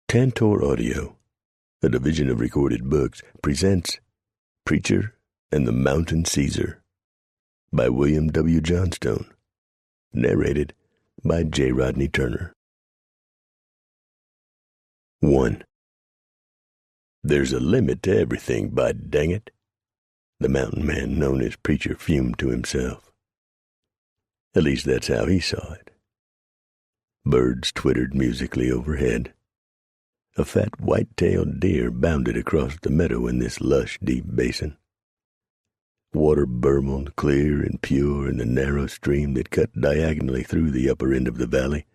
Tantor Audio, a division of Recorded Books, presents Preacher and the Mountain Caesar by William W. Johnstone, narrated by J. Rodney Turner. 1. There's a limit to everything, by dang it, the mountain man known as Preacher fumed to himself. At least that's how he saw it. Birds twittered musically overhead. A fat white-tailed deer bounded across the meadow in this lush, deep basin. Water burbled clear and pure in the narrow stream that cut diagonally through the upper end of the valley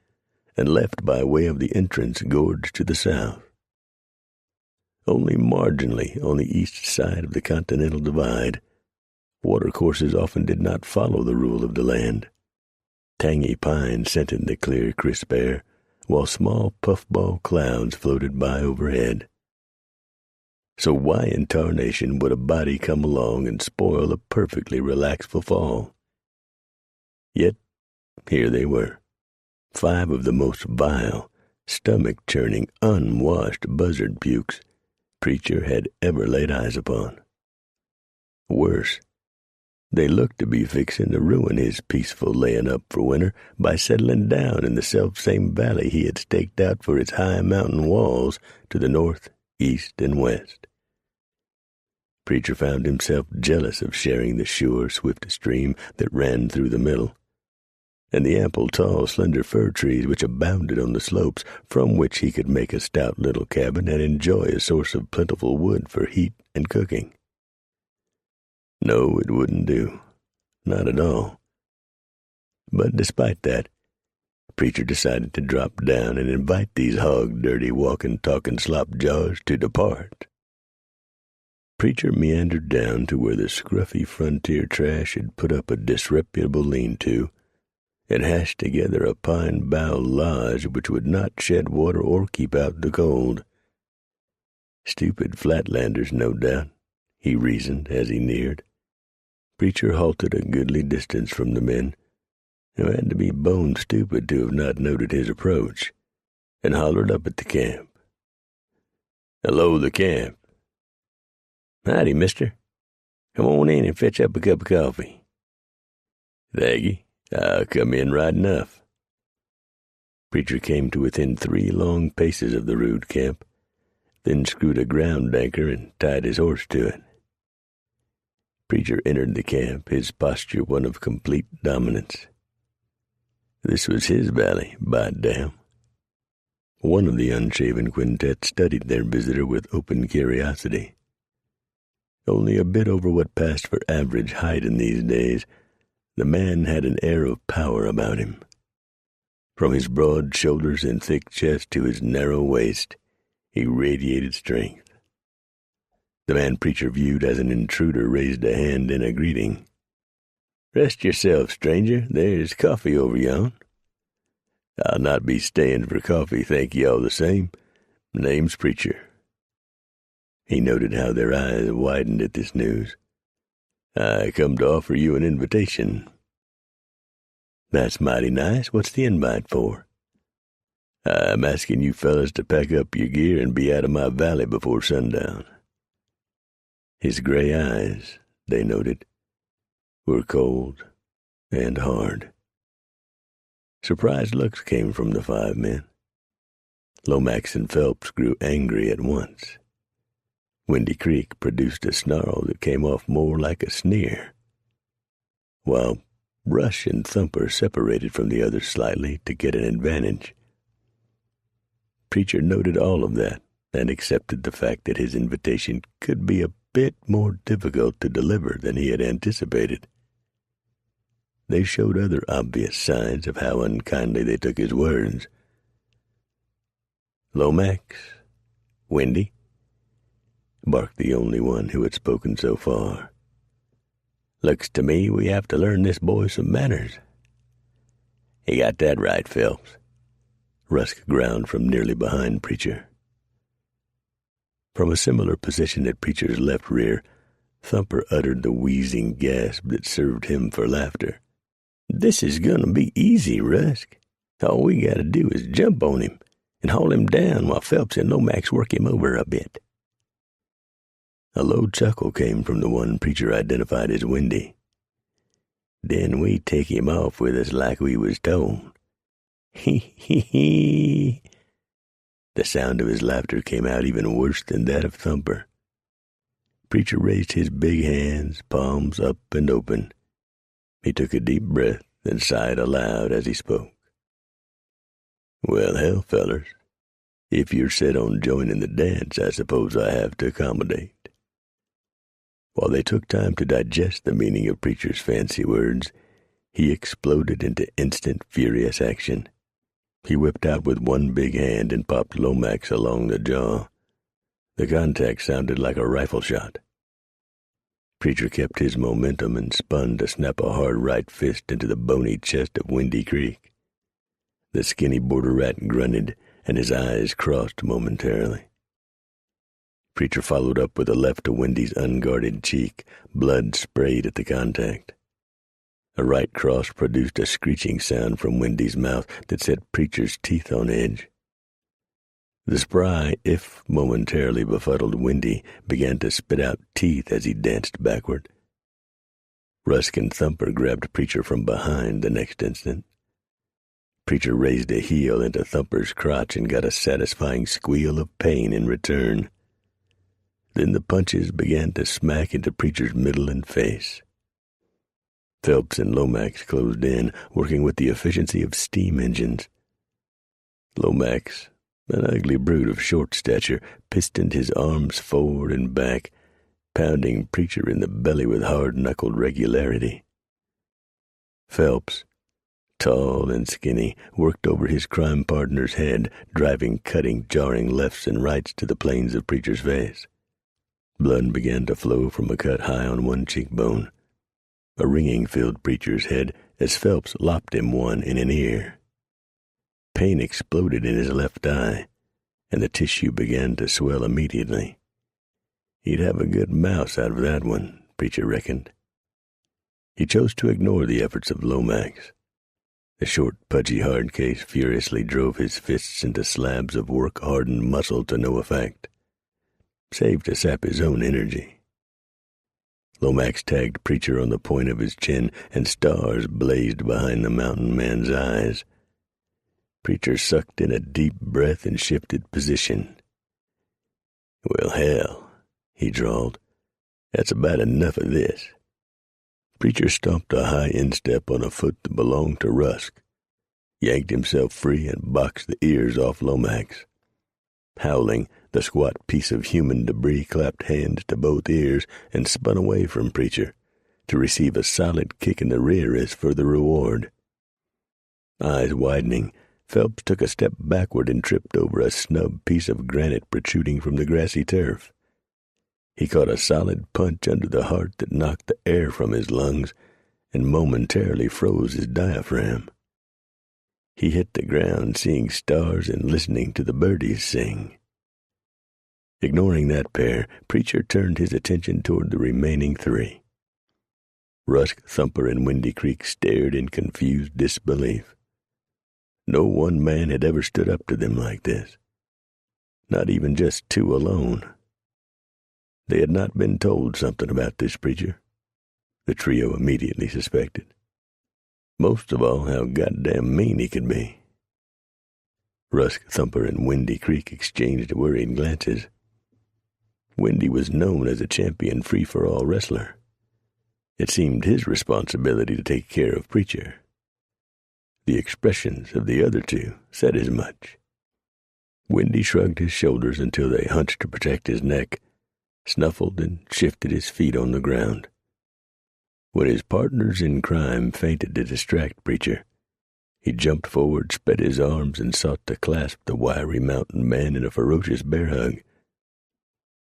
and left by way of the entrance gorge to the south. Only marginally on the east side of the Continental Divide, watercourses often did not follow the rule of the land. Tangy pines scented the clear, crisp air, while small puffball clouds floated by overhead. So why in tarnation would a body come along and spoil a perfectly relaxful fall? Yet here they were, 5 of the most vile, stomach-churning, unwashed buzzard pukes Preacher had ever laid eyes upon. Worse, they looked to be fixing to ruin his peaceful laying up for winter by settling down in the self-same valley he had staked out for its high mountain walls to the north, east, and west. Preacher found himself jealous of sharing the sure, swift stream that ran through the middle, and the ample, tall, slender fir trees which abounded on the slopes, from which he could make a stout little cabin and enjoy a source of plentiful wood for heat and cooking. No, it wouldn't do. Not at all. But despite that, Preacher decided to drop down and invite these hog-dirty, walking, talking slop-jaws to depart. Preacher meandered down to where the scruffy frontier trash had put up a disreputable lean-to and hashed together a pine-bough lodge which would not shed water or keep out the cold. Stupid flatlanders, no doubt, he reasoned as he neared. Preacher halted a goodly distance from the men, who had to be bone stupid to have not noted his approach, and hollered up at the camp. "Hello, the camp." "Howdy, mister. Come on in and fetch up a cup of coffee." "Thanky. I'll come in right enough." Preacher came to within 3 long paces of the rude camp, then screwed a ground anchor and tied his horse to it. Preacher entered the camp, his posture one of complete dominance. This was his valley, by damn. One of the unshaven quintet studied their visitor with open curiosity. Only a bit over what passed for average height in these days, the man had an air of power about him. From his broad shoulders and thick chest to his narrow waist, he radiated strength. The man Preacher viewed as an intruder raised a hand in a greeting. "Rest yourself, stranger. There's coffee over yon." "I'll not be staying for coffee, thank ye all the same. Name's Preacher." He noted how their eyes widened at this news. "I come to offer you an invitation." "That's mighty nice. What's the invite for?" "I'm asking you fellas to pack up your gear and be out of my valley before sundown." His gray eyes, they noted, were cold and hard. Surprised looks came from the 5 men. Lomax and Phelps grew angry at once. Windy Creek produced a snarl that came off more like a sneer, while Rush and Thumper separated from the others slightly to get an advantage. Preacher noted all of that and accepted the fact that his invitation could be a bit more difficult to deliver than he had anticipated. They showed other obvious signs of how unkindly they took his words. "Lomax, Windy," barked the only one who had spoken so far. "Looks to me we have to learn this boy some manners." "You got that right, Phelps," Rusk growled from nearly behind Preacher. From a similar position at Preacher's left rear, Thumper uttered the wheezing gasp that served him for laughter. "This is gonna be easy, Rusk. All we gotta do is jump on him, and haul him down while Phelps and Lomax work him over a bit." A low chuckle came from the one Preacher identified as Windy. "Then we take him off with us like we was told. He, he, he." The sound of his laughter came out even worse than that of Thumper. Preacher raised his big hands, palms up and open. He took a deep breath and sighed aloud as he spoke. "Well, hell, fellers, if you're set on joining the dance, I suppose I have to accommodate." While they took time to digest the meaning of Preacher's fancy words, he exploded into instant, furious action. He whipped out with one big hand and popped Lomax along the jaw. The contact sounded like a rifle shot. Preacher kept his momentum and spun to snap a hard right fist into the bony chest of Windy Creek. The skinny border rat grunted, and his eyes crossed momentarily. Preacher followed up with a left to Windy's unguarded cheek. Blood sprayed at the contact. A right cross produced a screeching sound from Windy's mouth that set Preacher's teeth on edge. The spry, if momentarily befuddled Windy, began to spit out teeth as he danced backward. Rusk and Thumper grabbed Preacher from behind the next instant. Preacher raised a heel into Thumper's crotch and got a satisfying squeal of pain in return. Then the punches began to smack into Preacher's middle and face. Phelps and Lomax closed in, working with the efficiency of steam engines. Lomax, an ugly brute of short stature, pistoned his arms forward and back, pounding Preacher in the belly with hard-knuckled regularity. Phelps, tall and skinny, worked over his crime partner's head, driving cutting, jarring lefts and rights to the planes of Preacher's face. Blood began to flow from a cut high on one cheekbone. A ringing filled Preacher's head as Phelps lopped him one in an ear. Pain exploded in his left eye, and the tissue began to swell immediately. He'd have a good mouse out of that one, Preacher reckoned. He chose to ignore the efforts of Lomax. The short, pudgy hard case furiously drove his fists into slabs of work-hardened muscle to no effect, save to sap his own energy. Lomax tagged Preacher on the point of his chin, and stars blazed behind the mountain man's eyes. Preacher sucked in a deep breath and shifted position. "Well, hell," he drawled, "that's about enough of this." Preacher stomped a high instep on a foot that belonged to Rusk, yanked himself free, and boxed the ears off Lomax. Howling, the squat piece of human debris clapped hands to both ears and spun away from Preacher, to receive a solid kick in the rear as for the reward. Eyes widening, Phelps took a step backward and tripped over a snub piece of granite protruding from the grassy turf. He caught a solid punch under the heart that knocked the air from his lungs and momentarily froze his diaphragm. He hit the ground, seeing stars and listening to the birdies sing. Ignoring that pair, Preacher turned his attention toward the remaining three. Rusk, Thumper, and Windy Creek stared in confused disbelief. No one man had ever stood up to them like this. Not even just two alone. They had not been told something about this Preacher, the trio immediately suspected. Most of all, how goddamn mean he could be. Rusk, Thumper, and Windy Creek exchanged worried glances. Windy was known as a champion free-for-all wrestler. It seemed his responsibility to take care of Preacher. The expressions of the other two said as much. Windy shrugged his shoulders until they hunched to protect his neck, snuffled, and shifted his feet on the ground. When his partners in crime feinted to distract Preacher, he jumped forward, spread his arms, and sought to clasp the wiry mountain man in a ferocious bear hug.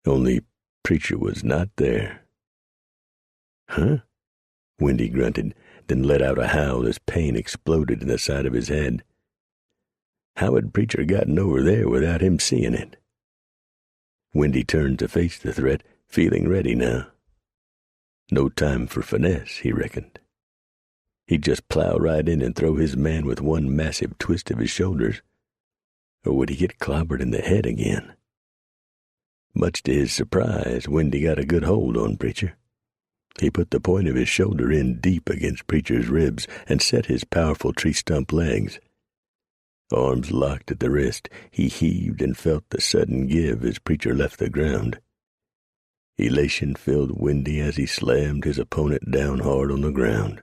Only Preacher was not there. "Huh?" Windy grunted, then let out a howl as pain exploded in the side of his head. How had Preacher gotten over there without him seeing it? Windy turned to face the threat, feeling ready now. No time for finesse, he reckoned. He'd just plow right in and throw his man with one massive twist of his shoulders. or would he get clobbered in the head again? Much to his surprise, Windy got a good hold on Preacher. He put the point of his shoulder in deep against Preacher's ribs and set his powerful tree-stump legs. Arms locked at the wrist, he heaved and felt the sudden give as Preacher left the ground. Elation filled Windy as he slammed his opponent down hard on the ground.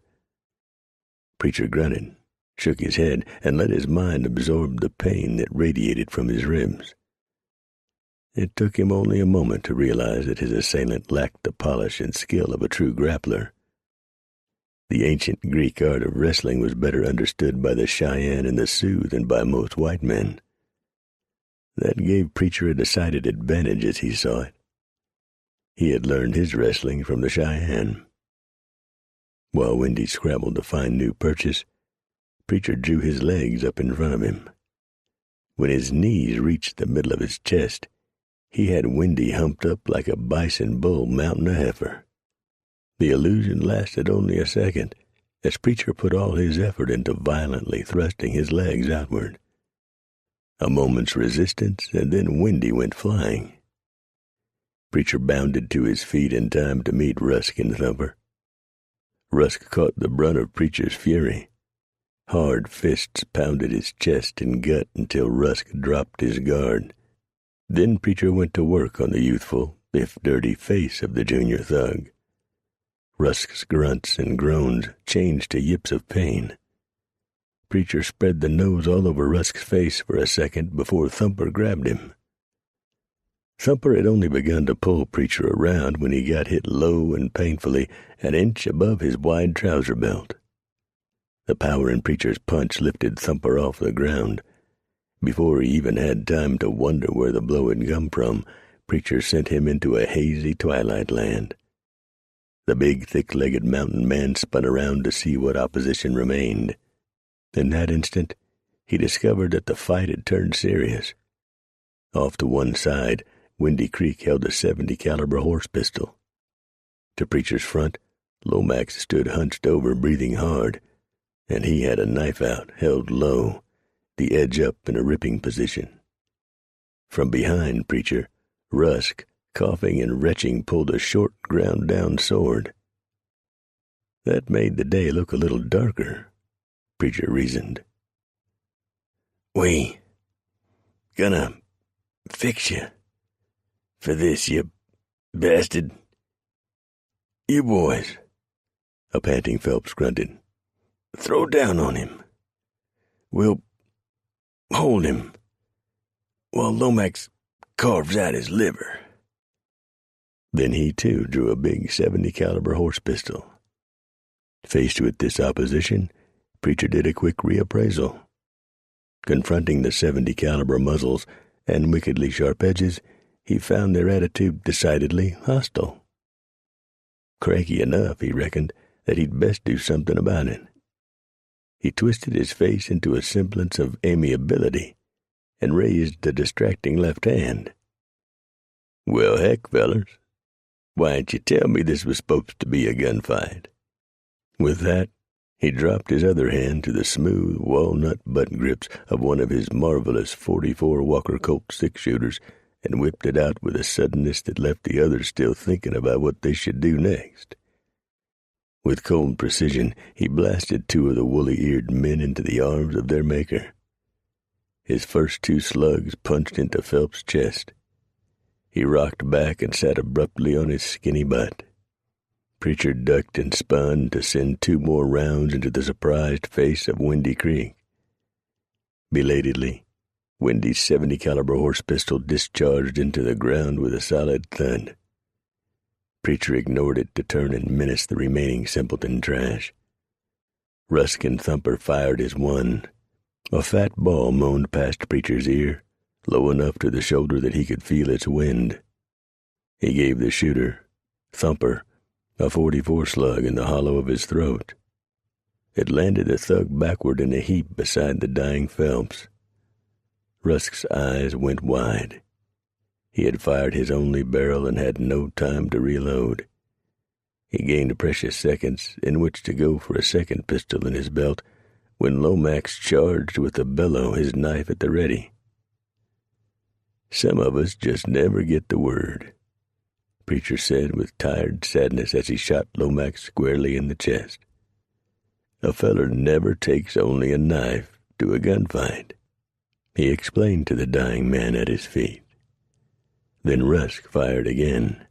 Preacher grunted, shook his head, and let his mind absorb the pain that radiated from his ribs. It took him only a moment to realize that his assailant lacked the polish and skill of a true grappler. The ancient Greek art of wrestling was better understood by the Cheyenne and the Sioux than by most white men. That gave Preacher a decided advantage as he saw it. He had learned his wrestling from the Cheyenne. While Windy scrabbled to find new purchase, Preacher drew his legs up in front of him. When his knees reached the middle of his chest, he had Windy humped up like a bison bull mounting a heifer. The illusion lasted only a second, as Preacher put all his effort into violently thrusting his legs outward. A moment's resistance, and then Windy went flying. Preacher bounded to his feet in time to meet Rusk and Thumper. Rusk caught the brunt of Preacher's fury. Hard fists pounded his chest and gut until Rusk dropped his guard. Then Preacher went to work on the youthful, if dirty, face of the junior thug. Rusk's grunts and groans changed to yips of pain. Preacher spread the nose all over Rusk's face for a second before Thumper grabbed him. Thumper had only begun to pull Preacher around when he got hit low and painfully an inch above his wide trouser belt. The power in Preacher's punch lifted Thumper off the ground. Before he even had time to wonder where the blow had come from, Preacher sent him into a hazy twilight land. The big, thick-legged mountain man spun around to see what opposition remained. In that instant, he discovered that the fight had turned serious. Off to one side, Windy Creek held a .70 caliber horse pistol. To Preacher's front, Lomax stood hunched over, breathing hard, and he had a knife out, held low, the edge up in a ripping position. From behind Preacher, Rusk, coughing and retching, pulled a short, ground-down sword. That made the day look a little darker, Preacher reasoned. "We gonna fix you for this, you bastard. You boys," a panting Phelps grunted. "Throw down on him. We'll hold him while Lomax carves out his liver." Then he, too, drew a big .70 caliber horse pistol. Faced with this opposition, Preacher did a quick reappraisal. Confronting the .70 caliber muzzles and wickedly sharp edges, he found their attitude decidedly hostile. Cranky enough, he reckoned, that he'd best do something about it. He twisted his face into a semblance of amiability and raised the distracting left hand. "Well, heck, fellers, why didn't you tell me this was supposed to be a gunfight?" With that, he dropped his other hand to the smooth walnut butt grips of one of his marvelous .44 Walker Colt six-shooters and whipped it out with a suddenness that left the others still thinking about what they should do next. With cold precision, he blasted two of the woolly-eared men into the arms of their maker. His first two slugs punched into Phelps' chest. He rocked back and sat abruptly on his skinny butt. Preacher ducked and spun to send two more rounds into the surprised face of Windy Creek. Belatedly, Windy's .70 caliber horse pistol discharged into the ground with a solid thud. Preacher ignored it to turn and menace the remaining simpleton trash. Rusk and Thumper fired as one. A fat ball moaned past Preacher's ear, low enough to the shoulder that he could feel its wind. He gave the shooter, Thumper, a .44 slug in the hollow of his throat. It landed the thug backward in a heap beside the dying Phelps. Rusk's eyes went wide. He had fired his only barrel and had no time to reload. He gained precious seconds in which to go for a second pistol in his belt when Lomax charged with a bellow, his knife at the ready. Some of us just never get the word," Preacher said with tired sadness as he shot Lomax squarely in the chest. "A feller never takes only a knife to a gunfight," he explained to the dying man at his feet. Then Rusk fired again.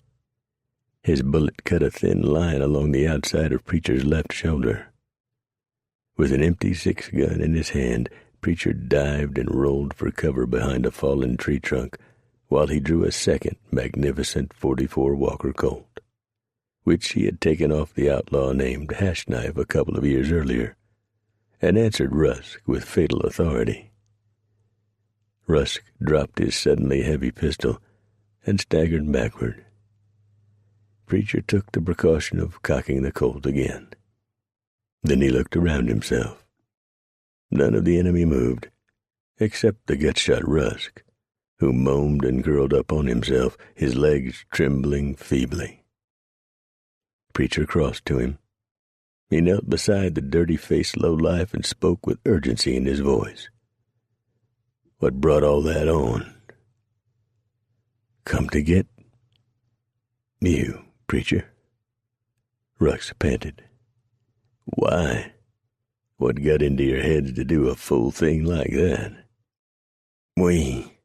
His bullet cut a thin line along the outside of Preacher's left shoulder. With an empty 6-gun in his hand, Preacher dived and rolled for cover behind a fallen tree trunk while he drew a second magnificent .44 Walker Colt, which he had taken off the outlaw named Hash Knife a couple of years earlier, and answered Rusk with fatal authority. Rusk dropped his suddenly heavy pistol and staggered backward. Preacher took the precaution of cocking the Colt again. Then he looked around himself. None of the enemy moved, except the gut-shot Rusk, who moaned and curled up on himself, his legs trembling feebly. Preacher crossed to him. He knelt beside the dirty-faced lowlife and spoke with urgency in his voice. "What brought all that on?" "Come to get you, Preacher," Rusk panted. "Why? What got into your heads to do a fool thing like that?" "We—"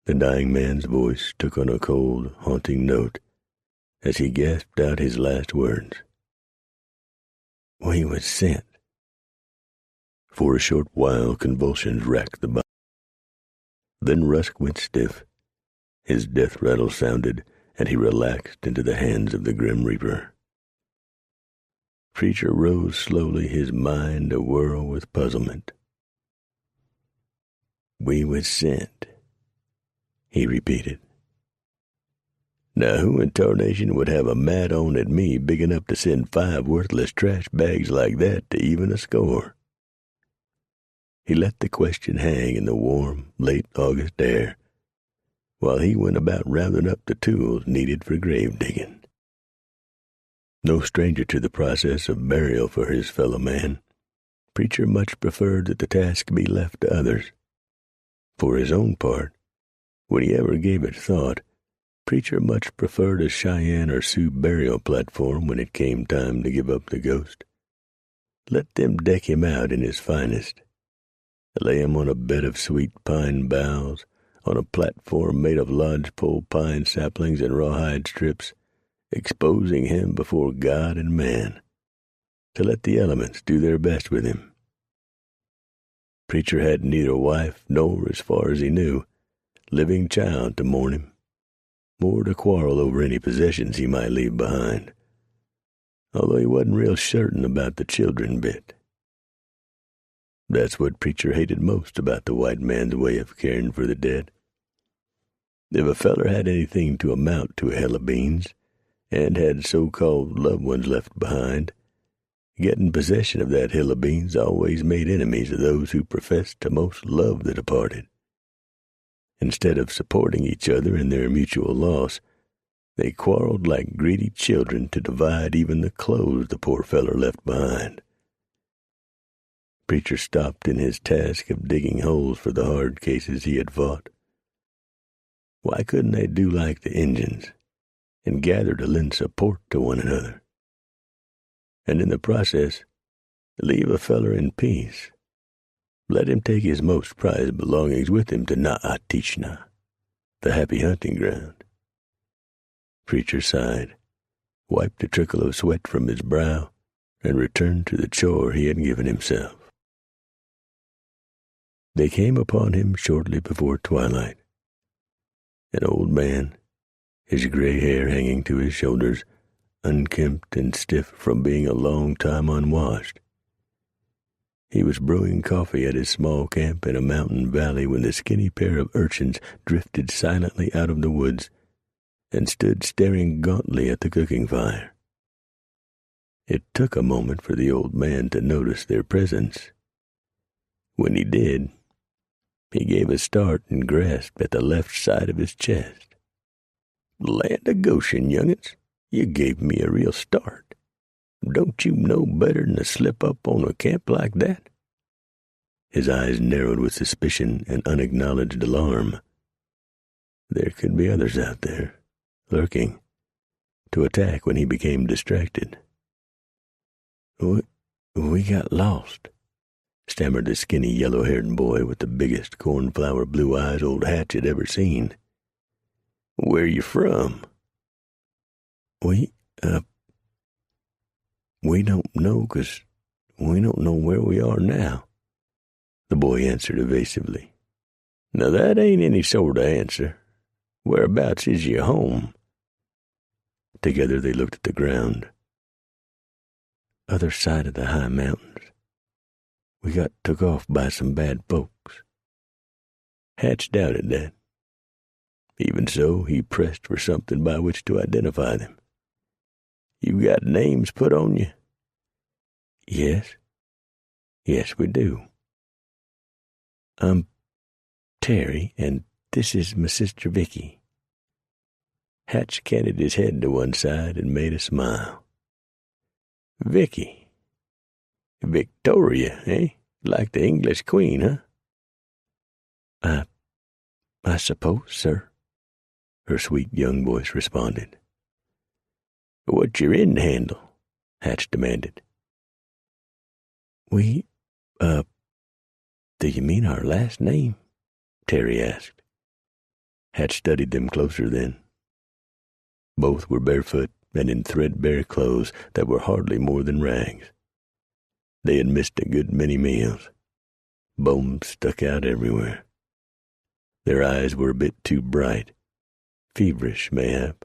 The dying man's voice took on a cold, haunting note as he gasped out his last words. "We was sent." For a short while convulsions racked the body. Then Rusk went stiff. His death rattle sounded, and he relaxed into the hands of the Grim Reaper. Preacher rose slowly, his mind awhirl with puzzlement. "We was sent," he repeated. "Now who in tarnation would have a mad on at me big enough to send 5 worthless trash bags like that to even a score?" He let the question hang in the warm, late August air, while he went about rounding up the tools needed for grave digging. No stranger to the process of burial for his fellow man, Preacher much preferred that the task be left to others. For his own part, when he ever gave it thought, Preacher much preferred a Cheyenne or Sioux burial platform when it came time to give up the ghost. Let them deck him out in his finest. Lay him on a bed of sweet pine boughs, on a platform made of lodgepole pine saplings and rawhide strips, exposing him before God and man, to let the elements do their best with him. Preacher had neither wife nor, as far as he knew, living child to mourn him, or to quarrel over any possessions he might leave behind, although he wasn't real certain about the children bit. That's what Preacher hated most about the white man's way of caring for the dead. If a feller had anything to amount to a hill of beans, and had so-called loved ones left behind, getting possession of that hill of beans always made enemies of those who professed to most love the departed. Instead of supporting each other in their mutual loss, they quarreled like greedy children to divide even the clothes the poor feller left behind. Preacher stopped in his task of digging holes for the hard cases he had fought. Why couldn't they do like the Injuns and gather to lend support to one another? And in the process, leave a feller in peace. Let him take his most prized belongings with him to Na'atishna, the happy hunting ground. Preacher sighed, wiped a trickle of sweat from his brow, and returned to the chore he had given himself. They came upon him shortly before twilight. An old man, his gray hair hanging to his shoulders, unkempt and stiff from being a long time unwashed. He was brewing coffee at his small camp in a mountain valley when the skinny pair of urchins drifted silently out of the woods and stood staring gauntly at the cooking fire. It took a moment for the old man to notice their presence. When he did, he gave a start and grasped at the left side of his chest. "Land of Goshen, young'uns, you gave me a real start. Don't you know better than to slip up on a camp like that?" His eyes narrowed with suspicion and unacknowledged alarm. There could be others out there, lurking, to attack when he became distracted. We got lost, stammered the skinny, yellow-haired boy with the biggest cornflower blue eyes old Hatch had ever seen. Where you from? We don't know, 'cause we don't know where we are now, the boy answered evasively. Now that ain't any sort of answer. Whereabouts is your home? Together they looked at the ground. Other side of the high mountains. We got took off by some bad folks. Hatch doubted that. Even so, he pressed for something by which to identify them. You got names put on you? Yes. Yes, we do. I'm Terry, and this is my sister Vicky. Hatch canted his head to one side and made a smile. Vicky. Victoria, eh? Like the English queen, huh? I suppose, sir, her sweet young voice responded. What's your inn handle? Hatch demanded. Do you mean our last name? Terry asked. Hatch studied them closer then. Both were barefoot and in threadbare clothes that were hardly more than rags. They had missed a good many meals. Bones stuck out everywhere. Their eyes were a bit too bright, feverish mayhap.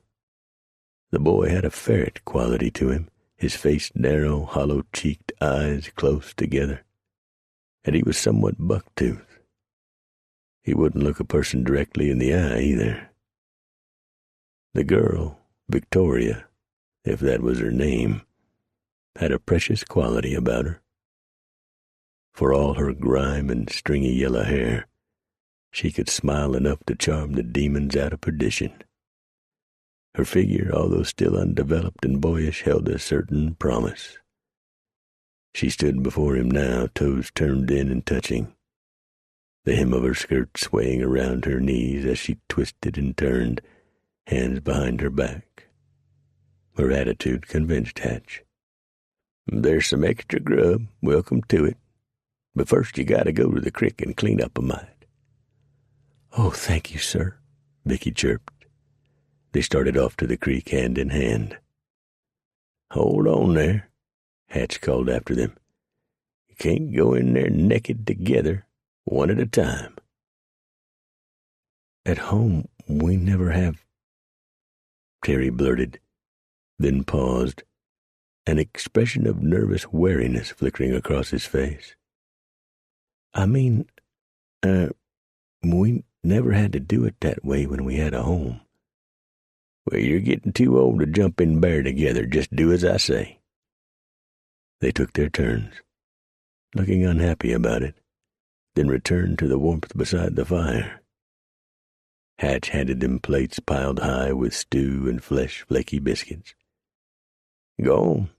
The boy had a ferret quality to him, his face narrow, hollow-cheeked eyes close together, and he was somewhat buck-toothed. He wouldn't look a person directly in the eye, either. The girl, Victoria, if that was her name, had a precious quality about her. For all her grime and stringy yellow hair, she could smile enough to charm the demons out of perdition. Her figure, although still undeveloped and boyish, held a certain promise. She stood before him now, toes turned in and touching, the hem of her skirt swaying around her knees as she twisted and turned, hands behind her back. Her attitude convinced Hatch. There's some extra grub, welcome to it. But first you gotta go to the crick and clean up a mite. Oh, thank you, sir, Vicky chirped. They started off to the creek hand in hand. Hold on there, Hatch called after them. You can't go in there naked together, one at a time. At home, we never have, Terry blurted, then paused, an expression of nervous wariness flickering across his face. I mean, we never had to do it that way when we had a home. Well, you're getting too old to jump in bare together. Just do as I say. They took their turns, looking unhappy about it, then returned to the warmth beside the fire. Hatch handed them plates piled high with stew and flesh-flaky biscuits. Go on,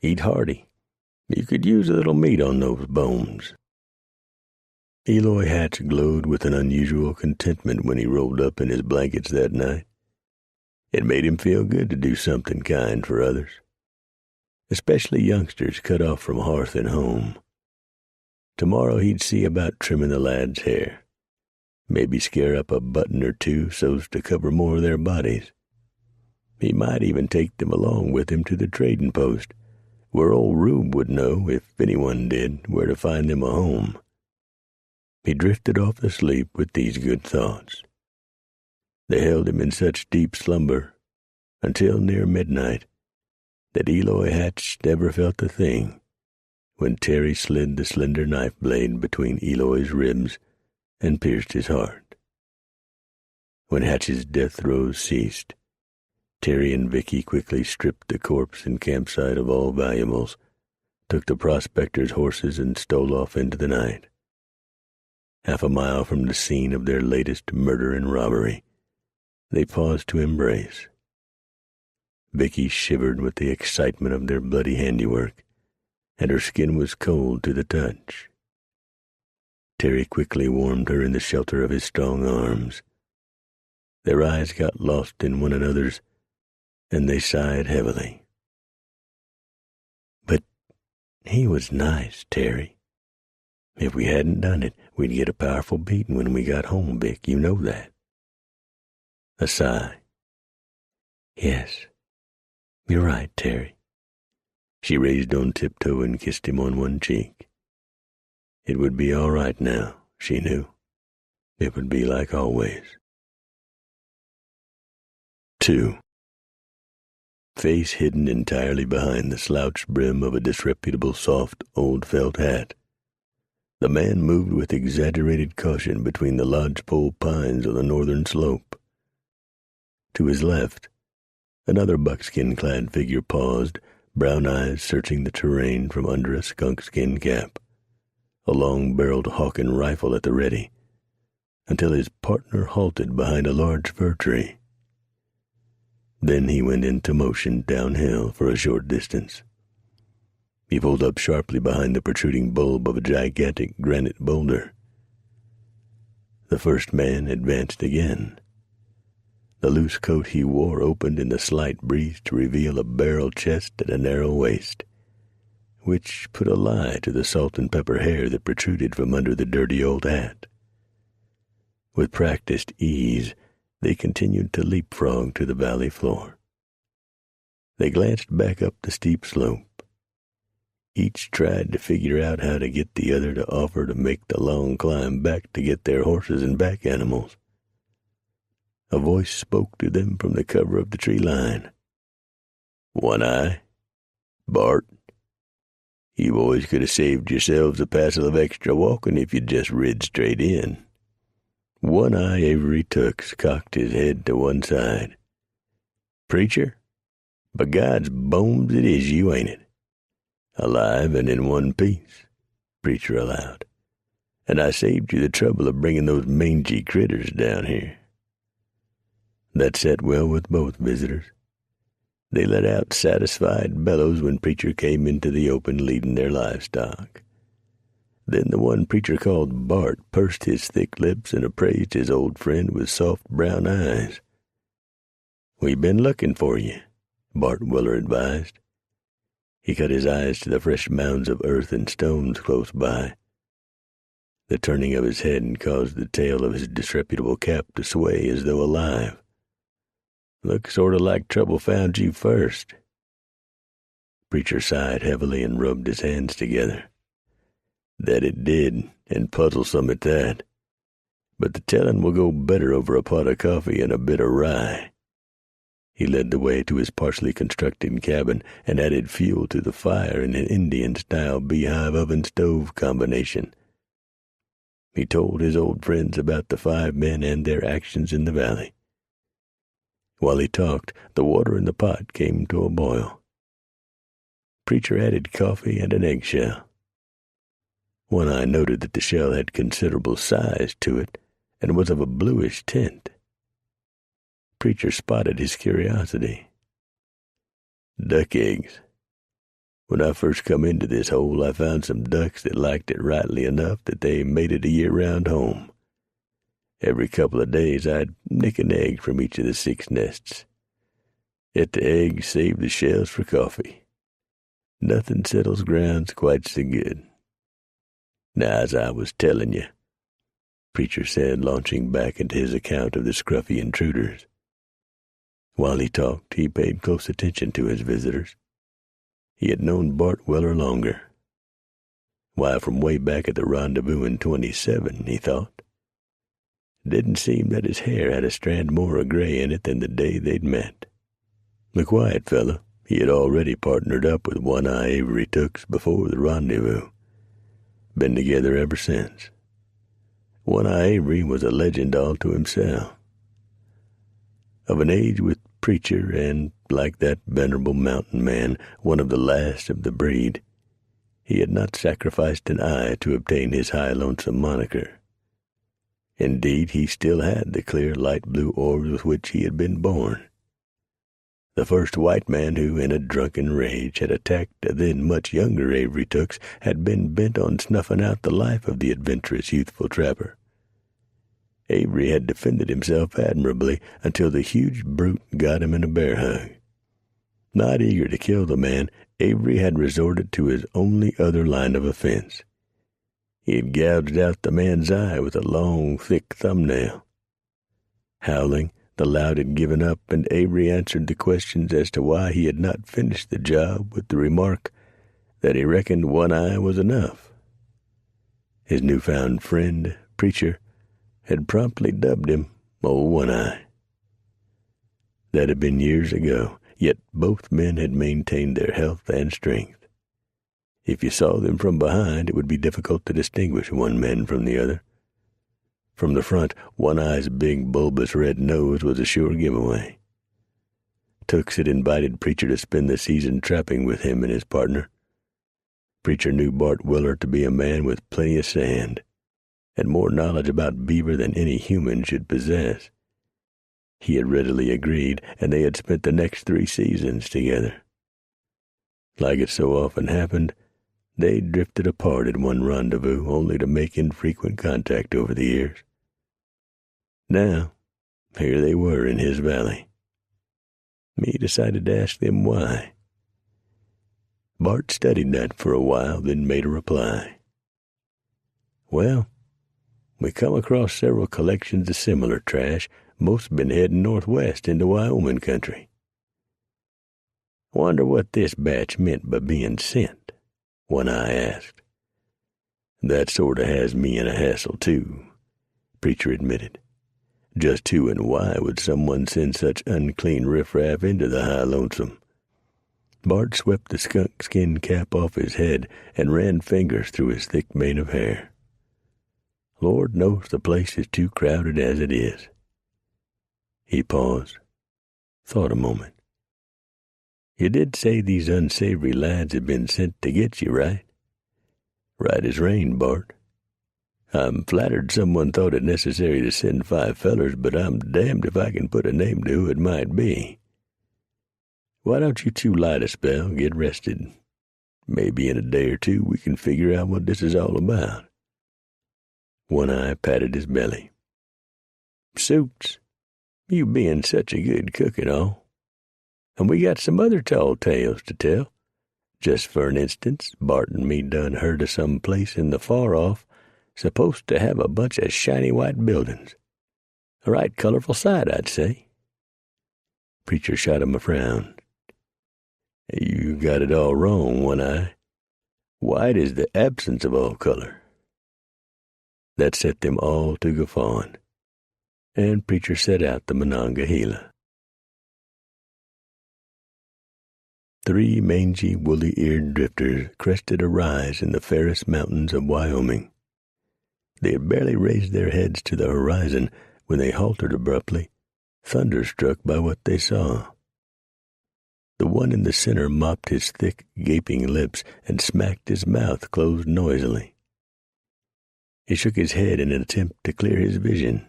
eat hearty. You could use a little meat on those bones. Eloy Hatch glowed with an unusual contentment when he rolled up in his blankets that night. It made him feel good to do something kind for others, especially youngsters cut off from hearth and home. Tomorrow he'd see about trimming the lads' hair, maybe scare up a button or two so's to cover more of their bodies. He might even take them along with him to the trading post, where old Rube would know, if anyone did, where to find them a home. He drifted off to sleep with these good thoughts. They held him in such deep slumber until near midnight that Eloy Hatch never felt a thing when Terry slid the slender knife blade between Eloy's ribs and pierced his heart. When Hatch's death throes ceased, Terry and Vicky quickly stripped the corpse and campsite of all valuables, took the prospectors' horses, and stole off into the night. Half a mile from the scene of their latest murder and robbery, they paused to embrace. Vicky shivered with the excitement of their bloody handiwork, and her skin was cold to the touch. Terry quickly warmed her in the shelter of his strong arms. Their eyes got lost in one another's, and they sighed heavily. But he was nice, Terry. If we hadn't done it, we'd get a powerful beating when we got home, Vic. You know that. A sigh. Yes, you're right, Terry. She raised on tiptoe and kissed him on one cheek. It would be all right now, she knew. It would be like always. 2. Face hidden entirely behind the slouched brim of a disreputable soft old felt hat, the man moved with exaggerated caution between the lodgepole pines on the northern slope. To his left, another buckskin-clad figure paused, brown eyes searching the terrain from under a skunk-skin cap, a long-barreled Hawken rifle at the ready, until his partner halted behind a large fir tree. Then he went into motion downhill for a short distance. He pulled up sharply behind the protruding bulb of a gigantic granite boulder. The first man advanced again. The loose coat he wore opened in the slight breeze to reveal a barrel chest and a narrow waist, which put a lie to the salt and pepper hair that protruded from under the dirty old hat. With practiced ease, they continued to leapfrog to the valley floor. They glanced back up the steep slope. Each tried to figure out how to get the other to offer to make the long climb back to get their horses and pack animals. A voice spoke to them from the cover of the tree line. One Eye? Bart? You boys could have saved yourselves a passel of extra walking if you'd just rid straight in. One Eye Avery Tux cocked his head to one side. Preacher? By God's bones it is you, ain't it? Alive and in one piece, Preacher allowed. And I saved you the trouble of bringing those mangy critters down here. That sat well with both visitors. They let out satisfied bellows when Preacher came into the open leading their livestock. Then the one Preacher called Bart pursed his thick lips and appraised his old friend with soft brown eyes. "We've been looking for you," Bart Weller advised. He cut his eyes to the fresh mounds of earth and stones close by. The turning of his head caused the tail of his disreputable cap to sway as though alive. "Looks sort of like trouble found you first." Preacher sighed heavily and rubbed his hands together. "That it did, and puzzlesome at that. But the telling will go better over a pot of coffee and a bit of rye." He led the way to his partially constructed cabin and added fuel to the fire in an Indian-style beehive oven-stove combination. He told his old friends about the 5 men and their actions in the valley. While he talked, the water in the pot came to a boil. Preacher added coffee and an eggshell. One Eye noted that the shell had considerable size to it and was of a bluish tint. Preacher spotted his curiosity. "Duck eggs. When I first come into this hole, I found some ducks that liked it rightly enough that they made it a year-round home. Every couple of days I'd nick an egg from each of the 6 nests. Ate the eggs, saved the shells for coffee. Nothing settles grounds quite so good. Now, as I was telling you," Preacher said, launching back into his account of the scruffy intruders. While he talked, he paid close attention to his visitors. He had known Bart Weller longer. Why, from way back at the rendezvous in 27, he thought. Didn't seem that his hair had a strand more of gray in it than the day they'd met. The quiet fellow, he had already partnered up with One Eye Avery Tux before the rendezvous. Been together ever since. One Eye Avery was a legend all to himself. Of an age with Preacher and, like that venerable mountain man, one of the last of the breed, he had not sacrificed an eye to obtain his high lonesome moniker. Indeed, he still had the clear light blue orbs with which he had been born. The first white man who, in a drunken rage, had attacked a then much younger Avery Tux had been bent on snuffing out the life of the adventurous youthful trapper. Avery had defended himself admirably until the huge brute got him in a bear hug. Not eager to kill the man, Avery had resorted to his only other line of offense. He had gouged out the man's eye with a long, thick thumbnail. Howling, the lout had given up, and Avery answered the questions as to why he had not finished the job with the remark that he reckoned one eye was enough. His newfound friend, Preacher, had promptly dubbed him Old One-Eye. That had been years ago, yet both men had maintained their health and strength. If you saw them from behind, it would be difficult to distinguish one man from the other. From the front, One-Eye's big, bulbous red nose was a sure giveaway. Tooks had invited Preacher to spend the season trapping with him and his partner. Preacher knew Bart Willer to be a man with plenty of sand, and more knowledge about beaver than any human should possess. He had readily agreed, and they had spent the next 3 seasons together. Like it so often happened, they drifted apart at one rendezvous, only to make infrequent contact over the years. Now, here they were in his valley. He decided to ask them why. Bart studied that for a while, then made a reply. Well, we come across several collections of similar trash, most been heading northwest into Wyoming country. Wonder what this batch meant by being sent, One-Eye asked. That sort of has me in a hassle, too, Preacher admitted. Just who and why would someone send such unclean riffraff into the high lonesome? Bart swept the skunk-skin cap off his head and ran fingers through his thick mane of hair. Lord knows the place is too crowded as it is. He paused, thought a moment. You did say these unsavory lads had been sent to get you, right? Right as rain, Bart. I'm flattered someone thought it necessary to send 5 fellers, but I'm damned if I can put a name to who it might be. Why don't you 2 light a spell, get rested? Maybe in a day or 2 we can figure out what this is all about. One-Eye patted his belly. Suits, you being such a good cook and all. And we got some other tall tales to tell. Just for an instance, Bart and me done heard of some place in the far off supposed to have a bunch of shiny white buildings. A right colorful sight, I'd say. Preacher shot him a frown. You got it all wrong, One-Eye. White is the absence of all color. That set them all to guffawing, and Preacher set out the Monongahela. 3 mangy, woolly-eared drifters crested a rise in the Ferris Mountains of Wyoming. They had barely raised their heads to the horizon when they halted abruptly, thunderstruck by what they saw. The one in the center mopped his thick, gaping lips and smacked his mouth closed noisily. He shook his head in an attempt to clear his vision.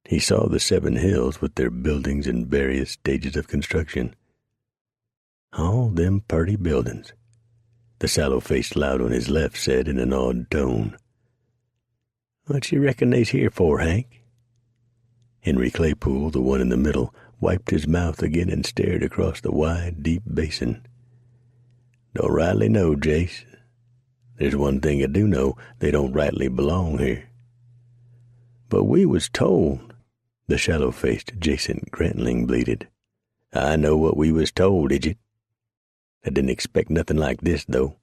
He saw the 7 hills with their buildings in various stages of construction. All them purty buildings, the sallow-faced lout on his left said in an awed tone. What you reckon they's here for, Hank? Henry Claypool, the one in the middle, wiped his mouth again and stared across the wide, deep basin. Don't rightly know, Jace. There's one thing I do know, they don't rightly belong here. But we was told, the shallow-faced Jason Grantling bleated. I know what we was told, Idjit. I didn't expect nothing like this, though.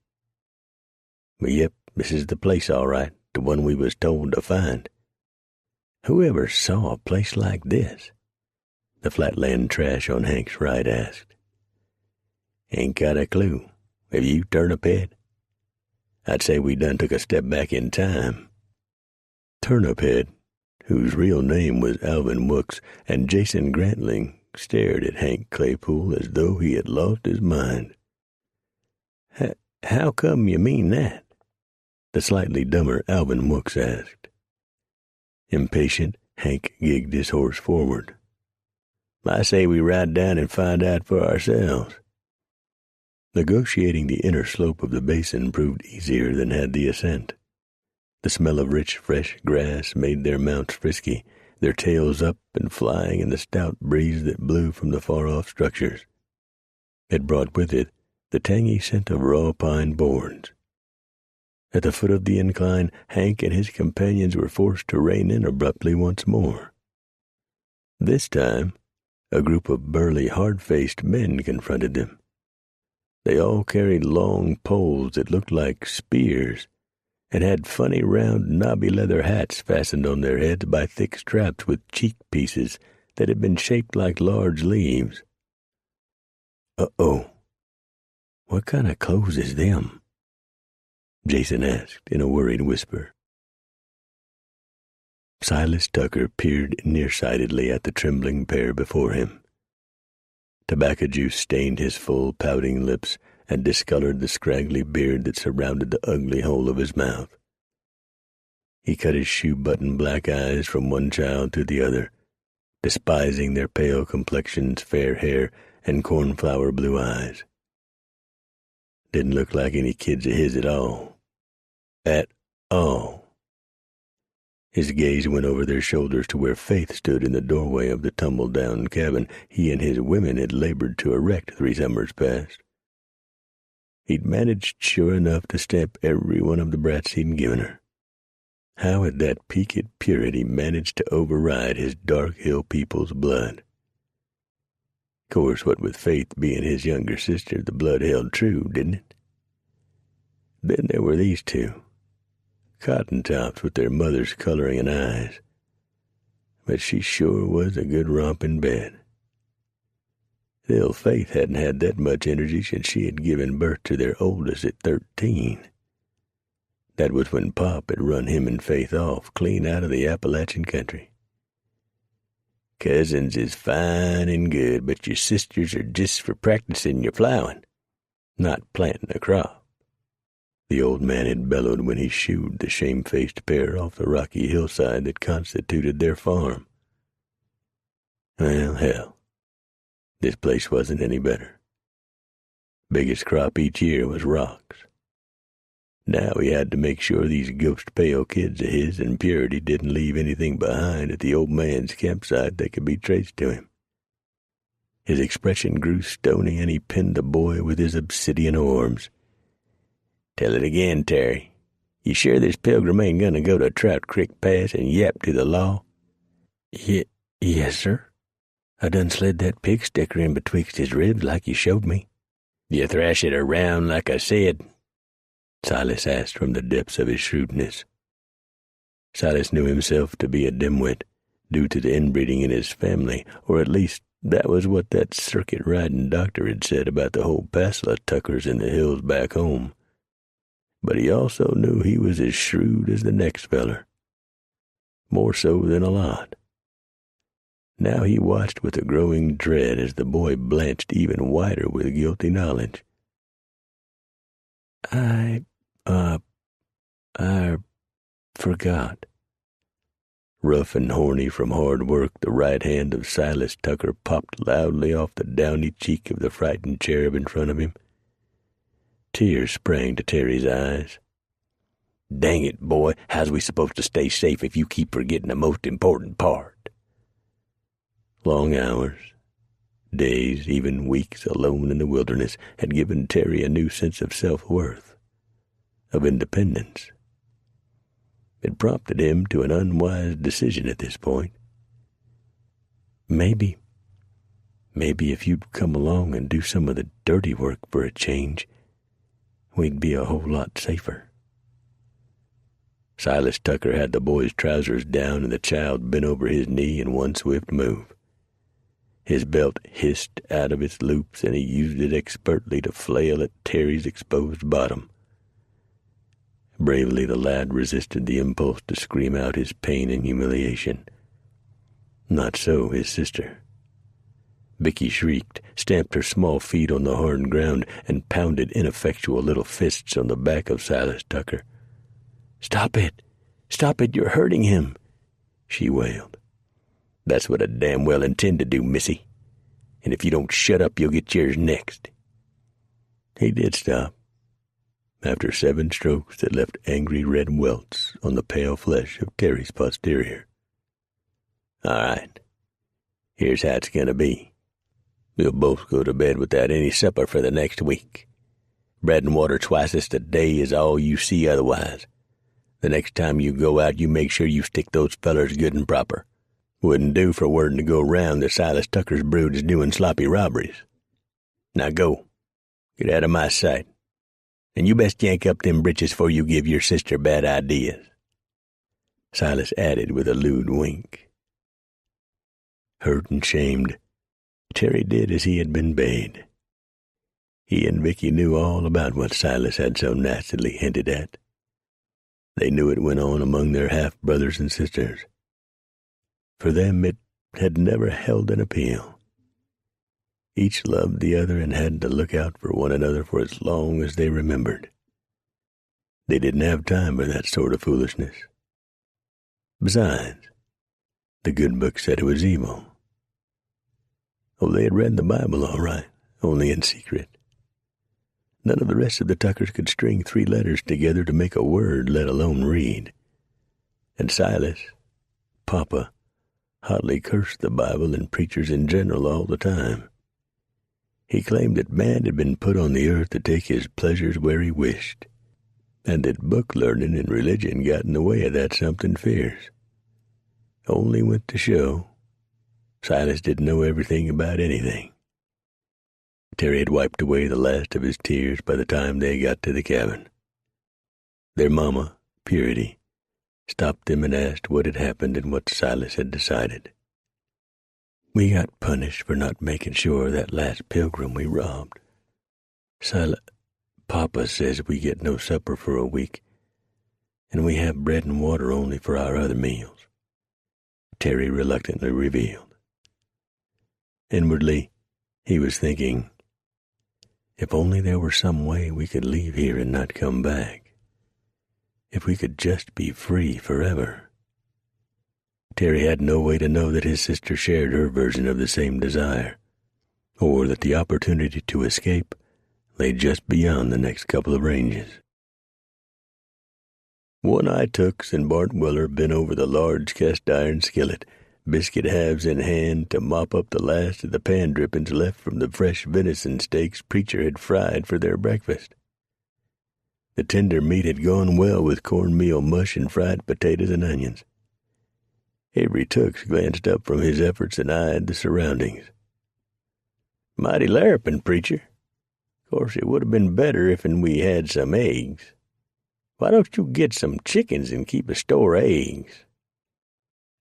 But yep, this is the place, all right, the one we was told to find. Whoever saw a place like this? The flatland trash on Hank's right asked. Ain't got a clue. Have you, Turniphead? I'd say we done took a step back in time. Turniphead, whose real name was Alvin Wooks, and Jason Grantling stared at Hank Claypool as though he had lost his mind. How come you mean that? The slightly dumber Alvin Wooks asked. Impatient, Hank gigged his horse forward. I say we ride down and find out for ourselves. Negotiating the inner slope of the basin proved easier than had the ascent. The smell of rich, fresh grass made their mounts frisky, their tails up and flying in the stout breeze that blew from the far-off structures. It brought with it the tangy scent of raw pine boards. At the foot of the incline, Hank and his companions were forced to rein in abruptly once more. This time, a group of burly, hard-faced men confronted them. They all carried long poles that looked like spears and had funny round knobby leather hats fastened on their heads by thick straps with cheek pieces that had been shaped like large leaves. "Uh-oh, what kind of clothes is them?" Jason asked in a worried whisper. Silas Tucker peered nearsightedly at the trembling pair before him. Tobacco juice stained his full, pouting lips and discolored the scraggly beard that surrounded the ugly hole of his mouth. He cut his shoe-button black eyes from one child to the other, despising their pale complexions, fair hair, and cornflower blue eyes. Didn't look like any kids of his at all. At all. His gaze went over their shoulders to where Faith stood in the doorway of the tumble-down cabin he and his women had labored to erect 3 summers past. He'd managed sure enough to stamp every one of the brats he'd given her. How had that peaked purity managed to override his Dark Hill people's blood? Of course, what with Faith being his younger sister, the blood held true, didn't it? Then there were these two, Cottontops with their mother's coloring and eyes. But she sure was a good romp in bed. Still, Faith hadn't had that much energy since she had given birth to their oldest at 13. That was when Pop had run him and Faith off clean out of the Appalachian country. Cousins is fine and good, but your sisters are just for practicing your plowing, not planting a crop. The old man had bellowed when he shooed the shamefaced pair off the rocky hillside that constituted their farm. Well, hell, this place wasn't any better. Biggest crop each year was rocks. Now he had to make sure these ghost-pale kids of his and Purity didn't leave anything behind at the old man's campsite that could be traced to him. His expression grew stony, and he pinned the boy with his obsidian orbs. "Tell it again, Terry. You sure this pilgrim ain't gonna go to Trout Creek Pass and yap to the law?" Yes, sir. I done slid that pig sticker in betwixt his ribs like you showed me." "You thrash it around like I said?" Silas asked from the depths of his shrewdness. Silas knew himself to be a dimwit, due to the inbreeding in his family, or at least that was what that circuit-riding doctor had said about the whole passel of Tuckers in the hills back home. But he also knew he was as shrewd as the next feller. More so than a lot. Now he watched with a growing dread as the boy blanched even whiter with guilty knowledge. I forgot." Rough and horny from hard work, the right hand of Silas Tucker popped loudly off the downy cheek of the frightened cherub in front of him. Tears sprang to Terry's eyes. "Dang it, boy, how's we supposed to stay safe if you keep forgetting the most important part?" Long hours, days, even weeks alone in the wilderness had given Terry a new sense of self-worth, of independence. It prompted him to an unwise decision at this point. Maybe if you'd come along and do some of the dirty work for a change, we'd be a whole lot safer. Silas Tucker had the boy's trousers down and the child bent over his knee in one swift move. His belt hissed out of its loops, and he used it expertly to flail at Terry's exposed bottom. Bravely the lad resisted the impulse to scream out his pain and humiliation. Not so his sister. Vicky shrieked, stamped her small feet on the hard ground, and pounded ineffectual little fists on the back of Silas Tucker. Stop it, you're hurting him," she wailed. "That's what I damn well intend to do, missy. And if you don't shut up, you'll get yours next." He did stop, after 7 strokes that left angry red welts on the pale flesh of Terry's posterior. "All right, here's how it's going to be. We'll both go to bed without any supper for the next week. Bread and water twice a day is all you see otherwise. The next time you go out, you make sure you stick those fellers good and proper. Wouldn't do for word to go round that Silas Tucker's brood is doing sloppy robberies. Now go. Get out of my sight. And you best yank up them britches before you give your sister bad ideas." Silas added with a lewd wink. Hurt and shamed, Terry did as he had been bade. He and Vicky knew all about what Silas had so nastily hinted at. They knew it went on among their half-brothers and sisters. For them it had never held an appeal. Each loved the other and had to look out for one another for as long as they remembered. They didn't have time for that sort of foolishness. Besides, the good book said it was evil. Oh, they had read the Bible all right, only in secret. None of the rest of the Tuckers could string 3 letters together to make a word, let alone read. And Silas, Papa, hotly cursed the Bible and preachers in general all the time. He claimed that man had been put on the earth to take his pleasures where he wished, and that book learning and religion got in the way of that something fierce. Only went to show Silas didn't know everything about anything. Terry had wiped away the last of his tears by the time they got to the cabin. Their mama, Purity, stopped them and asked what had happened and what Silas had decided. "We got punished for not making sure of that last pilgrim we robbed. Papa says we get no supper for a week, and we have bread and water only for our other meals," Terry reluctantly revealed. Inwardly, he was thinking, if only there were some way we could leave here and not come back. If we could just be free forever. Terry had no way to know that his sister shared her version of the same desire, or that the opportunity to escape lay just beyond the next couple of ranges. One-Eye Tooks and Bart Weller bent over the large cast-iron skillet, biscuit halves in hand, to mop up the last of the pan drippings left from the fresh venison steaks Preacher had fried for their breakfast. The tender meat had gone well with cornmeal mush and fried potatoes and onions. Avery Tooks glanced up from his efforts and eyed the surroundings. "Mighty larrupin', Preacher. Course it would have been better if'n we had some eggs. Why don't you get some chickens and keep a store of eggs?"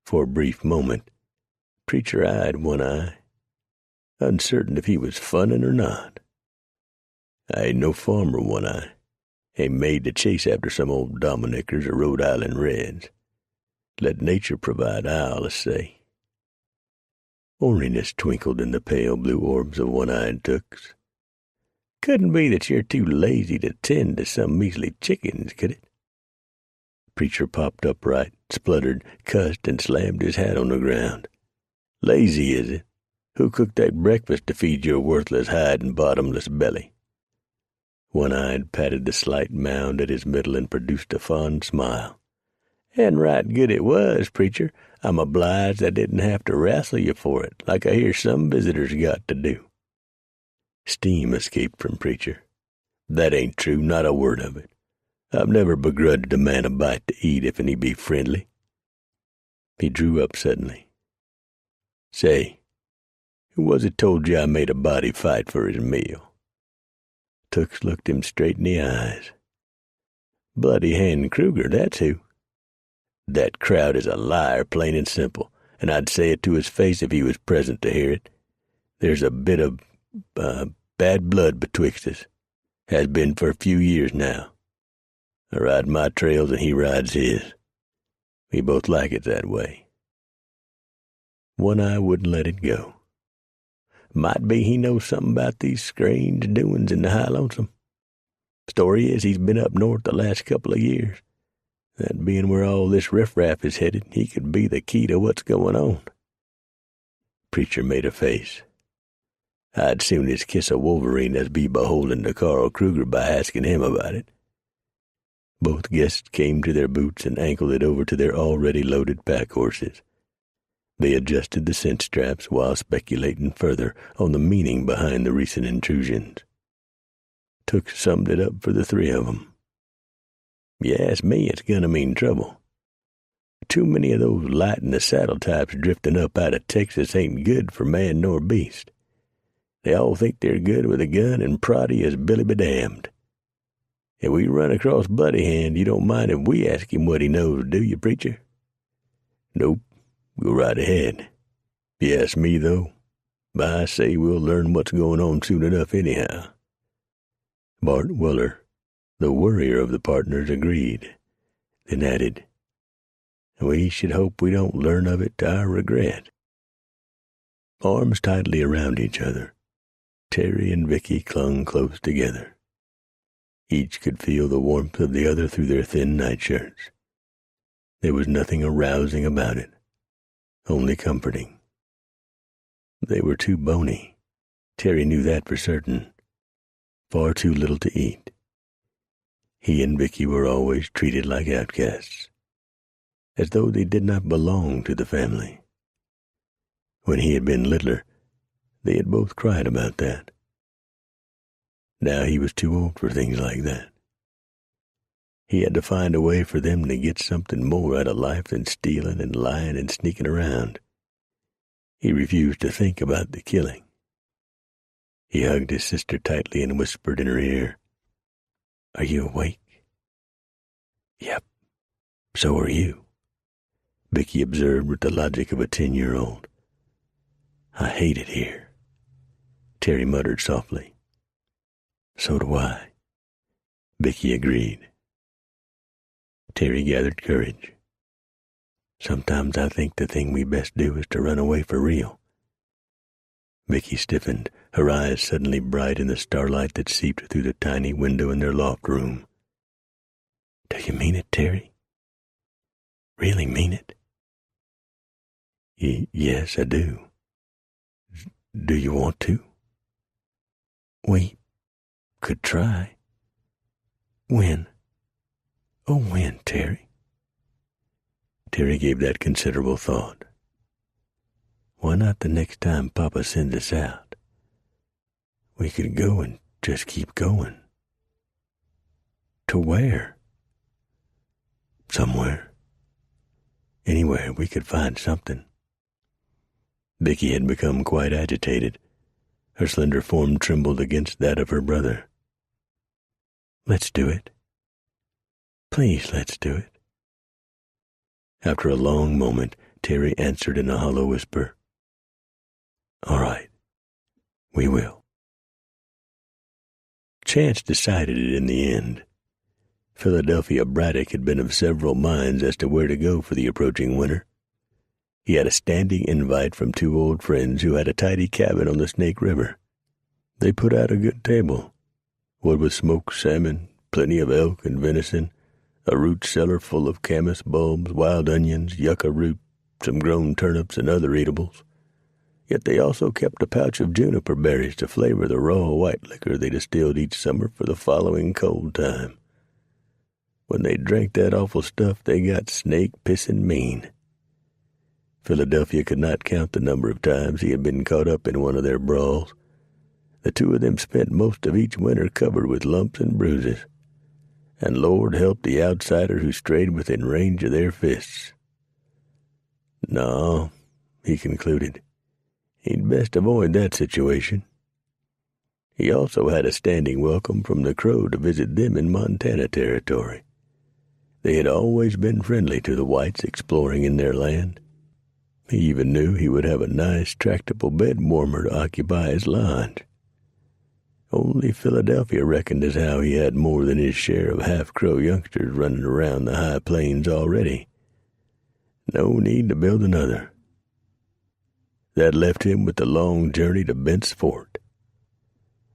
For a brief moment, Preacher eyed One-Eye, uncertain if he was funnin' or not. "I ain't no farmer, One-Eye. Ain't made to chase after some old Dominickers or Rhode Island Reds. Let nature provide, I allus say." Orneyness twinkled in the pale blue orbs of One-Eyed Tooks. "Couldn't be that you're too lazy to tend to some measly chickens, could it?" Preacher popped upright, spluttered, cussed, and slammed his hat on the ground. "Lazy, is it? Who cooked that breakfast to feed your worthless hide and bottomless belly?" One-Eyed patted the slight mound at his middle and produced a fond smile. "And right good it was, Preacher. I'm obliged I didn't have to wrestle you for it, like I hear some visitors got to do." Steam escaped from Preacher. "That ain't true, not a word of it. I've never begrudged a man a bite to eat if'n he be friendly." He drew up suddenly. "Say, who was it told you I made a body fight for his meal?" Tooks looked him straight in the eyes. "Bloody Hen Kruger, that's who." "That crowd is a liar, plain and simple, and I'd say it to his face if he was present to hear it. There's a bit of bad blood betwixt us. Has been for a few years now. I ride my trails and he rides his. We both like it that way." One-Eye wouldn't let it go. "Might be he knows something about these strange doings in the High Lonesome. Story is he's been up north the last couple of years. That being where all this riffraff is headed, he could be the key to what's going on." Preacher made a face. "I'd soon as kiss a wolverine as be beholden to Carl Kruger by asking him about it. Both guests came to their boots and ankled it over to their already loaded pack horses. They adjusted the cinch straps while speculating further on the meaning behind the recent intrusions. Took summed it up for the three of them. You ask me, it's gonna mean trouble. Too many of those light in the saddle types drifting up out of Texas ain't good for man nor beast. They all think they're good with a gun and proddy as Billy be damned. If we run across Bloody Hand, you don't mind if we ask him what he knows, do you, preacher? Nope. Go right ahead. If you ask me, though, I say we'll learn what's going on soon enough anyhow. Bart Weller, the worrier of the partners, agreed, then added, we should hope we don't learn of it to our regret. Arms tightly around each other, Terry and Vicky clung close together. Each could feel the warmth of the other through their thin nightshirts. There was nothing arousing about it, only comforting. They were too bony. Terry knew that for certain. Far too little to eat. He and Vicky were always treated like outcasts, as though they did not belong to the family. When he had been littler, they had both cried about that. Now he was too old for things like that. He had to find a way for them to get something more out of life than stealing and lying and sneaking around. He refused to think about the killing. He hugged his sister tightly and whispered in her ear, Are you awake? Yep, so are you, Vicky observed with the logic of a 10-year-old. I hate it here, Terry muttered softly. So do I, Vicky agreed. Terry gathered courage. Sometimes I think the thing we best do is to run away for real. Vicky stiffened, her eyes suddenly bright in the starlight that seeped through the tiny window in their loft room. Do you mean it, Terry? Really mean it? Yes, I do. Do you want to? We could try. When? Oh, when, Terry? Terry gave that considerable thought. Why not the next time Papa sends us out? We could go and just keep going. To where? Somewhere. Anywhere we could find something. Vicky had become quite agitated. Her slender form trembled against that of her brother. Let's do it. Please, let's do it. After a long moment, Terry answered in a hollow whisper, All right, we will. Chance decided it in the end. Philadelphia Braddock had been of several minds as to where to go for the approaching winter. He had a standing invite from two old friends who had a tidy cabin on the Snake River. They put out a good table, what with smoked salmon, plenty of elk and venison, a root cellar full of camas bulbs, wild onions, yucca root, some grown turnips, and other eatables. Yet they also kept a pouch of juniper berries to flavor the raw white liquor they distilled each summer for the following cold time. When they drank that awful stuff, they got snake-pissing mean. Philadelphia could not count the number of times he had been caught up in one of their brawls. The two of them spent most of each winter covered with lumps and bruises, and Lord help the outsider who strayed within range of their fists. No, he concluded, he'd best avoid that situation. He also had a standing welcome from the Crow to visit them in Montana Territory. They had always been friendly to the whites exploring in their land. He even knew he would have a nice, tractable bed warmer to occupy his lodge. Only Philadelphia reckoned as how he had more than his share of half-Crow youngsters running around the high plains already. No need to build another. That left him with the long journey to Bent's Fort.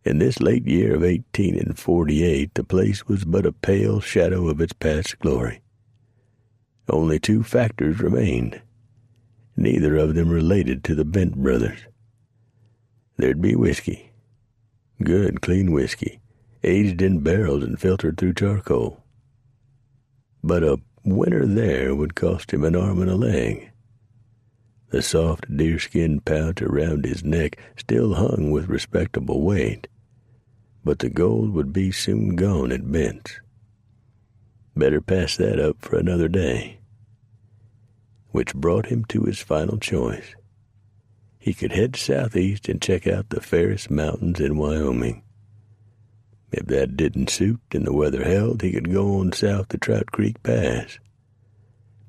In this late year of 1848, the place was but a pale shadow of its past glory. Only two factors remained, neither of them related to the Bent brothers. There'd be whiskey, good, clean whiskey, aged in barrels and filtered through charcoal. but a winter there would cost him an arm and a leg. The soft deerskin pouch around his neck still hung with respectable weight, but the gold would be soon gone at Bent's. Better pass that up for another day. Which brought him to his final choice. He could head southeast and check out the Ferris Mountains in Wyoming. If that didn't suit and the weather held, he could go on south to Trout Creek Pass.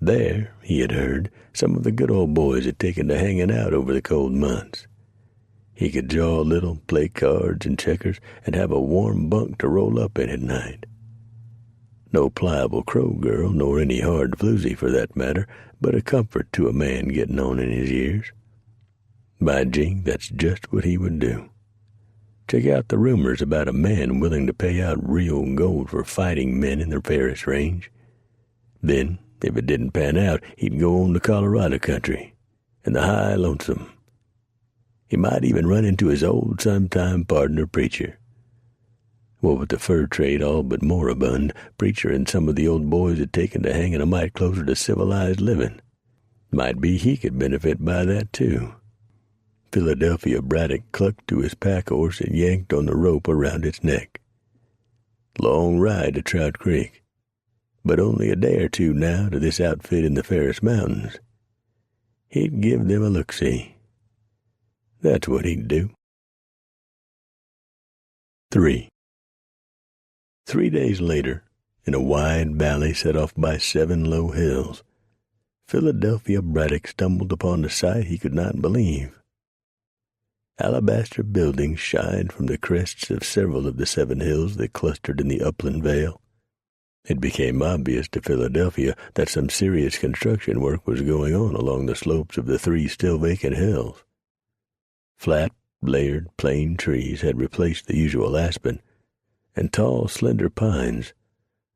There, he had heard, some of the good old boys had taken to hanging out over the cold months. He could jaw a little, play cards and checkers, and have a warm bunk to roll up in at night. No pliable Crow girl, nor any hard floozy for that matter, but a comfort to a man getting on in his years. By jing, that's just what he would do. Check out the rumors about a man willing to pay out real gold for fighting men in the Ferris Range. Then, if it didn't pan out, he'd go on to Colorado country and the high lonesome. He might even run into his old sometime partner, Preacher. Well, with the fur trade all but moribund, Preacher and some of the old boys had taken to hanging a mite closer to civilized living. Might be he could benefit by that, too. Philadelphia Braddock clucked to his pack horse and yanked on the rope around its neck. Long ride to Trout Creek, but only a day or two now to this outfit in the Ferris Mountains. He'd give them a look-see. That's what he'd do. 3. 3 days later, in a wide valley set off by 7 low hills, Philadelphia Braddock stumbled upon a sight he could not believe. Alabaster buildings shined from the crests of several of the 7 hills that clustered in the upland vale. It became obvious to Philadelphia that some serious construction work was going on along the slopes of the 3 still vacant hills. Flat, layered, plain trees had replaced the usual aspen, and tall, slender pines,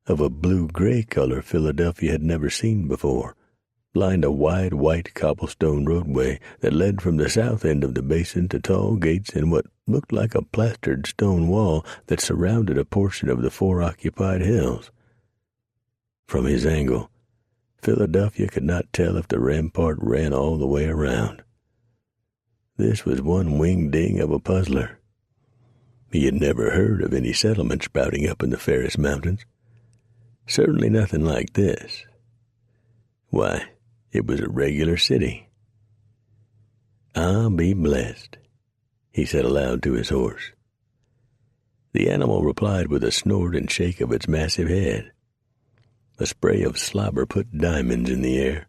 of a blue-gray color Philadelphia had never seen before, lined a wide white cobblestone roadway that led from the south end of the basin to tall gates in what looked like a plastered stone wall that surrounded a portion of the 4 occupied hills. From his angle, Philadelphia could not tell if the rampart ran all the way around. This was one wing-ding of a puzzler. He had never heard of any settlement sprouting up in the Ferris Mountains. Certainly nothing like this. Why, it was a regular city. "I'll be blessed," he said aloud to his horse. The animal replied with a snort and shake of its massive head. A spray of slobber put diamonds in the air.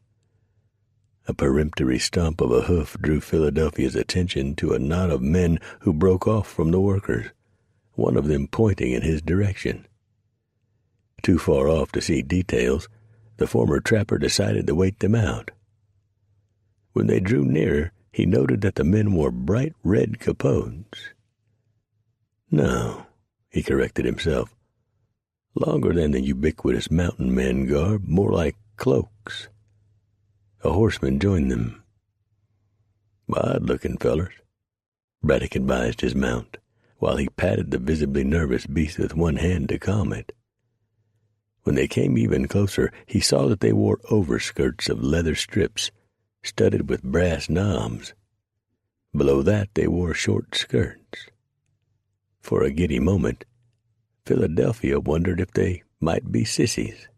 A peremptory stomp of a hoof drew Philadelphia's attention to a knot of men who broke off from the workers, one of them pointing in his direction. Too far off to see details, the former trapper decided to wait them out. When they drew nearer, he noted that the men wore bright red capotes. No, he corrected himself. Longer than the ubiquitous mountain man garb, more like cloaks. A horseman joined them. "Odd-looking fellers," Braddock advised his mount, while he patted the visibly nervous beast with one hand to calm it. When they came even closer, he saw that they wore overskirts of leather strips, studded with brass knobs. Below that they wore short skirts. For a giddy moment, Philadelphia wondered if they might be sissies.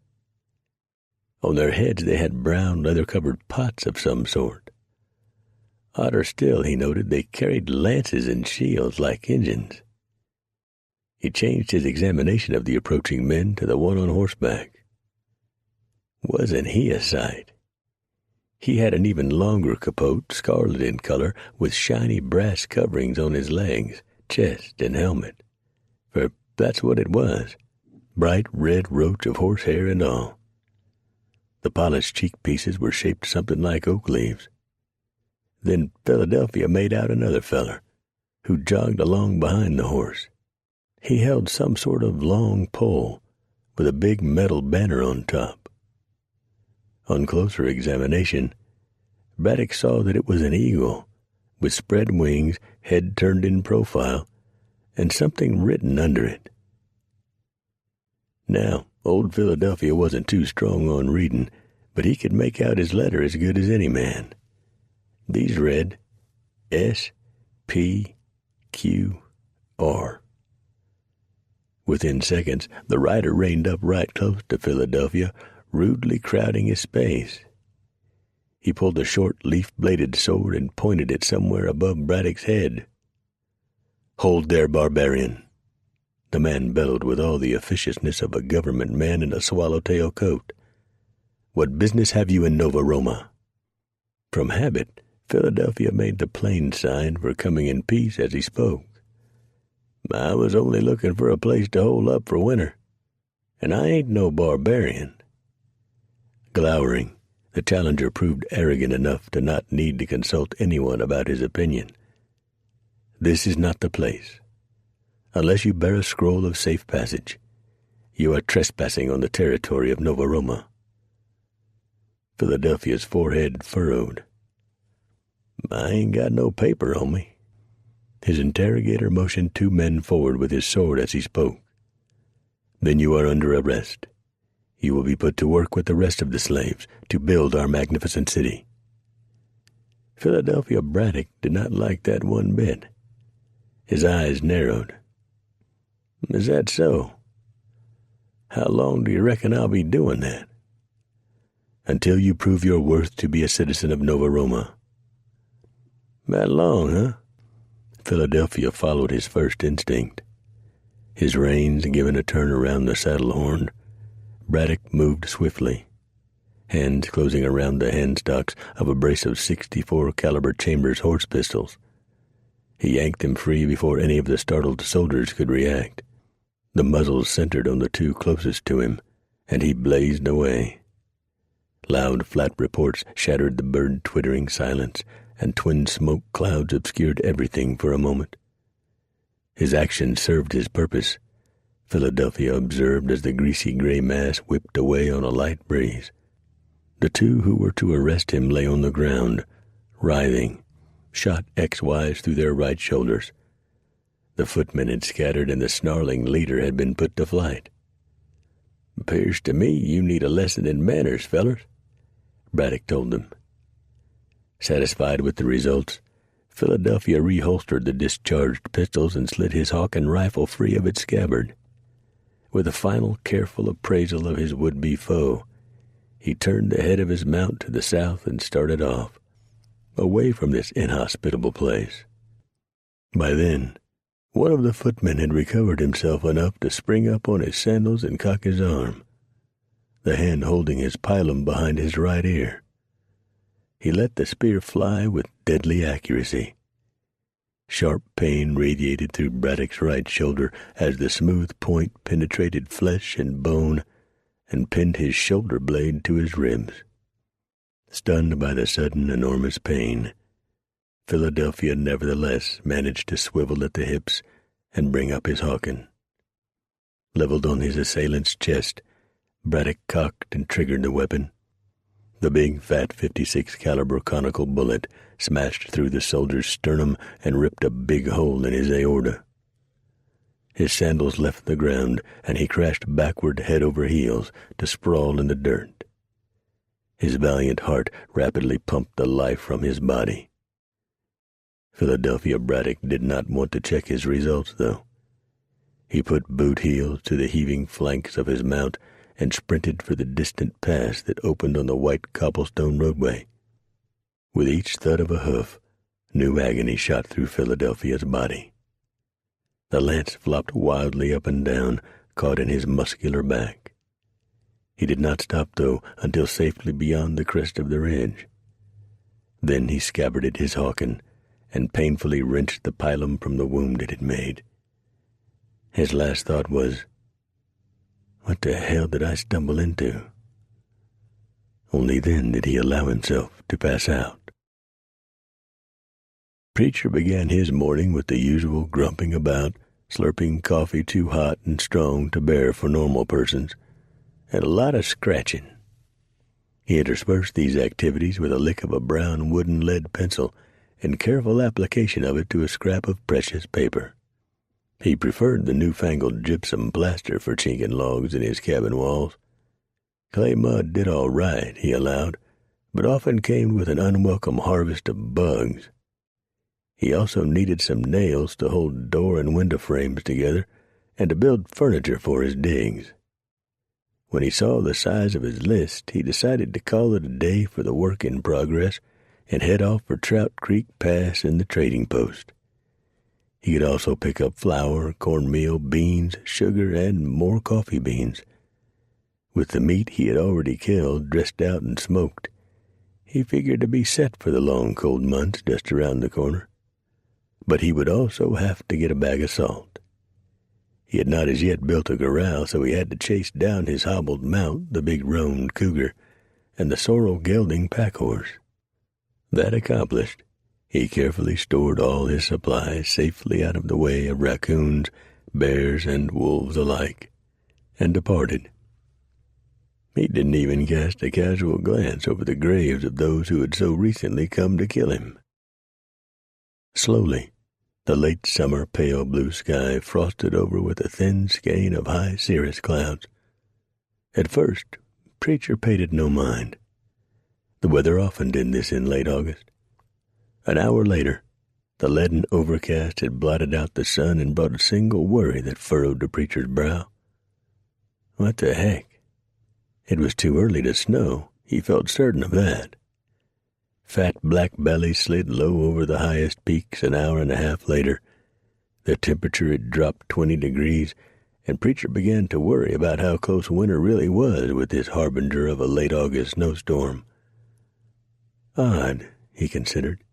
On their heads they had brown leather-covered pots of some sort. Odder still, he noted, they carried lances and shields like Injuns. He changed his examination of the approaching men to the one on horseback. Wasn't he a sight? He had an even longer capote, scarlet in color, with shiny brass coverings on his legs, chest, and helmet. For that's what it was, bright red roach of horsehair and all. The polished cheek pieces were shaped something like oak leaves. Then Philadelphia made out another feller, who jogged along behind the horse. He held some sort of long pole with a big metal banner on top. On closer examination, Braddock saw that it was an eagle, with spread wings, head turned in profile, and something written under it. Now, Old Philadelphia wasn't too strong on reading, but he could make out his letter as good as any man. These read, S.P.Q.R. Within seconds, the rider reined up right close to Philadelphia, rudely crowding his space. He pulled a short, leaf-bladed sword and pointed it somewhere above Braddock's head. "Hold there, barbarian!" the man bellowed with all the officiousness of a government man in a swallowtail coat. "What business have you in Nova Roma?" From habit, Philadelphia made the plain sign for coming in peace as he spoke. "I was only looking for a place to hole up for winter, and I ain't no barbarian." Glowering, the challenger proved arrogant enough to not need to consult anyone about his opinion. "This is not the place. Unless you bear a scroll of safe passage, you are trespassing on the territory of Nova Roma." Philadelphia's forehead furrowed. "I ain't got no paper on me." His interrogator motioned 2 men forward with his sword as he spoke. "Then you are under arrest. You will be put to work with the rest of the slaves to build our magnificent city." Philadelphia Braddock did not like that one bit. His eyes narrowed. "Is that so? How long do you reckon I'll be doing that?" "Until you prove your worth to be a citizen of Nova Roma." "That long, huh?" Philadelphia followed his first instinct. His reins given a turn around the saddle horn, Braddock moved swiftly, hands closing around the handstocks of a brace of 64 caliber Chambers horse pistols. He yanked them free before any of the startled soldiers could react. The muzzles centered on the 2 closest to him, and he blazed away. Loud, flat reports shattered the bird-twittering silence, and twin smoke clouds obscured everything for a moment. His action served his purpose, Philadelphia observed as the greasy gray mass whipped away on a light breeze. The 2 who were to arrest him lay on the ground, writhing, shot X-wise through their right shoulders. The footmen had scattered, and the snarling leader had been put to flight. "'Pears to me you need a lesson in manners, fellers," Braddock told them. Satisfied with the results, Philadelphia reholstered the discharged pistols and slid his Hawken rifle free of its scabbard. With a final careful appraisal of his would-be foe, he turned the head of his mount to the south and started off, away from this inhospitable place. By then, one of the footmen had recovered himself enough to spring up on his sandals and cock his arm, the hand holding his pilum behind his right ear. He let the spear fly with deadly accuracy. Sharp pain radiated through Braddock's right shoulder as the smooth point penetrated flesh and bone and pinned his shoulder blade to his ribs. Stunned by the sudden, enormous pain, Philadelphia nevertheless managed to swivel at the hips and bring up his Hawken. Leveled on his assailant's chest, Braddock cocked and triggered the weapon. The big, fat 56 caliber conical bullet smashed through the soldier's sternum and ripped a big hole in his aorta. His sandals left the ground, and he crashed backward head over heels to sprawl in the dirt. His valiant heart rapidly pumped the life from his body. Philadelphia Braddock did not want to check his results, though. He put boot heels to the heaving flanks of his mount and sprinted for the distant pass that opened on the white cobblestone roadway. With each thud of a hoof, new agony shot through Philadelphia's body. The lance flopped wildly up and down, caught in his muscular back. He did not stop, though, until safely beyond the crest of the ridge. Then he scabbarded his Hawken and painfully wrenched the pilum from the wound it had made. His last thought was, "What the hell did I stumble into?" Only then did he allow himself to pass out. Preacher began his morning with the usual grumping about, slurping coffee too hot and strong to bear for normal persons, and a lot of scratching. He interspersed these activities with a lick of a brown wooden lead pencil and careful application of it to a scrap of precious paper. He preferred the newfangled gypsum plaster for chinking logs in his cabin walls. Clay mud did all right, he allowed, but often came with an unwelcome harvest of bugs. He also needed some nails to hold door and window frames together and to build furniture for his digs. When he saw the size of his list, he decided to call it a day for the work in progress and head off for Trout Creek Pass in the trading post. He could also pick up flour, cornmeal, beans, sugar, and more coffee beans. With the meat he had already killed, dressed out, and smoked, he figured to be set for the long, cold months just around the corner. But he would also have to get a bag of salt. He had not as yet built a corral, so he had to chase down his hobbled mount, the big roan cougar, and the sorrel gelding pack horse. That accomplished, he carefully stored all his supplies safely out of the way of raccoons, bears, and wolves alike, and departed. He didn't even cast a casual glance over the graves of those who had so recently come to kill him. Slowly, the late summer pale blue sky frosted over with a thin skein of high cirrus clouds. At first, Preacher paid it no mind. The weather often did this in late August. An hour later, the leaden overcast had blotted out the sun and brought a single worry that furrowed the preacher's brow. What the heck? It was too early to snow, he felt certain of that. Fat black bellies slid low over the highest peaks an hour and a half later. The temperature had dropped 20 degrees, and Preacher began to worry about how close winter really was with this harbinger of a late August snowstorm. Odd, he considered.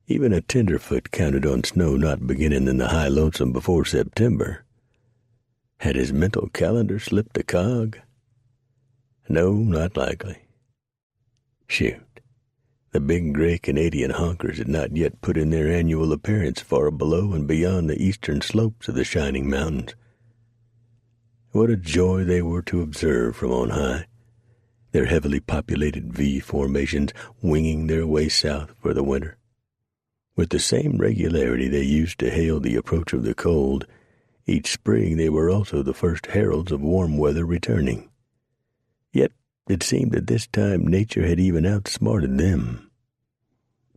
Even a tenderfoot counted on snow not beginning in the high lonesome before September. Had his mental calendar slipped a cog? No, not likely. Shoot. The big gray Canadian honkers had not yet put in their annual appearance far below and beyond the eastern slopes of the shining mountains. What a joy they were to observe from on high, their heavily populated V formations winging their way south for the winter. With the same regularity they used to hail the approach of the cold, each spring they were also the first heralds of warm weather returning. Yet it seemed that this time nature had even outsmarted them.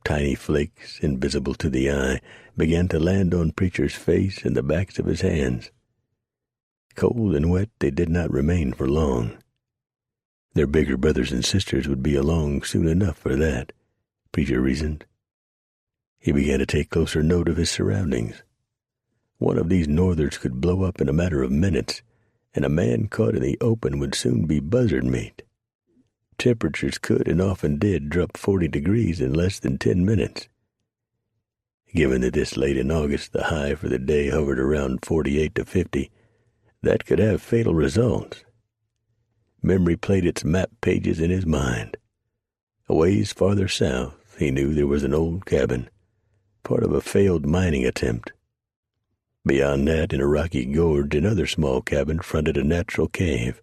Tiny flakes, invisible to the eye, began to land on Preacher's face and the backs of his hands. Cold and wet they did not remain for long. Their bigger brothers and sisters would be along soon enough for that, Preacher reasoned. He began to take closer note of his surroundings. One of these northers could blow up in a matter of minutes, and a man caught in the open would soon be buzzard meat. Temperatures could and often did drop 40 degrees in less than 10 minutes. Given that this late in August the high for the day hovered around 48 to 50, that could have fatal results. Memory played its map pages in his mind. A ways farther south, he knew there was an old cabin, part of a failed mining attempt. Beyond that, in a rocky gorge, another small cabin fronted a natural cave.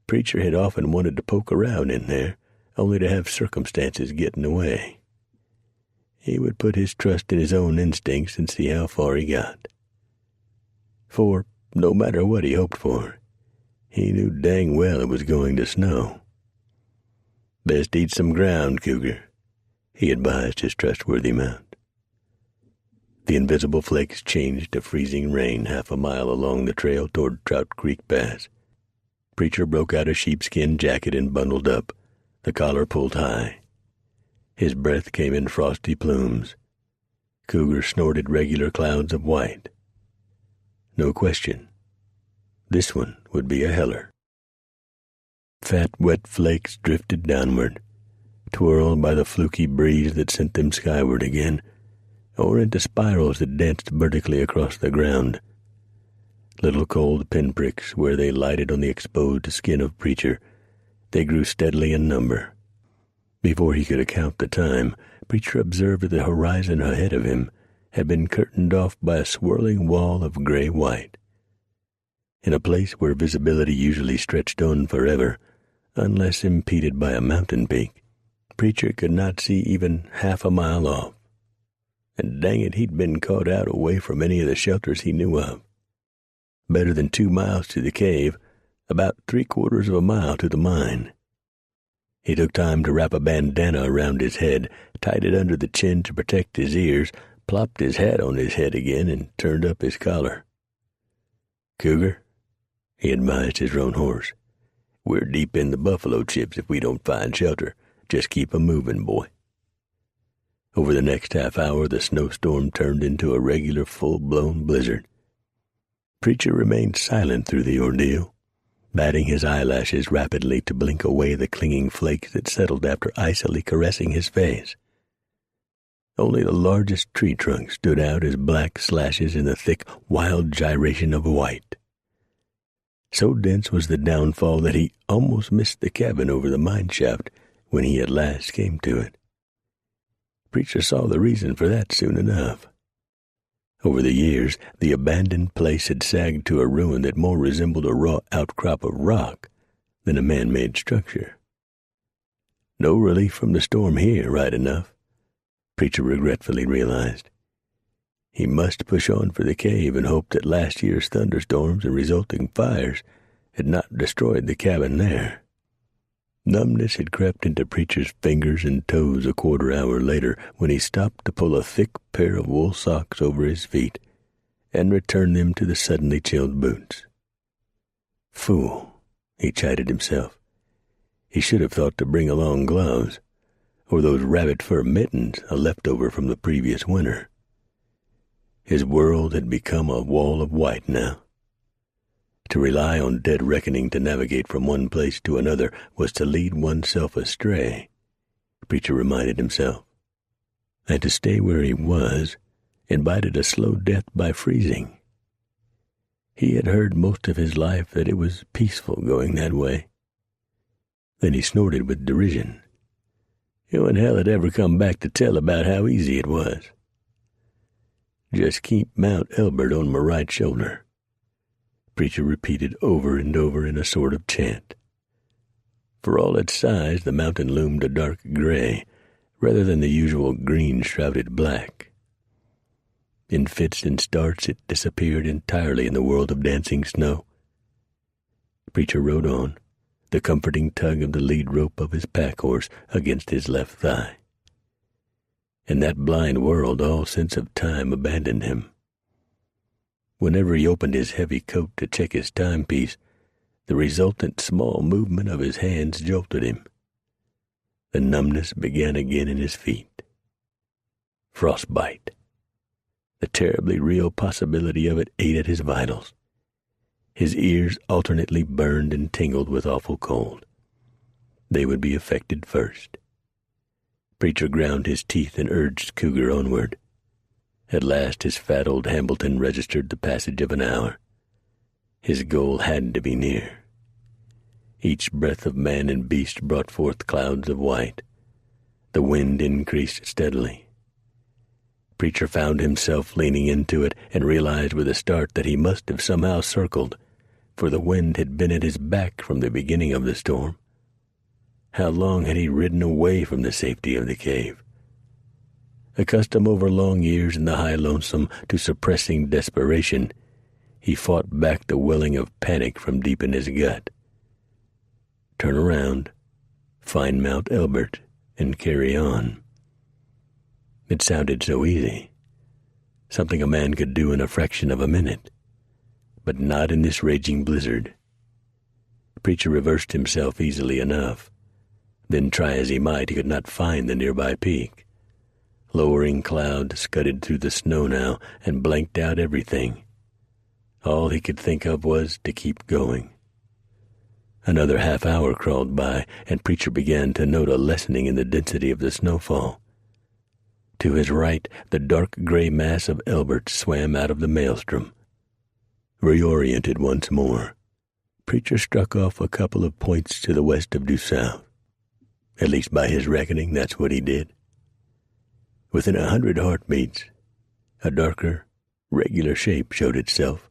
Preacher had often wanted to poke around in there, only to have circumstances get in the way. He would put his trust in his own instincts and see how far he got. For, no matter what he hoped for, he knew dang well it was going to snow. Best eat some ground, Cougar, he advised his trustworthy mount. The invisible flakes changed to freezing rain half a mile along the trail toward Trout Creek Pass. Preacher broke out a sheepskin jacket and bundled up, the collar pulled high. His breath came in frosty plumes. Cougar snorted regular clouds of white. No question, this one would be a heller. Fat, wet flakes drifted downward, twirled by the fluky breeze that sent them skyward again, or into spirals that danced vertically across the ground. Little cold pinpricks where they lighted on the exposed skin of Preacher, they grew steadily in number. Before he could account the time, Preacher observed that the horizon ahead of him had been curtained off by a swirling wall of gray-white. In a place where visibility usually stretched on forever, unless impeded by a mountain peak, Preacher could not see even half a mile off. and dang it, he'd been caught out away from any of the shelters he knew of. Better than 2 miles to the cave, about 3/4 of a mile to the mine. He took time to wrap a bandana around his head, tied it under the chin to protect his ears, plopped his hat on his head again, and turned up his collar. "Cougar," he advised his roan horse, "we're deep in the buffalo chips if we don't find shelter. Just keep 'em moving, boy." Over the next half hour, the snowstorm turned into a regular full-blown blizzard. Preacher remained silent through the ordeal, batting his eyelashes rapidly to blink away the clinging flakes that settled after icily caressing his face. Only the largest tree trunks stood out as black slashes in the thick, wild gyration of white. So dense was the downfall that he almost missed the cabin over the mine shaft when he at last came to it. Preacher saw the reason for that soon enough. Over the years, the abandoned place had sagged to a ruin that more resembled a raw outcrop of rock than a man-made structure. No relief from the storm here, right enough, Preacher regretfully realized. He must push on for the cave and hope that last year's thunderstorms and resulting fires had not destroyed the cabin there. Numbness had crept into Preacher's fingers and toes a quarter hour later when he stopped to pull a thick pair of wool socks over his feet and return them to the suddenly chilled boots. Fool, he chided himself. He should have thought to bring along gloves, or those rabbit fur mittens, a leftover from the previous winter. His world had become a wall of white now. To rely on dead reckoning to navigate from one place to another was to lead oneself astray, Preacher reminded himself. And to stay where he was invited a slow death by freezing. He had heard most of his life that it was peaceful going that way. Then he snorted with derision. Who in hell had ever come back to tell about how easy it was? "Just keep Mount Elbert on my right shoulder," Preacher repeated over and over in a sort of chant. For all its size, the mountain loomed a dark gray, rather than the usual green-shrouded black. In fits and starts, it disappeared entirely in the world of dancing snow. Preacher rode on, the comforting tug of the lead rope of his pack-horse against his left thigh. In that blind world, all sense of time abandoned him. Whenever he opened his heavy coat to check his timepiece, the resultant small movement of his hands jolted him. The numbness began again in his feet. Frostbite. The terribly real possibility of it ate at his vitals. His ears alternately burned and tingled with awful cold. They would be affected first. Preacher ground his teeth and urged Cougar onward. At last his fat old Hambleton registered the passage of an hour. His goal had to be near. Each breath of man and beast brought forth clouds of white. The wind increased steadily. Preacher found himself leaning into it and realized with a start that he must have somehow circled, for the wind had been at his back from the beginning of the storm. How long had he ridden away from the safety of the cave? Accustomed over long years in the high lonesome to suppressing desperation, he fought back the welling of panic from deep in his gut. Turn around, find Mount Elbert, and carry on. It sounded so easy, something a man could do in a fraction of a minute, but not in this raging blizzard. Preacher reversed himself easily enough. Then try as he might, he could not find the nearby peak. Lowering clouds scudded through the snow now and blanked out everything. All he could think of was to keep going. Another half hour crawled by, and Preacher began to note a lessening in the density of the snowfall. To his right, the dark gray mass of Elbert swam out of the maelstrom. Reoriented once more, Preacher struck off a couple of points to the west of Due South. At least by his reckoning, that's what he did. Within 100 heartbeats, a darker, regular shape showed itself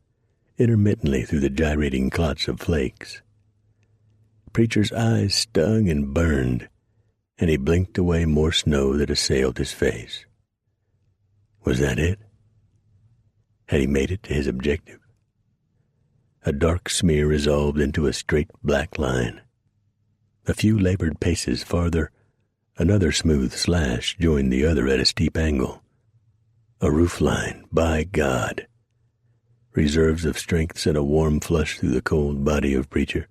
intermittently through the gyrating clots of flakes. Preacher's eyes stung and burned, and he blinked away more snow that assailed his face. Was that it? Had he made it to his objective? A dark smear resolved into a straight black line. A few labored paces farther, another smooth slash joined the other at a steep angle. A roof line, by God! Reserves of strength sent a warm flush through the cold body of Preacher.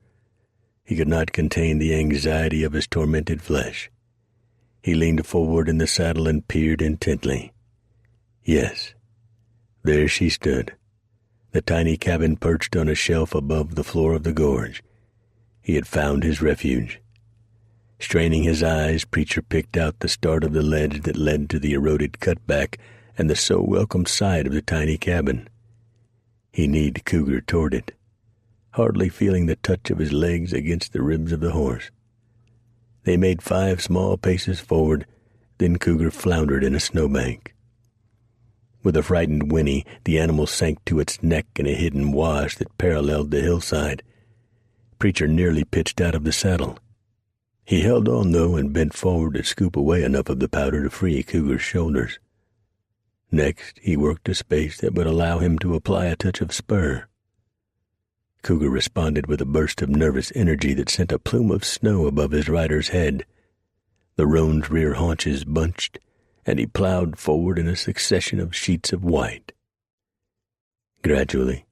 He could not contain the anxiety of his tormented flesh. He leaned forward in the saddle and peered intently. Yes, there she stood, the tiny cabin perched on a shelf above the floor of the gorge. He had found his refuge. Straining his eyes, Preacher picked out the start of the ledge that led to the eroded cutback and the so welcome side of the tiny cabin. He kneed Cougar toward it, hardly feeling the touch of his legs against the ribs of the horse. They made 5 small paces forward, then Cougar floundered in a snowbank. With a frightened whinny, the animal sank to its neck in a hidden wash that paralleled the hillside. Preacher nearly pitched out of the saddle. He held on, though, and bent forward to scoop away enough of the powder to free Cougar's shoulders. Next, he worked a space that would allow him to apply a touch of spur. Cougar responded with a burst of nervous energy that sent a plume of snow above his rider's head. The roan's rear haunches bunched, and he plowed forward in a succession of sheets of white. Gradually,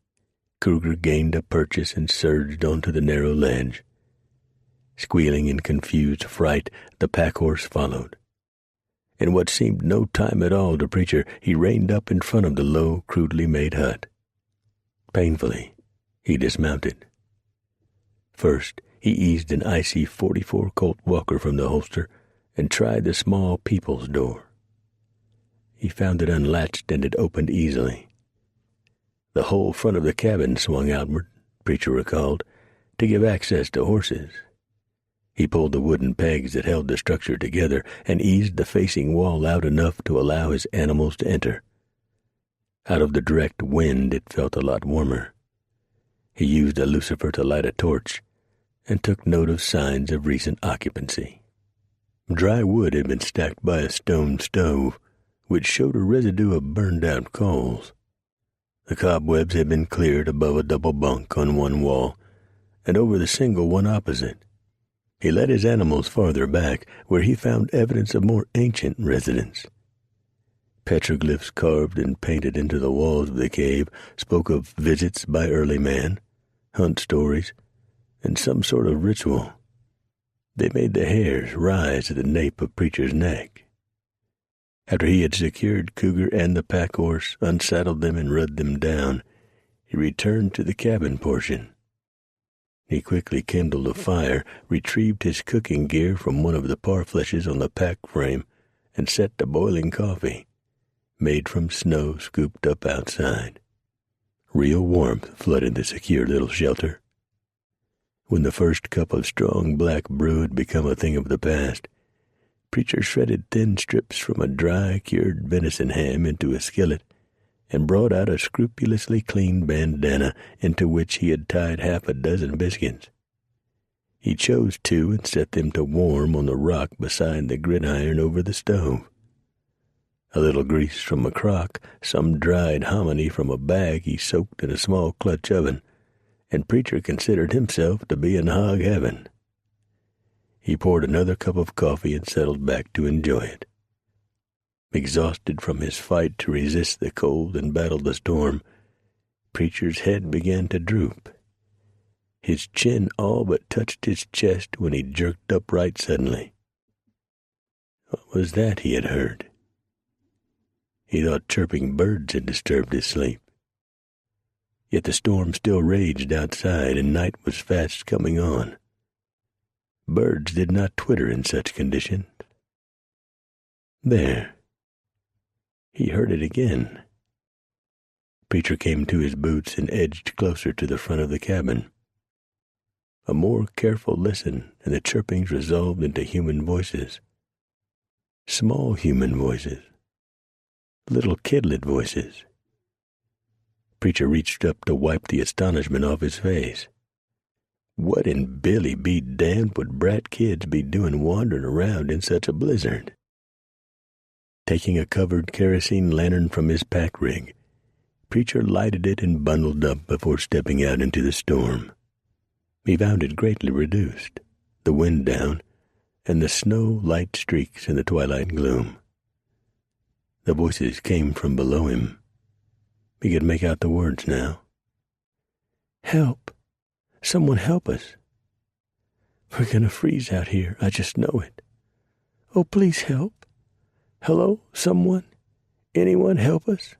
Cougar gained a purchase and surged onto the narrow ledge. Squealing in confused fright, the pack-horse followed. In what seemed no time at all to Preacher, he reined up in front of the low, crudely made hut. Painfully, he dismounted. First, he eased an icy .44 Colt Walker from the holster and tried the small people's door. He found it unlatched and it opened easily. The whole front of the cabin swung outward, Preacher recalled, to give access to horses. He pulled the wooden pegs that held the structure together and eased the facing wall out enough to allow his animals to enter. Out of the direct wind, it felt a lot warmer. He used a lucifer to light a torch and took note of signs of recent occupancy. Dry wood had been stacked by a stone stove, which showed a residue of burned-out coals. The cobwebs had been cleared above a double bunk on one wall and over the single one opposite. He led his animals farther back, where he found evidence of more ancient residence. Petroglyphs carved and painted into the walls of the cave spoke of visits by early man, hunt stories, and some sort of ritual. They made the hairs rise at the nape of Preacher's neck. After he had secured Cougar and the pack-horse, unsaddled them and rubbed them down, he returned to the cabin portion. He quickly kindled a fire, retrieved his cooking gear from one of the parfleches on the pack frame, and set to boiling coffee, made from snow scooped up outside. Real warmth flooded the secure little shelter. When the first cup of strong black brew had become a thing of the past, Preacher shredded thin strips from a dry, cured venison ham into a skillet and brought out a scrupulously clean bandana into which he had tied 6 biscuits. He chose 2 and set them to warm on the rock beside the gridiron over the stove. A little grease from a crock, some dried hominy from a bag he soaked in a small Clutch oven, and Preacher considered himself to be in hog heaven. He poured another cup of coffee and settled back to enjoy it. Exhausted from his fight to resist the cold and battle the storm, Preacher's head began to droop. His chin all but touched his chest when he jerked upright suddenly. What was that he had heard? He thought chirping birds had disturbed his sleep. Yet the storm still raged outside and night was fast coming on. Birds did not twitter in such conditions. There. He heard it again. Preacher came to his boots and edged closer to the front of the cabin. A more careful listen, and the chirpings resolved into human voices. Small human voices. Little kidlet voices. Preacher reached up to wipe the astonishment off his face. What in Billy be damned would brat kids be doing wandering around in such a blizzard? Taking a covered kerosene lantern from his pack rig, Preacher lighted it and bundled up before stepping out into the storm. He found it greatly reduced, the wind down, and the snow light streaks in the twilight gloom. The voices came from below him. He could make out the words now. "Help! Someone help us! We're gonna freeze out here, I just know it. Oh, please help! Hello, someone? Anyone help us?"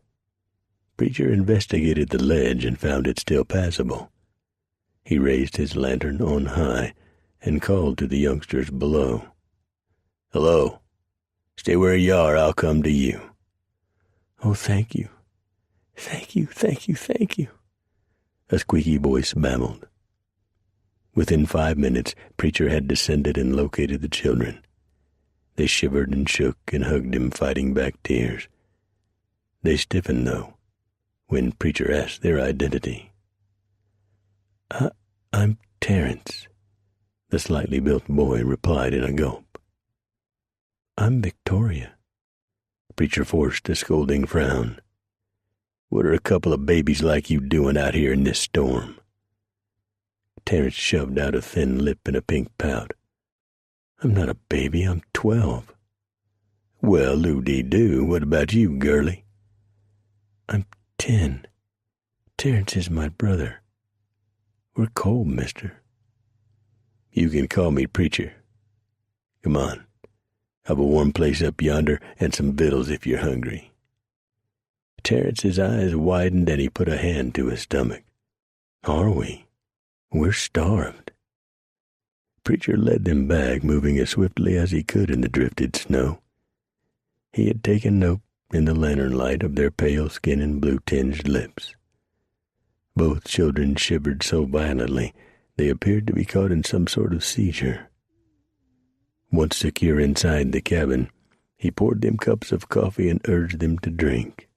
Preacher investigated the ledge and found it still passable. He raised his lantern on high and called to the youngsters below. "Hello. Stay where you are, I'll come to you." "Oh, thank you. Thank you, thank you, thank you," a squeaky voice babbled. Within 5 minutes, Preacher had descended and located the children. They shivered and shook and hugged him, fighting back tears. They stiffened, though, when Preacher asked their identity. I'm Terence," the slightly built boy replied in a gulp. "I'm Victoria." Preacher forced a scolding frown. "What are a couple of babies like you doing out here in this storm?" Terence shoved out a thin lip and a pink pout. "I'm not a baby, I'm 12. "Well, loo-dee-doo, what about you, girlie?" "I'm 10. Terence is my brother. We're cold, mister." "You can call me Preacher. Come on. Have a warm place up yonder and some victuals if you're hungry." Terence's eyes widened and he put a hand to his stomach. "Are we? We're starved." Preacher led them back, moving as swiftly as he could in the drifted snow. He had taken note in the lantern light of their pale skin and blue-tinged lips. Both children shivered so violently they appeared to be caught in some sort of seizure. Once secure inside the cabin, he poured them cups of coffee and urged them to drink.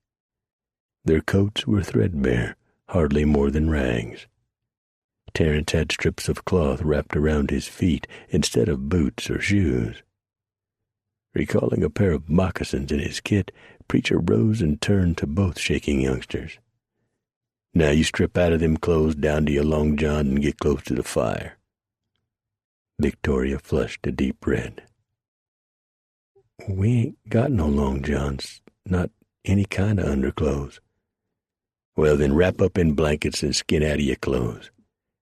Their coats were threadbare, hardly more than rags. Terence had strips of cloth wrapped around his feet instead of boots or shoes. Recalling a pair of moccasins in his kit, Preacher rose and turned to both shaking youngsters. "Now you strip out of them clothes down to your long john and get close to the fire." Victoria flushed a deep red. "We ain't got no long johns, not any kind of underclothes." "Well, then wrap up in blankets and skin out of your clothes.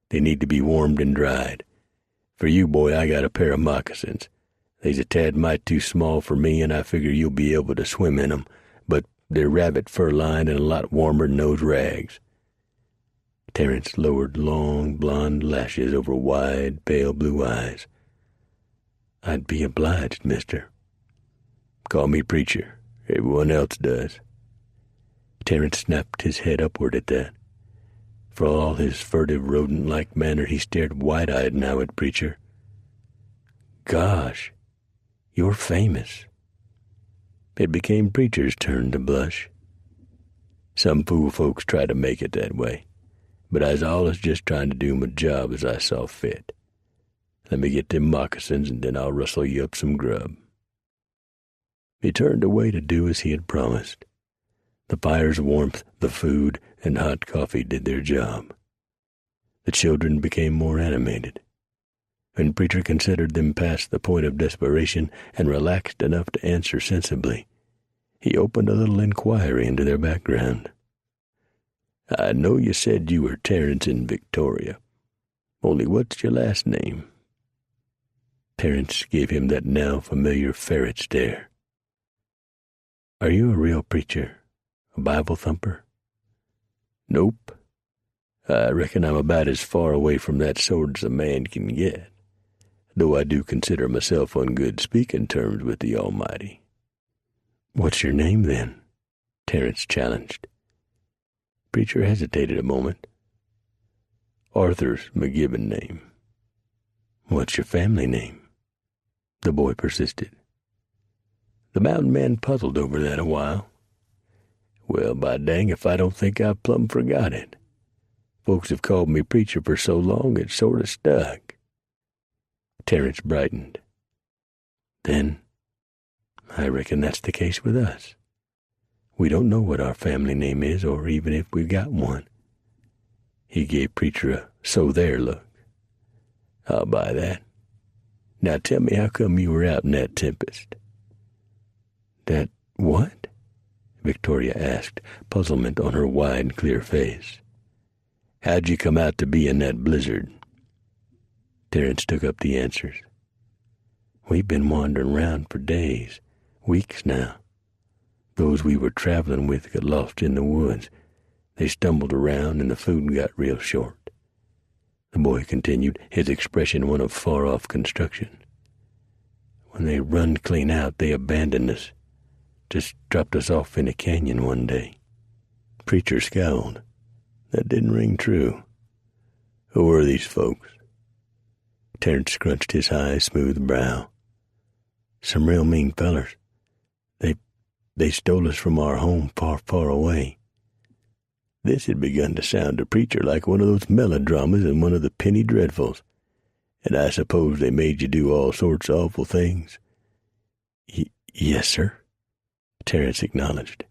They need to be warmed and dried. For you, boy, I got a pair of moccasins. They's a tad mite too small for me, and I figure you'll be able to swim in 'em, but they're rabbit fur-lined and a lot warmer than those rags." Terence lowered long blonde lashes over wide, pale blue eyes. "I'd be obliged, mister." "Call me Preacher. Everyone else does." Terence snapped his head upward at that. For all his furtive, rodent-like manner, he stared wide-eyed now at Preacher. "Gosh, you're famous." It became Preacher's turn to blush. "Some fool folks try to make it that way, but I's allus just trying to do my job as I saw fit. Let me get them moccasins, and then I'll rustle you up some grub." He turned away to do as he had promised. The fire's warmth, the food, and hot coffee did their job. The children became more animated. When Preacher considered them past the point of desperation and relaxed enough to answer sensibly, he opened a little inquiry into their background. "I know you said you were Terence and Victoria. Only what's your last name?" Terence gave him that now familiar ferret stare. "Are you a real preacher? A Bible thumper?" "Nope. I reckon I'm about as far away from that sort as a man can get, though I do consider myself on good speaking terms with the Almighty." "What's your name, then?" Terence challenged. Preacher hesitated a moment. "Arthur's my given name." "What's your family name?" The boy persisted. The mountain man puzzled over that a while. "Well, by dang if I don't think I plumb forgot it. Folks have called me Preacher for so long it sort of stuck." Terence brightened. "Then I reckon that's the case with us. We don't know what our family name is, or even if we've got one." He gave Preacher a so-there look. "I'll buy that. Now tell me how come you were out in that tempest?" "That what?" Victoria asked, puzzlement on her wide, clear face. "How'd you come out to be in that blizzard?" Terence took up the answers. "We've been wandering around for days, weeks now. Those we were traveling with got lost in the woods. They stumbled around and the food got real short." The boy continued, his expression one of far-off construction. "When they run clean out, they abandoned us. Just dropped us off in a canyon one day." Preacher scowled. That didn't ring true. "Who were these folks?" Terence scrunched his high, smooth brow. "Some real mean fellers. They stole us from our home far, far away." This had begun to sound to Preacher like one of those melodramas in one of the penny dreadfuls. "And I suppose they made you do all sorts of awful things?" Yes, sir," Terence acknowledged.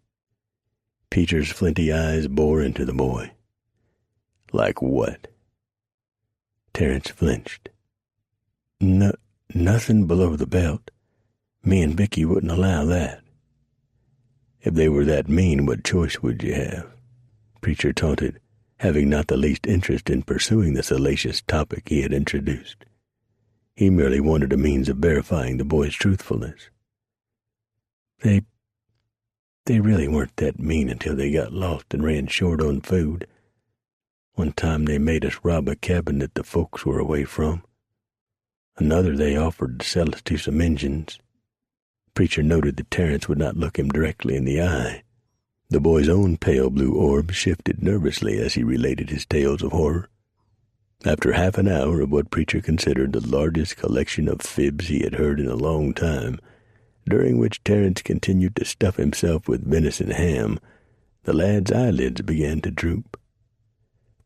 Preacher's flinty eyes bore into the boy. "Like what?" Terence flinched. Nothing below the belt. Me and Vicky wouldn't allow that." "If they were that mean, what choice would you have?" Preacher taunted, having not the least interest in pursuing the salacious topic he had introduced. He merely wanted a means of verifying the boy's truthfulness. They really weren't that mean until they got lost and ran short on food. One time they made us rob a cabin that the folks were away from. Another they offered to sell us to some Injuns." Preacher noted that Terence would not look him directly in the eye. The boy's own pale blue orb shifted nervously as he related his tales of horror. After half an hour of what Preacher considered the largest collection of fibs he had heard in a long time, during which Terence continued to stuff himself with venison ham, the lad's eyelids began to droop.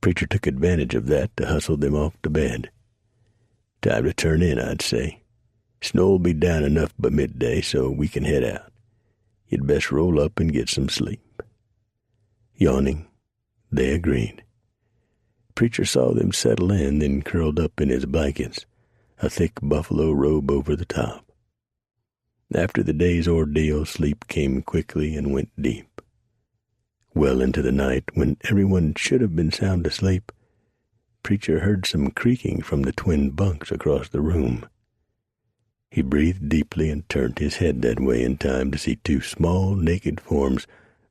Preacher took advantage of that to hustle them off to bed. "Time to turn in, I'd say. Snow'll be down enough by midday so we can head out. You'd best roll up and get some sleep." Yawning, they agreed. Preacher saw them settle in, then curled up in his blankets, a thick buffalo robe over the top. After the day's ordeal, sleep came quickly and went deep. Well into the night, when everyone should have been sound asleep, Preacher heard some creaking from the twin bunks across the room. He breathed deeply and turned his head that way in time to see two small, naked forms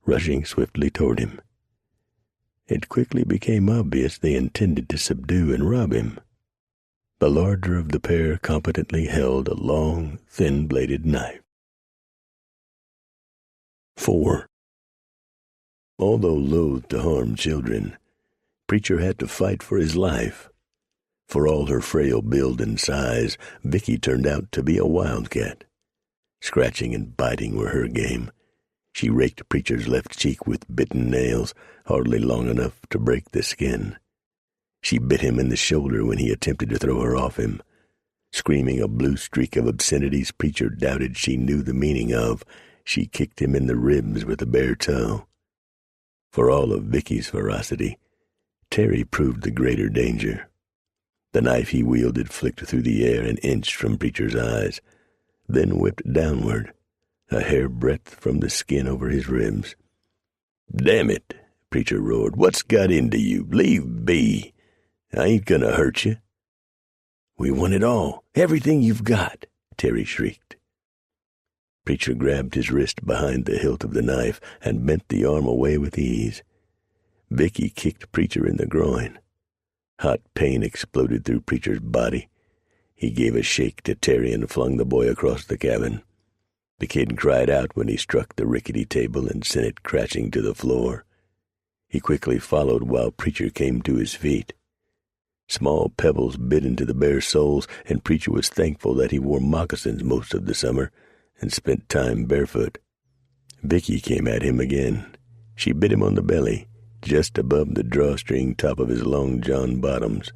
rushing swiftly toward him. It quickly became obvious they intended to subdue and rob him. The larger of the pair competently held a long, thin-bladed knife. 4. Although loath to harm children, Preacher had to fight for his life. For all her frail build and size, Vicky turned out to be a wildcat. Scratching and biting were her game. She raked Preacher's left cheek with bitten nails, hardly long enough to break the skin. She bit him in the shoulder when he attempted to throw her off him. Screaming a blue streak of obscenities Preacher doubted she knew the meaning of, she kicked him in the ribs with a bare toe. For all of Vicky's ferocity, Terry proved the greater danger. The knife he wielded flicked through the air an inch from Preacher's eyes, then whipped downward, a hair-breadth from the skin over his ribs. "Damn it," Preacher roared. "What's got into you? Leave be. I ain't gonna hurt you." "We want it all, everything you've got," Terry shrieked. Preacher grabbed his wrist behind the hilt of the knife and bent the arm away with ease. Vicky kicked Preacher in the groin. Hot pain exploded through Preacher's body. He gave a shake to Terry and flung the boy across the cabin. The kid cried out when he struck the rickety table and sent it crashing to the floor. He quickly followed while Preacher came to his feet. Small pebbles bit into the bare soles, and Preacher was thankful that he wore moccasins most of the summer and spent time barefoot. Vicky came at him again. She bit him on the belly, just above the drawstring top of his long john bottoms.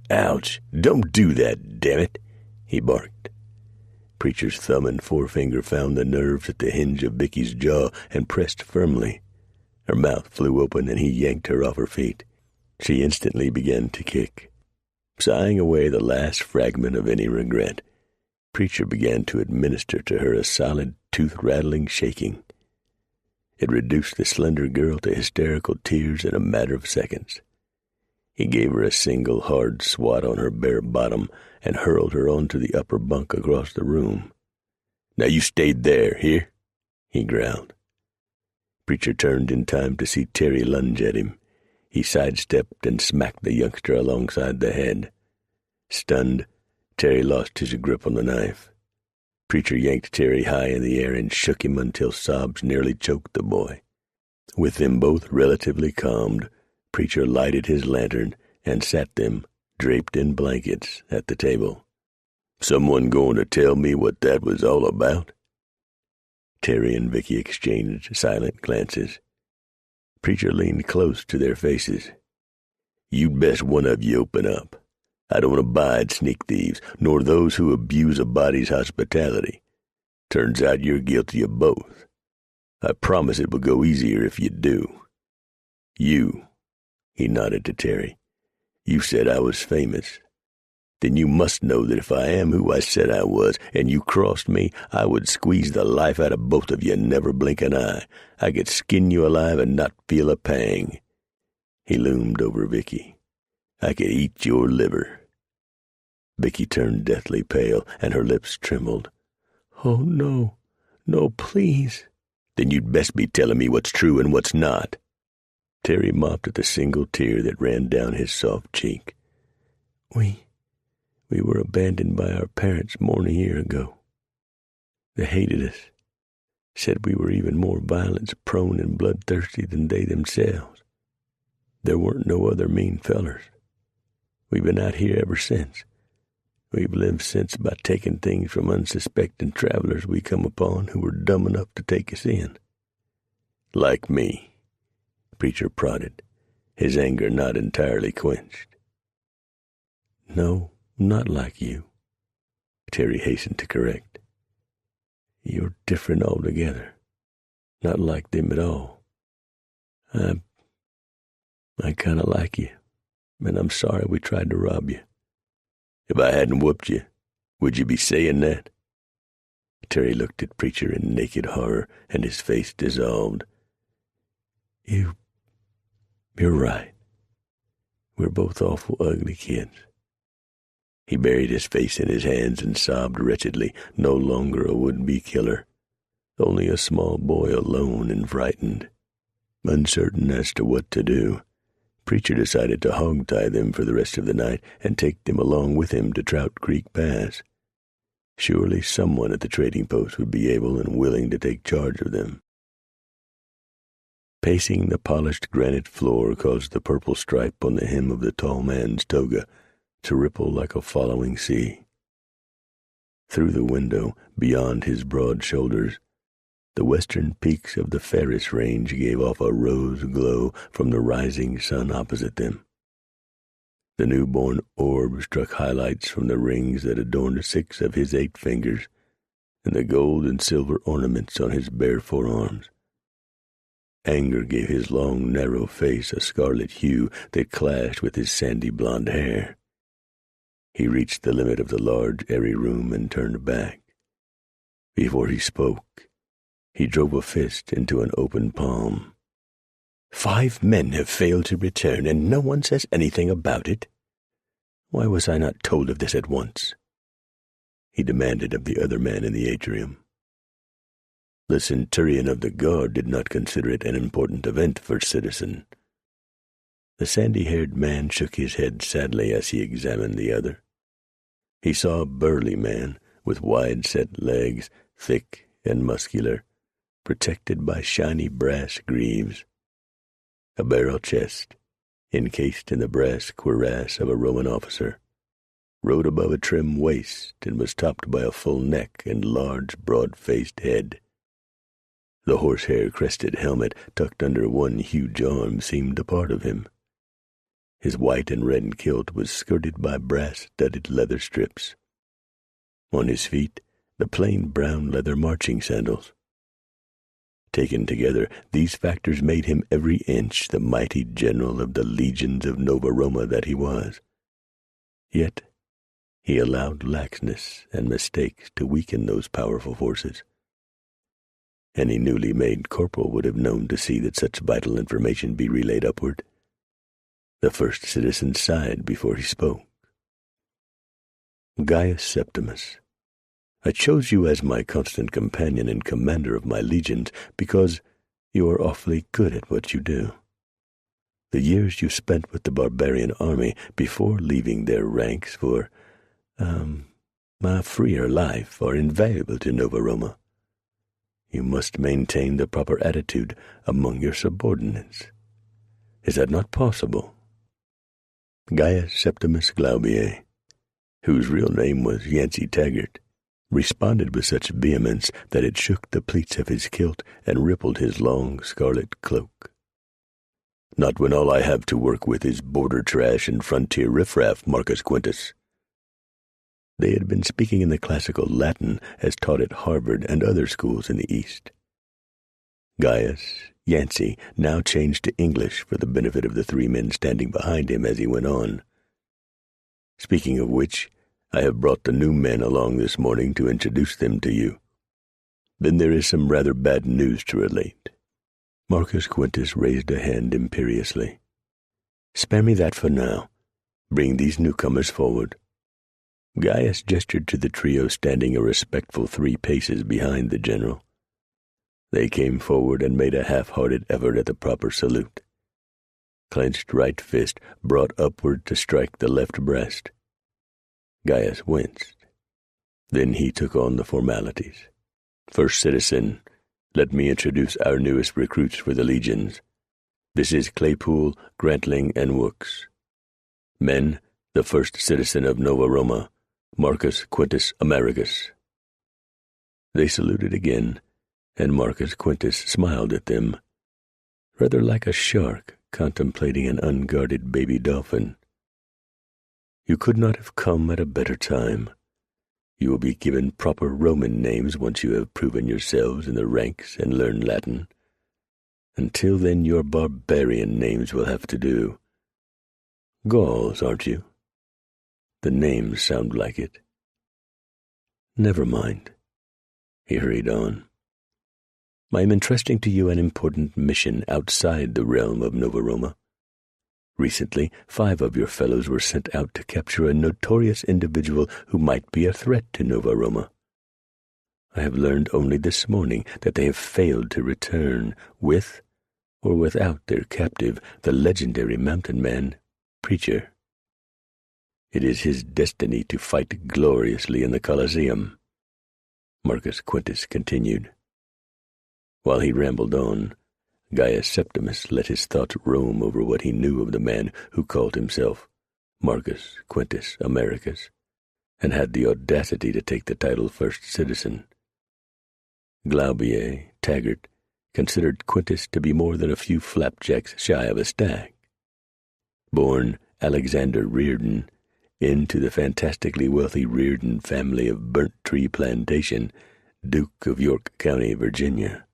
"Ouch! Don't do that, damn it!" he barked. Preacher's thumb and forefinger found the nerves at the hinge of Vicky's jaw and pressed firmly. Her mouth flew open, and he yanked her off her feet. She instantly began to kick. Sighing away the last fragment of any regret, Preacher began to administer to her a solid, tooth-rattling shaking. It reduced the slender girl to hysterical tears in a matter of seconds. He gave her a single hard swat on her bare bottom and hurled her onto the upper bunk across the room. "Now you stayed there, hear?" he growled. Preacher turned in time to see Terry lunge at him. He sidestepped and smacked the youngster alongside the head. Stunned, Terry lost his grip on the knife. Preacher yanked Terry high in the air and shook him until sobs nearly choked the boy. With them both relatively calmed, Preacher lighted his lantern and sat them, draped in blankets, at the table. "Someone going to tell me what that was all about?" Terry and Vicky exchanged silent glances. Preacher leaned close to their faces. "You'd best one of you open up. I don't abide sneak thieves, nor those who abuse a body's hospitality. Turns out you're guilty of both. I promise it will go easier if you do. You," he nodded to Terry, "you said I was famous. Then you must know that if I am who I said I was, and you crossed me, I would squeeze the life out of both of you and never blink an eye. I could skin you alive and not feel a pang." He loomed over Vicky. "I could eat your liver." Vicky turned deathly pale, and her lips trembled. "Oh, no, no, please." "Then you'd best be telling me what's true and what's not." Terry mopped at the single tear that ran down his soft cheek. We were abandoned by our parents more than a year ago. They hated us, said we were even more violence-prone and bloodthirsty than they themselves. There weren't no other mean fellers. We've been out here ever since. We've lived since by taking things from unsuspecting travelers we come upon who were dumb enough to take us in." "Like me," Preacher prodded, his anger not entirely quenched. "No, not like you," Terry hastened to correct. "You're different altogether, not like them at all. I kind of like you, and I'm sorry we tried to rob you." "If I hadn't whooped you, would you be saying that?" Terry looked at Preacher in naked horror, and his face dissolved. You're right. We're both awful ugly kids." He buried his face in his hands and sobbed wretchedly, no longer a would-be killer, only a small boy alone and frightened. Uncertain as to what to do, Preacher decided to hog-tie them for the rest of the night and take them along with him to Trout Creek Pass. Surely someone at the trading post would be able and willing to take charge of them. Pacing the polished granite floor caused the purple stripe on the hem of the tall man's toga to ripple like a following sea. Through the window, beyond his broad shoulders, the western peaks of the Ferris Range gave off a rose glow from the rising sun opposite them. The newborn orb struck highlights from the rings that adorned 6 of his 8 fingers and the gold and silver ornaments on his bare forearms. Anger gave his long, narrow face a scarlet hue that clashed with his sandy blonde hair. He reached the limit of the large, airy room and turned back. Before he spoke, he drove a fist into an open palm. 5 men have failed to return, and no one says anything about it. Why was I not told of this at once?" he demanded of the other man in the atrium. The centurion of the guard did not consider it an important event, first citizen. The sandy-haired man shook his head sadly as he examined the other. He saw a burly man with wide-set legs, thick and muscular, protected by shiny brass greaves. A barrel chest, encased in the brass cuirass of a Roman officer, rode above a trim waist and was topped by a full neck and large, broad-faced head. The horsehair-crested helmet tucked under one huge arm seemed a part of him. His white and red kilt was skirted by brass-studded leather strips. On his feet, the plain brown leather marching sandals. Taken together, these factors made him every inch the mighty general of the legions of Nova Roma that he was. Yet he allowed laxness and mistakes to weaken those powerful forces. Any newly made corporal would have known to see that such vital information be relayed upward. The first citizen sighed before he spoke. Gaius Septimus, I chose you as my constant companion and commander of my legions because you are awfully good at what you do. The years you spent with the barbarian army before leaving their ranks for a freer life are invaluable to Nova Roma. You must maintain the proper attitude among your subordinates. Is that not possible? Gaius Septimus Glaubier, whose real name was Yancey Taggart, responded with such vehemence that it shook the pleats of his kilt and rippled his long scarlet cloak. Not when all I have to work with is border trash and frontier riffraff, Marcus Quintus. They had been speaking in the classical Latin as taught at Harvard and other schools in the East. Gaius, Yancey, now changed to English for the benefit of the three men standing behind him as he went on. Speaking of which, I have brought the new men along this morning to introduce them to you. Then there is some rather bad news to relate. Marcus Quintus raised a hand imperiously. Spare me that for now. Bring these newcomers forward. Gaius gestured to the trio standing a respectful 3 paces behind the general. They came forward and made a half-hearted effort at the proper salute. Clenched right fist brought upward to strike the left breast. Gaius winced. Then he took on the formalities. First citizen, let me introduce our newest recruits for the legions. This is Claypool, Grantling, and Wooks. Men, the first citizen of Nova Roma, Marcus Quintus Americus. They saluted again, and Marcus Quintus smiled at them, rather like a shark contemplating an unguarded baby dolphin. You could not have come at a better time. You will be given proper Roman names once you have proven yourselves in the ranks and learned Latin. Until then your barbarian names will have to do. Gauls, aren't you? The names sound like it. Never mind. He hurried on. I am entrusting to you an important mission outside the realm of Nova Roma. Recently, 5 of your fellows were sent out to capture a notorious individual who might be a threat to Nova Roma. I have learned only this morning that they have failed to return with or without their captive, the legendary mountain man, Preacher. It is his destiny to fight gloriously in the Colosseum, Marcus Quintus continued. While he rambled on, Gaius Septimus let his thoughts roam over what he knew of the man who called himself Marcus Quintus Americus, and had the audacity to take the title first citizen. Glaubier, Taggart, considered Quintus to be more than a few flapjacks shy of a stag. Born Alexander Reardon, into the fantastically wealthy Reardon family of Burnt Tree Plantation, Duke of York County, Virginia.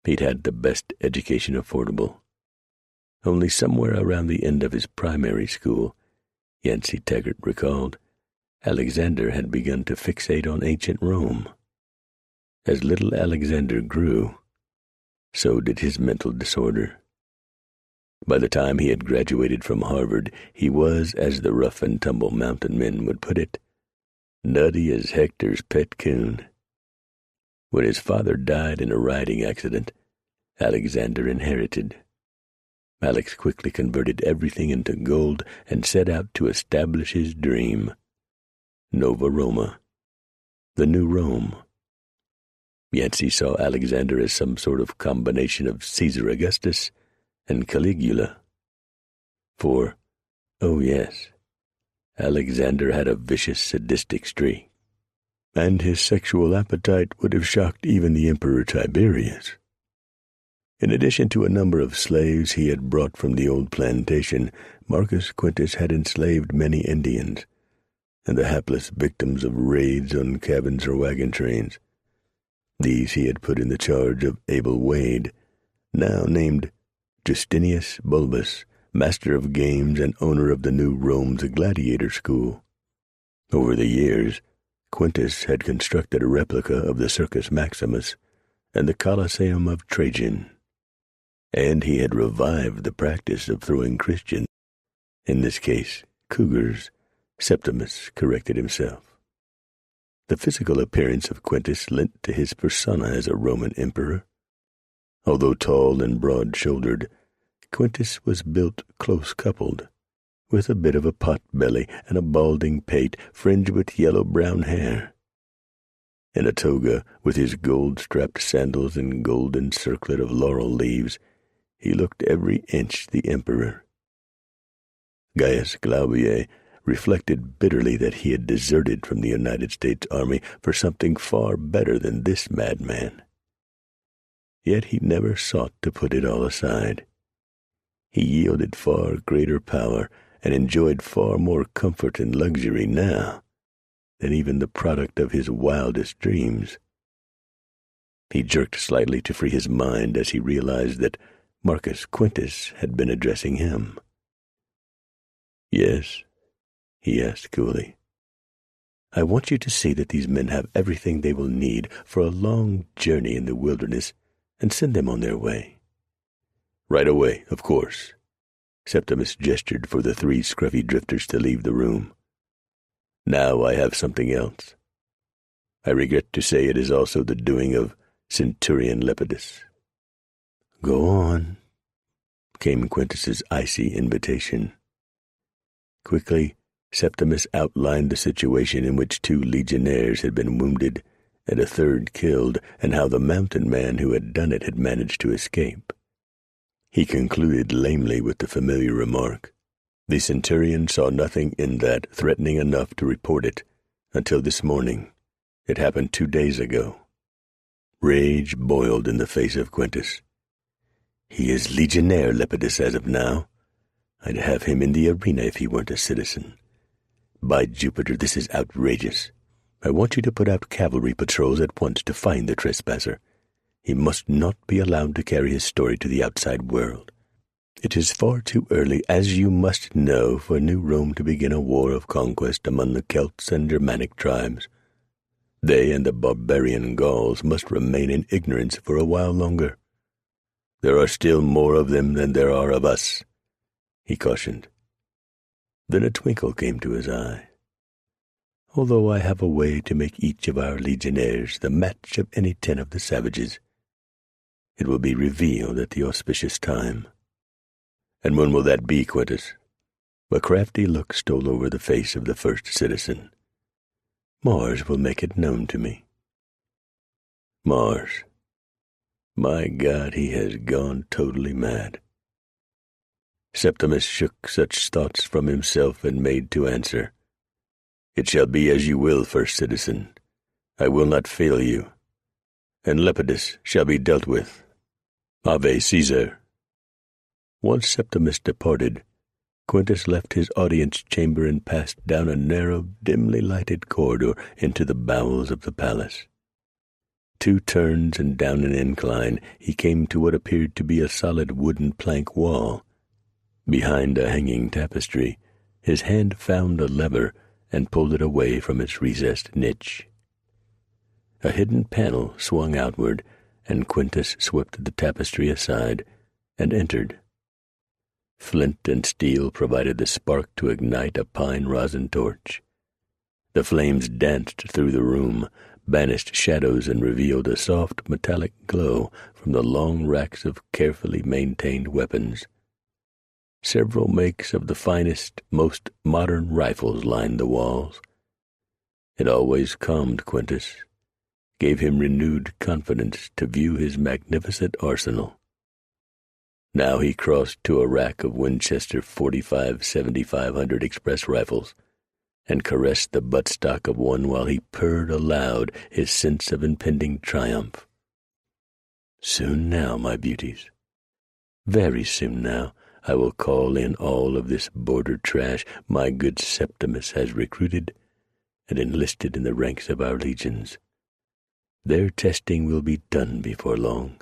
He'd had the best education affordable. Only somewhere around the end of his primary school, Yancey Taggart recalled, Alexander had begun to fixate on ancient Rome. As little Alexander grew, so did his mental disorder. By the time he had graduated from Harvard, he was, as the rough-and-tumble mountain men would put it, nutty as Hector's pet coon. When his father died in a riding accident, Alexander inherited. Alex quickly converted everything into gold and set out to establish his dream. Nova Roma, the new Rome. Yancey saw Alexander as some sort of combination of Caesar Augustus and Caligula. For, oh yes, Alexander had a vicious sadistic streak, and his sexual appetite would have shocked even the Emperor Tiberius. In addition to a number of slaves he had brought from the old plantation, Marcus Quintus had enslaved many Indians, and the hapless victims of raids on cabins or wagon trains. These he had put in the charge of Abel Wade, now named Justinius Bulbus, master of games and owner of the New Rome's gladiator school. Over the years, Quintus had constructed a replica of the Circus Maximus and the Colosseum of Trajan, and he had revived the practice of throwing Christians, in this case cougars, Septimus corrected himself. The physical appearance of Quintus lent to his persona as a Roman emperor. Although tall and broad-shouldered, Quintus was built close-coupled, with a bit of a pot-belly and a balding pate fringed with yellow-brown hair. In a toga, with his gold-strapped sandals and golden circlet of laurel leaves, he looked every inch the emperor. Gaius Glaubier reflected bitterly that he had deserted from the United States Army for something far better than this madman. Yet he never sought to put it all aside. He yielded far greater power and enjoyed far more comfort and luxury now than even the product of his wildest dreams. He jerked slightly to free his mind as he realized that Marcus Quintus had been addressing him. "Yes?" he asked coolly. "I want you to see that these men have everything they will need for a long journey in the wilderness and send them on their way." "Right away, of course." Septimus gestured for the 3 scruffy drifters to leave the room. "Now I have something else. I regret to say it is also the doing of Centurion Lepidus." "Go on," came Quintus's icy invitation. Quickly, Septimus outlined the situation in which 2 legionnaires had been wounded and a 3rd killed, and how the mountain man who had done it had managed to escape. He concluded lamely with the familiar remark, "The centurion saw nothing in that threatening enough to report it until this morning. It happened 2 days ago." Rage boiled in the face of Quintus. "He is Legionnaire Lepidus as of now. I'd have him in the arena if he weren't a citizen. By Jupiter, this is outrageous. I want you to put out cavalry patrols at once to find the trespasser. He must not be allowed to carry his story to the outside world. It is far too early, as you must know, for New Rome to begin a war of conquest among the Celts and Germanic tribes. They and the barbarian Gauls must remain in ignorance for a while longer. There are still more of them than there are of us," he cautioned. Then a twinkle came to his eye. "Although I have a way to make each of our legionnaires the match of any 10 of the savages, it will be revealed at the auspicious time." "And when will that be, Quintus?" A crafty look stole over the face of the first citizen. "Mars will make it known to me." Mars. My God, he has gone totally mad. Septimus shook such thoughts from himself and made to answer, "It shall be as you will, first citizen. I will not fail you. And Lepidus shall be dealt with. Ave Caesar." Once Septimus departed, Quintus left his audience chamber and passed down a narrow, dimly lighted corridor into the bowels of the palace. 2 turns and down an incline, he came to what appeared to be a solid wooden plank wall. Behind a hanging tapestry, his hand found a lever and pulled it away from its recessed niche. A hidden panel swung outward, and Quintus swept the tapestry aside and entered. Flint and steel provided the spark to ignite a pine rosin torch. The flames danced through the room, banished shadows, and revealed a soft metallic glow from the long racks of carefully maintained weapons. Several makes of the finest, most modern rifles lined the walls. It always calmed Quintus, gave him renewed confidence to view his magnificent arsenal. Now he crossed to a rack of Winchester 45-7500 express rifles and caressed the buttstock of one while he purred aloud his sense of impending triumph. "Soon now, my beauties, very soon now, I will call in all of this border trash my good Septimus has recruited and enlisted in the ranks of our legions. Their testing will be done before long.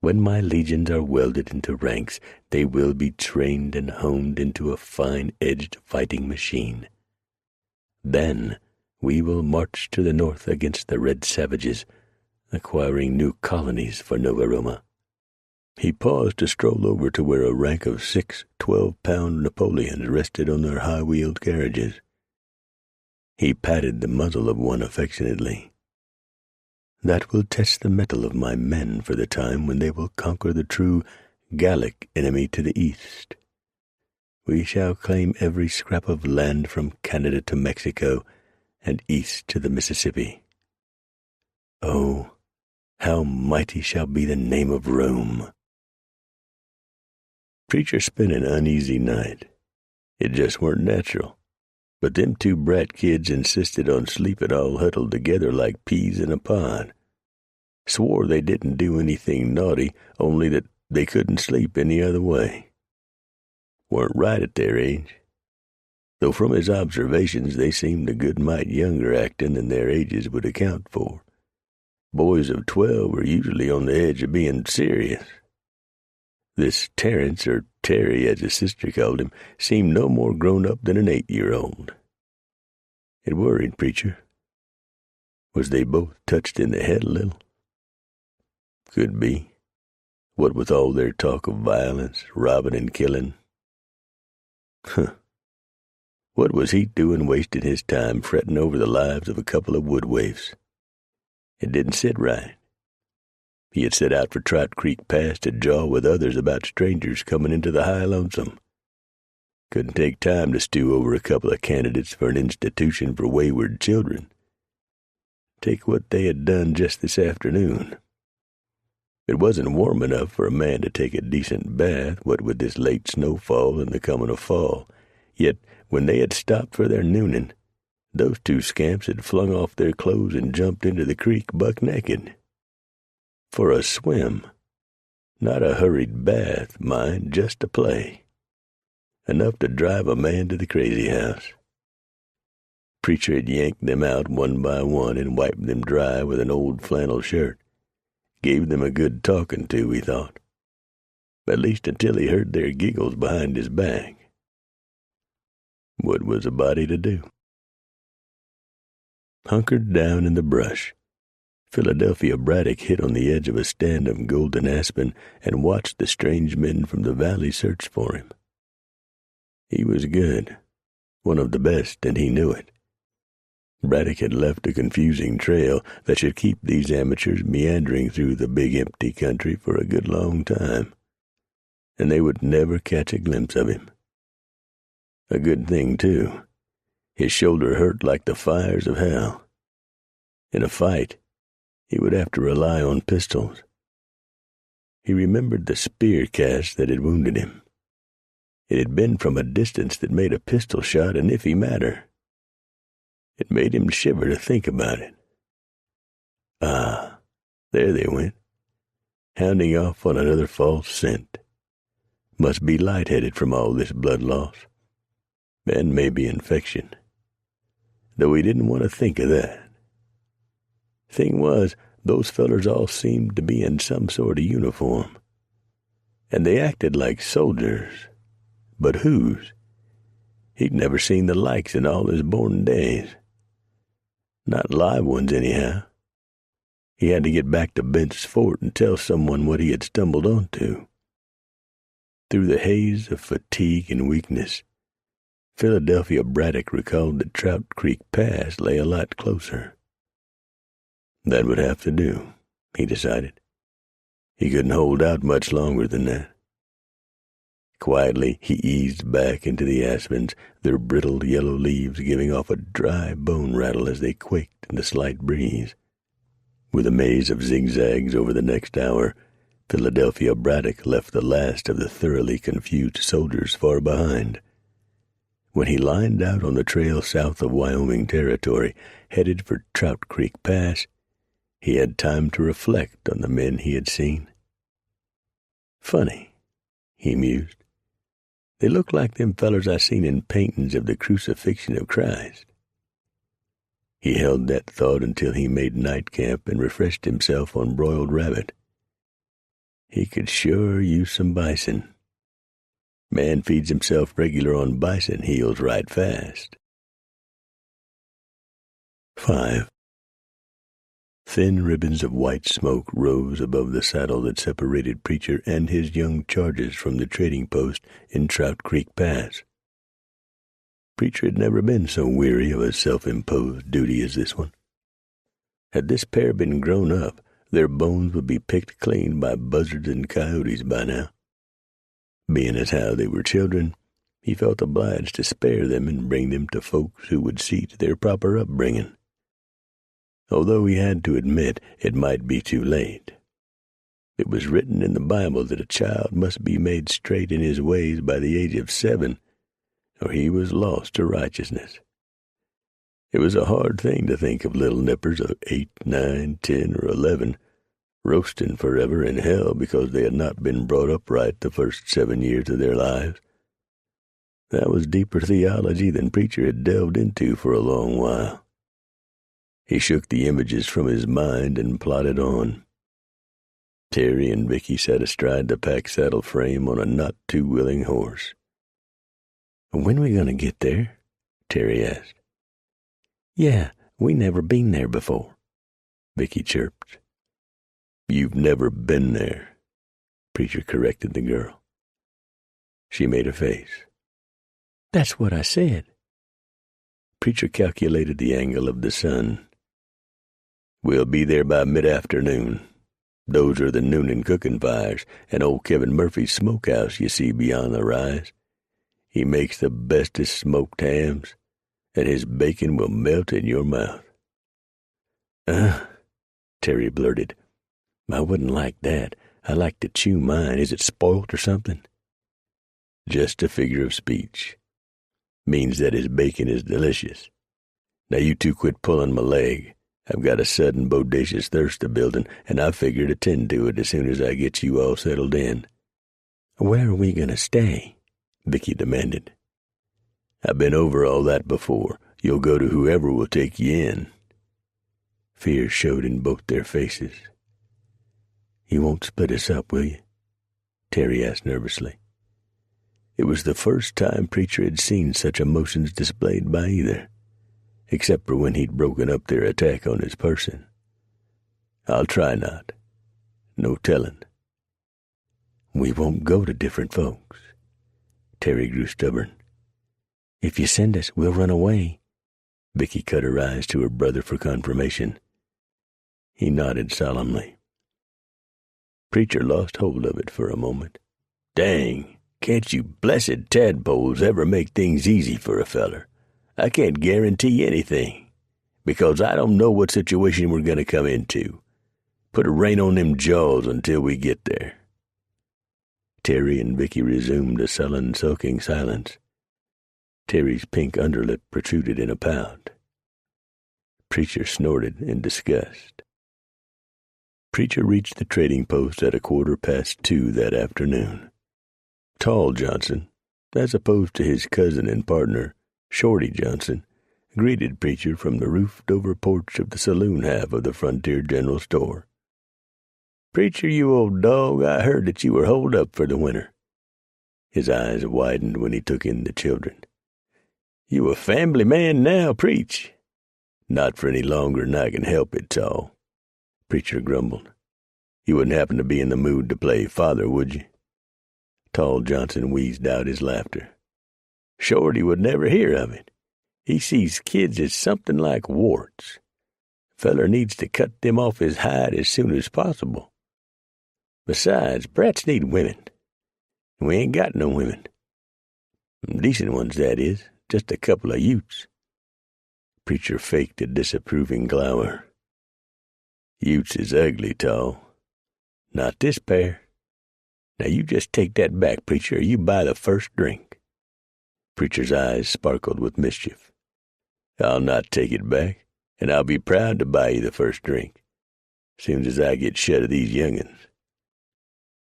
When my legions are welded into ranks, they will be trained and honed into a fine-edged fighting machine. Then we will march to the north against the red savages, acquiring new colonies for Nova Roma." He paused to stroll over to where a rank of 6 12-pound Napoleons rested on their high-wheeled carriages. He patted the muzzle of one affectionately. "That will test the mettle of my men for the time when they will conquer the true Gallic enemy to the east. We shall claim every scrap of land from Canada to Mexico and east to the Mississippi. Oh, how mighty shall be the name of Rome." Preacher spent an uneasy night. It just weren't natural. But them two brat kids insisted on sleeping all huddled together like peas in a pod. Swore they didn't do anything naughty, only that they couldn't sleep any other way. Weren't right at their age. Though from his observations they seemed a good mite younger acting than their ages would account for. Boys of 12 were usually on the edge of being serious. This Terence, or Terry as his sister called him, seemed no more grown up than an 8-year-old. It worried Preacher. Was they both touched in the head a little? Could be. What with all their talk of violence, robbing and killing. What was he doing wasting his time fretting over the lives of a couple of wood waifs? It didn't sit right. He had set out for Trout Creek Pass to jaw with others about strangers coming into the High Lonesome. Couldn't take time to stew over a couple of candidates for an institution for wayward children. Take what they had done just this afternoon. It wasn't warm enough for a man to take a decent bath, what with this late snowfall and the coming of fall. Yet, when they had stopped for their nooning, those two scamps had flung off their clothes and jumped into the creek buck naked. For a swim. Not a hurried bath, mind, just a play. Enough to drive a man to the crazy house. Preacher had yanked them out one by one and wiped them dry with an old flannel shirt. Gave them a good talking to, he thought. At least until he heard their giggles behind his back. What was a body to do? Hunkered down in the brush, Philadelphia Braddock hid on the edge of a stand of golden aspen and watched the strange men from the valley search for him. He was good, one of the best, and he knew it. Braddock had left a confusing trail that should keep these amateurs meandering through the big empty country for a good long time, and they would never catch a glimpse of him. A good thing, too. His shoulder hurt like the fires of hell. In a fight, he would have to rely on pistols. He remembered the spear cast that had wounded him. It had been from a distance that made a pistol shot an iffy matter. It made him shiver to think about it. Ah, there they went, hounding off on another false scent. Must be lightheaded from all this blood loss, and maybe infection. Though he didn't want to think of that. Thing was, those fellers all seemed to be in some sort of uniform. And they acted like soldiers. But whose? He'd never seen the likes in all his born days. Not live ones, anyhow. He had to get back to Bent's Fort and tell someone what he had stumbled onto. Through the haze of fatigue and weakness, Philadelphia Braddock recalled that Trout Creek Pass lay a lot closer. That would have to do, he decided. He couldn't hold out much longer than that. Quietly, he eased back into the aspens, their brittle yellow leaves giving off a dry bone rattle as they quaked in the slight breeze. With a maze of zigzags over the next hour, Philadelphia Braddock left the last of the thoroughly confused soldiers far behind. When he lined out on the trail south of Wyoming Territory, headed for Trout Creek Pass, he had time to reflect on the men he had seen. Funny, he mused. They look like them fellers I seen in paintings of the crucifixion of Christ. He held that thought until he made night camp and refreshed himself on broiled rabbit. He could sure use some bison. Man feeds himself regular on bison, heals right fast. 5. Thin ribbons of white smoke rose above the saddle that separated Preacher and his young charges from the trading post in Trout Creek Pass. Preacher had never been so weary of a self-imposed duty as this one. Had this pair been grown up, their bones would be picked clean by buzzards and coyotes by now. Being as how they were children, he felt obliged to spare them and bring them to folks who would see to their proper upbringing. Although he had to admit it might be too late. It was written in the Bible that a child must be made straight in his ways by the age of 7, or he was lost to righteousness. It was a hard thing to think of little nippers of 8, 9, 10, or 11 roasting forever in hell because they had not been brought up right the first 7 years of their lives. That was deeper theology than Preacher had delved into for a long while. He shook the images from his mind and plodded on. Terry and Vicky sat astride the pack saddle frame on a not-too-willing horse. "When are we going to get there?" Terry asked. "Yeah, we never been there before," Vicky chirped. "You've never been there," Preacher corrected the girl. She made a face. "That's what I said." Preacher calculated the angle of the sun. "We'll be there by mid-afternoon. Those are the noonin' cooking fires and old Kevin Murphy's smokehouse you see beyond the rise. He makes the bestest smoked hams, and his bacon will melt in your mouth." Terry blurted. "I wouldn't like that. I like to chew mine. Is it spoilt or something?" "Just a figure of speech. Means that his bacon is delicious. Now you two quit pulling my leg. I've got a sudden bodacious thirst a building, and I figure to tend to it as soon as I get you all settled in." "Where are we going to stay?" Vicky demanded. "I've been over all that before. You'll go to whoever will take you in." Fear showed in both their faces. "You won't split us up, will you?" Terry asked nervously. It was the first time Preacher had seen such emotions displayed by either, except for when he'd broken up their attack on his person. "I'll try not. No telling." "We won't go to different folks." Terry grew stubborn. "If you send us, we'll run away." Vicky cut her eyes to her brother for confirmation. He nodded solemnly. Preacher lost hold of it for a moment. "Dang, can't you blessed tadpoles ever make things easy for a feller? I can't guarantee anything, because I don't know what situation we're going to come into. Put a rein on them jaws until we get there." Terry and Vicky resumed a sullen, sulking silence. Terry's pink underlip protruded in a pout. Preacher snorted in disgust. Preacher reached the trading post at 2:15 that afternoon. Tall Johnson, as opposed to his cousin and partner, Shorty Johnson, greeted Preacher from the roofed-over porch of the saloon half of the Frontier General Store. "Preacher, you old dog, I heard that you were holed up for the winter." His eyes widened when he took in the children. "You a family man now, Preach?" "Not for any longer than I can help it, Tall," Preacher grumbled. "You wouldn't happen to be in the mood to play father, would you?" Tall Johnson wheezed out his laughter. "Shorty would never hear of it. He sees kids as something like warts. Feller needs to cut them off his hide as soon as possible. Besides, brats need women. We ain't got no women. Decent ones, that is, just a couple of Utes." Preacher faked a disapproving glower. "Utes is ugly, Tall. Not this pair. Now you just take that back, Preacher, or you buy the first drink." Preacher's eyes sparkled with mischief. "I'll not take it back, and I'll be proud to buy you the first drink, soon as I get shut of these young'uns."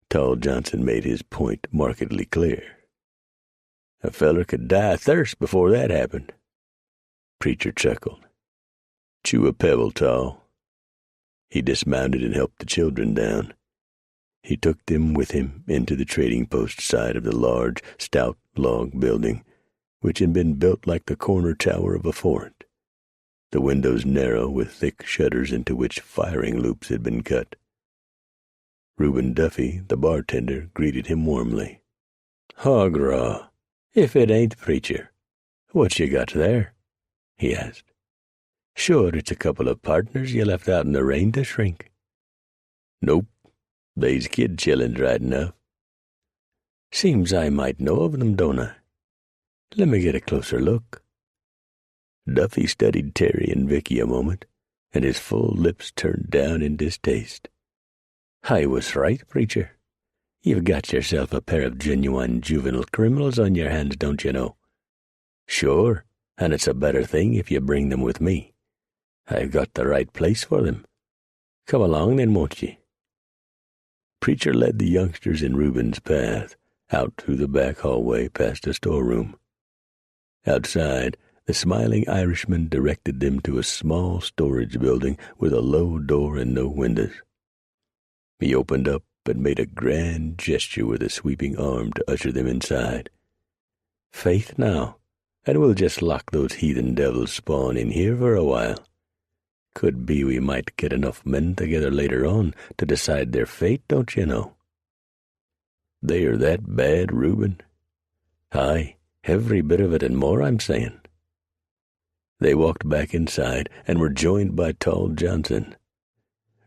Tall Johnson made his point markedly clear. "A feller could die of thirst before that happened." Preacher chuckled. Chew a pebble, Tall." He dismounted and helped the children down. He took them with him into the trading post side of the large, stout log building, which had been built like the corner tower of a fort, the windows narrow with thick shutters into which firing loops had been cut. Reuben Duffy, the bartender, greeted him warmly. "Hog raw, if it ain't Preacher. What you got there?" he asked. "Sure it's a couple of partners you left out in the rain to shrink." "Nope, they's kid chillins right enough." "Seems I might know of them, don't I? Let me get a closer look." Duffy studied Terry and Vicky a moment, and his full lips turned down in distaste. "I was right, Preacher. You've got yourself a pair of genuine juvenile criminals on your hands, don't you know? Sure, and it's a better thing if you bring them with me. I've got the right place for them. Come along then, won't ye?" Preacher led the youngsters in Reuben's path, out through the back hallway past a storeroom. Outside, the smiling Irishman directed them to a small storage building with a low door and no windows. He opened up and made a grand gesture with a sweeping arm to usher them inside. "Faith now, and we'll just lock those heathen devils spawn in here for a while. Could be we might get enough men together later on to decide their fate, don't you know?" "They are that bad, Reuben?" "Aye, every bit of it and more, I'm saying." They walked back inside and were joined by Tall Johnson.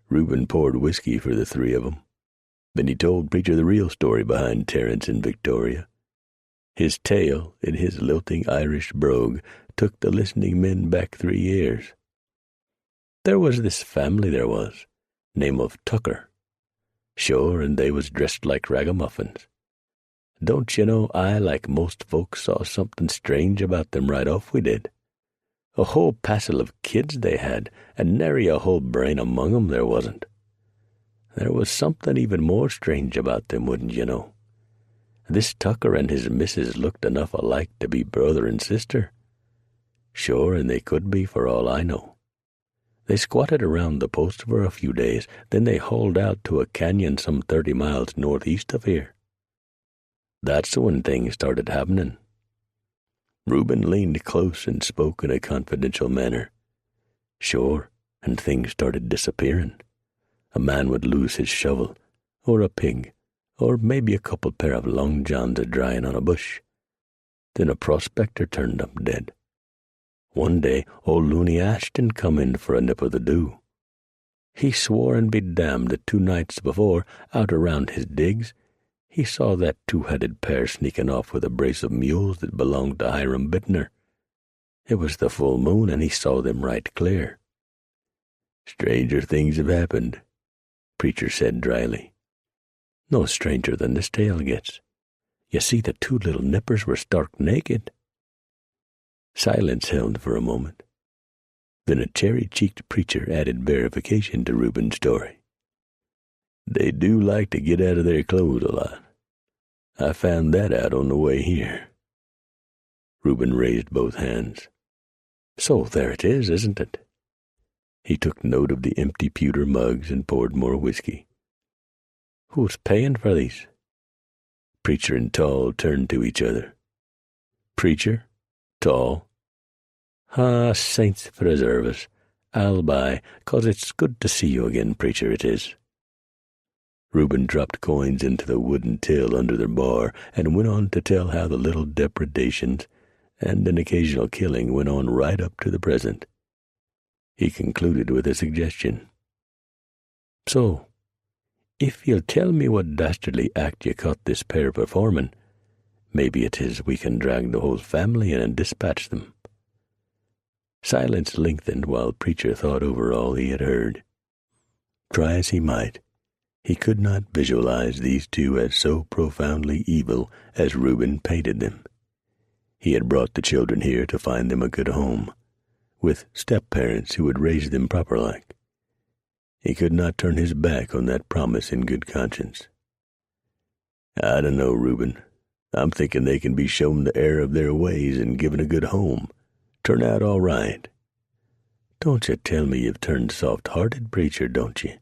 Reuben poured whiskey for the three of them. Then he told Preacher the real story behind Terence and Victoria. His tale, in his lilting Irish brogue, took the listening men back 3 years. There was this family there was, name of Tucker. Sure, and they was dressed like ragamuffins. Don't you know, I, like most folks, saw something strange about them right off we did. A whole passel of kids they had, and nary a whole brain among 'em there wasn't. There was something even more strange about them, wouldn't you know? This Tucker and his missus looked enough alike to be brother and sister. Sure, and they could be for all I know. They squatted around the post for a few days, then they hauled out to a canyon some 30 miles northeast of here. That's when things started happening." Reuben leaned close and spoke in a confidential manner. "Sure, and things started disappearing. A man would lose his shovel, or a pig, or maybe a couple pair of long johns a-drying on a bush. Then a prospector turned up dead. One day old Looney Ashton come in for a nip of the dew. He swore and be damned that 2 nights before, out around his digs, he saw that 2-headed pair sneaking off with a brace of mules that belonged to Hiram Bittner. It was the full moon, and he saw them right clear." "Stranger things have happened," Preacher said dryly. "No stranger than this tale gets. You see, the 2 little nippers were stark naked." Silence held for a moment. Then a cherry-cheeked preacher added verification to Reuben's story. "They do like to get out of their clothes a lot. I found that out on the way here." Reuben raised both hands. "So there it is, isn't it?" He took note of the empty pewter mugs and poured more whiskey. "Who's paying for these?" Preacher and Tall turned to each other. "Preacher, Tall." "Ah, saints preserve us. I'll buy, 'cause it's good to see you again, Preacher, it is." Reuben dropped coins into the wooden till under the bar and went on to tell how the little depredations and an occasional killing went on right up to the present. He concluded with a suggestion. "So, if you'll tell me what dastardly act you caught this pair performing, maybe it is we can drag the whole family in and dispatch them." Silence lengthened while Preacher thought over all he had heard. Try as he might, he could not visualize these 2 as so profoundly evil as Reuben painted them. He had brought the children here to find them a good home, with step-parents who would raise them proper-like. He could not turn his back on that promise in good conscience. "I don't know, Reuben. I'm thinking they can be shown the error of their ways and given a good home. Turn out all right." Don't you tell me you've turned soft-hearted, preacher, don't you?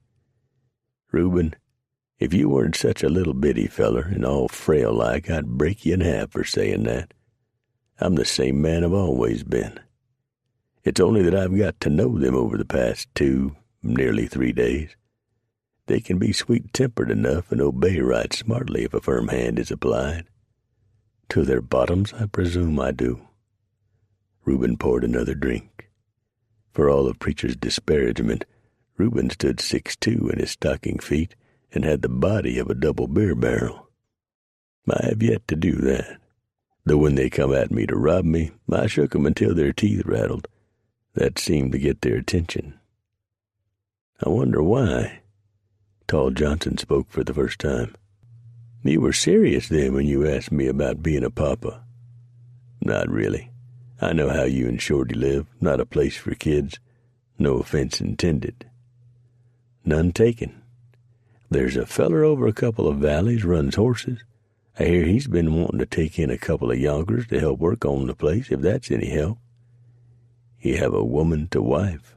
Reuben, if you weren't such a little bitty feller and all frail like, I'd break you in half for saying that. I'm the same man I've always been. It's only that I've got to know them over the past 2, nearly 3 days. They can be sweet-tempered enough and obey right smartly if a firm hand is applied. To their bottoms, I presume I do. Reuben poured another drink. For all of Preacher's disparagement, Reuben stood 6'2" in his stocking feet and had the body of a double beer barrel. I have yet to do that, though when they come at me to rob me, I shook 'em until their teeth rattled. That seemed to get their attention. I wonder why. Tall Johnson spoke for the first time. You were serious then when you asked me about being a papa. Not really. I know how you and Shorty live. Not a place for kids. No offense intended. None taken. There's a feller over a couple of valleys runs horses. I hear he's been wanting to take in a couple of yonkers to help work on the place, if that's any help. He have a woman to wife.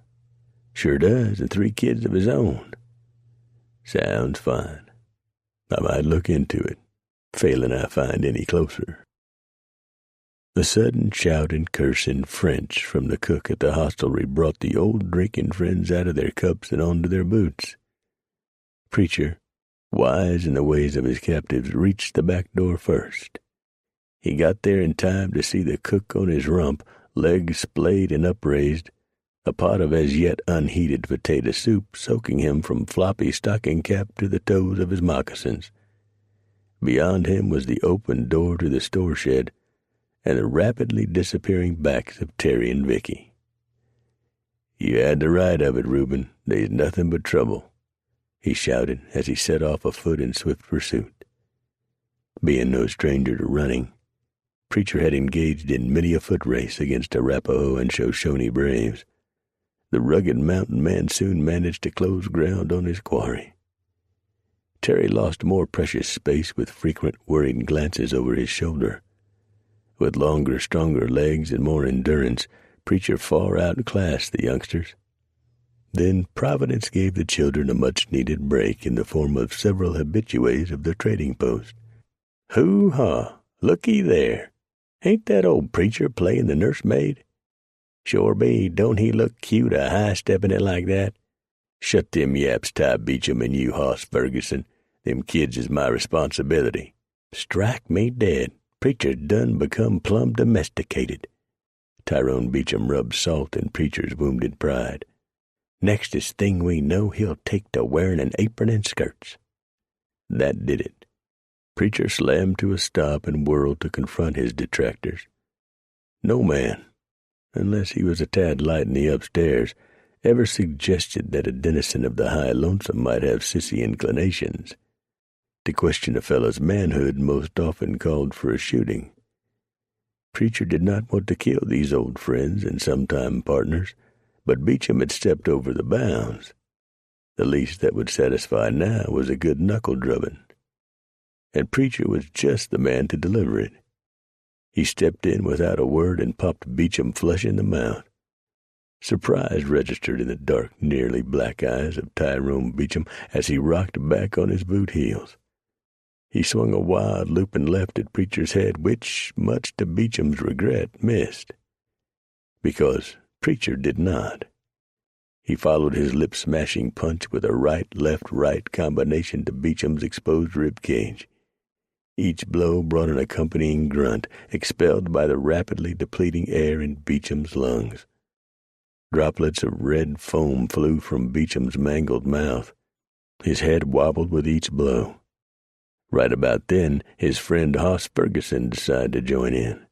Sure does, and 3 kids of his own. Sounds fine. I might look into it, failing I find any closer. The sudden shout and curse in French from the cook at the hostelry brought the old drinking friends out of their cups and onto their boots. Preacher, wise in the ways of his captives, reached the back door first. He got there in time to see the cook on his rump, legs splayed and upraised, a pot of as yet unheated potato soup soaking him from floppy stocking cap to the toes of his moccasins. Beyond him was the open door to the store shed and the rapidly disappearing backs of Terry and Vicky. You had the right of it, Reuben. They's nothing but trouble, he shouted as he set off afoot in swift pursuit. Being no stranger to running, Preacher had engaged in many a foot race against Arapaho and Shoshone braves. The rugged mountain man soon managed to close ground on his quarry. Terry lost more precious space with frequent worried glances over his shoulder. With longer, stronger legs and more endurance, Preacher far outclassed the youngsters. Then Providence gave the children a much-needed break in the form of several habitués of their trading post. Hoo-ha! Looky there! Ain't that old Preacher playing the nursemaid? Sure be, don't he look cute a-high-stepping it like that? Shut them yaps, Ty Beecham and you, Hoss Ferguson. Them kids is my responsibility. Strike me dead. Preacher's done become plumb domesticated. Tyrone Beecham rubbed salt in Preacher's wounded pride. Nextest thing we know, he'll take to wearing an apron and skirts. That did it. Preacher slammed to a stop and whirled to confront his detractors. No man, unless he was a tad light in the upstairs, ever suggested that a denizen of the high lonesome might have sissy inclinations. To question a fellow's manhood most often called for a shooting. Preacher did not want to kill these old friends and sometime partners, but Beecham had stepped over the bounds. The least that would satisfy now was a good knuckle-drubbing. And Preacher was just the man to deliver it. He stepped in without a word and popped Beecham flush in the mouth. Surprise registered in the dark, nearly black eyes of Tyrone Beecham as he rocked back on his boot heels. He swung a wild looping left at Preacher's head, which, much to Beecham's regret, missed. Because Preacher did not. He followed his lip-smashing punch with a right-left-right combination to Beecham's exposed rib cage. Each blow brought an accompanying grunt, expelled by the rapidly depleting air in Beecham's lungs. Droplets of red foam flew from Beecham's mangled mouth. His head wobbled with each blow. Right about then, his friend Hoss Ferguson decided to join in.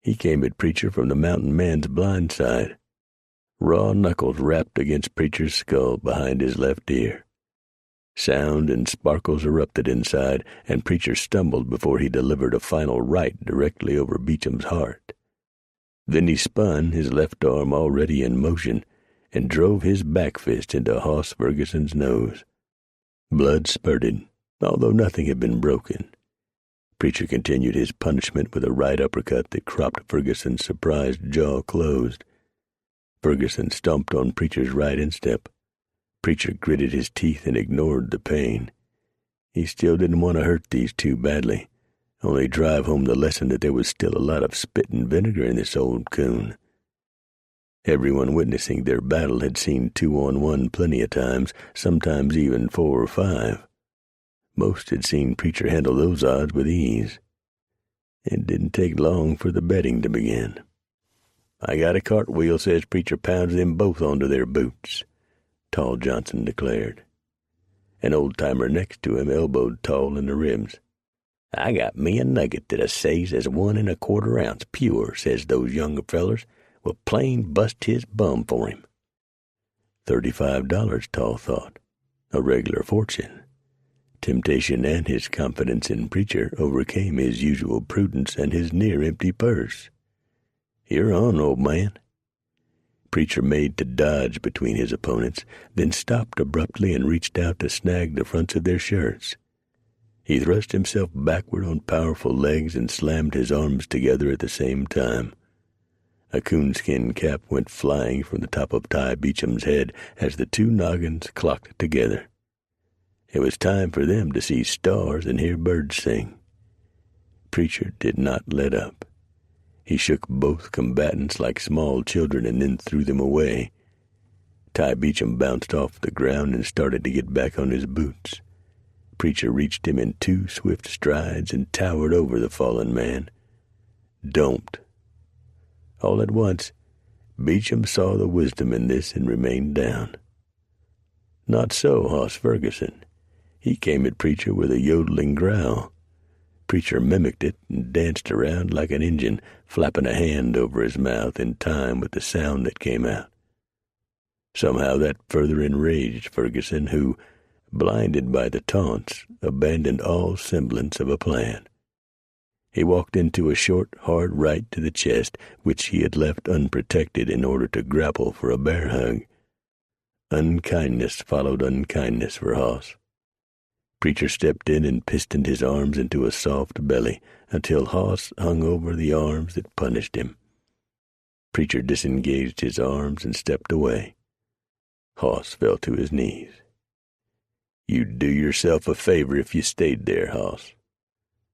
He came at Preacher from the mountain man's blind side. Raw knuckles rapped against Preacher's skull behind his left ear. Sound and sparkles erupted inside, and Preacher stumbled before he delivered a final right directly over Beecham's heart. Then he spun, his left arm already in motion, and drove his back fist into Hoss Ferguson's nose. Blood spurted, although nothing had been broken. Preacher continued his punishment with a right uppercut that cropped Ferguson's surprised jaw closed. Ferguson stomped on Preacher's right instep. Preacher gritted his teeth and ignored the pain. He still didn't want to hurt these two badly, only drive home the lesson that there was still a lot of spit and vinegar in this old coon. Everyone witnessing their battle had seen 2-on-1 plenty of times, sometimes even 4 or 5. Most had seen Preacher handle those odds with ease. It didn't take long for the betting to begin. "I got a cartwheel says Preacher pounds them both onto their boots," Tall Johnson declared. An old-timer next to him elbowed Tall in the ribs. "I got me a nugget that says as 1 1/4 ounce pure, says those young fellers will plain bust his bum for him." $35, Tall thought. A regular fortune. Temptation and his confidence in Preacher overcame his usual prudence and his near-empty purse. "You're on, old man." Preacher made to dodge between his opponents, then stopped abruptly and reached out to snag the fronts of their shirts. He thrust himself backward on powerful legs and slammed his arms together at the same time. A coonskin cap went flying from the top of Ty Beecham's head as the two noggins clocked together. It was time for them to see stars and hear birds sing. Preacher did not let up. He shook both combatants like small children and then threw them away. Ty Beecham bounced off the ground and started to get back on his boots. Preacher reached him in 2 swift strides and towered over the fallen man. "Don't." All at once, Beecham saw the wisdom in this and remained down. Not so Hoss Ferguson. He came at Preacher with a yodeling growl. Preacher mimicked it and danced around like an Injun, flapping a hand over his mouth in time with the sound that came out. Somehow that further enraged Ferguson, who, blinded by the taunts, abandoned all semblance of a plan. He walked into a short, hard right to the chest, which he had left unprotected in order to grapple for a bear hug. Unkindness followed unkindness for Hoss. Preacher stepped in and pistoned his arms into a soft belly until Hoss hung over the arms that punished him. Preacher disengaged his arms and stepped away. Hoss fell to his knees. "You'd do yourself a favor if you stayed there, Hoss.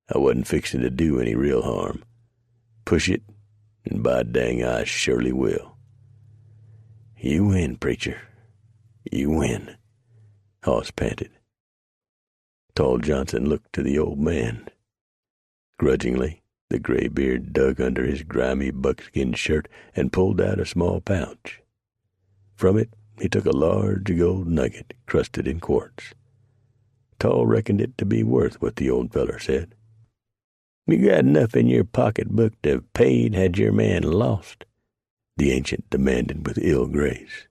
I wasn't fixing to do any real harm. Push it, and by dang, I surely will." "You win, Preacher. You win," Hoss panted. Tall Johnson looked to the old man. Grudgingly, the graybeard dug under his grimy buckskin shirt and pulled out a small pouch. From it, he took a large gold nugget crusted in quartz. Tall reckoned it to be worth what the old feller said. "You got enough in your pocketbook to have paid had your man lost?" the ancient demanded with ill grace.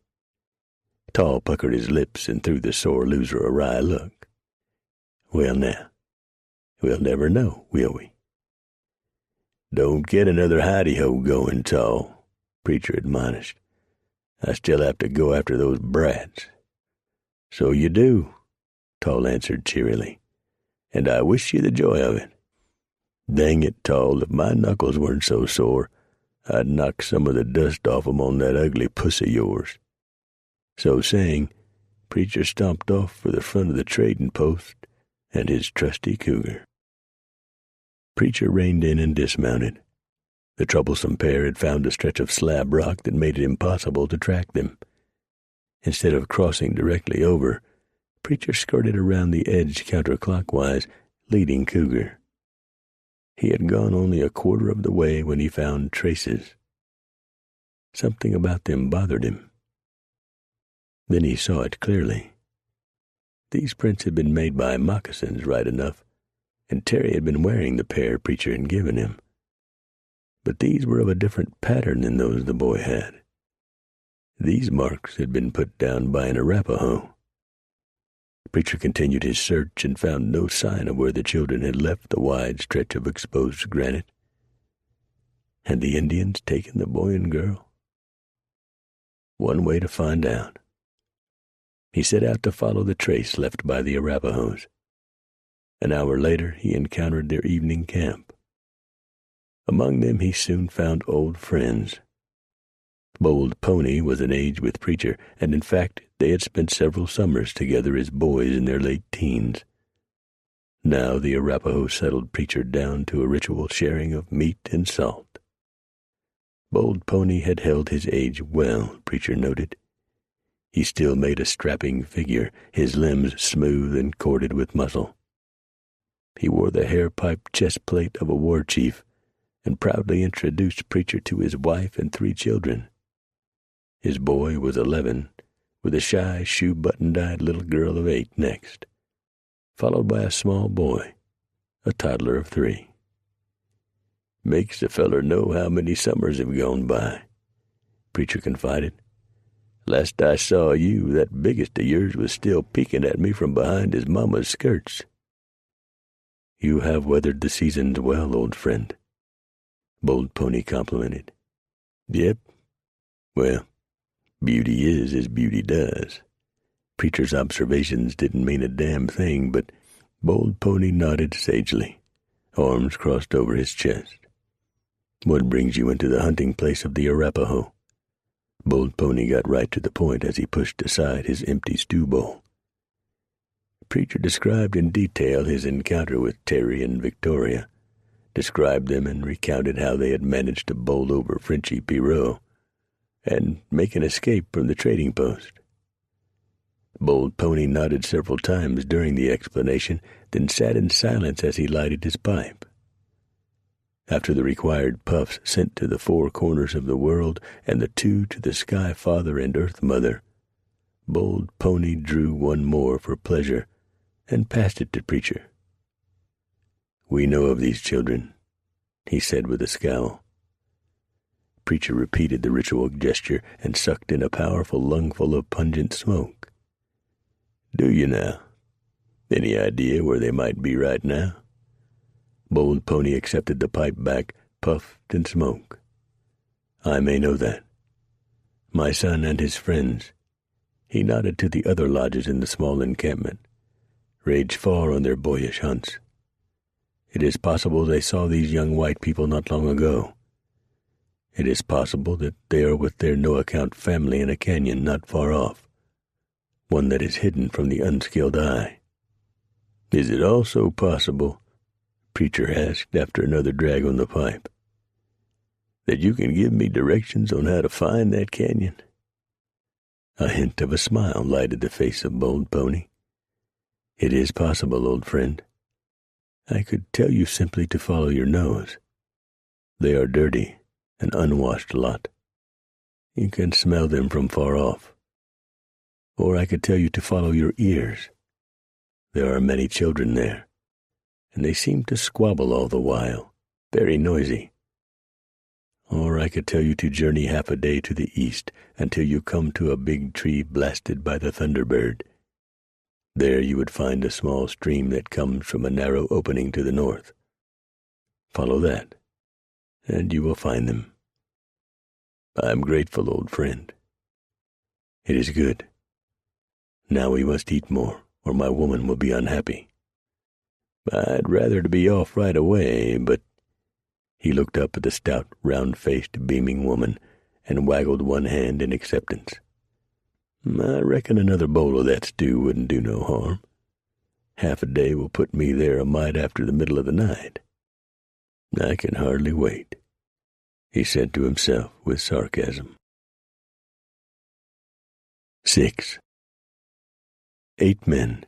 Tall puckered his lips and threw the sore loser a wry look. "Well, now, we'll never know, will we?" "Don't get another hidey-ho going, Tall," Preacher admonished. "I still have to go after those brats." "So you do," Tall answered cheerily, "and I wish you the joy of it. Dang it, Tall, if my knuckles weren't so sore, I'd knock some of the dust off 'em on that ugly puss of yours." So saying, Preacher stomped off for the front of the trading post and his trusty cougar. Preacher reined in and dismounted. The troublesome pair had found a stretch of slab rock that made it impossible to track them. Instead of crossing directly over, Preacher skirted around the edge counterclockwise, leading Cougar. He had gone only a quarter of the way when he found traces. Something about them bothered him. Then he saw it clearly. These prints had been made by moccasins, right enough, and Terry had been wearing the pair Preacher had given him. But these were of a different pattern than those the boy had. These marks had been put down by an Arapaho. Preacher continued his search and found no sign of where the children had left the wide stretch of exposed granite. Had the Indians taken the boy and girl? One way to find out. He set out to follow the trace left by the Arapahoes. An hour later, he encountered their evening camp. Among them, he soon found old friends. Bold Pony was an age with Preacher, and in fact they had spent several summers together as boys in their late teens. Now the Arapaho settled Preacher down to a ritual sharing of meat and salt. Bold Pony had held his age well, Preacher noted. He still made a strapping figure, his limbs smooth and corded with muscle. He wore the hair-pipe chest-plate of a war chief and proudly introduced Preacher to his wife and 3 children. His boy was 11, with a shy, shoe-buttoned-eyed little girl of 8 next, followed by a small boy, a toddler of 3. "Makes a feller know how many summers have gone by," Preacher confided. "Last I saw you, that biggest of yours was still peeking at me from behind his mama's skirts." "You have weathered the seasons well, old friend," Bold Pony complimented. "Yep. Well, beauty is as beauty does." Preacher's observations didn't mean a damn thing, but Bold Pony nodded sagely, arms crossed over his chest. "What brings you into the hunting place of the Arapaho?" Bold Pony got right to the point as he pushed aside his empty stew bowl. Preacher described in detail his encounter with Terry and Victoria, described them and recounted how they had managed to bowl over Frenchy Pierrot and make an escape from the trading post. Bold Pony nodded several times during the explanation, then sat in silence as he lighted his pipe. After the required puffs sent to the 4 corners of the world and the 2 to the Sky Father and Earth Mother, Bold Pony drew one more for pleasure and passed it to Preacher. "We know of these children," he said with a scowl. Preacher repeated the ritual gesture and sucked in a powerful lungful of pungent smoke. "Do you now? Any idea where they might be right now?" Bold Pony accepted the pipe back, puffed, and smoked. "I may know that. My son and his friends," he nodded to the other lodges in the small encampment, "rage far on their boyish hunts. It is possible they saw these young white people not long ago. It is possible that they are with their no-account family in a canyon not far off, one that is hidden from the unskilled eye." "Is it also possible," Preacher asked after another drag on the pipe, "that you can give me directions on how to find that canyon?" A hint of a smile lighted the face of Bold Pony. "It is possible, old friend. I could tell you simply to follow your nose. They are dirty, an unwashed lot. You can smell them from far off. Or I could tell you to follow your ears. There are many children there, and they seem to squabble all the while, very noisy. Or I could tell you to journey half a day to the east until you come to a big tree blasted by the thunderbird. There you would find a small stream that comes from a narrow opening to the north. Follow that, and you will find them. I am grateful, old friend." "It is good. Now we must eat more, or my woman will be unhappy." "I'd rather to be off right away, but—" He looked up at the stout, round-faced, beaming woman and waggled one hand in acceptance. "I reckon another bowl of that stew wouldn't do no harm. Half a day will put me there a mite after the middle of the night. I can hardly wait," he said to himself with sarcasm. 6. 8 men,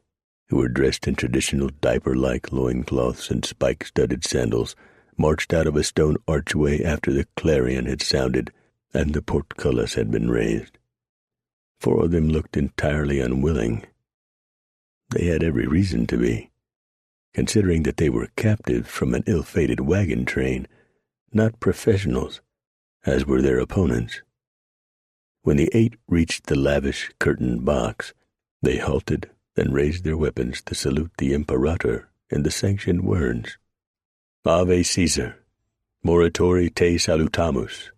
who were dressed in traditional diaper-like loincloths and spike-studded sandals, marched out of a stone archway after the clarion had sounded and the portcullis had been raised. 4 of them looked entirely unwilling. They had every reason to be, considering that they were captives from an ill-fated wagon train, not professionals, as were their opponents. When the 8 reached the lavish curtained box, they halted, then raised their weapons to salute the Imperator in the sanctioned words, "Ave Caesar, morituri te salutamus."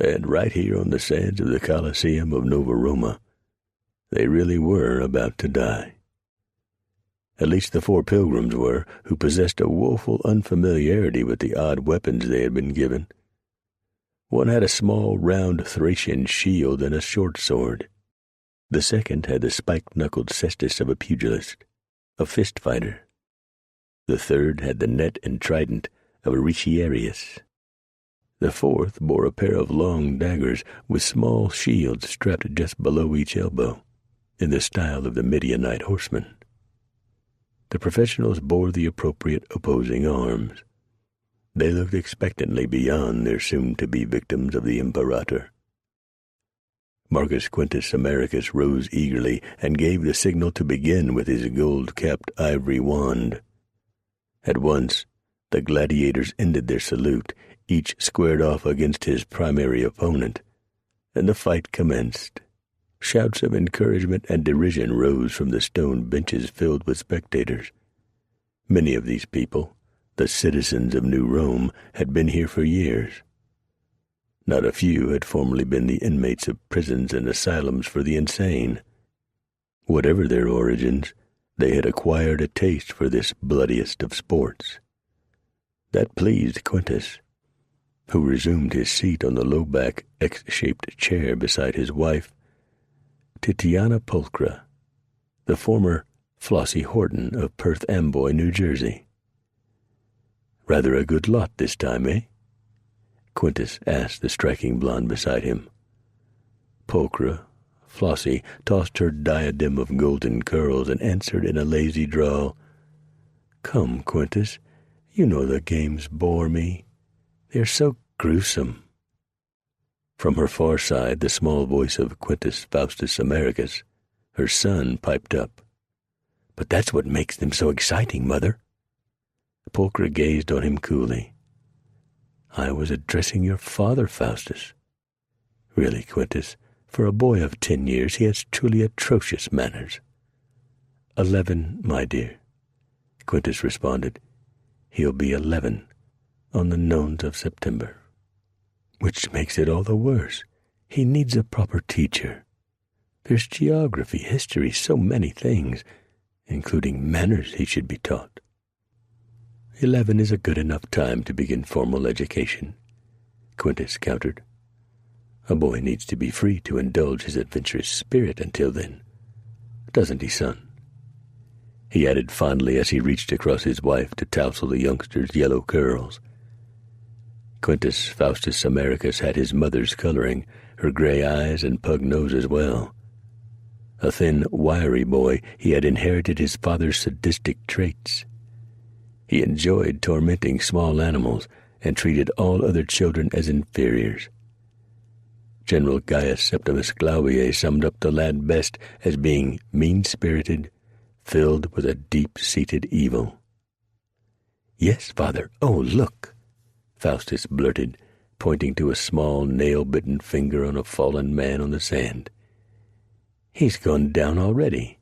And right here on the sands of the Colosseum of Nova Roma, they really were about to die. At least the 4 pilgrims were, who possessed a woeful unfamiliarity with the odd weapons they had been given. One had a small, round Thracian shield and a short sword. The second had the spiked-knuckled cestus of a pugilist, a fist fighter. The third had the net and trident of a retiarius. The fourth bore a pair of long daggers with small shields strapped just below each elbow, in the style of the Midianite horsemen. The professionals bore the appropriate opposing arms. They looked expectantly beyond their soon-to-be victims of the Imperator. Marcus Quintus Americus rose eagerly and gave the signal to begin with his gold-capped ivory wand. At once, the gladiators ended their salute, each squared off against his primary opponent, and the fight commenced. Shouts of encouragement and derision rose from the stone benches filled with spectators. Many of these people, the citizens of New Rome, had been here for years. Not a few had formerly been the inmates of prisons and asylums for the insane. Whatever their origins, they had acquired a taste for this bloodiest of sports. That pleased Quintus, who resumed his seat on the low-back, X-shaped chair beside his wife, Titiana Pulchra, the former Flossie Horton of Perth Amboy, New Jersey. Rather a good lot this time, eh? Quintus asked the striking blonde beside him. Pulchra, Flossie, tossed her diadem of golden curls and answered in a lazy drawl, "Come, Quintus, you know the games bore me. They're so gruesome." From her far side, the small voice of Quintus Faustus Americus, her son, piped up. "But that's what makes them so exciting, Mother." Pulchra gazed on him coolly. "I was addressing your father, Faustus. Really, Quintus, for a boy of 10 years, he has truly atrocious manners." 11, my dear," Quintus responded. "He'll be 11 on the nones of September." "Which makes it all the worse. He needs a proper teacher. There's geography, history, so many things, including manners he should be taught." 11 is a good enough time to begin formal education," Quintus countered. "A boy needs to be free to indulge his adventurous spirit until then. Doesn't he, son?" He added fondly as he reached across his wife to tousle the youngster's yellow curls. Quintus Faustus Americus had his mother's coloring, her gray eyes and pug nose as well. A thin, wiry boy, he had inherited his father's sadistic traits. He enjoyed tormenting small animals and treated all other children as inferiors. General Gaius Septimus Glaubier summed up the lad best as being mean-spirited, filled with a deep-seated evil. "Yes, father, oh, look," Faustus blurted, pointing to a small nail-bitten finger on a fallen man on the sand. "He's gone down already.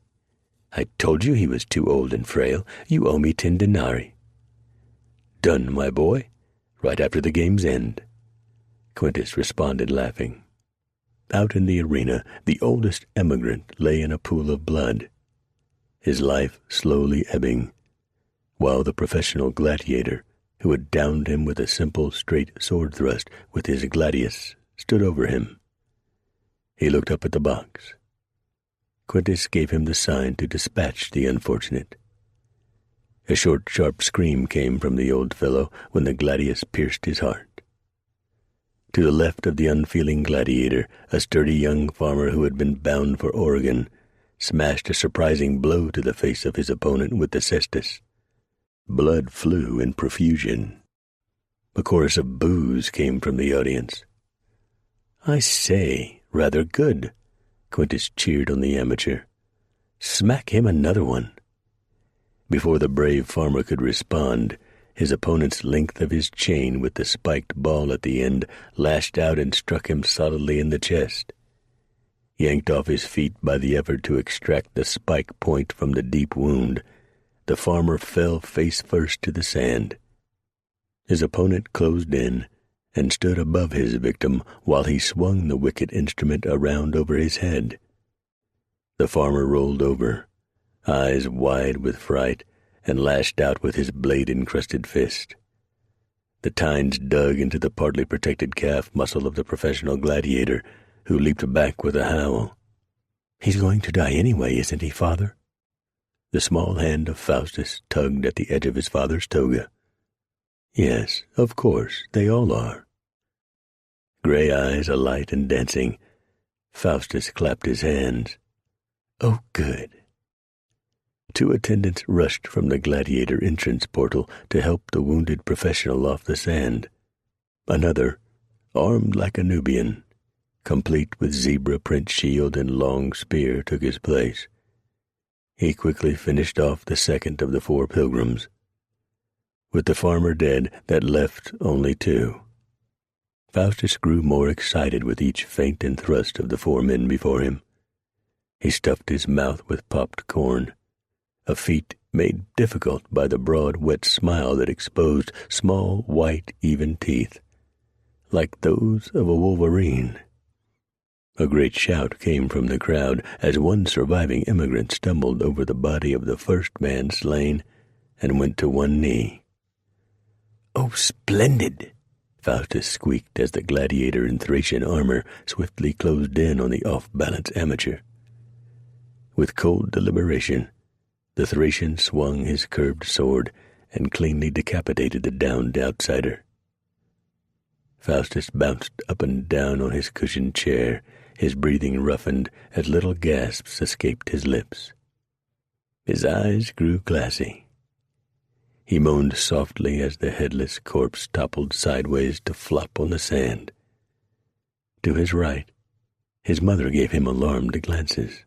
I told you he was too old and frail. You owe me 10 denarii. "Done, my boy, right after the game's end," Quintus responded, laughing. Out in the arena, the oldest emigrant lay in a pool of blood, his life slowly ebbing, while the professional gladiator, who had downed him with a simple, straight sword thrust with his gladius, stood over him. He looked up at the box. Quintus gave him the sign to dispatch the unfortunate. A short, sharp scream came from the old fellow when the gladius pierced his heart. To the left of the unfeeling gladiator, a sturdy young farmer who had been bound for Oregon smashed a surprising blow to the face of his opponent with the cestus. Blood flew in profusion. A chorus of boos came from the audience. "I say, rather good," Quintus cheered on the amateur. "Smack him another one." Before the brave farmer could respond, his opponent's length of his chain with the spiked ball at the end lashed out and struck him solidly in the chest. Yanked off his feet by the effort to extract the spike point from the deep wound, the farmer fell face first to the sand. His opponent closed in and stood above his victim while he swung the wicked instrument around over his head. The farmer rolled over, eyes wide with fright, and lashed out with his blade-encrusted fist. The tines dug into the partly protected calf muscle of the professional gladiator, who leaped back with a howl. "He's going to die anyway, isn't he, Father?" The small hand of Faustus tugged at the edge of his father's toga. "Yes, of course, they all are." Gray eyes alight and dancing, Faustus clapped his hands. "Oh, good." Two attendants rushed from the gladiator entrance portal to help the wounded professional off the sand. Another, armed like a Nubian, complete with zebra-print shield and long spear, took his place. He quickly finished off the second of the 4 pilgrims. With the farmer dead, that left only 2. Faustus grew more excited with each feint and thrust of the 4 men before him. He stuffed his mouth with popped corn, a feat made difficult by the broad, wet smile that exposed small, white, even teeth, like those of a wolverine. A great shout came from the crowd as one surviving immigrant stumbled over the body of the first man slain and went to one knee. "Oh, splendid!" Faustus squeaked as the gladiator in Thracian armor swiftly closed in on the off-balance amateur. With cold deliberation, the Thracian swung his curved sword and cleanly decapitated the downed outsider. Faustus bounced up and down on his cushioned chair, his breathing roughened as little gasps escaped his lips. His eyes grew glassy. He moaned softly as the headless corpse toppled sideways to flop on the sand. To his right, his mother gave him alarmed glances.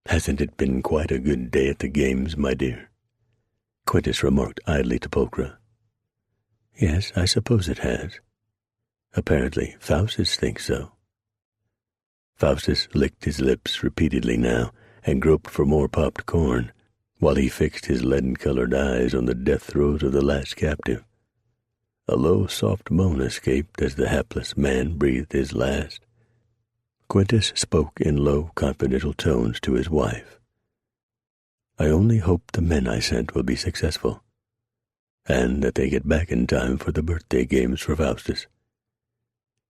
"Hasn't it been quite a good day at the games, my dear?" Quintus remarked idly to Pulchra. "Yes, I suppose it has. Apparently, Faustus thinks so." Faustus licked his lips repeatedly now and groped for more popped corn, while he fixed his leaden-colored eyes on the death throes of the last captive. A low, soft moan escaped as the hapless man breathed his last. Quintus spoke in low, confidential tones to his wife. "I only hope the men I sent will be successful, and that they get back in time for the birthday games for Faustus.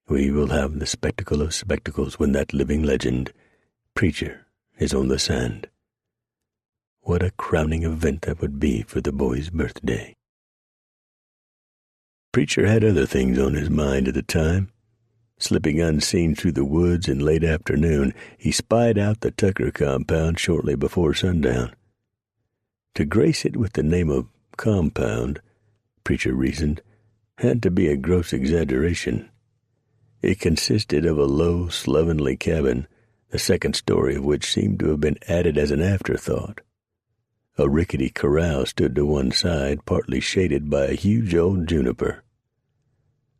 We will have the spectacle of spectacles when that living legend, Preacher, is on the sand. What a crowning event that would be for the boy's birthday." Preacher had other things on his mind at the time. Slipping unseen through the woods in late afternoon, he spied out the Tucker compound shortly before sundown. To grace it with the name of compound, Preacher reasoned, had to be a gross exaggeration. It consisted of a low, slovenly cabin, the second story of which seemed to have been added as an afterthought. A rickety corral stood to one side, partly shaded by a huge old juniper.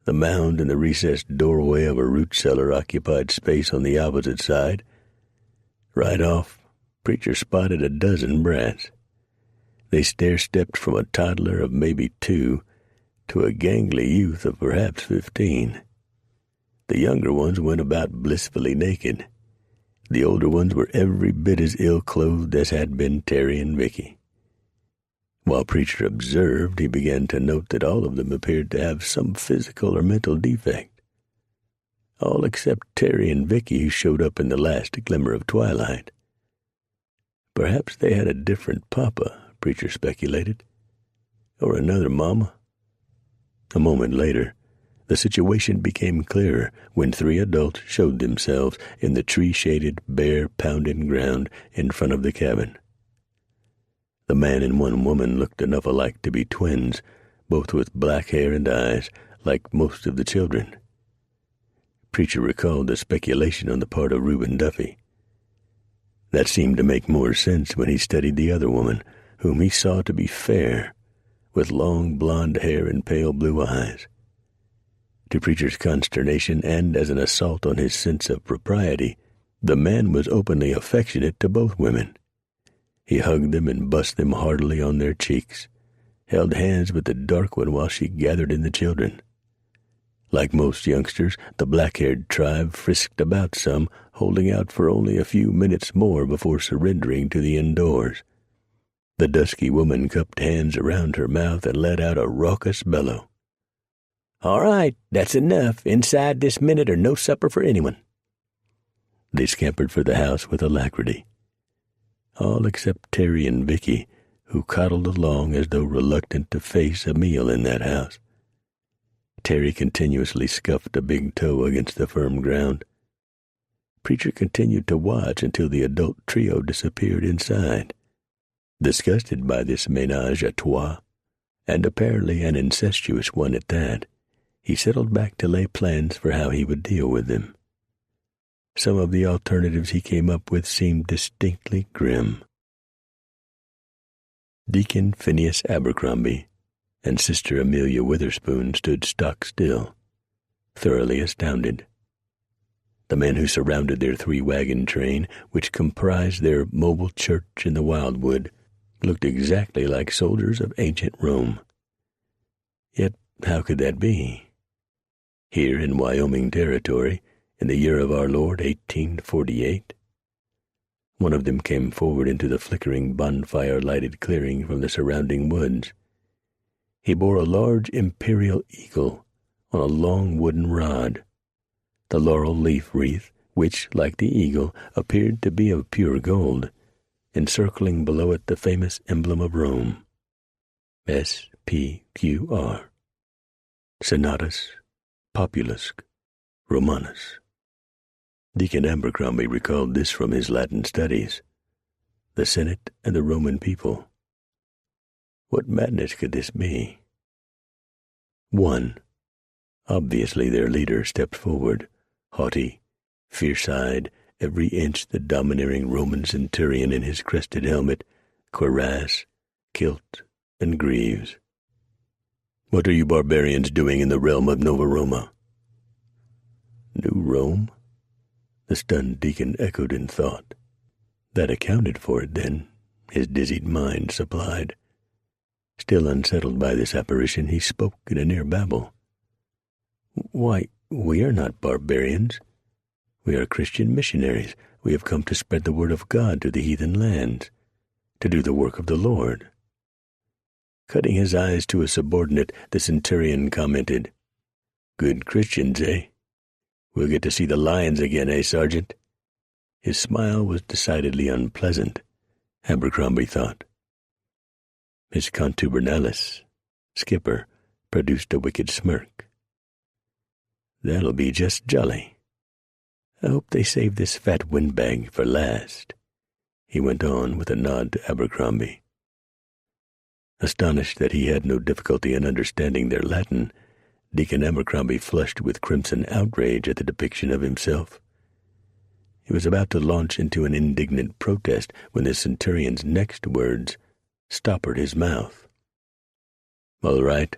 The mound and the recessed doorway of a root cellar occupied space on the opposite side. Right off, Preacher spotted a dozen brats. They stair-stepped from a toddler of maybe 2 to a gangly youth of perhaps 15. The younger ones went about blissfully naked. The older ones were every bit as ill-clothed as had been Terry and Vicky. While Preacher observed, he began to note that all of them appeared to have some physical or mental defect. All except Terry and Vicky, who showed up in the last glimmer of twilight. Perhaps they had a different papa, Preacher speculated, or another mama. A moment later, the situation became clearer when 3 adults showed themselves in the tree-shaded, bare-pounding ground in front of the cabin. The man and one woman looked enough alike to be twins, both with black hair and eyes, like most of the children. Preacher recalled the speculation on the part of Reuben Duffy. That seemed to make more sense when he studied the other woman, whom he saw to be fair, with long blonde hair and pale blue eyes. To Preacher's consternation, and as an assault on his sense of propriety, the man was openly affectionate to both women. He hugged them and bussed them heartily on their cheeks, held hands with the dark one while she gathered in the children. Like most youngsters, the black-haired tribe frisked about some, holding out for only a few minutes more before surrendering to the indoors. The dusky woman cupped hands around her mouth and let out a raucous bellow. "All right, that's enough. Inside this minute or no supper for anyone." They scampered for the house with alacrity, all except Terry and Vicky, who coddled along as though reluctant to face a meal in that house. Terry continuously scuffed a big toe against the firm ground. Preacher continued to watch until the adult trio disappeared inside. Disgusted by this ménage à trois, and apparently an incestuous one at that, he settled back to lay plans for how he would deal with them. Some of the alternatives he came up with seemed distinctly grim. Deacon Phineas Abercrombie and Sister Amelia Witherspoon stood stock still, thoroughly astounded. The men who surrounded their three-wagon train, which comprised their mobile church in the wildwood, looked exactly like soldiers of ancient Rome. Yet how could that be? Here in Wyoming Territory, in the year of our Lord 1848, one of them came forward into the flickering bonfire-lighted clearing from the surrounding woods. He bore a large imperial eagle on a long wooden rod. The laurel leaf wreath, which, like the eagle, appeared to be of pure gold, encircling below it the famous emblem of Rome, SPQR, Senatus Populusque Romanus. Deacon Abercrombie recalled this from his Latin studies. The Senate and the Roman people. What madness could this be? 1. Obviously their leader stepped forward, haughty, fierce-eyed, every inch the domineering Roman centurion in his crested helmet, cuirass, kilt, and greaves. "What are you barbarians doing in the realm of Nova Roma?" New Rome? The stunned deacon echoed in thought. That accounted for it, then, his dizzied mind supplied. Still unsettled by this apparition, he spoke in a near babble. "Why, we are not barbarians. We are Christian missionaries. We have come to spread the word of God to the heathen lands, to do the work of the Lord." Cutting his eyes to a subordinate, the centurion commented, "Good Christians, eh? We'll get to see the lions again, eh, Sergeant?" His smile was decidedly unpleasant, Abercrombie thought. His contubernalis, skipper, produced a wicked smirk. "That'll be just jolly. I hope they save this fat windbag for last," he went on with a nod to Abercrombie. Astonished that he had no difficulty in understanding their Latin, Deacon Abercrombie flushed with crimson outrage at the depiction of himself. He was about to launch into an indignant protest when the centurion's next words stoppered his mouth. "All right,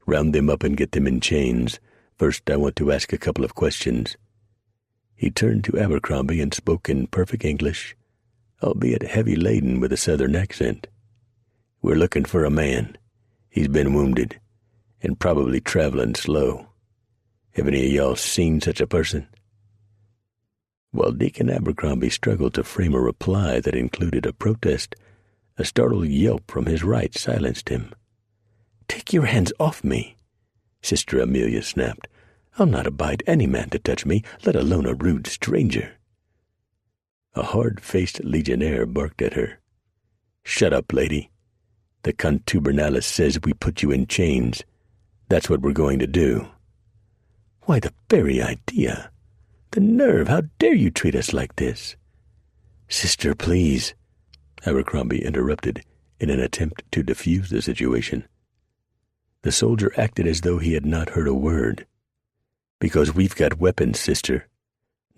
round them up and get them in chains. First, I want to ask a couple of questions." He turned to Abercrombie and spoke in perfect English, albeit heavy-laden with a southern accent. "We're looking for a man. He's been wounded, and probably traveling slow. Have any of y'all seen such a person?" While Deacon Abercrombie struggled to frame a reply that included a protest, a startled yelp from his right silenced him. "Take your hands off me," Sister Amelia snapped. "I'll not abide any man to touch me, let alone a rude stranger." A hard-faced legionnaire barked at her. "Shut up, lady. The contubernalis says we put you in chains. That's what we're going to do." "Why, the very idea! The nerve! How dare you treat us like this?" "Sister, please," Abercrombie interrupted in an attempt to defuse the situation. The soldier acted as though he had not heard a word. "Because we've got weapons, sister.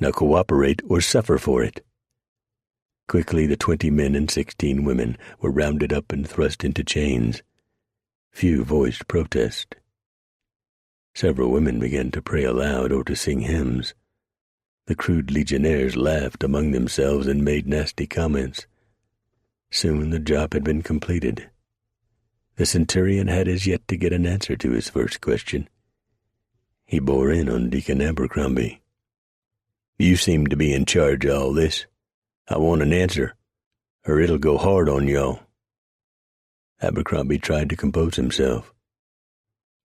Now cooperate or suffer for it." Quickly the 20 men and 16 women were rounded up and thrust into chains. Few voiced protest. Several women began to pray aloud or to sing hymns. The crude legionnaires laughed among themselves and made nasty comments. Soon the job had been completed. The centurion had as yet to get an answer to his first question. He bore in on Deacon Abercrombie. "You seem to be in charge of all this. I want an answer, or it'll go hard on y'all." Abercrombie tried to compose himself.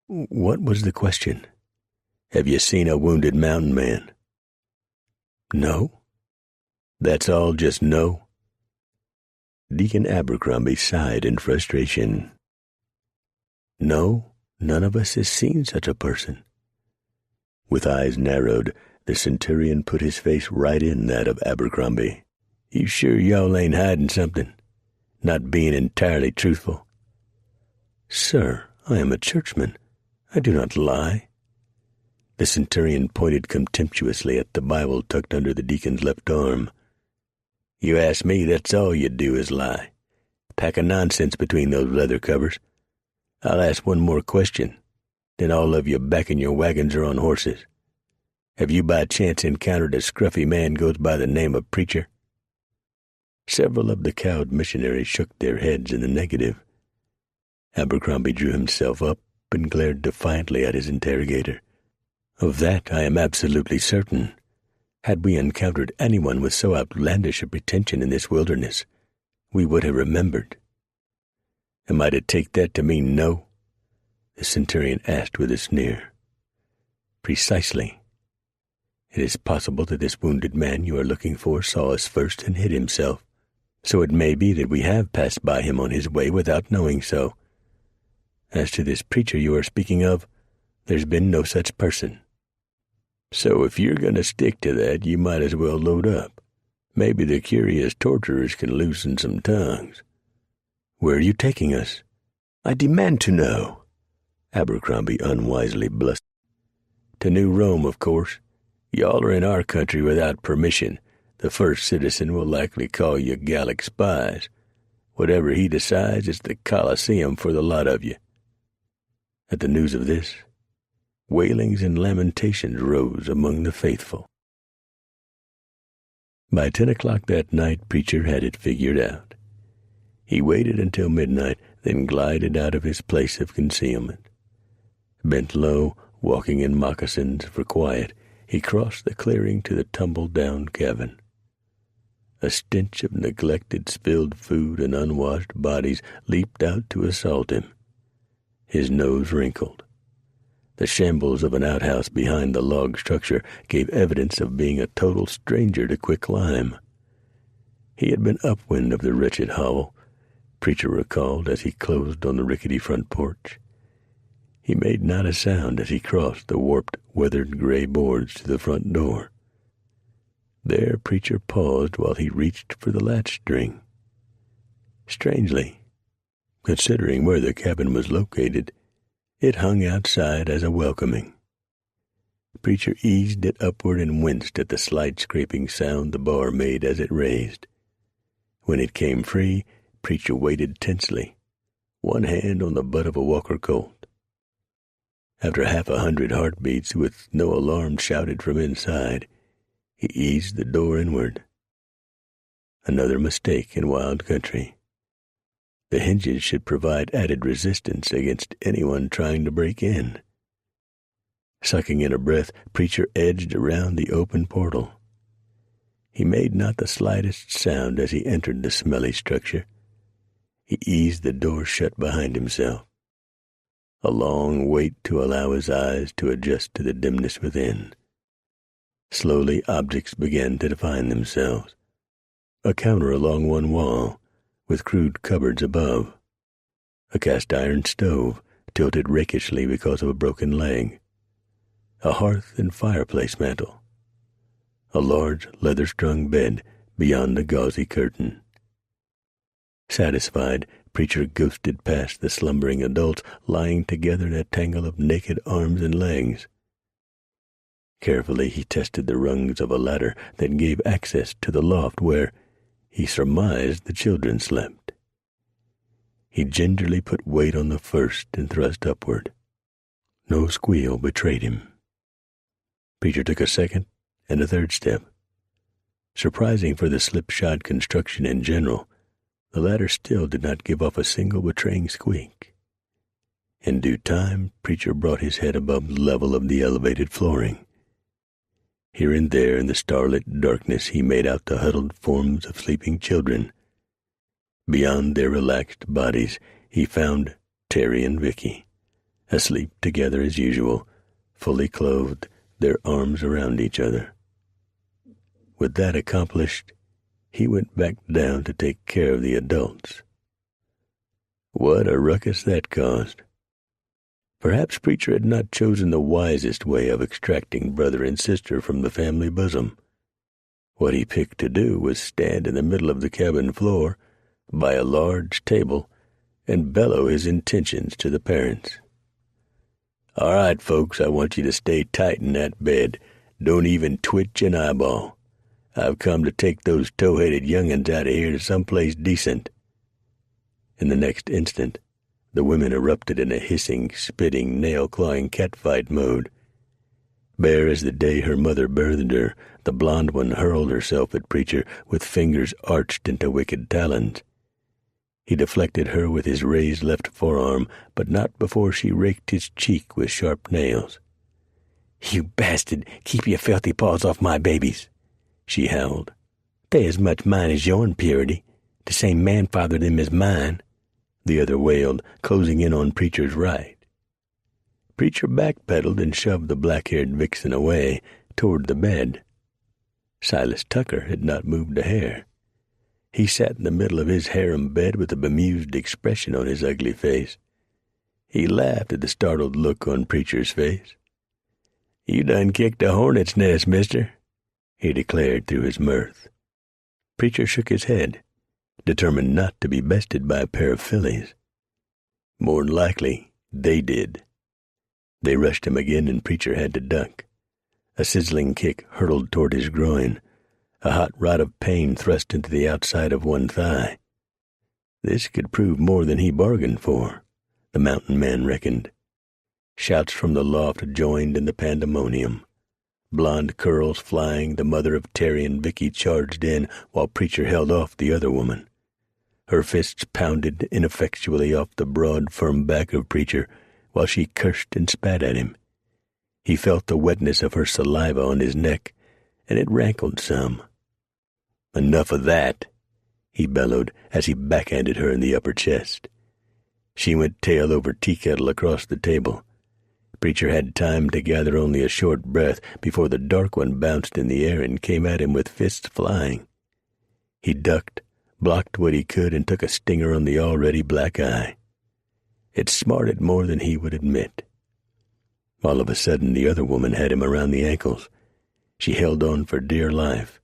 What was the question? Have you seen a wounded mountain man? No. That's all, just no? Deacon Abercrombie sighed in frustration. No, none of us has seen such a person. With eyes narrowed, the centurion put his face right in that of Abercrombie. You sure y'all ain't hiding something? Not being entirely truthful? Sir, I am a churchman. I do not lie. The centurion pointed contemptuously at the Bible tucked under the deacon's left arm. You ask me, that's all you do is lie. Pack of nonsense between those leather covers. I'll ask one more question, then all of you back in your wagons or on horses. Have you by chance encountered a scruffy man goes by the name of Preacher? Several of the cowed missionaries shook their heads in the negative. Abercrombie drew himself up and glared defiantly at his interrogator. Of that I am absolutely certain. Had we encountered anyone with so outlandish a pretension in this wilderness, we would have remembered. Am I to take that to mean no? The centurion asked with a sneer. Precisely. It is possible that this wounded man you are looking for saw us first and hid himself, so it may be that we have passed by him on his way without knowing so. As to this preacher you are speaking of, there's been no such person. So if you're going to stick to that, you might as well load up. Maybe the curious torturers can loosen some tongues. Where are you taking us? I demand to know. Abercrombie unwisely blustered. To New Rome, of course. Y'all are in our country without permission. The first citizen will likely call you Gallic spies. Whatever he decides, it's the Colosseum for the lot of you. At the news of this, wailings and lamentations rose among the faithful. By 10 o'clock that night, Preacher had it figured out. He waited until midnight, then glided out of his place of concealment. Bent low, walking in moccasins for quiet, he crossed the clearing to the tumble-down cabin. A stench of neglected, spilled food and unwashed bodies leaped out to assault him. His nose wrinkled. The shambles of an outhouse behind the log structure gave evidence of being a total stranger to quicklime. He had been upwind of the wretched hovel, Preacher recalled as he closed on the rickety front porch. He made not a sound as he crossed the warped, weathered gray boards to the front door. There Preacher paused while he reached for the latch string. Strangely, considering where the cabin was located, it hung outside as a welcoming. Preacher eased it upward and winced at the slight scraping sound the bar made as it raised. When it came free, Preacher waited tensely, one hand on the butt of a Walker Colt. After 100 heartbeats, with no alarm shouted from inside, he eased the door inward. Another mistake in wild country. The hinges should provide added resistance against anyone trying to break in. Sucking in a breath, Preacher edged around the open portal. He made not the slightest sound as he entered the smelly structure. He eased the door shut behind himself. A long wait to allow his eyes to adjust to the dimness within. Slowly objects began to define themselves. A counter along one wall, with crude cupboards above. A cast-iron stove, tilted rakishly because of a broken leg. A hearth and fireplace mantel. A large leather-strung bed beyond a gauzy curtain. Satisfied, Preacher ghosted past the slumbering adults lying together in a tangle of naked arms and legs. Carefully he tested the rungs of a ladder that gave access to the loft where he surmised the children slept. He gingerly put weight on the first and thrust upward. No squeal betrayed him. Preacher took a second and a third step. Surprising for the slipshod construction in general, the ladder still did not give off a single betraying squeak. In due time, Preacher brought his head above the level of the elevated flooring. Here and there in the starlit darkness he made out the huddled forms of sleeping children. Beyond their relaxed bodies, he found Terry and Vicky, asleep together as usual, fully clothed, their arms around each other. With that accomplished, he went back down to take care of the adults. What a ruckus that caused. Perhaps Preacher had not chosen the wisest way of extracting brother and sister from the family bosom. What he picked to do was stand in the middle of the cabin floor, by a large table, and bellow his intentions to the parents. "All right, folks, I want you to stay tight in that bed. Don't even twitch an eyeball. I've come to take those tow-headed young'uns out of here to someplace decent." In the next instant, the women erupted in a hissing, spitting, nail-clawing catfight mode. Bare as the day her mother birthed her, the blonde one hurled herself at Preacher with fingers arched into wicked talons. He deflected her with his raised left forearm, but not before she raked his cheek with sharp nails. "You bastard, keep your filthy paws off my babies," she howled. "They're as much mine as yourn, Purity. The same man fathered them as mine," the other wailed, closing in on Preacher's right. Preacher backpedaled and shoved the black-haired vixen away toward the bed. Silas Tucker had not moved a hair. He sat in the middle of his harem bed with a bemused expression on his ugly face. He laughed at the startled look on Preacher's face. "You done kicked a hornet's nest, mister," he declared through his mirth. Preacher shook his head, determined not to be bested by a pair of fillies. More'n likely, they did. They rushed him again, and Preacher had to duck. A sizzling kick hurtled toward his groin. A hot rod of pain thrust into the outside of one thigh. This could prove more than he bargained for, the mountain man reckoned. Shouts from the loft joined in the pandemonium. Blonde curls flying, the mother of Terry and Vicky charged in while Preacher held off the other woman. Her fists pounded ineffectually off the broad, firm back of Preacher while she cursed and spat at him. He felt the wetness of her saliva on his neck, and it rankled some. "Enough of that," he bellowed as he backhanded her in the upper chest. She went tail over teakettle across the table. Preacher had time to gather only a short breath before the dark one bounced in the air and came at him with fists flying. He ducked, blocked what he could, and took a stinger on the already black eye. It smarted more than he would admit. All of a sudden, the other woman had him around the ankles. She held on for dear life.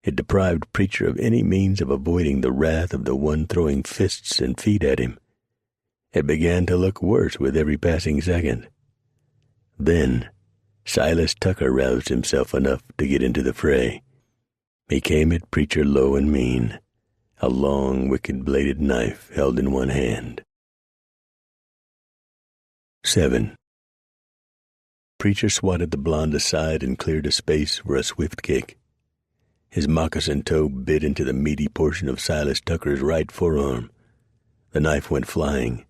It deprived Preacher of any means of avoiding the wrath of the one throwing fists and feet at him. It began to look worse with every passing second. Then Silas Tucker roused himself enough to get into the fray. He came at Preacher low and mean, a long, wicked-bladed knife held in one hand. 7. Preacher swatted the blonde aside and cleared a space for a swift kick. His moccasin toe bit into the meaty portion of Silas Tucker's right forearm. The knife went flying.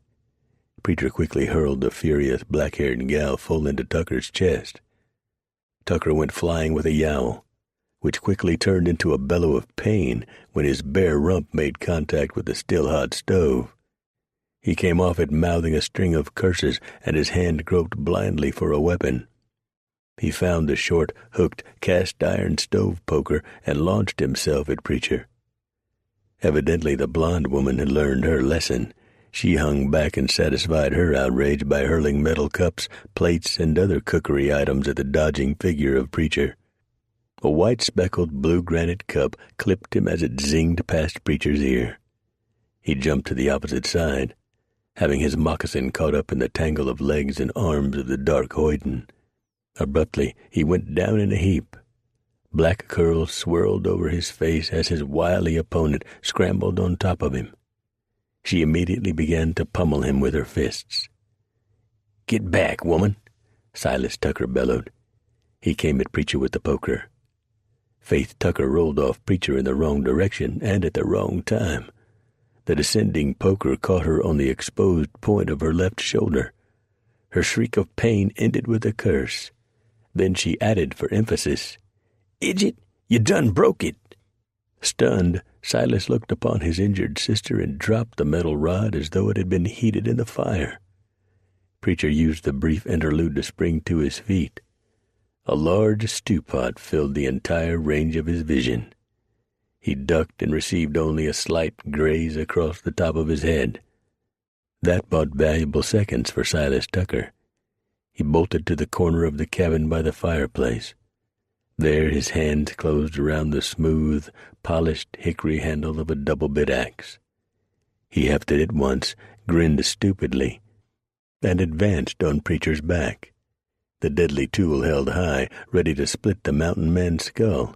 Preacher quickly hurled the furious black-haired gal full into Tucker's chest. Tucker went flying with a yowl, which quickly turned into a bellow of pain when his bare rump made contact with the still-hot stove. He came off it mouthing a string of curses, and his hand groped blindly for a weapon. He found the short, hooked, cast-iron stove poker and launched himself at Preacher. Evidently the blonde woman had learned her lesson. She hung back and satisfied her outrage by hurling metal cups, plates, and other cookery items at the dodging figure of Preacher. A white-speckled blue granite cup clipped him as it zinged past Preacher's ear. He jumped to the opposite side, having his moccasin caught up in the tangle of legs and arms of the dark hoyden. Abruptly, he went down in a heap. Black curls swirled over his face as his wily opponent scrambled on top of him. She immediately began to pummel him with her fists. "Get back, woman," Silas Tucker bellowed. He came at Preacher with the poker. Faith Tucker rolled off Preacher in the wrong direction and at the wrong time. The descending poker caught her on the exposed point of her left shoulder. Her shriek of pain ended with a curse. Then she added for emphasis, "Idjit, you done broke it." Stunned, Silas looked upon his injured sister and dropped the metal rod as though it had been heated in the fire. Preacher used the brief interlude to spring to his feet. A large stew-pot filled the entire range of his vision. He ducked and received only a slight graze across the top of his head. That bought valuable seconds for Silas Tucker. He bolted to the corner of the cabin by the fireplace. There his hands closed around the smooth, polished hickory handle of a double-bit axe. He hefted it once, grinned stupidly, and advanced on Preacher's back, the deadly tool held high, ready to split the mountain man's skull.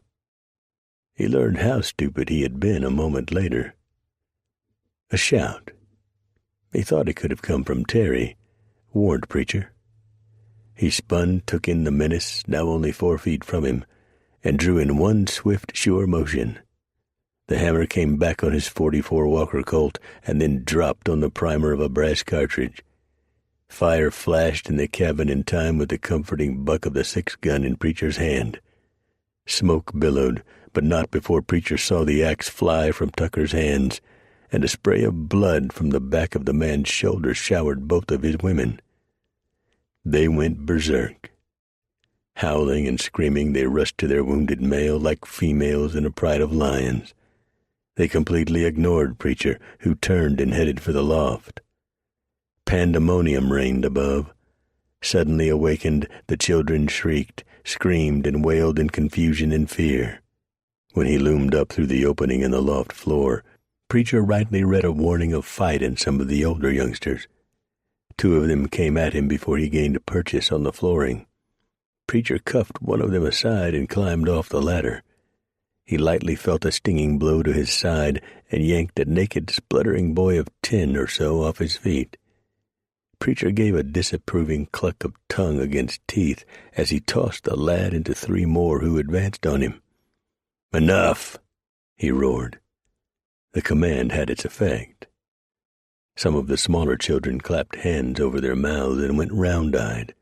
He learned how stupid he had been a moment later. A shout, he thought it could have come from Terry, warned Preacher. He spun, took in the menace, now only 4 feet from him, and drew in one swift, sure motion. The hammer came back on his .44 Walker Colt and then dropped on the primer of a brass cartridge. Fire flashed in the cabin in time with the comforting buck of the 6-gun in Preacher's hand. Smoke billowed, but not before Preacher saw the axe fly from Tucker's hands, and a spray of blood from the back of the man's shoulder showered both of his women. They went berserk. Howling and screaming, they rushed to their wounded male like females in a pride of lions. They completely ignored Preacher, who turned and headed for the loft. Pandemonium reigned above. Suddenly awakened, the children shrieked, screamed, and wailed in confusion and fear. When he loomed up through the opening in the loft floor, Preacher rightly read a warning of fight in some of the older youngsters. 2 of them came at him before he gained a purchase on the flooring. Preacher cuffed one of them aside and climbed off the ladder. He lightly felt a stinging blow to his side and yanked a naked, spluttering boy of 10 or so off his feet. Preacher gave a disapproving cluck of tongue against teeth as he tossed the lad into 3 more who advanced on him. "Enough!" he roared. The command had its effect. Some of the smaller children clapped hands over their mouths and went round-eyed.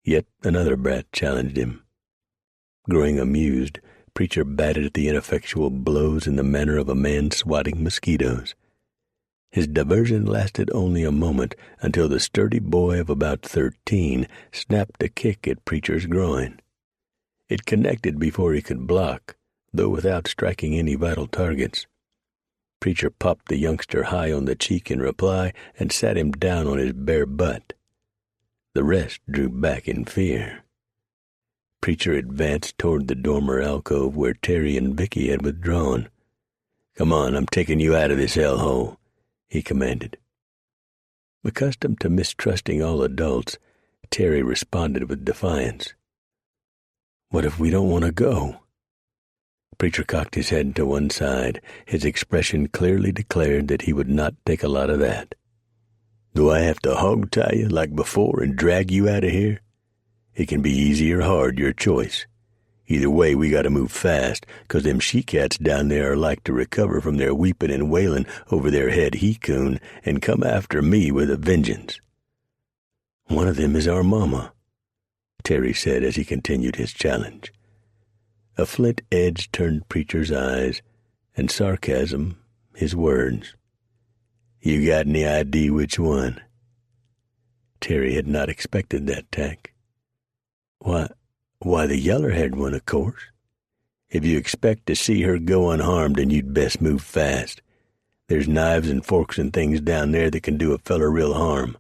Yet another brat challenged him. Growing amused, Preacher batted at the ineffectual blows in the manner of a man swatting mosquitoes. His diversion lasted only a moment until the sturdy boy of about 13 snapped a kick at Preacher's groin. It connected before he could block, though without striking any vital targets. Preacher popped the youngster high on the cheek in reply and sat him down on his bare butt. The rest drew back in fear. Preacher advanced toward the dormer alcove where Terry and Vicky had withdrawn. "Come on, I'm taking you out of this hellhole," he commanded. Accustomed to mistrusting all adults, Terry responded with defiance. "What if we don't want to go?" Preacher cocked his head to one side. His expression clearly declared that he would not take a lot of that. "Do I have to hog-tie you like before and drag you out of here? It can be easy or hard, your choice. Either way, we gotta move fast, 'cause them she-cats down there are like to recover from their weeping and wailing over their head he-coon and come after me with a vengeance." "One of them is our mama," Terry said as he continued his challenge. A flint edge turned Preacher's eyes, and sarcasm his words. "You got any idea which one?" Terry had not expected that tack. Why, the yaller-haired one, of course. If you expect to see her go unharmed, then you'd best move fast. There's knives and forks and things down there that can do a feller real harm.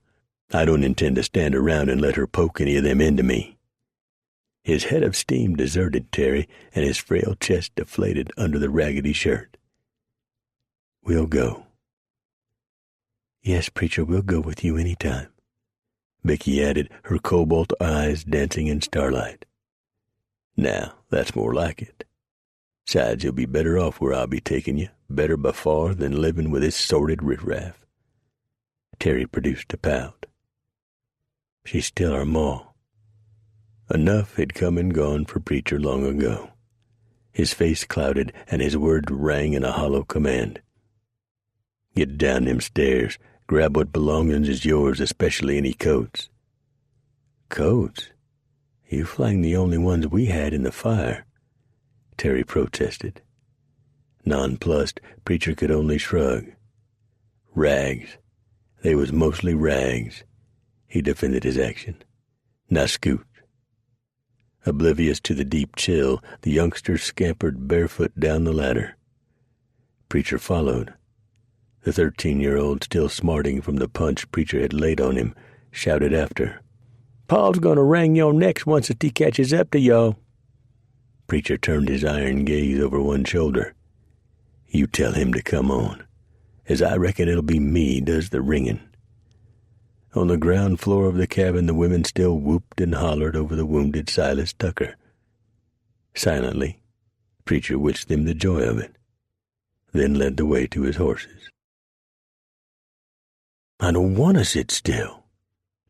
I don't intend to stand around and let her poke any of them into me." His head of steam deserted Terry, and his frail chest deflated under the raggedy shirt. "We'll go." "Yes, Preacher, we'll go with you any time," Vicky added, her cobalt eyes dancing in starlight. "Now, that's more like it. Besides, you'll be better off where I'll be taking you, better by far than living with this sordid riffraff." Terry produced a pout. "She's still our ma." Enough had come and gone for Preacher long ago. His face clouded, and his words rang in a hollow command. "Get down them stairs. Grab what belongings is yours, especially any coats." "Coats? You flung the only ones we had in the fire," Terry protested. Nonplussed, preacher could only shrug. Rags. They was mostly rags. He defended his action. Now scoot. Oblivious to the deep chill, the youngster scampered barefoot down the ladder. Preacher followed. The 13-year-old, still smarting from the punch preacher had laid on him, shouted after, "Paul's gonna wring your necks once he catches up to y'all." Preacher turned his iron gaze over one shoulder. "You tell him to come on, as I reckon it'll be me does the ringing." On the ground floor of the cabin, the women still whooped and hollered over the wounded Silas Tucker. Silently, preacher wished them the joy of it, then led the way to his horses. "I don't want to sit still,"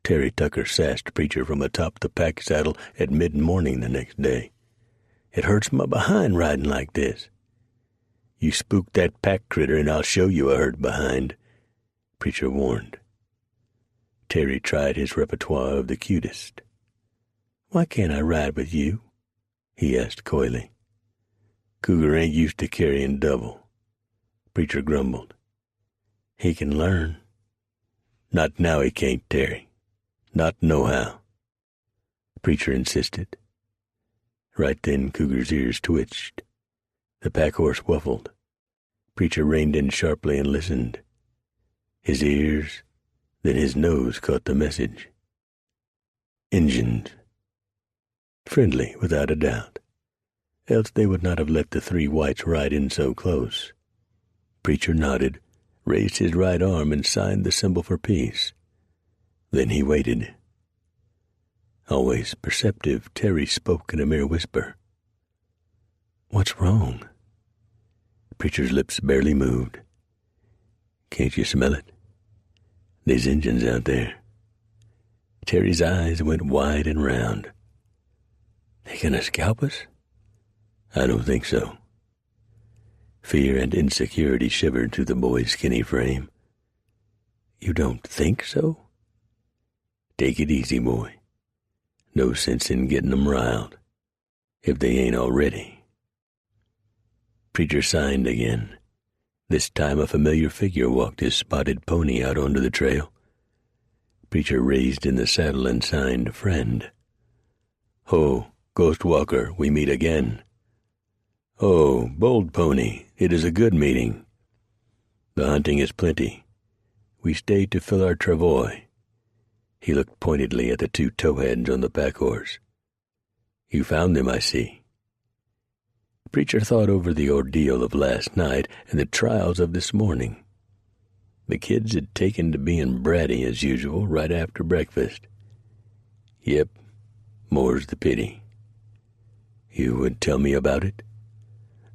Terry Tucker sassed preacher from atop the pack saddle at mid-morning the next day. "It hurts my behind riding like this." "You spook that pack critter and I'll show you a hurt behind," preacher warned. Terry tried his repertoire of the cutest. "Why can't I ride with you?" he asked coyly. "Cougar ain't used to carrying double," preacher grumbled. "He can learn." "Not now he can't, Terry. Not nohow," preacher insisted. Right then Cougar's ears twitched. The pack horse whuffled. Preacher reined in sharply and listened. His ears, then his nose caught the message. Injuns. Friendly, without a doubt. Else they would not have let the three whites ride in so close. Preacher nodded, raised his right arm, and signed the symbol for peace. Then he waited. Always perceptive, Terry spoke in a mere whisper. "What's wrong?" Preacher's lips barely moved. "Can't you smell it? There's Injuns out there." Terry's eyes went wide and round. "They gonna scalp us?" "I don't think so." Fear and insecurity shivered through the boy's skinny frame. "You don't think so?" "Take it easy, boy. No sense in getting 'em riled, if they ain't already." Preacher signed again. This time a familiar figure walked his spotted pony out onto the trail. Preacher raised in the saddle and signed friend. "Ho, Ghost Walker, we meet again." "Oh, Bold Pony, it is a good meeting. The hunting is plenty. We stay to fill our travois." He looked pointedly at the two towheads on the pack horse. "You found them, I see." Preacher thought over the ordeal of last night and the trials of this morning. The kids had taken to being bratty as usual right after breakfast. "Yep, more's the pity." "You would tell me about it?"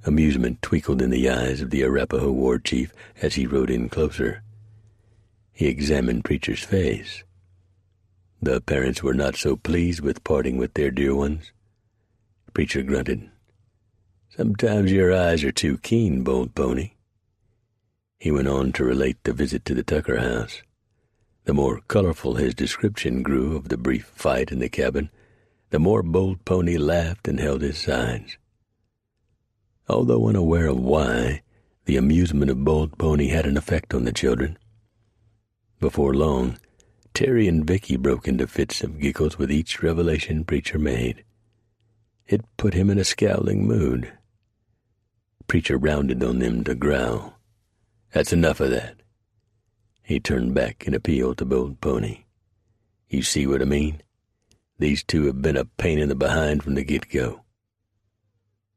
Amusement twinkled in the eyes of the Arapaho war chief as he rode in closer. He examined Preacher's face. The parents were not so pleased with parting with their dear ones. Preacher grunted. "Sometimes your eyes are too keen, Bold Pony." He went on to relate the visit to the Tucker house. The more colorful his description grew of the brief fight in the cabin, the more Bold Pony laughed and held his sides. Although unaware of why, the amusement of Bold Pony had an effect on the children. Before long, Terry and Vicky broke into fits of giggles with each revelation Preacher made. It put him in a scowling mood. Preacher rounded on them to growl. "That's enough of that." He turned back and appealed to Bold Pony. "You see what I mean? These two have been a pain in the behind from the get-go."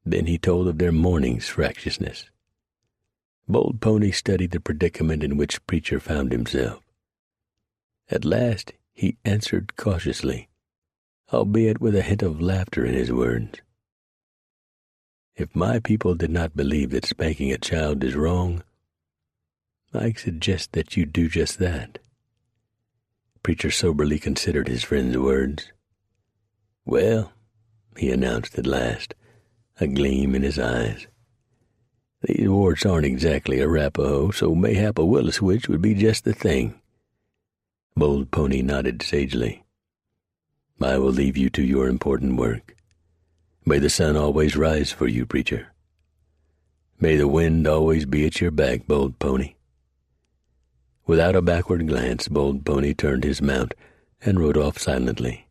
Then he told of their morning's fractiousness. Bold Pony studied the predicament in which Preacher found himself. At last he answered cautiously, albeit with a hint of laughter in his words. "If my people did not believe that spanking a child is wrong, I suggest that you do just that." Preacher soberly considered his friend's words. "Well," he announced at last, a gleam in his eyes, "these warts aren't exactly Arapaho, so mayhap a willow switch would be just the thing." Bold Pony nodded sagely. "I will leave you to your important work. May the sun always rise for you, Preacher." May the wind always be at your back, Bold Pony." Without a backward glance, Bold Pony turned his mount and rode off silently.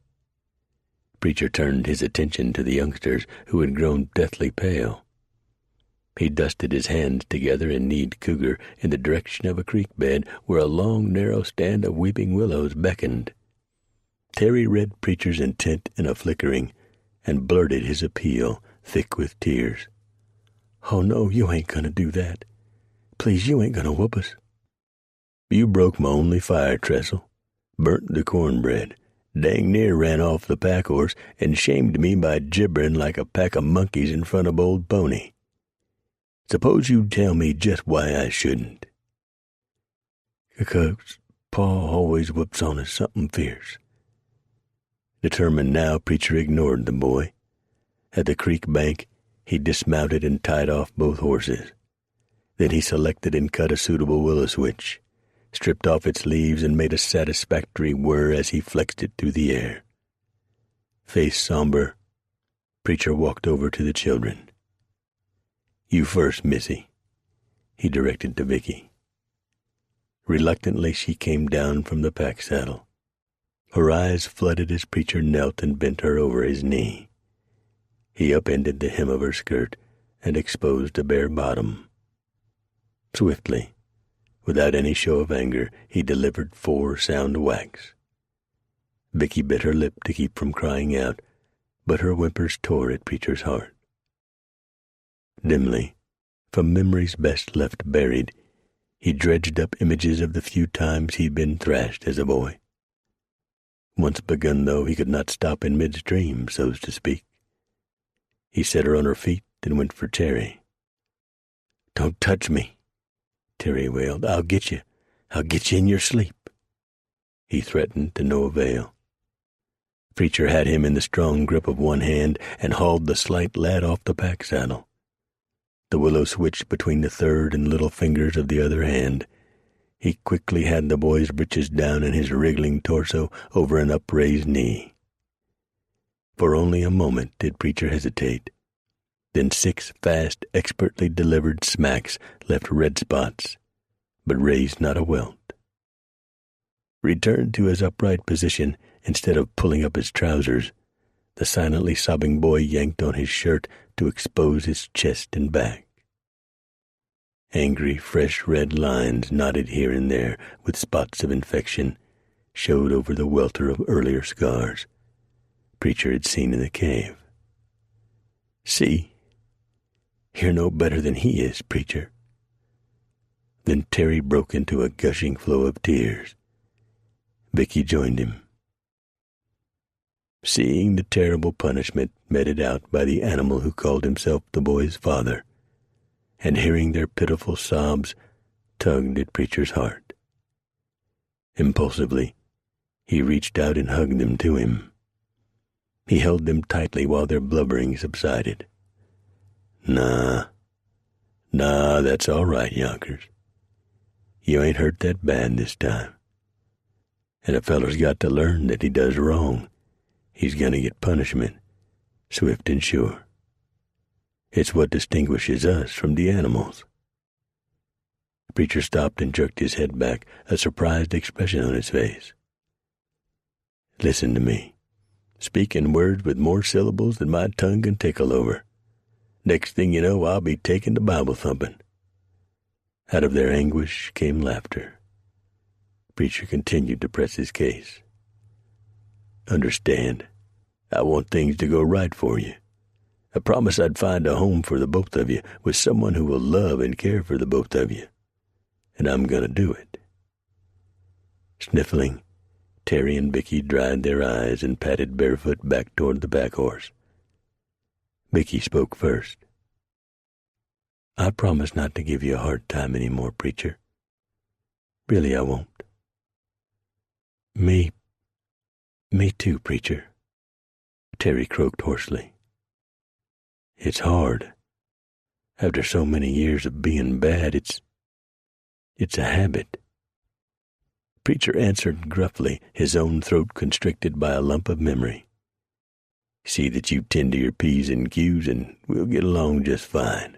Preacher turned his attention to the youngsters, who had grown deathly pale. He dusted his hands together and kneed Cougar in the direction of a creek bed where a long, narrow stand of weeping willows beckoned. Terry read Preacher's intent in a flickering and blurted his appeal, thick with tears. "Oh, no, you ain't gonna do that. Please, you ain't gonna whoop us." "You broke my only fire trestle, burnt the cornbread, dang near ran off the pack horse, and shamed me by gibbering like a pack of monkeys in front of Old Pony. Suppose you tell me just why I shouldn't." "'Cause Pa always whoops on us something fierce." Determined now, Preacher ignored the boy. At the creek bank, he dismounted and tied off both horses. Then he selected and cut a suitable willow switch, stripped off its leaves, and made a satisfactory whir as he flexed it through the air. Face somber, Preacher walked over to the children. "You first, Missy," he directed to Vicky. Reluctantly, she came down from the pack saddle. Her eyes flooded as Preacher knelt and bent her over his knee. He upended the hem of her skirt and exposed a bare bottom. Swiftly, without any show of anger, he delivered 4 sound whacks. Vicky bit her lip to keep from crying out, but her whimpers tore at Preacher's heart. Dimly, from memories best left buried, he dredged up images of the few times he'd been thrashed as a boy. Once begun, though, he could not stop in midstream, so to speak. He set her on her feet and went for Terry. "Don't touch me," Terry wailed. "I'll get you. I'll get you in your sleep." He threatened to no avail. Preacher had him in the strong grip of one hand and hauled the slight lad off the pack saddle. The willow switch between the third and little fingers of the other hand. He quickly had the boy's breeches down and his wriggling torso over an upraised knee. For only a moment did Preacher hesitate. Then 6 fast, expertly delivered smacks left red spots, but raised not a welt. Returned to his upright position instead of pulling up his trousers, the silently sobbing boy yanked on his shirt to expose his chest and back. Angry, fresh red lines, knotted here and there with spots of infection, showed over the welter of earlier scars Preacher had seen in the cave. "See, you're no better than he is, Preacher." Then Terry broke into a gushing flow of tears. Vicky joined him. Seeing the terrible punishment meted out by the animal who called himself the boy's father, and hearing their pitiful sobs, tugged at Preacher's heart. Impulsively, he reached out and hugged them to him. He held them tightly while their blubbering subsided. Nah, that's all right, Yonkers. You ain't hurt that bad this time. And a feller's got to learn that he does wrong. He's gonna get punishment, swift and sure. It's what distinguishes us from the animals." The Preacher stopped and jerked his head back, a surprised expression on his face. "Listen to me. Speak in words with more syllables than my tongue can tickle over. Next thing you know, I'll be taking to Bible thumping." Out of their anguish came laughter. Preacher continued to press his case. "Understand, I want things to go right for you. I promised I'd find a home for the both of you with someone who will love and care for the both of you. And I'm going to do it." Sniffling, Terry and Vicky dried their eyes and padded barefoot back toward the pack horse. Vicky spoke first. "I promise not to give you a hard time any more, Preacher. Really, I won't." Me too, Preacher," Terry croaked hoarsely. "It's hard. After so many years of being bad, it's a habit." Preacher answered gruffly, his own throat constricted by a lump of memory. "See that you tend to your P's and Q's, and we'll get along just fine."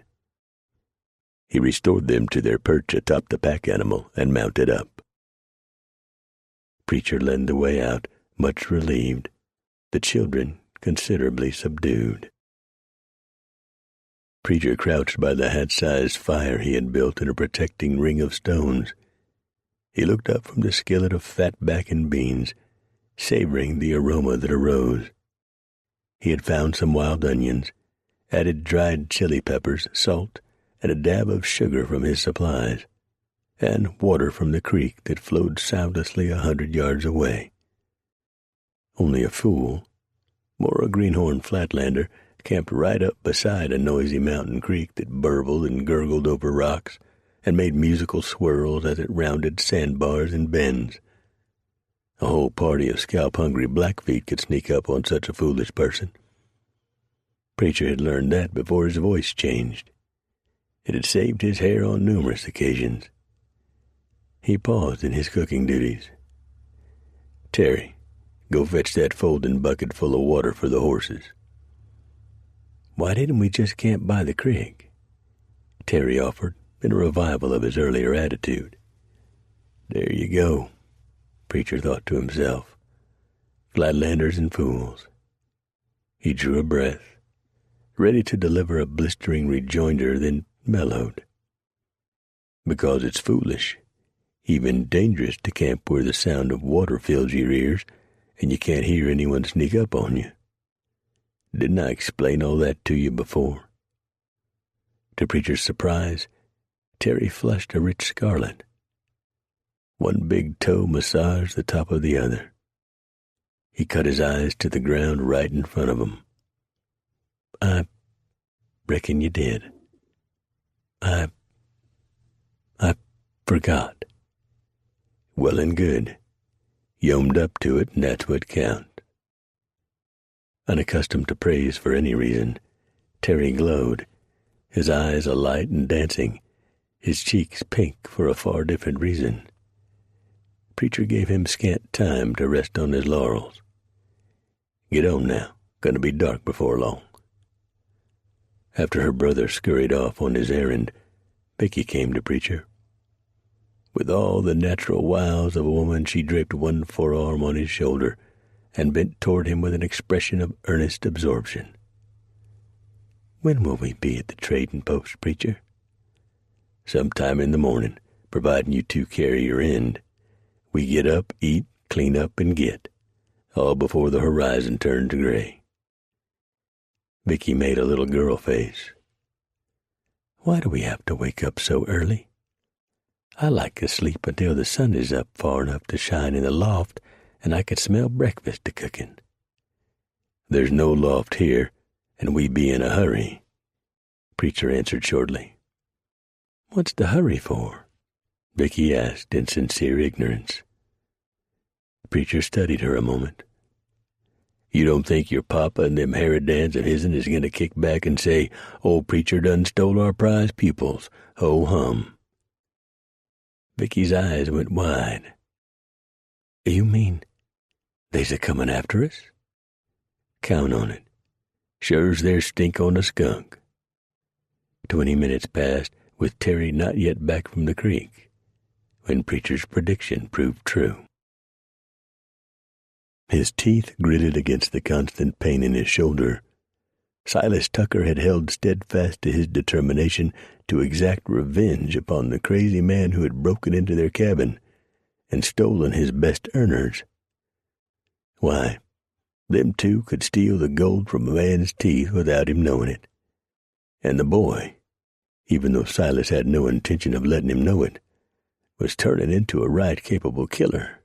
He restored them to their perch atop the pack animal and mounted up. Preacher led the way out, much relieved, the children considerably subdued. Preacher crouched by the hat-sized fire he had built in a protecting ring of stones. He looked up from the skillet of fat back and beans, savoring the aroma that arose. He had found some wild onions, added dried chili peppers, salt, and a dab of sugar from his supplies, and water from the creek that flowed soundlessly 100 yards away. Only a fool, or a greenhorn flatlander, camped right up beside a noisy mountain creek that burbled and gurgled over rocks and made musical swirls as it rounded sandbars and bends. A whole party of scalp-hungry Blackfeet could sneak up on such a foolish person. Preacher had learned that before his voice changed. It had saved his hair on numerous occasions. He paused in his cooking duties. "Terry, go fetch that folding bucket full of water for the horses." "Why didn't we just camp by the creek?" Terry offered, in a revival of his earlier attitude. "There you go," Preacher thought to himself. "Flatlanders and fools." He drew a breath, ready to deliver a blistering rejoinder, then mellowed. "Because it's foolish, even dangerous to camp where the sound of water fills your ears and you can't hear anyone sneak up on you. Didn't I explain all that to you before?" To Preacher's surprise, Terry flushed a rich scarlet. One big toe massaged the top of the other. He cut his eyes to the ground right in front of him. "I reckon you did. I forgot." "Well and good. You owned up to it, and that's what counts." Unaccustomed to praise for any reason, Terry glowed, his eyes alight and dancing, his cheeks pink for a far different reason. Preacher gave him scant time to rest on his laurels. "Get on now. Gonna be dark before long." After her brother scurried off on his errand, Vicky came to Preacher. With all the natural wiles of a woman, she draped one forearm on his shoulder and bent toward him with an expression of earnest absorption. "When will we be at the trading post, Preacher?" "Sometime in the morning, providing you two carry your end. We get up, eat, clean up, and get, all before the horizon turns gray." Vicky made a little girl face. "Why do we have to wake up so early? I like to sleep until the sun is up far enough to shine in the loft and I could smell breakfast a-cooking." "There's no loft here, and we be in a hurry," Preacher answered shortly. "What's the hurry for?" Vicky asked in sincere ignorance. Preacher studied her a moment. "You don't think your papa and them Haradans of his'n is going to kick back and say, 'Old Preacher done stole our prize pupils, ho-hum'?" Vicky's eyes went wide. "You mean they's a-comin' after us?" "Count on it. Sure's there's stink on a skunk." 20 minutes passed, with Terry not yet back from the creek, when Preacher's prediction proved true. His teeth gritted against the constant pain in his shoulder. Silas Tucker had held steadfast to his determination to exact revenge upon the crazy man who had broken into their cabin and stolen his best earners. Why, them two could steal the gold from a man's teeth without him knowing it. And the boy, even though Silas had no intention of letting him know it, was turning into a right capable killer.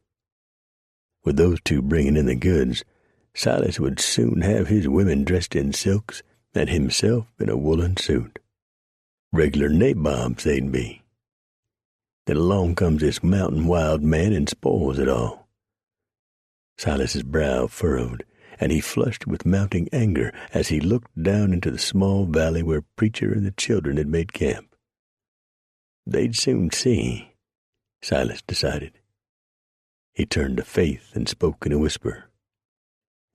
With those two bringing in the goods, Silas would soon have his women dressed in silks and himself in a woolen suit. Regular nabobs they'd be. Then along comes this mountain wild man and spoils it all. Silas's brow furrowed, and he flushed with mounting anger as he looked down into the small valley where Preacher and the children had made camp. They'd soon see, Silas decided. He turned to Faith and spoke in a whisper.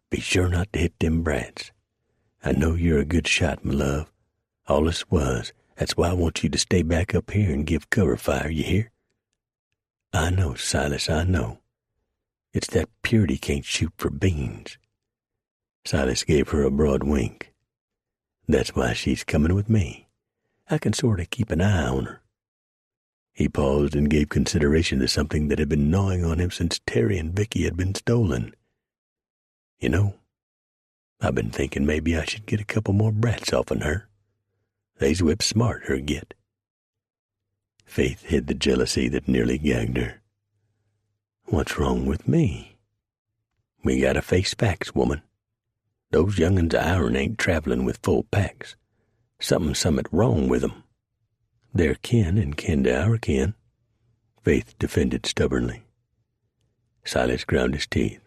"Be sure not to hit them brats. I know you're a good shot, my love. Allus was, That's why I want you to stay back up here and give cover fire, you hear? I know, Silas, I know. It's that Purity can't shoot for beans. Silas gave her a broad wink. That's why she's coming with me. I can sort of keep an eye on her. He paused and gave consideration to something that had been gnawing on him since Terry and Vicky had been stolen. You know, I've been thinking maybe I should get a couple more brats offen her. They's whip smart, her git. Faith hid the jealousy that nearly gagged her. What's wrong with me? We gotta face facts, woman. Those young'uns of ourn ain't travelin' with full packs. Some'at wrong with 'em. They're kin and kin to our kin, Faith defended stubbornly. Silas ground his teeth.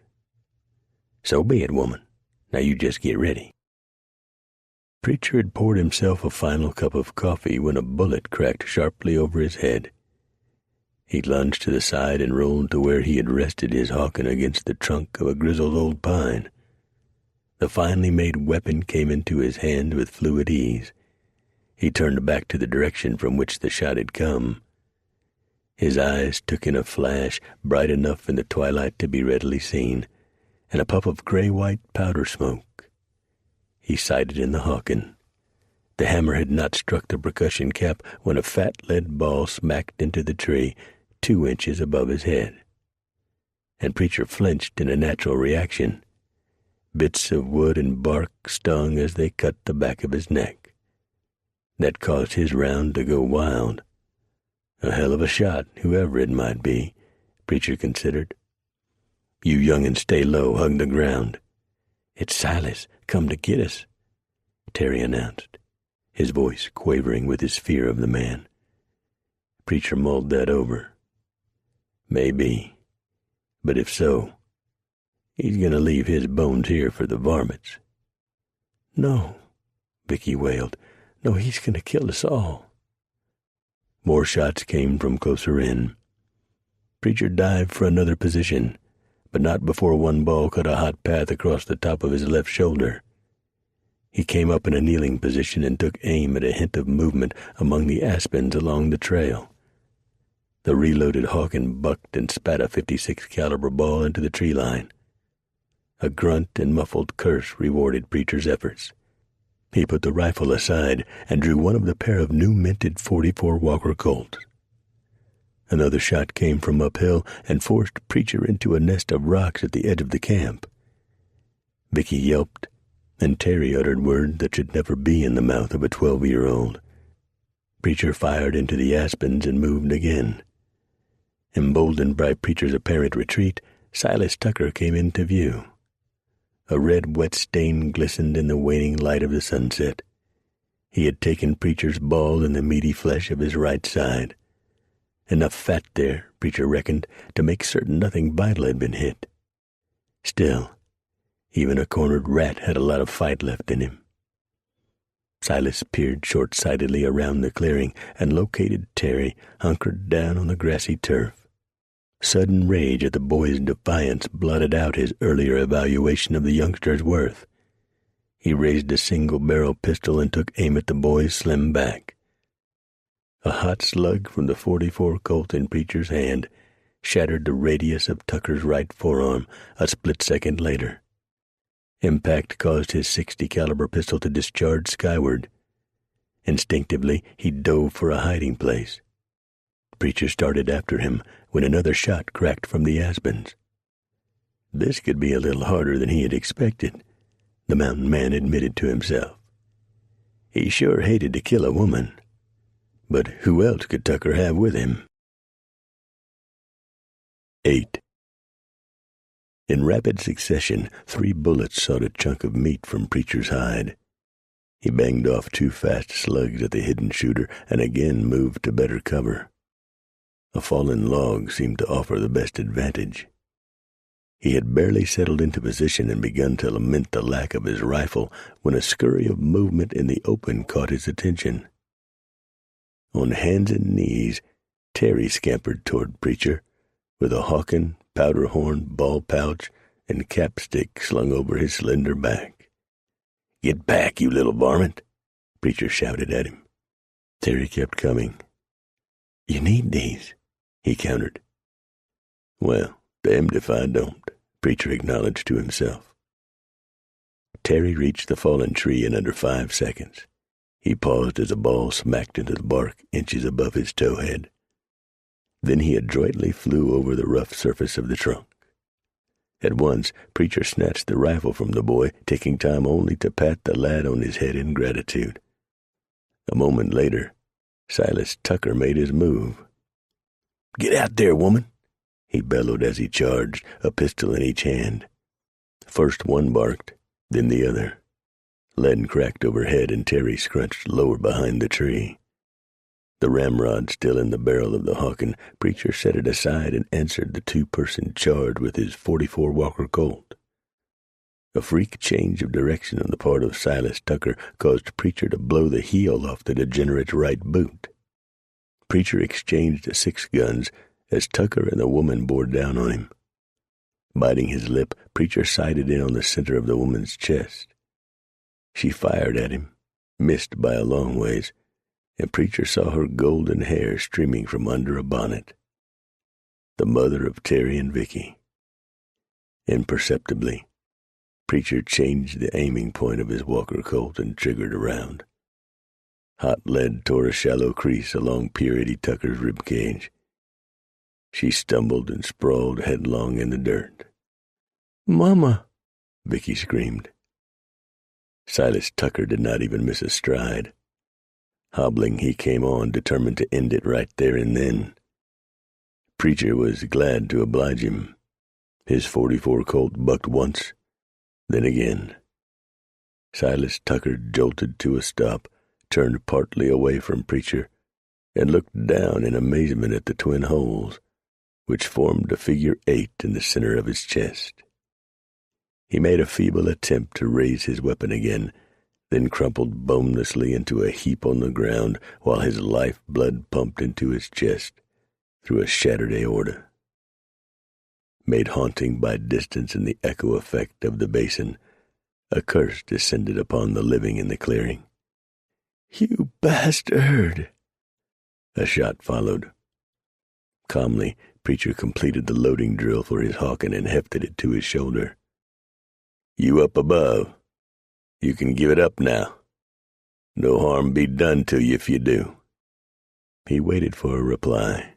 So be it, woman. Now you just get ready. Preacher had poured himself a final cup of coffee when a bullet cracked sharply over his head. He lunged to the side and rolled to where he had rested his hawken against the trunk of a grizzled old pine. The finely made weapon came into his hand with fluid ease. He turned back to the direction from which the shot had come. His eyes took in a flash bright enough in the twilight to be readily seen, and a puff of gray-white powder smoke. He sighted in the hawken. The hammer had not struck the percussion cap when a fat lead ball smacked into the tree 2 inches above his head. And Preacher flinched in a natural reaction. Bits of wood and bark stung as they cut the back of his neck. That caused his round to go wild. A hell of a shot, whoever it might be, Preacher considered. You young'uns stay low, hug the ground. It's Silas, come to get us, Terry announced, his voice quavering with his fear of the man. Preacher mulled that over. Maybe, but if so, he's going to leave his bones here for the varmints. No, Vicky wailed. No, he's going to kill us all. More shots came from closer in. Preacher dived for another position, but not before one ball cut a hot path across the top of his left shoulder. He came up in a kneeling position and took aim at a hint of movement among the aspens along the trail. The reloaded hawken bucked and spat a .56 caliber ball into the tree line. A grunt and muffled curse rewarded Preacher's efforts. He put the rifle aside and drew one of the pair of new-minted .44 Walker Colts. Another shot came from uphill and forced Preacher into a nest of rocks at the edge of the camp. Vicky yelped, and Terry uttered words that should never be in the mouth of a 12-year-old. Preacher fired into the aspens and moved again. Emboldened by Preacher's apparent retreat, Silas Tucker came into view. A red wet stain glistened in the waning light of the sunset. He had taken Preacher's ball in the meaty flesh of his right side. Enough fat there, Preacher reckoned, to make certain nothing vital had been hit. Still, even a cornered rat had a lot of fight left in him. Silas peered short-sightedly around the clearing and located Terry hunkered down on the grassy turf. Sudden rage at the boy's defiance blotted out his earlier evaluation of the youngster's worth. He raised a single-barrel pistol and took aim at the boy's slim back. A hot slug from the .44 Colt in Preacher's hand shattered the radius of Tucker's right forearm a split second later. Impact caused his .60 caliber pistol to discharge skyward. Instinctively, he dove for a hiding place. Preacher started after him when another shot cracked from the aspens. This could be a little harder than he had expected, the mountain man admitted to himself. He sure hated to kill a woman, but who else could Tucker have with him? 8. In rapid succession, 3 bullets sought a chunk of meat from Preacher's hide. He banged off 2 fast slugs at the hidden shooter and again moved to better cover. A fallen log seemed to offer the best advantage. He had barely settled into position and begun to lament the lack of his rifle when a scurry of movement in the open caught his attention. On hands and knees, Terry scampered toward Preacher, with a hawken, powder horn, ball pouch, and capstick slung over his slender back. "Get back, you little varmint!" Preacher shouted at him. Terry kept coming. "You need these," he countered. "Well, damned if I don't," Preacher acknowledged to himself. Terry reached the fallen tree in under 5 seconds. He paused as a ball smacked into the bark inches above his towhead. Then he adroitly flew over the rough surface of the trunk. At once, Preacher snatched the rifle from the boy, taking time only to pat the lad on his head in gratitude. A moment later, Silas Tucker made his move. "Get out there, woman!" he bellowed as he charged, a pistol in each hand. First one barked, then the other. Lead cracked overhead, and Terry scrunched lower behind the tree. The ramrod still in the barrel of the Hawken, Preacher set it aside and answered the 2-person charge with his .44 Walker Colt. A freak change of direction on the part of Silas Tucker caused Preacher to blow the heel off the degenerate's right boot. Preacher exchanged 6 guns as Tucker and the woman bore down on him. Biting his lip, Preacher sighted in on the center of the woman's chest. She fired at him, missed by a long ways, and Preacher saw her golden hair streaming from under a bonnet. The mother of Terry and Vicky. Imperceptibly, Preacher changed the aiming point of his Walker Colt and triggered around. Hot lead tore a shallow crease along Purity Tucker's ribcage. She stumbled and sprawled headlong in the dirt. "Mama!" Vicky screamed. Silas Tucker did not even miss a stride. Hobbling, he came on, determined to end it right there and then. Preacher was glad to oblige him. His .44 Colt bucked once, then again. Silas Tucker jolted to a stop, turned partly away from Preacher, and looked down in amazement at the twin holes, which formed a figure 8 in the center of his chest. He made a feeble attempt to raise his weapon again, then crumpled bonelessly into a heap on the ground while his life-blood pumped into his chest through a shattered aorta. Made haunting by distance and the echo effect of the basin, a curse descended upon the living in the clearing. "You bastard!" A shot followed. Calmly, Preacher completed the loading drill for his Hawken and hefted it to his shoulder. "You up above. You can give it up now. No harm be done to you if you do." He waited for a reply.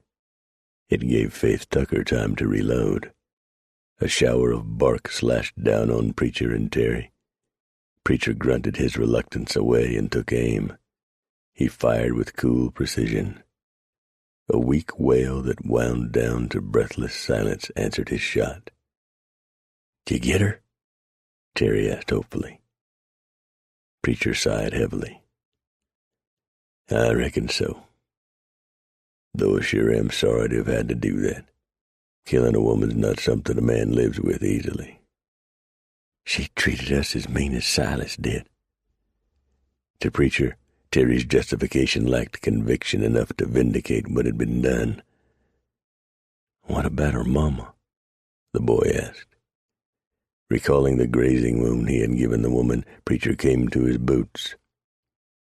It gave Faith Tucker time to reload. A shower of bark slashed down on Preacher and Terry. Preacher grunted his reluctance away and took aim. He fired with cool precision. A weak wail that wound down to breathless silence answered his shot. "Did you get her?" Terry asked hopefully. Preacher sighed heavily. "I reckon so. Though I sure am sorry to have had to do that. Killing a woman's not something a man lives with easily." "She treated us as mean as Silas did." To Preacher, Terry's justification lacked conviction enough to vindicate what had been done. "What about her mama?" the boy asked. Recalling the grazing wound he had given the woman, Preacher came to his boots.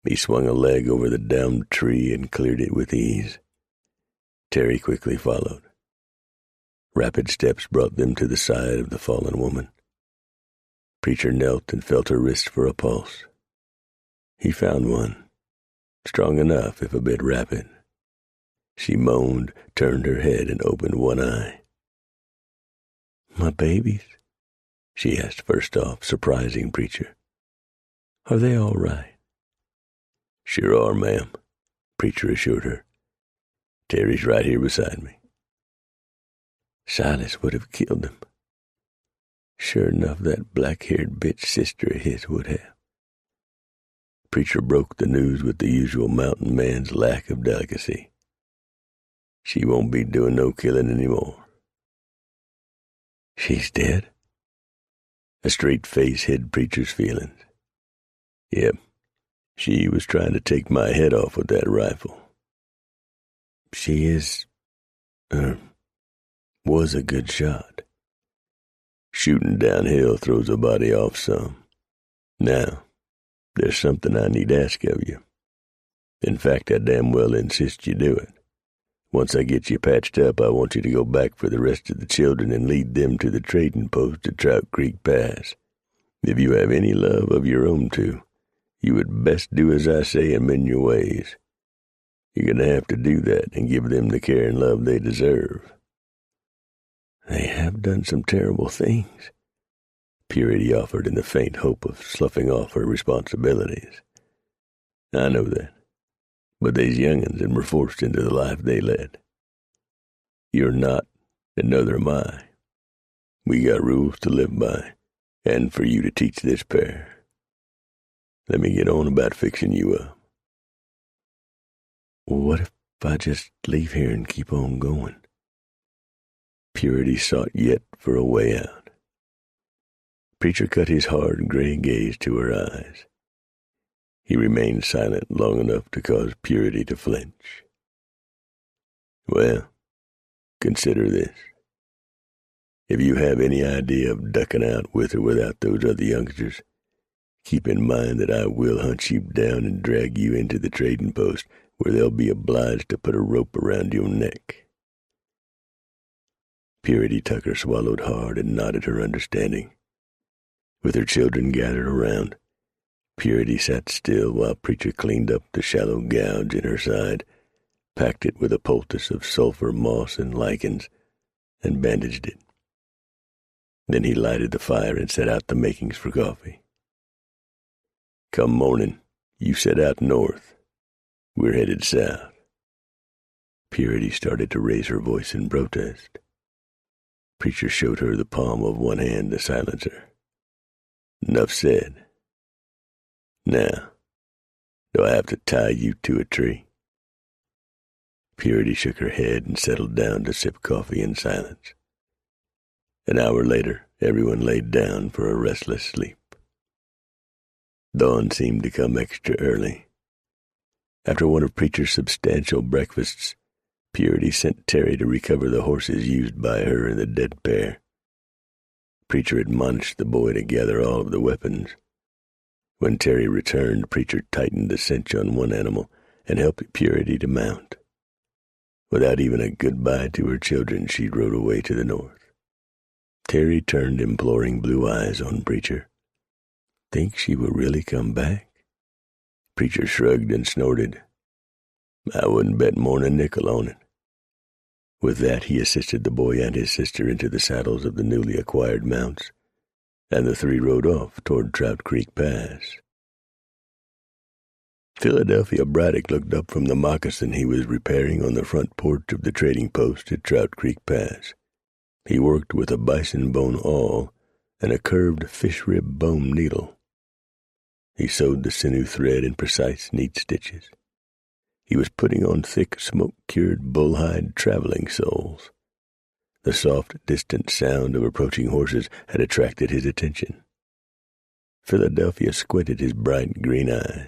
He swung a leg over the downed tree and cleared it with ease. Terry quickly followed. Rapid steps brought them to the side of the fallen woman. Preacher knelt and felt her wrist for a pulse. He found one, strong enough if a bit rapid. She moaned, turned her head, and opened one eye. "My babies?" she asked first off, surprising Preacher. "Are they all right?" "Sure are, ma'am," Preacher assured her. "Terry's right here beside me." Silas would have killed him. Sure enough, that black-haired bitch sister of his would have. Preacher broke the news with the usual mountain man's lack of delicacy. "She won't be doing no killing any more." "She's dead?" A straight face hid Preacher's feelings. "Yep. She was trying to take my head off with that rifle." "She was a good shot." "Shooting downhill throws a body off some. Now, there's something I need to ask of you." In fact, I damn well insist you do it. Once I get you patched up, I want you to go back for the rest of the children and lead them to the trading post at Trout Creek Pass. If you have any love of your own two, you would best do as I say and mend your ways. You're going to have to do that and give them the care and love they deserve." "They have done some terrible things," Purity offered in the faint hope of sloughing off her responsibilities. "I know that. But they's young'uns and were forced into the life they led. You're not, and neither am I. We got rules to live by, and for you to teach this pair. Let me get on about fixing you up." "What if I just leave here and keep on going?" Purity sought yet for a way out. Preacher cut his hard gray gaze to her eyes. He remained silent long enough to cause Purity to flinch. "Well, consider this. If you have any idea of ducking out with or without those other youngsters, keep in mind that I will hunt you down and drag you into the trading post where they'll be obliged to put a rope around your neck." Purity Tucker swallowed hard and nodded her understanding. With her children gathered around, Purity sat still while Preacher cleaned up the shallow gouge in her side, packed it with a poultice of sulfur, moss, and lichens, and bandaged it. Then he lighted the fire and set out the makings for coffee. "Come morning, you set out north. We're headed south." Purity started to raise her voice in protest. Preacher showed her the palm of one hand to silence her. "Enough said. Now, do I have to tie you to a tree?" Purity shook her head and settled down to sip coffee in silence. An hour later, everyone laid down for a restless sleep. Dawn seemed to come extra early. After one of Preacher's substantial breakfasts, Purity sent Terry to recover the horses used by her and the dead pair. Preacher admonished the boy to gather all of the weapons. When Terry returned, Preacher tightened the cinch on one animal and helped Purity to mount. Without even a goodbye to her children, she rode away to the north. Terry turned imploring blue eyes on Preacher. "Think she will really come back?" Preacher shrugged and snorted. "I wouldn't bet more'n a nickel on it." With that, he assisted the boy and his sister into the saddles of the newly acquired mounts, and the three rode off toward Trout Creek Pass. Philadelphia Braddock looked up from the moccasin he was repairing on the front porch of the trading post at Trout Creek Pass. He worked with a bison bone awl and a curved fish rib bone needle. He sewed the sinew thread in precise, neat stitches. He was putting on thick, smoke-cured bullhide traveling soles. The soft, distant sound of approaching horses had attracted his attention. Philadelphia squinted his bright green eyes.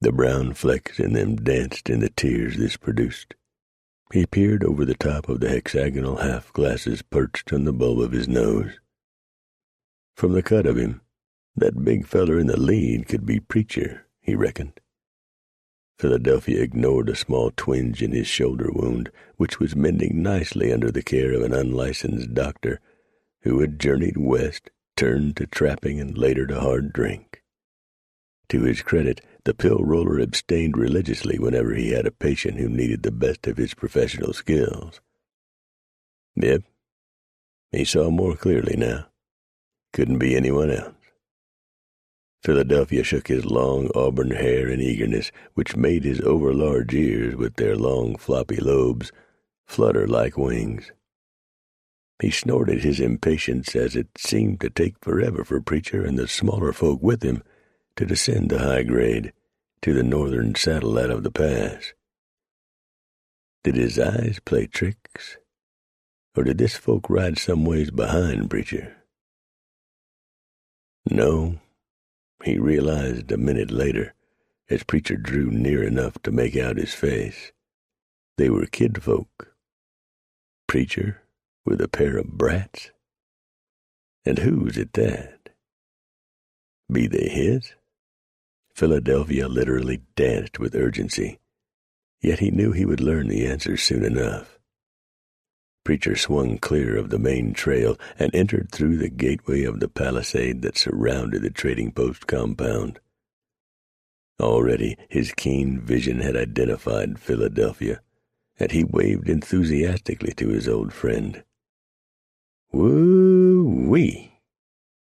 The brown flecks in them danced in the tears this produced. He peered over the top of the hexagonal half-glasses perched on the bulb of his nose. From the cut of him, that big feller in the lead could be Preacher, he reckoned. Philadelphia ignored a small twinge in his shoulder wound, which was mending nicely under the care of an unlicensed doctor who had journeyed west, turned to trapping, and later to hard drink. To his credit, the pill roller abstained religiously whenever he had a patient who needed the best of his professional skills. Yep, he saw more clearly now. Couldn't be anyone else. Philadelphia shook his long auburn hair in eagerness, which made his overlarge ears, with their long floppy lobes, flutter like wings. He snorted his impatience as it seemed to take forever for Preacher and the smaller folk with him to descend the high grade to the northern saddle out of the pass. Did his eyes play tricks, or did this folk ride some ways behind Preacher? No, he realized a minute later, as Preacher drew near enough to make out his face. They were kid folk. Preacher with a pair of brats? And whose at that? Be they his? Philadelphia literally danced with urgency, yet he knew he would learn the answer soon enough. Preacher swung clear of the main trail and entered through the gateway of the palisade that surrounded the trading post compound. Already his keen vision had identified Philadelphia, and he waved enthusiastically to his old friend. "Woo-wee!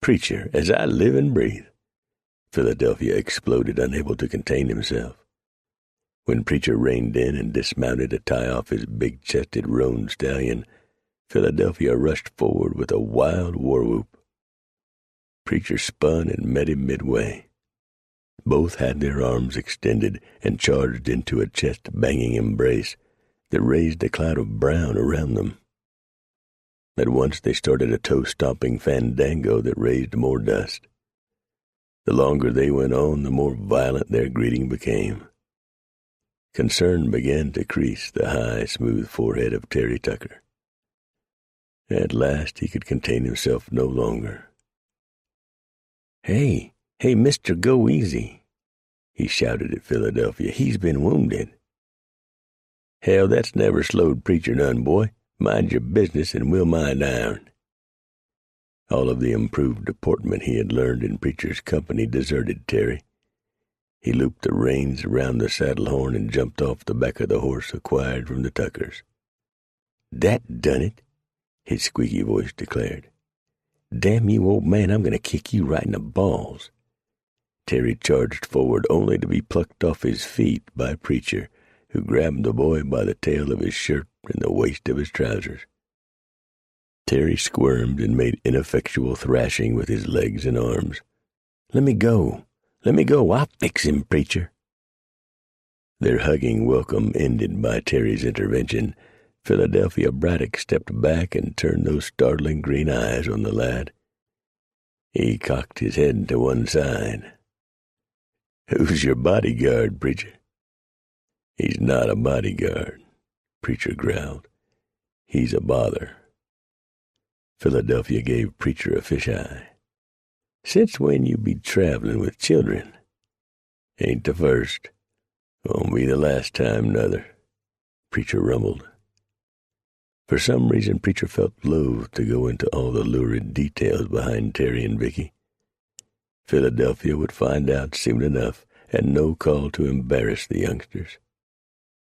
Preacher, as I live and breathe!" Philadelphia exploded, unable to contain himself. When Preacher reined in and dismounted to tie off his big-chested roan stallion, Philadelphia rushed forward with a wild war-whoop. Preacher spun and met him midway. Both had their arms extended and charged into a chest-banging embrace that raised a cloud of brown around them. At once they started a toe-stomping fandango that raised more dust. The longer they went on, the more violent their greeting became. Concern began to crease the high, smooth forehead of Terry Tucker. At last he could contain himself no longer. Hey, mister, go easy," he shouted at Philadelphia. "He's been wounded." "Hell, that's never slowed Preacher none, boy. Mind your business, and we'll mind ourn." All of the improved deportment he had learned in Preacher's company deserted Terry. He looped the reins around the saddle horn and jumped off the back of the horse acquired from the Tuckers. "That done it," his squeaky voice declared. "Damn you, old man, I'm going to kick you right in the balls." Terry charged forward, only to be plucked off his feet by Preacher, who grabbed the boy by the tail of his shirt and the waist of his trousers. Terry squirmed and made ineffectual thrashing with his legs and arms. Let me go. I'll fix him, Preacher." Their hugging welcome ended by Terry's intervention, Philadelphia Braddock stepped back and turned those startling green eyes on the lad. He cocked his head to one side. "Who's your bodyguard, Preacher?" "He's not a bodyguard," Preacher growled. "He's a bother." Philadelphia gave Preacher a fisheye. "Since when you be traveling with children?" "Ain't the first. Won't be the last time, nuther," Preacher rumbled. For some reason, Preacher felt loath to go into all the lurid details behind Terry and Vicky. Philadelphia would find out soon enough, and no call to embarrass the youngsters.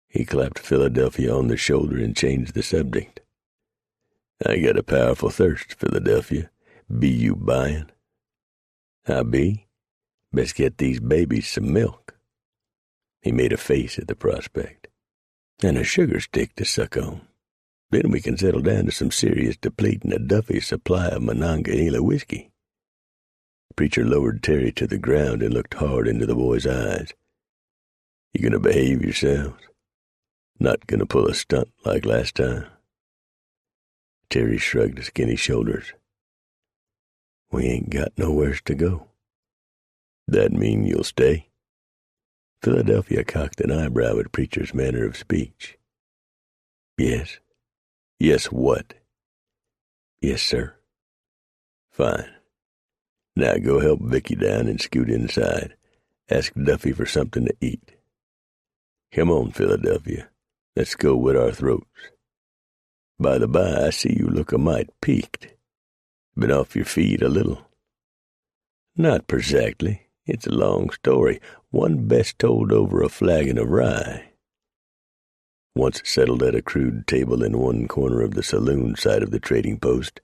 He clapped Philadelphia on the shoulder and changed the subject. "I got a powerful thirst, Philadelphia. Be you buyin'?" "I be. Best get these babies some milk." He made a face at the prospect. "And a sugar stick to suck on. Then we can settle down to some serious depleting a Duffy supply of Monongahela whiskey." Preacher lowered Terry to the ground and looked hard into the boy's eyes. "You gonna behave yourselves? Not gonna pull a stunt like last time?" Terry shrugged skinny shoulders. "We ain't got nowheres to go." "That mean you'll stay?" Philadelphia cocked an eyebrow at Preacher's manner of speech. "Yes." "Yes, what?" "Yes, sir." "Fine. Now go help Vicky down and scoot inside. Ask Duffy for something to eat. Come on, Philadelphia. Let's go wet our throats. By the by, I see you look a mite peaked. Been off your feet a little?" "Not perzactly. It's a long story, one best told over a flagon of rye." Once settled at a crude table in one corner of the saloon side of the trading post,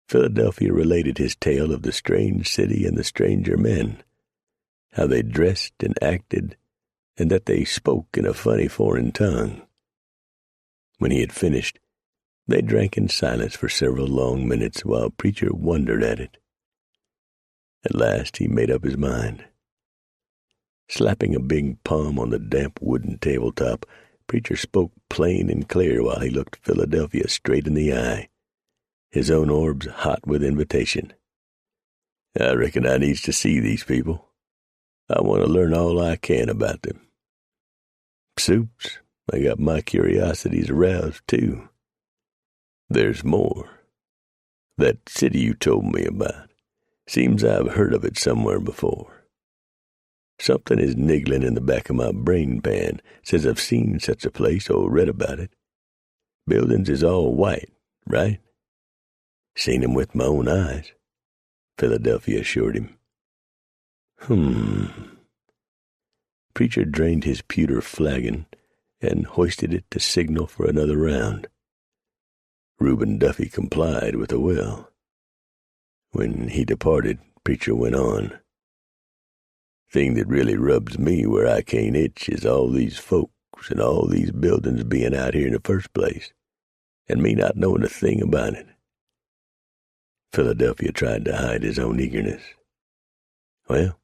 Philadelphia related his tale of the strange city and the stranger men, how they dressed and acted, and that they spoke in a funny foreign tongue. When he had finished, they drank in silence for several long minutes while Preacher wondered at it. At last he made up his mind. Slapping a big palm on the damp wooden tabletop, Preacher spoke plain and clear while he looked Philadelphia straight in the eye, his own orbs hot with invitation. "I reckon I needs to see these people. I want to learn all I can about them. Soups, I got my curiosities aroused, too. There's more. That city you told me about. Seems I've heard of it somewhere before." Something is niggling in the back of my brain pan. Says I've seen such a place or read about it. Buildings is all white, right? Seen 'em with my own eyes, Philadelphia assured him. Preacher drained his pewter flagon and hoisted it to signal for another round. Reuben Duffy complied with a will. When he departed, Preacher went on. Thing that really rubs me where I can't itch is all these folks and all these buildings being out here in the first place, and me not knowing a thing about it. Philadelphia tried to hide his own eagerness. Well,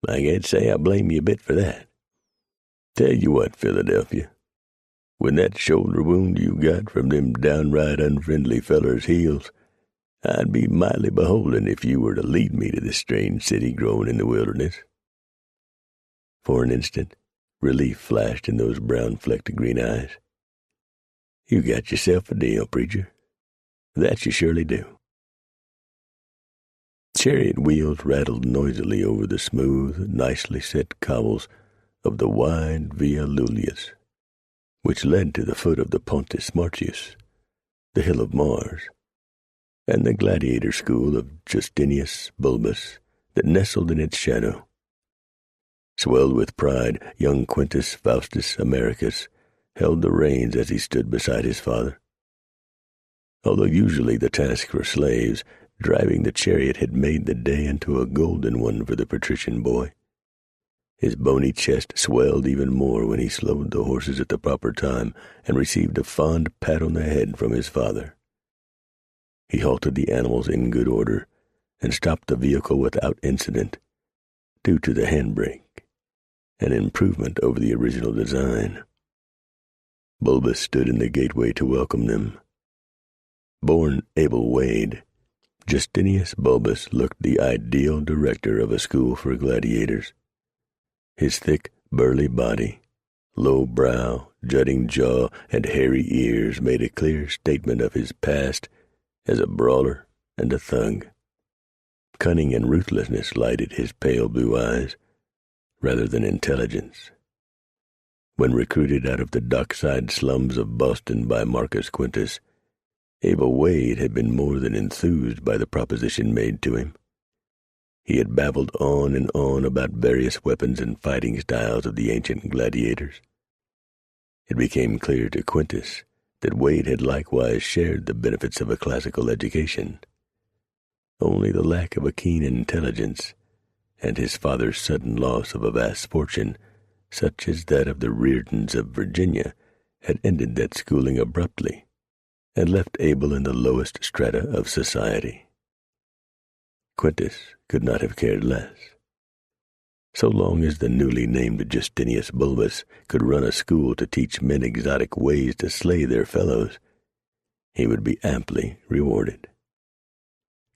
I can't say I blame you a bit for that. Tell you what, Philadelphia, when that shoulder wound you got from them downright unfriendly fellers' heels, I'd be mightily beholden if you were to lead me to this strange city growing in the wilderness. For an instant, relief flashed in those brown-flecked green eyes. You got yourself a deal, Preacher. That you surely do. Chariot wheels rattled noisily over the smooth, nicely set cobbles of the wide Via Iulius, which led to the foot of the Pontus Martius, the Hill of Mars, and the gladiator school of Justinius Bulbus that nestled in its shadow. Swelled with pride, young Quintus Faustus Americus held the reins as he stood beside his father. Although usually the task for slaves, driving the chariot had made the day into a golden one for the patrician boy. His bony chest swelled even more when he slowed the horses at the proper time and received a fond pat on the head from his father. He halted the animals in good order and stopped the vehicle without incident, due to the handbrake, an improvement over the original design. Bulbus stood in the gateway to welcome them. Born Abel Wade, Justinius Bulbus looked the ideal director of a school for gladiators. His thick, burly body, low brow, jutting jaw, and hairy ears made a clear statement of his past as a brawler and a thug. Cunning and ruthlessness lighted his pale blue eyes, rather than intelligence. When recruited out of the dockside slums of Boston by Marcus Quintus, Abel Wade had been more than enthused by the proposition made to him. He had babbled on and on about various weapons and fighting styles of the ancient gladiators. It became clear to Quintus that Wade had likewise shared the benefits of a classical education. Only the lack of a keen intelligence and his father's sudden loss of a vast fortune, such as that of the Reardons of Virginia, had ended that schooling abruptly and left Abel in the lowest strata of society. Quintus could not have cared less. So long as the newly named Justinius Bulbus could run a school to teach men exotic ways to slay their fellows, he would be amply rewarded.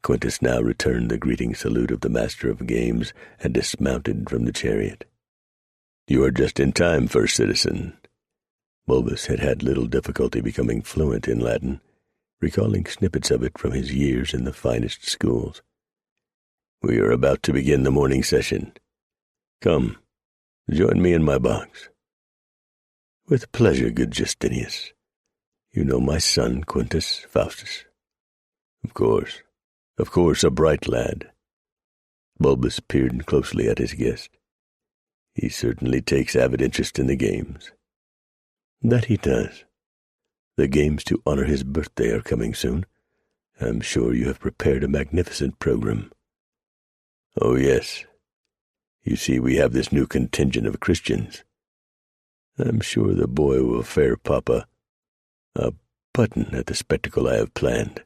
Quintus now returned the greeting salute of the master of games and dismounted from the chariot. You are just in time, first citizen. Bulbus had had little difficulty becoming fluent in Latin, recalling snippets of it from his years in the finest schools. We are about to begin the morning session. Come, join me in my box. With pleasure, good Justinius. You know my son, Quintus Faustus. Of course, a bright lad. Bulbus peered closely at his guest. He certainly takes avid interest in the games. That he does. The games to honor his birthday are coming soon. I'm sure you have prepared a magnificent program. Oh, yes. You see, we have this new contingent of Christians. I'm sure the boy will fare Papa a button at the spectacle I have planned.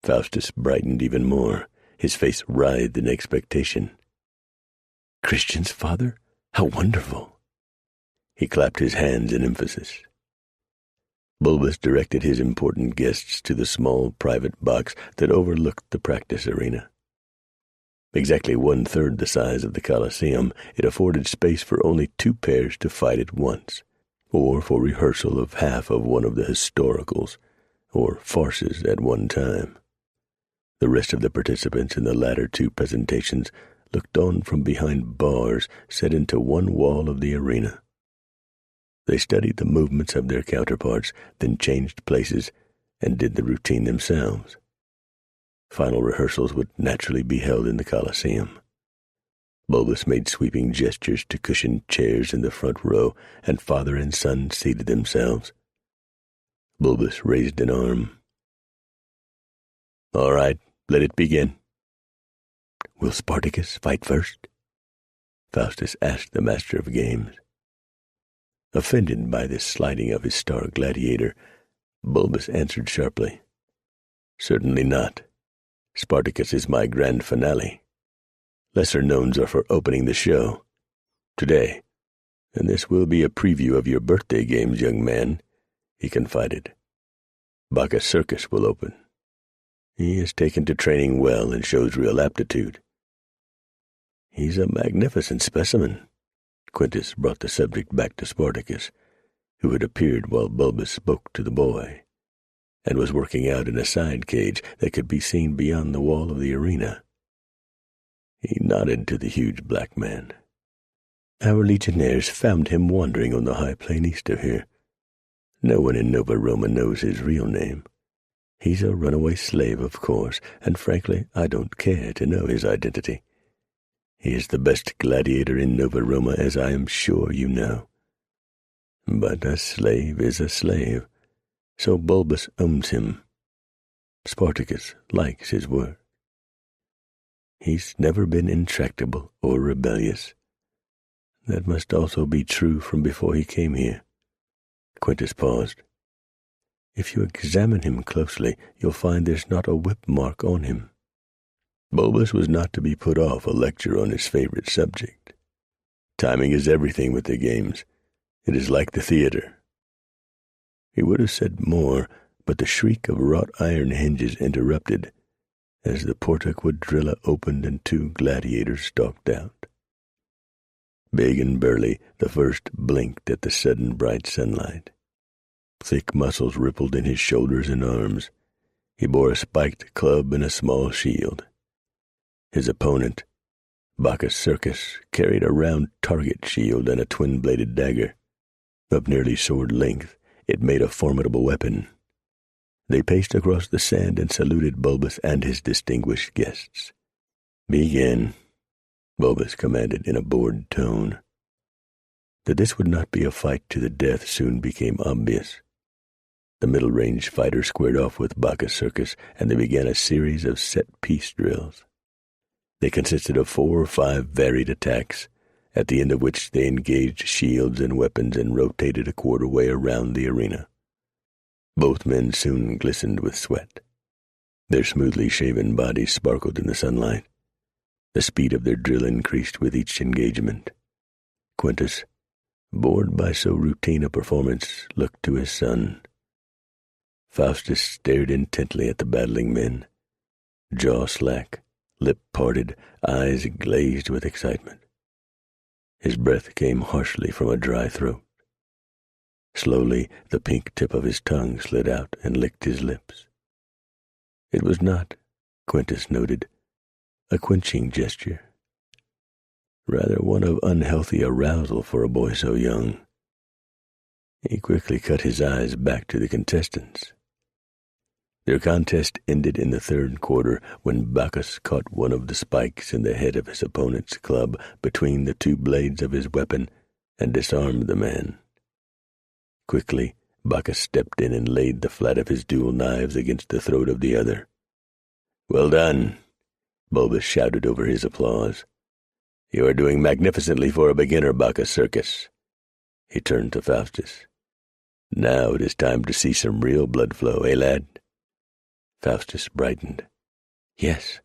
Faustus brightened even more. His face writhed in expectation. Christians, father? How wonderful! He clapped his hands in emphasis. Bulbus directed his important guests to the small private box that overlooked the practice arena. Exactly 1/3 the size of the Colosseum, it afforded space for only 2 pairs to fight at once, or for rehearsal of half of one of the historicals, or farces at one time. The rest of the participants in the latter 2 presentations looked on from behind bars set into one wall of the arena. They studied the movements of their counterparts, then changed places and did the routine themselves. Final rehearsals would naturally be held in the Coliseum. Bulbus made sweeping gestures to cushioned chairs in the front row, and father and son seated themselves. Bulbus raised an arm. "All right, let it begin." "Will Spartacus fight first?" Faustus asked the master of games. Offended by this slighting of his star gladiator, Bulbus answered sharply, "Certainly not. Spartacus is my grand finale. Lesser knowns are for opening the show. Today, and this will be a preview of your birthday games, young man," he confided. "Bacchus Circus will open. He has taken to training well and shows real aptitude." "He's a magnificent specimen." Quintus brought the subject back to Spartacus, who had appeared while Bulbus spoke to the boy, and was working out in a side cage that could be seen beyond the wall of the arena. He nodded to the huge black man. "Our legionnaires found him wandering on the high plain east of here. No one in Nova Roma knows his real name. He's a runaway slave, of course, and frankly, I don't care to know his identity. He is the best gladiator in Nova Roma, as I am sure you know. But a slave is a slave, so Bulbus owns him. Spartacus likes his work. He's never been intractable or rebellious. That must also be true from before he came here." Quintus paused. "If you examine him closely, you'll find there's not a whip mark on him." Bulbus was not to be put off a lecture on his favorite subject. Timing is everything with the games. It is like the theater. He would have said more, but the shriek of wrought iron hinges interrupted as the Porta Quadrilla opened and two gladiators stalked out. Big and burly, the first blinked at the sudden bright sunlight. Thick muscles rippled in his shoulders and arms. He bore a spiked club and a small shield. His opponent, Bacchus Circus, carried a round target shield and a twin-bladed dagger. Of nearly sword length, it made a formidable weapon. They paced across the sand and saluted Bulbus and his distinguished guests. "Begin," Bulbus commanded in a bored tone. That this would not be a fight to the death soon became obvious. The middle-range fighter squared off with Bacchus Circus, and they began a series of set-piece drills. They consisted of 4 or 5 varied attacks, at the end of which they engaged shields and weapons and rotated a quarter way around the arena. Both men soon glistened with sweat. Their smoothly shaven bodies sparkled in the sunlight. The speed of their drill increased with each engagement. Quintus, bored by so routine a performance, looked to his son. Faustus stared intently at the battling men, jaw slack, lip parted, eyes glazed with excitement. His breath came harshly from a dry throat. Slowly, the pink tip of his tongue slid out and licked his lips. It was not, Quintus noted, a quenching gesture. Rather one of unhealthy arousal for a boy so young. He quickly cut his eyes back to the contestants. Their contest ended in the third quarter when Bacchus caught one of the spikes in the head of his opponent's club between the 2 blades of his weapon and disarmed the man. Quickly, Bacchus stepped in and laid the flat of his dual knives against the throat of the other. "Well done," Bulbus shouted over his applause. "You are doing magnificently for a beginner, Bacchus Circus." He turned to Faustus. "Now it is time to see some real blood flow, eh, lad?" Faustus brightened. "Yes.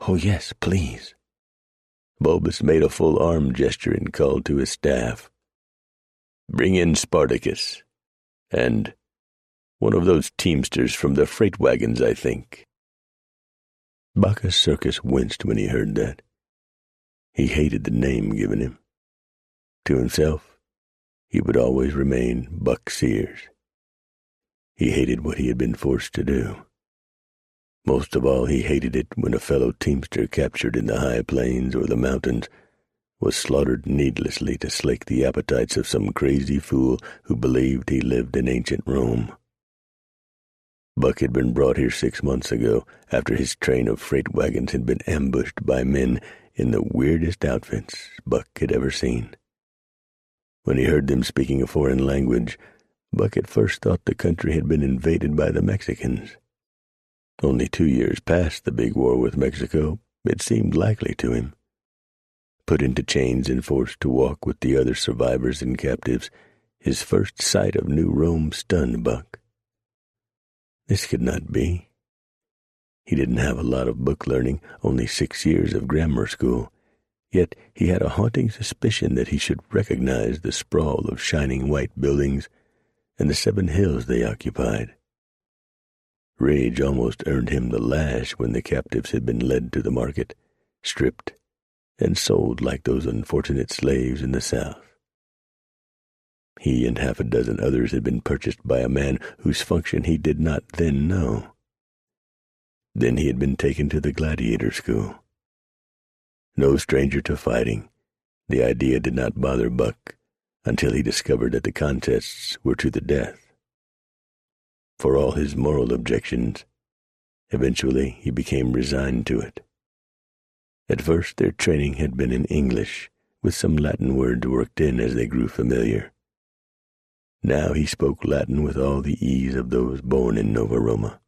Oh, yes, please." Bulbus made a full arm gesture and called to his staff. "Bring in Spartacus. And one of those teamsters from the freight wagons, I think." Bacchus Circus winced when he heard that. He hated the name given him. To himself, he would always remain Buck Sears. He hated what he had been forced to do. Most of all, he hated it when a fellow teamster captured in the high plains or the mountains was slaughtered needlessly to slake the appetites of some crazy fool who believed he lived in ancient Rome. Buck had been brought here 6 months ago after his train of freight wagons had been ambushed by men in the weirdest outfits Buck had ever seen. When he heard them speaking a foreign language, Buck at first thought the country had been invaded by the Mexicans. Only 2 years past the big war with Mexico, it seemed likely to him. Put into chains and forced to walk with the other survivors and captives, his first sight of New Rome stunned Buck. This could not be. He didn't have a lot of book learning, only 6 years of grammar school, yet he had a haunting suspicion that he should recognize the sprawl of shining white buildings and the 7 hills they occupied. Rage almost earned him the lash when the captives had been led to the market, stripped, and sold like those unfortunate slaves in the South. He and half a dozen others had been purchased by a man whose function he did not then know. Then he had been taken to the gladiator school. No stranger to fighting, the idea did not bother Buck until he discovered that the contests were to the death. For all his moral objections, eventually he became resigned to it. At first their training had been in English, with some Latin words worked in as they grew familiar. Now he spoke Latin with all the ease of those born in Nova Roma.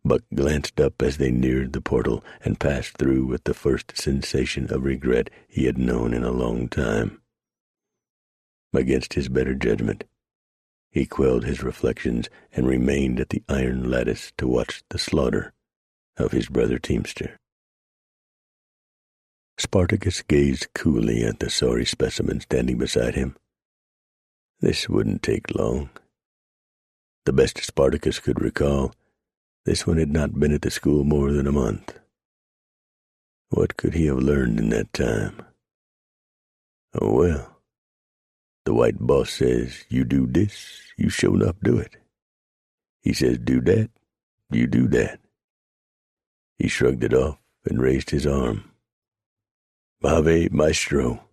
Buck glanced up as they neared the portal and passed through with the first sensation of regret he had known in a long time. Against his better judgment, he quelled his reflections and remained at the iron lattice to watch the slaughter of his brother teamster. Spartacus gazed coolly at the sorry specimen standing beside him. This wouldn't take long. The best Spartacus could recall, this one had not been at the school more than a month. What could he have learned in that time? Oh well. The white boss says, you do this, you sure enough do it. He says, do that, you do that. He shrugged it off and raised his arm. Ave maestro,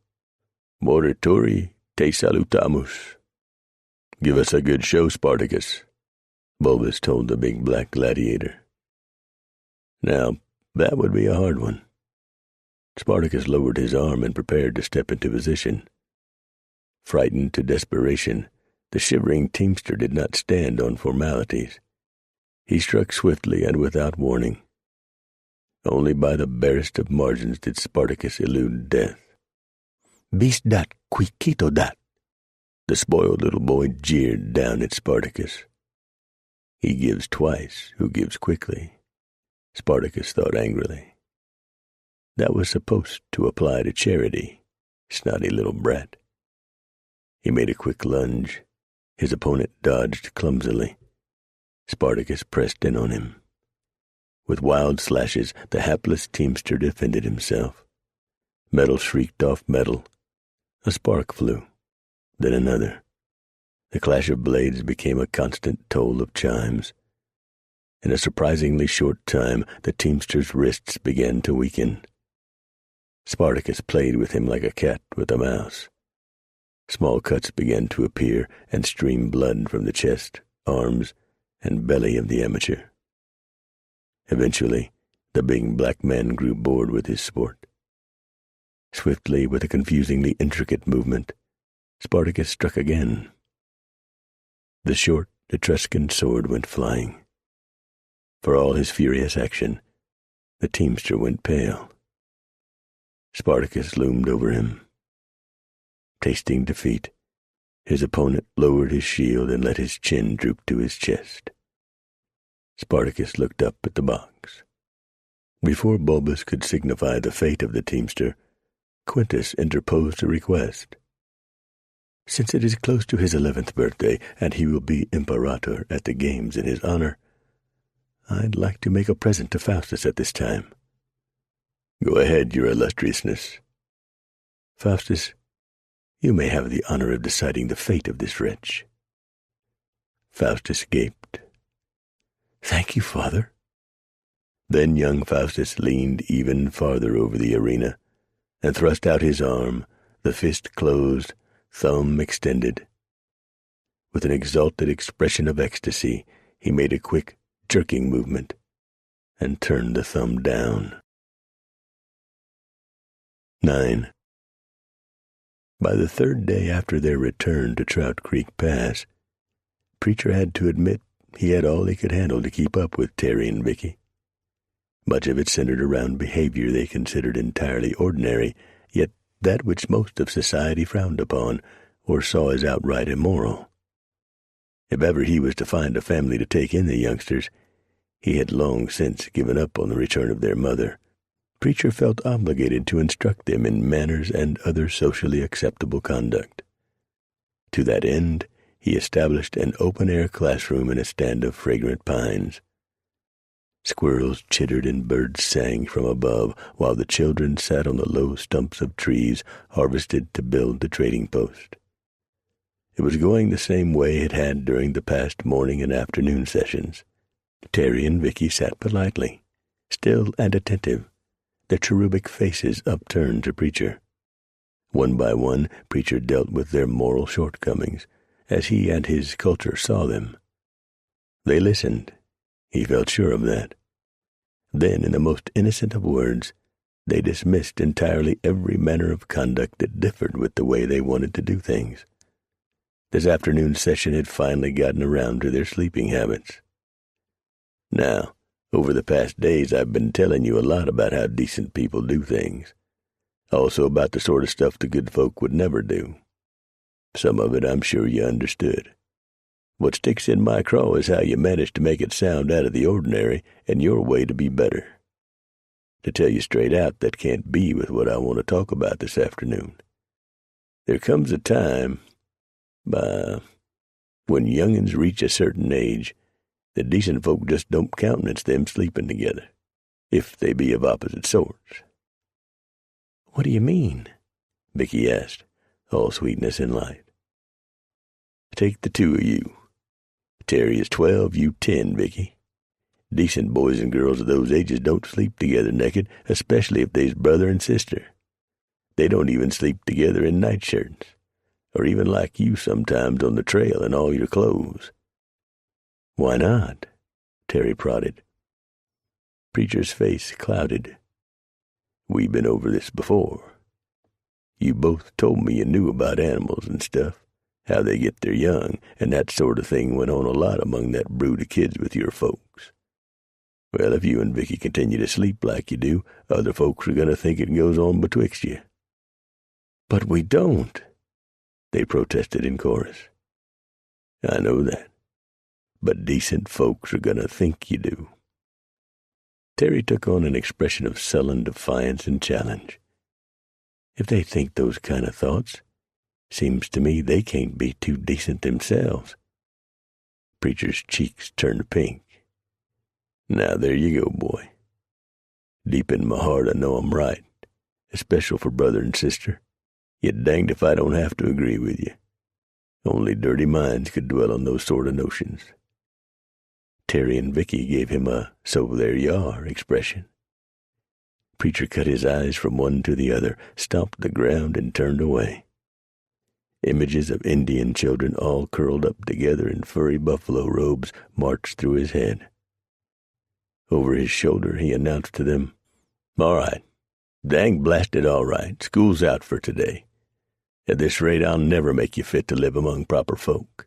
morituri te salutamus. Give us a good show, Spartacus, Bulbus told the big black gladiator. Now, that would be a hard one. Spartacus lowered his arm and prepared to step into position. Frightened to desperation, the shivering teamster did not stand on formalities. He struck swiftly and without warning. Only by the barest of margins did Spartacus elude death. Bis dat, qui quito dat. The spoiled little boy jeered down at Spartacus. He gives twice who gives quickly, Spartacus thought angrily. That was supposed to apply to charity, snotty little brat. He made a quick lunge. His opponent dodged clumsily. Spartacus pressed in on him. With wild slashes, the hapless teamster defended himself. Metal shrieked off metal. A spark flew, then another. The clash of blades became a constant toll of chimes. In a surprisingly short time, the teamster's wrists began to weaken. Spartacus played with him like a cat with a mouse. Small cuts began to appear and stream blood from the chest, arms, and belly of the amateur. Eventually, the big black man grew bored with his sport. Swiftly, with a confusingly intricate movement, Spartacus struck again. The short Etruscan sword went flying. For all his furious action, the teamster went pale. Spartacus loomed over him. Tasting defeat, his opponent lowered his shield and let his chin droop to his chest. Spartacus looked up at the box. Before Bulbus could signify the fate of the teamster, Quintus interposed a request. Since it is close to his 11th birthday, and he will be imperator at the games in his honor, I'd like to make a present to Faustus at this time. Go ahead, your illustriousness. Faustus, you may have the honor of deciding the fate of this wretch. Faustus gaped. Thank you, Father. Then young Faustus leaned even farther over the arena and thrust out his arm, the fist closed, thumb extended. With an exalted expression of ecstasy, he made a quick, jerking movement and turned the thumb down. 9. By the third day after their return to Trout Creek Pass, Preacher had to admit he had all he could handle to keep up with Terry and Vicky. Much of it centered around behavior they considered entirely ordinary, yet that which most of society frowned upon or saw as outright immoral. If ever he was to find a family to take in the youngsters, he had long since given up on the return of their mother. Preacher felt obligated to instruct them in manners and other socially acceptable conduct. To that end, he established an open-air classroom in a stand of fragrant pines. Squirrels chittered and birds sang from above, while the children sat on the low stumps of trees harvested to build the trading post. It was going the same way it had during the past morning and afternoon sessions. Terry and Vicky sat politely, still and attentive, their cherubic faces upturned to Preacher. One by one, Preacher dealt with their moral shortcomings, as he and his culture saw them. They listened. He felt sure of that. Then, in the most innocent of words, they dismissed entirely every manner of conduct that differed with the way they wanted to do things. This afternoon session had finally gotten around to their sleeping habits. Now, over the past days I've been telling you a lot about how decent people do things. Also about the sort of stuff the good folk would never do. Some of it I'm sure you understood. What sticks in my craw is how you managed to make it sound out of the ordinary and your way to be better. To tell you straight out, that can't be with what I want to talk about this afternoon. There comes a time, when young'uns reach a certain age, the decent folk just don't countenance them sleeping together, if they be of opposite sorts. What do you mean? Vicky asked, all sweetness and light. Take the two of you. Terry is 12, you 10, Vicky. Decent boys and girls of those ages don't sleep together naked, especially if they's brother and sister. They don't even sleep together in nightshirts, or even like you sometimes on the trail in all your clothes. Why not? Terry prodded. Preacher's face clouded. We've been over this before. You both told me you knew about animals and stuff, how they get their young, and that sort of thing went on a lot among that brood of kids with your folks. Well, if you and Vicky continue to sleep like you do, other folks are going to think it goes on betwixt you. But we don't, they protested in chorus. I know that, but decent folks are going to think you do. Terry took on an expression of sullen defiance and challenge. If they think those kind of thoughts, seems to me they can't be too decent themselves. Preacher's cheeks turned pink. Now there you go, boy. Deep in my heart I know I'm right, especially for brother and sister. Yet danged if I don't have to agree with you. Only dirty minds could dwell on those sort of notions. Terry and Vicky gave him a "so there you are" expression. Preacher cut his eyes from one to the other, stomped the ground, and turned away. Images of Indian children all curled up together in furry buffalo robes marched through his head. Over his shoulder he announced to them, "All right. Dang blasted all right. School's out for today. At this rate I'll never make you fit to live among proper folk."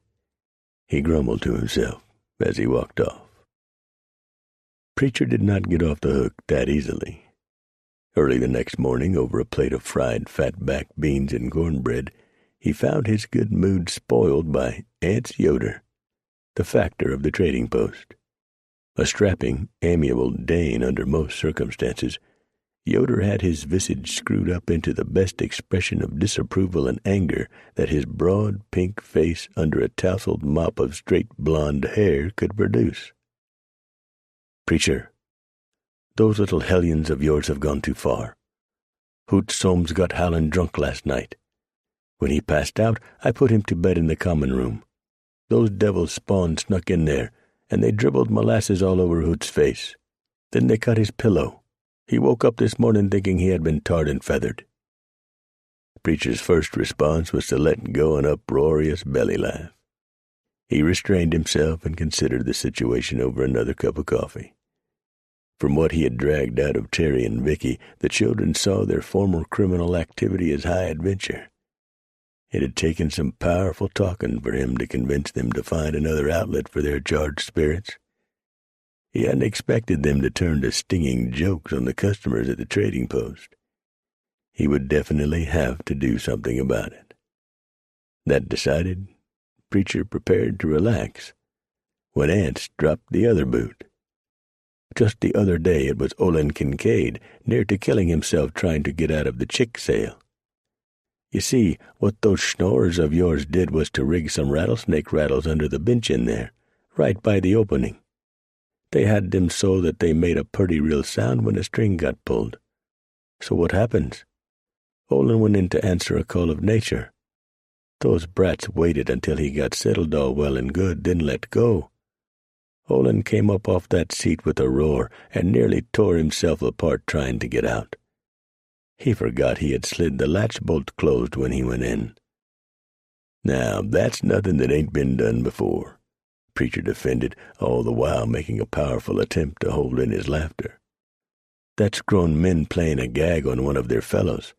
He grumbled to himself as he walked off. Preacher did not get off the hook that easily. Early the next morning, over a plate of fried fat-back beans and cornbread, he found his good mood spoiled by Ance Yoder, the factor of the trading post. A strapping, amiable Dane under most circumstances, Yoder had his visage screwed up into the best expression of disapproval and anger that his broad pink face under a tousled mop of straight blonde hair could produce. "Preacher, those little hellions of yours have gone too far. Hoot Soames got howlin' drunk last night. When he passed out, I put him to bed in the common room. Those devils spawn snuck in there, and they dribbled molasses all over Hoot's face. Then they cut his pillow. He woke up this morning thinking he had been tarred and feathered. Preacher's first response was to let go an uproarious belly laugh. He restrained himself and considered the situation over another cup of coffee. From what he had dragged out of Terry and Vicky, the children saw their former criminal activity as high adventure. It had taken some powerful talking for him to convince them to find another outlet for their charged spirits. He hadn't expected them to turn to stinging jokes on the customers at the trading post. He would definitely have to do something about it. That decided, Preacher prepared to relax when Ants dropped the other boot. Just the other day it was Olin Kincaid, near to killing himself trying to get out of the chick sale. You see, what those schnorrers of yours did was to rig some rattlesnake rattles under the bench in there, right by the opening. They had them so that they made a purty real sound when a string got pulled. So what happens? Olin went in to answer a call of nature. Those brats waited until he got settled all well and good, then let go. Olin came up off that seat with a roar and nearly tore himself apart trying to get out. He forgot he had slid the latch bolt closed when he went in. Now, that's nothing that ain't been done before, Preacher defended, all the while making a powerful attempt to hold in his laughter. That's grown men playing a gag on one of their fellows.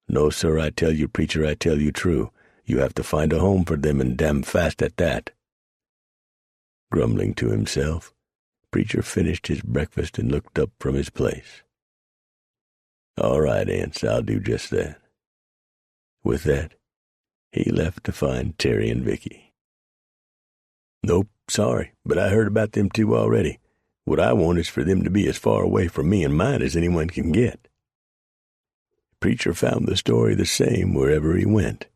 No, sir, I tell you, Preacher, I tell you true. You have to find a home for them, and damn fast at that. Grumbling to himself, Preacher finished his breakfast and looked up from his place. All right, Ants, I'll do just that. With that, he left to find Terry and Vicky. Nope, sorry, but I heard about them two already. What I want is for them to be as far away from me and mine as anyone can get. Preacher found the story the same wherever he went.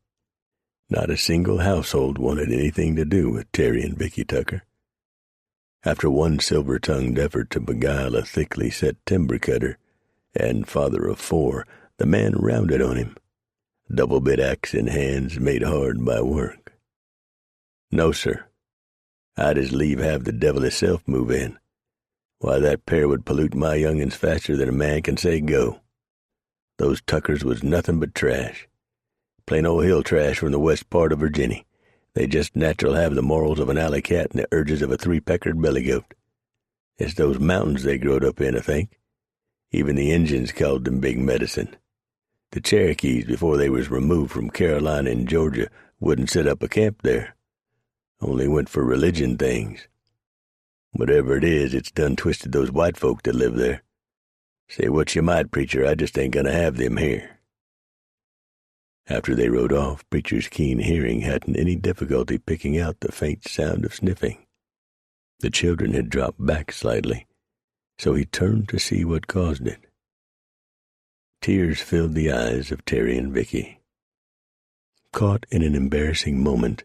Not a single household wanted anything to do with Terry and Vicky Tucker. After one silver-tongued effort to beguile a thickly set timber cutter and father of four, the man rounded on him, double-bit axe in hands made hard by work. No, sir. I'd as leave have the devil himself move in. Why, that pair would pollute my young'uns faster than a man can say go. Those Tuckers was nothing but trash. Plain old hill trash from the west part of Virginia. They just natural have the morals of an alley cat and the urges of a three-peckered belly goat. It's those mountains they growed up in, I think. Even the Injuns called them Big Medicine. The Cherokees, before they was removed from Carolina and Georgia, wouldn't set up a camp there. Only went for religion things. Whatever it is, it's done twisted those white folk that live there. Say what you might, Preacher, I just ain't gonna have them here. After they rode off, Preacher's keen hearing hadn't any difficulty picking out the faint sound of sniffing. The children had dropped back slightly, so he turned to see what caused it. Tears filled the eyes of Terry and Vicky. Caught in an embarrassing moment,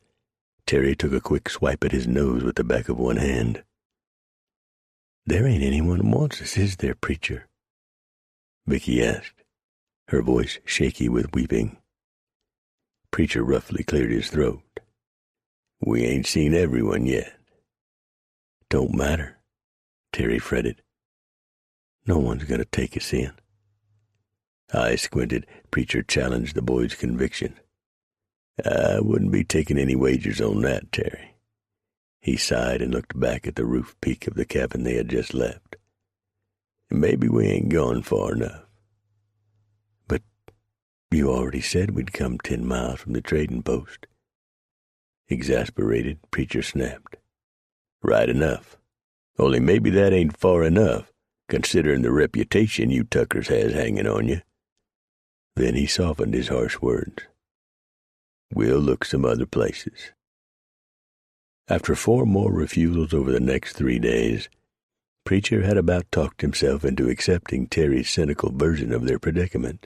Terry took a quick swipe at his nose with the back of one hand. There ain't anyone wants us, is there, Preacher? Vicky asked, her voice shaky with weeping. Preacher roughly cleared his throat. We ain't seen everyone yet. Don't matter, Terry fretted. No one's gonna take us in. Eyes squinted, Preacher challenged the boy's conviction. I wouldn't be taking any wagers on that, Terry. He sighed and looked back at the roof peak of the cabin they had just left. Maybe we ain't gone far enough. But you already said we'd come 10 miles from the trading post. Exasperated, Preacher snapped. Right enough. Only maybe that ain't far enough, considering the reputation you Tuckers has hanging on you. Then he softened his harsh words. We'll look some other places. After 4 more refusals over the next 3 days, Preacher had about talked himself into accepting Terry's cynical version of their predicament.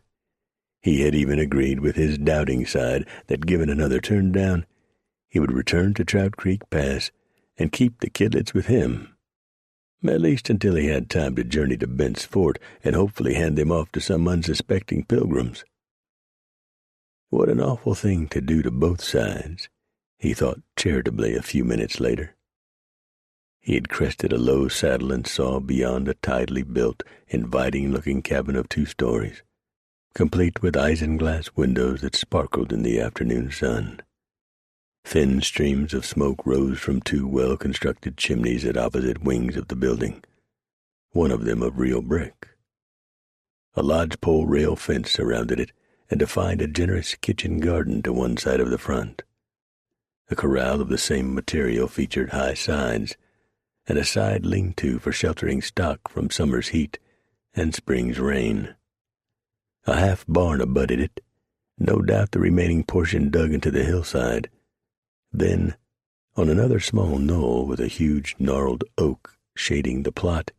He had even agreed with his doubting side that given another turn down, he would return to Trout Creek Pass and keep the kidlets with him, at least until he had time to journey to Bent's Fort and hopefully hand them off to some unsuspecting pilgrims. What an awful thing to do to both sides, he thought charitably a few minutes later. He had crested a low saddle and saw beyond a tidily built, inviting-looking cabin of 2 stories, complete with isinglass windows that sparkled in the afternoon sun. Thin streams of smoke rose from 2 well-constructed chimneys at opposite wings of the building, one of them of real brick. A lodgepole rail fence surrounded it and defined a generous kitchen garden to one side of the front. A corral of the same material featured high sides, and a side lean-to for sheltering stock from summer's heat and spring's rain. A half barn abutted it, no doubt the remaining portion dug into the hillside. Then, on another small knoll with a huge gnarled oak shading the plot,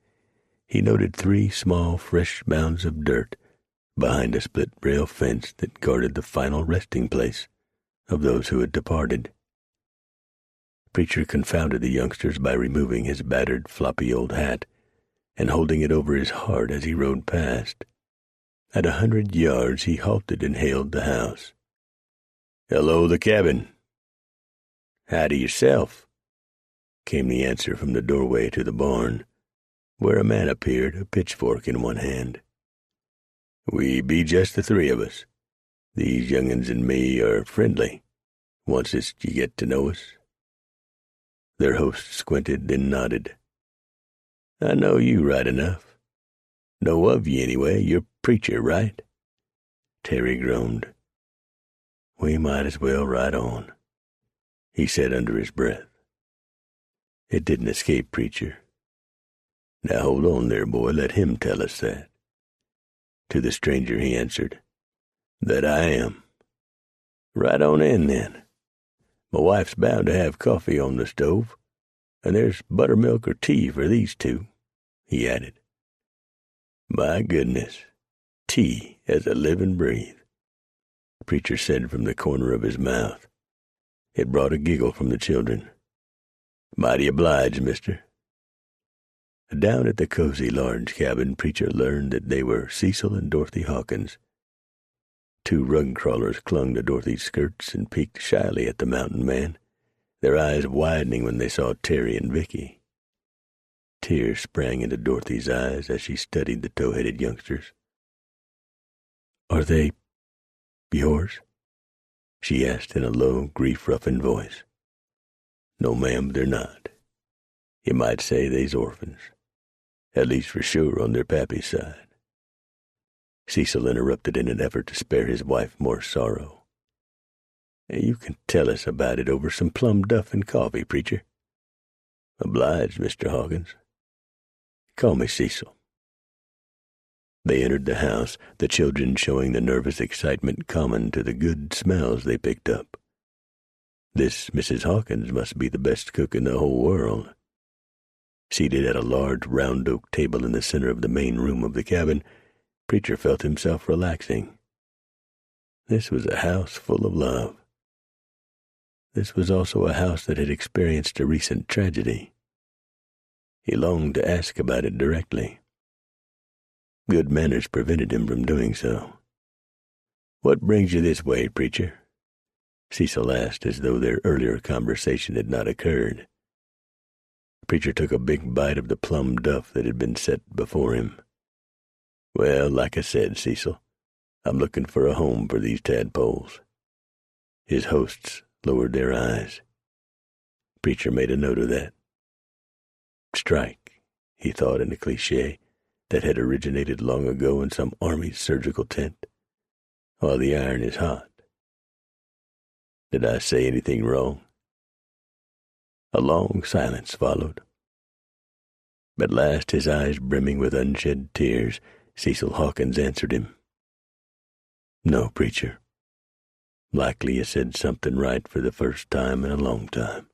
he noted 3 small fresh mounds of dirt behind a split rail fence that guarded the final resting place of those who had departed. Preacher confounded the youngsters by removing his battered, floppy old hat and holding it over his heart as he rode past. At 100 yards he halted and hailed the house. "Hello, the cabin." "Howdy yourself," came the answer from the doorway to the barn, where a man appeared, a pitchfork in one hand. "We be just the 3 of us. These young'uns and me are friendly, oncest you get to know us." Their host squinted, then nodded. "I know you right enough. Know of ye, anyway. You're preacher, right?" Terry groaned. "We might as well ride on," he said under his breath. It didn't escape Preacher. "Now hold on there, boy. Let him tell us that." To the stranger he answered, "That I am." "Right on in, then. My wife's bound to have coffee on the stove, and there's buttermilk or tea for these 2, he added. "My goodness, tea as I live and breathe," Preacher said from the corner of his mouth. It brought a giggle from the children. "Mighty obliged, mister." Down at the cozy large cabin, Preacher learned that they were Cecil and Dorothy Hawkins. 2 rug crawlers clung to Dorothy's skirts and peeked shyly at the mountain man, their eyes widening when they saw Terry and Vicky. Tears sprang into Dorothy's eyes as she studied the tow-headed youngsters. "Are they yours?" she asked in a low, grief-roughened voice. "No, ma'am, they're not. You might say they's orphans, at least for sure on their pappy's side." Cecil interrupted in an effort to spare his wife more sorrow. "You can tell us about it over some plum duff and coffee, Preacher." "Obliged, Mr. Hawkins. Call me Cecil." They entered the house, the children showing the nervous excitement common to the good smells they picked up. This Mrs. Hawkins must be the best cook in the whole world. Seated at a large round oak table in the center of the main room of the cabin, Preacher felt himself relaxing. This was a house full of love. This was also a house that had experienced a recent tragedy. He longed to ask about it directly. Good manners prevented him from doing so. "What brings you this way, Preacher?" Cecil asked, as though their earlier conversation had not occurred. Preacher took a big bite of the plum duff that had been set before him. "Well, like I said, Cecil, I'm looking for a home for these tadpoles." His hosts lowered their eyes. Preacher made a note of that. Strike, he thought in a cliché that had originated long ago in some army's surgical tent, while the iron is hot. Did I say anything wrong? A long silence followed. At last, his eyes brimming with unshed tears, Cecil Hawkins answered him. "No, Preacher. Likely you said something right for the first time in a long time."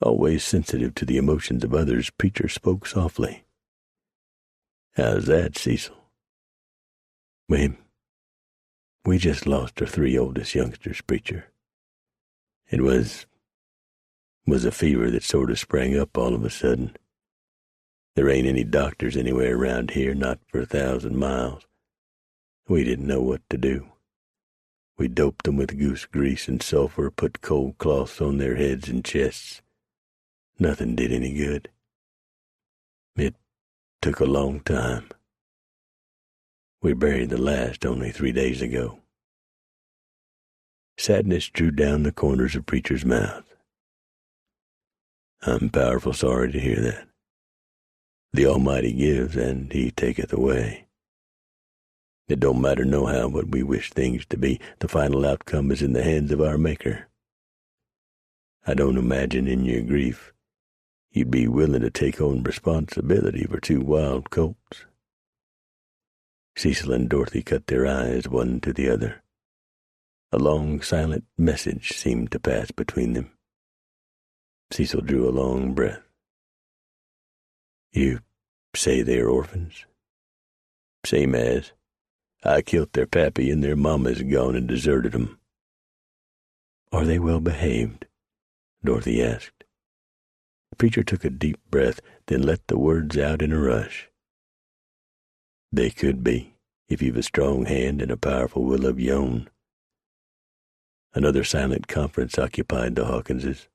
Always sensitive to the emotions of others, Preacher spoke softly. "How's that, Cecil?" We just lost our 3 oldest youngsters, Preacher. It was a fever that sort of sprang up all of a sudden. There ain't any doctors anywhere around here, not for 1,000 miles. We didn't know what to do. We doped them with goose grease and sulphur, put cold cloths on their heads and chests. nothing did any good. It took a long time. We buried the last only 3 days ago. Sadness drew down the corners of Preacher's mouth. I'm powerful sorry to hear that. The Almighty gives, and He taketh away. It don't matter nohow what we wish things to be. The final outcome is in the hands of our Maker. I don't imagine in your grief you'd be willing to take on responsibility for 2 wild colts. Cecil and Dorothy cut their eyes one to the other. A long, silent message seemed to pass between them. Cecil drew a long breath. You say they're orphans? Same as. I killed their pappy and their mama's gone and deserted 'em. Are they well behaved? Dorothy asked. The preacher took a deep breath, then let the words out in a rush. They could be, if you've a strong hand and a powerful will of your own. Another silent conference occupied the Hawkinses.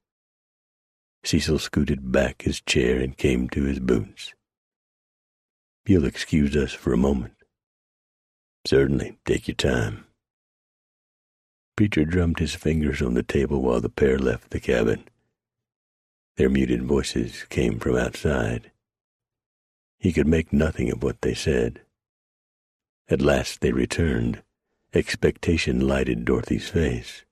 Cecil scooted back his chair and came to his boots. You'll excuse us for a moment? Certainly, take your time. Preacher drummed his fingers on the table while the pair left the cabin. Their muted voices came from outside. He could make nothing of what they said. At last they returned. Expectation lighted Dorothy's face.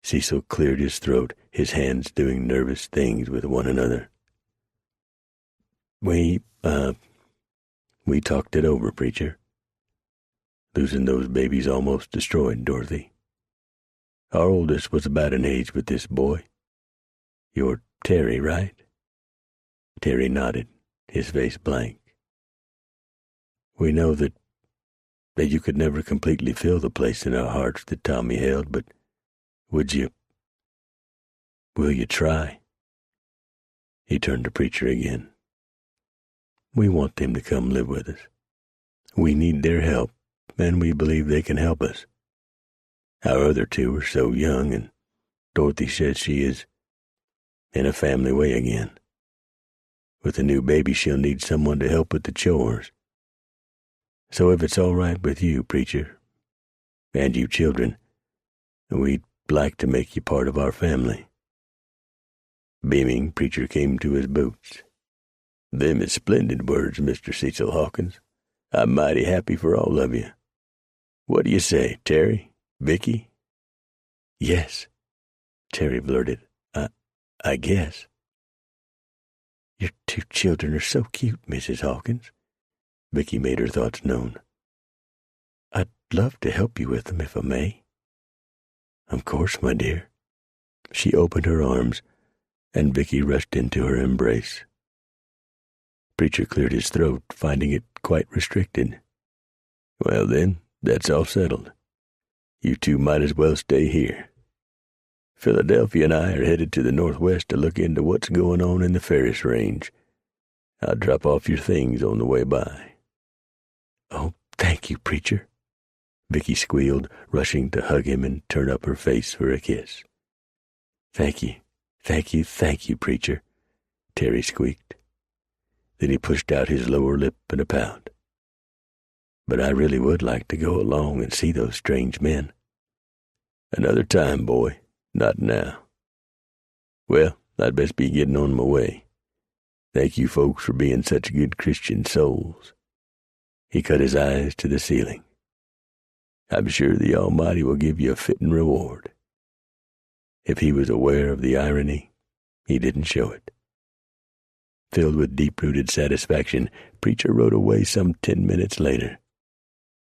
Cecil cleared his throat, his hands doing nervous things with one another. We talked it over, Preacher. Losing those babies almost destroyed Dorothy. Our oldest was about an age with this boy. You're Terry, right? Terry nodded, his face blank. We know that you could never completely fill the place in our hearts that Tommy held, but will you try? He turned to Preacher again. We want them to come live with us. We need their help, and we believe they can help us. Our other 2 are so young, and Dorothy says she is in a family way again. With a new baby, she'll need someone to help with the chores. So if it's all right with you, Preacher, and you children, we'd like to make you part of our family. Beaming, Preacher came to his boots. Them is splendid words, Mr. Cecil Hawkins. I'm mighty happy for all of you. What do you say, Terry? Vicky? Yes, Terry blurted. I guess. Your 2 children are so cute, Mrs. Hawkins. Vicky made her thoughts known. I'd love to help you with them if I may. Of course, my dear. She opened her arms, and Vicky rushed into her embrace. Preacher cleared his throat, finding it quite restricted. Well then, that's all settled. You 2 might as well stay here. Philadelphia and I are headed to the northwest to look into what's going on in the Ferris Range. I'll drop off your things on the way by. Oh, thank you, Preacher. Vicky squealed, rushing to hug him and turn up her face for a kiss. Thank you, Preacher, Terry squeaked. Then he pushed out his lower lip in a pout. But I really would like to go along and see those strange men. Another time, boy, not now. Well, I'd best be getting on my way. Thank you folks for being such good Christian souls. He cut his eyes to the ceiling. I'm sure the Almighty will give you a fitting reward. If he was aware of the irony, he didn't show it. Filled with deep-rooted satisfaction, Preacher rode away some 10 minutes later.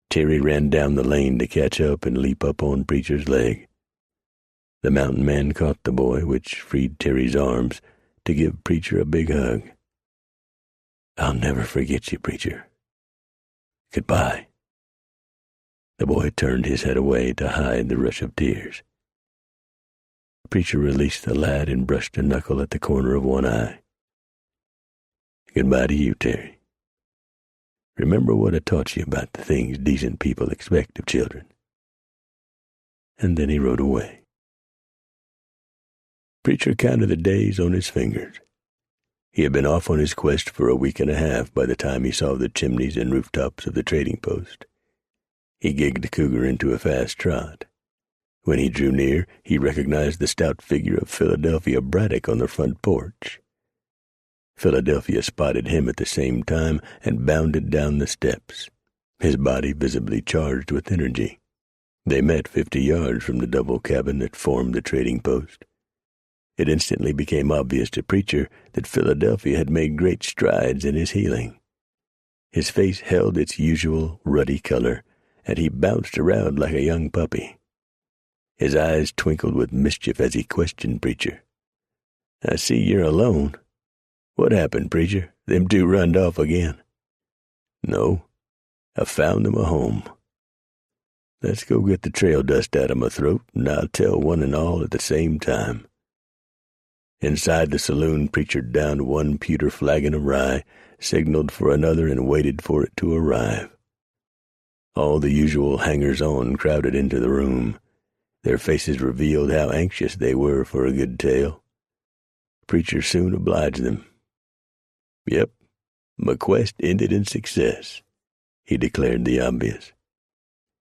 Terry ran down the lane to catch up and leap up on Preacher's leg. The mountain man caught the boy, which freed Terry's arms, to give Preacher a big hug. I'll never forget you, Preacher. Goodbye. The boy turned his head away to hide the rush of tears. Preacher released the lad and brushed a knuckle at the corner of one eye. Goodbye to you, Terry. Remember what I taught you about the things decent people expect of children. And then he rode away. Preacher counted the days on his fingers. He had been off on his quest for a week and a half by the time he saw the chimneys and rooftops of the trading post. He gigged the cougar into a fast trot. When he drew near, he recognized the stout figure of Philadelphia Braddock on the front porch. Philadelphia spotted him at the same time and bounded down the steps, his body visibly charged with energy. They met 50 yards from the double cabin that formed the trading post. It instantly became obvious to Preacher that Philadelphia had made great strides in his healing. His face held its usual ruddy color, and he bounced around like a young puppy. His eyes twinkled with mischief as he questioned Preacher. "I see you're alone. What happened, Preacher? Them two runned off again?" "No, I found them a home. Let's go get the trail dust out of my throat, and I'll tell one and all at the same time." Inside the saloon, Preacher downed one pewter flagon of rye, signaled for another, and waited for it to arrive. All the usual hangers-on crowded into the room. Their faces revealed how anxious they were for a good tale. Preacher soon obliged them. "Yep, my quest ended in success," he declared the obvious.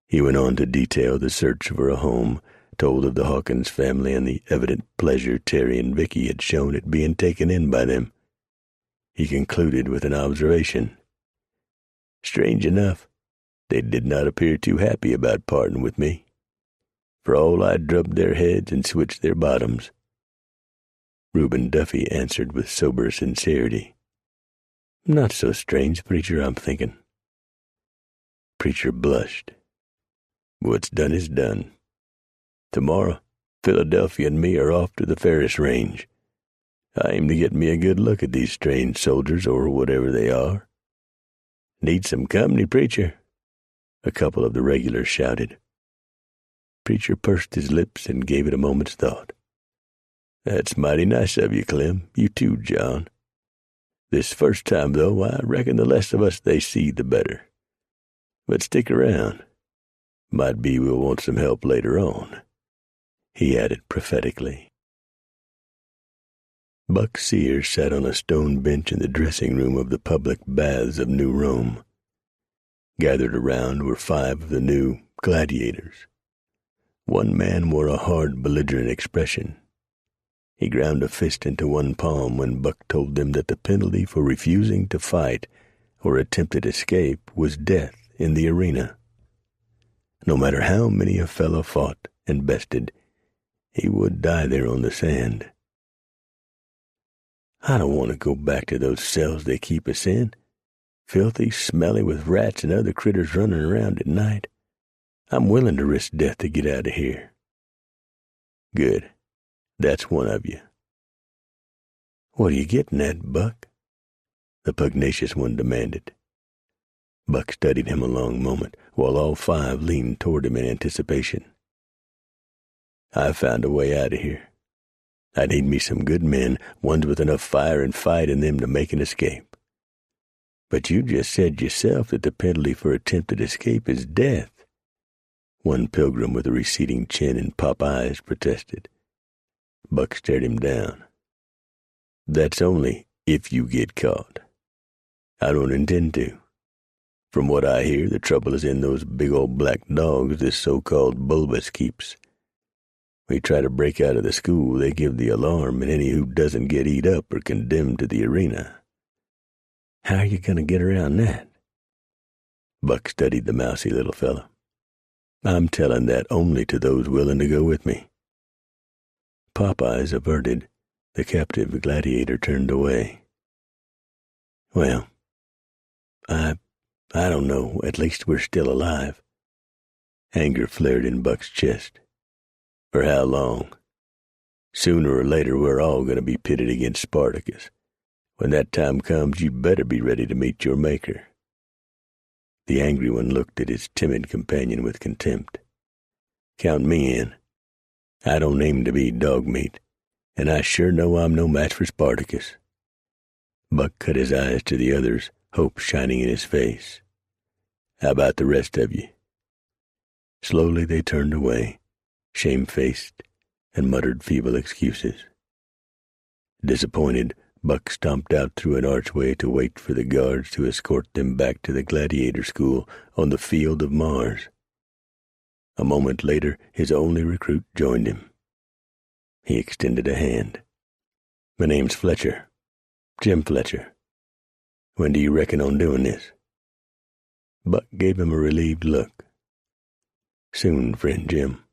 He went on to detail the search for a home, told of the Hawkins family and the evident pleasure Terry and Vicky had shown at being taken in by them. He concluded with an observation. "Strange enough, they did not appear too happy about parting with me. For all I drubbed their heads and switched their bottoms." Reuben Duffy answered with sober sincerity. "Not so strange, Preacher, I'm thinking." Preacher blushed. "What's done is done. Tomorrow, Philadelphia and me are off to the Ferris range. I aim to get me a good look at these strange soldiers, or whatever they are." "Need some company, Preacher?" a couple of the regulars shouted. Preacher pursed his lips and gave it a moment's thought. "That's mighty nice of you, Clem. You too, John. This first time, though, I reckon the less of us they see, the better. But stick around. Might be we'll want some help later on," he added prophetically. Buck Sears sat on a stone bench in the dressing room of the public baths of New Rome. Gathered around were 5 of the new gladiators. One man wore a hard, belligerent expression. He ground a fist into one palm when Buck told them that the penalty for refusing to fight or attempted escape was death in the arena. No matter how many a fellow fought and bested, he would die there on the sand. "I don't want to go back to those cells they keep us in, filthy, smelly, with rats and other critters running around at night. I'm willing to risk death to get out of here." "Good. That's one of you." "What are you getting at, Buck?" the pugnacious one demanded. Buck studied him a long moment, while all 5 leaned toward him in anticipation. "I found a way out of here. I need me some good men, ones with enough fire and fight in them to make an escape." "But you just said yourself that the penalty for attempted escape is death," one pilgrim with a receding chin and pop eyes protested. Buck stared him down. "That's only if you get caught. I don't intend to. From what I hear, the trouble is in those big old black dogs this so-called Bulbus keeps. We try to break out of the school, they give the alarm, and any who doesn't get eat up are condemned to the arena." "How are you going to get around that?" Buck studied the mousy little fellow. "I'm telling that only to those willing to go with me." Pop-eyes averted, the captive gladiator turned away. "Well, I don't know. At least we're still alive." Anger flared in Buck's chest. "For how long? Sooner or later we're all going to be pitted against Spartacus. When that time comes, you better be ready to meet your maker." The angry one looked at his timid companion with contempt. "Count me in. I don't aim to be dog meat, and I sure know I'm no match for Spartacus." Buck cut his eyes to the others, hope shining in his face. "How about the rest of you?" Slowly they turned away, shamefaced, and muttered feeble excuses. Disappointed, Buck stomped out through an archway to wait for the guards to escort them back to the gladiator school on the field of Mars. A moment later, his only recruit joined him. He extended a hand. "My name's Fletcher. Jim Fletcher. When do you reckon on doing this?" Buck gave him a relieved look. "Soon, friend Jim.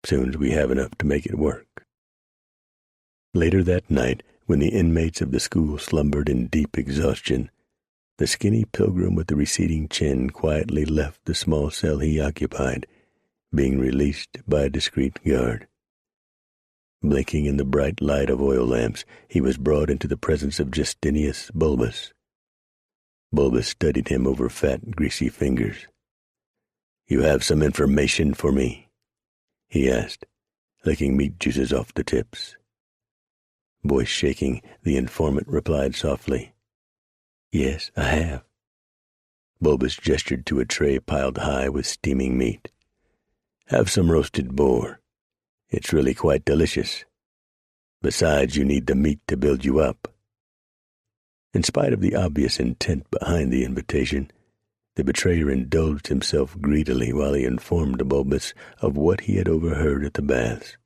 Soon's we have enough to make it work." Later that night, when the inmates of the school slumbered in deep exhaustion, the skinny pilgrim with the receding chin quietly left the small cell he occupied, being released by a discreet guard. Blinking in the bright light of oil lamps, he was brought into the presence of Justinius Bulbus. Bulbus studied him over fat, greasy fingers. "You have some information for me?" he asked, licking meat juices off the tips. Voice shaking, the informant replied softly, "Yes, I have." Bulbus gestured to a tray piled high with steaming meat. "Have some roasted boar. It's really quite delicious. Besides, you need the meat to build you up." In spite of the obvious intent behind the invitation, the betrayer indulged himself greedily while he informed Bulbus of what he had overheard at the baths.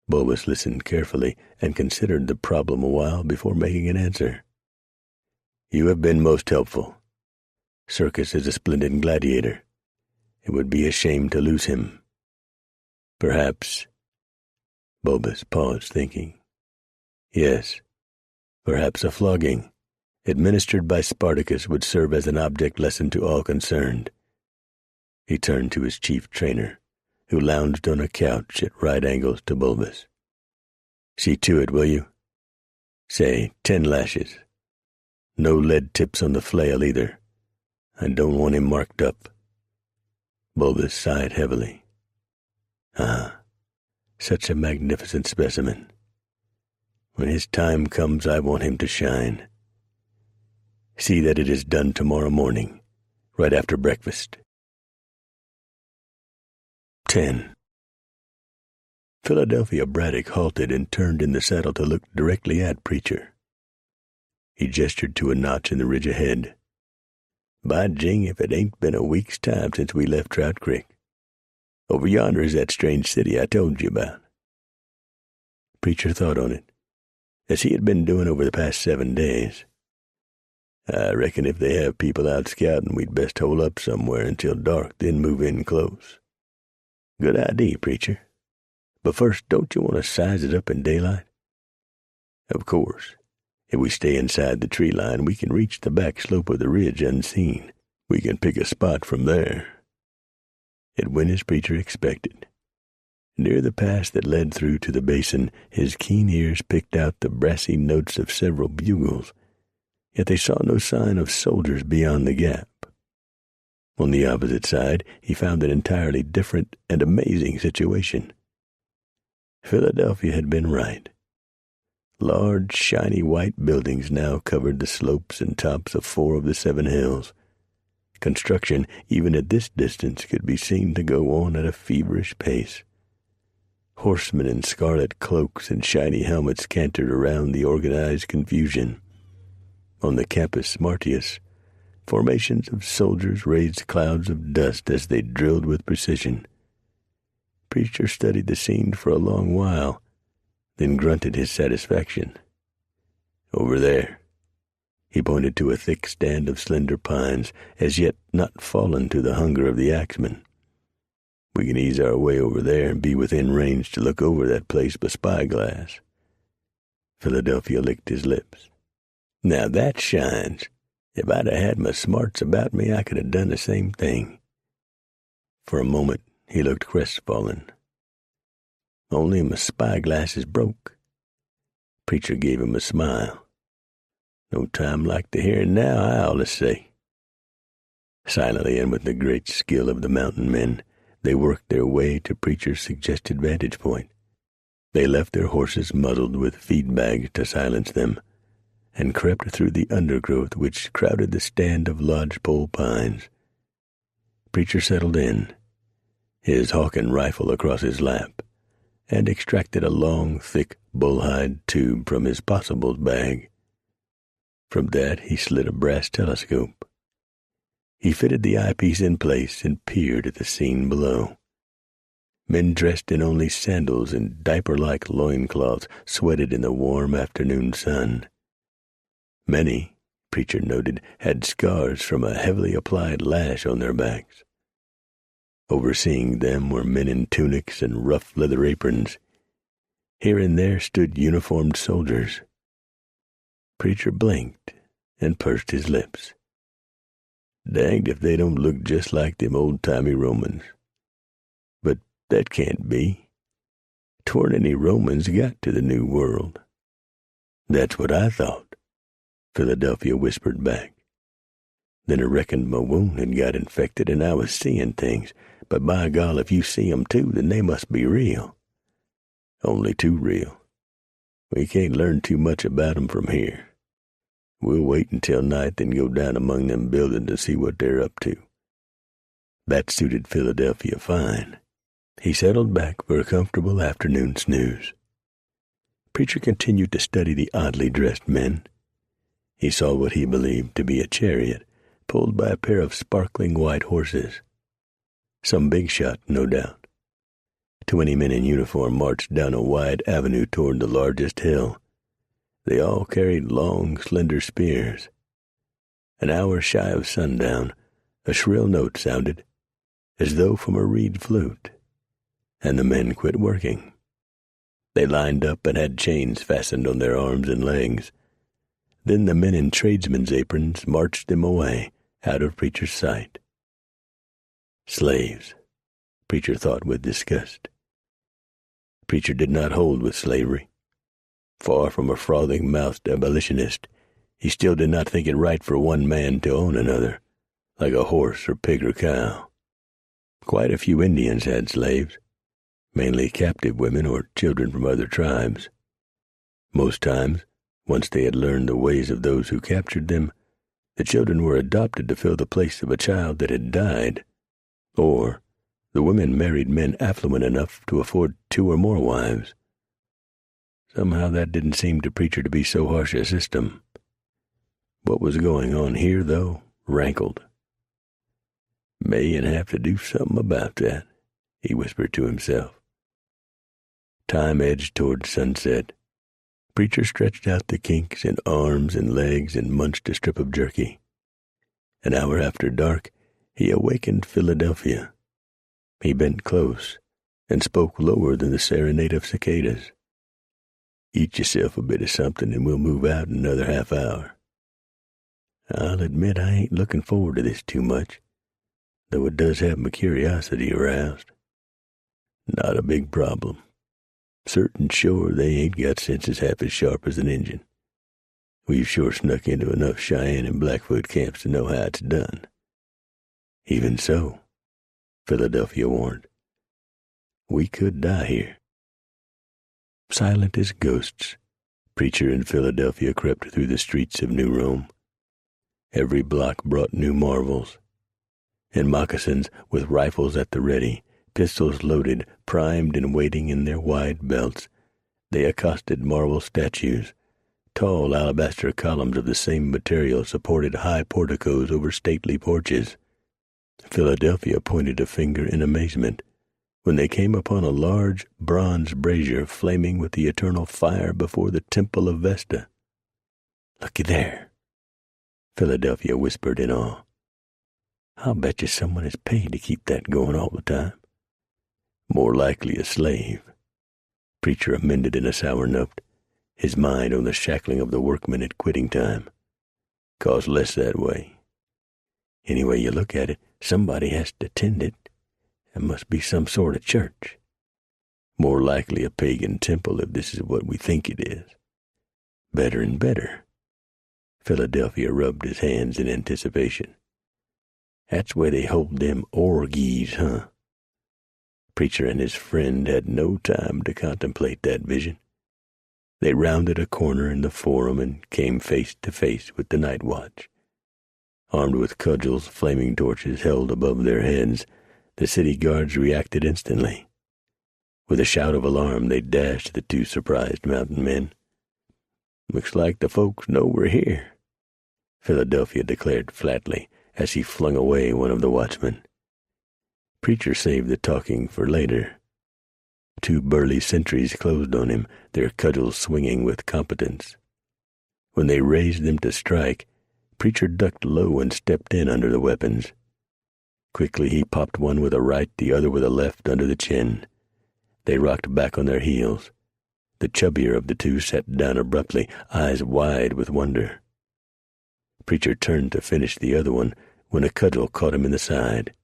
Bulbus listened carefully and considered the problem a while before making an answer. "You have been most helpful. Circus is a splendid gladiator. It would be a shame to lose him. Perhaps—" Bulbus paused, thinking. "Yes, perhaps a flogging, administered by Spartacus, would serve as an object lesson to all concerned." He turned to his chief trainer, who lounged on a couch at right angles to Bulbus. "See to it, will you? Say, 10 lashes. No lead tips on the flail either. I don't want him marked up." Bulbus sighed heavily. Such a magnificent specimen. When his time comes, I want him to shine. See that it is done tomorrow morning, right after breakfast. 10. Philadelphia Braddock halted and turned in the saddle to look directly at Preacher. He gestured to a notch in the ridge ahead. "By jing, if it ain't been a week's time since we left Trout Creek. Over yonder is that strange city I told you about." Preacher thought on it, as he had been doing over the past 7 days. "I reckon if they have people out scouting, we'd best hole up somewhere until dark, then move in close." "Good idea, Preacher. But first, don't you want to size it up in daylight?" "Of course. If we stay inside the tree line, we can reach the back slope of the ridge unseen. We can pick a spot from there." It went as Preacher expected. Near the pass that led through to the basin, his keen ears picked out the brassy notes of several bugles, yet they saw no sign of soldiers beyond the gap. On the opposite side, he found an entirely different and amazing situation. Philadelphia had been right. Large, shiny white buildings now covered the slopes and tops of 4 of the 7 hills. Construction, even at this distance, could be seen to go on at a feverish pace. Horsemen in scarlet cloaks and shiny helmets cantered around the organized confusion. On the Campus Martius, formations of soldiers raised clouds of dust as they drilled with precision. Preacher studied the scene for a long while, then grunted his satisfaction. "Over there." He pointed to a thick stand of slender pines, as yet not fallen to the hunger of the axeman. "We can ease our way over there and be within range to look over that place by spyglass." Philadelphia licked his lips. "Now that shines. If I'd have had my smarts about me, I could have done the same thing." For a moment he looked crestfallen. "Only my spyglass is broke." Preacher gave him a smile. "No time like the here and now, I allus say." Silently and with the great skill of the mountain men, they worked their way to Preacher's suggested vantage point. They left their horses muzzled with feed bags to silence them, and crept through the undergrowth which crowded the stand of lodgepole pines. Preacher settled in, his hawking rifle across his lap, and extracted a long, thick bullhide tube from his possibles bag. From that he slid a brass telescope. He fitted the eyepiece in place and peered at the scene below. Men dressed in only sandals and diaper-like loincloths sweated in the warm afternoon sun. Many, Preacher noted, had scars from a heavily applied lash on their backs. Overseeing them were men in tunics and rough leather aprons. Here and there stood uniformed soldiers. Preacher blinked and pursed his lips. Danged if they don't look just like them old-timey Romans. But that can't be. 'Tweren't any Romans got to the New World. That's what I thought, Philadelphia whispered back. Then I reckoned my wound had got infected and I was seeing things, but by gol, if you see 'em too, then they must be real. Only too real. We can't learn too much about 'em from here. We'll wait until night, then go down among them buildings to see what they're up to. That suited Philadelphia fine. He settled back for a comfortable afternoon snooze. Preacher continued to study the oddly dressed men. He saw what he believed to be a chariot, pulled by a pair of sparkling white horses. Some big shot, no doubt. 20 men in uniform marched down a wide avenue toward the largest hill. They all carried long, slender spears. An hour shy of sundown, a shrill note sounded, as though from a reed flute, and the men quit working. They lined up and had chains fastened on their arms and legs. Then the men in tradesmen's aprons marched them away, out of Preacher's sight. Slaves, Preacher thought with disgust. Preacher did not hold with slavery. Far from a frothing-mouthed abolitionist, he still did not think it right for one man to own another, like a horse or pig or cow. Quite a few Indians had slaves, mainly captive women or children from other tribes. Most times, once they had learned the ways of those who captured them, the children were adopted to fill the place of a child that had died, or the women married men affluent enough to afford 2 or more wives. Somehow that didn't seem to Preacher to be so harsh a system. What was going on here, though, rankled. Mayn have to do something about that, he whispered to himself. Time edged toward sunset. Preacher stretched out the kinks in arms and legs and munched a strip of jerky. An hour after dark, he awakened Philadelphia. He bent close and spoke lower than the serenade of cicadas. Eat yourself a bit of something and we'll move out in another half hour. I'll admit I ain't looking forward to this too much, though it does have my curiosity aroused. Not a big problem. Certain sure they ain't got senses half as sharp as an Injun. We've sure snuck into enough Cheyenne and Blackfoot camps to know how it's done. Even so, Philadelphia warned, we could die here. Silent as ghosts, Preacher and Philadelphia crept through the streets of New Rome. Every block brought new marvels. In moccasins, with rifles at the ready, pistols loaded, primed and waiting in their wide belts, they accosted marble statues. Tall alabaster columns of the same material supported high porticos over stately porches. Philadelphia pointed a finger in amazement when they came upon a large bronze brazier flaming with the eternal fire before the Temple of Vesta. "Looky there," Philadelphia whispered in awe. "I'll bet you someone is paid to keep that going all the time." "More likely a slave," Preacher amended in a sour note, his mind on the shackling of the workmen at quitting time. "Costs less that way. Any way you look at it, somebody has to tend it. It must be some sort of church. More likely a pagan temple if this is what we think it is. Better and better." Philadelphia rubbed his hands in anticipation. "That's where they hold them orgies, huh?" Preacher and his friend had no time to contemplate that vision. They rounded a corner in the forum and came face to face with the night watch. Armed with cudgels, flaming torches held above their heads, the city guards reacted instantly. With a shout of alarm, they dashed to the two surprised mountain men. "Looks like the folks know we're here," Philadelphia declared flatly as he flung away one of the watchmen. Preacher saved the talking for later. Two burly sentries closed on him, their cudgels swinging with competence. When they raised them to strike, Preacher ducked low and stepped in under the weapons. Quickly he popped one with a right, the other with a left under the chin. They rocked back on their heels. The chubbier of the two sat down abruptly, eyes wide with wonder. Preacher turned to finish the other one when a cudgel caught him in the side.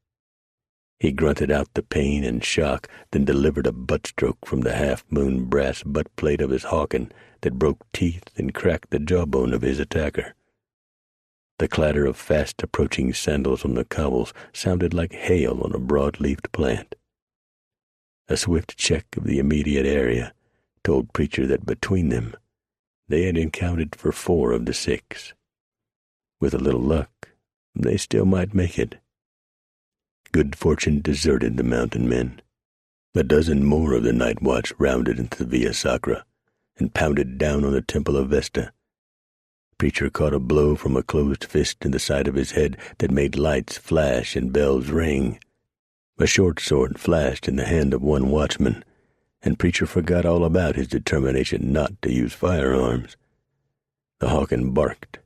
He grunted out the pain and shock, then delivered a butt-stroke from the half-moon brass butt-plate of his Hawken that broke teeth and cracked the jawbone of his attacker. The clatter of fast-approaching sandals on the cobbles sounded like hail on a broad-leafed plant. A swift check of the immediate area told Preacher that between them they had accounted for 4 of the 6. With a little luck, they still might make it. Good fortune deserted the mountain men. A dozen more of the night watch rounded into the Via Sacra and pounded down on the Temple of Vesta. Preacher caught a blow from a closed fist in the side of his head that made lights flash and bells ring. A short sword flashed in the hand of one watchman, and Preacher forgot all about his determination not to use firearms. The Hawken barked.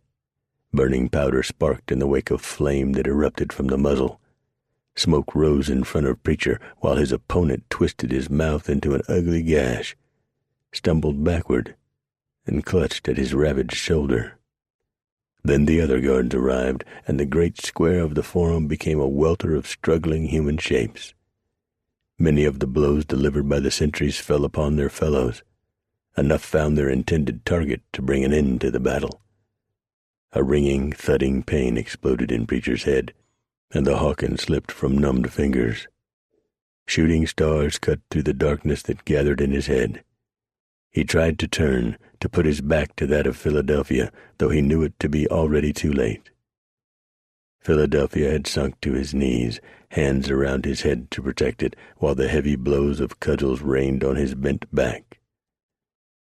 Burning powder sparked in the wake of flame that erupted from the muzzle. Smoke rose in front of Preacher while his opponent twisted his mouth into an ugly gash, stumbled backward, and clutched at his ravaged shoulder. Then the other guards arrived, and the great square of the Forum became a welter of struggling human shapes. Many of the blows delivered by the sentries fell upon their fellows. Enough found their intended target to bring an end to the battle. A ringing, thudding pain exploded in Preacher's head, and the Hawken slipped from numbed fingers. Shooting stars cut through the darkness that gathered in his head. He tried to turn, to put his back to that of Philadelphia, though he knew it to be already too late. Philadelphia had sunk to his knees, hands around his head to protect it, while the heavy blows of cudgels rained on his bent back.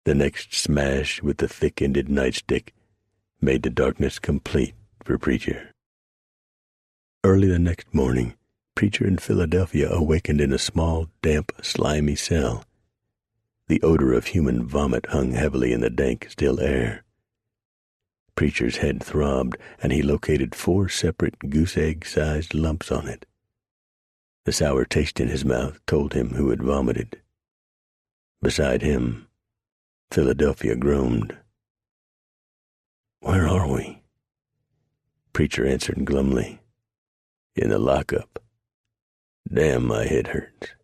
The next smash with the thick-ended nightstick made the darkness complete for Preacher. Early the next morning, Preacher and Philadelphia awakened in a small, damp, slimy cell. The odor of human vomit hung heavily in the dank, still air. Preacher's head throbbed, and he located 4 separate goose-egg-sized lumps on it. The sour taste in his mouth told him who had vomited. Beside him, Philadelphia groaned. "Where are we?" Preacher answered glumly. "In the lockup. Damn, my head hurts."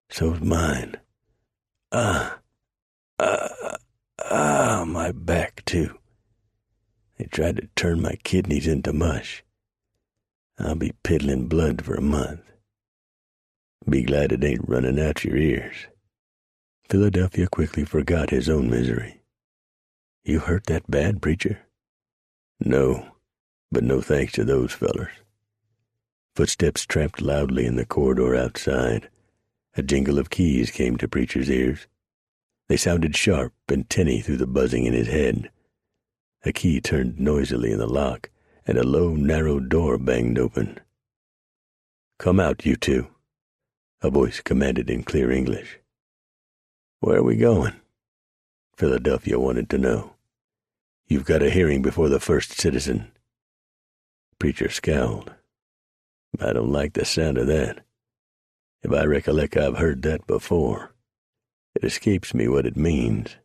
"So's mine. My back, too. They tried to turn my kidneys into mush. I'll be piddling blood for a month. Be glad it ain't running out your ears." Philadelphia quickly forgot his own misery. "You hurt that bad, Preacher?" "No, but no thanks to those fellers." Footsteps tramped loudly in the corridor outside. A jingle of keys came to Preacher's ears. They sounded sharp and tinny through the buzzing in his head. A key turned noisily in the lock, and a low, narrow door banged open. "Come out, you two," a voice commanded in clear English. "Where are we going?" Philadelphia wanted to know. "You've got a hearing before the first citizen." Preacher scowled. "I don't like the sound of that. If I recollect, I've heard that before. It escapes me what it means."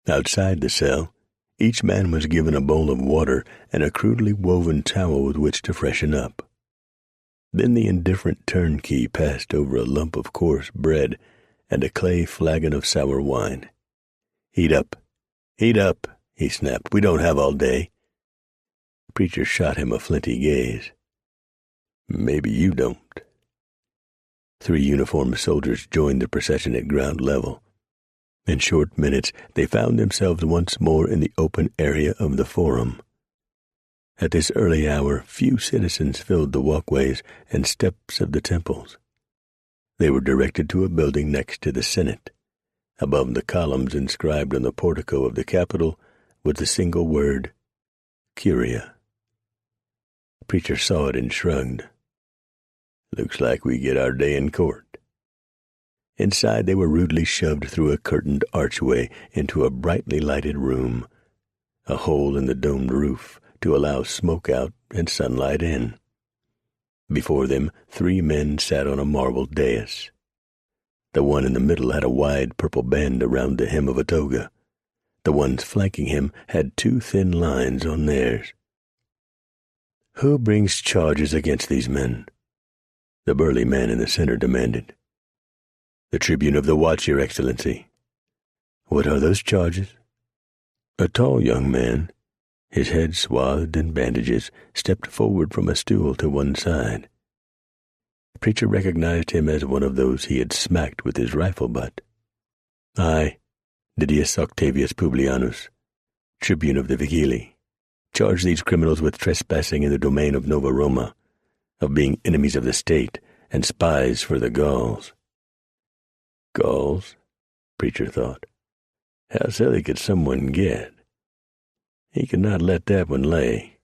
Outside the cell, each man was given a bowl of water and a crudely woven towel with which to freshen up. Then the indifferent turnkey passed over a lump of coarse bread and a clay flagon of sour wine. Heat up, he snapped. "We don't have all day." Preacher shot him a flinty gaze. "Maybe you don't." 3 uniformed soldiers joined the procession at ground level. In short minutes, they found themselves once more in the open area of the Forum. At this early hour, few citizens filled the walkways and steps of the temples. They were directed to a building next to the Senate. Above the columns inscribed on the portico of the Capitol was the single word, Curia. The preacher saw it and shrugged. Looks like we get our day in court. Inside they were rudely shoved through a curtained archway into a brightly lighted room, a hole in the domed roof to allow smoke out and sunlight in. Before them, 3 men sat on a marble dais. The one in the middle had a wide purple band around the hem of a toga. The ones flanking him had 2 thin lines on theirs. "Who brings charges against these men?" the burly man in the center demanded. "The Tribune of the Watch, Your Excellency." "What are those charges?" A tall young man, his head swathed in bandages, stepped forward from a stool to one side. The preacher recognized him as one of those he had smacked with his rifle butt. "I, Didius Octavius Publianus, Tribune of the Vigili, charge these criminals with trespassing in the domain of Nova Roma, of being enemies of the state and spies for the Gauls." Gauls? Preacher thought. How silly could someone get? He could not let that one lay.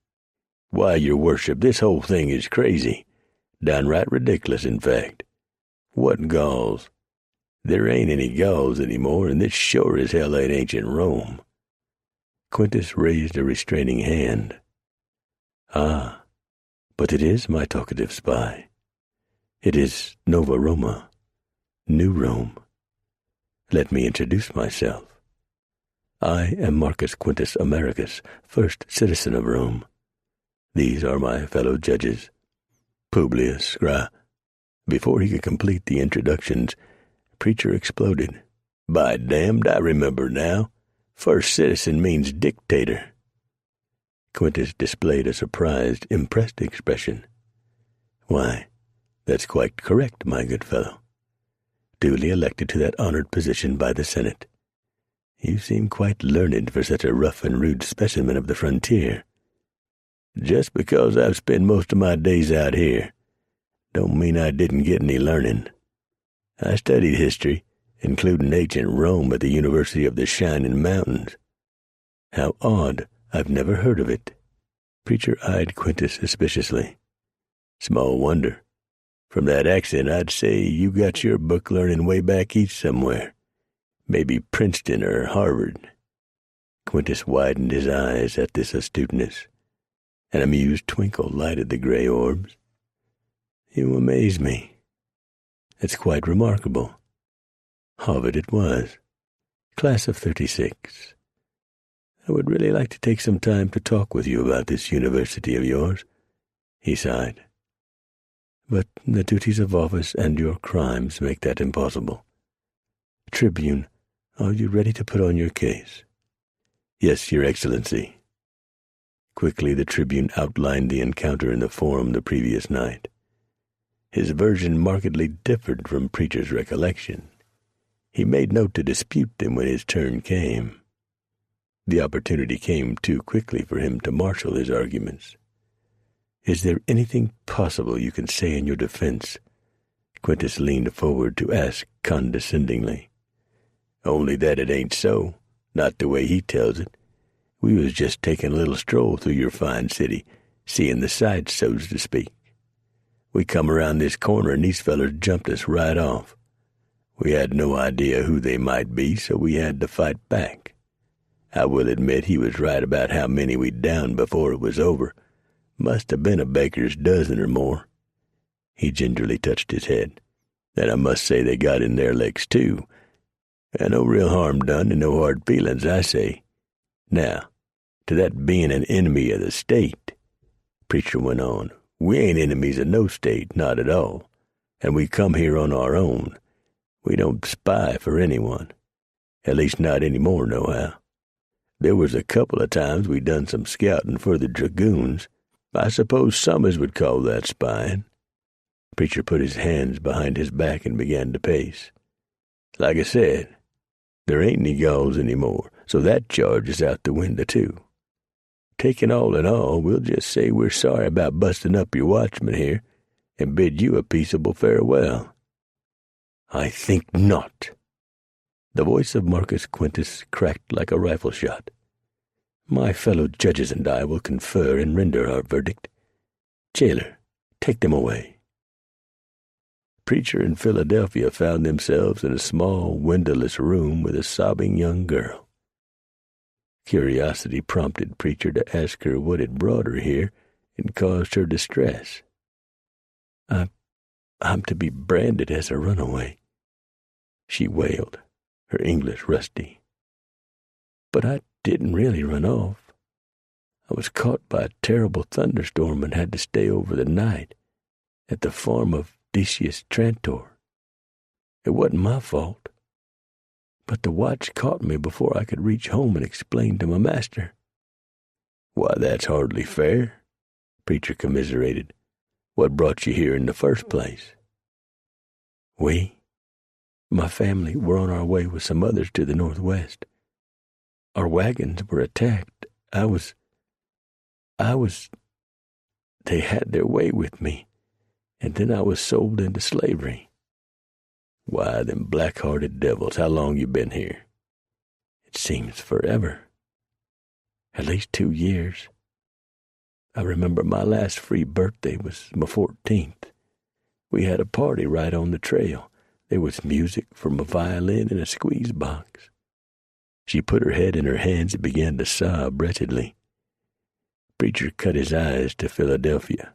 "Why, your worship, this whole thing is crazy. Downright ridiculous, in fact. What Gauls? There ain't any Gauls anymore, and this sure as hell ain't ancient Rome." Quintus raised a restraining hand. "Ah, but it is, my talkative spy. It is Nova Roma, New Rome. Let me introduce myself. I am Marcus Quintus Americus, first citizen of Rome. These are my fellow judges, Publius Before he could complete the introductions, Preacher exploded. "By damned, I remember now. First citizen means dictator." Quintus displayed a surprised, impressed expression. "Why, that's quite correct, my good fellow. Duly elected to that honored position by the Senate. You seem quite learned for such a rough and rude specimen of the frontier." "Just because I've spent most of my days out here, don't mean I didn't get any learning. I studied history, including ancient Rome at the University of the Shining Mountains." "How odd. I've never heard of it." Preacher eyed Quintus suspiciously. "Small wonder. From that accent, I'd say you got your book learning way back east somewhere. Maybe Princeton or Harvard." Quintus widened his eyes at this astuteness. An amused twinkle lighted the gray orbs. "You amaze me. It's quite remarkable." Harvard it was. Class of 36. "I would really like to take some time to talk with you about this university of yours," he sighed. "But the duties of office and your crimes make that impossible. Tribune, are you ready to put on your case?" "Yes, Your Excellency." Quickly the Tribune outlined the encounter in the Forum the previous night. His version markedly differed from Preacher's recollection. He made note to dispute them when his turn came. The opportunity came too quickly for him to marshal his arguments. "Is there anything possible you can say in your defense?" Quintus leaned forward to ask condescendingly. "Only that it ain't so, not the way he tells it. We was just taking a little stroll through your fine city, seeing the sights, so to speak. We come around this corner and these fellers jumped us right off. We had no idea who they might be, so we had to fight back. I will admit he was right about how many we downed before it was over. Must have been a baker's dozen or more." He gingerly touched his head. "And I must say they got in their legs, too. And no real harm done and no hard feelings, I say. Now, to that being an enemy of the state," Preacher went on, "we ain't enemies of no state, not at all. And we come here on our own. We don't spy for anyone. At least not any more, nohow. There was a couple of times we done some scouting for the dragoons. I suppose Summers would call that spying." Preacher put his hands behind his back and began to pace. "Like I said, there ain't any Gauls any more, so that charge is out the window, too. Taken all in all, we'll just say we're sorry about busting up your watchman here and bid you a peaceable farewell." I think not. The voice of Marcus Quintus cracked like a rifle shot. My fellow judges and I will confer and render our verdict. Jailer, take them away. Preacher and Philadelphia found themselves in a small, windowless room with a sobbing young girl. Curiosity prompted Preacher to ask her what had brought her here and caused her distress. I'm to be branded as a runaway, she wailed, her English rusty. But I didn't really run off. I was caught by a terrible thunderstorm and had to stay over the night at the farm of Decius Trantor. It wasn't my fault, but the watch caught me before I could reach home and explain to my master. Why, that's hardly fair, Preacher commiserated. What brought you here in the first place? My family, were on our way with some others to the northwest. Our wagons were attacked. They had their way with me, and then I was sold into slavery. Why, them black-hearted devils, how long you been here? It seems forever. At least 2 years. I remember my last free birthday was my 14th. We had a party right on the trail. There was music from a violin and a squeeze box. She put her head in her hands and began to sob wretchedly. Preacher cut his eyes to Philadelphia.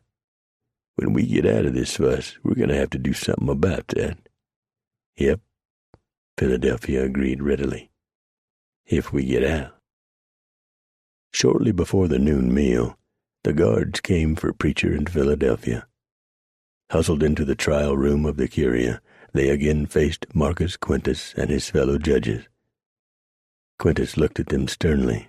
When we get out of this fuss, we're going to have to do something about that. Yep, Philadelphia agreed readily. If we get out. Shortly before the noon meal, the guards came for Preacher and Philadelphia. Hustled into the trial room of the Curia, they again faced Marcus Quintus and his fellow judges. Quintus looked at them sternly.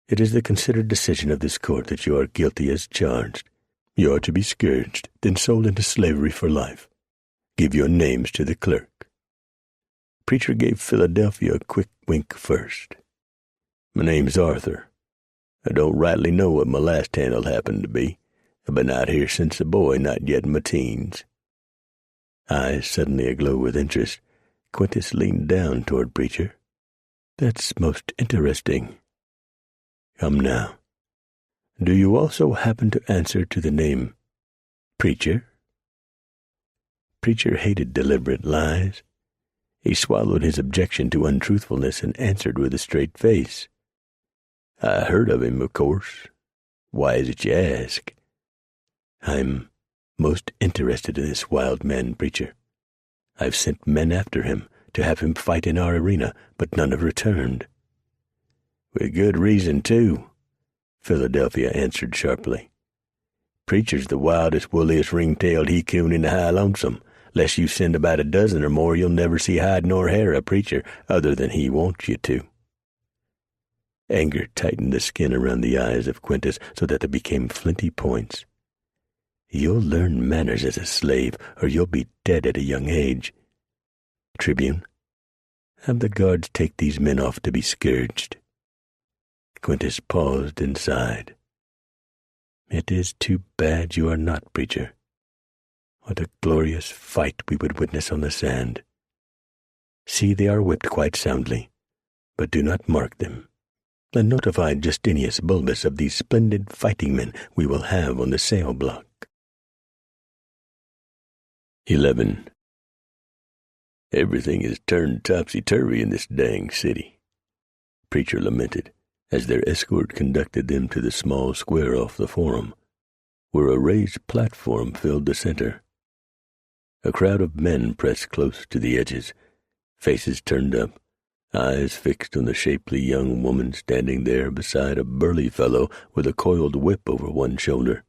It is the considered decision of this court that you are guilty as charged. You are to be scourged, then sold into slavery for life. Give your names to the clerk. Preacher gave Philadelphia a quick wink first. My name's Arthur. I don't rightly know what my last handle happened to be. I've been out here since a boy, not yet in my teens. Eyes suddenly aglow with interest, Quintus leaned down toward Preacher. That's most interesting. Come now. Do you also happen to answer to the name Preacher? Preacher hated deliberate lies. He swallowed his objection to untruthfulness and answered with a straight face. I heard of him, of course. Why is it you ask? I'm most interested in this wild man, Preacher. I've sent men after him to have him fight in our arena, but none have returned. With good reason, too, Philadelphia answered sharply. Preacher's the wildest, woolliest, ring-tailed he-coon in the high lonesome. Lest you send about a dozen or more, you'll never see hide nor hair of Preacher other than he wants you to. Anger tightened the skin around the eyes of Quintus so that they became flinty points. You'll learn manners as a slave, or you'll be dead at a young age. Tribune, have the guards take these men off to be scourged. Quintus paused and sighed. It is too bad you are not, Preacher. What a glorious fight we would witness on the sand. See, they are whipped quite soundly, but do not mark them. And notify Justinius Bulbus of these splendid fighting men we will have on the sail block. 11. Everything is turned topsy-turvy in this dang city, Preacher lamented, as their escort conducted them to the small square off the forum, where a raised platform filled the center. A crowd of men pressed close to the edges, faces turned up, eyes fixed on the shapely young woman standing there beside a burly fellow with a coiled whip over one shoulder.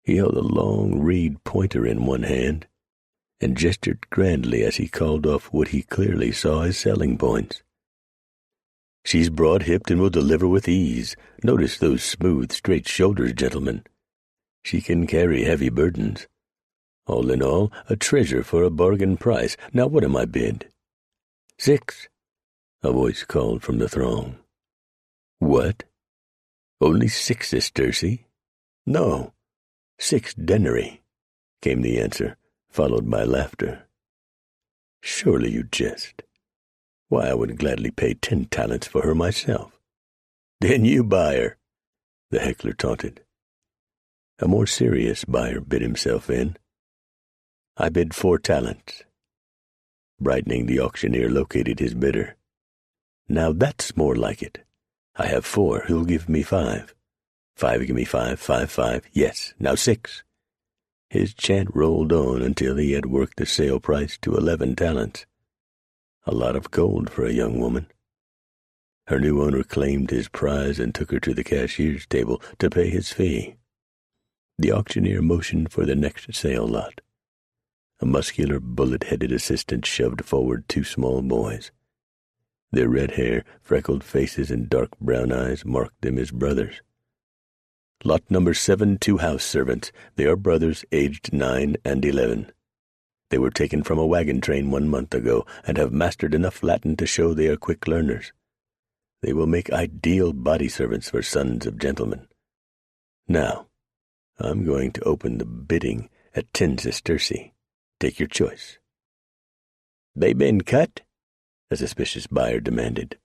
He held a long reed pointer in one hand and gestured grandly as he called off what he clearly saw as selling points. She's broad-hipped and will deliver with ease. Notice those smooth, straight shoulders, gentlemen. She can carry heavy burdens. All in all, a treasure for a bargain price. Now what am I bid? 6, a voice called from the throng. What? Only 6 sesterci? No, 6 denarii, came the answer, followed by laughter. "Surely you jest. Why, I would gladly pay 10 talents for her myself." "Then you buy her," the heckler taunted. A more serious buyer bid himself in. "I bid 4 talents. Brightening, the auctioneer located his bidder. "Now that's more like it. I have 4. Who'll give me 5? 5, give me 5, 5, 5. Yes, now 6. His chant rolled on until he had worked the sale price to 11 talents. A lot of gold for a young woman. Her new owner claimed his prize and took her to the cashier's table to pay his fee. The auctioneer motioned for the next sale lot. A muscular, bullet-headed assistant shoved forward 2 small boys. Their red hair, freckled faces, and dark brown eyes marked them as brothers. "Lot number 7, 2 house servants. They are brothers, aged 9 and 11. They were taken from a wagon train 1 month ago and have mastered enough Latin to show they are quick learners. They will make ideal body servants for sons of gentlemen. Now, I'm going to open the bidding at 10 sesterces. Take your choice." "They been cut?" a suspicious buyer demanded.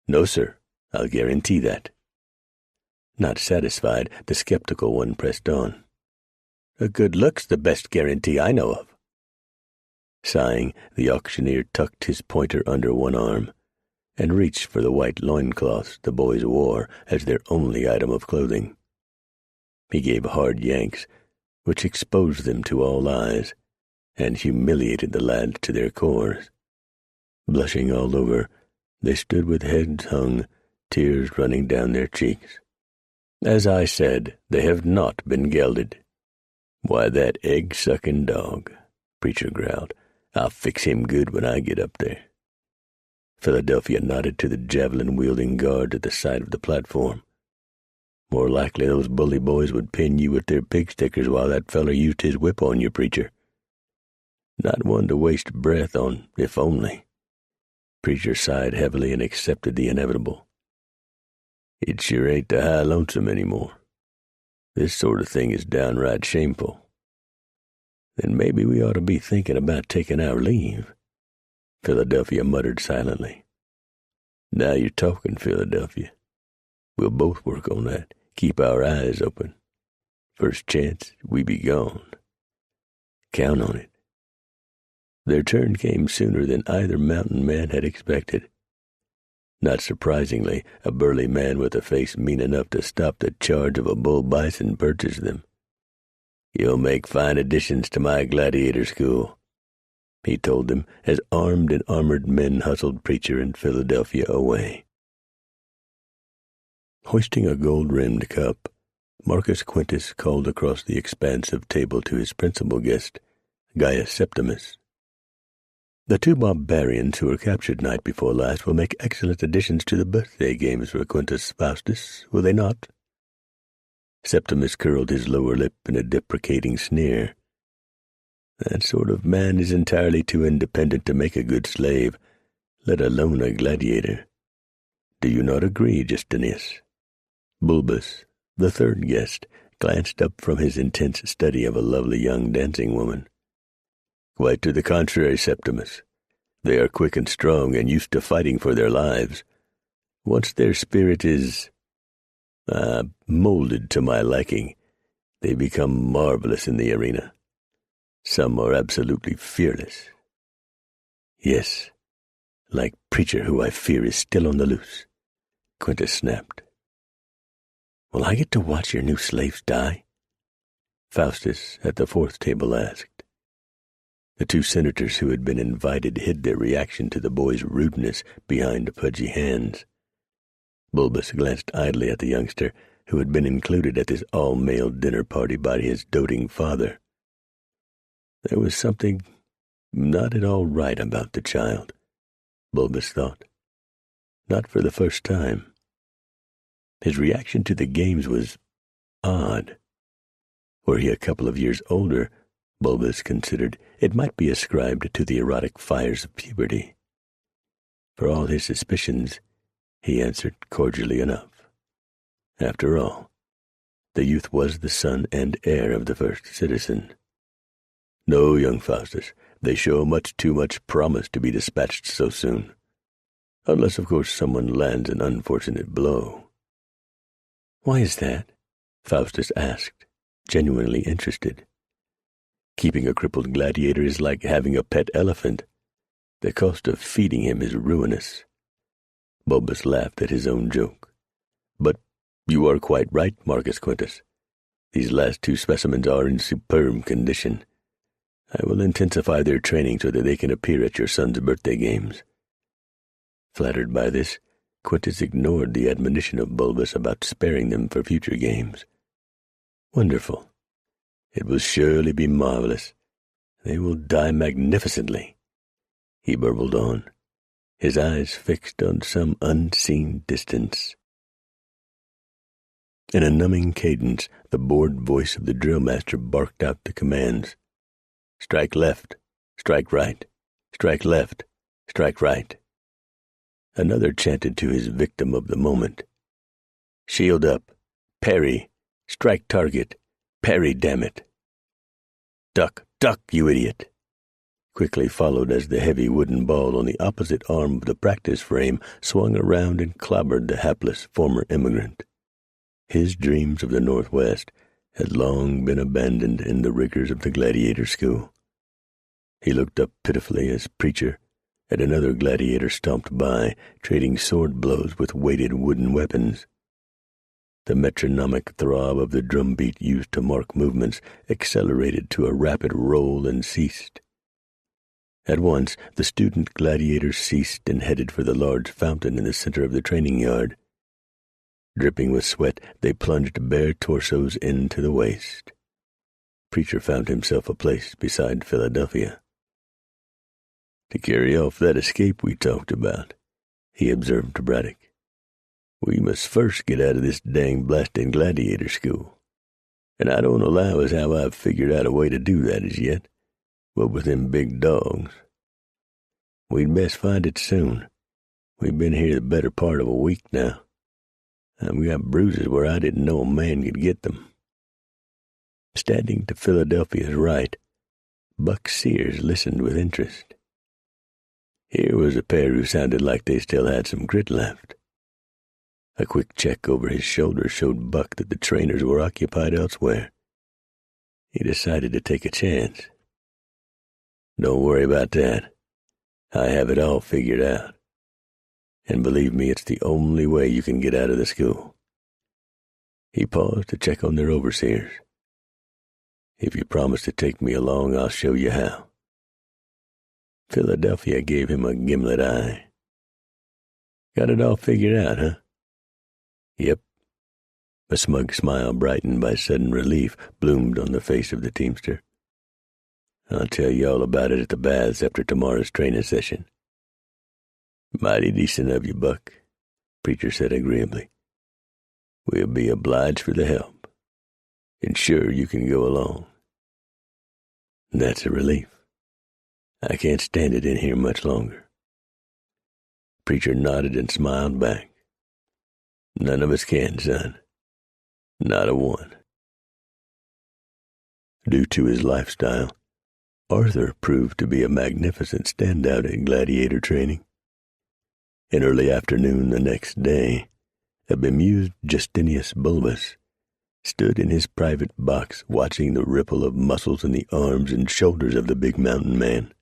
"No, sir. I'll guarantee that." Not satisfied, the skeptical one pressed on. "A good look's the best guarantee I know of." Sighing, the auctioneer tucked his pointer under one arm and reached for the white loincloths the boys wore as their only item of clothing. He gave hard yanks, which exposed them to all eyes, and humiliated the lads to their cores. Blushing all over, they stood with heads hung, tears running down their cheeks. "As I said, they have not been gelded." "Why, that egg-sucking dog," Preacher growled. "I'll fix him good when I get up there." Philadelphia nodded to the javelin-wielding guards at the side of the platform. "More likely those bully boys would pin you with their pig-stickers while that feller used his whip on you, Preacher. Not one to waste breath on, if only." Preacher sighed heavily and accepted the inevitable. "It sure ain't the high lonesome anymore. This sort of thing is downright shameful." "Then maybe we ought to be thinking about taking our leave," Philadelphia muttered silently. "Now you're talking, Philadelphia. We'll both work on that. Keep our eyes open. First chance, we be gone. Count on it." Their turn came sooner than either mountain man had expected. Not surprisingly, a burly man with a face mean enough to stop the charge of a bull bison purchased them. "You'll make fine additions to my gladiator school," he told them as armed and armored men hustled Preacher and Philadelphia away. Hoisting a gold-rimmed cup, Marcus Quintus called across the expansive table to his principal guest, Gaius Septimus. "The 2 barbarians who were captured night before last will make excellent additions to the birthday games for Quintus Faustus, will they not?" Septimus curled his lower lip in a deprecating sneer. "That sort of man is entirely too independent to make a good slave, let alone a gladiator. Do you not agree, Justinius?" Bulbus, the 3rd guest, glanced up from his intense study of a lovely young dancing woman. "Quite to the contrary, Septimus. They are quick and strong and used to fighting for their lives. Once their spirit is, molded to my liking, they become marvelous in the arena. Some are absolutely fearless. Yes, like Preacher, who I fear is still on the loose," Quintus snapped. "Will I get to watch your new slaves die?" Faustus at the 4th table asked. The 2 senators who had been invited hid their reaction to the boy's rudeness behind pudgy hands. Bulbus glanced idly at the youngster, who had been included at this all-male dinner party by his doting father. There was something not at all right about the child, Bulbus thought. Not for the first time. His reaction to the games was odd. Were he a couple of years older, Bulbus considered, it might be ascribed to the erotic fires of puberty. For all his suspicions, he answered cordially enough. After all, the youth was the son and heir of the first citizen. No, young Faustus, they show much too much promise to be dispatched so soon. Unless, of course, someone lands an unfortunate blow." "Why is that?" Faustus asked, genuinely interested. Keeping a crippled gladiator is like having a pet elephant. The cost of feeding him is ruinous. Bulbus laughed at his own joke. "But you are quite right, Marcus Quintus. These last two specimens are in superb condition. I will intensify their training so that they can appear at your son's birthday games." Flattered by this, Quintus ignored the admonition of Bulbus about sparing them for future games. "Wonderful. It will surely be marvelous. They will die magnificently," he burbled on, his eyes fixed on some unseen distance. In a numbing cadence, the bored voice of the drill-master barked out the commands. "Strike left, strike right, strike left, strike right." Another chanted to his victim of the moment. "Shield up, parry, strike target, parry, damn it." "Duck, duck, you idiot," quickly followed as the heavy wooden ball on the opposite arm of the practice frame swung around and clobbered the hapless former immigrant. His dreams of the Northwest had long been abandoned in the rigors of the gladiator school. He looked up pitifully as Preacher and another gladiator stomped by, trading sword blows with weighted wooden weapons. The metronomic throb of the drumbeat used to mark movements accelerated to a rapid roll and ceased. At once, the student gladiators ceased and headed for the large fountain in the center of the training yard. Dripping with sweat, they plunged bare torsos into the waist. Preacher found himself a place beside Philadelphia. "To carry off that escape we talked about," he observed to Braddock, "we must first get out of this dang blasted gladiator school. And I don't allow as how I've figured out a way to do that as yet. What with them big dogs? We'd best find it soon. We've been here the better part of a week now. I've got bruises where I didn't know a man could get them." Standing to Philadelphia's right, Buck Sears listened with interest. Here was a pair who sounded like they still had some grit left. A quick check over his shoulder showed Buck that the trainers were occupied elsewhere. He decided to take a chance. "Don't worry about that. I have it all figured out. And believe me, it's the only way you can get out of the school." He paused to check on their overseers. "If you promise to take me along, I'll show you how." Philadelphia gave him a gimlet eye. "Got it all figured out, huh?" "Yep." A smug smile brightened by sudden relief bloomed on the face of the teamster. "I'll tell you all about it at the baths after tomorrow's training session." "Mighty decent of you, Buck," Preacher said agreeably. "We'll be obliged for the help. And sure you can go along." "That's a relief. I can't stand it in here much longer." Preacher nodded and smiled back. "None of us can, son. Not a one." Due to his lifestyle, Arthur proved to be a magnificent standout at gladiator training. In early afternoon the next day, a bemused Justinius Bulbus stood in his private box watching the ripple of muscles in the arms and shoulders of the big mountain man.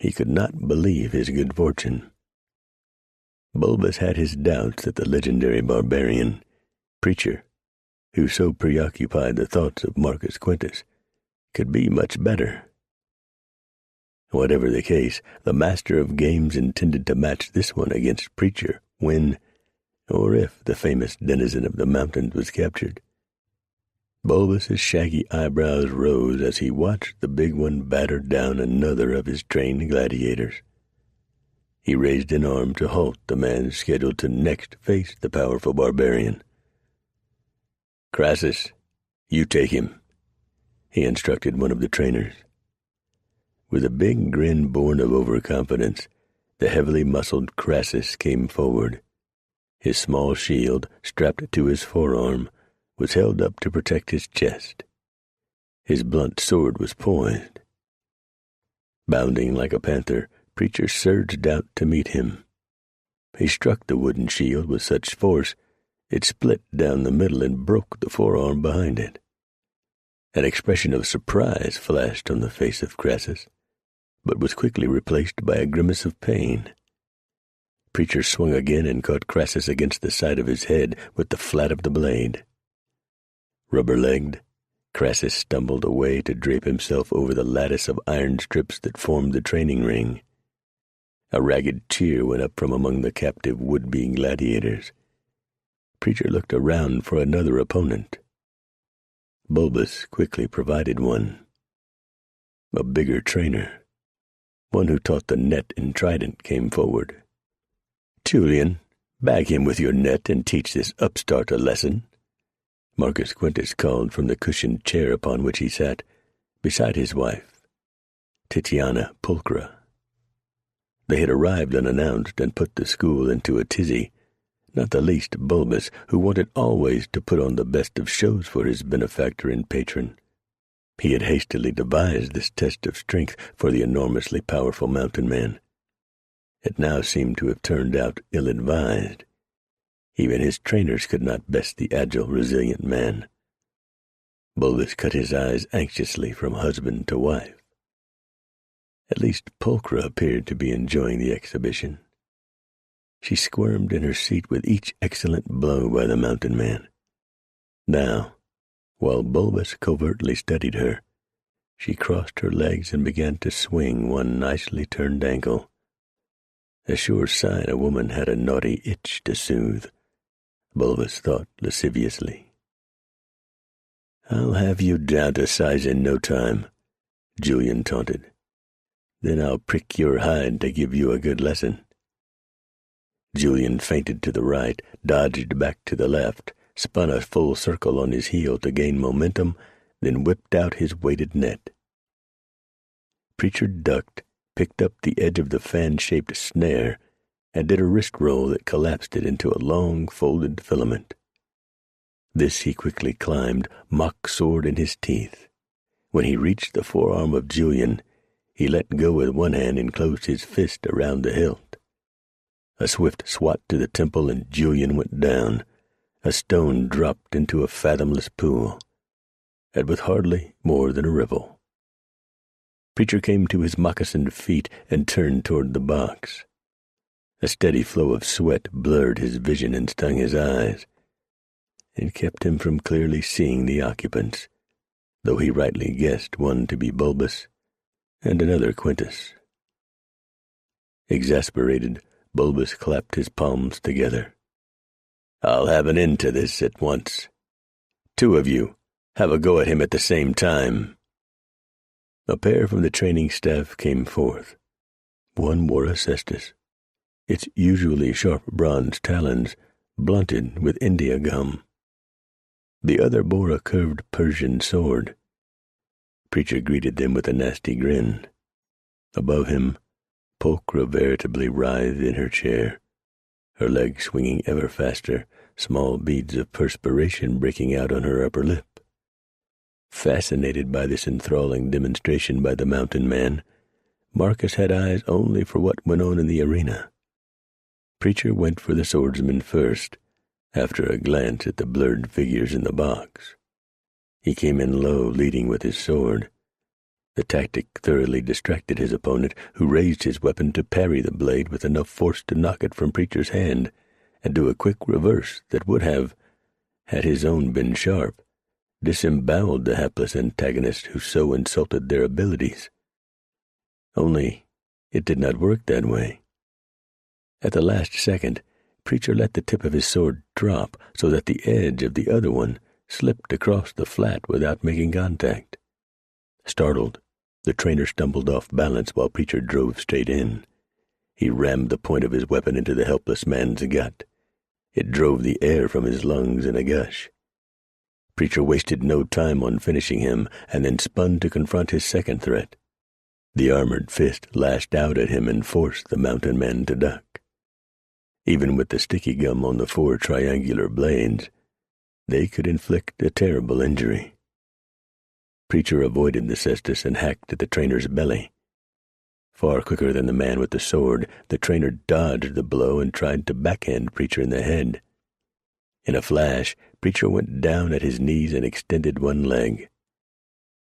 He could not believe his good fortune. Bulbus had his doubts that the legendary barbarian, Preacher, who so preoccupied the thoughts of Marcus Quintus, could be much better. Whatever the case, the master of games intended to match this one against Preacher when, or if, the famous denizen of the mountains was captured. Bulbus's shaggy eyebrows rose as he watched the big one batter down another of his trained gladiators. He raised an arm to halt the man scheduled to next face the powerful barbarian. "Crassus, you take him," he instructed one of the trainers. With a big grin born of overconfidence, the heavily muscled Crassus came forward. His small shield, strapped to his forearm, was held up to protect his chest. His blunt sword was poised. Bounding like a panther, Preacher surged out to meet him. He struck the wooden shield with such force it split down the middle and broke the forearm behind it. An expression of surprise flashed on the face of Crassus, but was quickly replaced by a grimace of pain. Preacher swung again and caught Crassus against the side of his head with the flat of the blade. Rubber-legged, Crassus stumbled away to drape himself over the lattice of iron strips that formed the training ring. A ragged cheer went up from among the captive would-be gladiators. Preacher looked around for another opponent. Bulbus quickly provided one. A bigger trainer, one who taught the net and trident, came forward. "Julian, bag him with your net and teach this upstart a lesson," Marcus Quintus called from the cushioned chair upon which he sat, beside his wife, Titiana Pulchra. They had arrived unannounced and put the school into a tizzy, not the least Bulbus, who wanted always to put on the best of shows for his benefactor and patron. He had hastily devised this test of strength for the enormously powerful mountain man. It now seemed to have turned out ill-advised. Even his trainers could not best the agile, resilient man. Bulbus cut his eyes anxiously from husband to wife. At least Pulchra appeared to be enjoying the exhibition. She squirmed in her seat with each excellent blow by the mountain man. Now, while Bulbus covertly studied her, she crossed her legs and began to swing one nicely turned ankle. A sure sign a woman had a naughty itch to soothe, Bulbus thought lasciviously. "I'll have you down to size in no time," Julian taunted. "Then I'll prick your hide to give you a good lesson." Julian feinted to the right, dodged back to the left, spun a full circle on his heel to gain momentum, then whipped out his weighted net. Preacher ducked, picked up the edge of the fan-shaped snare, and did a wrist roll that collapsed it into a long, folded filament. This he quickly climbed, mock sword in his teeth. When he reached the forearm of Julian, he let go with one hand and closed his fist around the hilt. A swift swat to the temple and Julian went down. A stone dropped into a fathomless pool, and with hardly more than a ripple. Preacher came to his moccasined feet and turned toward the box. A steady flow of sweat blurred his vision and stung his eyes. It kept him from clearly seeing the occupants, though he rightly guessed one to be Bulbus and another Quintus. Exasperated, Bulbus clapped his palms together. "I'll have an end to this at once. Two of you, have a go at him at the same time." A pair from the training staff came forth. One wore a cestus, its usually sharp bronze talons blunted with India gum. The other bore a curved Persian sword. Preacher greeted them with a nasty grin. Above him, Pulchra veritably writhed in her chair, her legs swinging ever faster, small beads of perspiration breaking out on her upper lip. Fascinated by this enthralling demonstration by the mountain man, Marcus had eyes only for what went on in the arena. Preacher went for the swordsman first, after a glance at the blurred figures in the box. He came in low, leading with his sword. The tactic thoroughly distracted his opponent, who raised his weapon to parry the blade with enough force to knock it from Preacher's hand, and do a quick reverse that would have, had his own been sharp, disemboweled the hapless antagonist who so insulted their abilities. Only it did not work that way. At the last second, Preacher let the tip of his sword drop so that the edge of the other one slipped across the flat without making contact. Startled, the trainer stumbled off balance while Preacher drove straight in. He rammed the point of his weapon into the helpless man's gut. It drove the air from his lungs in a gush. Preacher wasted no time on finishing him, and then spun to confront his second threat. The armored fist lashed out at him and forced the mountain man to duck. Even with the sticky gum on the 4 triangular blades, they could inflict a terrible injury. Preacher avoided the cestus and hacked at the trainer's belly. Far quicker than the man with the sword, the trainer dodged the blow and tried to backhand Preacher in the head. In a flash, Preacher went down at his knees and extended one leg.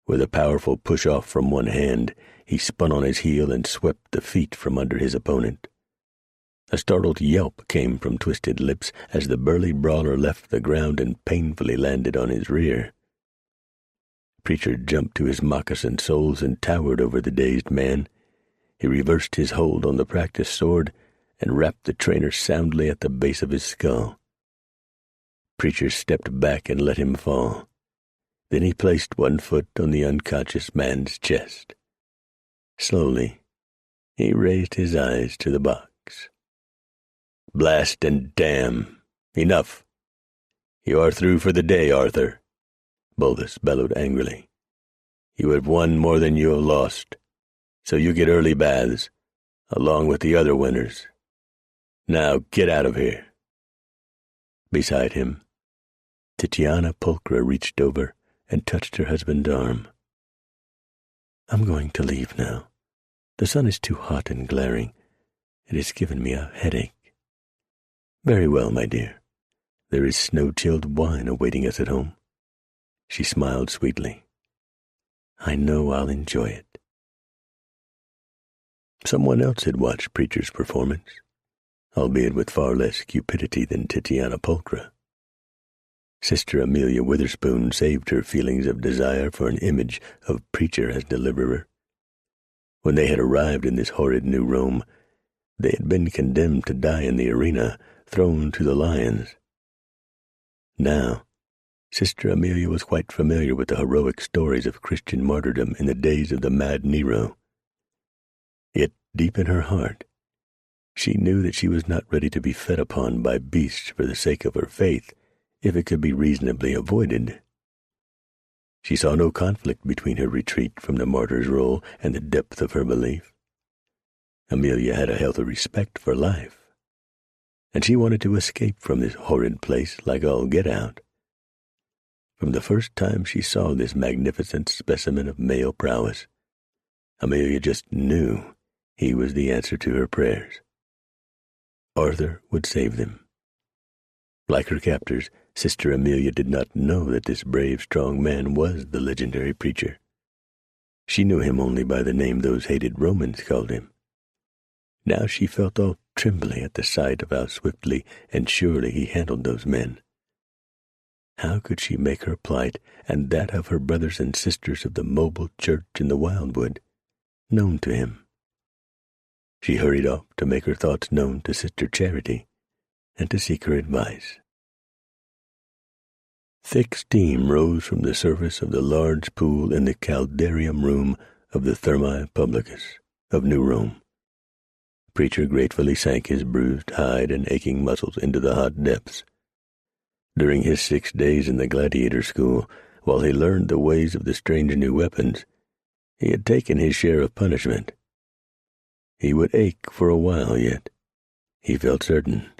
With a powerful push-off from one hand, he spun on his heel and swept the feet from under his opponent. A startled yelp came from twisted lips as the burly brawler left the ground and painfully landed on his rear. Preacher jumped to his moccasin soles and towered over the dazed man. He reversed his hold on the practiced sword and rapped the trainer soundly at the base of his skull. Preacher stepped back and let him fall. Then he placed one foot on the unconscious man's chest. Slowly, he raised his eyes to the box. "Blast and damn! Enough! You are through for the day, Arthur," Bulbus bellowed angrily. "You have won more than you have lost, so you get early baths, along with the other winners. Now get out of here." Beside him, Titiana Pulchra reached over and touched her husband's arm. "I'm going to leave now. The sun is too hot and glaring. It has given me a headache." "Very well, my dear. There is snow-chilled wine awaiting us at home." She smiled sweetly. "I know I'll enjoy it." Someone else had watched Preacher's performance, albeit with far less cupidity than Titiana Pulchra. Sister Amelia Witherspoon saved her feelings of desire for an image of Preacher as deliverer. When they had arrived in this horrid New Rome, they had been condemned to die in the arena, thrown to the lions. Now, Sister Amelia was quite familiar with the heroic stories of Christian martyrdom in the days of the mad Nero. Yet, deep in her heart, she knew that she was not ready to be fed upon by beasts for the sake of her faith, if it could be reasonably avoided. She saw no conflict between her retreat from the martyr's role and the depth of her belief. Amelia had a healthy respect for life, and she wanted to escape from this horrid place like all get-out. From the first time she saw this magnificent specimen of male prowess, Amelia just knew he was the answer to her prayers. Arthur would save them. Like her captors, Sister Amelia did not know that this brave, strong man was the legendary Preacher. She knew him only by the name those hated Romans called him. Now she felt all trembly at the sight of how swiftly and surely he handled those men. How could she make her plight, and that of her brothers and sisters of the mobile church in the Wildwood, known to him? She hurried off to make her thoughts known to Sister Charity, and to seek her advice. Thick steam rose from the surface of the large pool in the caldarium room of the Thermae Publicus of New Rome. Preacher gratefully sank his bruised hide and aching muscles into the hot depths. During his 6 days in the gladiator school, while he learned the ways of the strange new weapons, he had taken his share of punishment. He would ache for a while yet, he felt certain.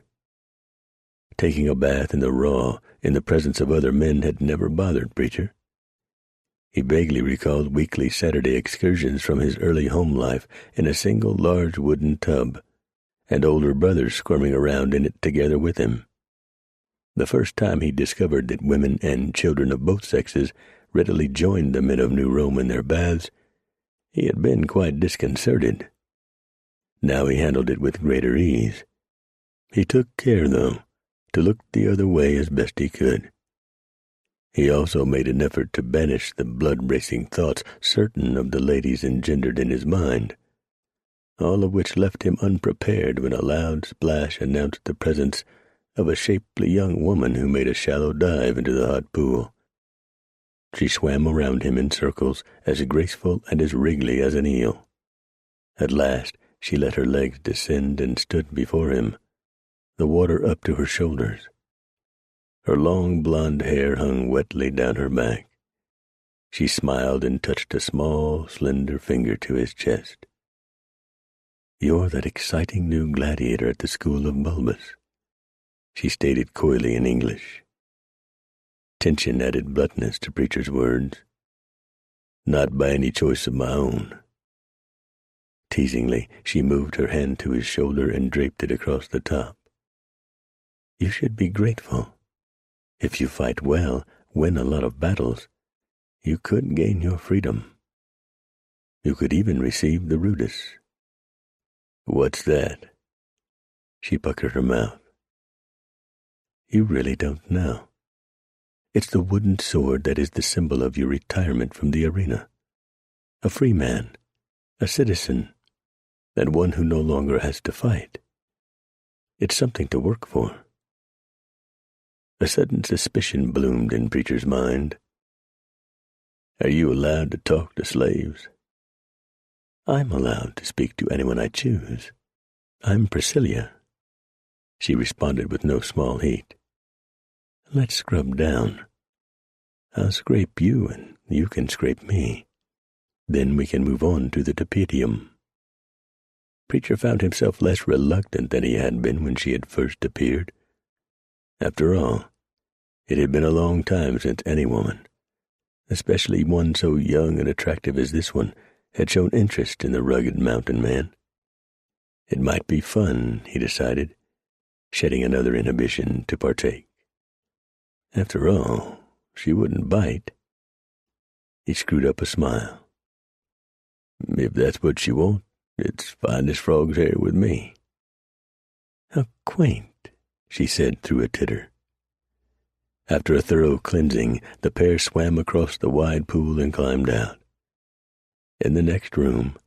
Taking a bath in the raw, in the presence of other men, had never bothered Preacher. He vaguely recalled weekly Saturday excursions from his early home life in a single large wooden tub, and older brothers squirming around in it together with him. The first time he discovered that women and children of both sexes readily joined the men of New Rome in their baths, he had been quite disconcerted. Now he handled it with greater ease. He took care, though, to look the other way as best he could. He also made an effort to banish the blood-racing thoughts certain of the ladies engendered in his mind, all of which left him unprepared when a loud splash announced the presence of a shapely young woman who made a shallow dive into the hot pool. She swam around him in circles as graceful and as wriggly as an eel. At last she let her legs descend and stood before him, the water up to her shoulders. Her long blonde hair hung wetly down her back. She smiled and touched a small, slender finger to his chest. "You're that exciting new gladiator at the school of Bulbus," she stated coyly in English. Tension added bluntness to Preacher's words. Not by any choice of my own." Teasingly, she moved her hand to his shoulder and draped it across the top. "You should be grateful. If you fight well, win a lot of battles, you could gain your freedom. You could even receive the rudis." "What's that?" She puckered her mouth. "You really don't know. It's the wooden sword that is the symbol of your retirement from the arena. A free man, a citizen, and one who no longer has to fight. It's something to work for." A sudden suspicion bloomed in Preacher's mind. "Are you allowed to talk to slaves?" "I'm allowed to speak to anyone I choose. I'm Priscilla," she responded with no small heat. "Let's scrub down. I'll scrape you and you can scrape me. Then we can move on to the Tapetium." Preacher found himself less reluctant than he had been when she had first appeared. After all, it had been a long time since any woman, especially one so young and attractive as this one, had shown interest in the rugged mountain man. It might be fun, he decided, shedding another inhibition to partake. After all, she wouldn't bite. He screwed up a smile. "If that's what you want, it's fine as frog's hair with me." "How quaint," she said through a titter. After a thorough cleansing, the pair swam across the wide pool and climbed out. In the next room,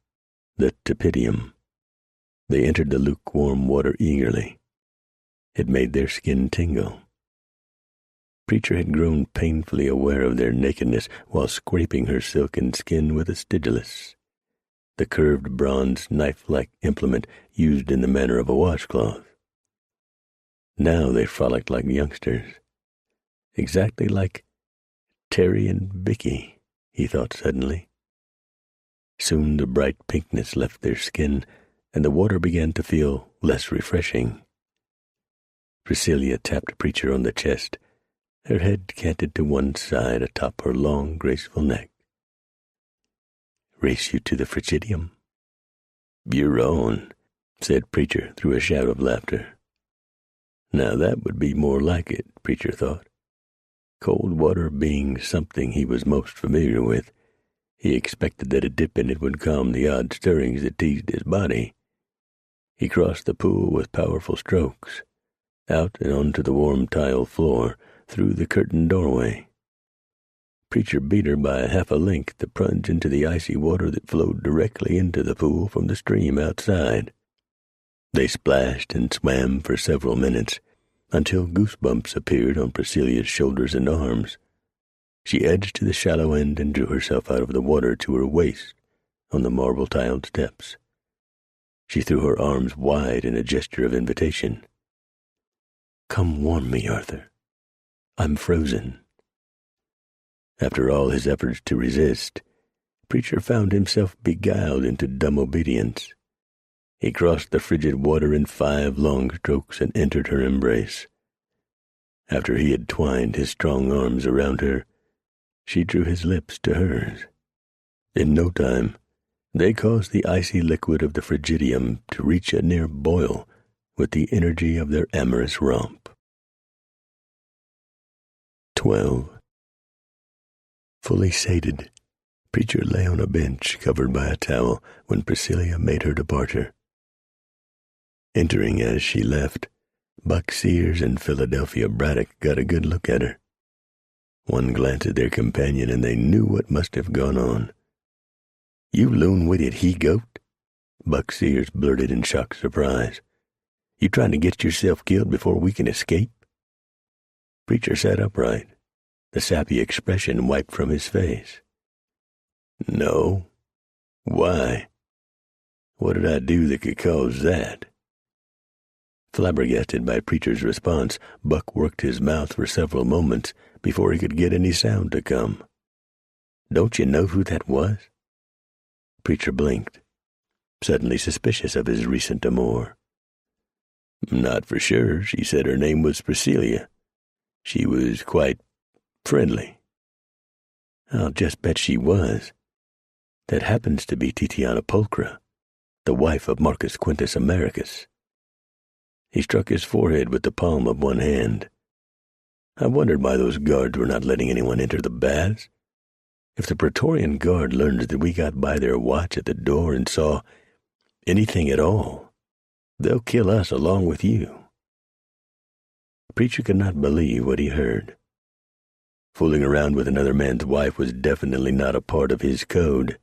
the Tapetium, they entered the lukewarm water eagerly. It made their skin tingle. Preacher had grown painfully aware of their nakedness while scraping her silken skin with a stygilus, the curved bronze knife-like implement used in the manner of a washcloth. Now they frolicked like youngsters, exactly like Terry and Vicky, he thought suddenly. Soon the bright pinkness left their skin, and the water began to feel less refreshing. Priscilla tapped Preacher on the chest, her head canted to one side atop her long, graceful neck. "Race you to the Frigidium?" "You're on," said Preacher through a shout of laughter. Now that would be more like it, Preacher thought. Cold water being something he was most familiar with, he expected that a dip in it would calm the odd stirrings that teased his body. He crossed the pool with powerful strokes, out and onto the warm tile floor, through the curtained doorway. Preacher beat her by half a length to plunge into the icy water that flowed directly into the pool from the stream outside. They splashed and swam for several minutes, until goosebumps appeared on Priscilla's shoulders and arms. She edged to the shallow end and drew herself out of the water to her waist on the marble-tiled steps. She threw her arms wide in a gesture of invitation. "Come warm me, Arthur. I'm frozen." After all his efforts to resist, Preacher found himself beguiled into dumb obedience. He crossed the frigid water in 5 long strokes and entered her embrace. After he had twined his strong arms around her, she drew his lips to hers. In no time, they caused the icy liquid of the Frigidium to reach a near boil with the energy of their amorous romp. 12. Fully sated, Preacher lay on a bench covered by a towel when Priscilla made her departure. Entering as she left, Buck Sears and Philadelphia Braddock got a good look at her. One glance at their companion and they knew what must have gone on. "You loon-witted he-goat," Buck Sears blurted in shocked surprise. "You trying to get yourself killed before we can escape?" Preacher sat upright, the sappy expression wiped from his face. "No. Why? What did I do that could cause that?" Flabbergasted by Preacher's response, Buck worked his mouth for several moments before he could get any sound to come. "Don't you know who that was?" Preacher blinked, suddenly suspicious of his recent amour. "Not for sure. She said her name was Priscilla. She was quite friendly." "I'll just bet she was. That happens to be Titiana Pulchra, the wife of Marcus Quintus Americus. He struck his forehead with the palm of one hand. I wondered why those guards were not letting anyone enter the baths. If the Praetorian Guard learns that we got by their watch at the door and saw anything at all, they'll kill us along with you. The preacher could not believe what he heard. Fooling around with another man's wife was definitely not a part of his code.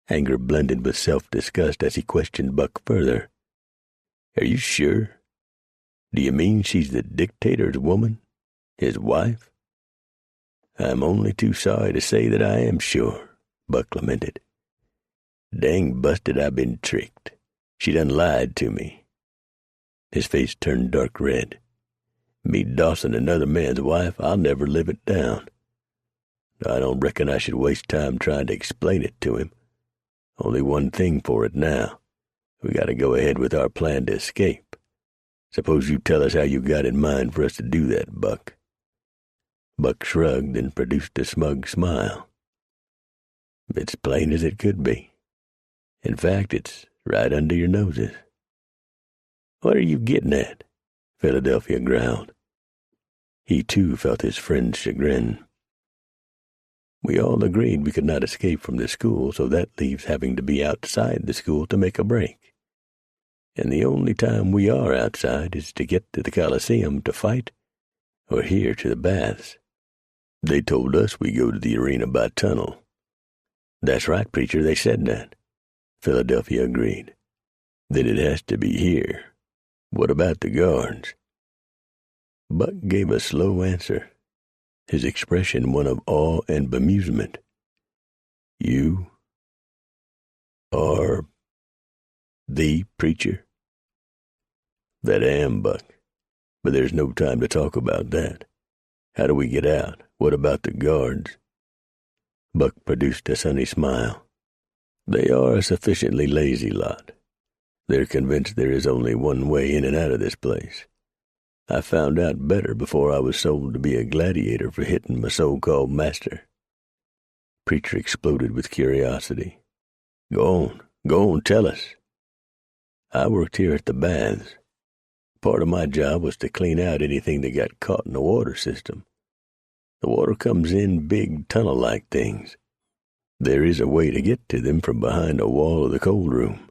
Anger blended with self-disgust as he questioned Buck further. Are you sure? Do you mean she's the dictator's woman? His wife? I'm only too sorry to say that I am sure, Buck lamented. Dang busted, I've been tricked. She done lied to me. His face turned dark red. Me dossing another man's wife, I'll never live it down. I don't reckon I should waste time trying to explain it to him. Only one thing for it now. We gotta go ahead with our plan to escape. Suppose you tell us how you got in mind for us to do that, Buck. Buck shrugged and produced a smug smile. It's plain as it could be. In fact, it's right under your noses. What are you getting at? Philadelphia growled. He too felt his friend's chagrin. We all agreed we could not escape from the school, so that leaves having to be outside the school to make a break. And the only time we are outside is to get to the Coliseum to fight or here to the baths. They told us we go to the arena by tunnel. That's right, preacher, they said that. Philadelphia agreed. Then it has to be here. What about the guards? Buck gave a slow answer, his expression one of awe and bemusement. You are the preacher? That I am, Buck, but there's no time to talk about that. How do we get out? What about the guards? Buck produced a sunny smile. They are a sufficiently lazy lot. They're convinced there is only one way in and out of this place. I found out better before I was sold to be a gladiator for hitting my so-called master. Preacher exploded with curiosity. Go on, tell us. I worked here at the baths. Part of my job was to clean out anything that got caught in the water system. The water comes in big tunnel-like things. There is a way to get to them from behind the wall of the cold room.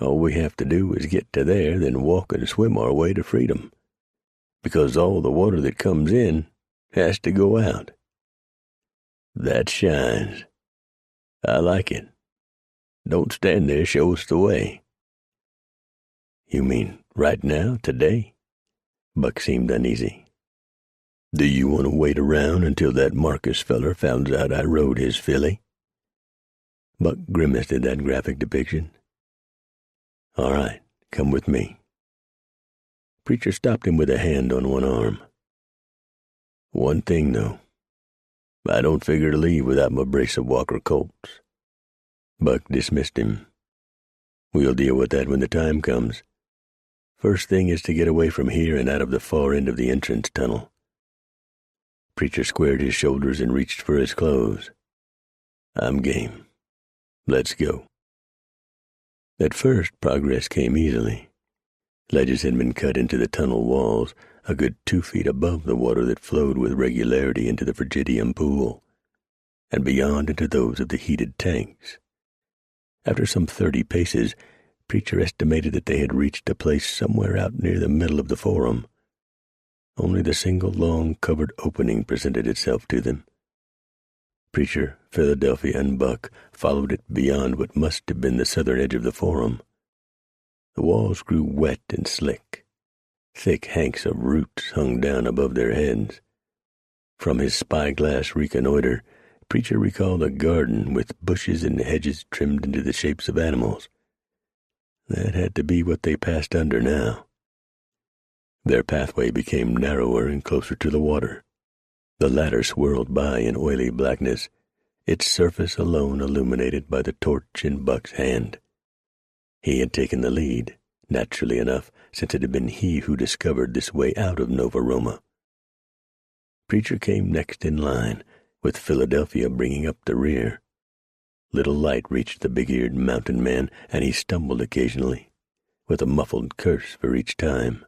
All we have to do is get to there, then walk and swim our way to freedom. Because all the water that comes in has to go out. That shines. I like it. Don't stand there, show us the way. You mean right now, today? Buck seemed uneasy. Do you want to wait around until that Marcus feller finds out I rode his filly? Buck grimaced at that graphic depiction. All right, come with me. Preacher stopped him with a hand on one arm. One thing, though. I don't figure to leave without my brace of Walker Colts. Buck dismissed him. We'll deal with that when the time comes. First thing is to get away from here and out of the far end of the entrance tunnel. Preacher squared his shoulders and reached for his clothes. I'm game. Let's go. At first, progress came easily. Ledges had been cut into the tunnel walls, a good 2 feet above the water that flowed with regularity into the Frigidium pool, and beyond into those of the heated tanks. After some 30 paces, Preacher estimated that they had reached a place somewhere out near the middle of the forum. Only the single long covered opening presented itself to them. Preacher, Philadelphia, and Buck followed it beyond what must have been the southern edge of the forum. The walls grew wet and slick. Thick hanks of roots hung down above their heads. From his spyglass reconnoiter, Preacher recalled a garden with bushes and hedges trimmed into the shapes of animals. That had to be what they passed under now. Their pathway became narrower and closer to the water. The latter swirled by in oily blackness, its surface alone illuminated by the torch in Buck's hand. He had taken the lead, naturally enough, since it had been he who discovered this way out of Nova Roma. Preacher came next in line, with Philadelphia bringing up the rear. Little light reached the big-eared mountain man, and he stumbled occasionally, with a muffled curse for each time.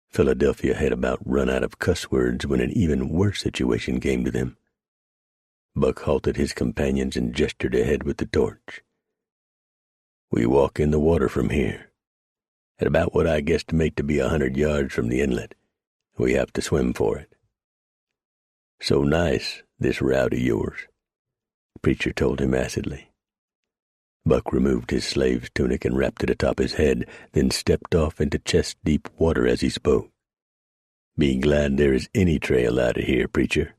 Philadelphia had about run out of cuss words when an even worse situation came to them. Buck halted his companions and gestured ahead with the torch. "We walk in the water from here. At about what I guesstimate to be 100 yards from the inlet, we have to swim for it. So nice, this route of yours," the preacher told him acidly. Buck removed his slave's tunic and wrapped it atop his head, then stepped off into chest-deep water as he spoke. "Be glad there is any trail out of here, preacher.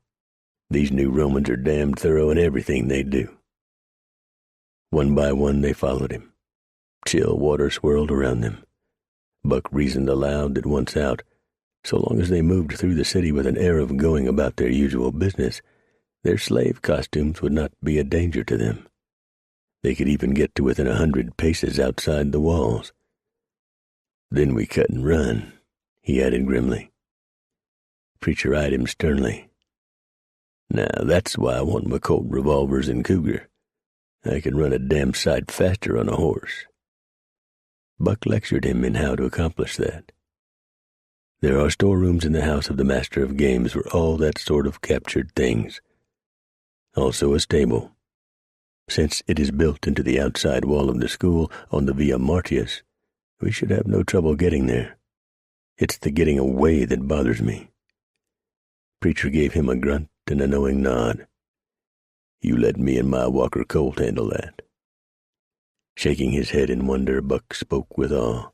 These New Romans are damned thorough in everything they do." One by one they followed him. Chill water swirled around them. Buck reasoned aloud that once out, so long as they moved through the city with an air of going about their usual business, their slave costumes would not be a danger to them. They could even get to within 100 paces outside the walls. "Then we cut and run," he added grimly. Preacher eyed him sternly. "Now that's why I want my Colt revolvers and Cougar. I can run a damn sight faster on a horse." Buck lectured him in how to accomplish that. "There are storerooms in the house of the Master of Games for all that sort of captured things. Also a stable. Since it is built into the outside wall of the school on the Via Martius, we should have no trouble getting there. It's the getting away that bothers me." Preacher gave him a grunt and a knowing nod. "You let me and my Walker Colt handle that." Shaking his head in wonder, Buck spoke with awe.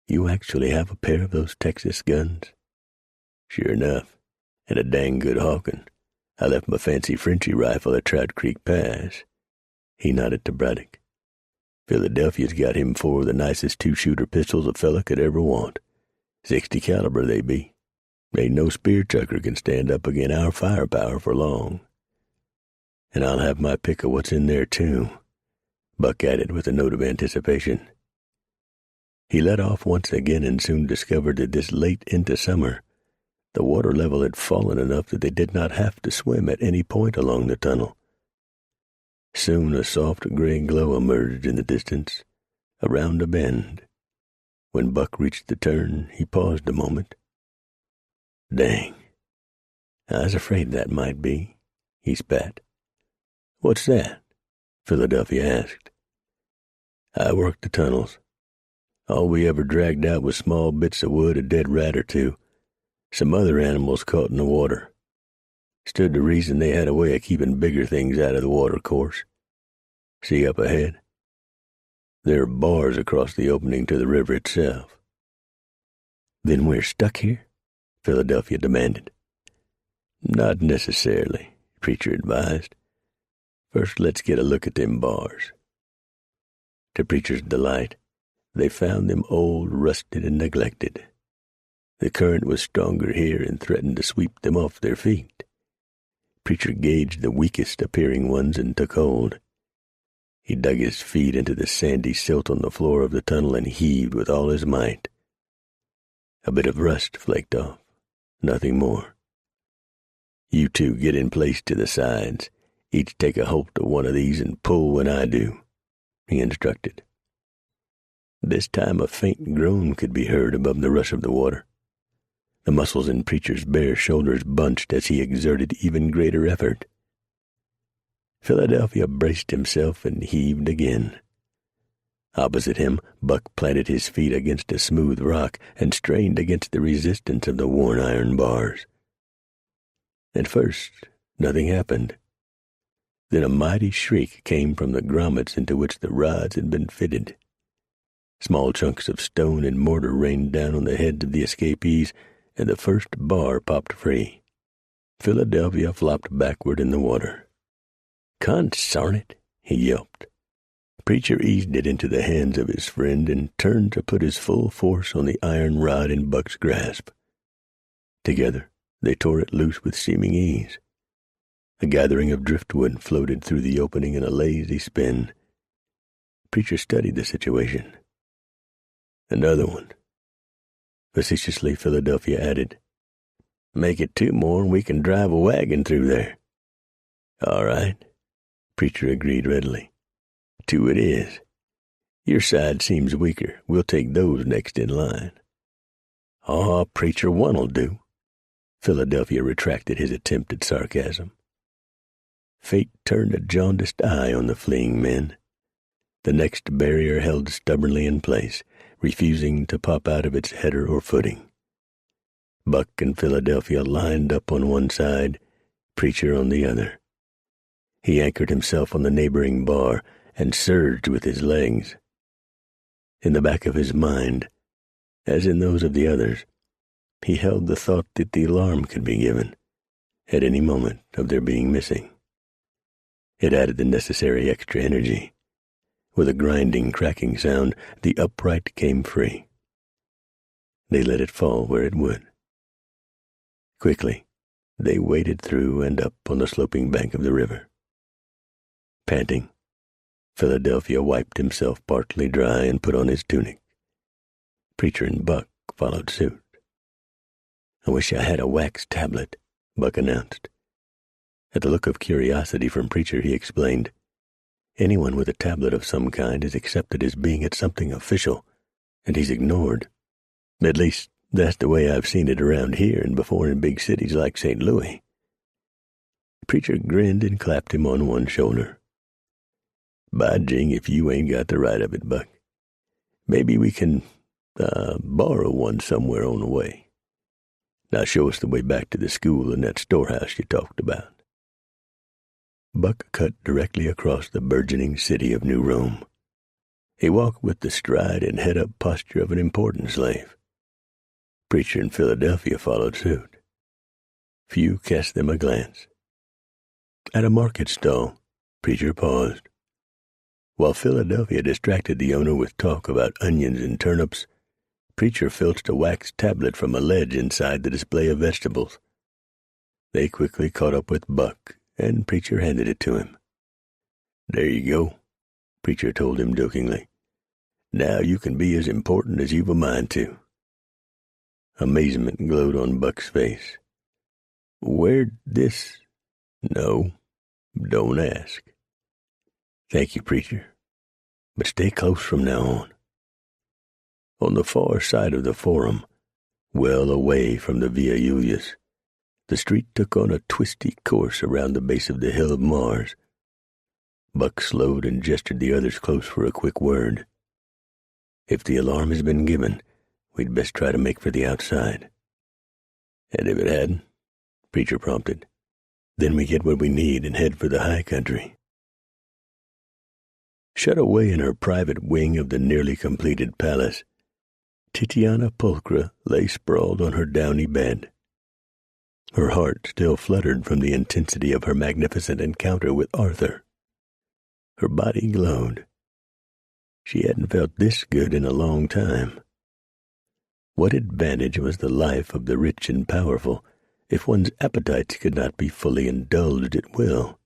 "You actually have a pair of those Texas guns?" "Sure enough, and a dang good hawkin'. I left my fancy Frenchy rifle at Trout Creek Pass." He nodded to Braddock. "Philadelphia's got him 4 of the nicest 2-shooter pistols a fella could ever want. 60 caliber they be. Ain't no spear chucker can stand up agin our firepower for long. And I'll have my pick of what's in there, too," Buck added with a note of anticipation. He let off once again and soon discovered that this late into summer, the water level had fallen enough that they did not have to swim at any point along the tunnel. Soon a soft gray glow emerged in the distance, around a bend. When Buck reached the turn, he paused a moment. "Dang, I was afraid that might be," he spat. "What's that?" Philadelphia asked. "I worked the tunnels. All we ever dragged out was small bits of wood, a dead rat or two, some other animals caught in the water. Stood to reason they had a way of keeping bigger things out of the water course. See up ahead? There are bars across the opening to the river itself." "Then we're stuck here?" Philadelphia demanded. "Not necessarily," Preacher advised. "First let's get a look at them bars." To Preacher's delight, they found them old, rusted, and neglected. The current was stronger here and threatened to sweep them off their feet. Preacher gauged the weakest appearing ones and took hold. He dug his feet into the sandy silt on the floor of the tunnel and heaved with all his might. A bit of rust flaked off, nothing more. "You two get in place to the sides. Each take a hold of one of these and pull when I do," he instructed. This time a faint groan could be heard above the rush of the water. The muscles in Preacher's bare shoulders bunched as he exerted even greater effort. Philadelphia braced himself and heaved again. Opposite him, Buck planted his feet against a smooth rock and strained against the resistance of the worn iron bars. At first, nothing happened. Then a mighty shriek came from the grommets into which the rods had been fitted. Small chunks of stone and mortar rained down on the heads of the escapees, and the first bar popped free. Philadelphia flopped backward in the water. "Consarn it," he yelped. Preacher eased it into the hands of his friend and turned to put his full force on the iron rod in Buck's grasp. Together, they tore it loose with seeming ease. A gathering of driftwood floated through the opening in a lazy spin. Preacher studied the situation. "Another one." Facetiously, Philadelphia added, "Make it 2 more and we can drive a wagon through there." "All right." Preacher agreed readily. 2 it is. Your side seems weaker. We'll take those next in line. Aw, Preacher, 1'll do. Philadelphia retracted his attempt at sarcasm. Fate turned a jaundiced eye on the fleeing men. The next barrier held stubbornly in place, refusing to pop out of its header or footing. Buck and Philadelphia lined up on one side, Preacher on the other. He anchored himself on the neighboring bar and surged with his legs. In the back of his mind, as in those of the others, he held the thought that the alarm could be given at any moment of their being missing. It added the necessary extra energy. With a grinding, cracking sound, the upright came free. They let it fall where it would. Quickly, they waded through and up on the sloping bank of the river. Panting, Philadelphia wiped himself partly dry and put on his tunic. Preacher and Buck followed suit. "I wish I had a wax tablet," Buck announced. At the look of curiosity from Preacher, he explained, "Anyone with a tablet of some kind is accepted as being at something official, and he's ignored. At least, that's the way I've seen it around here and before in big cities like St. Louis." Preacher grinned and clapped him on one shoulder. "By jing, if you ain't got the right of it, Buck. Maybe we can, borrow one somewhere on the way. Now show us the way back to the school and that storehouse you talked about." Buck cut directly across the burgeoning city of New Rome. He walked with the stride and head-up posture of an important slave. Preacher and Philadelphia followed suit. Few cast them a glance. At a market stall, Preacher paused. While Philadelphia distracted the owner with talk about onions and turnips, Preacher filched a wax tablet from a ledge inside the display of vegetables. They quickly caught up with Buck, and Preacher handed it to him. "There you go," Preacher told him jokingly. "Now you can be as important as you've a mind to." Amazement glowed on Buck's face. "Where'd this—" "No, don't ask." "Thank you, Preacher. But stay close from now on." On the far side of the Forum, well away from the Via Julius, the street took on a twisty course around the base of the Hill of Mars. Buck slowed and gestured the others close for a quick word. "If the alarm has been given, we'd best try to make for the outside." "And if it hadn't?" Preacher prompted. "Then we get what we need and head for the high country." Shut away in her private wing of the nearly completed palace, Titiana Pulchra lay sprawled on her downy bed. Her heart still fluttered from the intensity of her magnificent encounter with Arthur. Her body glowed. She hadn't felt this good in a long time. What advantage was the life of the rich and powerful if one's appetites could not be fully indulged at will?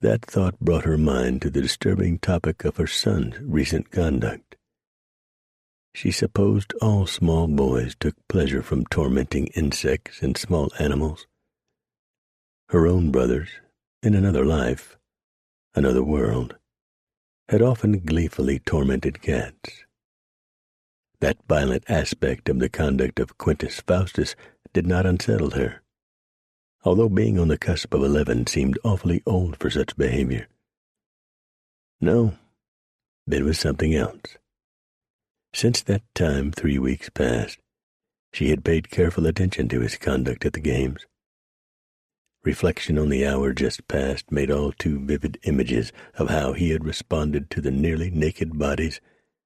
That thought brought her mind to the disturbing topic of her son's recent conduct. She supposed all small boys took pleasure from tormenting insects and small animals. Her own brothers, in another life, another world, had often gleefully tormented cats. That violent aspect of the conduct of Quintus Faustus did not unsettle her, although being on the cusp of 11 seemed awfully old for such behavior. No, it was something else. Since that time, 3 weeks past, she had paid careful attention to his conduct at the games. Reflection on the hour just past made all too vivid images of how he had responded to the nearly naked bodies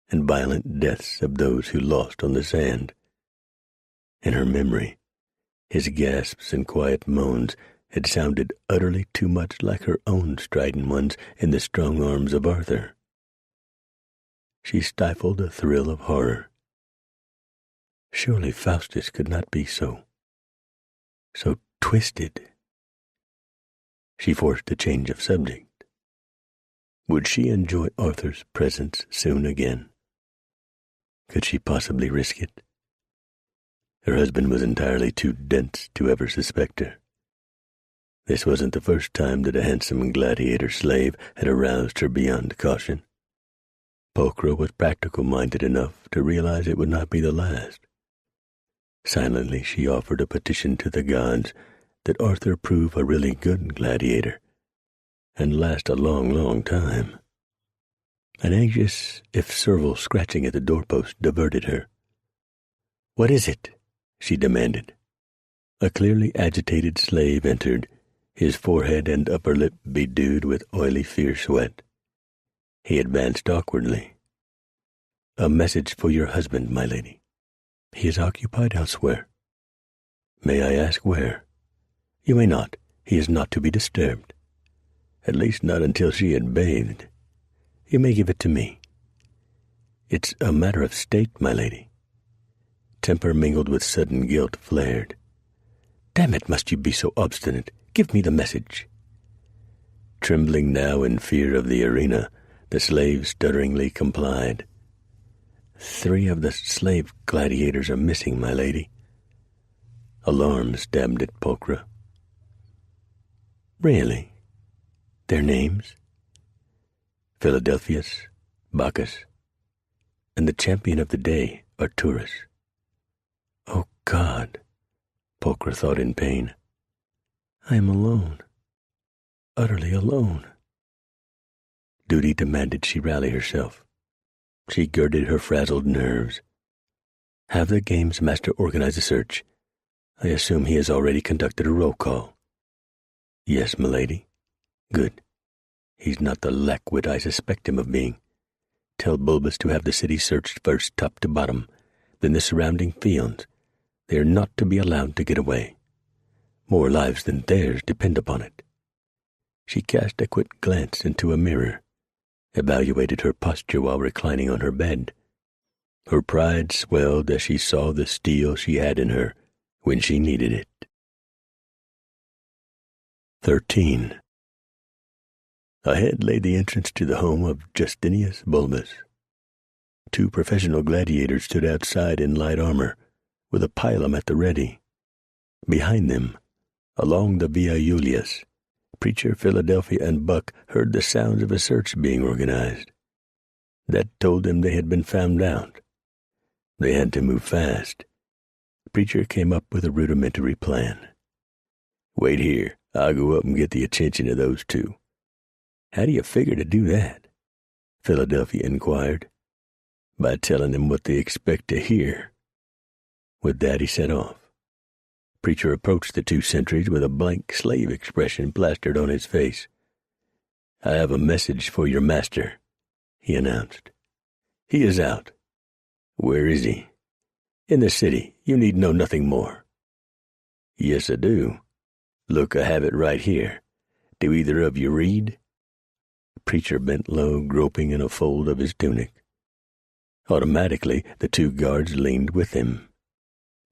and violent deaths of those who lost on the sand. In her memory, his gasps and quiet moans had sounded utterly too much like her own strident ones in the strong arms of Arthur. She stifled a thrill of horror. Surely Faustus could not be so twisted. She forced a change of subject. Would she enjoy Arthur's presence soon again? Could she possibly risk it? Her husband was entirely too dense to ever suspect her. This wasn't the first time that a handsome gladiator slave had aroused her beyond caution. Pokra was practical-minded enough to realize it would not be the last. Silently she offered a petition to the gods that Arthur prove a really good gladiator and last a long, long time. An anxious, if servile, scratching at the doorpost diverted her. "What is it?" she demanded. A clearly agitated slave entered, his forehead and upper lip bedewed with oily, fierce sweat. He advanced awkwardly. "A message for your husband, my lady. He is occupied elsewhere." "May I ask where?" "You may not. He is not to be disturbed. At least not until she had bathed. You may give it to me." "It's a matter of state, my lady." Temper mingled with sudden guilt flared. "Damn it, must you be so obstinate? Give me the message." Trembling now in fear of the arena, the slave stutteringly complied. "3 of the slave gladiators are missing, my lady." Alarm stabbed at Pokra. "Really? Their names?" "Philadelphus, Bacchus, and the champion of the day, Arturus." "Oh, God," Pokra thought in pain. "I am alone, utterly alone." Duty demanded she rally herself. She girded her frazzled nerves. "Have the games master organize a search. I assume he has already conducted a roll call." "Yes, milady." "Good. He's not the lackwit I suspect him of being. Tell Bulbus to have the city searched first, top to bottom, then the surrounding fields. They are not to be allowed to get away. More lives than theirs depend upon it." She cast a quick glance into a mirror, evaluated her posture while reclining on her bed. Her pride swelled as she saw the steel she had in her when she needed it. 13. Ahead lay the entrance to the home of Justinius Bulbus. 2 professional gladiators stood outside in light armor, with a pilum at the ready. Behind them, along the Via Julius, Preacher Philadelphia and Buck heard the sounds of a search being organized. That told them they had been found out. They had to move fast. Preacher came up with a rudimentary plan. "Wait here. I'll go up and get the attention of those 2. "How do you figure to do that?" Philadelphia inquired. "By telling them what they expect to hear." With that he set off. Preacher approached the 2 sentries with a blank slave expression plastered on his face. "I have a message for your master," he announced. "He is out." "Where is he?" "In the city. You need know nothing more." "Yes, I do. Look, I have it right here. Do either of you read?" Preacher bent low, groping in a fold of his tunic. Automatically, the 2 guards leaned with him.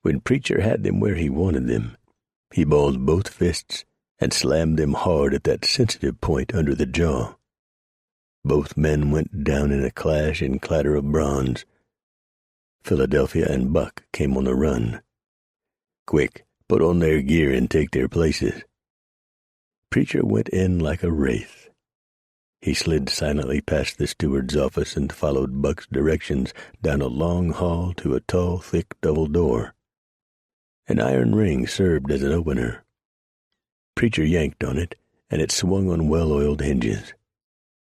When Preacher had them where he wanted them, he balled both fists and slammed them hard at that sensitive point under the jaw. Both men went down in a clash and clatter of bronze. Philadelphia and Buck came on the run. "Quick, put on their gear and take their places." Preacher went in like a wraith. He slid silently past the steward's office and followed Buck's directions down a long hall to a tall, thick double door. An iron ring served as an opener. Preacher yanked on it, and it swung on well-oiled hinges.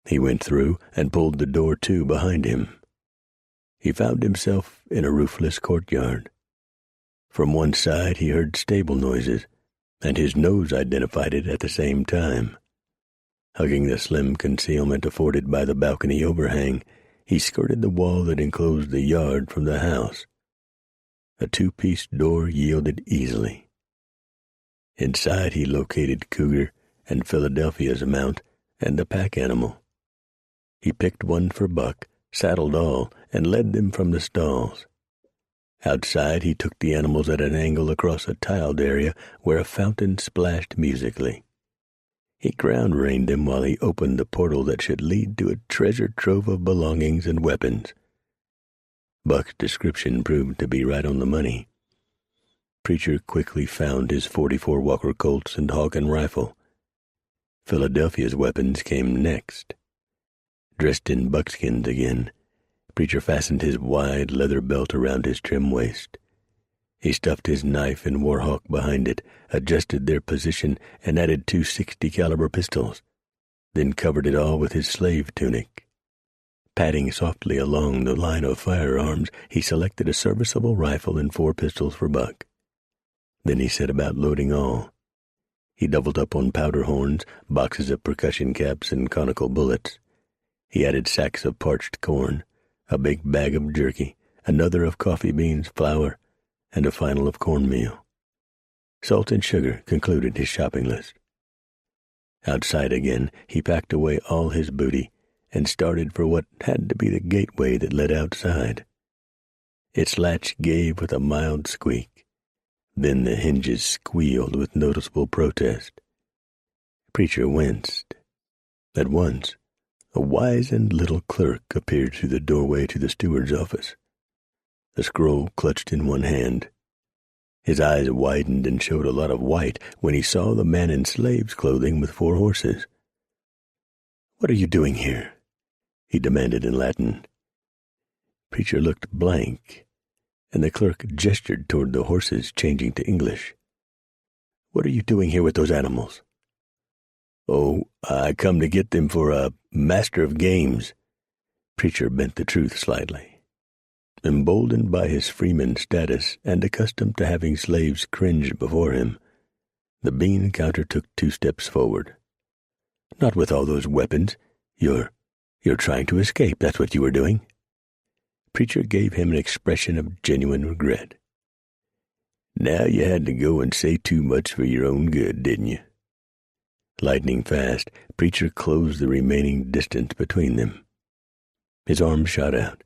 He went through and pulled the door to behind him. He found himself in a roofless courtyard. From one side he heard stable noises, and his nose identified it at the same time. Hugging the slim concealment afforded by the balcony overhang, he skirted the wall that enclosed the yard from the house. A 2-piece door yielded easily. Inside he located Cougar and Philadelphia's mount and the pack animal. He picked one for Buck, saddled all, and led them from the stalls. Outside he took the animals at an angle across a tiled area where a fountain splashed musically. He ground-reined them while he opened the portal that should lead to a treasure trove of belongings and weapons. Buck's description proved to be right on the money. Preacher quickly found his .44 Walker Colts and Hawken rifle Philadelphia's weapons came next. Dressed in buckskins again, Preacher fastened his wide leather belt around his trim waist. He stuffed his knife and warhawk behind it, adjusted their position, and added 2 .60-caliber pistols, then covered it all with his slave tunic. Padding softly along the line of firearms, he selected a serviceable rifle and 4 pistols for Buck. Then he set about loading all. He doubled up on powder horns, boxes of percussion caps, and conical bullets. He added sacks of parched corn, a big bag of jerky, another of coffee beans, flour, and a final of cornmeal. Salt and sugar concluded his shopping list. Outside again, he packed away all his booty and started for what had to be the gateway that led outside. Its latch gave with a mild squeak. Then the hinges squealed with noticeable protest. Preacher winced. At once, a wizened little clerk appeared through the doorway to the steward's office, the scroll clutched in one hand. His eyes widened and showed a lot of white when he saw the man in slave's clothing with 4 horses. "What are you doing here?" he demanded in Latin. Preacher looked blank, and the clerk gestured toward the horses, changing to English. "What are you doing here with those animals?" "Oh, I come to get them for a master of games." Preacher bent the truth slightly. Emboldened by his freeman status and accustomed to having slaves cringe before him, the bean counter took 2 steps forward. "Not with all those weapons. You're trying to escape, that's what you were doing." Preacher gave him an expression of genuine regret. "Now you had to go and say too much for your own good, didn't you?" Lightning fast, Preacher closed the remaining distance between them. His arm shot out,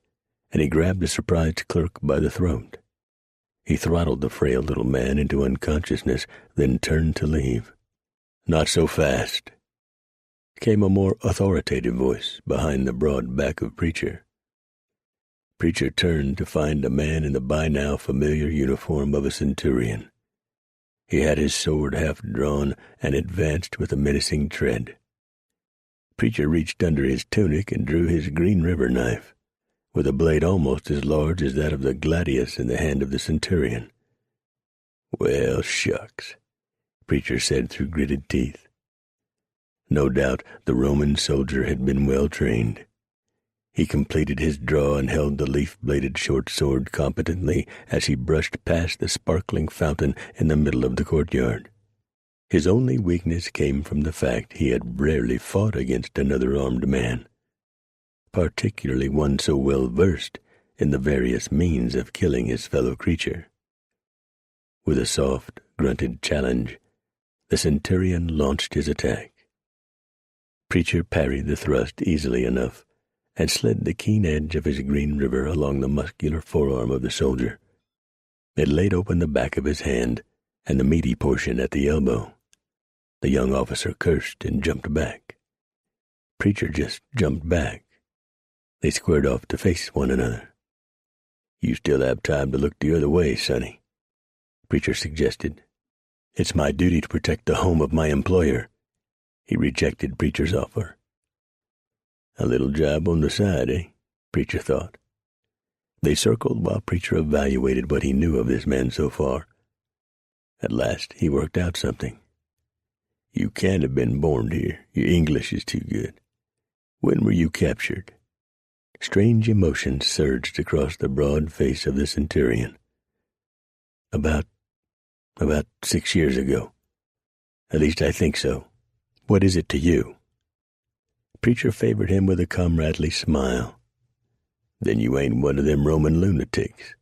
and he grabbed the surprised clerk by the throat. He throttled the frail little man into unconsciousness, then turned to leave. "Not so fast," came a more authoritative voice behind the broad back of Preacher. Preacher turned to find a man in the by-now familiar uniform of a centurion. He had his sword half drawn and advanced with a menacing tread. Preacher reached under his tunic and drew his Green River knife, with a blade almost as large as that of the gladius in the hand of the centurion. "Well, shucks," Preacher said through gritted teeth. No doubt the Roman soldier had been well trained. He completed his draw and held the leaf-bladed short sword competently as he brushed past the sparkling fountain in the middle of the courtyard. His only weakness came from the fact he had rarely fought against another armed man, particularly one so well versed in the various means of killing his fellow creature. With a soft, grunted challenge, the centurion launched his attack. Preacher parried the thrust easily enough and slid the keen edge of his Green River along the muscular forearm of the soldier. It laid open the back of his hand and the meaty portion at the elbow. The young officer cursed and jumped back. Preacher just jumped back. They squared off to face one another. "You still have time to look the other way, sonny," Preacher suggested. "It's my duty to protect the home of my employer." He rejected Preacher's offer. A little job on the side, eh? Preacher thought. They circled while Preacher evaluated what he knew of this man so far. At last he worked out something. "You can't have been born here. Your English is too good. When were you captured?" Strange emotions surged across the broad face of the centurion. About 6 years ago. At least I think so. What is it to you?" Preacher favored him with a comradely smile. "Then you ain't one of them Roman lunatics.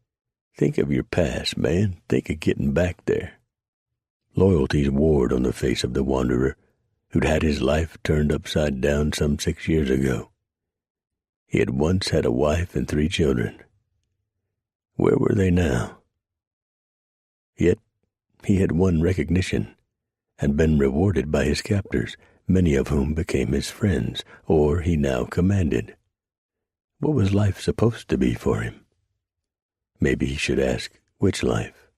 Think of your past, man. Think of getting back there." Loyalty warred on the face of the wanderer, who'd had his life turned upside down some 6 years ago. He had once had a wife and 3 children. Where were they now? Yet he had won recognition and been rewarded by his captors, many of whom became his friends, or he now commanded. What was life supposed to be for him? Maybe he should ask, which life?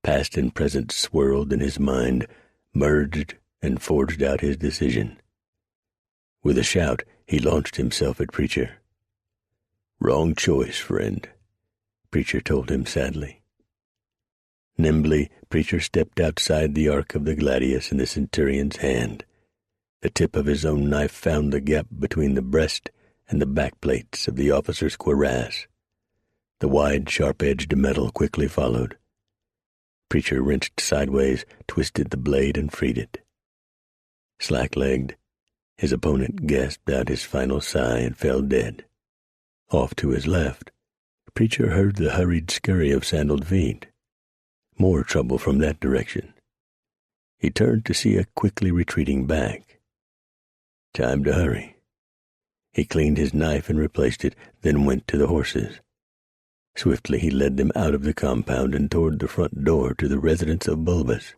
Past and present swirled in his mind, merged, and forged out his decision. With a shout, he launched himself at Preacher. "Wrong choice, friend," Preacher told him sadly. Nimbly, Preacher stepped outside the arc of the gladius in the centurion's hand. The tip of his own knife found the gap between the breast and the backplates of the officer's cuirass. The wide, sharp-edged metal quickly followed. Preacher wrenched sideways, twisted the blade, and freed it. Slack-legged, his opponent gasped out his final sigh and fell dead. Off to his left, Preacher heard the hurried scurry of sandaled feet. More trouble from that direction. He turned to see a quickly retreating back. Time to hurry. He cleaned his knife and replaced it, then went to the horses. Swiftly he led them out of the compound and toward the front door to the residence of Bulbus.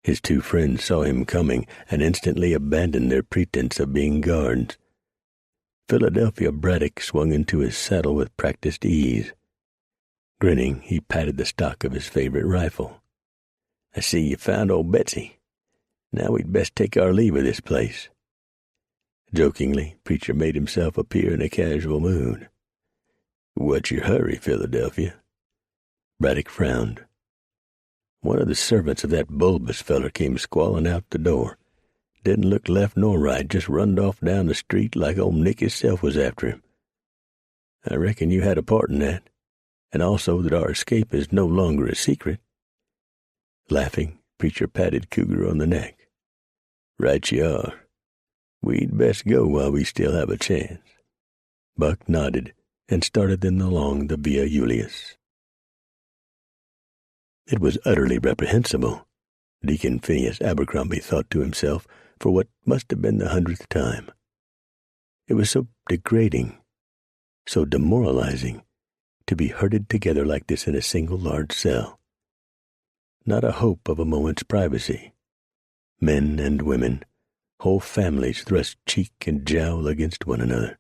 His two friends saw him coming and instantly abandoned their pretense of being guards. Philadelphia Braddock swung into his saddle with practiced ease. Grinning, he patted the stock of his favorite rifle. "I see you found old Betsy. Now we'd best take our leave of this place." Jokingly, Preacher made himself appear in a casual mood. "What's your hurry, Philadelphia?" Braddock frowned. "One of the servants of that Bulbus feller came squalling out the door. Didn't look left nor right, just runned off down the street like old Nick himself was after him. I reckon you had a part in that, and also that our escape is no longer a secret." Laughing, Preacher patted Cougar on the neck. "Right you are. We'd best go while we still have a chance." Buck nodded and started them along the Via Julius. It was utterly reprehensible, Deacon Phineas Abercrombie thought to himself for what must have been the 100th time. It was so degrading, so demoralizing, to be herded together like this in a single large cell. Not a hope of a moment's privacy. Men and women, whole families thrust cheek and jowl against one another,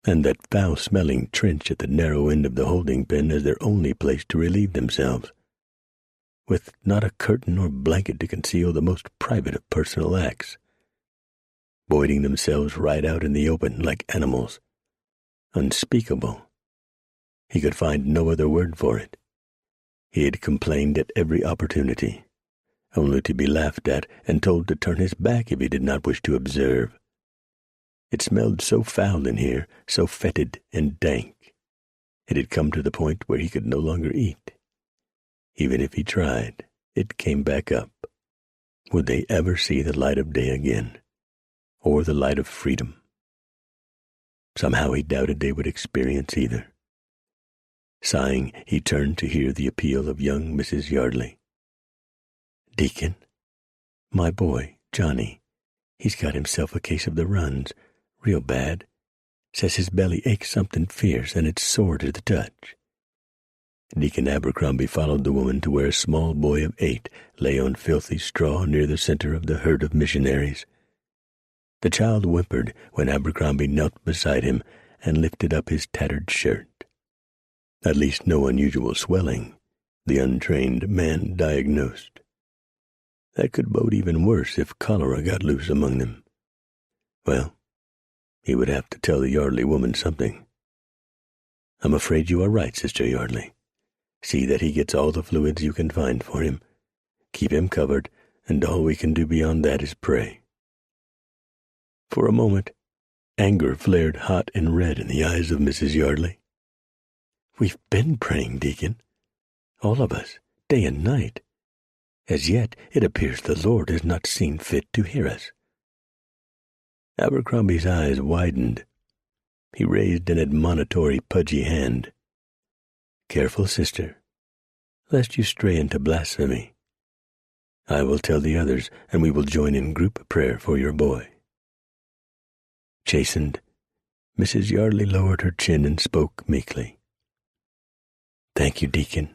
and that foul-smelling trench at the narrow end of the holding pen as their only place to relieve themselves, with not a curtain or blanket to conceal the most private of personal acts, voiding themselves right out in the open like animals. Unspeakable. He could find no other word for it. He had complained at every opportunity, only to be laughed at and told to turn his back if he did not wish to observe. It smelled so foul in here, so fetid and dank. It had come to the point where he could no longer eat. Even if he tried, it came back up. Would they ever see the light of day again, or the light of freedom? Somehow he doubted they would experience either. Sighing, he turned to hear the appeal of young Mrs. Yardley. "Deacon, my boy, Johnny, he's got himself a case of the runs, real bad. Says his belly aches something fierce, and it's sore to the touch." Deacon Abercrombie followed the woman to where a small boy of 8 lay on filthy straw near the center of the herd of missionaries. The child whimpered when Abercrombie knelt beside him and lifted up his tattered shirt. At least no unusual swelling, the untrained man diagnosed. That could bode even worse if cholera got loose among them. Well, he would have to tell the Yardley woman something. "I'm afraid you are right, Sister Yardley. See that he gets all the fluids you can find for him. Keep him covered, and all we can do beyond that is pray." For a moment, anger flared hot and red in the eyes of Mrs. Yardley. "We've been praying, Deacon, all of us, day and night. As yet, it appears the Lord has not seen fit to hear us." Abercrombie's eyes widened. He raised an admonitory, pudgy hand. "Careful, sister, lest you stray into blasphemy. I will tell the others, and we will join in group prayer for your boy." Chastened, Mrs. Yardley lowered her chin and spoke meekly. "Thank you, Deacon.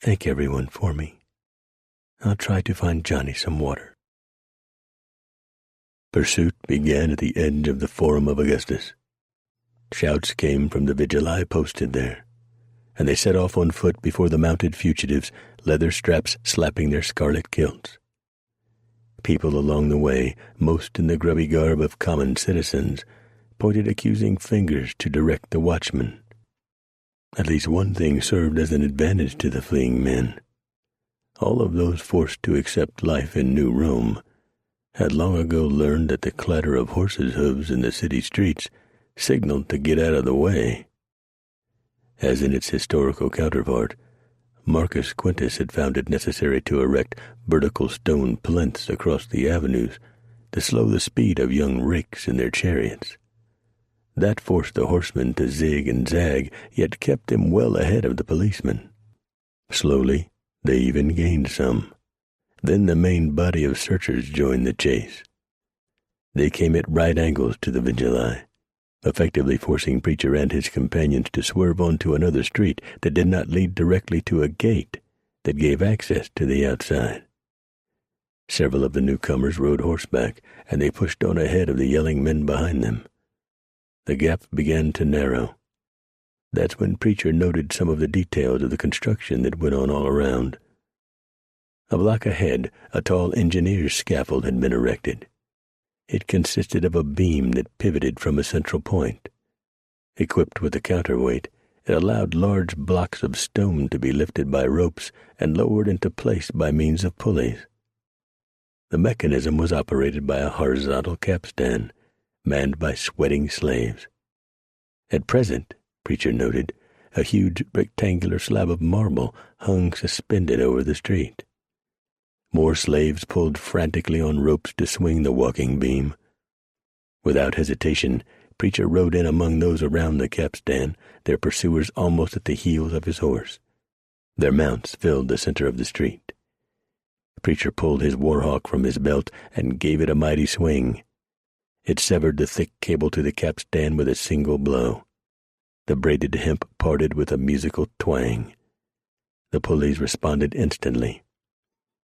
Thank everyone for me. I'll try to find Johnny some water." Pursuit began at the edge of the Forum of Augustus. Shouts came from the vigili posted there, and they set off on foot before the mounted fugitives, leather straps slapping their scarlet kilts. People along the way, most in the grubby garb of common citizens, pointed accusing fingers to direct the watchmen. At least one thing served as an advantage to the fleeing men. All of those forced to accept life in New Rome had long ago learned that the clatter of horses' hooves in the city streets signaled to get out of the way. As in its historical counterpart, Marcus Quintus had found it necessary to erect vertical stone plinths across the avenues to slow the speed of young rakes in their chariots. That forced the horsemen to zig and zag, yet kept them well ahead of the policemen. Slowly, they even gained some. Then the main body of searchers joined the chase. They came at right angles to the Vigili, effectively forcing Preacher and his companions to swerve onto another street that did not lead directly to a gate that gave access to the outside. Several of the newcomers rode horseback, and they pushed on ahead of the yelling men behind them. The gap began to narrow. That's when Preacher noted some of the details of the construction that went on all around. A block ahead, a tall engineer's scaffold had been erected. It consisted of a beam that pivoted from a central point. Equipped with a counterweight, it allowed large blocks of stone to be lifted by ropes and lowered into place by means of pulleys. The mechanism was operated by a horizontal capstan, manned by sweating slaves. At present, Preacher noted, a huge rectangular slab of marble hung suspended over the street. More slaves pulled frantically on ropes to swing the walking beam. Without hesitation, Preacher rode in among those around the capstan, their pursuers almost at the heels of his horse. Their mounts filled the center of the street. Preacher pulled his warhawk from his belt and gave it a mighty swing. It severed the thick cable to the capstan with a single blow. The braided hemp parted with a musical twang. The pulleys responded instantly.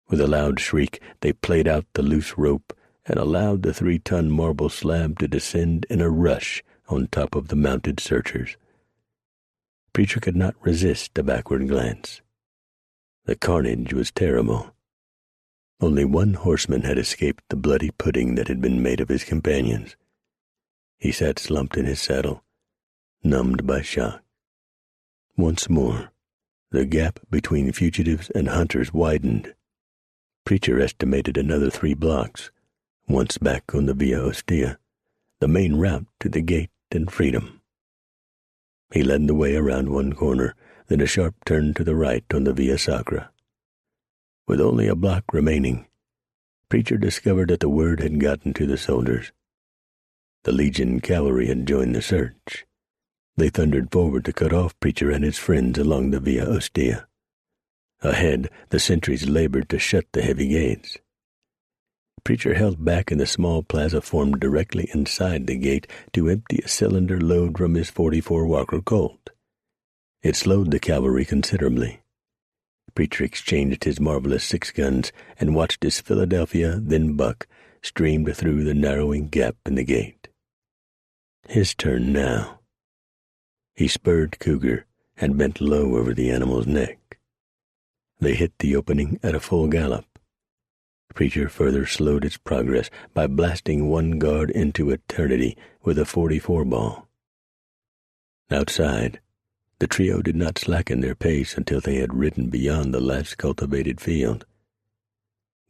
With a loud shriek, they played out the loose rope and allowed the 3-ton marble slab to descend in a rush on top of the mounted searchers. Preacher could not resist a backward glance. The carnage was terrible. Only one horseman had escaped the bloody pudding that had been made of his companions. He sat slumped in his saddle, numbed by shock. Once more, the gap between fugitives and hunters widened. Preacher estimated another 3 blocks, once back on the Via Ostia, the main route to the gate and freedom. He led the way around one corner, then a sharp turn to the right on the Via Sacra. With only a block remaining, Preacher discovered that the word had gotten to the soldiers. The Legion cavalry had joined the search. They thundered forward to cut off Preacher and his friends along the Via Ostia. Ahead, the sentries labored to shut the heavy gates. Preacher held back in the small plaza formed directly inside the gate to empty a cylinder load from his .44 Walker Colt. It slowed the cavalry considerably. Preacher exchanged his marvelous 6 guns and watched as Philadelphia, then Buck, streamed through the narrowing gap in the gate. His turn now. He spurred Cougar and bent low over the animal's neck. They hit the opening at a full gallop. Preacher further slowed its progress by blasting one guard into eternity with a .44 ball. Outside, the trio did not slacken their pace until they had ridden beyond the last cultivated field.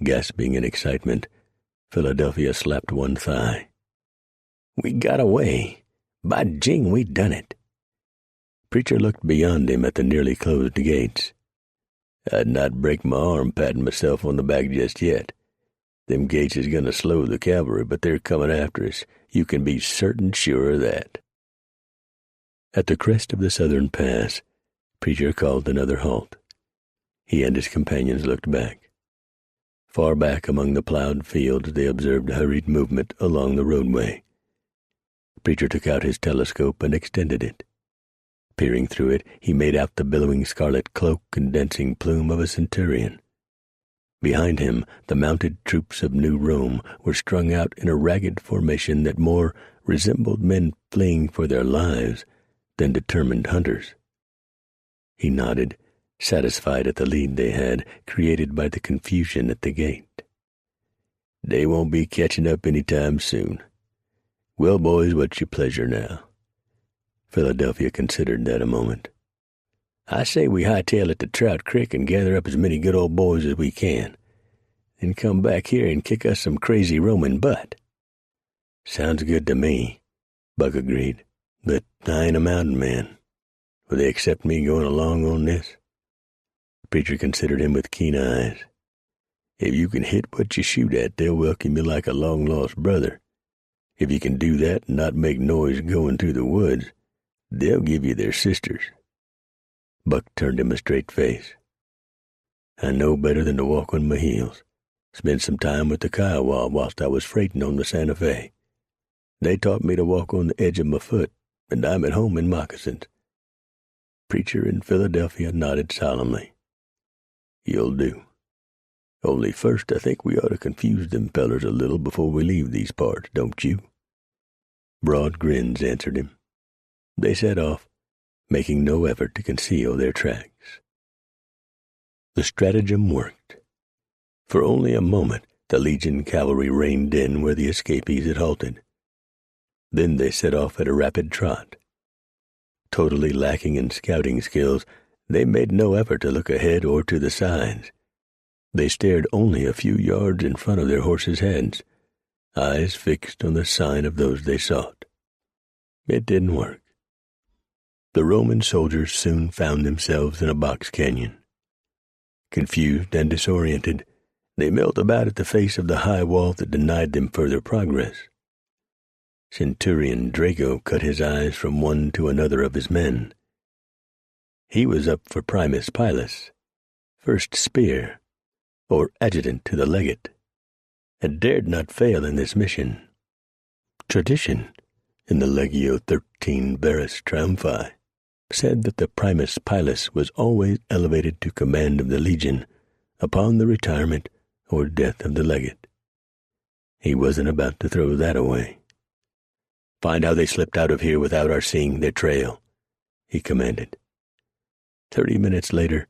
Gasping in excitement, Philadelphia slapped one thigh. "We got away. By jing, we done it." Preacher looked beyond him at the nearly closed gates. "I'd not break my arm patting myself on the back just yet. Them gates is going to slow the cavalry, but they're coming after us. You can be certain sure of that." At the crest of the southern pass, Preacher called another halt. He and his companions looked back. Far back among the plowed fields they observed hurried movement along the roadway. Preacher took out his telescope and extended it. Peering through it, he made out the billowing scarlet cloak and dancing plume of a centurion. Behind him, the mounted troops of New Rome were strung out in a ragged formation that more resembled men fleeing for their lives than determined hunters. He nodded, satisfied at the lead they had created by the confusion at the gate. They won't be catching up any time soon. Well, boys, what's your pleasure now?" Philadelphia considered that a moment. "I say we hightail it to Trout Creek and gather up as many good old boys as we can, then come back here and kick us some crazy Roman butt." "Sounds good to me," Buck agreed. "But I ain't a mountain man. Will they accept me going along on this?" The preacher considered him with keen eyes. "If you can hit what you shoot at, they'll welcome you like a long-lost brother. If you can do that and not make noise going through the woods, they'll give you their sisters." Buck turned him a straight face. "I know better than to walk on my heels. Spent some time with the Kiowa whilst I was freighting on the Santa Fe. They taught me to walk on the edge of my foot, and I'm at home in moccasins." Preacher in Philadelphia nodded solemnly. "You'll do. Only first I think we ought to confuse them fellers a little before we leave these parts, don't you?" Broad grins answered him. They set off, making no effort to conceal their tracks. The stratagem worked. For only a moment the Legion cavalry reined in where the escapees had halted. Then they set off at a rapid trot. Totally lacking in scouting skills, they made no effort to look ahead or to the sides. They stared only a few yards in front of their horses' heads, eyes fixed on the sign of those they sought. It didn't work. The Roman soldiers soon found themselves in a box canyon. Confused and disoriented, they milled about at the face of the high wall that denied them further progress. Centurion Drago cut his eyes from one to another of his men. He was up for Primus Pilus, first spear, or adjutant to the legate, and dared not fail in this mission. Tradition, in the Legio 13 Verus Triumphi, said that the Primus Pilus was always elevated to command of the legion upon the retirement or death of the legate. He wasn't about to throw that away. "Find how they slipped out of here without our seeing their trail," he commanded. 30 minutes later,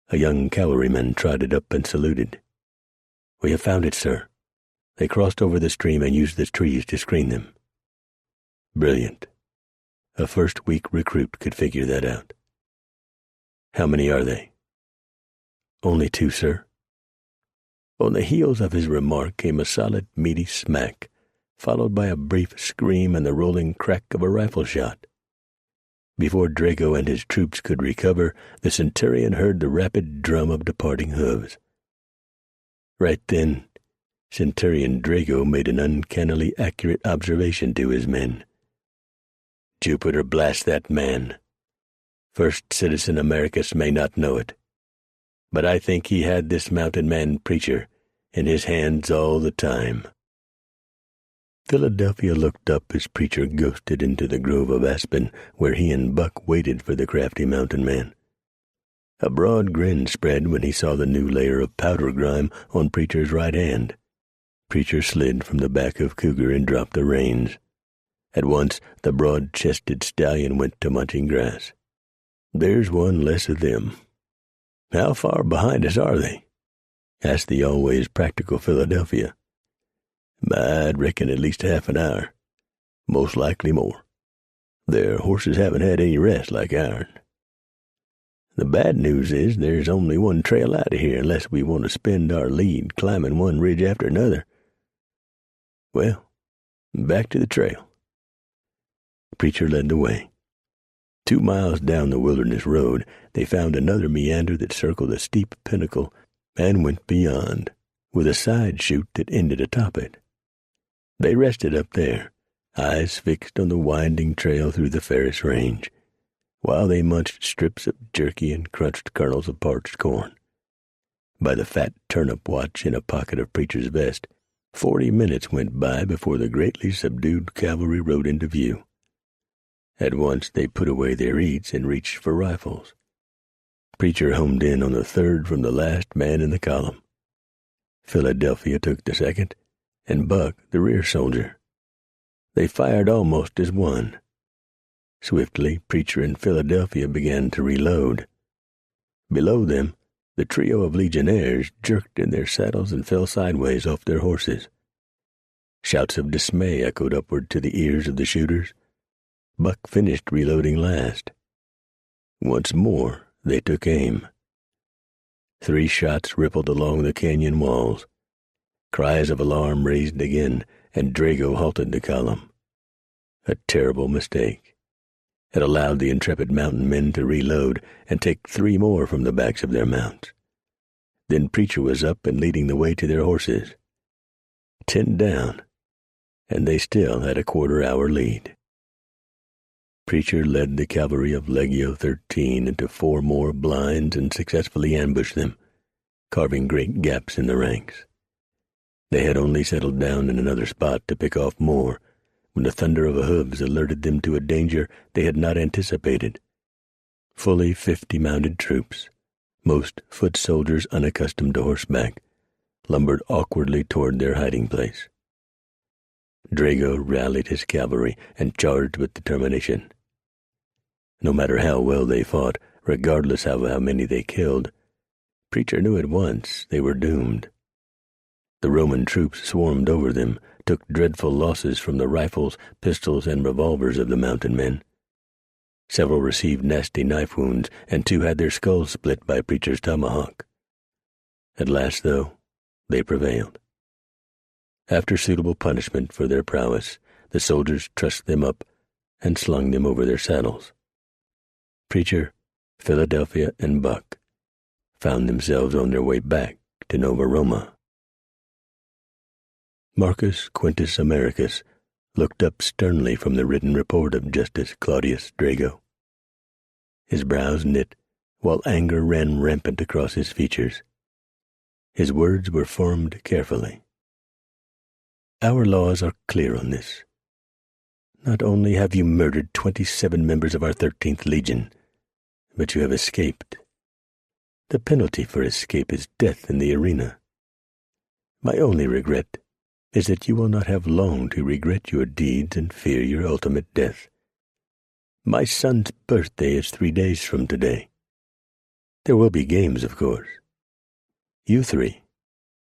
a young cavalryman trotted up and saluted. "We have found it, sir. They crossed over the stream and used the trees to screen them." Brilliant. A first-week recruit could figure that out. "How many are they?" "Only 2, sir." On the heels of his remark came a solid, meaty smack, followed by a brief scream and the rolling crack of a rifle shot. Before Drago and his troops could recover, the centurion heard the rapid drum of departing hooves. Right then, Centurion Drago made an uncannily accurate observation to his men. "Jupiter blast that man. First citizen Americus may not know it, but I think he had this mountain man preacher in his hands all the time." Philadelphia looked up as Preacher ghosted into the grove of aspen where he and Buck waited for the crafty mountain man. A broad grin spread when he saw the new layer of powder grime on Preacher's right hand. Preacher slid from the back of Cougar and dropped the reins. At once the broad-chested stallion went to munching grass. "There's one less of them." "How far behind us are they?" asked the always practical Philadelphia. "I'd reckon at least half an hour. Most likely more. Their horses haven't had any rest like ours. The bad news is there's only one trail out of here unless we want to spend our lead climbing one ridge after another. Well, back to the trail." Preacher led the way. 2 miles down the wilderness road, they found another meander that circled a steep pinnacle and went beyond, with a side chute that ended atop it. They rested up there, eyes fixed on the winding trail through the Ferris Range, while they munched strips of jerky and crunched kernels of parched corn. By the fat turnip watch in a pocket of Preacher's vest, 40 minutes went by before the greatly subdued cavalry rode into view. At once they put away their eats and reached for rifles. Preacher homed in on the third from the last man in the column. Philadelphia took the second, and Buck the rear soldier. They fired almost as one. Swiftly, Preacher and Philadelphia began to reload. Below them, the trio of legionnaires jerked in their saddles and fell sideways off their horses. Shouts of dismay echoed upward to the ears of the shooters. Buck finished reloading last. Once more they took aim. 3 shots rippled along the canyon walls. Cries of alarm raised again, and Drago halted the column. A terrible mistake. It allowed the intrepid mountain men to reload and take 3 more from the backs of their mounts. Then Preacher was up and leading the way to their horses. 10 down, and they still had a quarter-hour lead. Preacher led the cavalry of Legio 13 into 4 more blinds and successfully ambushed them, carving great gaps in the ranks. They had only settled down in another spot to pick off more when the thunder of hooves alerted them to a danger they had not anticipated. Fully 50 mounted troops, most foot soldiers unaccustomed to horseback, lumbered awkwardly toward their hiding place. Drago rallied his cavalry and charged with determination. No matter how well they fought, regardless of how many they killed, Preacher knew at once they were doomed. The Roman troops swarmed over them, took dreadful losses from the rifles, pistols, and revolvers of the mountain men. Several received nasty knife wounds, and 2 had their skulls split by Preacher's tomahawk. At last, though, they prevailed. After suitable punishment for their prowess, the soldiers trussed them up and slung them over their saddles. Preacher, Philadelphia, and Buck found themselves on their way back to Nova Roma. Marcus Quintus Americus looked up sternly from the written report of Justice Claudius Drago. His brows knit, while anger ran rampant across his features. His words were formed carefully. Our laws are clear on this. Not only have you murdered 27 members of our 13th Legion, but you have escaped. The penalty for escape is death in the arena. My only regret is that you will not have long to regret your deeds and fear your ultimate death. My son's birthday is 3 days from today. There will be games, of course. You 3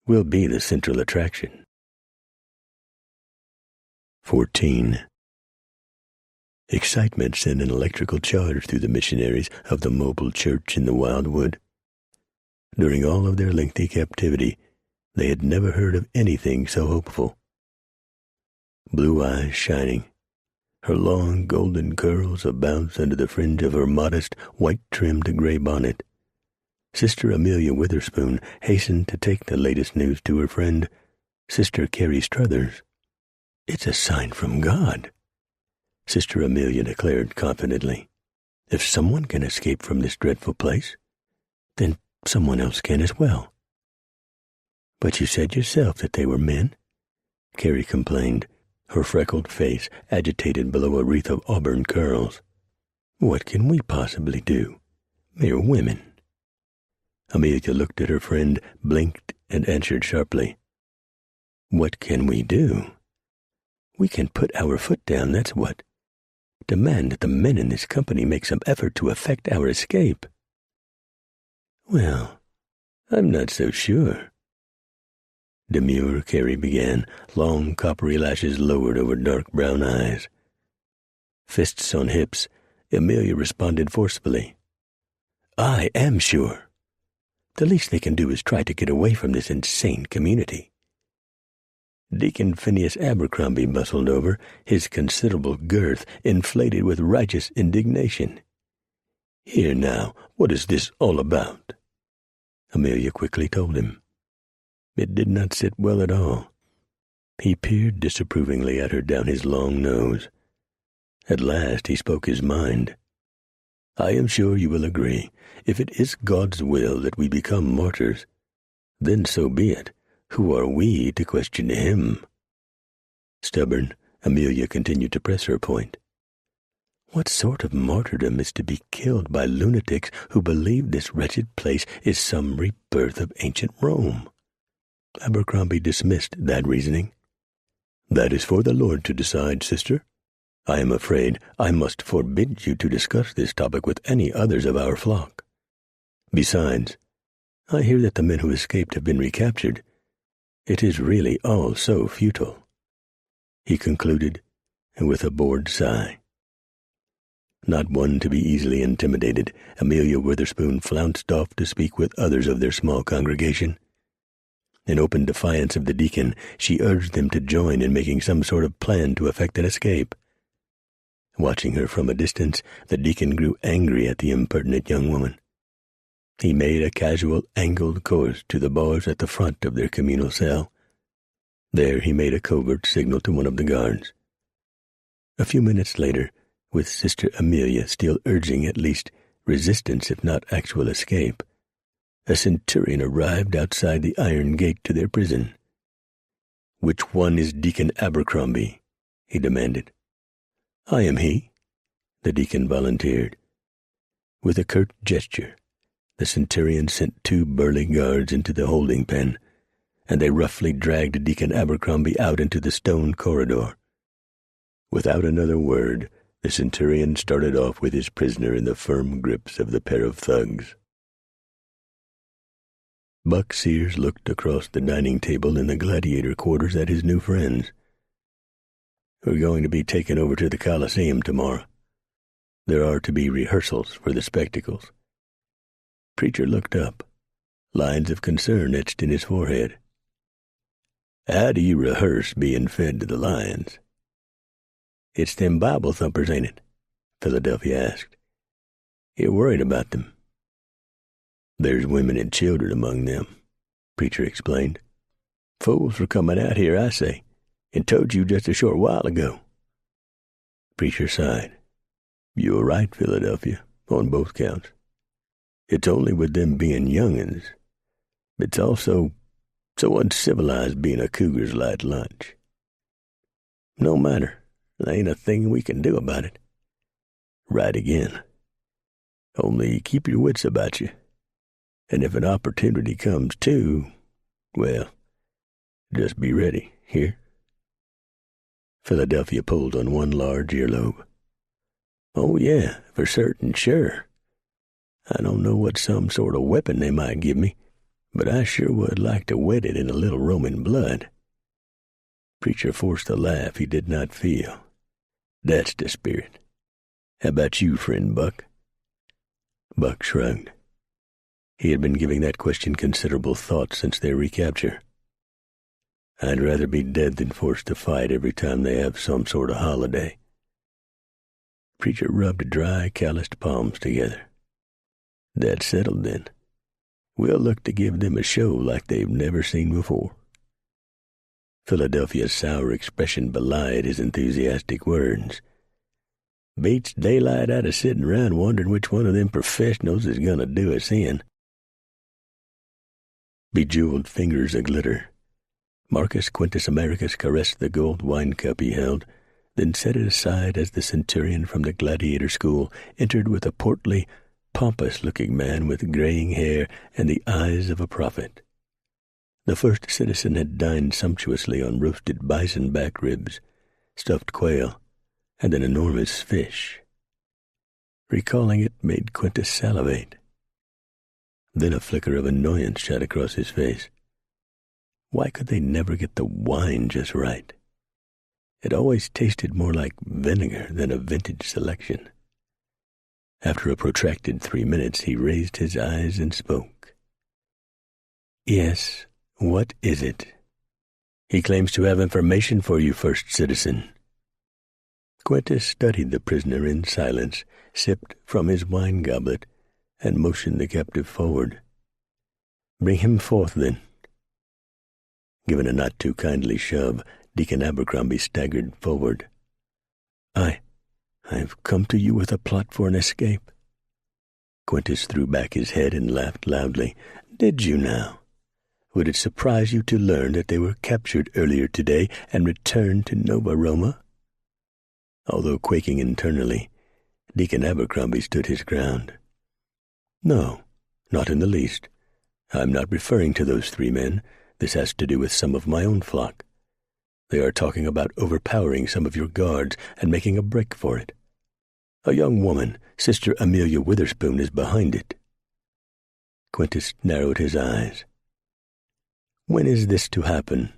will be the central attraction. 14. Excitement sent an electrical charge through the missionaries of the mobile church in the Wildwood. During all of their lengthy captivity, they had never heard of anything so hopeful. Blue eyes shining, her long golden curls a-bounce under the fringe of her modest, white-trimmed gray bonnet, Sister Amelia Witherspoon hastened to take the latest news to her friend, Sister Carrie Struthers. "It's a sign from God," Sister Amelia declared confidently. "If someone can escape from this dreadful place, then someone else can as well." "But you said yourself that they were men," Carrie complained, her freckled face agitated below a wreath of auburn curls. "What can we possibly do? Mere women." Amelia looked at her friend, blinked, and answered sharply, "What can we do? We can put our foot down, that's what. Demand that the men in this company make some effort to effect our escape." "Well, I'm not so sure." Demure Carrie began, long coppery lashes lowered over dark brown eyes. Fists on hips, Amelia responded forcefully, "I am sure. The least they can do is try to get away from this insane community." Deacon Phineas Abercrombie bustled over, his considerable girth inflated with righteous indignation. "Here now, what is this all about?" Amelia quickly told him. It did not sit well at all. He peered disapprovingly at her down his long nose. At last he spoke his mind. "I am sure you will agree. If it is God's will that we become martyrs, then so be it. Who are we to question him?" Stubborn, Amelia continued to press her point. "What sort of martyrdom is to be killed by lunatics who believe this wretched place is some rebirth of ancient Rome?" Abercrombie dismissed that reasoning. "That is for the Lord to decide, sister. I am afraid I must forbid you to discuss this topic with any others of our flock. Besides, I hear that the men who escaped have been recaptured. It is really all so futile." he concluded, with a bored sigh. Not one to be easily intimidated, Amelia Witherspoon flounced off to speak with others of their small congregation. In open defiance of the deacon, she urged them to join in making some sort of plan to effect an escape. Watching her from a distance, the deacon grew angry at the impertinent young woman. He made a casual, angled course to the bars at the front of their communal cell. There he made a covert signal to one of the guards. A few minutes later, with Sister Amelia still urging at least resistance if not actual escape, a centurion arrived outside the iron gate to their prison. "Which one is Deacon Abercrombie?" he demanded. "I am he," the deacon volunteered. With a curt gesture, the centurion sent 2 burly guards into the holding pen, and they roughly dragged Deacon Abercrombie out into the stone corridor. Without another word, the centurion started off with his prisoner in the firm grips of the pair of thugs. Buck Sears looked across the dining table in the gladiator quarters at his new friends. "We're going to be taken over to the Coliseum tomorrow. There are to be rehearsals for the spectacles." Preacher looked up, lines of concern etched in his forehead. "How do you rehearse being fed to the lions?" "It's them Bible thumpers, ain't it?" Philadelphia asked. "You're worried about them." "There's women and children among them," Preacher explained. "Fools for coming out here, I say, and told you just a short while ago." Preacher sighed. "You're right, Philadelphia, on both counts. It's only with them being young'uns. It's also so uncivilized being a cougar's light lunch. No matter, there ain't a thing we can do about it." "Right again. Only keep your wits about you. And if an opportunity comes too, well, just be ready, here." Philadelphia pulled on one large earlobe. "Oh, yeah, for certain, sure. I don't know what some sort of weapon they might give me, but I sure would like to wet it in a little Roman blood." Preacher forced a laugh he did not feel. "That's the spirit. How about you, friend Buck?" Buck shrugged. He had been giving that question considerable thought since their recapture. "I'd rather be dead than forced to fight every time they have some sort of holiday." Preacher rubbed dry, calloused palms together. "That's settled, then. We'll look to give them a show like they've never seen before." Philadelphia's sour expression belied his enthusiastic words. "Beats daylight out of sitting around wondering which one of them professionals is going to do us in." Bejeweled fingers aglitter, Marcus Quintus Americus caressed the gold wine cup he held, then set it aside as the centurion from the gladiator school entered with a portly, pompous-looking man with graying hair and the eyes of a prophet. The first citizen had dined sumptuously on roasted bison back ribs, stuffed quail, and an enormous fish. Recalling it made Quintus salivate. Then a flicker of annoyance shot across his face. Why could they never get the wine just right? It always tasted more like vinegar than a vintage selection. After a protracted 3 minutes, he raised his eyes and spoke. "Yes, what is it?" "He claims to have information for you, first citizen." Quintus studied the prisoner in silence, sipped from his wine goblet, and motioned the captive forward. "Bring him forth, then." Given a not-too-kindly shove, Deacon Abercrombie staggered forward. I've come to you with a plot for an escape." Quintus threw back his head and laughed loudly. "Did you now? Would it surprise you to learn that they were captured earlier today and returned to Nova Roma?" Although quaking internally, Deacon Abercrombie stood his ground. "No, not in the least. I'm not referring to those 3 men. This has to do with some of my own flock. They are talking about overpowering some of your guards and making a break for it. A young woman, Sister Amelia Witherspoon, is behind it." Quintus narrowed his eyes. "When is this to happen?"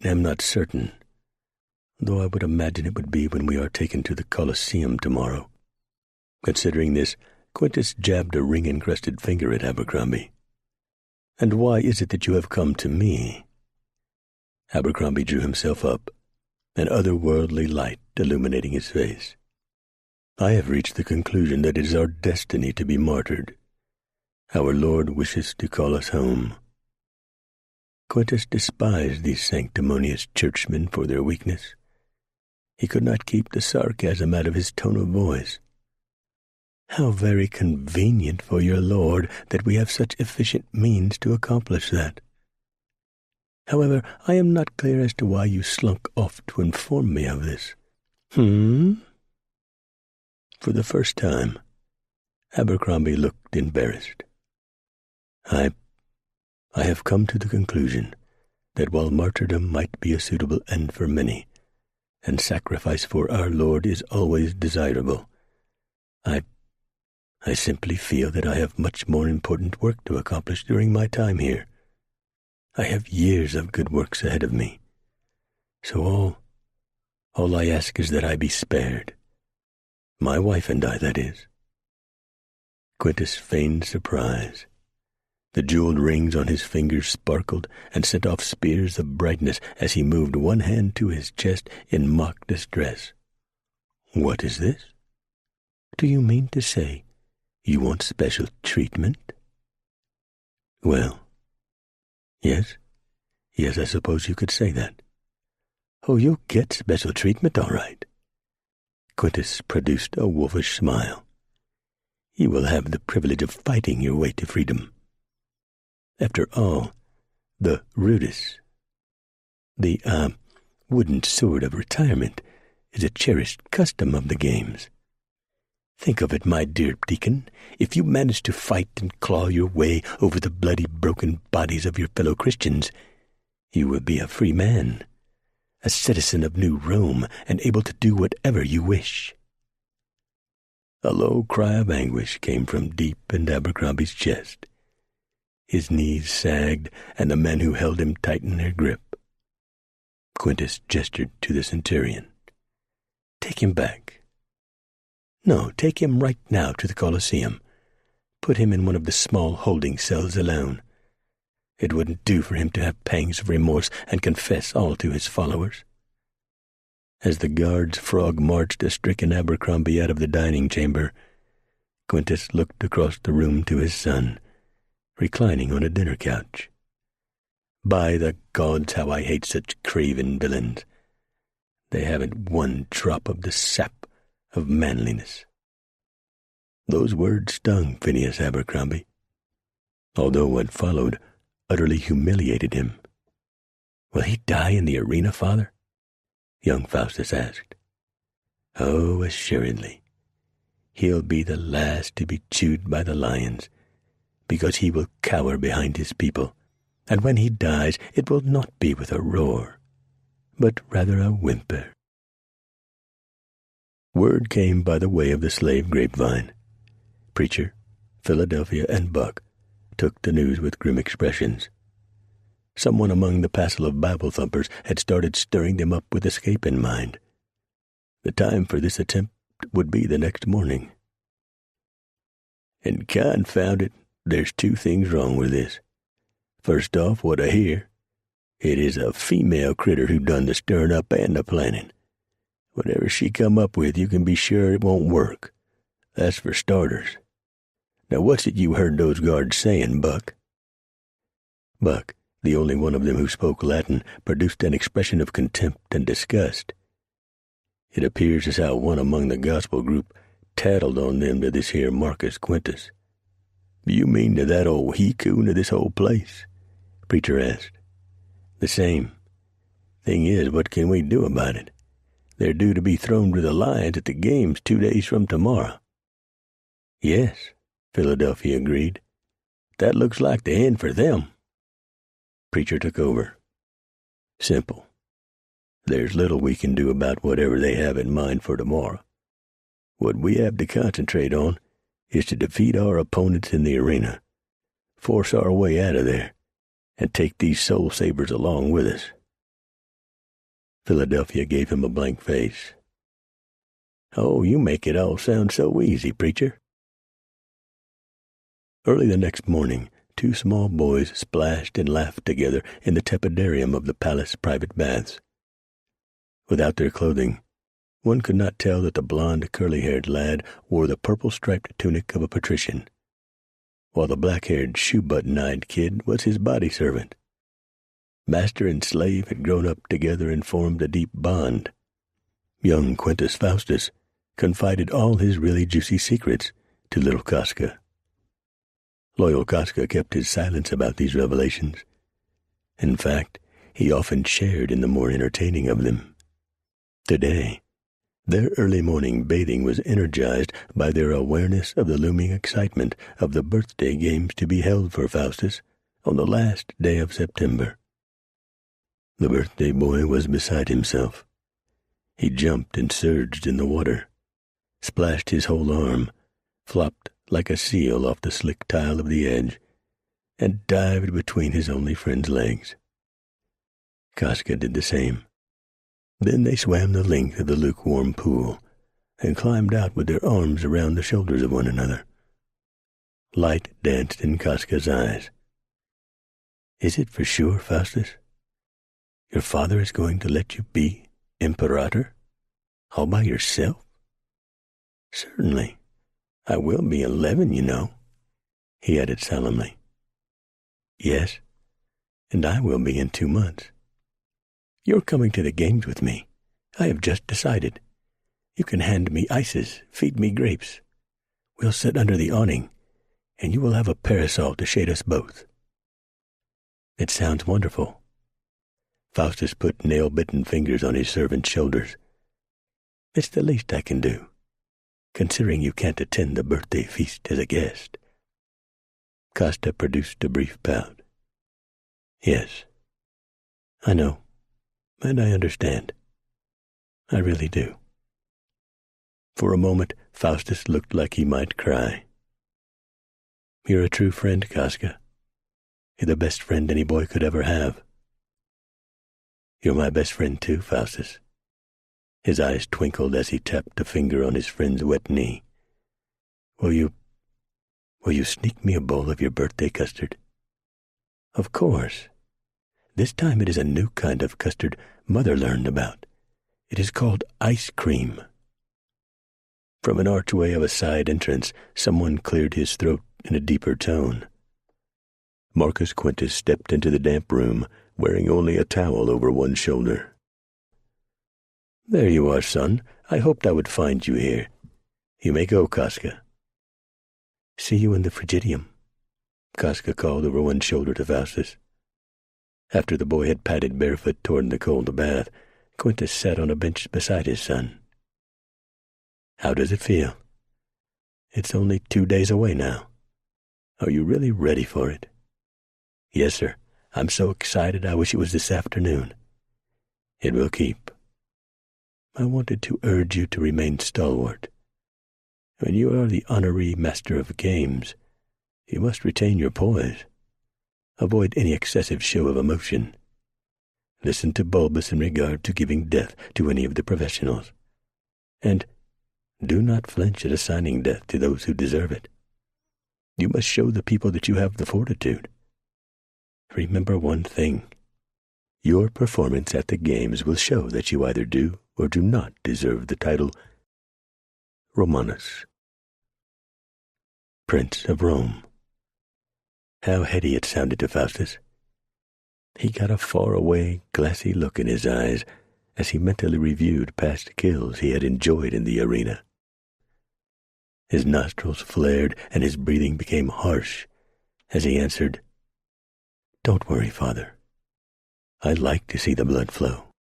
am not certain, though I would imagine it would be when we are taken to the Colosseum tomorrow." Considering this, Quintus jabbed a ring-encrusted finger at Abercrombie. "And why is it that you have come to me?" Abercrombie drew himself up, an otherworldly light illuminating his face. "I have reached the conclusion that it is our destiny to be martyred. Our Lord wishes to call us home." Quintus despised these sanctimonious churchmen for their weakness. He could not keep the sarcasm out of his tone of voice. "How very convenient for your Lord that we have such efficient means to accomplish that. However, I am not clear as to why you slunk off to inform me of this." For the first time, Abercrombie looked embarrassed. I have come to the conclusion that while martyrdom might be a suitable end for many, and sacrifice for our Lord is always desirable, I simply feel that I have much more important work to accomplish during my time here. I have years of good works ahead of me. So all I ask is that I be spared. My wife and I, that is." Quintus feigned surprise. The jeweled rings on his fingers sparkled and sent off spears of brightness as he moved one hand to his chest in mock distress. "What is this? Do you mean to say you want special treatment?" "Well, yes, I suppose you could say that." "Oh, you'll get special treatment, all right." Quintus produced a wolfish smile. "You will have the privilege of fighting your way to freedom. After all, the rudis, the wooden sword of retirement, is a cherished custom of the games. Think of it, my dear deacon, if you manage to fight and claw your way over the bloody, broken bodies of your fellow Christians, you will be a free man, a citizen of New Rome, and able to do whatever you wish." A low cry of anguish came from deep in Abercrombie's chest. His knees sagged, and the men who held him tightened their grip. Quintus gestured to the centurion. "Take him back. No, take him right now to the Colosseum. Put him in one of the small holding cells alone. It wouldn't do for him to have pangs of remorse and confess all to his followers." As the guard's frog marched a stricken Abercrombie out of the dining chamber, Quintus looked across the room to his son, reclining on a dinner couch. "By the gods, how I hate such craven villains! They haven't one drop of the sap of manliness." Those words stung Phineas Abercrombie, although what followed utterly humiliated him. "Will he die in the arena, father?" young Faustus asked. "Oh, assuredly. He'll be the last to be chewed by the lions, because he will cower behind his people, and when he dies it will not be with a roar, but rather a whimper." Word came by the way of the slave grapevine. Preacher, Philadelphia, and Buck took the news with grim expressions. Someone among the passel of Bible-thumpers had started stirring them up with escape in mind. The time for this attempt would be the next morning. "And confound it, there's two things wrong with this. First off, what I hear, it is a female critter who done the stirring up and the planning. Whatever she come up with, you can be sure it won't work. That's for starters. Now what's it you heard those guards saying, Buck?" Buck, the only one of them who spoke Latin, produced an expression of contempt and disgust. It appears as how one among the gospel group tattled on them to this here Marcus Quintus. "You mean to that old he-coon of this whole place?" Preacher asked. "The same. Thing is, what can we do about it? They're due to be thrown to the lions at the games 2 days from tomorrow." "Yes," Philadelphia agreed. "That looks like the end for them." Preacher took over. "Simple. There's little we can do about whatever they have in mind for tomorrow. What we have to concentrate on is to defeat our opponents in the arena, force our way out of there, and take these soul savers along with us. Philadelphia gave him a blank face. "Oh, you make it all sound so easy, preacher." Early the next morning, two small boys splashed and laughed together in the tepidarium of the palace private baths. Without their clothing, one could not tell that the blond, curly-haired lad wore the purple-striped tunic of a patrician, while the black-haired, shoe-button-eyed kid was his body servant. Master and slave had grown up together and formed a deep bond. Young Quintus Faustus confided all his really juicy secrets to little Casca. Loyal Casca kept his silence about these revelations. In fact, he often shared in the more entertaining of them. Today, their early morning bathing was energized by their awareness of the looming excitement of the birthday games to be held for Faustus on the last day of September. The birthday boy was beside himself. He jumped and surged in the water, splashed his whole arm, flopped like a seal off the slick tile of the edge, and dived between his only friend's legs. Casca did the same. Then they swam the length of the lukewarm pool and climbed out with their arms around the shoulders of one another. Light danced in Casca's eyes. "Is it for sure, Faustus? Your father is going to let you be imperator? All by yourself?" "Certainly. I will be 11, you know," he added solemnly. "Yes, and I will be in 2 months. You're coming to the games with me. I have just decided. You can hand me ices, feed me grapes. We'll sit under the awning, and you will have a parasol to shade us both." "It sounds wonderful." Faustus put nail-bitten fingers on his servant's shoulders. "It's the least I can do, considering you can't attend the birthday feast as a guest." Casca produced a brief pout. "Yes, I know. And I understand. I really do." For a moment, Faustus looked like he might cry. "You're a true friend, Casca. You're the best friend any boy could ever have." "You're my best friend, too, Faustus." His eyes twinkled as he tapped a finger on his friend's wet knee. Will you sneak me a bowl of your birthday custard?" "Of course. This time it is a new kind of custard Mother learned about. It is called ice cream." From an archway of a side entrance, someone cleared his throat in a deeper tone. Marcus Quintus stepped into the damp room, wearing only a towel over one shoulder. "There you are, son. I hoped I would find you here. You may go, Casca." "See you in the Frigidium," Casca called over one shoulder to Faustus. After the boy had padded barefoot toward the cold bath, Quintus sat on a bench beside his son. "How does it feel? It's only 2 days away now. Are you really ready for it?" "Yes, sir. I'm so excited I wish it was this afternoon." "It will keep. I wanted to urge you to remain stalwart. When you are the honorary master of games, you must retain your poise. Avoid any excessive show of emotion. Listen to Bulbus in regard to giving death to any of the professionals. And do not flinch at assigning death to those who deserve it. You must show the people that you have the fortitude. Remember one thing. Your performance at the games will show that you either do or do not deserve the title Romanus, Prince of Rome. How heady it sounded to Faustus. He got a far-away, glassy look in his eyes as he mentally reviewed past kills he had enjoyed in the arena. His nostrils flared and his breathing became harsh as he answered, "Don't worry, Father. I like to see the blood flow."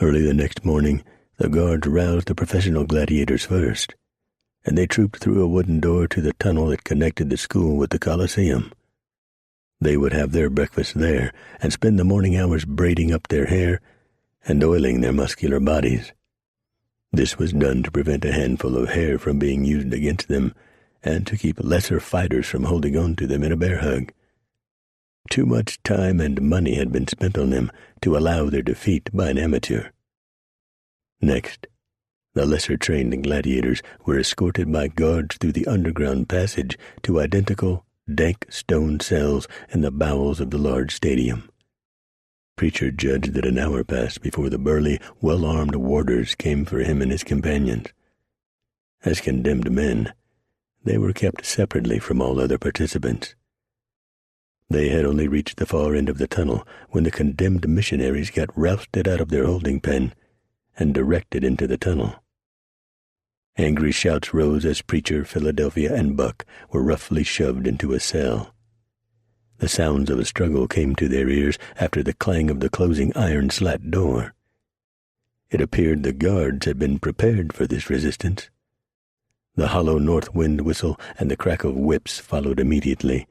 Early the next morning, the guards roused the professional gladiators first, and they trooped through a wooden door to the tunnel that connected the school with the Colosseum. They would have their breakfast there and spend the morning hours braiding up their hair and oiling their muscular bodies. This was done to prevent a handful of hair from being used against them and to keep lesser fighters from holding on to them in a bear hug. Too much time and money had been spent on them to allow their defeat by an amateur. Next, the lesser-trained gladiators were escorted by guards through the underground passage to identical, dank stone cells in the bowels of the large stadium. Preacher judged that an hour passed before the burly, well-armed warders came for him and his companions. As condemned men, they were kept separately from all other participants. They had only reached the far end of the tunnel when the condemned missionaries got rousted out of their holding pen and directed into the tunnel. Angry shouts rose as Preacher, Philadelphia, and Buck were roughly shoved into a cell. The sounds of a struggle came to their ears after the clang of the closing iron slat door. It appeared the guards had been prepared for this resistance. The hollow north wind whistle and the crack of whips followed immediately,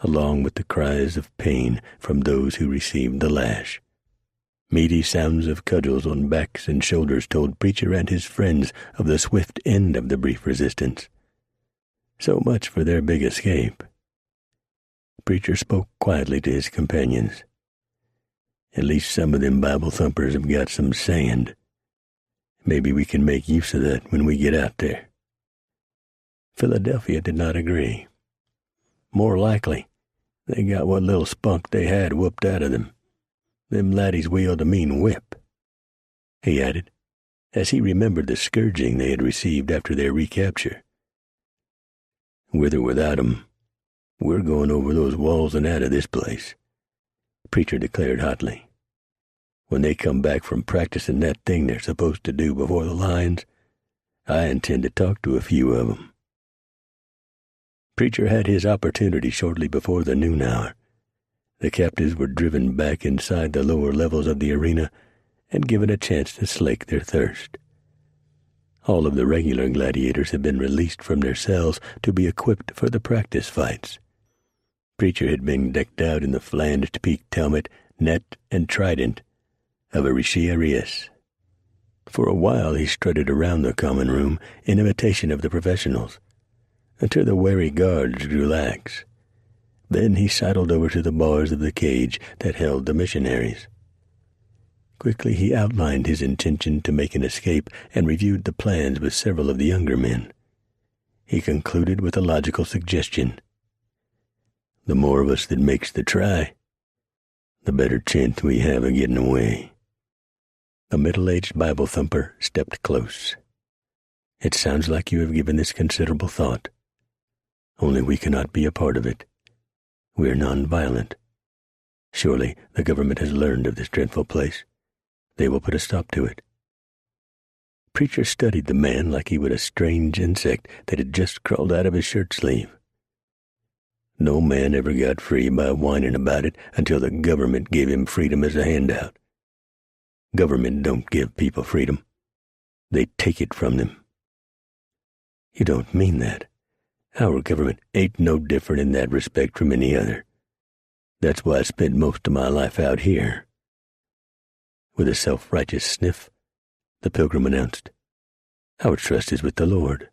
along with the cries of pain from those who received the lash. Meaty sounds of cudgels on backs and shoulders told Preacher and his friends of the swift end of the brief resistance. So much for their big escape. Preacher spoke quietly to his companions. At least some of them Bible thumpers have got some sand. Maybe we can make use of that when we get out there. Philadelphia did not agree. More likely, they got what little spunk they had whooped out of them. Them laddies wield a mean whip, he added, as he remembered the scourging they had received after their recapture. With or without 'em, we're going over those walls and out of this place, Preacher declared hotly. When they come back from practicing that thing they're supposed to do before the lines, I intend to talk to a few of 'em. Preacher had his opportunity shortly before the noon hour. The captives were driven back inside the lower levels of the arena and given a chance to slake their thirst. All of the regular gladiators had been released from their cells to be equipped for the practice fights. Preacher had been decked out in the flanged-peaked helmet, net, and trident of a Richiarius. For a while he strutted around the common room in imitation of the professionals, until the wary guards drew lax. Then he sidled over to the bars of the cage that held the missionaries. Quickly he outlined his intention to make an escape and reviewed the plans with several of the younger men. He concluded with a logical suggestion. The more of us that makes the try, the better chance we have of getting away. A middle-aged Bible thumper stepped close. It sounds like you have given this considerable thought. Only we cannot be a part of it. We are non-violent. Surely the government has learned of this dreadful place. They will put a stop to it. Preacher studied the man like he would a strange insect that had just crawled out of his shirt sleeve. No man ever got free by whining about it until the government gave him freedom as a handout. Government don't give people freedom. They take it from them. You don't mean that. Our government ain't no different in that respect from any other. That's why I spent most of my life out here. With a self-righteous sniff, the pilgrim announced, Our trust is with the Lord.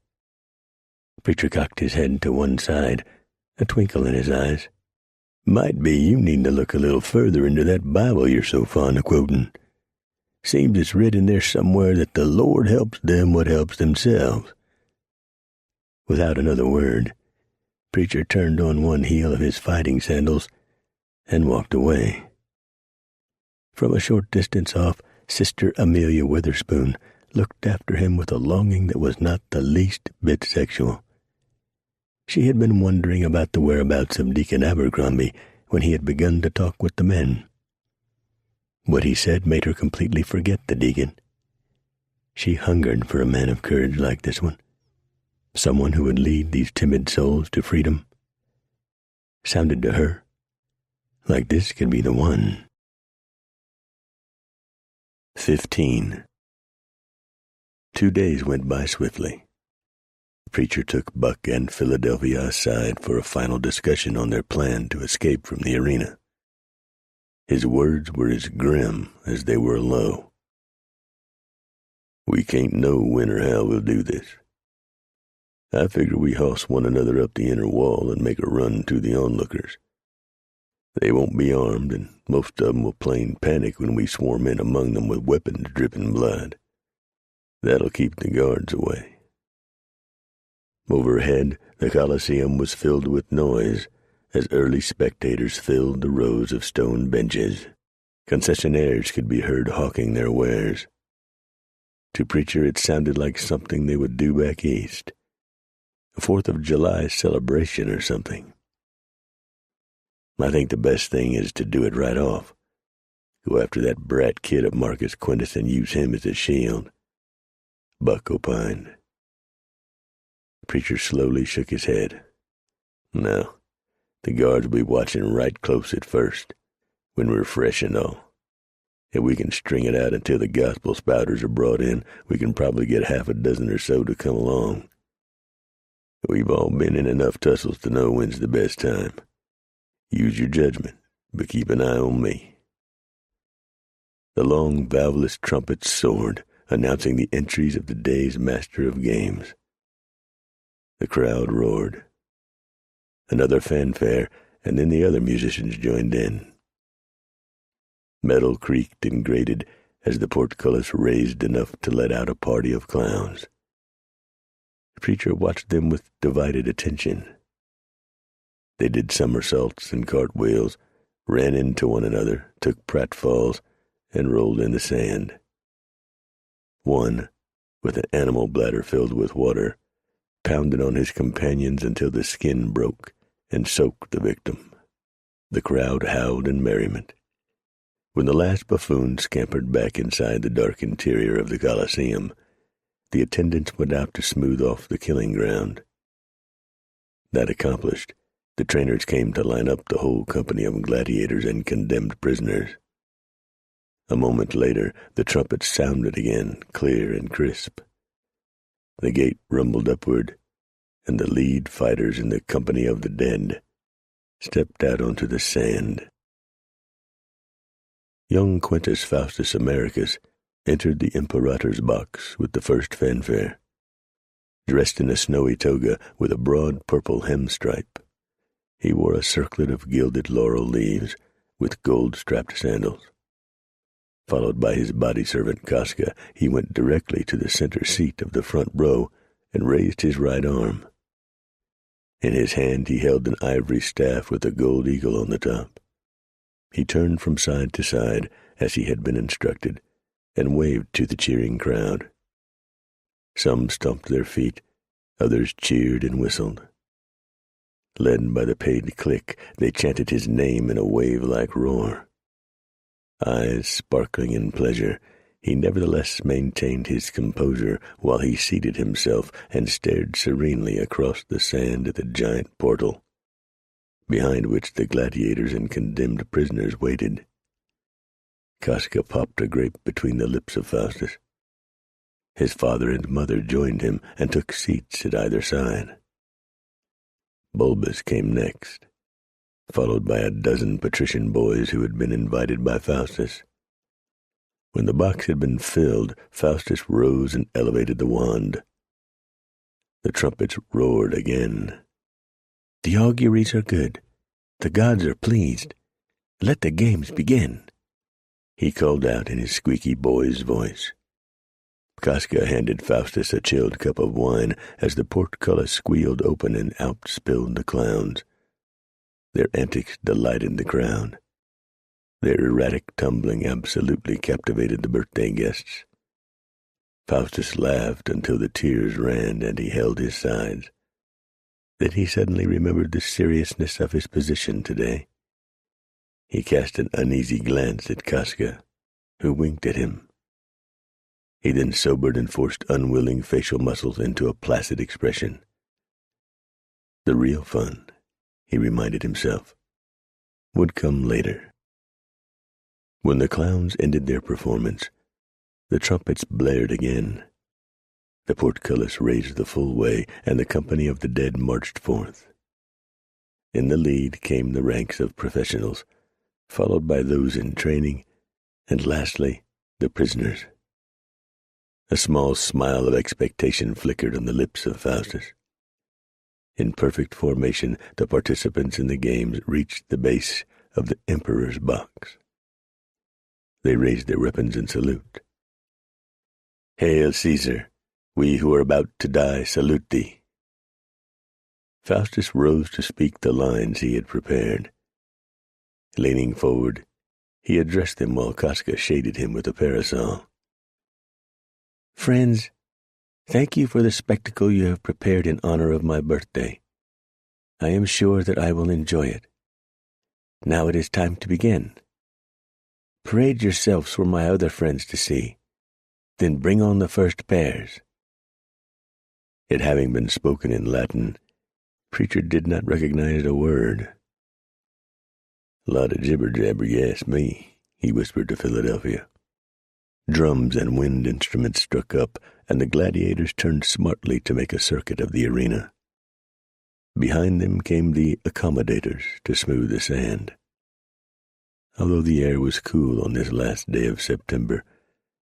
Preacher cocked his head to one side, a twinkle in his eyes. Might be you need to look a little further into that Bible you're so fond of quoting. Seems it's written there somewhere that the Lord helps them what helps themselves. Without another word, Preacher turned on one heel of his fighting sandals and walked away. From a short distance off, Sister Amelia Witherspoon looked after him with a longing that was not the least bit sexual. She had been wondering about the whereabouts of Deacon Abercrombie when he had begun to talk with the men. What he said made her completely forget the deacon. She hungered for a man of courage like this one. Someone who would lead these timid souls to freedom. Sounded to her like this could be the one. 15. 2 days went by swiftly. Preacher took Buck and Philadelphia aside for a final discussion on their plan to escape from the arena. His words were as grim as they were low. We can't know when or how we'll do this. I figure we hoss one another up the inner wall and make a run to the onlookers. They won't be armed, and most of them will plain panic when we swarm in among them with weapons dripping blood. That'll keep the guards away. Overhead, the Coliseum was filled with noise as early spectators filled the rows of stone benches. Concessionaires could be heard hawking their wares. To Preacher, it sounded like something they would do back east. A 4th of July celebration or something. I think the best thing is to do it right off. Go after that brat kid of Marcus Quintus and use him as a shield. Buck opined. Preacher slowly shook his head. No, the guards will be watching right close at first, when we're fresh and all. If we can string it out until the gospel spouters are brought in, we can probably get half a dozen or so to come along. We've all been in enough tussles to know when's the best time. Use your judgment, but keep an eye on me. The long, valveless trumpets soared, announcing the entries of the day's master of games. The crowd roared. Another fanfare, and then the other musicians joined in. Metal creaked and grated as the portcullis raised enough to let out a party of clowns. The preacher watched them with divided attention. They did somersaults and cartwheels, ran into one another, took pratfalls, and rolled in the sand. One, with an animal bladder filled with water, pounded on his companions until the skin broke and soaked the victim. The crowd howled in merriment. When the last buffoon scampered back inside the dark interior of the Coliseum, the attendants went out to smooth off the killing ground. That accomplished, the trainers came to line up the whole company of gladiators and condemned prisoners. A moment later, the trumpets sounded again, clear and crisp. The gate rumbled upward, and the lead fighters in the company of the dead stepped out onto the sand. Young Quintus Faustus Americus entered the Imperator's box with the first fanfare, dressed in a snowy toga with a broad purple hem stripe. He wore a circlet of gilded laurel leaves with gold-strapped sandals. Followed by his body servant Casca, he went directly to the center seat of the front row and raised his right arm. In his hand he held an ivory staff with a gold eagle on the top. He turned from side to side, as he had been instructed, and waved to the cheering crowd. Some stomped their feet, others cheered and whistled. Led by the paid clique, they chanted his name in a wave-like roar. Eyes sparkling in pleasure, he nevertheless maintained his composure while he seated himself and stared serenely across the sand at the giant portal, behind which the gladiators and condemned prisoners waited. Casca popped a grape between the lips of Faustus. His father and mother joined him and took seats at either side. Bulbus came next, followed by a dozen patrician boys who had been invited by Faustus. When the box had been filled, Faustus rose and elevated the wand. The trumpets roared again. The auguries are good. The gods are pleased. Let the games begin, he called out in his squeaky boy's voice. Casca handed Faustus a chilled cup of wine as the portcullis squealed open and out spilled the clowns. Their antics delighted the crowd. Their erratic tumbling absolutely captivated the birthday guests. Faustus laughed until the tears ran and he held his sides. Then he suddenly remembered the seriousness of his position today. He cast an uneasy glance at Casca, who winked at him. He then sobered and forced unwilling facial muscles into a placid expression. The real fun, he reminded himself, would come later. When the clowns ended their performance, the trumpets blared again. The portcullis raised the full way, and the company of the dead marched forth. In the lead came the ranks of professionals, followed by those in training, and lastly, the prisoners. A small smile of expectation flickered on the lips of Faustus. In perfect formation, the participants in the games reached the base of the emperor's box. They raised their weapons in salute. "Hail, Caesar! We who are about to die salute thee." Faustus rose to speak the lines he had prepared. Leaning forward, he addressed them while Casca shaded him with a parasol. "Friends, thank you for the spectacle you have prepared in honor of my birthday. I am sure that I will enjoy it. Now it is time to begin. Parade yourselves for my other friends to see. Then bring on the first pairs." It having been spoken in Latin, Preacher did not recognize a word. "Lot of jibber-jabber, you ask me," he whispered to Philadelphia. Drums and wind instruments struck up, and the gladiators turned smartly to make a circuit of the arena. Behind them came the accommodators to smooth the sand. Although the air was cool on this last day of September,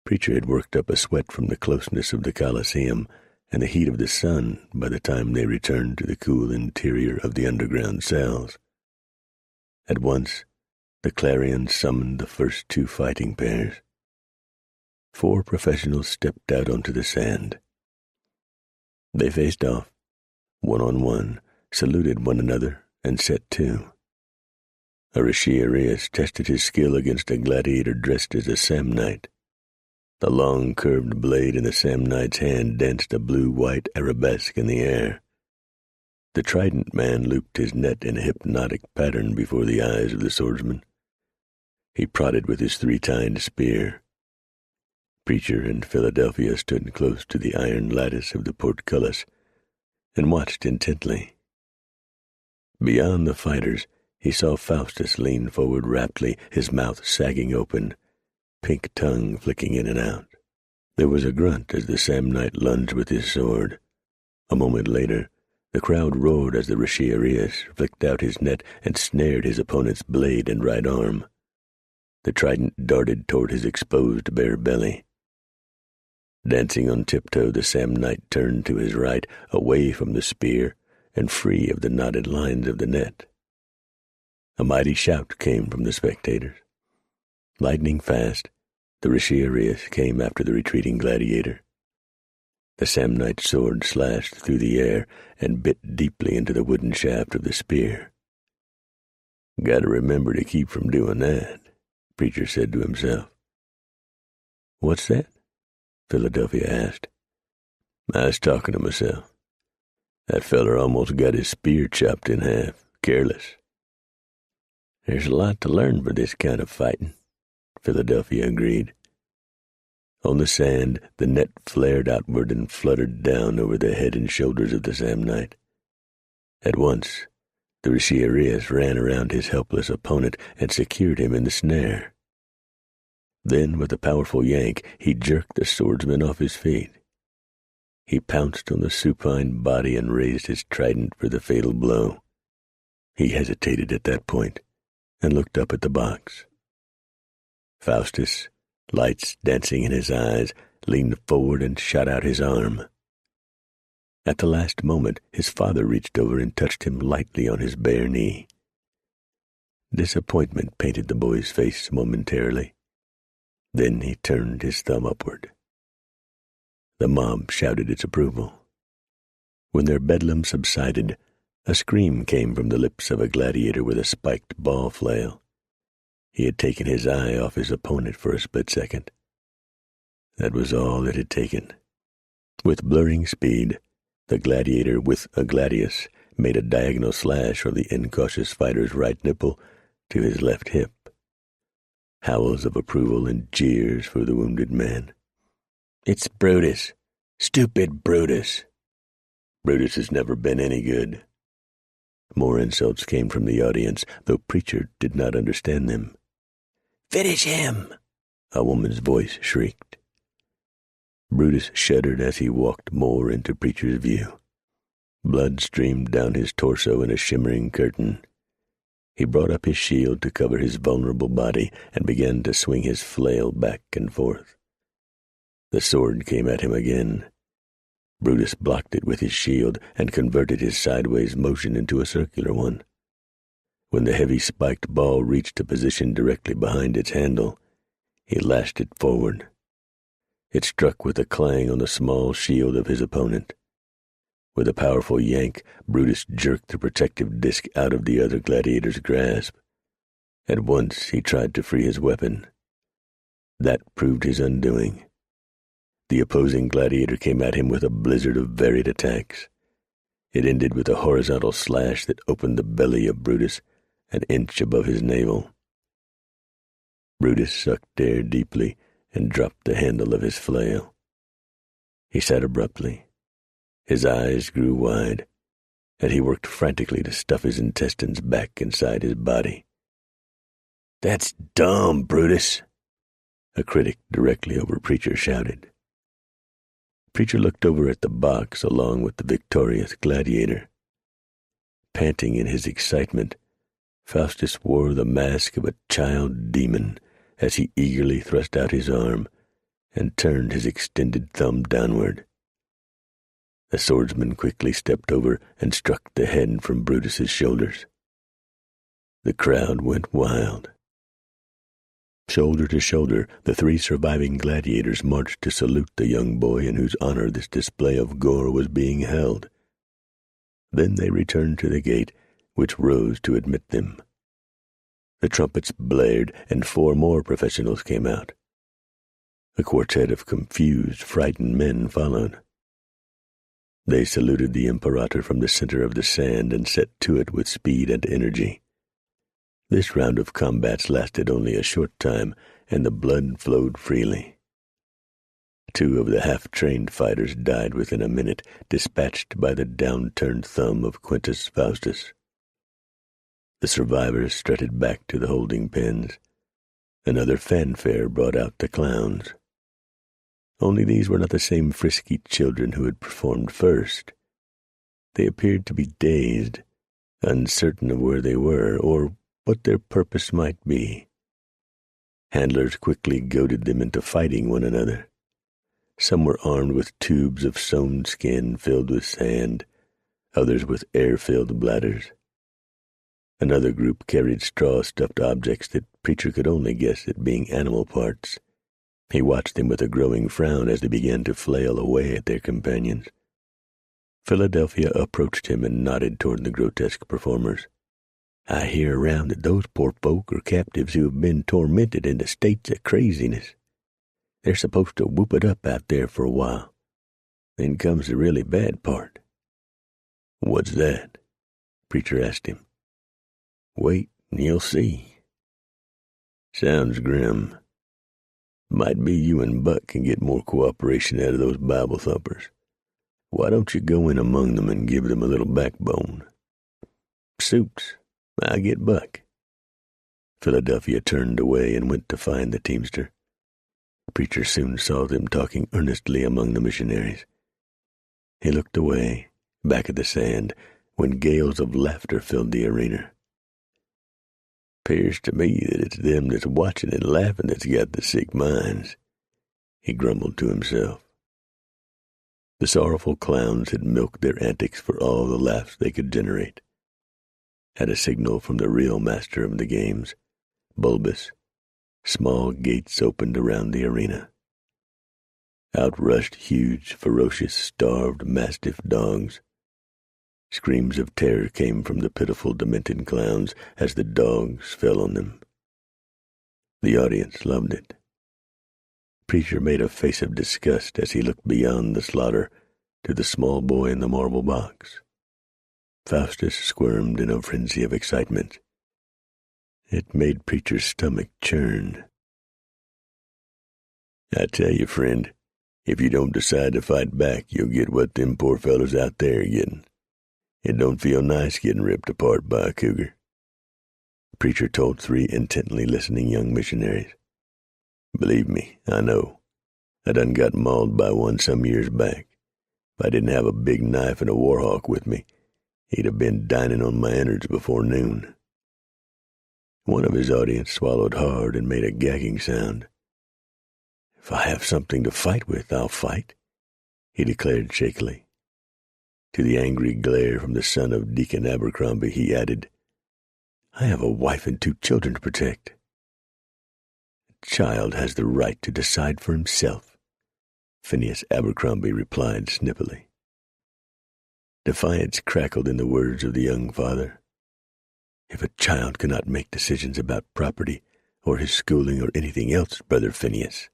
Preacher had worked up a sweat from the closeness of the Colosseum and the heat of the sun by the time they returned to the cool interior of the underground cells. At once, the clarion summoned the first two fighting pairs. 4 professionals stepped out onto the sand. They faced off, one-on-one, saluted one another, and set to. Aristeus tested his skill against a gladiator dressed as a Samnite. The long curved blade in the Samnite's hand danced a blue-white arabesque in the air. The trident man looped his net in a hypnotic pattern before the eyes of the swordsman. He prodded with his 3-tined spear. Preacher and Philadelphia stood close to the iron lattice of the portcullis and watched intently. Beyond the fighters, he saw Faustus lean forward raptly, his mouth sagging open, pink tongue flicking in and out. There was a grunt as the Samnite lunged with his sword. A moment later, the crowd roared as the Aristeus flicked out his net and snared his opponent's blade and right arm. The trident darted toward his exposed bare belly. Dancing on tiptoe, the Samnite turned to his right, away from the spear and free of the knotted lines of the net. A mighty shout came from the spectators. Lightning fast, the Aristeus came after the retreating gladiator. The Samnite's sword slashed through the air and bit deeply into the wooden shaft of the spear. "Gotta remember to keep from doing that," Preacher said to himself. "What's that?" Philadelphia asked. "I was talking to myself. That feller almost got his spear chopped in half, careless." "There's a lot to learn for this kind of fighting," Philadelphia agreed. On the sand, the net flared outward and fluttered down over the head and shoulders of the Samnite. At once, the Aristeus ran around his helpless opponent and secured him in the snare. Then, with a powerful yank, he jerked the swordsman off his feet. He pounced on the supine body and raised his trident for the fatal blow. He hesitated at that point and looked up at the box. Faustus, lights dancing in his eyes, leaned forward and shot out his arm. At the last moment, his father reached over and touched him lightly on his bare knee. Disappointment painted the boy's face momentarily. Then he turned his thumb upward. The mob shouted its approval. When their bedlam subsided, a scream came from the lips of a gladiator with a spiked ball flail. He had taken his eye off his opponent for a split second. That was all it had taken. With blurring speed, the gladiator with a gladius made a diagonal slash from the incautious fighter's right nipple to his left hip. Howls of approval and jeers for the wounded man. "It's Brutus. Stupid Brutus. Brutus has never been any good." More insults came from the audience, though Preacher did not understand them. "Finish him!" a woman's voice shrieked. Brutus shuddered as he walked more into Preacher's view. Blood streamed down his torso in a shimmering curtain. He brought up his shield to cover his vulnerable body and began to swing his flail back and forth. The sword came at him again. Brutus blocked it with his shield and converted his sideways motion into a circular one. When the heavy spiked ball reached a position directly behind its handle, he lashed it forward. It struck with a clang on the small shield of his opponent. With a powerful yank, Brutus jerked the protective disc out of the other gladiator's grasp. At once he tried to free his weapon. That proved his undoing. The opposing gladiator came at him with a blizzard of varied attacks. It ended with a horizontal slash that opened the belly of Brutus an inch above his navel. Brutus sucked air deeply and dropped the handle of his flail. He sat abruptly. His eyes grew wide, and he worked frantically to stuff his intestines back inside his body. "That's dumb, Brutus," a critic directly over Preacher shouted. Preacher looked over at the box along with the victorious gladiator. Panting in his excitement, Faustus wore the mask of a child demon as he eagerly thrust out his arm and turned his extended thumb downward. The swordsman quickly stepped over and struck the head from Brutus's shoulders. The crowd went wild. Shoulder to shoulder, the 3 surviving gladiators marched to salute the young boy in whose honor this display of gore was being held. Then they returned to the gate, which rose to admit them. The trumpets blared, and 4 more professionals came out. A quartet of confused, frightened men followed. They saluted the Imperator from the center of the sand and set to it with speed and energy. This round of combats lasted only a short time, and the blood flowed freely. 2 of the half-trained fighters died within a minute, dispatched by the downturned thumb of Quintus Faustus. The survivors strutted back to the holding pens. Another fanfare brought out the clowns. Only these were not the same frisky children who had performed first. They appeared to be dazed, uncertain of where they were or what their purpose might be. Handlers quickly goaded them into fighting one another. Some were armed with tubes of sewn skin filled with sand, others with air-filled bladders. Another group carried straw-stuffed objects that Preacher could only guess at being animal parts. He watched them with a growing frown as they began to flail away at their companions. Philadelphia approached him and nodded toward the grotesque performers. "I hear around that those poor folk are captives who have been tormented into states of craziness. They're supposed to whoop it up out there for a while. Then comes the really bad part." "What's that?" Preacher asked him. "Wait, and you'll see." "Sounds grim. Might be you and Buck can get more cooperation out of those Bible thumpers. Why don't you go in among them and give them a little backbone?" "Suits. I'll get Buck." Philadelphia turned away and went to find the teamster. Preacher soon saw them talking earnestly among the missionaries. He looked away, back at the sand, when gales of laughter filled the arena. "'Pears to me that it's them that's watching and laughing that's got the sick minds," he grumbled to himself. The sorrowful clowns had milked their antics for all the laughs they could generate. At a signal from the real master of the games, Bulbus, small gates opened around the arena. Out rushed huge, ferocious, starved mastiff dogs. Screams of terror came from the pitiful, demented clowns as the dogs fell on them. The audience loved it. Preacher made a face of disgust as he looked beyond the slaughter to the small boy in the marble box. Faustus squirmed in a frenzy of excitement. It made Preacher's stomach churn. "I tell you, friend, if you don't decide to fight back, you'll get what them poor fellows out there are getting. It don't feel nice getting ripped apart by a cougar." Preacher told 3 intently listening young missionaries. "Believe me, I know. I done got mauled by one some years back. If I didn't have a big knife and a warhawk with me, he'd have been dining on my innards before noon." One of his audience swallowed hard and made a gagging sound. "If I have something to fight with, I'll fight," he declared shakily. To the angry glare from the son of Deacon Abercrombie, he added, I have a wife and 2 children to protect. A child has the right to decide for himself, Phineas Abercrombie replied snippily. Defiance crackled in the words of the young father. If a child cannot make decisions about property or his schooling or anything else, Brother Phineas,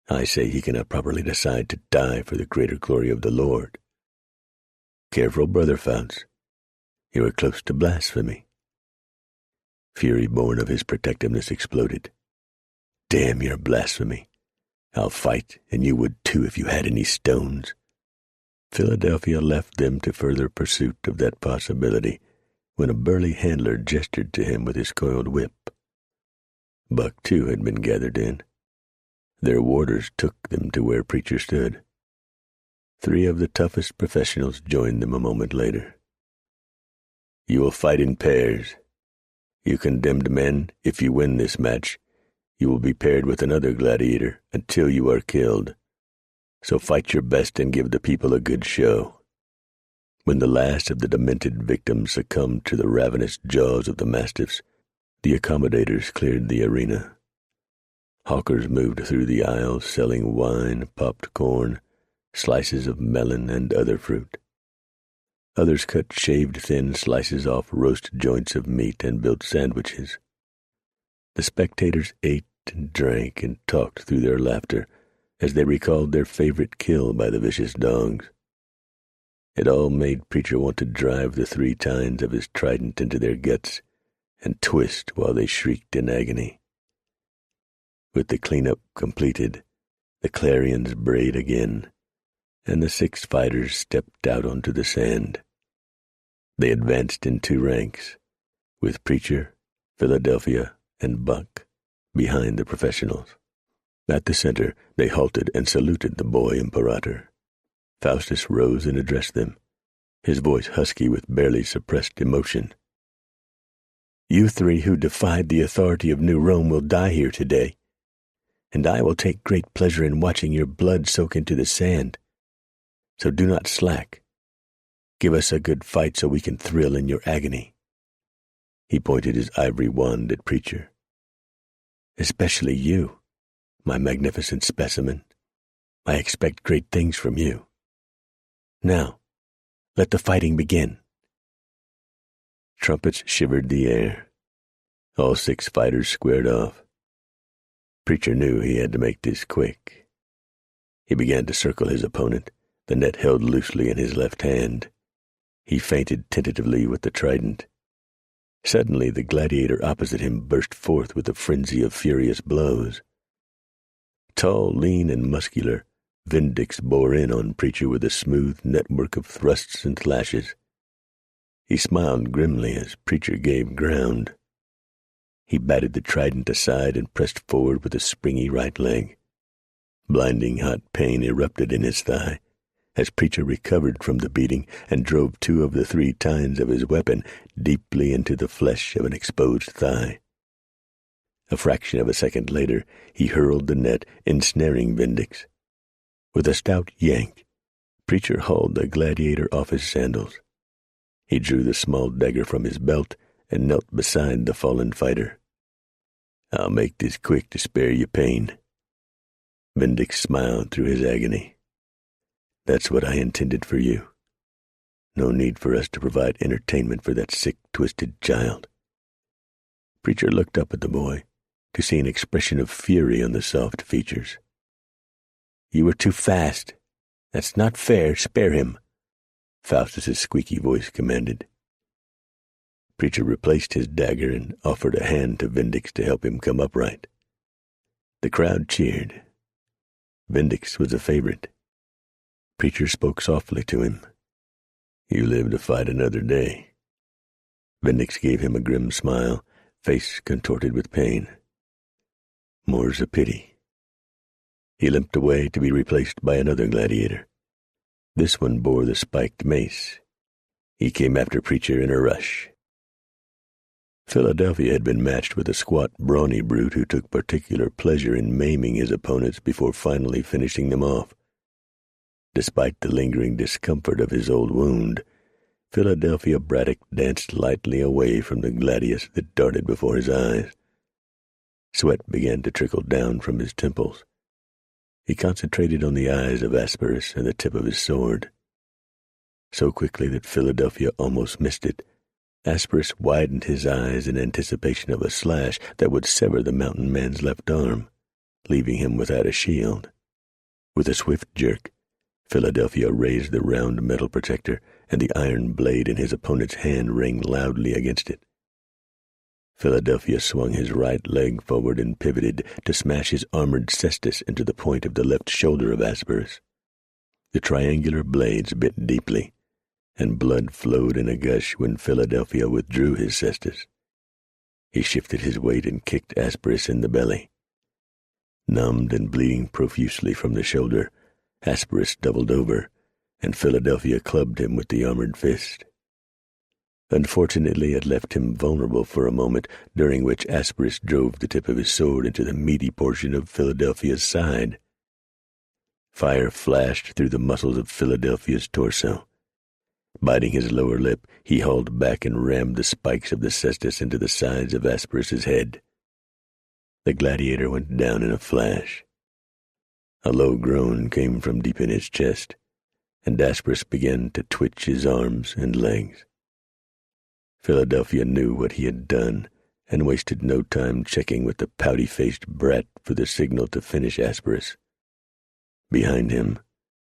I say he cannot properly decide to die for the greater glory of the Lord. Careful, Brother Faust. You are close to blasphemy. Fury born of his protectiveness exploded. Damn your blasphemy. I'll fight, and you would too if you had any stones. Philadelphia left them to further pursuit of that possibility when a burly handler gestured to him with his coiled whip. Buck, too, had been gathered in. Their warders took them to where Preacher stood. 3 of the toughest professionals joined them a moment later. You will fight in pairs. You condemned men, if you win this match, you will be paired with another gladiator until you are killed. So fight your best and give the people a good show. When the last of the demented victims succumbed to the ravenous jaws of the mastiffs, the accommodators cleared the arena. Hawkers moved through the aisles selling wine, popped corn, slices of melon, and other fruit. Others cut shaved thin slices off roast joints of meat and built sandwiches. The spectators ate and drank and talked through their laughter as they recalled their favorite kill by the vicious dogs. It all made Preacher want to drive the 3 tines of his trident into their guts and twist while they shrieked in agony. With the cleanup completed, the clarions brayed again, and the 6 fighters stepped out onto the sand. They advanced in 2 ranks, with Preacher, Philadelphia, and Buck behind the professionals. At the center, they halted and saluted the boy imperator. Faustus rose and addressed them, his voice husky with barely suppressed emotion. You 3 who defied the authority of New Rome will die here today, and I will take great pleasure in watching your blood soak into the sand. So do not slack. Give us a good fight so we can thrill in your agony. He pointed his ivory wand at Preacher. Especially you, my magnificent specimen. I expect great things from you. Now, let the fighting begin. Trumpets shivered the air. All 6 fighters squared off. Preacher knew he had to make this quick. He began to circle his opponent, the net held loosely in his left hand. He feinted tentatively with the trident. Suddenly the gladiator opposite him burst forth with a frenzy of furious blows. Tall, lean, and muscular, Vindex bore in on Preacher with a smooth network of thrusts and lashes. He smiled grimly as Preacher gave ground. He batted the trident aside and pressed forward with a springy right leg. Blinding hot pain erupted in his thigh as Preacher recovered from the beating and drove 2 of the 3 tines of his weapon deeply into the flesh of an exposed thigh. A fraction of a second later, he hurled the net, ensnaring Vindex. With a stout yank, Preacher hauled the gladiator off his sandals. He drew the small dagger from his belt and knelt beside the fallen fighter. I'll make this quick to spare you pain. Vindex smiled through his agony. That's what I intended for you. No need for us to provide entertainment for that sick, twisted child. Preacher looked up at the boy to see an expression of fury on the soft features. You were too fast. That's not fair. Spare him, Faustus's squeaky voice commanded. Preacher replaced his dagger and offered a hand to Vindex to help him come upright. The crowd cheered. Vindex was a favorite. Preacher spoke softly to him. You live to fight another day. Vindex gave him a grim smile, face contorted with pain. More's a pity. He limped away to be replaced by another gladiator. This one bore the spiked mace. He came after Preacher in a rush. Philadelphia had been matched with a squat, brawny brute who took particular pleasure in maiming his opponents before finally finishing them off. Despite the lingering discomfort of his old wound, Philadelphia Braddock danced lightly away from the gladius that darted before his eyes. Sweat began to trickle down from his temples. He concentrated on the eyes of Asperus and the tip of his sword. So quickly that Philadelphia almost missed it, Asperus widened his eyes in anticipation of a slash that would sever the mountain man's left arm, leaving him without a shield. With a swift jerk, Philadelphia raised the round metal protector, and the iron blade in his opponent's hand rang loudly against it. Philadelphia swung his right leg forward and pivoted to smash his armored cestus into the point of the left shoulder of Asperus. The triangular blades bit deeply, and blood flowed in a gush when Philadelphia withdrew his cestus. He shifted his weight and kicked Asperus in the belly. Numbed and bleeding profusely from the shoulder, Asperus doubled over, and Philadelphia clubbed him with the armored fist. Unfortunately, it left him vulnerable for a moment, during which Asperus drove the tip of his sword into the meaty portion of Philadelphia's side. Fire flashed through the muscles of Philadelphia's torso. Biting his lower lip, he hauled back and rammed the spikes of the cestus into the sides of Asperus's head. The gladiator went down in a flash. A low groan came from deep in his chest, and Asperus began to twitch his arms and legs. Philadelphia knew what he had done, and wasted no time checking with the pouty-faced brat for the signal to finish Asperus. Behind him,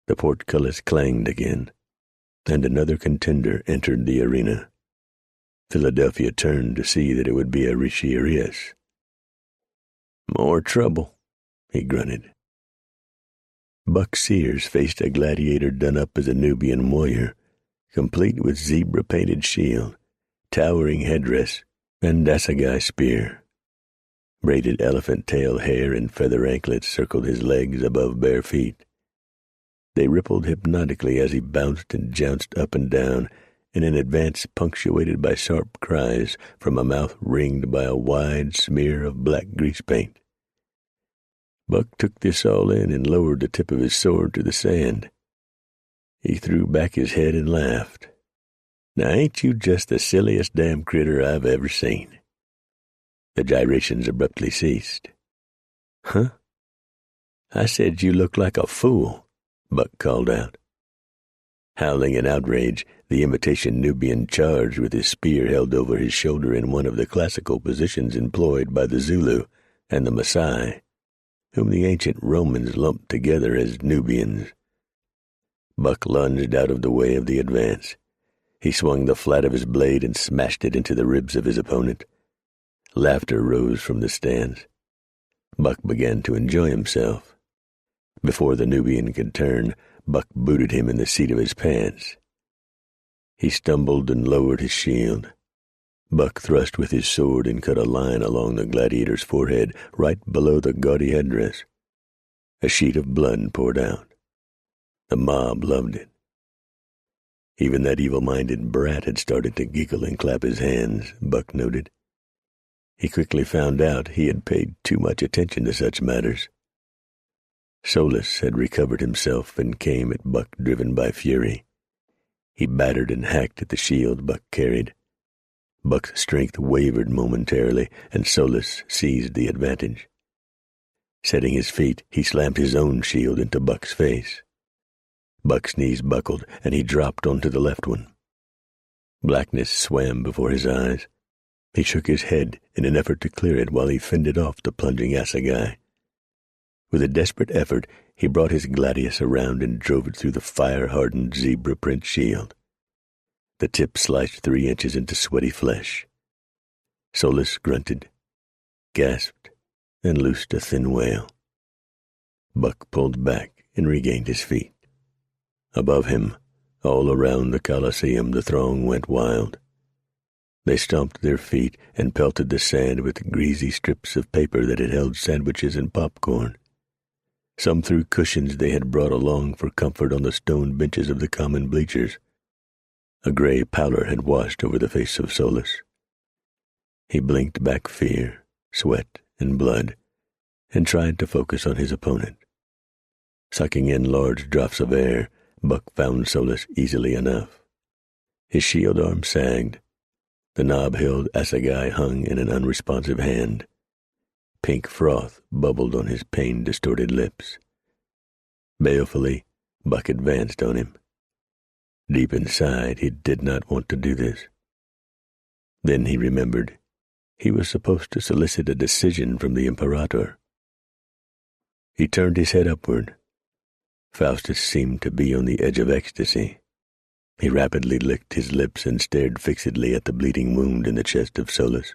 the portcullis clanged again, and another contender entered the arena. Philadelphia turned to see that it would be Arischiarius. "More trouble," he grunted. Buck Sears faced a gladiator done up as a Nubian warrior, complete with zebra-painted shield, towering headdress, and assegai spear. Braided elephant tail hair and feather anklets circled his legs above bare feet. They rippled hypnotically as he bounced and jounced up and down in an advance punctuated by sharp cries from a mouth ringed by a wide smear of black grease paint. Buck took this all in and lowered the tip of his sword to the sand. He threw back his head and laughed. "Now ain't you just the silliest damn critter I've ever seen?" The gyrations abruptly ceased. "Huh? I said you look like a fool," Buck called out. Howling in outrage, the imitation Nubian charged with his spear held over his shoulder in one of the classical positions employed by the Zulu and the Maasai, whom the ancient Romans lumped together as Nubians. Buck lunged out of the way of the advance. He swung the flat of his blade and smashed it into the ribs of his opponent. Laughter rose from the stands. Buck began to enjoy himself. Before the Nubian could turn, Buck booted him in the seat of his pants. He stumbled and lowered his shield. Buck thrust with his sword and cut a line along the gladiator's forehead right below the gaudy headdress. A sheet of blood poured out. The mob loved it. Even that evil-minded brat had started to giggle and clap his hands, Buck noted. He quickly found out he had paid too much attention to such matters. Solus had recovered himself and came at Buck driven by fury. He battered and hacked at the shield Buck carried. Buck's strength wavered momentarily, and Solus seized the advantage. Setting his feet, he slammed his own shield into Buck's face. Buck's knees buckled, and he dropped onto the left one. Blackness swam before his eyes. He shook his head in an effort to clear it while he fended off the plunging assegai. With a desperate effort, he brought his gladius around and drove it through the fire-hardened zebra-print shield. The tip sliced 3 inches into sweaty flesh. Solus grunted, gasped, and loosed a thin wail. Buck pulled back and regained his feet. Above him, all around the Colosseum, the throng went wild. They stomped their feet and pelted the sand with greasy strips of paper that had held sandwiches and popcorn. Some threw cushions they had brought along for comfort on the stone benches of the common bleachers. A gray pallor had washed over the face of Solus. He blinked back fear, sweat, and blood, and tried to focus on his opponent. Sucking in large draughts of air, Buck found Solus easily enough. His shield arm sagged. The knob-held assegai hung in an unresponsive hand. Pink froth bubbled on his pain-distorted lips. Balefully, Buck advanced on him. Deep inside, he did not want to do this. Then he remembered he was supposed to solicit a decision from the Imperator. He turned his head upward. Faustus seemed to be on the edge of ecstasy. He rapidly licked his lips and stared fixedly at the bleeding wound in the chest of Solus.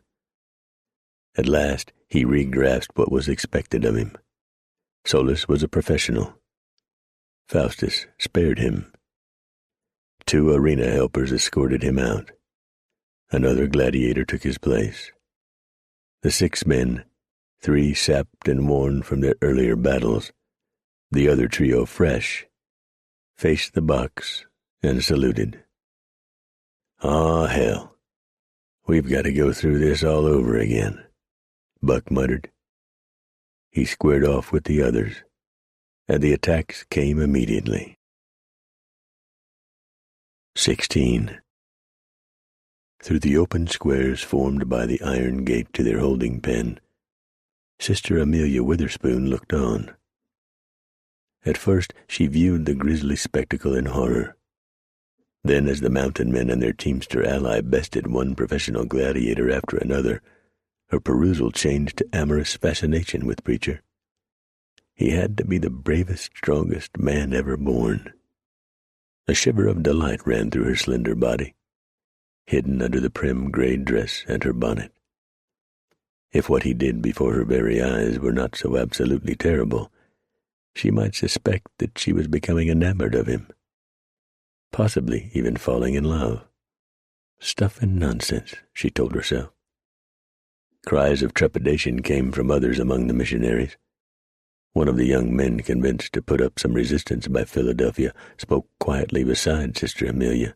At last, he re-grasped what was expected of him. Solus was a professional. Faustus spared him. 2 arena helpers escorted him out. Another gladiator took his place. The 6 men, 3 sapped and worn from their earlier battles, the other trio fresh, faced the box and saluted. "Ah, hell. We've got to go through this all over again," Buck muttered. He squared off with the others, and the attacks came immediately. 16. Through the open squares formed by the iron gate to their holding pen, Sister Amelia Witherspoon looked on. At first she viewed the grisly spectacle in horror. Then, as the mountain men and their teamster ally bested one professional gladiator after another, her perusal changed to amorous fascination with Preacher. He had to be the bravest, strongest man ever born. A shiver of delight ran through her slender body, hidden under the prim gray dress and her bonnet. If what he did before her very eyes were not so absolutely terrible, she might suspect that she was becoming enamored of him, possibly even falling in love. Stuff and nonsense, she told herself. Cries of trepidation came from others among the missionaries. One of the young men convinced to put up some resistance by Philadelphia spoke quietly beside Sister Amelia.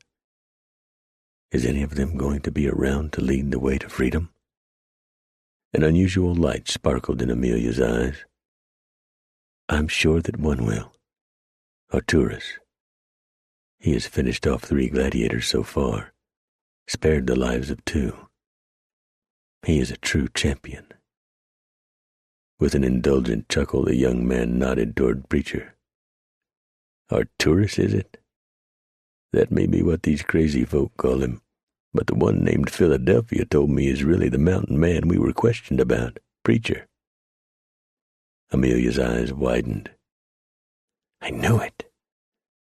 "Is any of them going to be around to lead the way to freedom?" An unusual light sparkled in Amelia's eyes. "I'm sure that one will. Arturus. He has finished off 3 gladiators so far, spared the lives of 2. He is a true champion." With an indulgent chuckle, the young man nodded toward Preacher. "Arturus, is it? That may be what these crazy folk call him, but the one named Philadelphia told me is really the mountain man we were questioned about, Preacher." Amelia's eyes widened. "I knew it.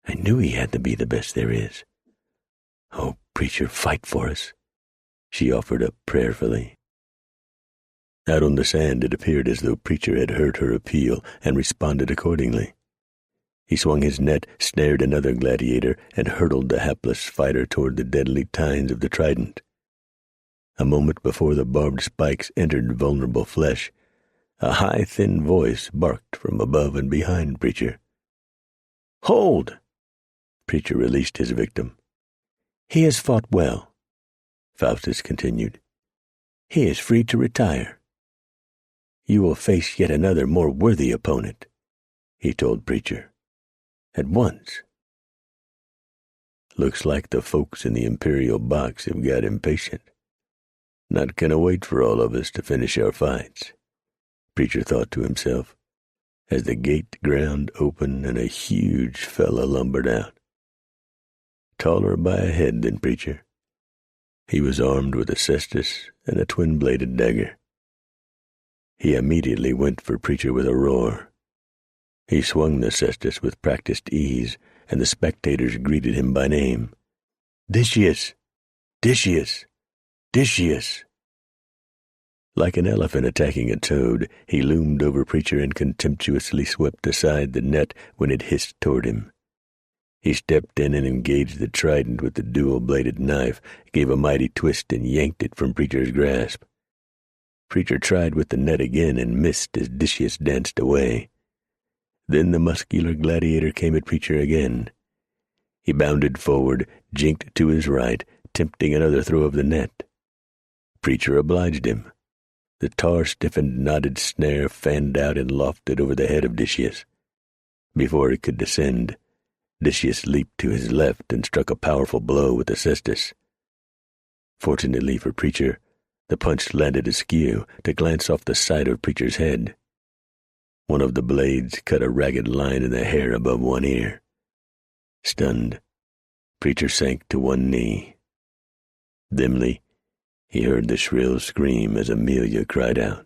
I knew he had to be the best there is. Oh, Preacher, fight for us," she offered up prayerfully. Out on the sand it appeared as though Preacher had heard her appeal and responded accordingly. He swung his net, snared another gladiator, and hurtled the hapless fighter toward the deadly tines of the trident. A moment before the barbed spikes entered vulnerable flesh, a high, thin voice barked from above and behind Preacher. "Hold!" Preacher released his victim. "He has fought well," Faustus continued. "He is free to retire. You will face yet another more worthy opponent," he told Preacher. "At once." "Looks like the folks in the Imperial box have got impatient. Not gonna wait for all of us to finish our fights," Preacher thought to himself, as the gate ground open and a huge fella lumbered out. Taller by a head than Preacher, he was armed with a cestus and a twin-bladed dagger. He immediately went for Preacher with a roar. He swung the cestus with practiced ease, and the spectators greeted him by name. "Decius! Decius! Decius!" Like an elephant attacking a toad, he loomed over Preacher and contemptuously swept aside the net when it hissed toward him. He stepped in and engaged the trident with the dual-bladed knife, gave a mighty twist and yanked it from Preacher's grasp. Preacher tried with the net again and missed as Decius danced away. Then the muscular gladiator came at Preacher again. He bounded forward, jinked to his right, tempting another throw of the net. Preacher obliged him. The tar-stiffened knotted snare fanned out and lofted over the head of Decius. Before it could descend, Decius leaped to his left and struck a powerful blow with the cestus. Fortunately for Preacher, the punch landed askew to glance off the side of Preacher's head. One of the blades cut a ragged line in the hair above one ear. Stunned, Preacher sank to one knee. Dimly, he heard the shrill scream as Amelia cried out.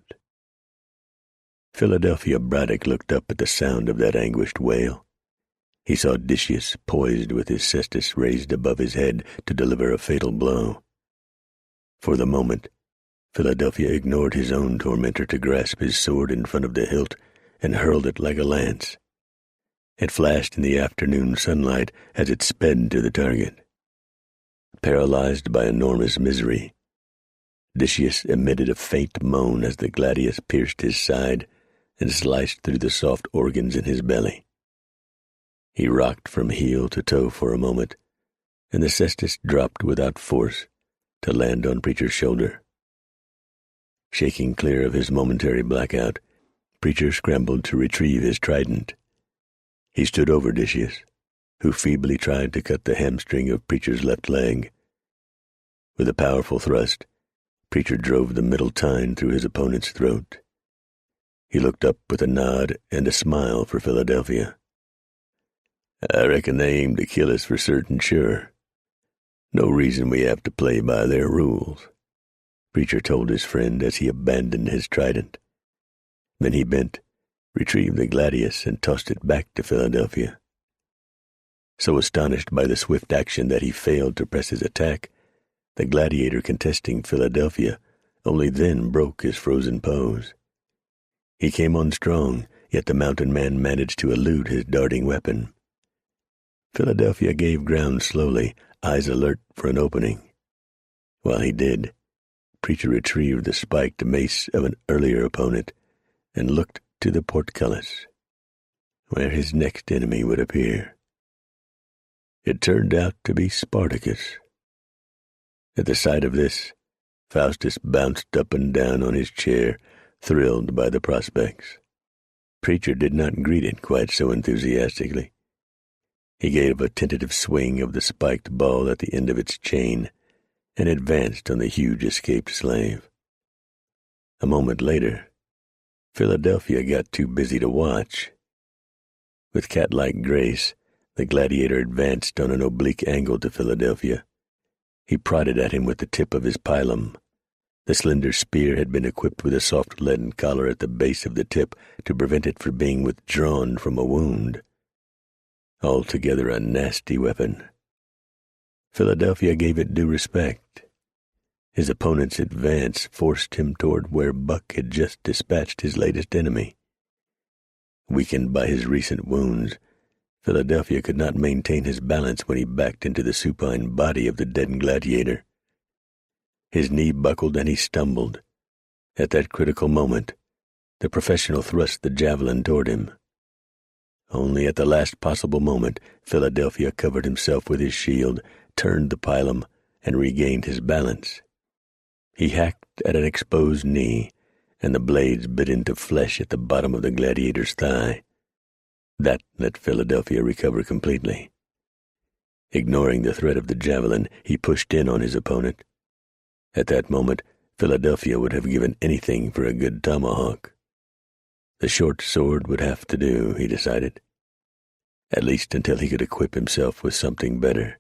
Philadelphia Braddock looked up at the sound of that anguished wail. He saw Decius poised with his cestus raised above his head to deliver a fatal blow. For the moment, Philadelphia ignored his own tormentor to grasp his sword in front of the hilt and hurled it like a lance. It flashed in the afternoon sunlight as it sped to the target. Paralyzed by enormous misery, Decius emitted a faint moan as the gladius pierced his side and sliced through the soft organs in his belly. He rocked from heel to toe for a moment, and the cestus dropped without force to land on Preacher's shoulder. Shaking clear of his momentary blackout, Preacher scrambled to retrieve his trident. He stood over Decius, who feebly tried to cut the hamstring of Preacher's left leg. With a powerful thrust, Preacher drove the middle tine through his opponent's throat. He looked up with a nod and a smile for Philadelphia. "I reckon they aim to kill us for certain sure. No reason we have to play by their rules," Preacher told his friend as he abandoned his trident. Then he bent, retrieved the gladius, and tossed it back to Philadelphia. So astonished by the swift action that he failed to press his attack, the gladiator contesting Philadelphia only then broke his frozen pose. He came on strong, yet the mountain man managed to elude his darting weapon. Philadelphia gave ground slowly, eyes alert for an opening. While he did, Preacher retrieved the spiked mace of an earlier opponent and looked to the portcullis, where his next enemy would appear. It turned out to be Spartacus. At the sight of this, Faustus bounced up and down on his chair, thrilled by the prospects. Preacher did not greet it quite so enthusiastically. He gave a tentative swing of the spiked ball at the end of its chain and advanced on the huge escaped slave. A moment later, Philadelphia got too busy to watch. With cat-like grace, the gladiator advanced on an oblique angle to Philadelphia. He prodded at him with the tip of his pilum. The slender spear had been equipped with a soft leaden collar at the base of the tip to prevent it from being withdrawn from a wound. Altogether a nasty weapon. Philadelphia gave it due respect. His opponent's advance forced him toward where Buck had just dispatched his latest enemy. Weakened by his recent wounds, Philadelphia could not maintain his balance when he backed into the supine body of the dead gladiator. His knee buckled and he stumbled. At that critical moment, the professional thrust the javelin toward him. Only at the last possible moment, Philadelphia covered himself with his shield, turned the pilum, and regained his balance. He hacked at an exposed knee, and the blades bit into flesh at the bottom of the gladiator's thigh. That let Philadelphia recover completely. Ignoring the threat of the javelin, he pushed in on his opponent. At that moment, Philadelphia would have given anything for a good tomahawk. The short sword would have to do, he decided, at least until he could equip himself with something better.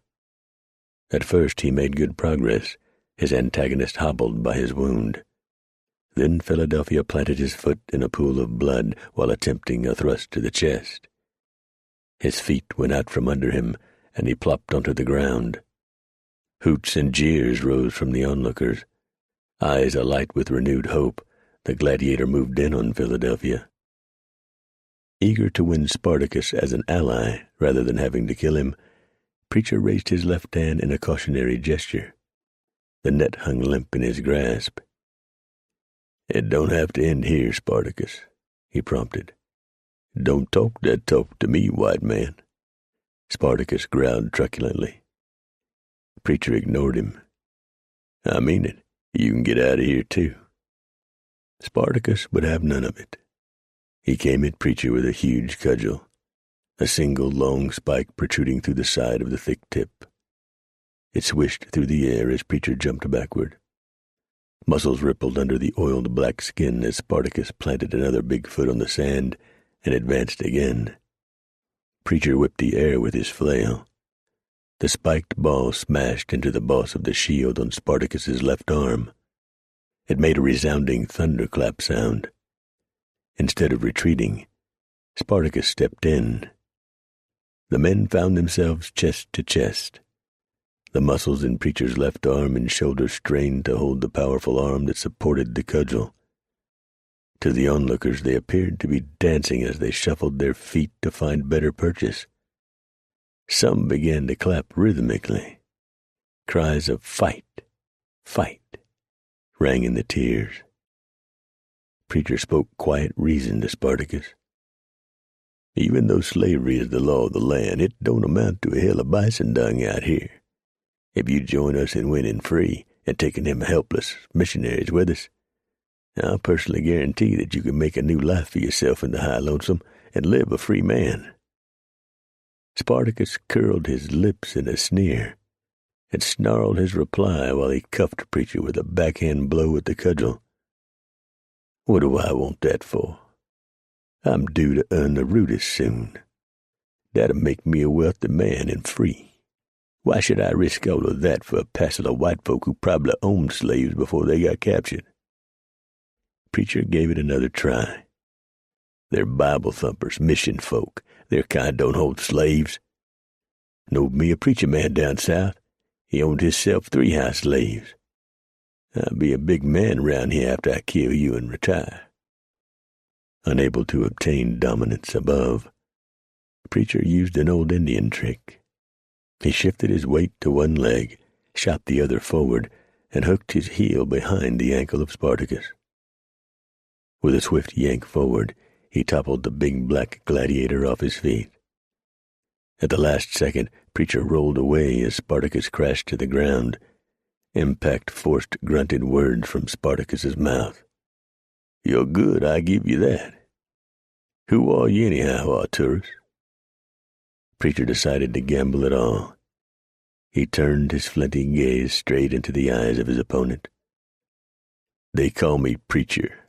At first he made good progress, his antagonist hobbled by his wound. Then Philadelphia planted his foot in a pool of blood while attempting a thrust to the chest. His feet went out from under him, and he plopped onto the ground. Hoots and jeers rose from the onlookers. Eyes alight with renewed hope, the gladiator moved in on Philadelphia. Eager to win Spartacus as an ally rather than having to kill him, Preacher raised his left hand in a cautionary gesture. The net hung limp in his grasp. "It don't have to end here, Spartacus," he prompted. "Don't talk that talk to me, white man." Spartacus growled truculently. Preacher ignored him. "I mean it. You can get out of here, too." Spartacus would have none of it. He came at Preacher with a huge cudgel. a single long spike protruding through the side of the thick tip. It swished through the air as Preacher jumped backward. Muscles rippled under the oiled black skin as Spartacus planted another big foot on the sand and advanced again. Preacher whipped the air with his flail. The spiked ball smashed into the boss of the shield on Spartacus's left arm. It made a resounding thunderclap sound. Instead of retreating, Spartacus stepped in. The men found themselves chest to chest. The muscles in Preacher's left arm and shoulder strained to hold the powerful arm that supported the cudgel. To the onlookers, they appeared to be dancing as they shuffled their feet to find better purchase. Some began to clap rhythmically. Cries of "Fight! Fight!" rang in the tiers. Preacher spoke quiet reason to Spartacus. "Even though slavery is the law of the land, it don't amount to a hill of bison dung out here. If you join us in winning free and taking them helpless missionaries with us, I'll personally guarantee that you can make a new life for yourself in the High Lonesome and live a free man." Spartacus curled his lips in a sneer and snarled his reply while he cuffed Preacher with a backhand blow with the cudgel. "What do I want that for? I'm due to earn the rudis soon. That'll make me a wealthy man and free. Why should I risk all of that for a passel of white folk who probably owned slaves before they got captured?" Preacher gave it another try. "They're Bible thumpers, mission folk. Their kind don't hold slaves. Knowed me a preacher man down south. He owned hisself 3 house slaves. I'll be a big man round here after I kill you and retire." Unable to obtain dominance above, Preacher used an old Indian trick. He shifted his weight to one leg, shot the other forward, and hooked his heel behind the ankle of Spartacus. With a swift yank forward, he toppled the big black gladiator off his feet. At the last second, Preacher rolled away as Spartacus crashed to the ground. Impact forced grunted words from Spartacus's mouth. "You're good, I give you that. Who are you anyhow, Arturus?" Preacher decided to gamble it all. He turned his flinty gaze straight into the eyes of his opponent. "They call me Preacher."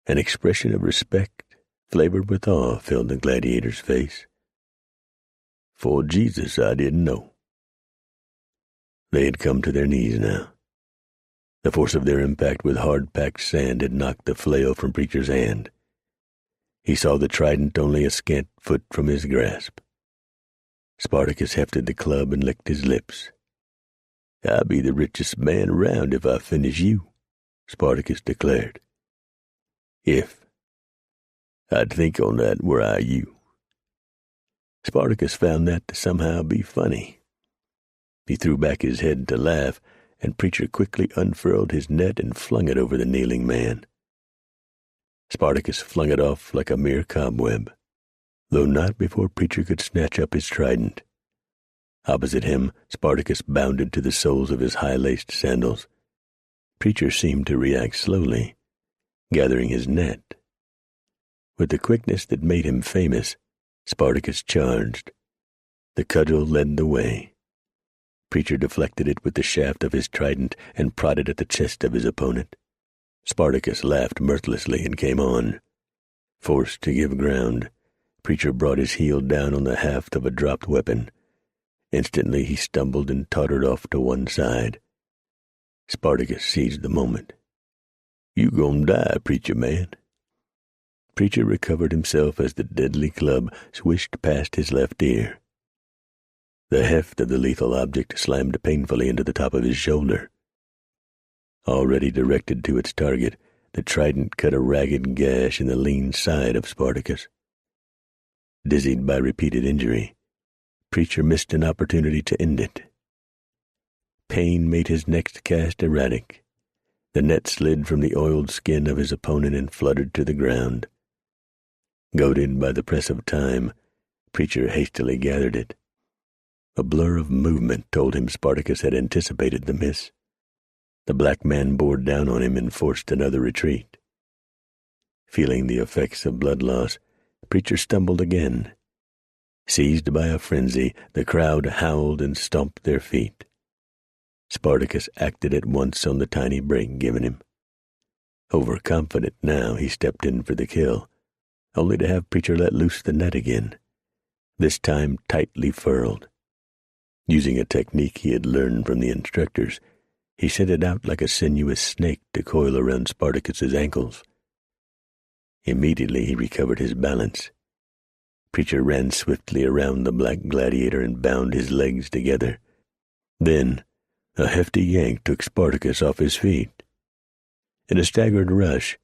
An expression of respect, flavored with awe, filled the gladiator's face. "For Jesus, I didn't know." They had come to their knees now. The force of their impact with hard-packed sand had knocked the flail from Preacher's hand. He saw the trident only a scant foot from his grasp. Spartacus hefted the club and licked his lips. "I'll be the richest man around if I finish you," Spartacus declared. "If. I'd think on that were I you." Spartacus found that to somehow be funny. He threw back his head to laugh, and Preacher quickly unfurled his net and flung it over the kneeling man. Spartacus flung it off like a mere cobweb, though not before Preacher could snatch up his trident. Opposite him, Spartacus bounded to the soles of his high-laced sandals. Preacher seemed to react slowly, gathering his net. With the quickness that made him famous, Spartacus charged. The cudgel led the way. Preacher deflected it with the shaft of his trident and prodded at the chest of his opponent. Spartacus laughed mirthlessly and came on. Forced to give ground, Preacher brought his heel down on the haft of a dropped weapon. Instantly he stumbled and tottered off to one side. Spartacus seized the moment. "You gon' die, Preacher man." Preacher recovered himself as the deadly club swished past his left ear. The heft of the lethal object slammed painfully into the top of his shoulder. Already directed to its target, the trident cut a ragged gash in the lean side of Spartacus. Dizzied by repeated injury, Preacher missed an opportunity to end it. Pain made his next cast erratic. The net slid from the oiled skin of his opponent and fluttered to the ground. Goaded by the press of time, Preacher hastily gathered it. A blur of movement told him Spartacus had anticipated the miss. The black man bore down on him and forced another retreat. Feeling the effects of blood loss, Preacher stumbled again. Seized by a frenzy, the crowd howled and stomped their feet. Spartacus acted at once on the tiny break given him. Overconfident now, he stepped in for the kill, only to have Preacher let loose the net again, this time tightly furled. Using a technique he had learned from the instructors, he sent it out like a sinuous snake to coil around Spartacus's ankles. Immediately he recovered his balance. Preacher ran swiftly around the black gladiator and bound his legs together. Then a hefty yank took Spartacus off his feet. In a staggered rush,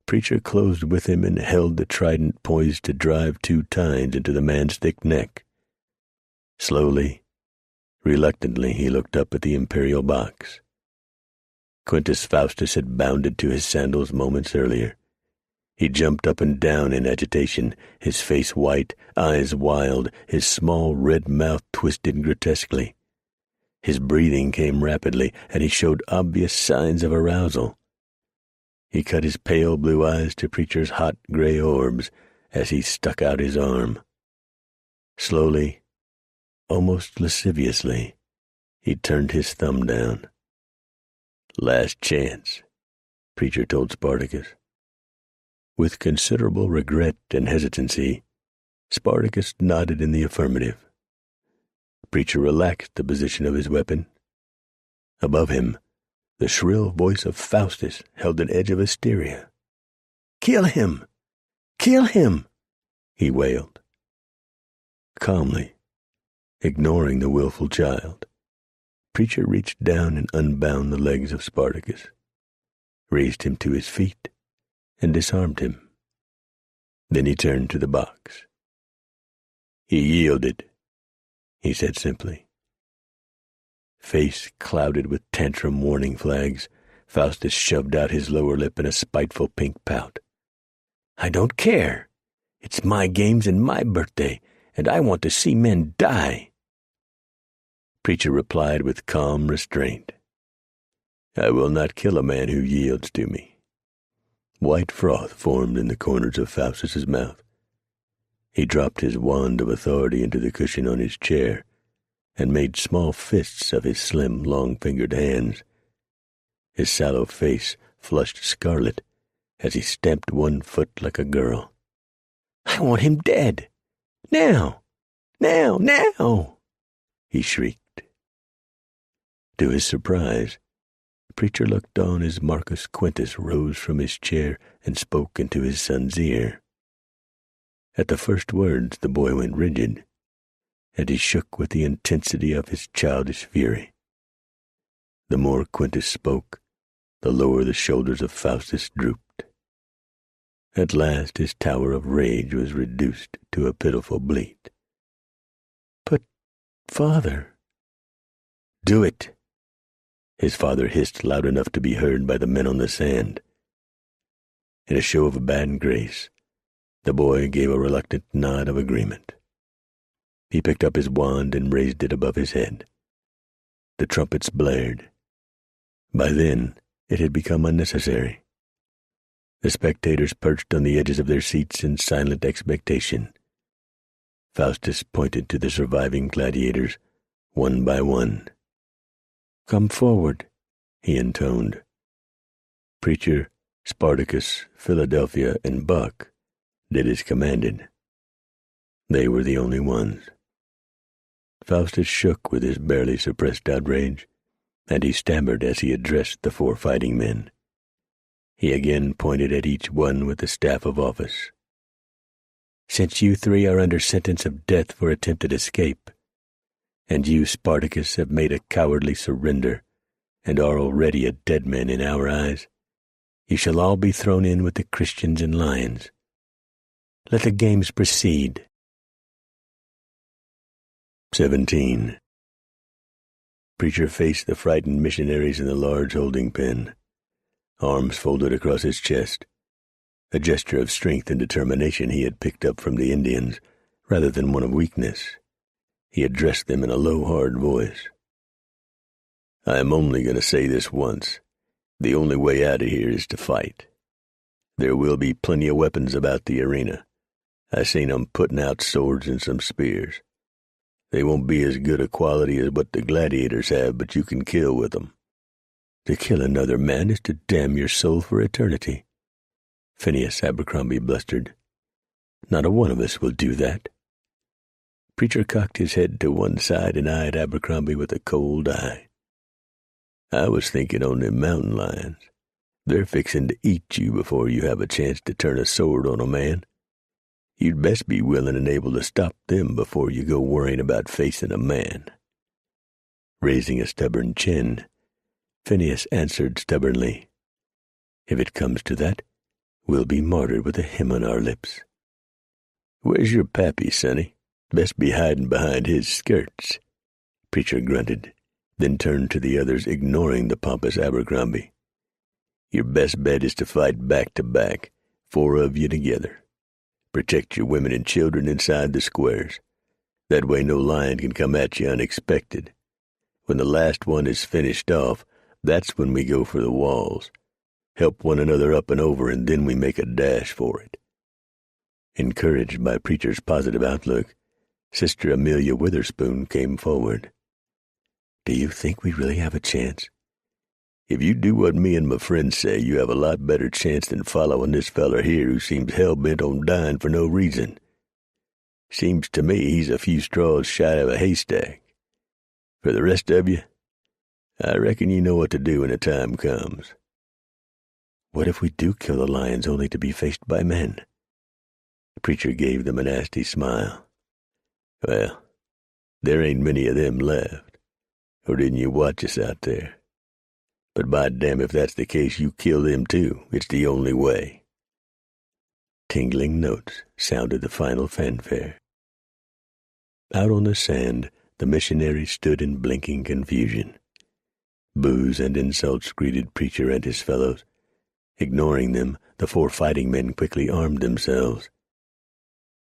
Preacher closed with him and held the trident poised to drive 2 tines into the man's thick neck. Slowly, reluctantly, he looked up at the imperial box. Quintus Faustus had bounded to his sandals moments earlier. He jumped up and down in agitation, his face white, eyes wild, his small red mouth twisted grotesquely. His breathing came rapidly, and he showed obvious signs of arousal. He cut his pale blue eyes to Preacher's hot gray orbs as he stuck out his arm. Slowly, almost lasciviously, he turned his thumb down. "Last chance," Preacher told Spartacus. With considerable regret and hesitancy, Spartacus nodded in the affirmative. Preacher relaxed the position of his weapon. Above him, the shrill voice of Faustus held an edge of hysteria. "Kill him! Kill him!" he wailed. Calmly, ignoring the willful child, Preacher reached down and unbound the legs of Spartacus, raised him to his feet, and disarmed him. Then he turned to the box. "He yielded," he said simply. Face clouded with tantrum warning flags, Faustus shoved out his lower lip in a spiteful pink pout. "I don't care. It's my games and my birthday, and I want to see men die." Preacher replied with calm restraint. "I will not kill a man who yields to me." White froth formed in the corners of Faustus's mouth. He dropped his wand of authority into the cushion on his chair and made small fists of his slim, long-fingered hands. His sallow face flushed scarlet as he stamped one foot like a girl. "I want him dead! Now! Now! Now!" he shrieked. To his surprise, Preacher looked on as Marcus Quintus rose from his chair and spoke into his son's ear. At the first words, the boy went rigid, and he shook with the intensity of his childish fury. The more Quintus spoke, the lower the shoulders of Faustus drooped. At last his tower of rage was reduced to a pitiful bleat. "But, father—" "Do it," his father hissed loud enough to be heard by the men on the sand. In a show of bad grace, the boy gave a reluctant nod of agreement. He picked up his wand and raised it above his head. The trumpets blared. By then, it had become unnecessary. The spectators perched on the edges of their seats in silent expectation. Faustus pointed to the surviving gladiators, one by one. "Come forward," he intoned. Preacher, Spartacus, Philadelphia, and Buck did as commanded. They were the only ones. Faustus shook with his barely suppressed outrage, and he stammered as he addressed the 4 fighting men. He again pointed at each one with the staff of office. "Since you 3 are under sentence of death for attempted escape, and you, Spartacus, have made a cowardly surrender and are already a dead man in our eyes, you shall all be thrown in with the Christians and lions. Let the games proceed." 17. Preacher faced the frightened missionaries in the large holding pen, arms folded across his chest, a gesture of strength and determination he had picked up from the Indians rather than one of weakness. He addressed them in a low, hard voice. "I am only going to say this once. The only way out of here is to fight. There will be plenty of weapons about the arena, I seen 'em putting out swords and some spears. They won't be as good a quality as what the gladiators have, but you can kill with 'em. To kill another man is to damn your soul for eternity. Phineas Abercrombie blustered. Not a one of us will do that. Preacher cocked his head to one side and eyed Abercrombie with a cold eye. I was thinking on them mountain lions. They're fixing to eat you before you have a chance to turn a sword on a man. You'd best be willing and able to stop them before you go worrying about facing a man. Raising a stubborn chin, Phineas answered stubbornly, If it comes to that, we'll be martyred with a hymn on our lips. Where's your pappy, sonny? Best be hiding behind his skirts. Preacher grunted, then turned to the others, ignoring the pompous Abercrombie. Your best bet is to fight back to back, 4 of you together. Protect your women and children inside the squares. That way no lion can come at you unexpected. When the last one is finished off, that's when we go for the walls. Help one another up and over, and then we make a dash for it. Encouraged by Preacher's positive outlook, Sister Amelia Witherspoon came forward. Do you think we really have a chance? If you do what me and my friends say, you have a lot better chance than following this feller here who seems hell-bent on dying for no reason. Seems to me he's a few straws shy of a haystack. For the rest of you, I reckon you know what to do when the time comes. What if we do kill the lions only to be faced by men? The preacher gave them a nasty smile. Well, there ain't many of them left. Or didn't you watch us out there? But by damn, if that's the case, you kill them too. It's the only way. Tingling notes sounded the final fanfare. Out on the sand, the missionaries stood in blinking confusion. Boos and insults greeted Preacher and his fellows. Ignoring them, the 4 fighting men quickly armed themselves.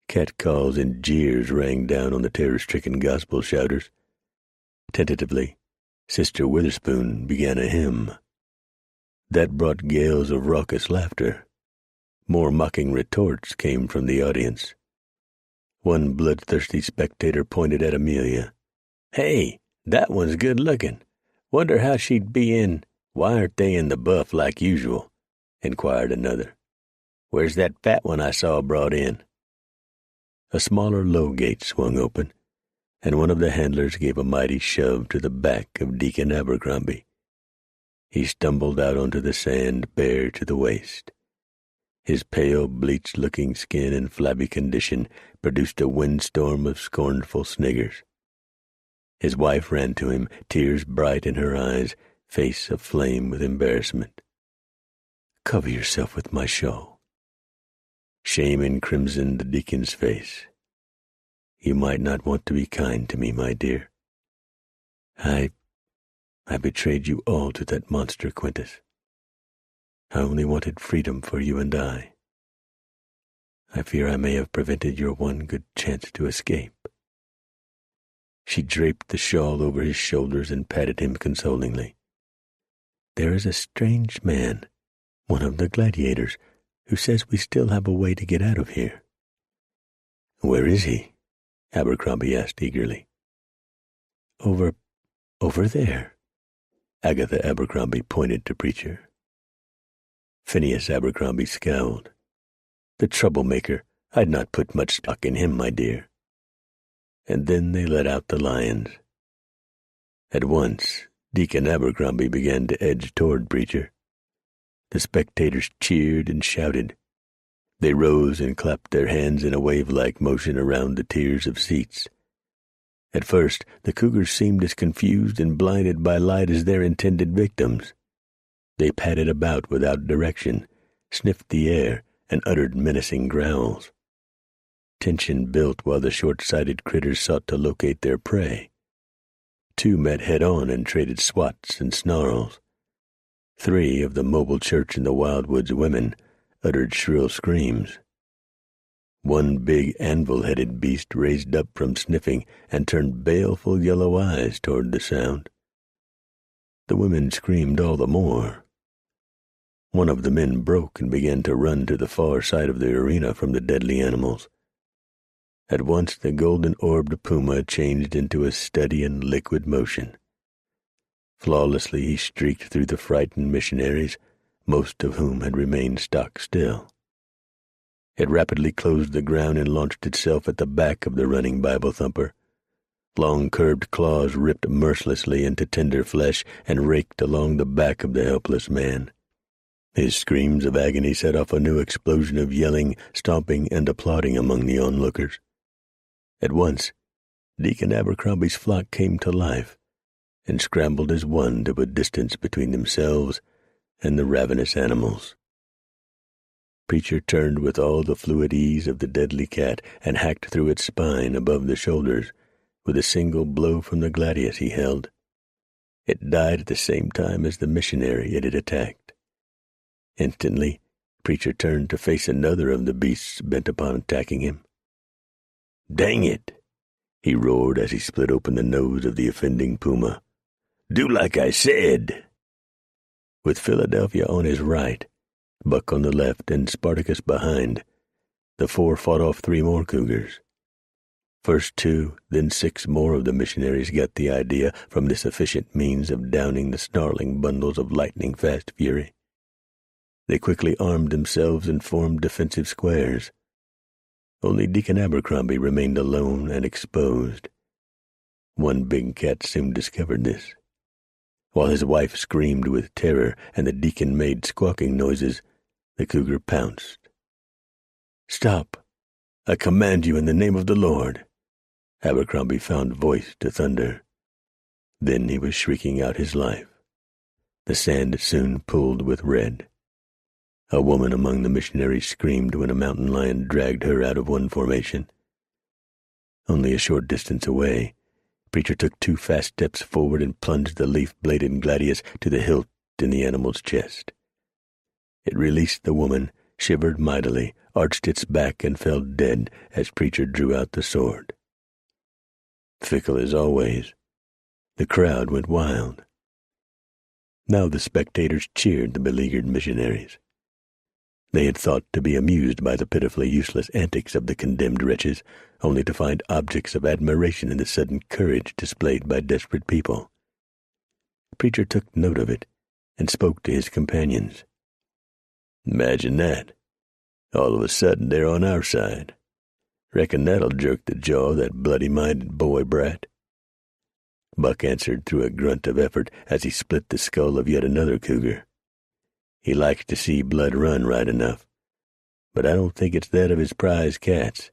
Catcalls and jeers rang down on the terror-stricken gospel shouters. Tentatively, Sister Witherspoon began a hymn. That brought gales of raucous laughter. More mocking retorts came from the audience. One bloodthirsty spectator pointed at Amelia. Hey, that one's good-looking. Wonder how she'd be in. Why aren't they in the buff like usual? Inquired another. Where's that fat one I saw brought in? A smaller low gate swung open, and one of the handlers gave a mighty shove to the back of Deacon Abercrombie. He stumbled out onto the sand, bare to the waist. His pale, bleached-looking skin and flabby condition produced a windstorm of scornful sniggers. His wife ran to him, tears bright in her eyes, face aflame with embarrassment. Cover yourself with my shawl. Shame encrimsoned the deacon's face. You might not want to be kind to me, my dear. I betrayed you all to that monster Quintus. I only wanted freedom for you and I. I fear I may have prevented your one good chance to escape. She draped the shawl over his shoulders and patted him consolingly. There is a strange man, one of the gladiators, who says we still have a way to get out of here. Where is he? Abercrombie asked eagerly. Over there. Agatha Abercrombie pointed to Preacher. Phineas Abercrombie scowled. The troublemaker. I'd not put much stock in him, my dear. And then they let out the lions. At once, Deacon Abercrombie began to edge toward Preacher. The spectators cheered and shouted. They rose and clapped their hands in a wave-like motion around the tiers of seats. At first, the cougars seemed as confused and blinded by light as their intended victims. They padded about without direction, sniffed the air, and uttered menacing growls. Tension built while the short-sighted critters sought to locate their prey. 2 met head-on and traded swats and snarls. 3 of the mobile church in the Wildwoods women uttered shrill screams. One big anvil-headed beast raised up from sniffing and turned baleful yellow eyes toward the sound. The women screamed all the more. One of the men broke and began to run to the far side of the arena from the deadly animals. At once the golden-orbed puma changed into a steady and liquid motion. Flawlessly he streaked through the frightened missionaries, most of whom had remained stock still. It rapidly closed the ground and launched itself at the back of the running Bible thumper. Long curved claws ripped mercilessly into tender flesh and raked along the back of the helpless man. His screams of agony set off a new explosion of yelling, stomping, and applauding among the onlookers. At once, Deacon Abercrombie's flock came to life and scrambled as one to put distance between themselves and the ravenous animals. Preacher turned with all the fluid ease of the deadly cat and hacked through its spine above the shoulders with a single blow from the gladius he held. It died at the same time as the missionary it had attacked. Instantly, Preacher turned to face another of the beasts bent upon attacking him. "Dang it!" he roared as he split open the nose of the offending puma. "Do like I said!" With Philadelphia on his right, Buck on the left, and Spartacus behind, the four fought off 3 more cougars. First 2, then 6 more of the missionaries got the idea from this efficient means of downing the snarling bundles of lightning-fast fury. They quickly armed themselves and formed defensive squares. Only Deacon Abercrombie remained alone and exposed. One big cat soon discovered this. While his wife screamed with terror and the deacon made squawking noises, the cougar pounced. "Stop! I command you in the name of the Lord!" Abercrombie found voice to thunder. Then he was shrieking out his life. The sand soon pooled with red. A woman among the missionaries screamed when a mountain lion dragged her out of one formation. Only a short distance away, Preacher took 2 fast steps forward and plunged the leaf-bladed gladius to the hilt in the animal's chest. It released the woman, shivered mightily, arched its back, and fell dead as Preacher drew out the sword. Fickle as always, the crowd went wild. Now the spectators cheered the beleaguered missionaries. They had thought to be amused by the pitifully useless antics of the condemned wretches, only to find objects of admiration in the sudden courage displayed by desperate people. Preacher took note of it and spoke to his companions. "Imagine that. All of a sudden they're on our side. Reckon that'll jerk the jaw of that bloody-minded boy brat." Buck answered through a grunt of effort as he split the skull of yet another cougar. He likes to see blood run right enough, but I don't think it's that of his prize cats.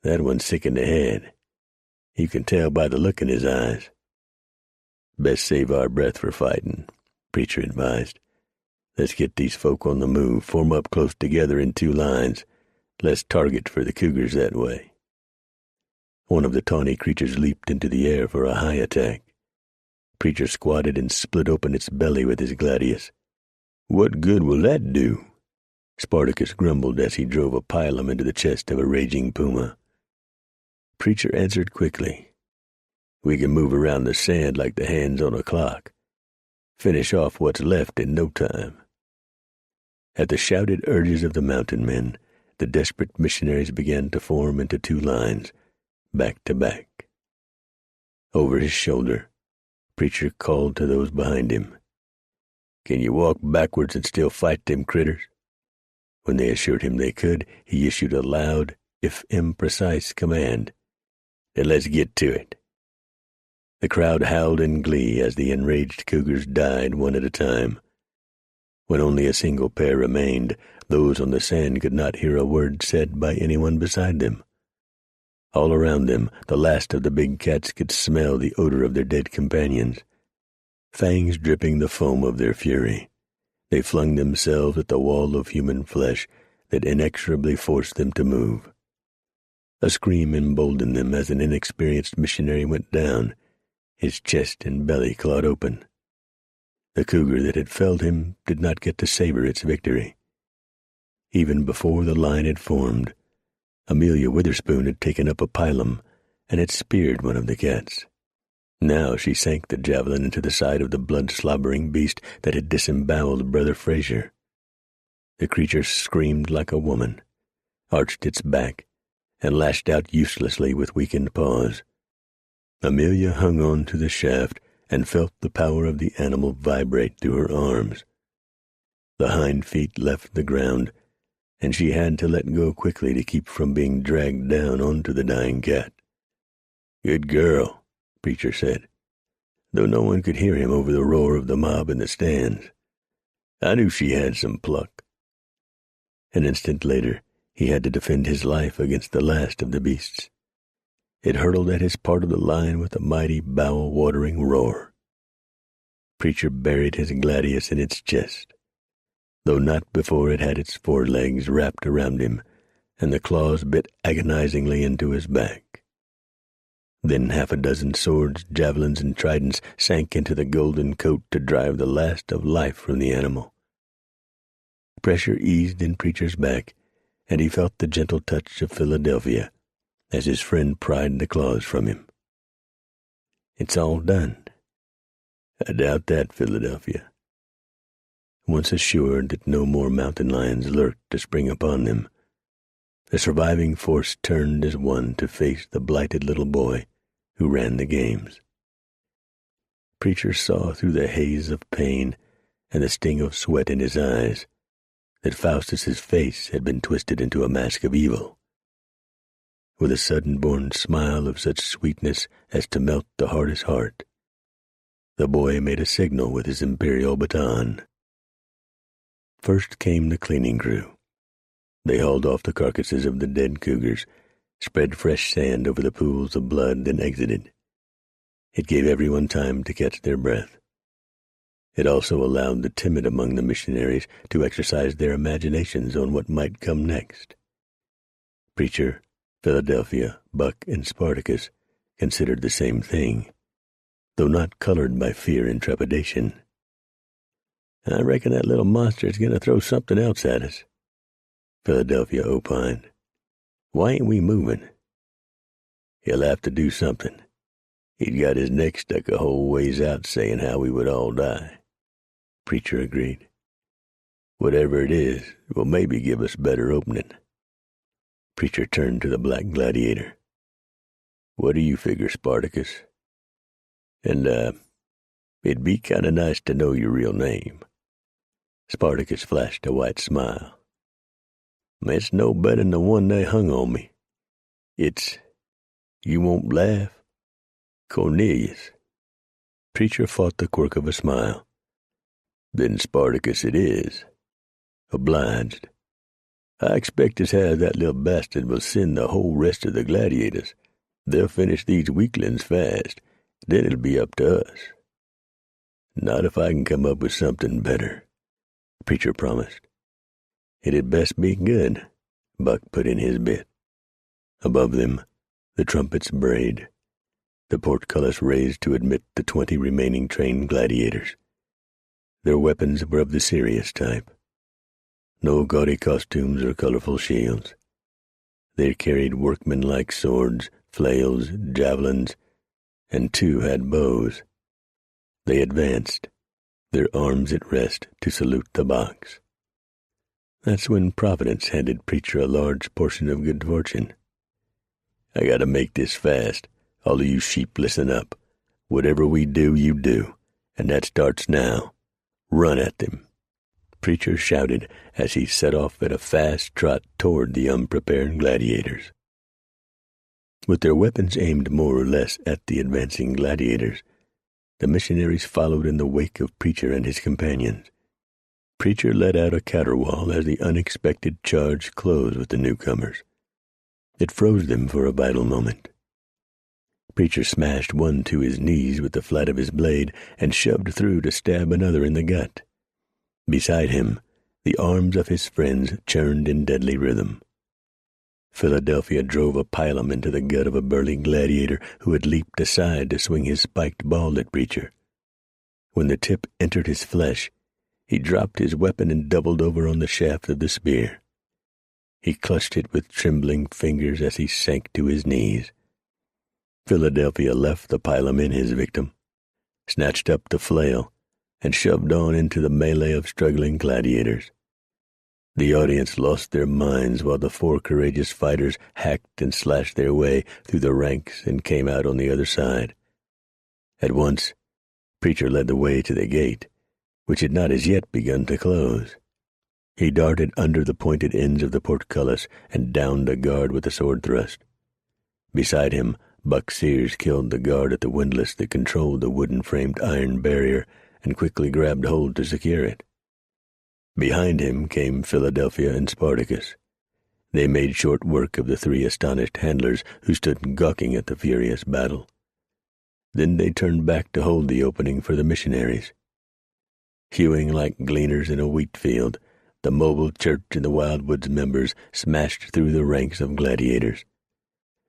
That one's sick in the head. You can tell by the look in his eyes. "Best save our breath for fighting," Preacher advised. "Let's get these folk on the move, form up close together in 2 lines. Less target for the cougars that way." One of the tawny creatures leaped into the air for a high attack. Preacher squatted and split open its belly with his gladius. "What good will that do?" Spartacus grumbled as he drove a pilum into the chest of a raging puma. Preacher answered quickly. "We can move around the sand like the hands on a clock. Finish off what's left in no time." At the shouted urges of the mountain men, the desperate missionaries began to form into 2 lines, back to back. Over his shoulder, Preacher called to those behind him. "Can you walk backwards and still fight them critters?" When they assured him they could, he issued a loud, if imprecise, command. "Then let's get to it." The crowd howled in glee as the enraged cougars died one at a time. When only a single pair remained, those on the sand could not hear a word said by anyone beside them. All around them, the last of the big cats could smell the odor of their dead companions. Fangs dripping the foam of their fury, they flung themselves at the wall of human flesh that inexorably forced them to move. A scream emboldened them as an inexperienced missionary went down, his chest and belly clawed open. The cougar that had felled him did not get to savor its victory. Even before the line had formed, Amelia Witherspoon had taken up a pilum and had speared one of the cats. Now she sank the javelin into the side of the blood-slobbering beast that had disemboweled Brother Fraser. The creature screamed like a woman, arched its back, and lashed out uselessly with weakened paws. Amelia hung on to the shaft and felt the power of the animal vibrate through her arms. The hind feet left the ground, and she had to let go quickly to keep from being dragged down onto the dying cat. "Good girl," Preacher said, though no one could hear him over the roar of the mob in the stands. "I knew she had some pluck." An instant later, he had to defend his life against the last of the beasts. It hurtled at his part of the line with a mighty bowel-watering roar. Preacher buried his gladius in its chest, though not before it had its forelegs wrapped around him and the claws bit agonizingly into his back. Then half a dozen swords, javelins, and tridents sank into the golden coat to drive the last of life from the animal. Pressure eased in Preacher's back, and he felt the gentle touch of Philadelphia as his friend pried the claws from him. "It's all done." "I doubt that, Philadelphia." Once assured that no more mountain lions lurked to spring upon them, the surviving force turned as one to face the blighted little boy who ran the games. Preacher saw through the haze of pain and the sting of sweat in his eyes that Faustus's face had been twisted into a mask of evil. With a sudden-born smile of such sweetness as to melt the hardest heart, the boy made a signal with his imperial baton. First came the cleaning crew. They hauled off the carcasses of the dead cougars, spread fresh sand over the pools of blood, then exited. It gave everyone time to catch their breath. It also allowed the timid among the missionaries to exercise their imaginations on what might come next. Preacher, Philadelphia, Buck, and Spartacus considered the same thing, though not colored by fear and trepidation. "I reckon that little monster's going to throw something else at us," Philadelphia opined. "Why ain't we moving?" "He'll have to do something. He's got his neck stuck a whole ways out saying how we would all die," Preacher agreed. "Whatever it is, it will maybe give us better opening." Preacher turned to the black gladiator. "What do you figure, Spartacus? And, it'd be kind of nice to know your real name." Spartacus flashed a white smile. "It's no better than the one they hung on me. You won't laugh, Cornelius." Preacher fought the quirk of a smile. "Then Spartacus it is. Obliged. I expect as how that little bastard will send the whole rest of the gladiators. They'll finish these weaklings fast. Then it'll be up to us." "Not if I can come up with something better," Preacher promised. "It'd best be good," Buck put in his bit. Above them, the trumpets brayed, the portcullis raised to admit the 20 remaining trained gladiators. Their weapons were of the serious type. No gaudy costumes or colorful shields. They carried workmanlike swords, flails, javelins, and 2 had bows. They advanced, their arms at rest, to salute the box. That's when Providence handed Preacher a large portion of good fortune. "I gotta make this fast. All of you sheep listen up. Whatever we do, you do, and that starts now. Run at them." Preacher shouted as he set off at a fast trot toward the unprepared gladiators. With their weapons aimed more or less at the advancing gladiators, the missionaries followed in the wake of Preacher and his companions. Preacher let out a caterwaul as the unexpected charge closed with the newcomers. It froze them for a vital moment. Preacher smashed one to his knees with the flat of his blade and shoved through to stab another in the gut. Beside him, the arms of his friends churned in deadly rhythm. Philadelphia drove a pilum into the gut of a burly gladiator who had leaped aside to swing his spiked ball at Preacher. When the tip entered his flesh, he dropped his weapon and doubled over on the shaft of the spear. He clutched it with trembling fingers as he sank to his knees. Philadelphia left the pilum in his victim, snatched up the flail, and shoved on into the melee of struggling gladiators. The audience lost their minds while the four courageous fighters hacked and slashed their way through the ranks and came out on the other side. At once, Preacher led the way to the gate, which had not as yet begun to close. He darted under the pointed ends of the portcullis and downed a guard with a sword thrust. Beside him, Buck Sears killed the guard at the windlass that controlled the wooden-framed iron barrier and quickly grabbed hold to secure it. Behind him came Philadelphia and Spartacus. They made short work of the three astonished handlers who stood gawking at the furious battle. Then they turned back to hold the opening for the missionaries. Hewing like gleaners in a wheat field, the mobile church and the Wildwoods members smashed through the ranks of gladiators.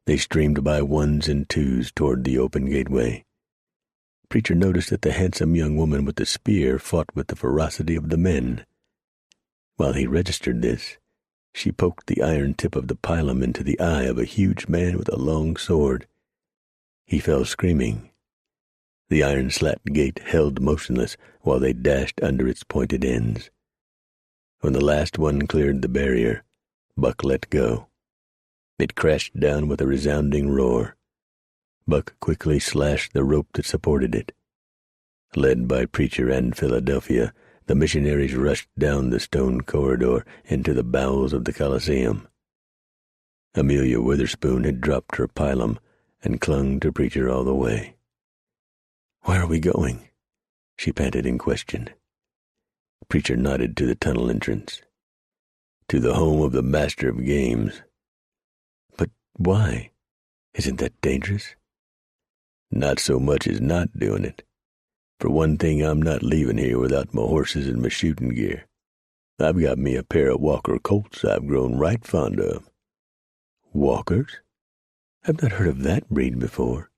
They streamed by ones and twos toward the open gateway. Preacher noticed that the handsome young woman with the spear fought with the ferocity of the men. While he registered this, she poked the iron tip of the pilum into the eye of a huge man with a long sword. He fell screaming. The iron-slat gate held motionless while they dashed under its pointed ends. When the last one cleared the barrier, Buck let go. It crashed down with a resounding roar. Buck quickly slashed the rope that supported it. Led by Preacher and Philadelphia, the missionaries rushed down the stone corridor into the bowels of the Colosseum. Amelia Witherspoon had dropped her pilum and clung to Preacher all the way. "Where are we going?" she panted in question. Preacher nodded to the tunnel entrance. "To the home of the Master of Games." "But why? Isn't that dangerous?" "Not so much as not doing it. For one thing, I'm not leaving here without my horses and my shooting gear. I've got me a pair of Walker colts I've grown right fond of." "Walkers? I've not heard of that breed before."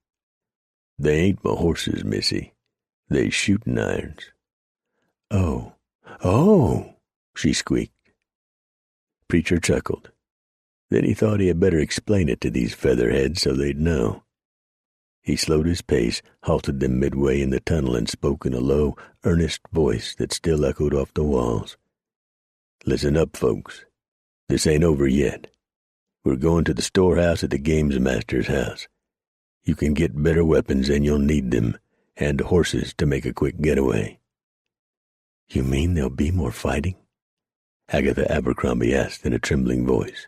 "They ain't my horses, missy. They shooting irons." Oh, she squeaked. Preacher chuckled. Then he thought he had better explain it to these featherheads so they'd know. He slowed his pace, halted them midway in the tunnel, and spoke in a low, earnest voice that still echoed off the walls. "Listen up, folks. This ain't over yet. We're going to the storehouse at the games master's house. You can get better weapons and you'll need them, and horses to make a quick getaway." "You mean there'll be more fighting?" Agatha Abercrombie asked in a trembling voice.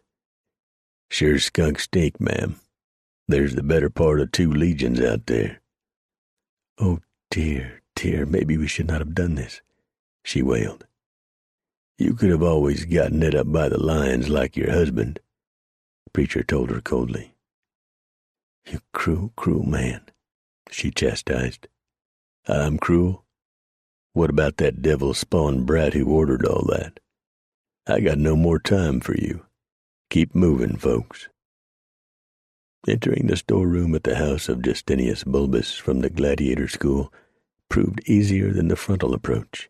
"Sure skunk stink, ma'am. There's the better part of 2 legions out there." "Oh, dear, dear, maybe we should not have done this," she wailed. "You could have always gotten it up by the lions like your husband," Preacher told her coldly. "You cruel, cruel man," she chastised. "I'm cruel? What about that devil-spawned brat who ordered all that? I got no more time for you. Keep moving, folks." Entering the storeroom at the house of Justinius Bulbus from the gladiator school proved easier than the frontal approach.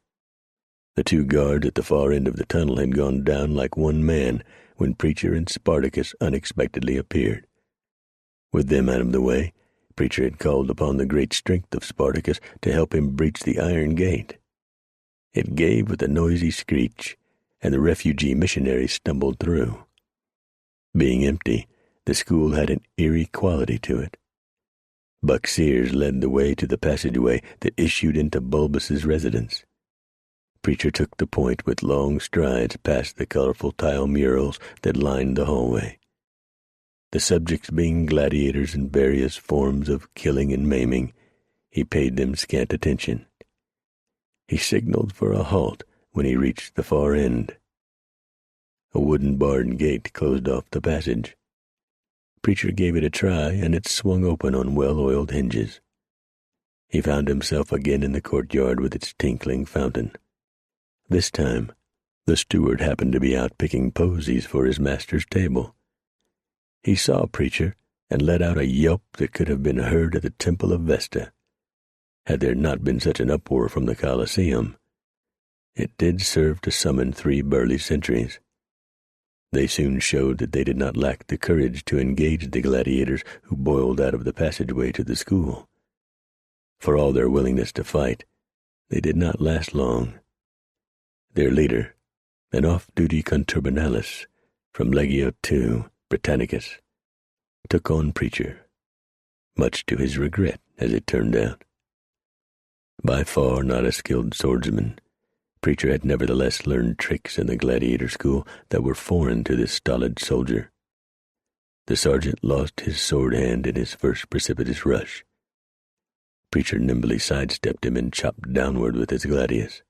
The 2 guards at the far end of the tunnel had gone down like one man when Preacher and Spartacus unexpectedly appeared. With them out of the way, Preacher had called upon the great strength of Spartacus to help him breach the iron gate. It gave with a noisy screech, and the refugee missionaries stumbled through. Being empty, the school had an eerie quality to it. Buck Sears led the way to the passageway that issued into Bulbus's residence. Preacher took the point with long strides past the colorful tile murals that lined the hallway. The subjects being gladiators in various forms of killing and maiming, he paid them scant attention. He signaled for a halt when he reached the far end. A wooden barred gate closed off the passage. Preacher gave it a try, and it swung open on well-oiled hinges. He found himself again in the courtyard with its tinkling fountain. This time, the steward happened to be out picking posies for his master's table. He saw Preacher and let out a yelp that could have been heard at the Temple of Vesta. Had there not been such an uproar from the Colosseum, it did serve to summon 3 burly sentries. They soon showed that they did not lack the courage to engage the gladiators who boiled out of the passageway to the school. For all their willingness to fight, they did not last long. Their leader, an off-duty conturbonalis from Legio II Britannicus, took on Preacher, much to his regret, as it turned out. By far not a skilled swordsman, Preacher had nevertheless learned tricks in the gladiator school that were foreign to this stolid soldier. The sergeant lost his sword hand in his first precipitous rush. Preacher nimbly sidestepped him and chopped downward with his gladius.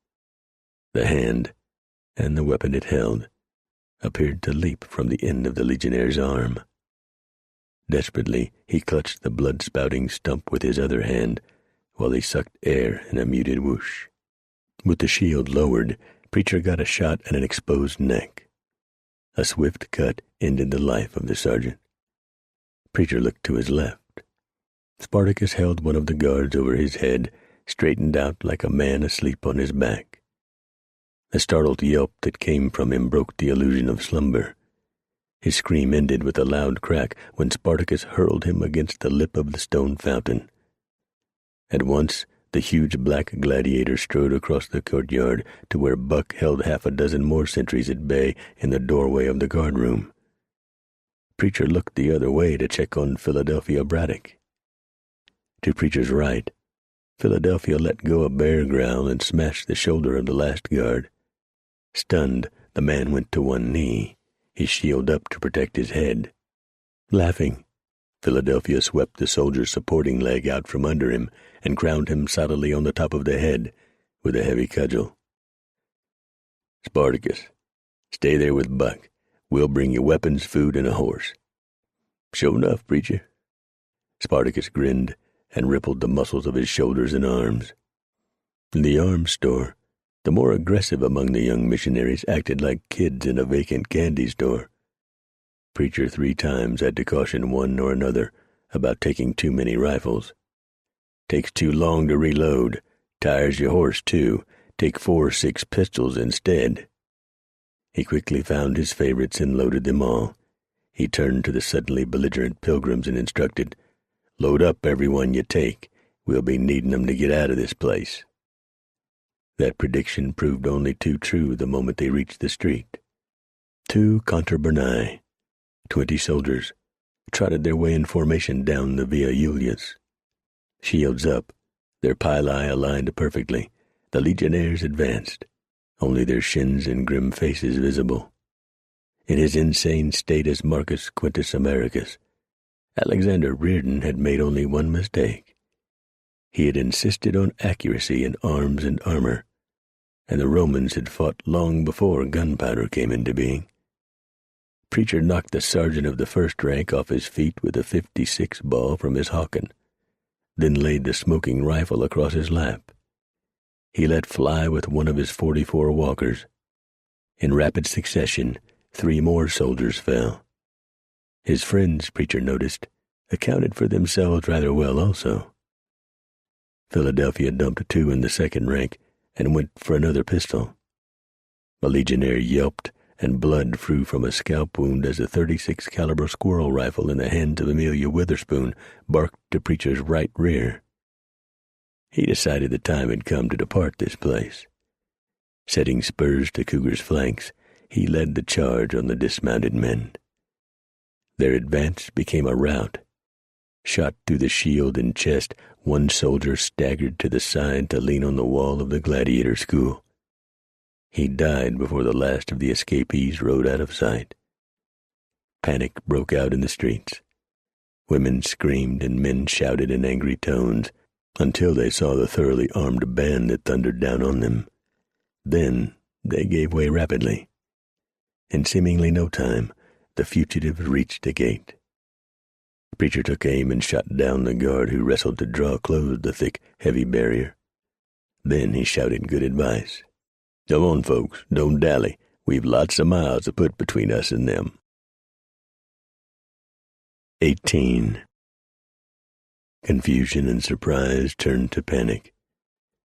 The hand, and the weapon it held, appeared to leap from the end of the legionnaire's arm. Desperately, he clutched the blood-spouting stump with his other hand, while he sucked air in a muted whoosh. With the shield lowered, Preacher got a shot at an exposed neck. A swift cut ended the life of the sergeant. Preacher looked to his left. Spartacus held one of the guards over his head, straightened out like a man asleep on his back. The startled yelp that came from him broke the illusion of slumber. His scream ended with a loud crack when Spartacus hurled him against the lip of the stone fountain. At once, the huge black gladiator strode across the courtyard to where Buck held half a dozen more sentries at bay in the doorway of the guardroom. Preacher looked the other way to check on Philadelphia Braddock. To Preacher's right, Philadelphia let go a bear growl and smashed the shoulder of the last guard. Stunned, the man went to one knee, his shield up to protect his head. Laughing, Philadelphia swept the soldier's supporting leg out from under him and crowned him solidly on the top of the head with a heavy cudgel. "Spartacus, stay there with Buck. We'll bring you weapons, food, and a horse." "Sure enough, Preacher." Spartacus grinned and rippled the muscles of his shoulders and arms. In the arms store, the more aggressive among the young missionaries acted like kids in a vacant candy store. Preacher 3 times had to caution one or another about taking too many rifles. "Takes too long to reload. Tires your horse, too. Take 4 or 6 pistols instead." He quickly found his favorites and loaded them all. He turned to the suddenly belligerent pilgrims and instructed, "Load up everyone you take. We'll be needing them to get out of this place." That prediction proved only too true the moment they reached the street. 2 conturbernii, 20 soldiers, trotted their way in formation down the Via Julius. Shields up, their pili aligned perfectly, the legionnaires advanced, only their shins and grim faces visible. In his insane state as Marcus Quintus Americus, Alexander Reardon had made only one mistake. He had insisted on accuracy in arms and armor, and the Romans had fought long before gunpowder came into being. Preacher knocked the sergeant of the first rank off his feet with a .56 ball from his Hawken, then laid the smoking rifle across his lap. He let fly with one of his .44 Walkers. In rapid succession, 3 more soldiers fell. His friends, Preacher noticed, accounted for themselves rather well also. Philadelphia dumped 2 in the second rank and went for another pistol. A legionnaire yelped, and blood flew from a scalp wound as a .36 caliber squirrel rifle in the hands of Amelia Witherspoon barked to Preacher's right rear. He decided the time had come to depart this place. Setting spurs to Cougar's flanks, he led the charge on the dismounted men. Their advance became a rout. Shot through the shield and chest, one soldier staggered to the side to lean on the wall of the gladiator school. He died before the last of the escapees rode out of sight. Panic broke out in the streets. Women screamed and men shouted in angry tones until they saw the thoroughly armed band that thundered down on them. Then they gave way rapidly. In seemingly no time, the fugitives reached the gate. Preacher took aim and shot down the guard who wrestled to draw close the thick, heavy barrier. Then he shouted good advice. "Come on, folks, don't dally. We've lots of miles to put between us and them." 18. Confusion and surprise turned to panic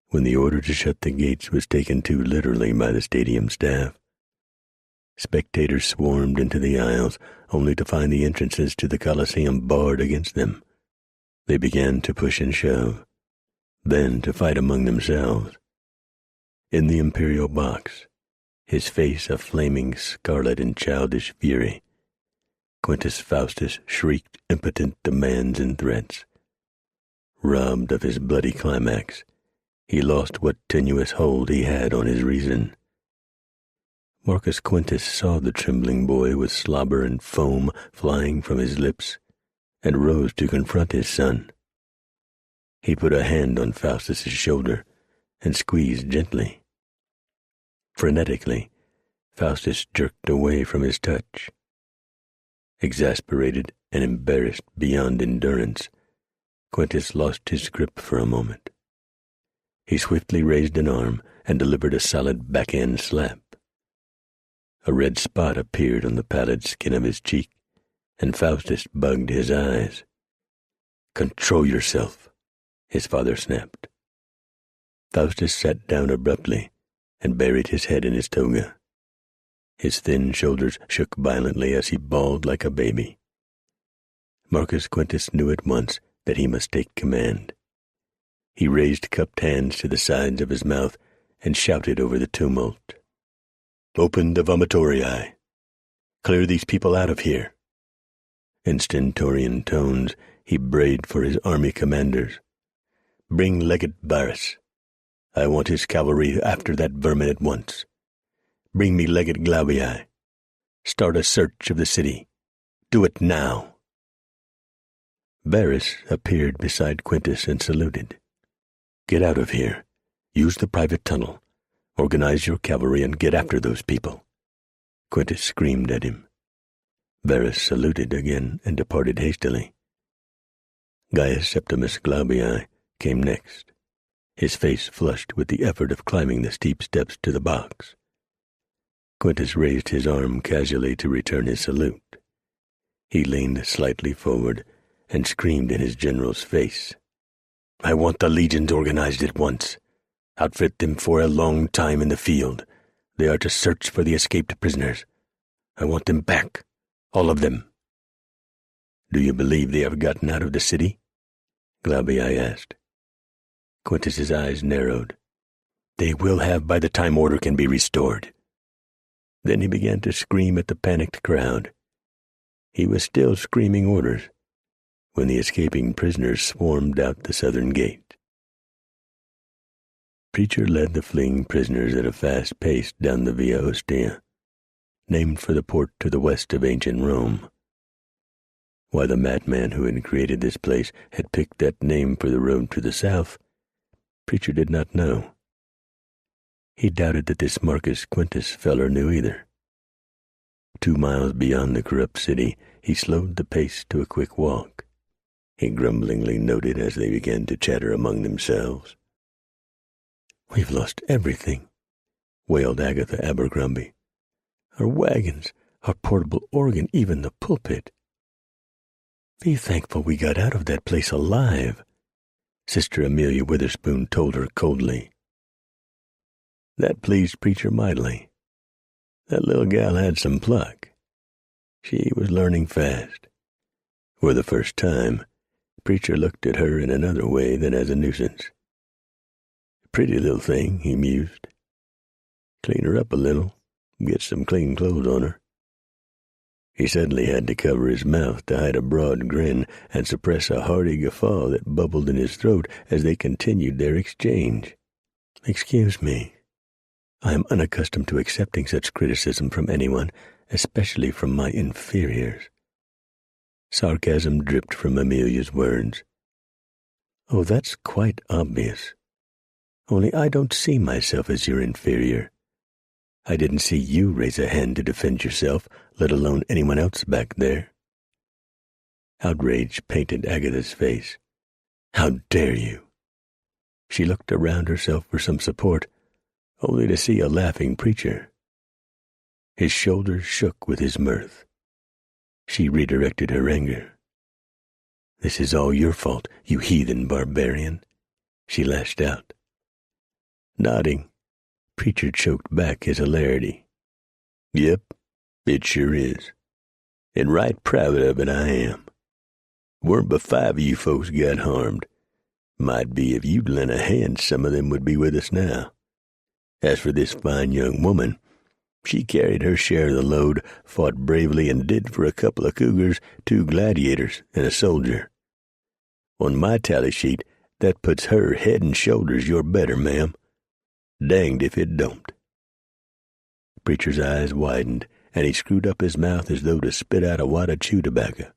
when the order to shut the gates was taken too literally by the stadium staff. Spectators swarmed into the aisles, only to find the entrances to the Colosseum barred against them. They began to push and shove, then to fight among themselves. In the imperial box, his face a flaming scarlet in childish fury. Quintus Faustus shrieked impotent demands and threats. Robbed of his bloody climax, he lost what tenuous hold he had on his reason. Marcus Quintus saw the trembling boy with slobber and foam flying from his lips, and rose to confront his son. He put a hand on Faustus's shoulder and squeezed gently. Frenetically, Faustus jerked away from his touch. Exasperated and embarrassed beyond endurance, Quintus lost his grip for a moment. He swiftly raised an arm and delivered a solid backhand slap. A red spot appeared on the pallid skin of his cheek, and Faustus bugged his eyes. "Control yourself," his father snapped. Faustus sat down abruptly and buried his head in his toga. His thin shoulders shook violently as he bawled like a baby. Marcus Quintus knew at once that he must take command. He raised cupped hands to the sides of his mouth and shouted over the tumult. "Open the vomitorii. Clear these people out of here." In stentorian tones, he brayed for his army commanders. "Bring Legate Varus. I want his cavalry after that vermin at once. Bring me Legate Glaubii. Start a search of the city. Do it now." Varus appeared beside Quintus and saluted. "Get out of here. Use the private tunnel. Organize your cavalry and get after those people." Quintus screamed at him. Varus saluted again and departed hastily. Gaius Septimus Glaubii came next, his face flushed with the effort of climbing the steep steps to the box. Quintus raised his arm casually to return his salute. He leaned slightly forward and screamed in his general's face. "I want the legions organized at once. Outfit them for a long time in the field. They are to search for the escaped prisoners. I want them back, all of them." "Do you believe they have gotten out of the city?" Glaubii asked. Quintus's eyes narrowed. "They will have by the time order can be restored." Then he began to scream at the panicked crowd. He was still screaming orders when the escaping prisoners swarmed out the southern gate. Preacher led the fleeing prisoners at a fast pace down the Via Ostia, named for the port to the west of ancient Rome. Why the madman who had created this place had picked that name for the road to the south, Preacher did not know. He doubted that this Marcus Quintus feller knew either. 2 miles beyond the corrupt city, he slowed the pace to a quick walk. He grumblingly noted as they began to chatter among themselves. "We've lost everything," wailed Agatha Abercrombie. "Our wagons, our portable organ, even the pulpit." "Be thankful we got out of that place alive," Sister Amelia Witherspoon told her coldly. That pleased Preacher mightily. That little gal had some pluck. She was learning fast. For the first time, Preacher looked at her in another way than as a nuisance. "Pretty little thing," he mused. "Clean her up a little, get some clean clothes on her." He suddenly had to cover his mouth to hide a broad grin and suppress a hearty guffaw that bubbled in his throat as they continued their exchange. "Excuse me. I am unaccustomed to accepting such criticism from anyone, especially from my inferiors." Sarcasm dripped from Amelia's words. "Oh, that's quite obvious. Only I don't see myself as your inferior. I didn't see you raise a hand to defend yourself, let alone anyone else back there." Outrage painted Agatha's face. "How dare you?" She looked around herself for some support, only to see a laughing Preacher. His shoulders shook with his mirth. She redirected her anger. "This is all your fault, you heathen barbarian," she lashed out. Nodding, Preacher choked back his hilarity. "Yep, it sure is. And right proud of it I am. Weren't but 5 of you folks got harmed. Might be if you'd lent a hand some of them would be with us now. As for this fine young woman, She carried her share of the load, fought bravely, and did for a couple of cougars, 2 gladiators, and a soldier. On my tally sheet, that puts her head and shoulders your better, ma'am. Danged if it don't." Preacher's eyes widened, and he screwed up his mouth as though to spit out a wad of chew tobacco.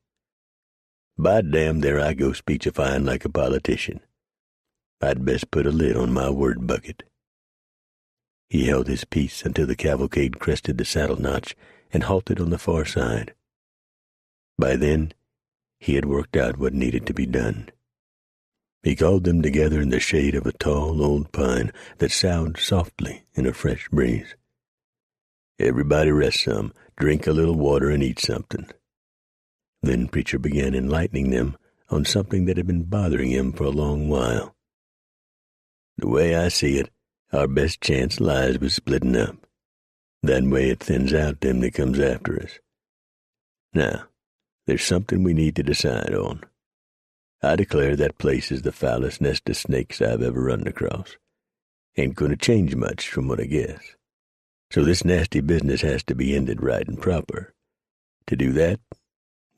"By damn, there I go speechifying like a politician. I'd best put a lid on my word bucket." He held his peace until the cavalcade crested the saddle notch and halted on the far side. By then, he had worked out what needed to be done. He called them together in the shade of a tall old pine that soughed softly in a fresh breeze. "Everybody rest some, drink a little water, and eat something." Then Preacher began enlightening them on something that had been bothering him for a long while. "The way I see it, our best chance lies with splitting up. That way it thins out them that comes after us. Now, there's something we need to decide on. I declare that place is the foulest nest of snakes I've ever run across. Ain't going to change much from what I guess. So this nasty business has to be ended right and proper. To do that,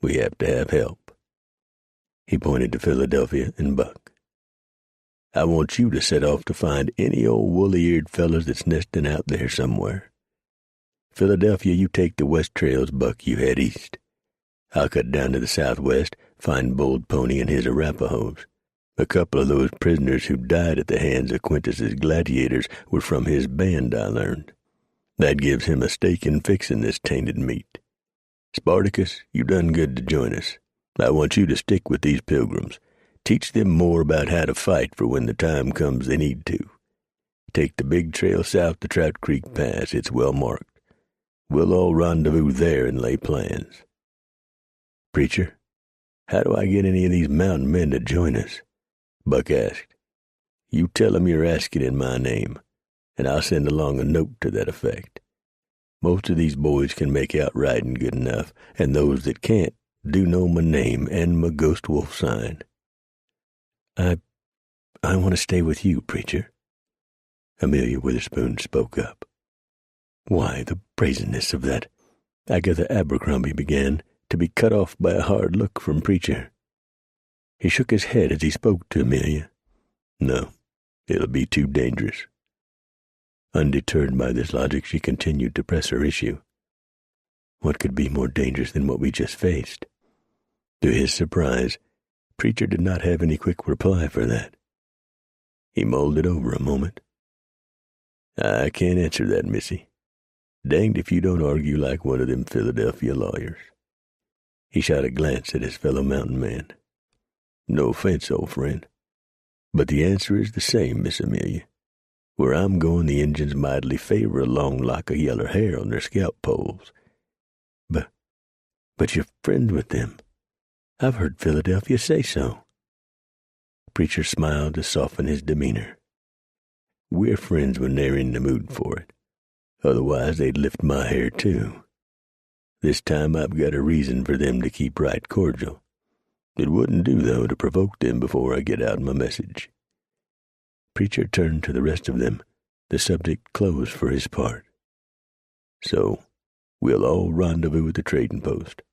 we have to have help." He pointed to Philadelphia and Buck. "I want you to set off to find any old woolly-eared fellows that's nesting out there somewhere. Philadelphia, you take the west trails, Buck, you head east. I'll cut down to the southwest, find Bold Pony and his Arapahoes. A couple of those prisoners who died at the hands of Quintus's gladiators were from his band, I learned. That gives him a stake in fixing this tainted meat. Spartacus, you done good to join us. I want you to stick with these pilgrims. Teach them more about how to fight for when the time comes they need to. Take the big trail south to Trout Creek Pass. It's well marked. We'll all rendezvous there and lay plans." "Preacher, how do I get any of these mountain men to join us?" Buck asked. "You tell 'em you're asking in my name, and I'll send along a note to that effect. Most of these boys can make out riding good enough, and those that can't do know my name and my ghost wolf sign." I want to stay with you, Preacher." Amelia Witherspoon spoke up. "Why, the brazenness of that," Agatha Abercrombie began, to be cut off by a hard look from Preacher. He shook his head as he spoke to Amelia. "No, it'll be too dangerous." Undeterred by this logic, she continued to press her issue. What could be more dangerous than what we just faced? To his surprise, Preacher did not have any quick reply for that. He mulled it over a moment. "I can't answer that, Missy. Danged if you don't argue like one of them Philadelphia lawyers." He shot a glance at his fellow mountain man. "No offense, old friend, but the answer is the same, Miss Amelia. Where I'm going, the Injuns mightily favor a long lock of yeller hair on their scalp poles. But you're friends with them. I've heard Philadelphia say so." Preacher smiled to soften his demeanor. "We're friends when they're in the mood for it. Otherwise, they'd lift my hair, too. This time I've got a reason for them to keep right cordial. It wouldn't do, though, to provoke them before I get out my message." Preacher turned to the rest of them, the subject closed for his part. "So, we'll all rendezvous at the trading post.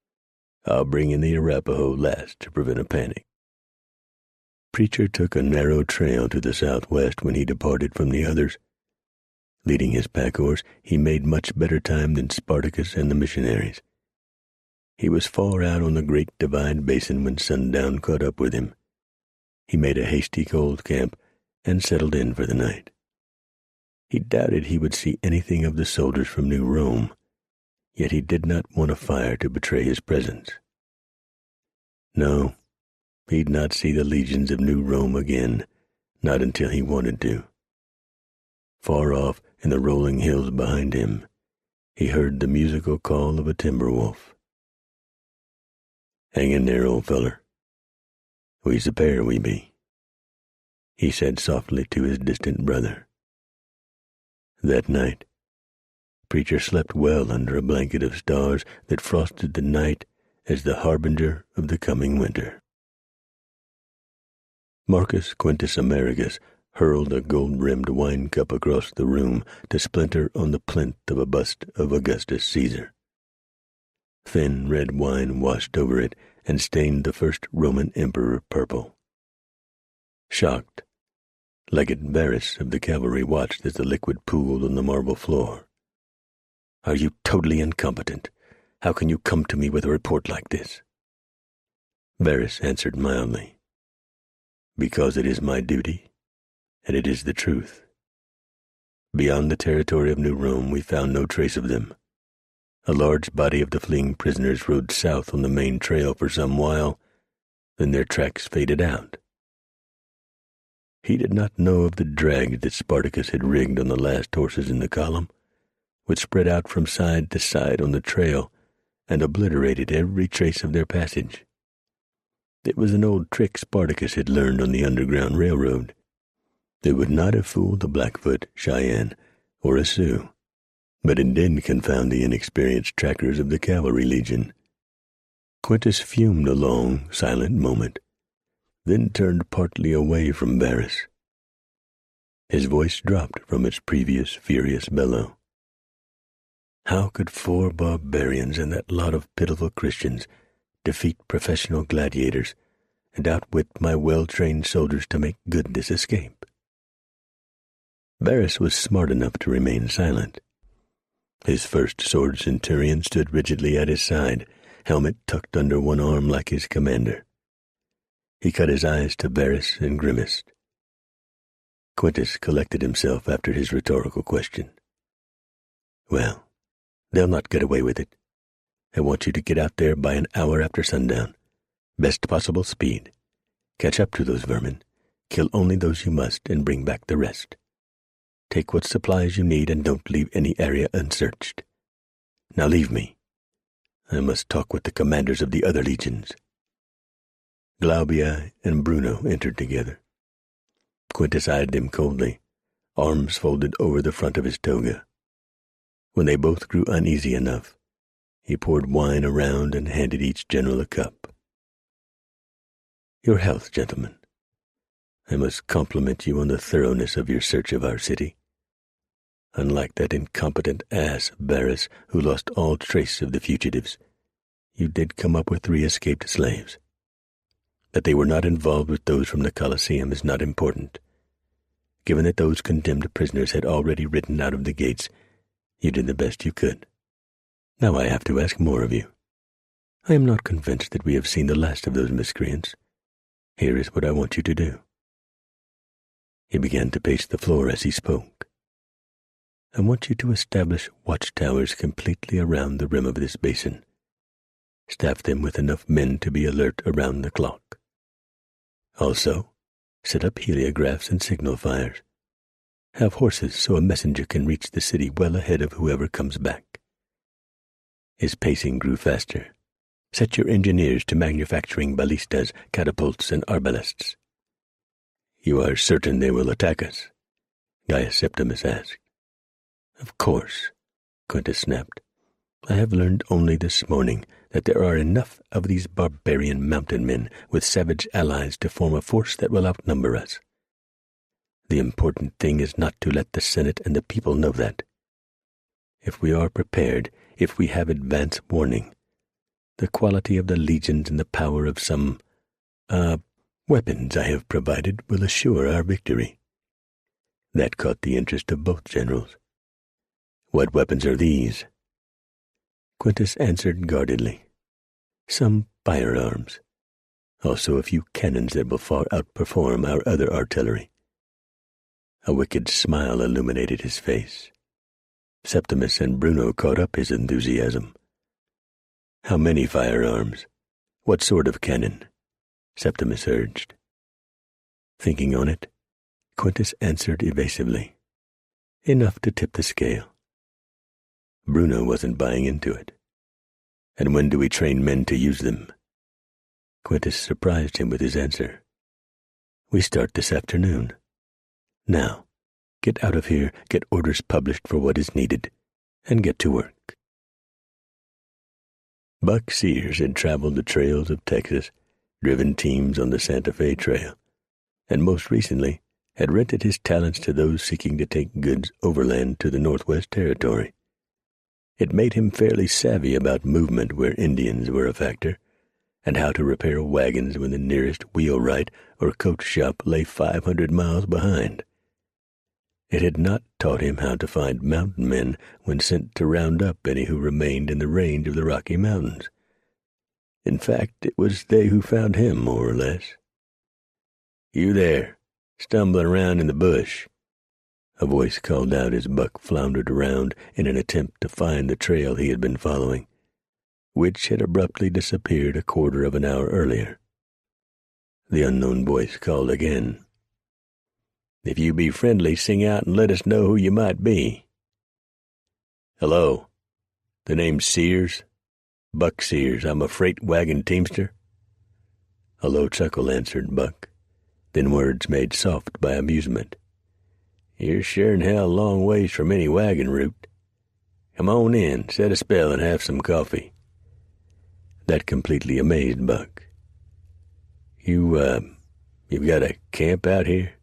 I'll bring in the Arapaho last to prevent a panic." Preacher took a narrow trail to the southwest when he departed from the others. Leading his pack-horse, he made much better time than Spartacus and the missionaries. He was far out on the great Divide Basin when sundown caught up with him. He made a hasty cold camp and settled in for the night. He doubted he would see anything of the soldiers from New Rome, yet he did not want a fire to betray his presence. No, he'd not see the legions of New Rome again, not until he wanted to. Far off in the rolling hills behind him, he heard the musical call of a timber wolf. "Hang in there, old feller. We's a pair, we be," he said softly to his distant brother. That night, Preacher slept well under a blanket of stars that frosted the night as the harbinger of the coming winter. Marcus Quintus Amerigus hurled a gold-rimmed wine cup across the room to splinter on the plinth of a bust of Augustus Caesar. Thin red wine washed over it and stained the first Roman emperor purple. Shocked, Legate Varus of the cavalry watched as the liquid pooled on the marble floor. "Are you totally incompetent? How can you come to me with a report like this?" Varus answered mildly, "Because it is my duty, and it is the truth. Beyond the territory of New Rome we found no trace of them. A large body of the fleeing prisoners rode south on the main trail for some while, then their tracks faded out." He did not know of the drags that Spartacus had rigged on the last horses in the column, which spread out from side to side on the trail and obliterated every trace of their passage. It was an old trick Spartacus had learned on the Underground Railroad. It would not have fooled a Blackfoot, Cheyenne, or a Sioux, but it did confound the inexperienced trackers of the cavalry legion. Quintus fumed a long, silent moment, then turned partly away from Varus. His voice dropped from its previous furious bellow. How could 4 barbarians and that lot of pitiful Christians defeat professional gladiators and outwit my well-trained soldiers to make good this escape? Varus was smart enough to remain silent. His first sword centurion stood rigidly at his side, helmet tucked under one arm like his commander. He cut his eyes to Varus and grimaced. Quintus collected himself after his rhetorical question. "Well, they'll not get away with it. I want you to get out there by an hour after sundown. Best possible speed. Catch up to those vermin, kill only those you must, and bring back the rest. Take what supplies you need and don't leave any area unsearched. Now leave me. I must talk with the commanders of the other legions." Glaubia and Bruno entered together. Quintus eyed them coldly, arms folded over the front of his toga. When they both grew uneasy enough, he poured wine around and handed each general a cup. "Your health, gentlemen. I must compliment you on the thoroughness of your search of our city. Unlike that incompetent ass, Varus, who lost all trace of the fugitives, you did come up with 3 escaped slaves. That they were not involved with those from the Colosseum is not important. Given that those condemned prisoners had already ridden out of the gates, you did the best you could. Now I have to ask more of you. I am not convinced that we have seen the last of those miscreants. Here is what I want you to do." He began to pace the floor as he spoke. "I want you to establish watchtowers completely around the rim of this basin. Staff them with enough men to be alert around the clock. Also, set up heliographs and signal fires. Have horses so a messenger can reach the city well ahead of whoever comes back." His pacing grew faster. "Set your engineers to manufacturing ballistas, catapults, and arbalests." "You are certain they will attack us?" Gaius Septimus asked. "Of course," Quintus snapped. "I have learned only this morning that there are enough of these barbarian mountain men with savage allies to form a force that will outnumber us. The important thing is not to let the Senate and the people know that. If we are prepared, if we have advance warning, the quality of the legions and the power of some, weapons I have provided will assure our victory." That caught the interest of both generals. "What weapons are these?" Quintus answered guardedly. "Some firearms. Also a few cannons that will far outperform our other artillery." A wicked smile illuminated his face. Septimus and Bruno caught up his enthusiasm. "How many firearms? What sort of cannon?" Septimus urged. Thinking on it, Quintus answered evasively. "Enough to tip the scale." Bruno wasn't buying into it. "And when do we train men to use them?" Quintus surprised him with his answer. "We start this afternoon. Now, get out of here, get orders published for what is needed, and get to work." Buck Sears had traveled the trails of Texas, driven teams on the Santa Fe Trail, and most recently had rented his talents to those seeking to take goods overland to the Northwest Territory. It made him fairly savvy about movement where Indians were a factor, and how to repair wagons when the nearest wheelwright or coach shop lay 500 miles behind. It had not taught him how to find mountain men when sent to round up any who remained in the range of the Rocky Mountains. In fact, it was they who found him, more or less. "You there, stumbling around in the bush," a voice called out as Buck floundered around in an attempt to find the trail he had been following, which had abruptly disappeared a quarter of an hour earlier. The unknown voice called again. "If you be friendly, sing out and let us know who you might be." "Hello. The name's Sears. Buck Sears. I'm a freight wagon teamster." A low chuckle answered Buck, then words made soft by amusement. "You're sure in hell a long ways from any wagon route. Come on in, set a spell, and have some coffee." That completely amazed Buck. You've got a camp out here?"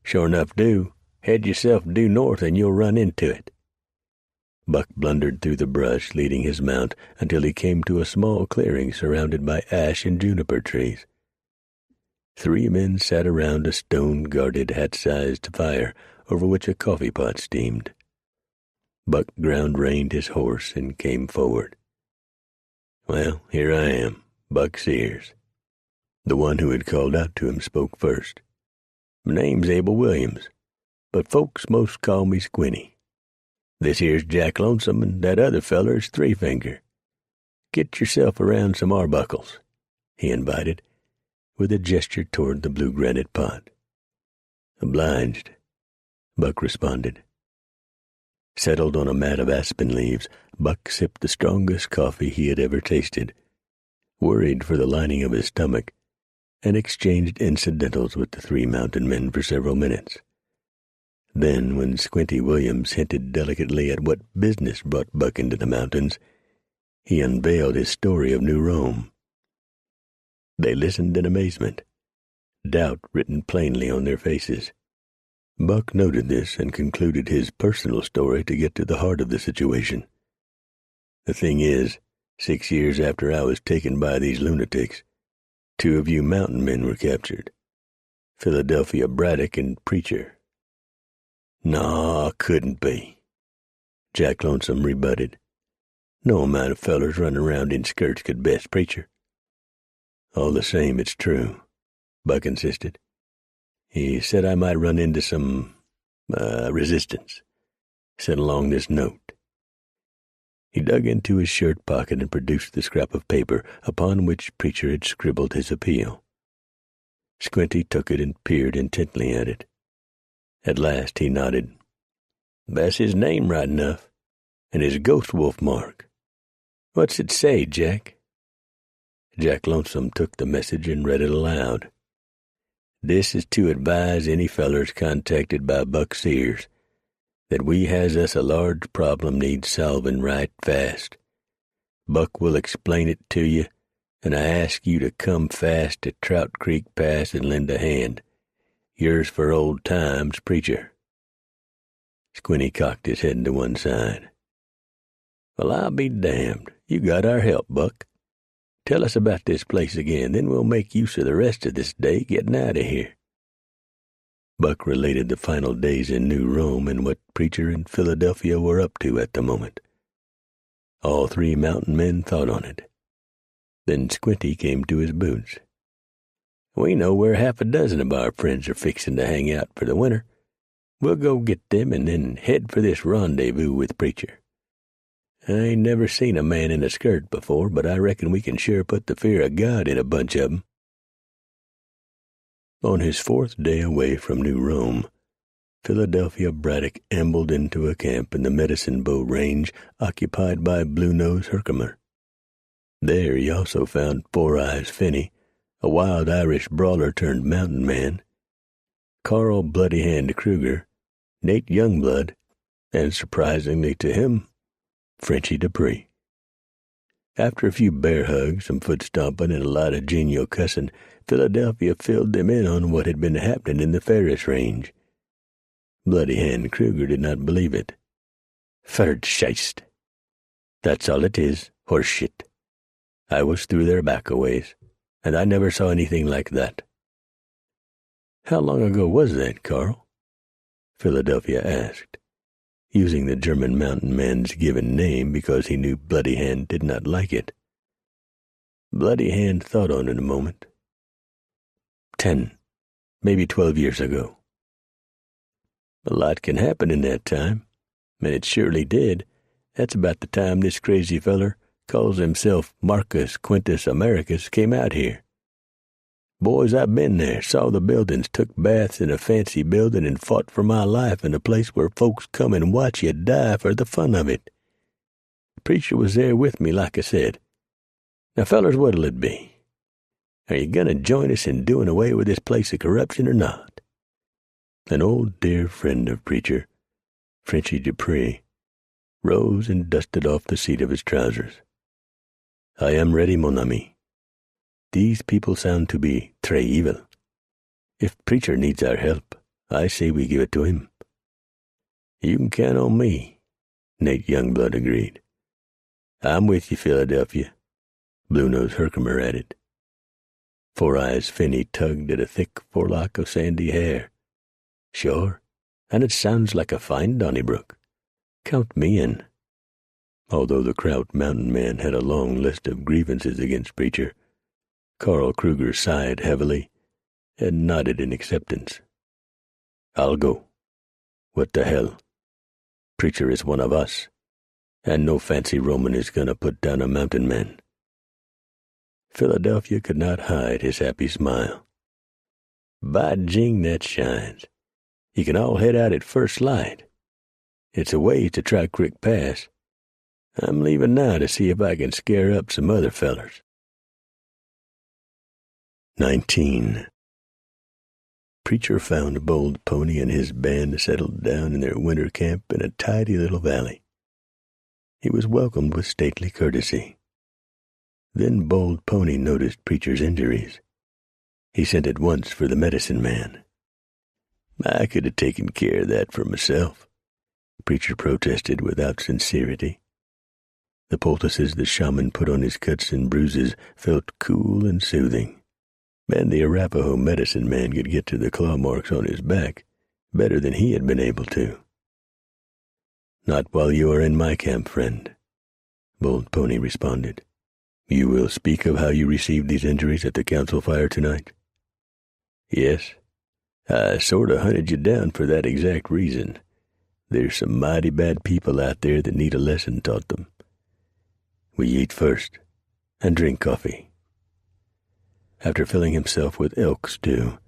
"Sure enough do. Head yourself due north and you'll run into it." Buck blundered through the brush, leading his mount until he came to a small clearing surrounded by ash and juniper trees. 3 men sat around a stone-guarded, hat-sized fire over which a coffee pot steamed. Buck ground-reined his horse and came forward. "Well, here I am, Buck Sears." The one who had called out to him spoke first. "My name's Abel Williams, but folks most call me Squinty. This here's Jack Lonesome, and that other feller's Three Finger. Get yourself around some arbuckles," he invited, with a gesture toward the blue granite pot. "Obliged," Buck responded. Settled on a mat of aspen leaves, Buck sipped the strongest coffee he had ever tasted, worried for the lining of his stomach, and exchanged incidentals with the 3 mountain men for several minutes. Then, when Squinty Williams hinted delicately at what business brought Buck into the mountains, he unveiled his story of New Rome. They listened in amazement, doubt written plainly on their faces. Buck noted this and concluded his personal story to get to the heart of the situation. "The thing is, 6 years after I was taken by these lunatics, 2 of you mountain men were captured, Philadelphia Braddock and Preacher." "Naw, couldn't be," Jack Lonesome rebutted. "No amount of fellers running around in skirts could best Preacher." "All the same, it's true," Buck insisted. "He said I might run into some, resistance. Sent along this note." He dug into his shirt pocket and produced the scrap of paper upon which Preacher had scribbled his appeal. Squinty took it and peered intently at it. At last he nodded. "That's his name right enough, and his ghost wolf mark. What's it say, Jack?" Jack Lonesome took the message and read it aloud. "This is to advise any fellers contacted by Buck Sears that we has us a large problem needs solving right fast. Buck will explain it to you, and I ask you to come fast to Trout Creek Pass and lend a hand. Yours for old times, Preacher." Squinty cocked his head to one side. "Well, I'll be damned. You got our help, Buck. Tell us about this place again, then we'll make use of the rest of this day getting out of here." Buck related the final days in New Rome and what Preacher and Philadelphia were up to at the moment. All 3 mountain men thought on it. Then Squinty came to his boots. "We know where 6 of our friends are fixing to hang out for the winter. We'll go get them and then head for this rendezvous with Preacher. I ain't never seen a man in a skirt before, but I reckon we can sure put the fear of God in a bunch of 'em." On his 4th day away from New Rome, Philadelphia Braddock ambled into a camp in the Medicine Bow Range occupied by Blue Nose Herkimer. There he also found Four Eyes Finney, a wild Irish brawler turned mountain man, Carl Bloody Hand Kruger, Nate Youngblood, and, surprisingly to him, Frenchy Dupree. After a few bear hugs, some foot stomping, and a lot of genial cussing, Philadelphia filled them in on what had been happening in the Ferris range. Bloody Hand Kruger did not believe it. "Verscheist. That's all it is, horseshit. I was through there back a ways, and I never saw anything like that." "How long ago was that, Carl?" Philadelphia asked, using the German mountain man's given name because he knew Bloody Hand did not like it. Bloody Hand thought on it a moment. 10, maybe 12 years ago. "A lot can happen in that time, and it surely did. That's about the time this crazy feller, calls himself Marcus Quintus Americus, came out here. Boys, I've been there, saw the buildings, took baths in a fancy building, and fought for my life in a place where folks come and watch you die for the fun of it. The preacher was there with me, like I said. Now, fellers, what'll it be? Are you going to join us in doing away with this place of corruption or not?" An old dear friend of Preacher, Frenchy Dupree, rose and dusted off the seat of his trousers. "I am ready, mon ami. These people sound to be très evil. If Preacher needs our help, I say we give it to him." "You can count on me," Nate Youngblood agreed. "I'm with you, Philadelphia," Blue Nose Herkimer added. Four Eyes Finney tugged at a thick forelock of sandy hair. "Sure, and it sounds like a fine Donnybrook. Count me in." Although the Kraut mountain man had a long list of grievances against Preacher, Carl Kruger sighed heavily and nodded in acceptance. "I'll go. What the hell? Preacher is one of us, and no fancy Roman is going to put down a mountain man." Philadelphia could not hide his happy smile. "By jing, that shines. You can all head out at first light. It's a ways to Trout Creek Pass. I'm leaving now to see if I can scare up some other fellers." 19. Preacher found Bold Pony and his band settled down in their winter camp in a tidy little valley. He was welcomed with stately courtesy. Then Bold Pony noticed Preacher's injuries. He sent at once for the medicine man. "I could have taken care of that for myself," Preacher protested without sincerity. The poultices the shaman put on his cuts and bruises felt cool and soothing, and the Arapaho medicine man could get to the claw marks on his back better than he had been able to. "Not while you are in my camp, friend," Bold Pony responded. "You will speak of how you received these injuries at the council fire tonight?" "Yes. I sort of hunted you down for that exact reason. There's some mighty bad people out there that need a lesson taught them. We eat first, and drink coffee." After filling himself with elk stew,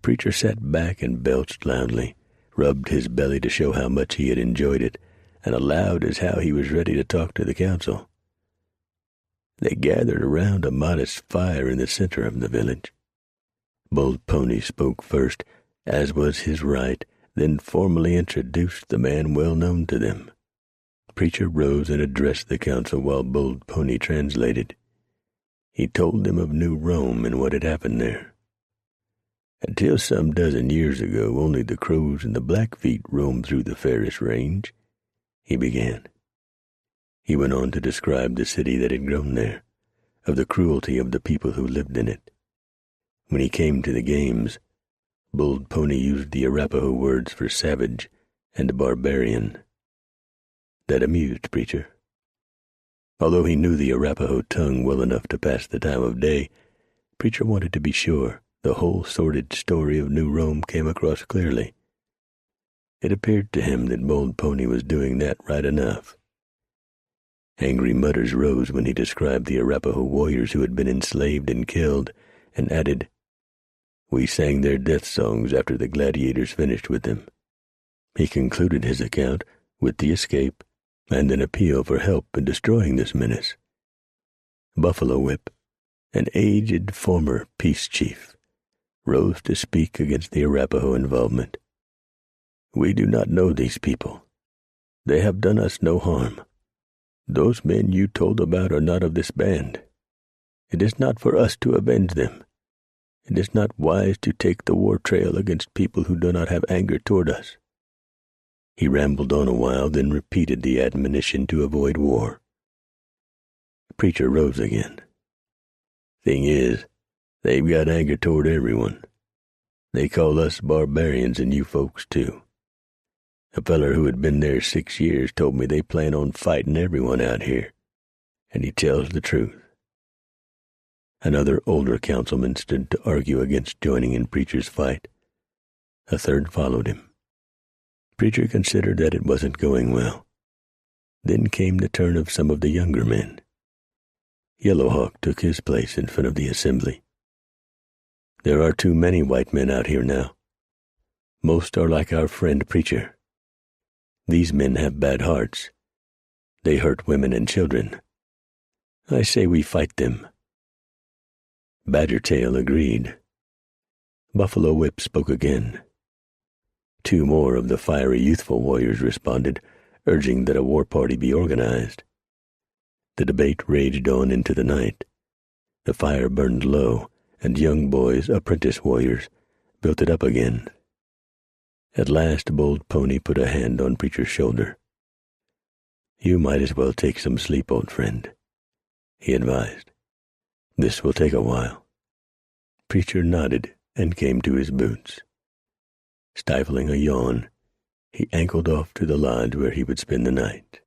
Preacher sat back and belched loudly, rubbed his belly to show how much he had enjoyed it, and allowed as how he was ready to talk to the council. They gathered around a modest fire in the center of the village. Bold Pony spoke first, as was his right, then formally introduced the man well known to them. Preacher rose and addressed the council while Bold Pony translated. He told them of New Rome and what had happened there. "Until some dozen years ago, only the Crows and the Blackfeet roamed through the Ferris Range," he began. He went on to describe the city that had grown there, of the cruelty of the people who lived in it. When he came to the games, Bold Pony used the Arapaho words for savage and barbarian. That amused Preacher. Although he knew the Arapaho tongue well enough to pass the time of day, Preacher wanted to be sure the whole sordid story of New Rome came across clearly. It appeared to him that Bold Pony was doing that right enough. Angry mutters rose when he described the Arapaho warriors who had been enslaved and killed, and added, "We sang their death songs after the gladiators finished with them." He concluded his account with the escape and an appeal for help in destroying this menace. Buffalo Whip, an aged former peace chief, rose to speak against the Arapaho involvement. "We do not know these people. They have done us no harm. Those men you told about are not of this band. It is not for us to avenge them. It is not wise to take the war trail against people who do not have anger toward us." He rambled on a while, then repeated the admonition to avoid war. The preacher rose again. "Thing is, they've got anger toward everyone. They call us barbarians and you folks too. A feller who had been there 6 years told me they plan on fighting everyone out here, and he tells the truth." Another older councilman stood to argue against joining in Preacher's fight. A third followed him. Preacher considered that it wasn't going well. Then came the turn of some of the younger men. Yellowhawk took his place in front of the assembly. "There are too many white men out here now. Most are like our friend Preacher. These men have bad hearts. They hurt women and children. I say we fight them." Badgertail agreed. Buffalo Whip spoke again. 2 more of the fiery youthful warriors responded, urging that a war party be organized. The debate raged on into the night. The fire burned low, and young boys, apprentice warriors, built it up again. At last Bold Pony put a hand on Preacher's shoulder. "You might as well take some sleep, old friend," he advised. "This will take a while." Preacher nodded and came to his boots. Stifling a yawn, he ankled off to the lodge where he would spend the night.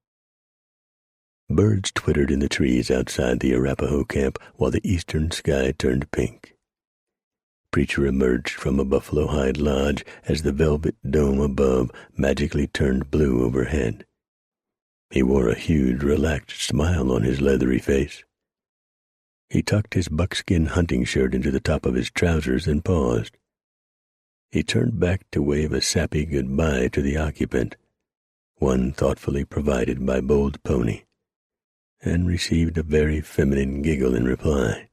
Birds twittered in the trees outside the Arapaho camp while the eastern sky turned pink. Preacher emerged from a buffalo hide lodge as the velvet dome above magically turned blue overhead. He wore a huge, relaxed smile on his leathery face. He tucked his buckskin hunting shirt into the top of his trousers and paused. He turned back to wave a sappy goodbye to the occupant, one thoughtfully provided by Bold Pony, and received a very feminine giggle in reply.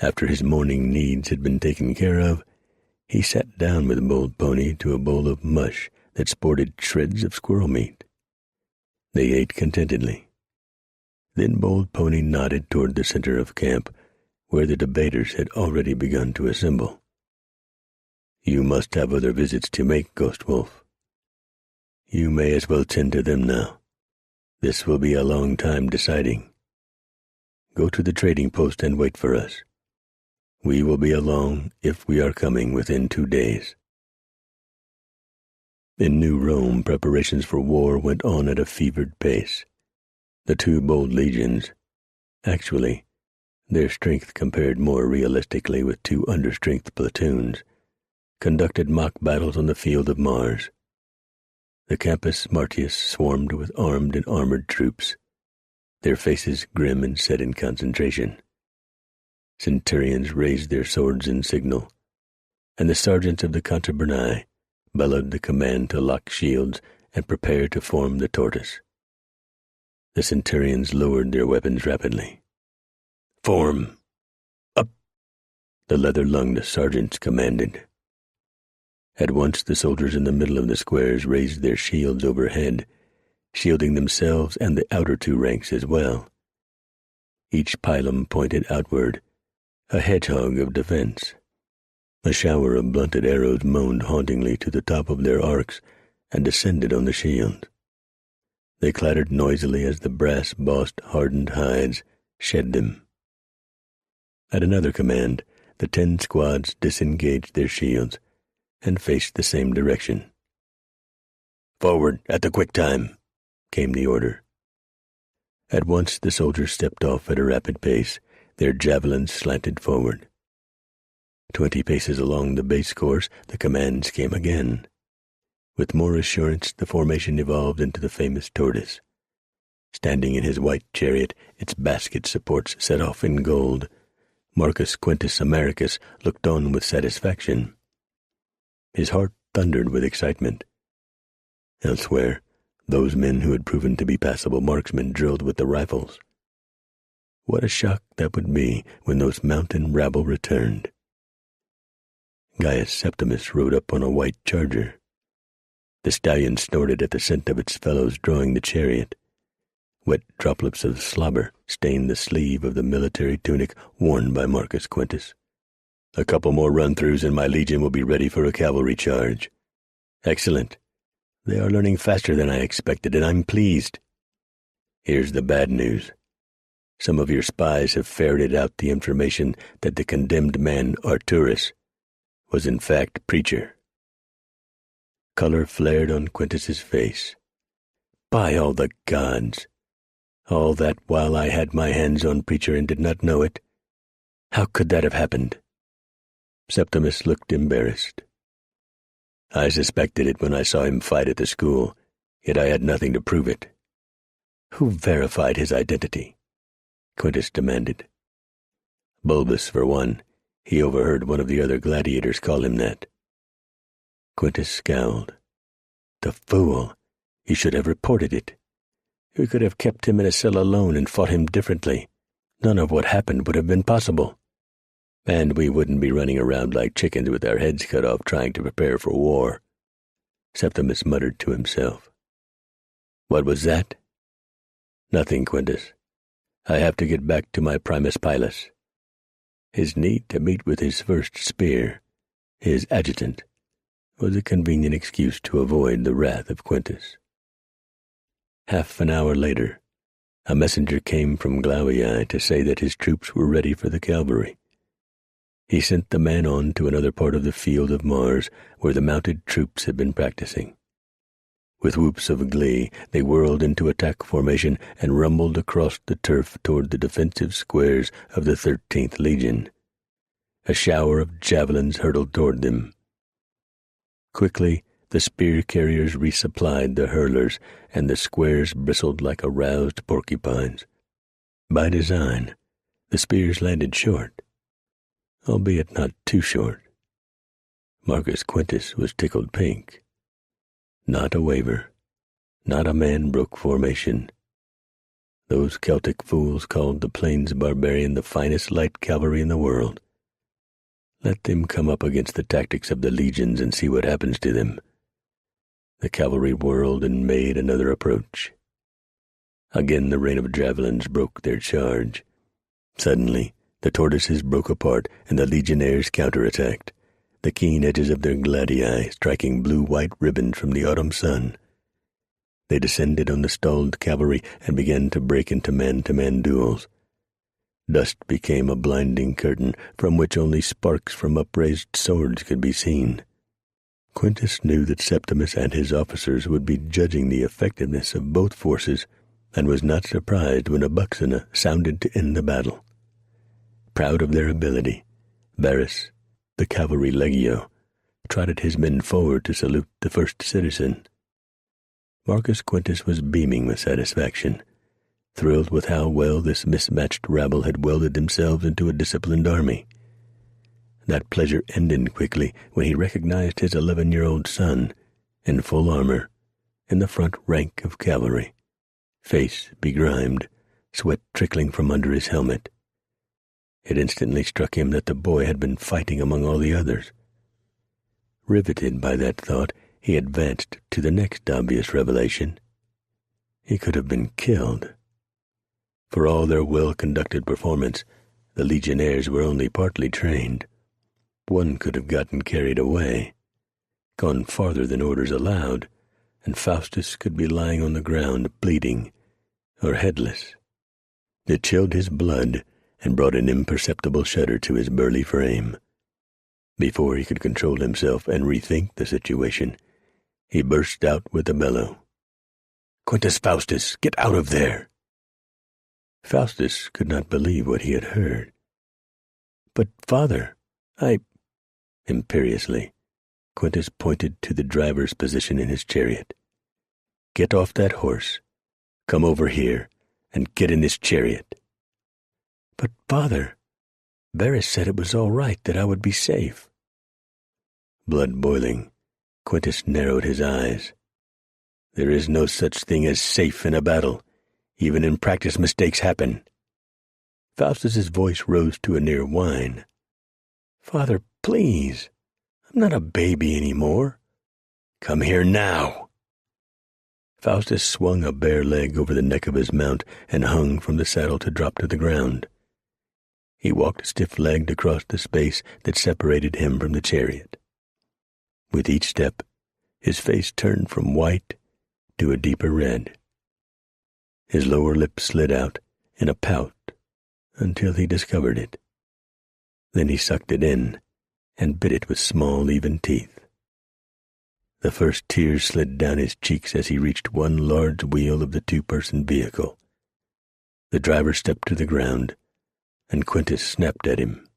After his morning needs had been taken care of, he sat down with Bold Pony to a bowl of mush that sported shreds of squirrel meat. They ate contentedly. Then Bold Pony nodded toward the center of camp, where the debaters had already begun to assemble. "You must have other visits to make, Ghost Wolf. You may as well tend to them now. This will be a long time deciding. Go to the trading post and wait for us. We will be along if we are coming within 2 days." In New Rome, preparations for war went on at a fevered pace. The 2 bold legions, actually, their strength compared more realistically with 2 understrength platoons, conducted mock battles on the field of Mars. The Campus Martius swarmed with armed and armored troops, their faces grim and set in concentration. Centurions raised their swords in signal, and the sergeants of the Contuberni bellowed the command to lock shields and prepare to form the tortoise. The centurions lowered their weapons rapidly. "Form! Up!" the leather-lunged sergeants commanded. At once the soldiers in the middle of the squares raised their shields overhead, shielding themselves and the outer 2 ranks as well. Each pilum pointed outward, a hedgehog of defense. A shower of blunted arrows moaned hauntingly to the top of their arcs and descended on the shields. They clattered noisily as the brass-bossed hardened hides shed them. At another command, the 10 squads disengaged their shields and faced the same direction. "Forward at the quick time," came the order. At once the soldiers stepped off at a rapid pace, their javelins slanted forward. 20 paces along the base course, the commands came again. With more assurance, the formation evolved into the famous tortoise. Standing in his white chariot, its basket supports set off in gold, Marcus Quintus Americus looked on with satisfaction. His heart thundered with excitement. Elsewhere, those men who had proven to be passable marksmen drilled with the rifles. What a shock that would be when those mountain rabble returned. Gaius Septimus rode up on a white charger. The stallion snorted at the scent of its fellows drawing the chariot. Wet droplets of slobber stained the sleeve of the military tunic worn by Marcus Quintus. A couple more run-throughs and my legion will be ready for a cavalry charge. Excellent. They are learning faster than I expected, and I'm pleased. Here's the bad news. Some of your spies have ferreted out the information that the condemned man, Arturus, was in fact Preacher. Color flared on Quintus's face. By all the gods! All that while I had my hands on Preacher and did not know it? How could that have happened? Septimus looked embarrassed. I suspected it when I saw him fight at the school, yet I had nothing to prove it. Who verified his identity? Quintus demanded. Bulbus, for one. He overheard one of the other gladiators call him that. Quintus scowled. The fool! He should have reported it. We could have kept him in a cell alone and fought him differently. None of what happened would have been possible. And we wouldn't be running around like chickens with our heads cut off trying to prepare for war. Septimus muttered to himself. What was that? Nothing, Quintus. I have to get back to my Primus Pilus. His need to meet with his first spear, his adjutant, was a convenient excuse to avoid the wrath of Quintus. Half an hour later, a messenger came from Glauii to say that his troops were ready for the cavalry. He sent the man on to another part of the field of Mars where the mounted troops had been practicing. With whoops of glee, they whirled into attack formation and rumbled across the turf toward the defensive squares of the 13th Legion. A shower of javelins hurtled toward them. Quickly, the spear carriers resupplied the hurlers, and the squares bristled like aroused porcupines. By design, the spears landed short, albeit not too short. Marcus Quintus was tickled pink. Not a waver, not a man broke formation. Those Celtic fools called the Plains Barbarian the finest light cavalry in the world. Let them come up against the tactics of the legions and see what happens to them. The cavalry whirled and made another approach. Again the rain of javelins broke their charge. Suddenly, the tortoises broke apart and the legionnaires counterattacked, the keen edges of their gladii striking blue-white ribbons from the autumn sun. They descended on the stalled cavalry and began to break into man-to-man duels. Dust became a blinding curtain from which only sparks from upraised swords could be seen. Quintus knew that Septimus and his officers would be judging the effectiveness of both forces and was not surprised when a bucksona sounded to end the battle. Proud of their ability, Varus, the cavalry legio, trotted his men forward to salute the first citizen. Marcus Quintus was beaming with satisfaction, thrilled with how well this mismatched rabble had welded themselves into a disciplined army. That pleasure ended quickly when he recognized his 11-year-old son, in full armor, in the front rank of cavalry, face begrimed, sweat trickling from under his helmet. It instantly struck him that the boy had been fighting among all the others. Riveted by that thought, he advanced to the next obvious revelation. He could have been killed. For all their well-conducted performance, the legionnaires were only partly trained. One could have gotten carried away, gone farther than orders allowed, and Faustus could be lying on the ground, bleeding, or headless. It chilled his blood and brought an imperceptible shudder to his burly frame. Before he could control himself and rethink the situation, he burst out with a bellow. "Quintus Faustus, get out of there!" Faustus could not believe what he had heard. "But, father, Imperiously, Quintus pointed to the driver's position in his chariot. "Get off that horse, come over here, and get in this chariot." "But, father, Varus said it was all right, that I would be safe." Blood boiling, Quintus narrowed his eyes. "There is no such thing as safe in a battle. Even in practice mistakes happen." Faustus's voice rose to a near whine. "Father, please. I'm not a baby anymore." "Come here now." Faustus swung a bare leg over the neck of his mount and hung from the saddle to drop to the ground. He walked stiff-legged across the space that separated him from the chariot. With each step, his face turned from white to a deeper red. His lower lip slid out in a pout until he discovered it. Then he sucked it in and bit it with small, even teeth. The first tears slid down his cheeks as he reached one large wheel of the two-person vehicle. The driver stepped to the ground, and Quintus snapped at him.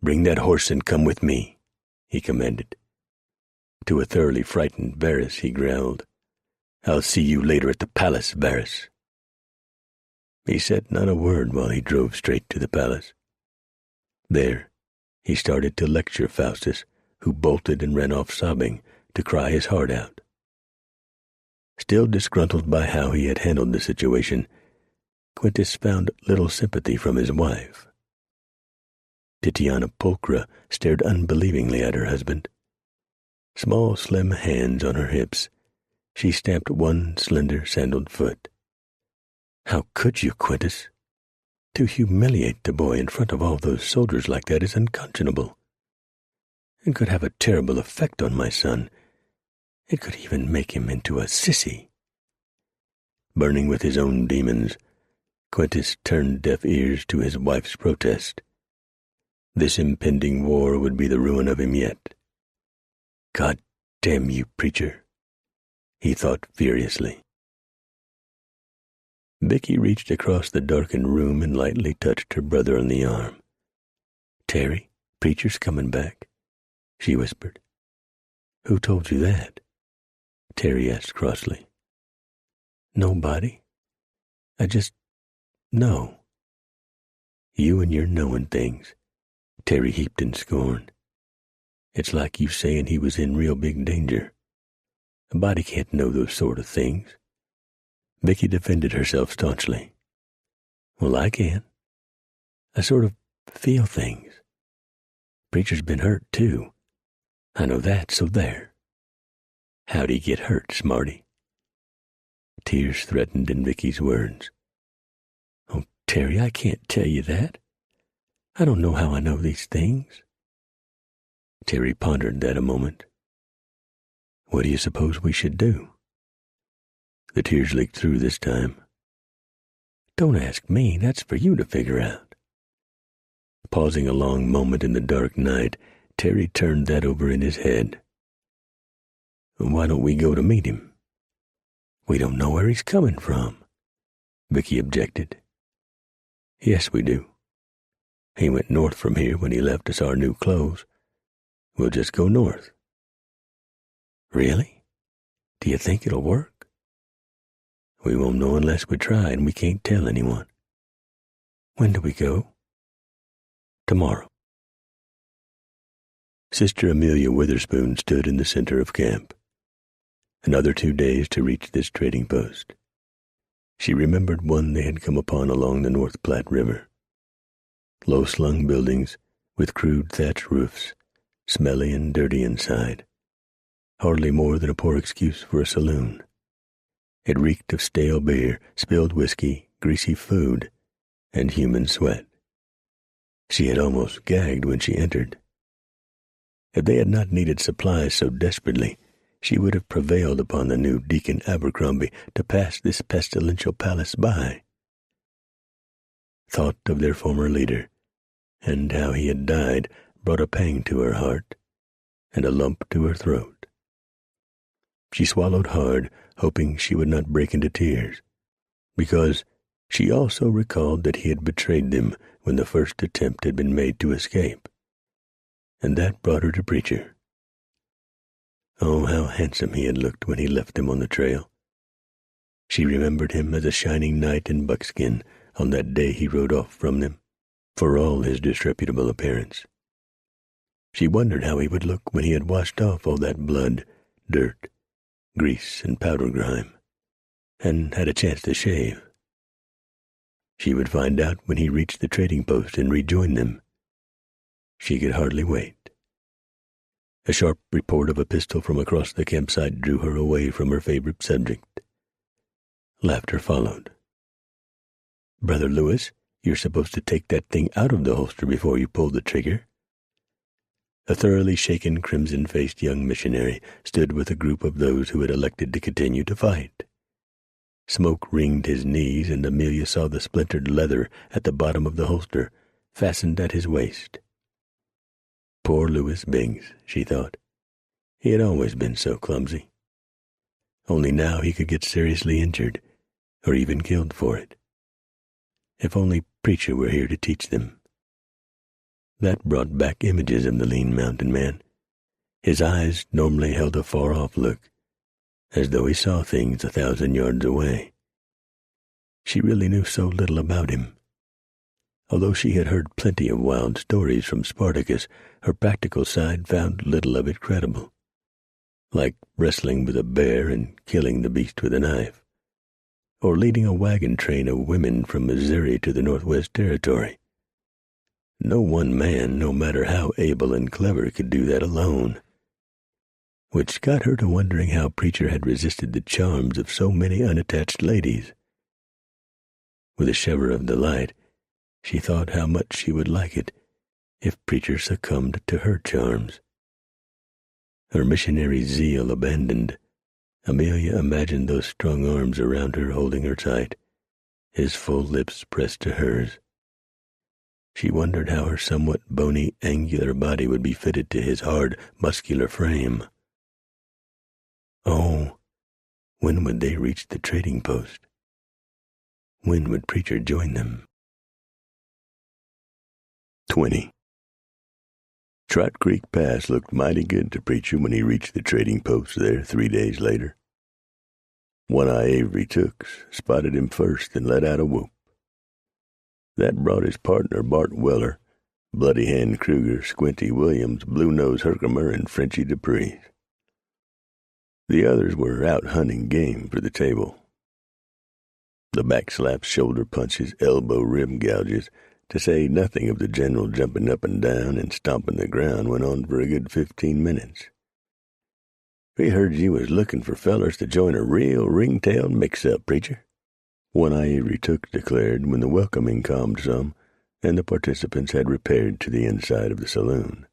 "Bring that horse and come with me," he commanded. To a thoroughly frightened Varus, he growled, "I'll see you later at the palace, Varus." He said not a word while he drove straight to the palace. There, he started to lecture Faustus, who bolted and ran off sobbing to cry his heart out. Still disgruntled by how he had handled the situation, Quintus found little sympathy from his wife. Titiana Pulchra stared unbelievingly at her husband. Small, slim hands on her hips, she stamped one slender, sandaled foot. "How could you, Quintus? To humiliate the boy in front of all those soldiers like that is unconscionable. It could have a terrible effect on my son. It could even make him into a sissy." Burning with his own demons, Quintus turned deaf ears to his wife's protest. This impending war would be the ruin of him yet. "God damn you, preacher," he thought furiously. Vicky reached across the darkened room and lightly touched her brother on the arm. "Terry, preacher's coming back," she whispered. "Who told you that?" Terry asked crossly. "Nobody. I just know." "You and your knowing things," Terry heaped in scorn. "It's like you saying he was in real big danger. A body can't know those sort of things." Vicky defended herself staunchly. "Well, I can. I sort of feel things. Preacher's been hurt, too. I know that, so there." "How'd he get hurt, smarty?" Tears threatened in Vicky's words. "Oh, Terry, I can't tell you that. I don't know how I know these things." Terry pondered that a moment. "What do you suppose we should do?" The tears leaked through this time. "Don't ask me. That's for you to figure out." Pausing a long moment in the dark night, Terry turned that over in his head. "Why don't we go to meet him?" "We don't know where he's coming from," Vicky objected. "Yes, we do. He went north from here when he left us our new clothes. We'll just go north." "Really? Do you think it'll work?" "We won't know unless we try, and we can't tell anyone." "When do we go?" "Tomorrow." Sister Amelia Witherspoon stood in the center of camp. Another 2 days to reach this trading post. She remembered one they had come upon along the North Platte River. Low-slung buildings with crude thatch roofs, smelly and dirty inside. Hardly more than a poor excuse for a saloon. It reeked of stale beer, spilled whiskey, greasy food, and human sweat. She had almost gagged when she entered. If they had not needed supplies so desperately, she would have prevailed upon the new Deacon Abercrombie to pass this pestilential palace by. Thought of their former leader, and how he had died, brought a pang to her heart and a lump to her throat. She swallowed hard, hoping she would not break into tears, because she also recalled that he had betrayed them when the first attempt had been made to escape, and that brought her to Preacher. Oh, how handsome he had looked when he left them on the trail. She remembered him as a shining knight in buckskin on that day he rode off from them, for all his disreputable appearance. She wondered how he would look when he had washed off all that blood, dirt, grease, and powder grime, and had a chance to shave. She would find out when he reached the trading post and rejoin them. She could hardly wait. A sharp report of a pistol from across the campsite drew her away from her favorite subject. Laughter followed. "Brother Lewis, you're supposed to take that thing out of the holster before you pull the trigger." A thoroughly shaken, crimson-faced young missionary stood with a group of those who had elected to continue to fight. Smoke ringed his knees, and Amelia saw the splintered leather at the bottom of the holster, fastened at his waist. Poor Louis Biggs, she thought. He had always been so clumsy. Only now he could get seriously injured, or even killed for it. If only Preacher were here to teach them. That brought back images of the lean mountain man. His eyes normally held a far-off look, as though he saw things 1,000 yards away. She really knew so little about him. Although she had heard plenty of wild stories from Spartacus, her practical side found little of it credible. Like wrestling with a bear and killing the beast with a knife, or leading a wagon train of women from Missouri to the Northwest Territory. No one man, no matter how able and clever, could do that alone. Which got her to wondering how Preacher had resisted the charms of so many unattached ladies. With a shiver of delight, she thought how much she would like it if Preacher succumbed to her charms. Her missionary zeal abandoned, Amelia imagined those strong arms around her holding her tight, his full lips pressed to hers. She wondered how her somewhat bony, angular body would be fitted to his hard, muscular frame. Oh, when would they reach the trading post? When would Preacher join them? 20. Trot Creek Pass looked mighty good to Preacher when he reached the trading post there 3 days later. One-Eye Avery Tooks spotted him first and let out a whoop. That brought his partner Bart Weller, Bloody Hand Kruger, Squinty Williams, Blue Nose Herkimer, and Frenchy Dupree. The others were out hunting game for the table. The back slaps, shoulder punches, elbow rib gouges, to say nothing of the general jumping up and down and stomping the ground, went on for a good 15 minutes. "We heard you was looking for fellers to join a real ring-tailed mix-up, Preacher," One-Eye Avery Tooks declared when the welcoming calmed some and the participants had repaired to the inside of the saloon.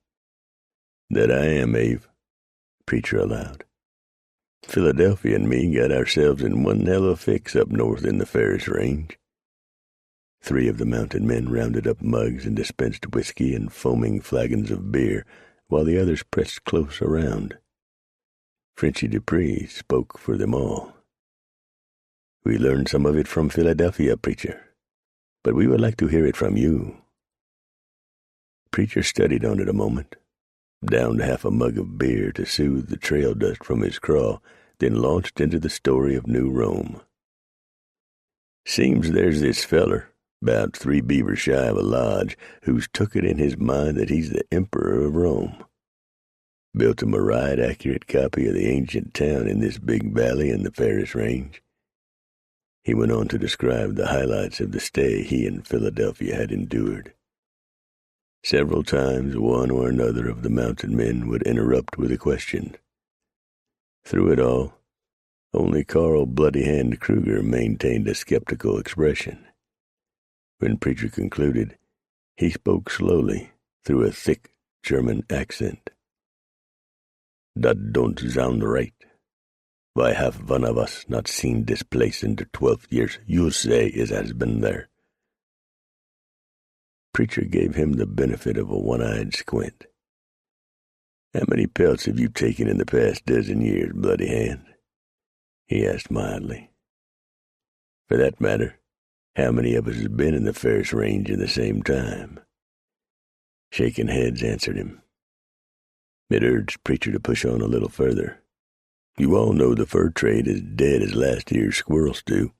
"That I am, Ave," Preacher allowed. "Philadelphia and me got ourselves in one hell of a fix up north in the Ferris Range." 3 of the mounted men rounded up mugs and dispensed whiskey and foaming flagons of beer, while the others pressed close around. Frenchy Dupree spoke for them all. "We learned some of it from Philadelphia, Preacher, but we would like to hear it from you." Preacher studied on it a moment, downed half a mug of beer to soothe the trail dust from his craw, then launched into the story of New Rome. "Seems there's this feller, 'bout 3 beavers shy of a lodge, who's took it in his mind that he's the Emperor of Rome. Built him a right accurate copy of the ancient town in this big valley in the Ferris Range." He went on to describe the highlights of the stay he and Philadelphia had endured. Several times one or another of the mounted men would interrupt with a question. Through it all, only Carl Bloody Hand Kruger maintained a skeptical expression. When Preacher concluded, he spoke slowly through a thick German accent. "Dat don't sound right. Why have one of us not seen this place in the 12 years you say it has been there?" Preacher gave him the benefit of a one-eyed squint. "How many pelts have you taken in the past dozen years, Bloody Hand?" he asked mildly. "For that matter, how many of us has been in the Ferris Range in the same time?" Shaking heads answered him. It urged Preacher to push on a little further. "You all know the fur trade is dead as last year's squirrel stew.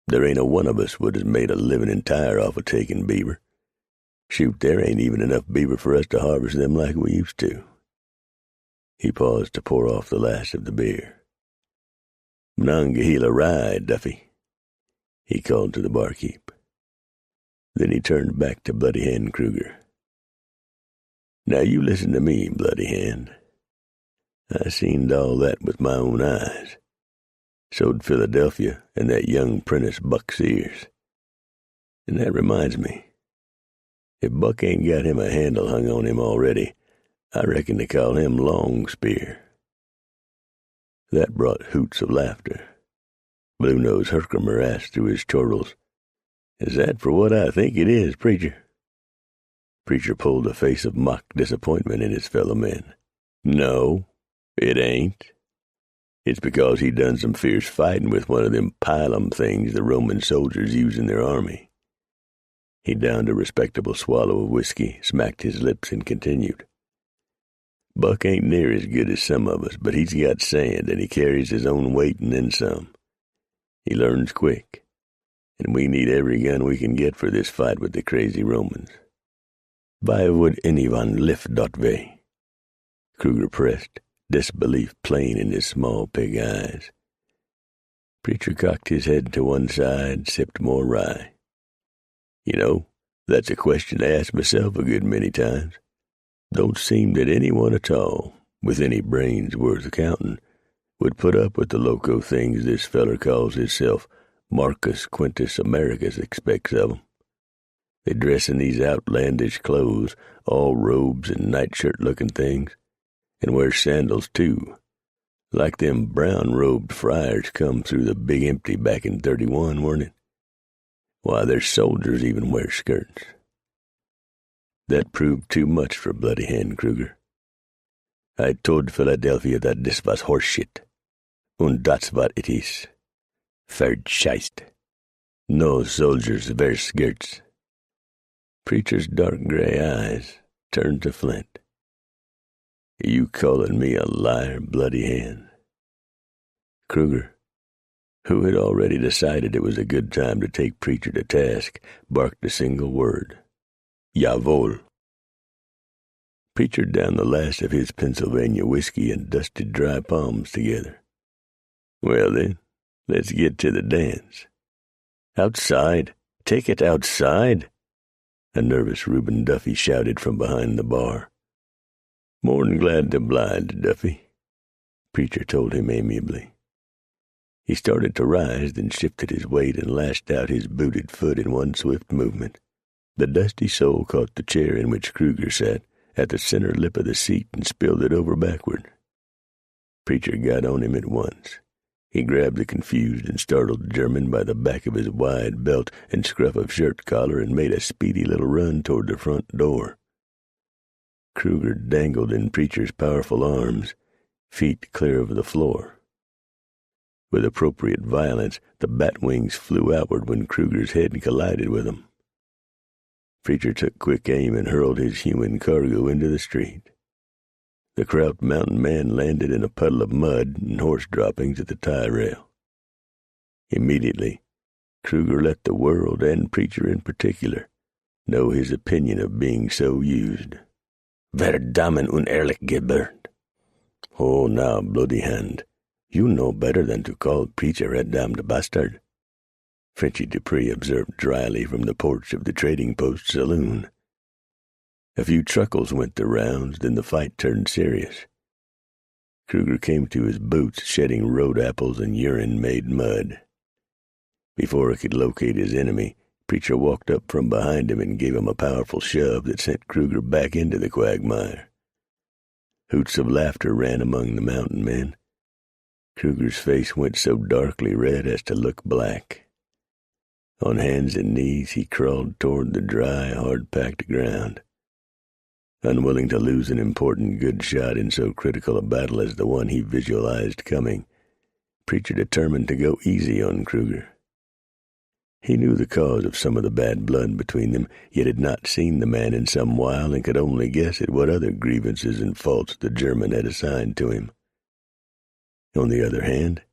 There ain't a one of us would have made a living entire off of taking beaver. Shoot, there ain't even enough beaver for us to harvest them like we used to." He paused to pour off the last of the beer. "Monongahela ride, Duffy," he called to the barkeep. Then he turned back to Bloody Hand Kruger. "Now you listen to me, Bloody Hand. I seen all that with my own eyes. So'd Philadelphia and that young prentice Buck Sears. And that reminds me, if Buck ain't got him a handle hung on him already, I reckon they call him Long Spear. That brought hoots of laughter. Blue Nose Herkimer asked through his chortles, "Is that for what I think it is, preacher?" Preacher pulled a face of mock disappointment in his fellow men. "No, it ain't. It's because he done some fierce fighting with one of them pilum things the Roman soldiers use in their army." He downed a respectable swallow of whiskey, smacked his lips, and continued. "Buck ain't near as good as some of us, but he's got sand, and he carries his own weight and then some. He learns quick, and we need every gun we can get for this fight with the crazy Romans. Why would anyone lift that way?" Kruger pressed, disbelief plain in his small pig eyes. Preacher cocked his head to one side, sipped more rye. "You know, that's a question I asked myself a good many times. Don't seem that anyone at all, with any brains worth counting, would put up with the loco things this feller calls himself Marcus Quintus Americus expects of 'em. They dress in these outlandish clothes, all robes and nightshirt-looking things, and wear sandals, too, like them brown-robed friars come through the Big Empty back in '31, weren't it? Why, their soldiers even wear skirts. That proved too much for Bloody Hand Kruger. I told Philadelphia that this was horseshit, und that's what it is. Verscheist. No soldiers wear skirts." Preacher's dark gray eyes turned to flint. "You calling me a liar, Bloody Hand?" Kruger, who had already decided it was a good time to take Preacher to task, barked a single word. "Jawohl." Preacher downed the last of his Pennsylvania whiskey and dusted dry palms together. "Well, then, let's get to the dance." "Outside! Take it outside!" a nervous Reuben Duffy shouted from behind the bar. "More'n glad to oblige, Duffy," Preacher told him amiably. He started to rise, then shifted his weight and lashed out his booted foot in one swift movement. The dusty sole caught the chair in which Kruger sat at the center lip of the seat and spilled it over backward. Preacher got on him at once. He grabbed the confused and startled German by the back of his wide belt and scruff of shirt collar and made a speedy little run toward the front door. Kruger dangled in Preacher's powerful arms, feet clear of the floor. With appropriate violence, the bat wings flew outward when Kruger's head collided with them. Preacher took quick aim and hurled his human cargo into the street. The crouched mountain man landed in a puddle of mud and horse droppings at the tie rail. Immediately, Kruger let the world, and Preacher in particular, know his opinion of being so used. "Verdammen unehrlich geburt." "Oh, now, Bloody Hand, you know better than to call Preacher a damned bastard," Frenchy Dupree observed dryly from the porch of the Trading Post saloon. A few chuckles went the rounds, then the fight turned serious. Kruger came to his boots, shedding road apples and urine-made mud. Before he could locate his enemy, Preacher walked up from behind him and gave him a powerful shove that sent Kruger back into the quagmire. Hoots of laughter ran among the mountain men. Kruger's face went so darkly red as to look black. On hands and knees he crawled toward the dry, hard-packed ground. Unwilling to lose an important good shot in so critical a battle as the one he visualized coming, Preacher determined to go easy on Kruger. He knew the cause of some of the bad blood between them, yet had not seen the man in some while and could only guess at what other grievances and faults the German had assigned to him. On the other hand,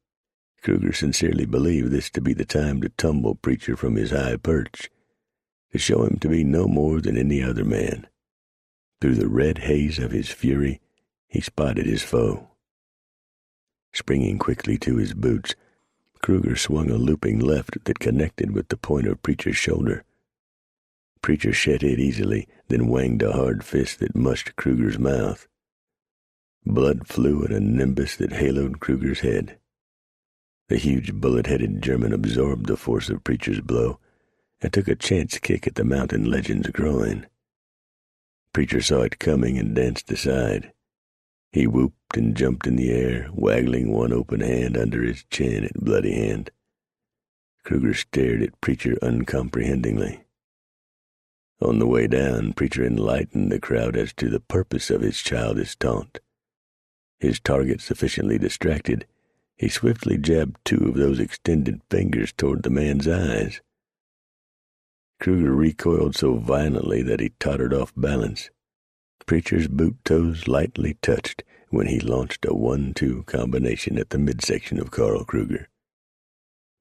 Kruger sincerely believed this to be the time to tumble Preacher from his high perch, to show him to be no more than any other man. Through the red haze of his fury, he spotted his foe. Springing quickly to his boots, Kruger swung a looping left that connected with the point of Preacher's shoulder. Preacher shed it easily, then wanged a hard fist that mushed Kruger's mouth. Blood flew in a nimbus that haloed Kruger's head. The huge bullet-headed German absorbed the force of Preacher's blow and took a chance kick at the mountain legend's groin. Preacher saw it coming and danced aside. He whooped and jumped in the air, waggling one open hand under his chin at Bloody Hand. Kruger stared at Preacher uncomprehendingly. On the way down, Preacher enlightened the crowd as to the purpose of his childish taunt. His target sufficiently distracted, he swiftly jabbed two of those extended fingers toward the man's eyes. Kruger recoiled so violently that he tottered off balance. Preacher's boot toes lightly touched when he launched a 1-2 combination at the midsection of Carl Kruger.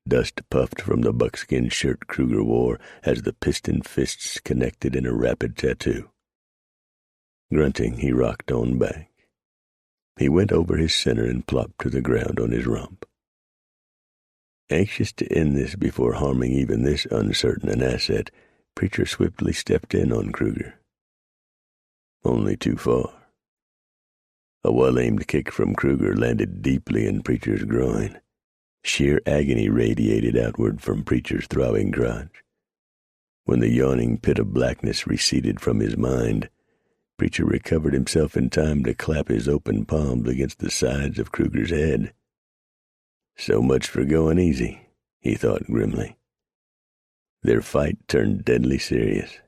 Dust puffed from the buckskin shirt Kruger wore as the piston fists connected in a rapid tattoo. Grunting, he rocked on back. He went over his center and plopped to the ground on his rump. Anxious to end this before harming even this uncertain an asset, Preacher swiftly stepped in on Kruger. Only too far. A well-aimed kick from Kruger landed deeply in Preacher's groin. Sheer agony radiated outward from Preacher's throbbing crotch. When the yawning pit of blackness receded from his mind, Preacher recovered himself in time to clap his open palms against the sides of Kruger's head. So much for going easy, he thought grimly. Their fight turned deadly serious.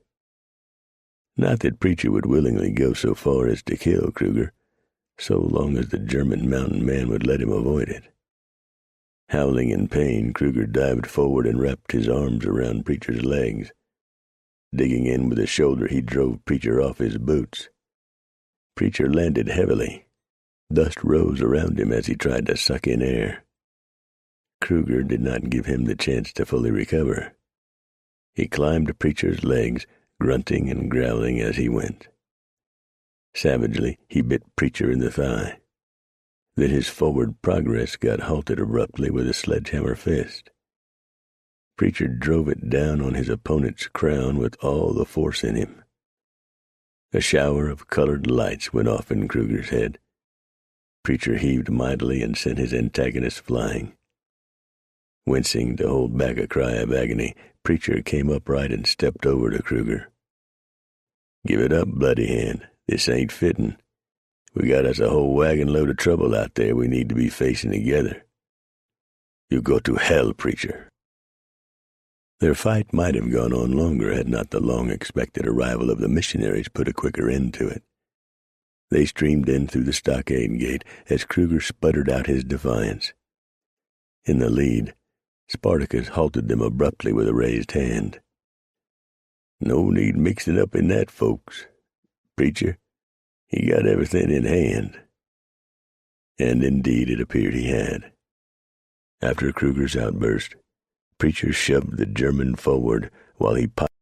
Not that Preacher would willingly go so far as to kill Kruger, so long as the German mountain man would let him avoid it. Howling in pain, Kruger dived forward and wrapped his arms around Preacher's legs. Digging in with a shoulder, he drove Preacher off his boots. Preacher landed heavily. Dust rose around him as he tried to suck in air. Kruger did not give him the chance to fully recover. He climbed Preacher's legs, grunting and growling as he went. Savagely, he bit Preacher in the thigh. Then his forward progress got halted abruptly with a sledgehammer fist. Preacher drove it down on his opponent's crown with all the force in him. A shower of colored lights went off in Kruger's head. Preacher heaved mightily and sent his antagonist flying. Wincing to hold back a cry of agony, Preacher came upright and stepped over to Kruger. "Give it up, Bloody Hand. This ain't fitting. We got us a whole wagon load of trouble out there we need to be facing together. You go to hell, Preacher." Their fight might have gone on longer had not the long-expected arrival of the missionaries put a quicker end to it. They streamed in through the stockade gate as Kruger sputtered out his defiance. In the lead, Spartacus halted them abruptly with a raised hand. "No need mixing up in that, folks. Preacher, he got everything in hand." And indeed it appeared he had. After Kruger's outburst, Preacher shoved the German forward while he popped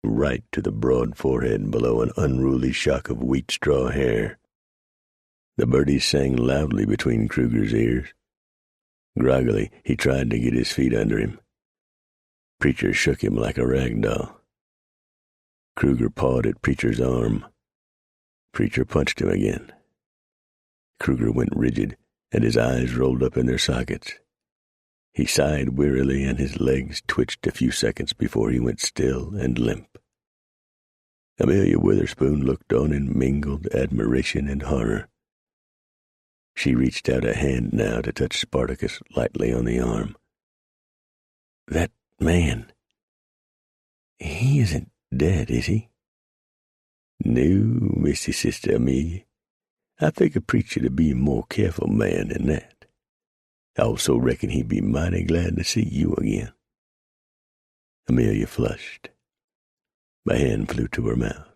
right to the broad forehead below an unruly shock of wheat straw hair. The birdies sang loudly between Kruger's ears. Groggily, he tried to get his feet under him. Preacher shook him like a rag doll. Kruger pawed at Preacher's arm. Preacher punched him again. Kruger went rigid, and his eyes rolled up in their sockets. He sighed wearily, and his legs twitched a few seconds before he went still and limp. Amelia Witherspoon looked on in mingled admiration and horror. She reached out a hand now to touch Spartacus lightly on the arm. "That man, he isn't dead, is he?" "No, Missy Sister Amelia. I figure Preacher to be a more careful man than that. I also reckon he'd be mighty glad to see you again." Amelia flushed. My hand flew to her mouth.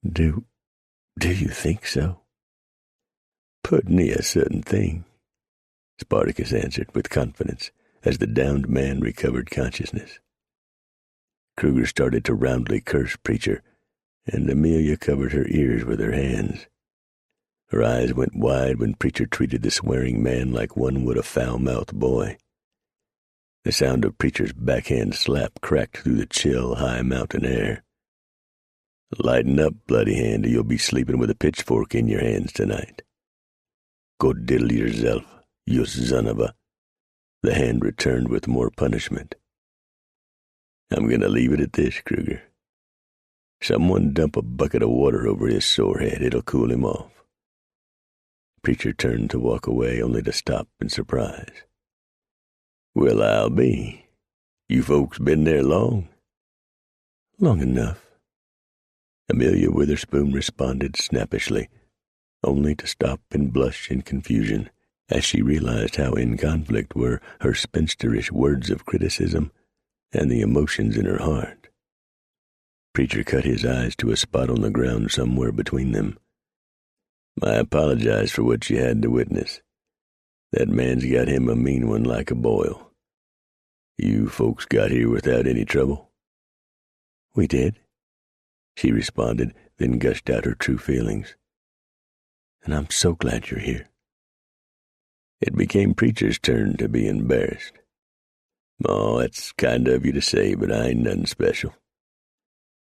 Do you think so?" "Put near a certain thing," Spartacus answered with confidence as the downed man recovered consciousness. Kruger started to roundly curse Preacher, and Amelia covered her ears with her hands. Her eyes went wide when Preacher treated the swearing man like one would a foul-mouthed boy. The sound of Preacher's backhand slap cracked through the chill, high mountain air. Lighten up, bloody hand, or you'll be sleeping with a pitchfork in your hands tonight. Go diddle yourself, you son of a—" The hand returned with more punishment. "I'm going to leave it at this, Kruger. Someone dump a bucket of water over his sore head. It'll cool him off." Preacher turned to walk away, only to stop in surprise. "Well, I'll be. You folks been there long?" "Long enough," Amelia Witherspoon responded snappishly, only to stop and blush in confusion as she realized how in conflict were her spinsterish words of criticism and the emotions in her heart. Preacher cut his eyes to a spot on the ground somewhere between them. "I apologize for what you had to witness. That man's got him a mean one like a boil. You folks got here without any trouble?" "We did," she responded, then gushed out her true feelings. "And I'm so glad you're here." It became Preacher's turn to be embarrassed. "Oh, that's kind of you to say, but I ain't nothing special."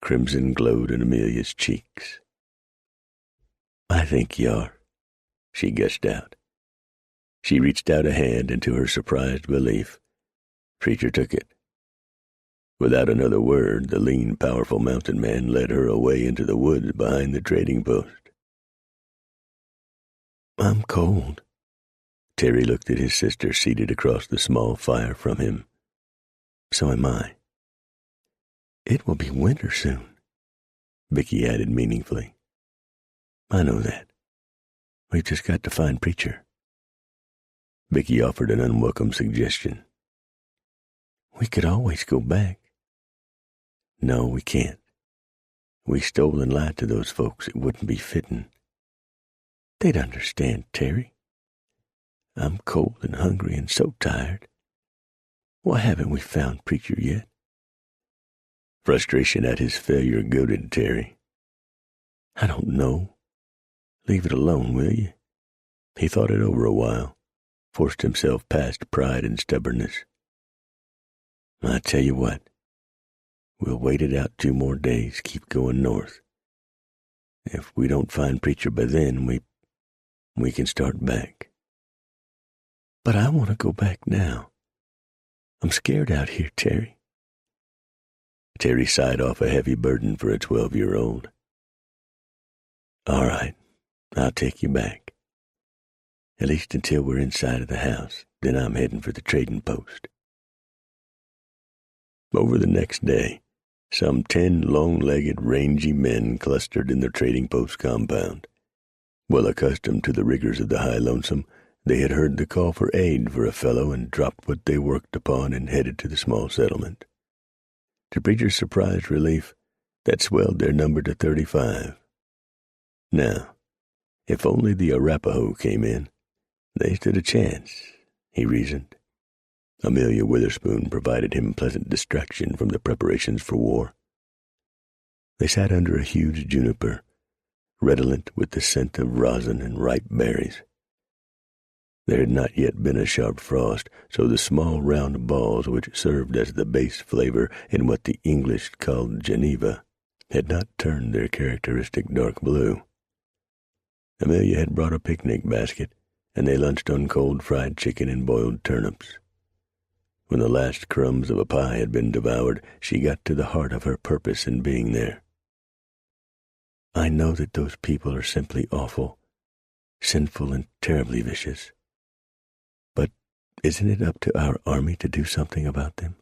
Crimson glowed in Amelia's cheeks. "I think you are," she gushed out. She reached out a hand, and to her surprised belief, Preacher took it. Without another word, the lean, powerful mountain man led her away into the woods behind the trading post. "I'm cold." Terry looked at his sister seated across the small fire from him. "So am I." "It will be winter soon," Vicky added meaningfully. "I know that. We've just got to find Preacher." Vicky offered an unwelcome suggestion. "We could always go back." "No, we can't. We stole and lied to those folks. It wouldn't be fitting." "They'd understand, Terry. I'm cold and hungry and so tired. Why haven't we found Preacher yet?" Frustration at his failure goaded Terry. "I don't know. Leave it alone, will you?" He thought it over a while, forced himself past pride and stubbornness. "I tell you what. We'll wait it out 2 more days, keep going north. If we don't find Preacher by then, we can start back." "But I want to go back now. I'm scared out here, Terry." Terry sighed off a heavy burden for a 12-year-old. "All right, I'll take you back. At least until we're inside of the house. Then I'm heading for the trading post." Over the next day, some 10 long-legged, rangy men clustered in the trading post compound. Well accustomed to the rigors of the High Lonesome, they had heard the call for aid for a fellow and dropped what they worked upon and headed to the small settlement. To Preacher's surprised relief, that swelled their number to 35. Now, if only the Arapaho came in, they stood a chance, he reasoned. Amelia Witherspoon provided him pleasant distraction from the preparations for war. They sat under a huge juniper, redolent with the scent of rosin and ripe berries. There had not yet been a sharp frost, so the small round balls which served as the base flavor in what the English called Geneva had not turned their characteristic dark blue. Amelia had brought a picnic basket, and they lunched on cold fried chicken and boiled turnips. When the last crumbs of a pie had been devoured, she got to the heart of her purpose in being there. "I know that those people are simply awful, sinful, and terribly vicious. But isn't it up to our army to do something about them?"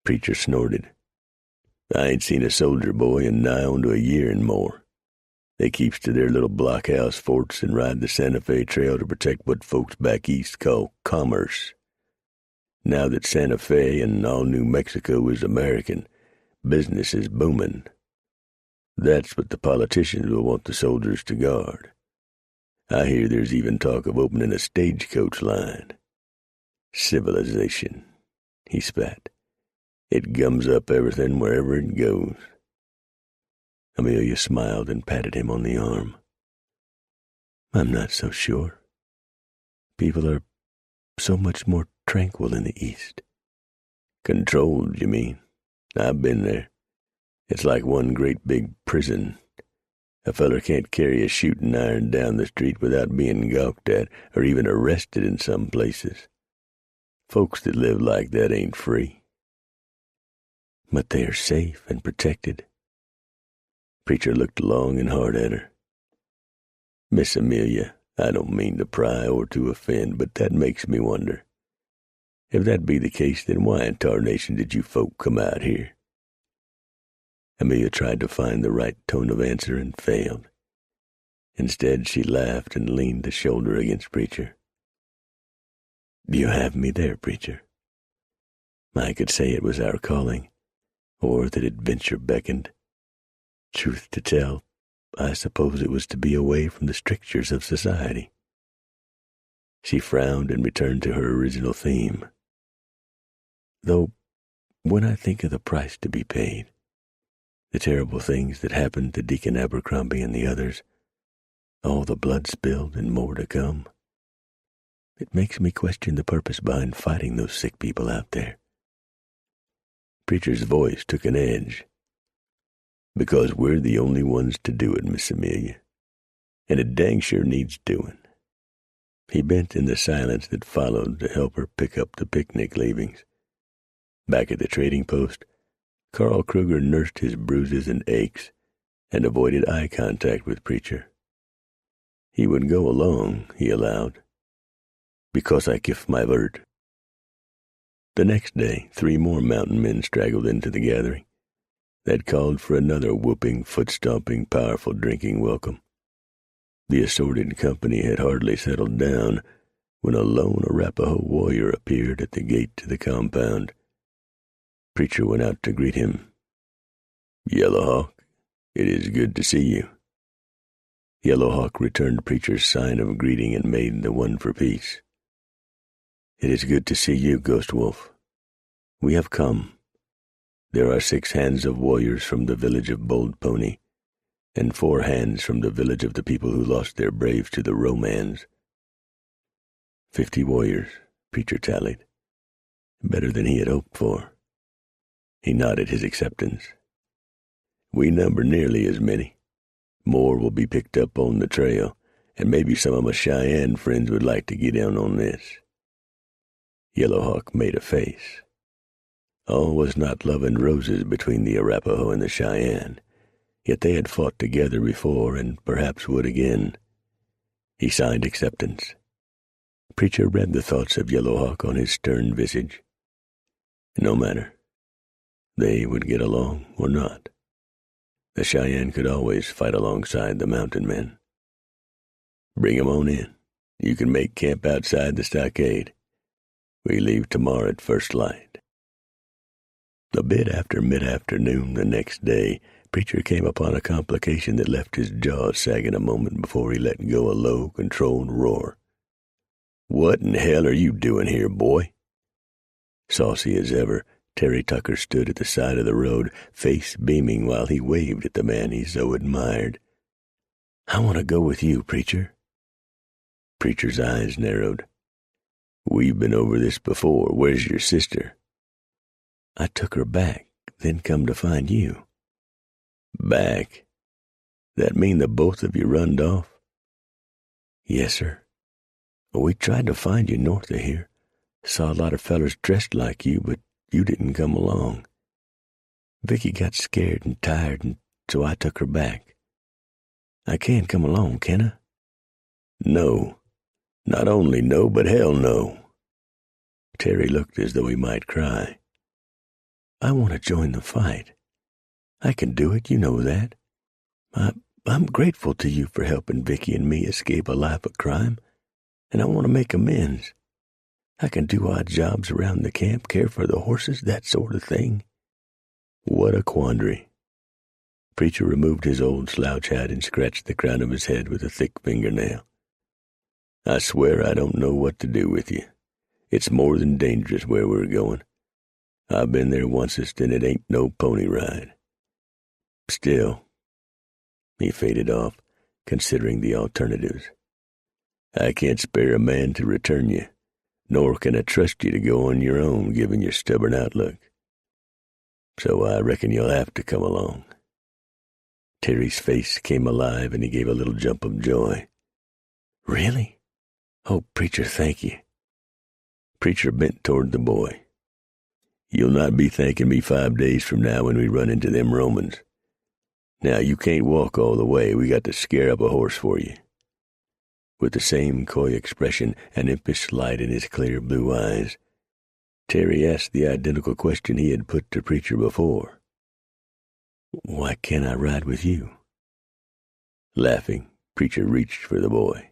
Preacher snorted. "I ain't seen a soldier boy in nigh on to a year and more. They keeps to their little blockhouse forts and ride the Santa Fe Trail to protect what folks back east call commerce. Now that Santa Fe and all New Mexico is American, business is booming. That's what the politicians will want the soldiers to guard. I hear there's even talk of opening a stagecoach line. Civilization," he spat. "It gums up everything wherever it goes." Amelia smiled and patted him on the arm. "I'm not so sure. People are so much more tranquil in the East." "Controlled, you mean? I've been there. It's like one great big prison. A feller can't carry a shooting iron down the street without being gawked at or even arrested in some places. Folks that live like that ain't free. But they are safe and protected. Preacher looked long and hard at her. Miss Amelia, I don't mean to pry or to offend, but that makes me wonder. If that be the case, then why in tarnation did you folk come out here? Amelia tried to find the right tone of answer and failed. Instead, she laughed and leaned a shoulder against Preacher. You have me there, Preacher. I could say it was our calling, or that adventure beckoned. Truth to tell, I suppose it was to be away from the strictures of society. She frowned and returned to her original theme. Though, when I think of the price to be paid, the terrible things that happened to Deacon Abercrombie and the others, all the blood spilled and more to come, it makes me question the purpose behind fighting those sick people out there. Preacher's voice took an edge. Because we're the only ones to do it, Miss Amelia. And it dang sure needs doing. He bent in the silence that followed to help her pick up the picnic leavings. Back at the trading post, Carl Kruger nursed his bruises and aches and avoided eye contact with Preacher. He would go along, he allowed, because I give my word. The next day, 3 more mountain men straggled into the gathering. That called for another whooping, foot-stomping, powerful drinking welcome. The assorted company had hardly settled down when a lone Arapaho warrior appeared at the gate to the compound. Preacher went out to greet him. Yellow Hawk, it is good to see you. Yellow Hawk returned Preacher's sign of greeting and made the one for peace. It is good to see you, Ghost Wolf. We have come. There are 6 hands of warriors from the village of Bold Pony, and 4 hands from the village of the people who lost their braves to the Romans. 50 warriors, Preacher tallied. Better than he had hoped for. He nodded his acceptance. We number nearly as many. More will be picked up on the trail, and maybe some of my Cheyenne friends would like to get in on this. Yellow Hawk made a face. All was not love and roses between the Arapaho and the Cheyenne, yet they had fought together before and perhaps would again. He signed acceptance. Preacher read the thoughts of Yellow Hawk on his stern visage. No matter. They would get along or not. The Cheyenne could always fight alongside the mountain men. Bring 'em on in. You can make camp outside the stockade. We leave tomorrow at first light. A bit after mid-afternoon the next day, Preacher came upon a complication that left his jaw sagging a moment before he let go a low, controlled roar. What in hell are you doing here, boy? Saucy as ever, Terry Tucker stood at the side of the road, face beaming while he waved at the man he so admired. I want to go with you, Preacher. Preacher's eyes narrowed. We've been over this before. Where's your sister? I took her back, then come to find you. Back? That mean that both of you runned off? Yes, sir. We tried to find you north of here. Saw a lot of fellers dressed like you, but you didn't come along. Vicky got scared and tired, and so I took her back. I can't come along, can I? No. Not only no, but hell no. Terry looked as though he might cry. I want to join the fight. I can do it, you know that. I'm grateful to you for helping Vicky and me escape a life of crime, and I want to make amends. I can do odd jobs around the camp, care for the horses, that sort of thing. What a quandary. Preacher removed his old slouch hat and scratched the crown of his head with a thick fingernail. I swear I don't know what to do with you. It's more than dangerous where we're going. I've been there oncest, and it ain't no pony ride. Still, he faded off, considering the alternatives. I can't spare a man to return you, nor can I trust you to go on your own, given your stubborn outlook. So I reckon you'll have to come along." Terry's face came alive, and he gave a little jump of joy. "Really? Oh, Preacher, thank you." Preacher bent toward the boy. "You'll not be thanking me 5 days from now when we run into them Romans. Now, you can't walk all the way. We got to scare up a horse for you." With the same coy expression and impish light in his clear blue eyes, Terry asked the identical question he had put to Preacher before. "Why can't I ride with you?" Laughing, Preacher reached for the boy.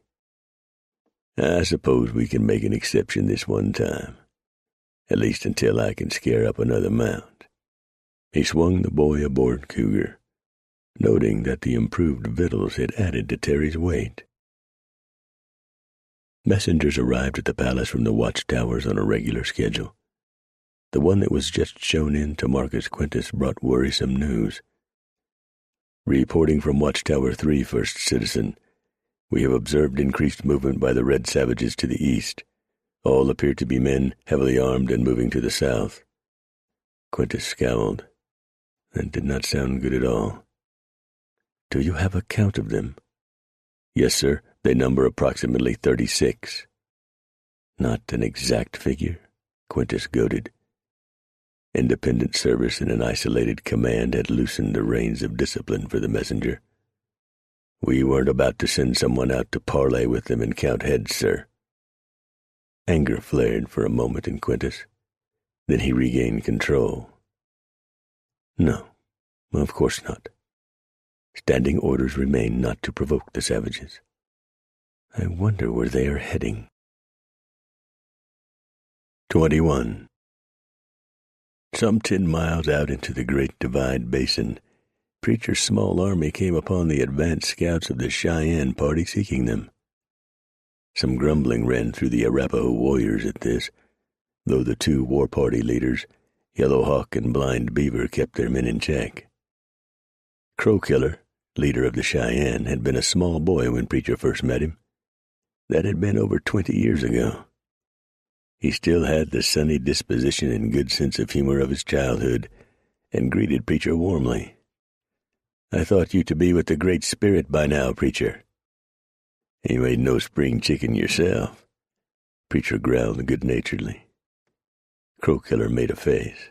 "I suppose we can make an exception this one time, at least until I can scare up another mount." He swung the boy aboard Cougar, noting that the improved victuals had added to Terry's weight. Messengers arrived at the palace from the watchtowers on a regular schedule. The one that was just shown in to Marcus Quintus brought worrisome news. "Reporting from Watchtower 3, First Citizen. We have observed increased movement by the red savages to the east. All appear to be men, heavily armed and moving to the south." Quintus scowled. That did not sound good at all. "Do you have a count of them?" "Yes, sir. They number approximately 36. "Not an exact figure?" Quintus goaded. Independent service in an isolated command had loosened the reins of discipline for the messenger. "We weren't about to send someone out to parley with them and count heads, sir." Anger flared for a moment in Quintus. Then he regained control. "No, of course not. Standing orders remain not to provoke the savages. I wonder where they are heading." 21. Some 10 miles out into the Great Divide Basin, Preacher's small army came upon the advance scouts of the Cheyenne party seeking them. Some grumbling ran through the Arapaho warriors at this, though the 2 war party leaders, Yellow Hawk and Blind Beaver, kept their men in check. Crow Killer, leader of the Cheyenne, had been a small boy when Preacher first met him. That had been over 20 years ago. He still had the sunny disposition and good sense of humor of his childhood, and greeted Preacher warmly. "I thought you to be with the Great Spirit by now, Preacher." "You ain't no spring chicken yourself," Preacher growled good-naturedly. Crow Killer made a face.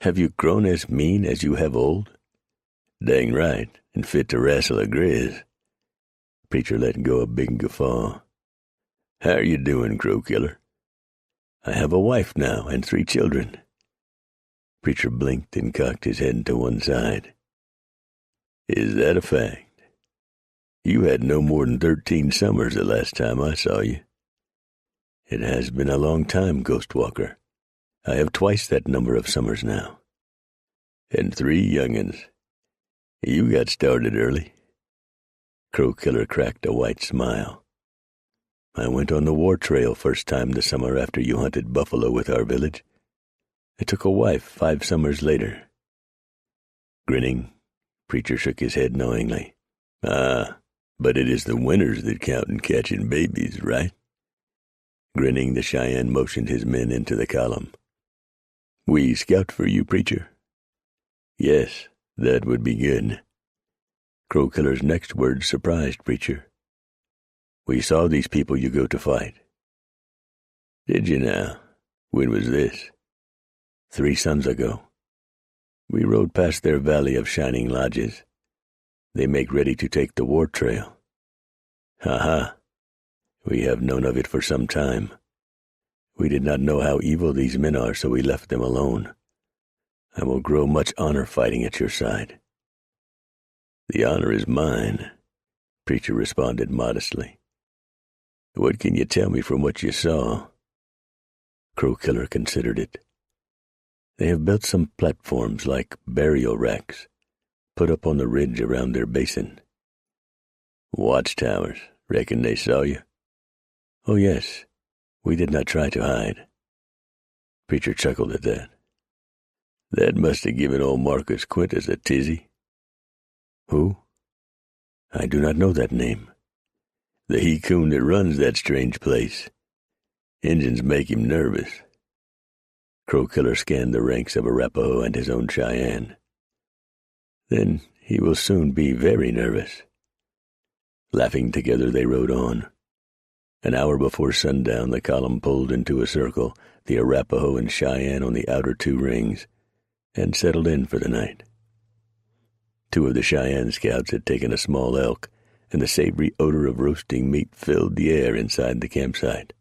"Have you grown as mean as you have old?" "Dang right, and fit to wrestle a grizz." Preacher let go a big guffaw. "How you doing, Crow Killer?" "I have a wife now and 3 children." Preacher blinked and cocked his head to one side. "Is that a fact? You had no more than 13 summers the last time I saw you." "It has been a long time, Ghost Walker. I have twice that number of summers now." "And 3 young'uns. You got started early." Crow Killer cracked a white smile. "I went on the war trail first time the summer after you hunted buffalo with our village. I took a wife 5 summers later." Grinning, Preacher shook his head knowingly. "Ah, but it is the winters that count in catching babies, right?" Grinning, the Cheyenne motioned his men into the column. "We scout for you, Preacher?" "Yes, that would be good." Crow Killer's next words surprised Preacher. "We saw these people you go to fight." "Did you now? When was this?" 3 suns ago. We rode past their valley of shining lodges. They make ready to take the war trail." "Ha-ha. We have known of it for some time. We did not know how evil these men are, so we left them alone. I will grow much honor fighting at your side." "The honor is mine," Preacher responded modestly. "What can you tell me from what you saw?" Crow Killer considered it. "They have built some platforms like burial racks, put up on the ridge around their basin." "Watchtowers. Reckon they saw you?" "Oh, yes. We did not try to hide." Preacher chuckled at that. "That must have given old Marcus Quintus a tizzy." "Who?" "I do not know that name." "The he-coon that runs that strange place. Injuns make him nervous." Crow Killer scanned the ranks of Arapaho and his own Cheyenne. Then he will soon be very nervous. Laughing together, they rode on. An hour before sundown, the column pulled into a circle, the Arapaho and Cheyenne on the outer two rings, and settled in for the night. Two of the Cheyenne scouts had taken a small elk, and the savory odor of roasting meat filled the air inside the campsite.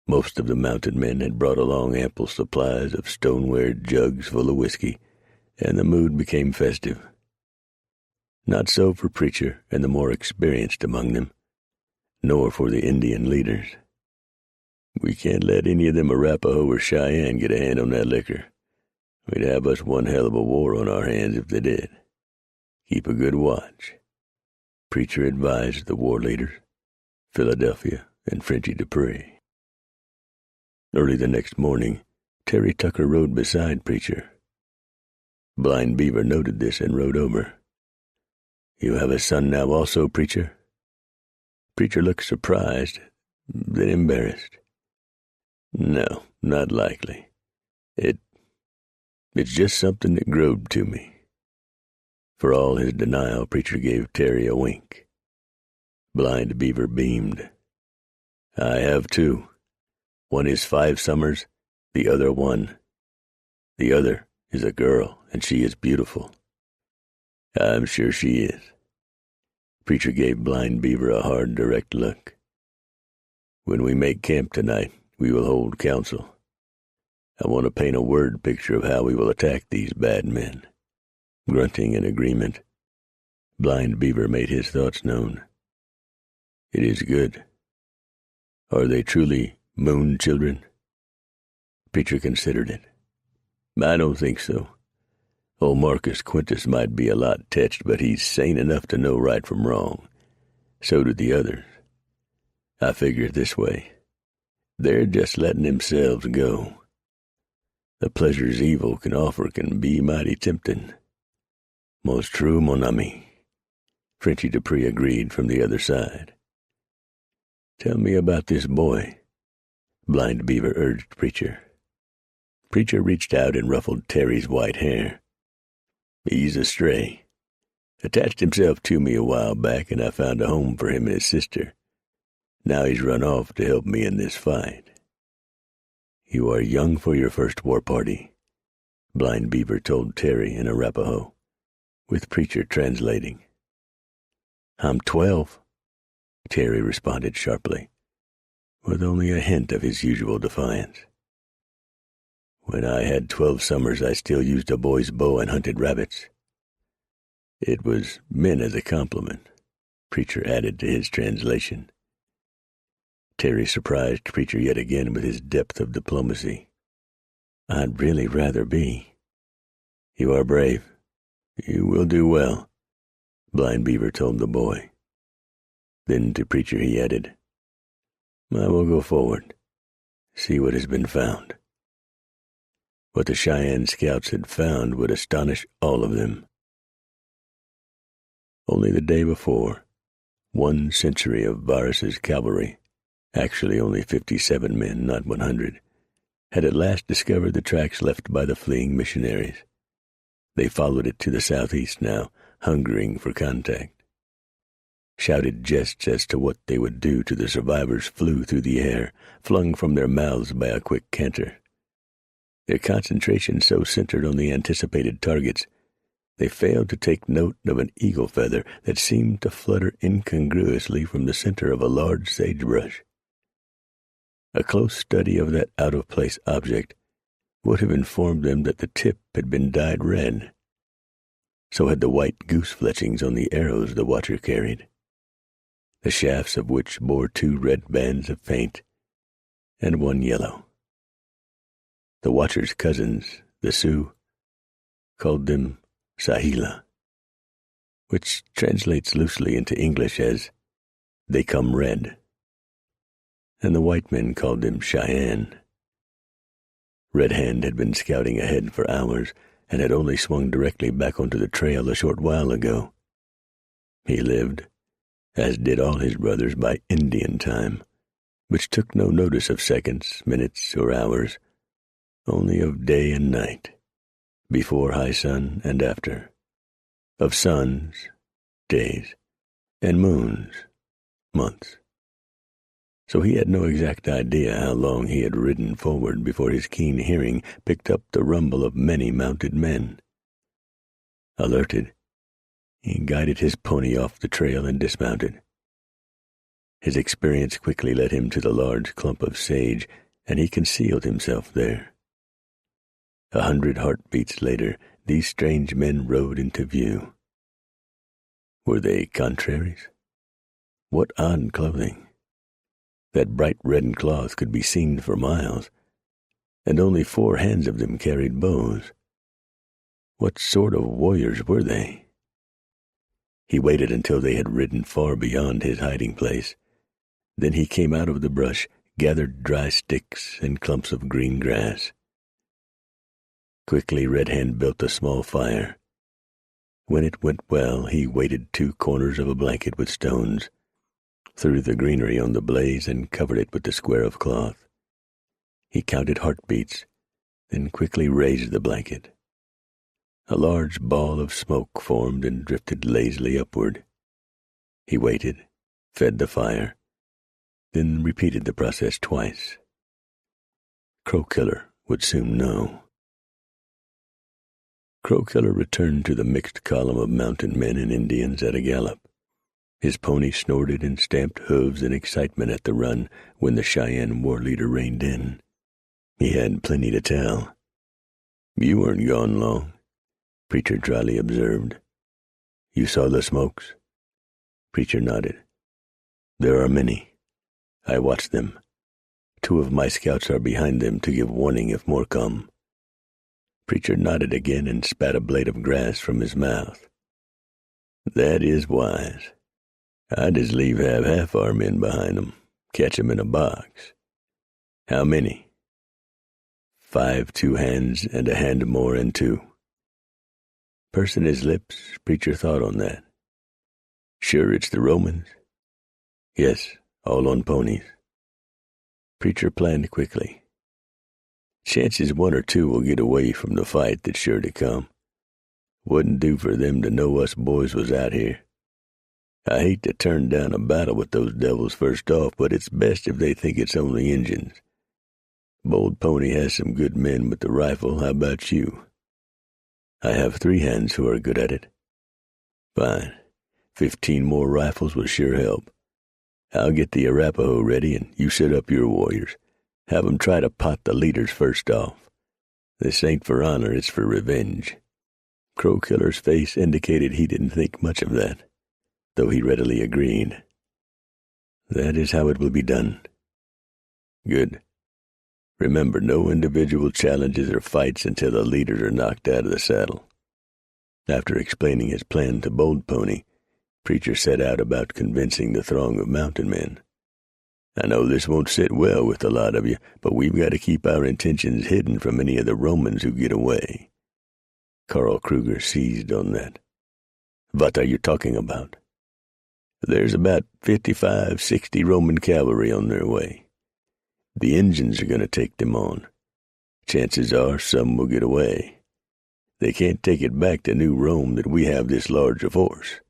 Most of the mounted men had brought along ample supplies of stoneware jugs full of whiskey, and the mood became festive. Not so for Preacher and the more experienced among them, nor for the Indian leaders. "We can't let any of them Arapaho or Cheyenne get a hand on that liquor. We'd have us one hell of a war on our hands if they did. Keep a good watch," Preacher advised the war leaders, Philadelphia and Frenchy Dupree. Early the next morning, Terry Tucker rode beside Preacher. Blind Beaver noted this and rode over. "You have a son now also, Preacher?" Preacher looked surprised, then embarrassed. "No, not likely. It's just something that growed to me." For all his denial, Preacher gave Terry a wink. Blind Beaver beamed. "I have two. One is 5 summers, the other 1. The other is a girl, and she is beautiful." "I'm sure she is." Preacher gave Blind Beaver a hard, direct look. "When we make camp tonight, we will hold council. I want to paint a word picture of how we will attack these bad men." Grunting in agreement, Blind Beaver made his thoughts known. "It is good. Are they truly moon children?" Preacher considered it. "I don't think so. Old Marcus Quintus might be a lot tetched, but he's sane enough to know right from wrong. So do the others. I figure it this way. They're just letting themselves go. The pleasures evil can offer can be mighty tempting." "Most true, mon ami," Frenchy Dupree agreed from the other side. "Tell me about this boy," Blind Beaver urged Preacher. Preacher reached out and ruffled Terry's white hair. "He's a stray. Attached himself to me a while back, and I found a home for him and his sister. Now he's run off to help me in this fight." "You are young for your first war party," Blind Beaver told Terry in Arapaho, with Preacher translating. "I'm 12, Terry responded sharply, with only a hint of his usual defiance. "When I had 12 summers, I still used a boy's bow and hunted rabbits." "It was meant as a compliment," Preacher added to his translation. Terry surprised Preacher yet again with his depth of diplomacy. "I'd really rather be." "You are brave. You will do well," Blind Beaver told the boy. Then to Preacher he added, "I will go forward, see what has been found." What the Cheyenne scouts had found would astonish all of them. Only the day before, 1 century of Varus's cavalry, actually only 57 men, not 100, had at last discovered the tracks left by the fleeing missionaries. They followed it to the southeast now, hungering for contact. Shouted jests as to what they would do to the survivors flew through the air, flung from their mouths by a quick canter. Their concentration so centered on the anticipated targets, they failed to take note of an eagle feather that seemed to flutter incongruously from the center of a large sagebrush. A close study of that out-of-place object would have informed them that the tip had been dyed red. So had the white goose fletchings on the arrows the watcher carried, the shafts of which bore 2 red bands of paint and 1 yellow. The watcher's cousins, the Sioux, called them Sahila, which translates loosely into English as "they come red," and the white men called them Cheyenne. Red Hand had been scouting ahead for hours and had only swung directly back onto the trail a short while ago. He lived, as did all his brothers, by Indian time, which took no notice of seconds, minutes, or hours, only of day and night, before high sun and after, of suns, days, and moons, months. So he had no exact idea how long he had ridden forward before his keen hearing picked up the rumble of many mounted men. Alerted, he guided his pony off the trail and dismounted. His experience quickly led him to the large clump of sage, and he concealed himself there. 100 heartbeats later, these strange men rode into view. Were they contraries? What odd clothing! That bright red cloth could be seen for miles, and only 4 hands of them carried bows. What sort of warriors were they? He waited until they had ridden far beyond his hiding place. Then he came out of the brush, gathered dry sticks and clumps of green grass. Quickly Red Hand built a small fire. When it went well, he weighted 2 corners of a blanket with stones, threw the greenery on the blaze, and covered it with the square of cloth. He counted heartbeats, then quickly raised the blanket. A large ball of smoke formed and drifted lazily upward. He waited, fed the fire, then repeated the process twice. Crow Killer would soon know. Crow Killer returned to the mixed column of mounted men and Indians at a gallop. His pony snorted and stamped hooves in excitement at the run when the Cheyenne war leader reined in. He had plenty to tell. "You weren't gone long," Preacher dryly observed. "You saw the smokes?" Preacher nodded. "There are many. I watched them. 2 of my scouts are behind them to give warning if more come." Preacher nodded again and spat a blade of grass from his mouth. "That is wise. I'd as leave have half our men behind them, catch 'em in a box. How many?" 5 2 hands and a hand more and 2. Pursing his lips, Preacher thought on that. "Sure it's the Romans?" "Yes, all on ponies." Preacher planned quickly. "Chances 1 or 2 will get away from the fight that's sure to come. Wouldn't do for them to know us boys was out here. I hate to turn down a battle with those devils first off, but it's best if they think it's only Injuns. Bold Pony has some good men with the rifle. How about you?" "I have 3 hands who are good at it." "Fine. 15 more rifles will sure help. I'll get the Arapaho ready, and you set up your warriors. Have 'em try to pot the leaders first off. This ain't for honor, it's for revenge." Crow Killer's face indicated he didn't think much of that, though he readily agreed. "That is how it will be done." "Good. Remember, no individual challenges or fights until the leaders are knocked out of the saddle." After explaining his plan to Bold Pony, Preacher set out about convincing the throng of mounted men. "I know this won't sit well with a lot of you, but we've got to keep our intentions hidden from any of the Romans who get away." Karl Kruger seized on that. "What are you talking about?" "There's about 55, 60 Roman cavalry on their way. The Injuns are going to take them on. Chances are some will get away. They can't take it back to New Rome that we have this large a force.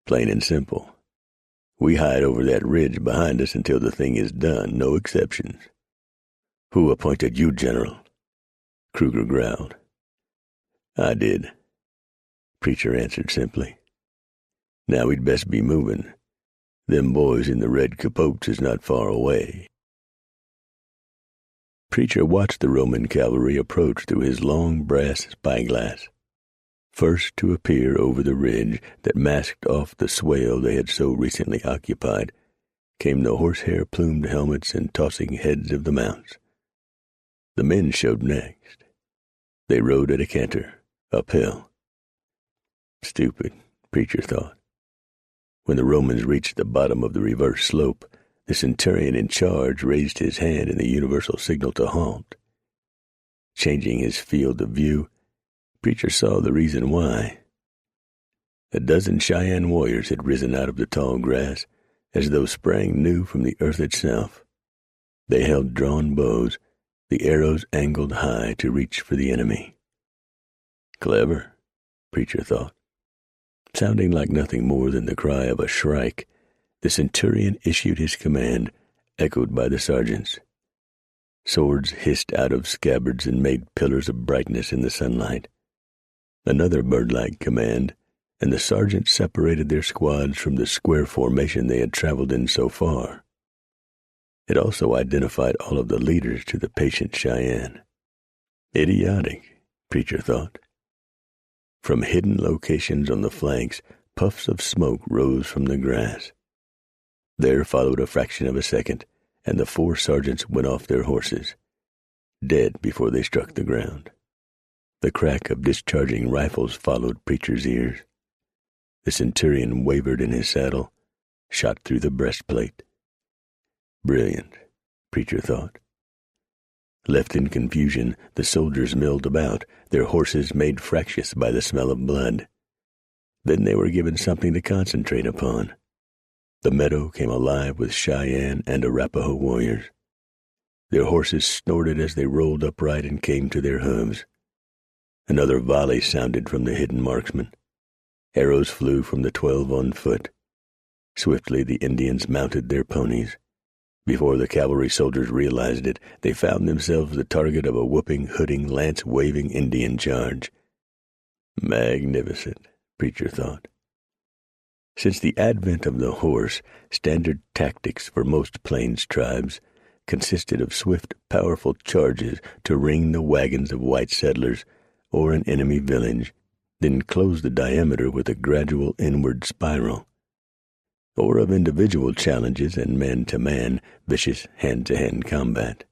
Plain and simple. We hide over that ridge behind us until the thing is done, no exceptions." "Who appointed you general?" Kruger growled. "I did," Preacher answered simply. "Now we'd best be moving. Them boys in the red capotes is not far away." Preacher watched the Roman cavalry approach through his long brass spyglass. First to appear over the ridge that masked off the swale they had so recently occupied came the horsehair-plumed helmets and tossing heads of the mounts. The men showed next. They rode at a canter, uphill. Stupid, Preacher thought. When the Romans reached the bottom of the reverse slope, the centurion in charge raised his hand in the universal signal to halt. Changing his field of view, Preacher saw the reason why. A dozen Cheyenne warriors had risen out of the tall grass, as though sprang new from the earth itself. They held drawn bows, the arrows angled high to reach for the enemy. Clever, Preacher thought. Sounding like nothing more than the cry of a shrike, the centurion issued his command, echoed by the sergeants. Swords hissed out of scabbards and made pillars of brightness in the sunlight. Another bird-like command, and the sergeants separated their squads from the square formation they had traveled in so far. It also identified all of the leaders to the patient Cheyenne. Idiotic, Preacher thought. From hidden locations on the flanks, puffs of smoke rose from the grass. There followed a fraction of a second, and the 4 sergeants went off their horses, dead before they struck the ground. The crack of discharging rifles followed Preacher's ears. The centurion wavered in his saddle, shot through the breastplate. Brilliant, Preacher thought. Left in confusion, the soldiers milled about, their horses made fractious by the smell of blood. Then they were given something to concentrate upon. The meadow came alive with Cheyenne and Arapaho warriors. Their horses snorted as they rolled upright and came to their hooves. Another volley sounded from the hidden marksmen. Arrows flew from the 12 on foot. Swiftly the Indians mounted their ponies. Before the cavalry soldiers realized it, they found themselves the target of a whooping, hooting, lance-waving Indian charge. Magnificent, Preacher thought. Since the advent of the horse, standard tactics for most Plains tribes consisted of swift, powerful charges to ring the wagons of white settlers or an enemy village, then close the diameter with a gradual inward spiral, or of individual challenges and man-to-man, vicious hand-to-hand combat.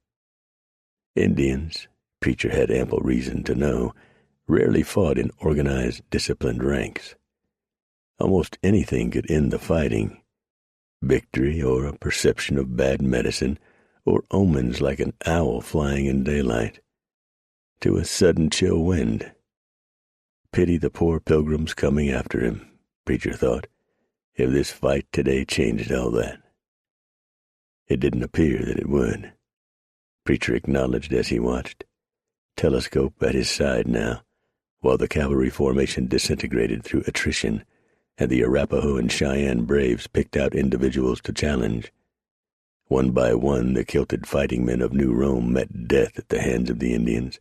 Indians, Preacher had ample reason to know, rarely fought in organized, disciplined ranks. Almost anything could end the fighting. Victory or a perception of bad medicine, or omens like an owl flying in daylight, to a sudden chill wind. Pity the poor pilgrims coming after him, Preacher thought, if this fight today changed all that. It didn't appear that it would, Preacher acknowledged as he watched, telescope at his side now, while the cavalry formation disintegrated through attrition, and the Arapaho and Cheyenne braves picked out individuals to challenge. One by one, the kilted fighting men of New Rome met death at the hands of the Indians.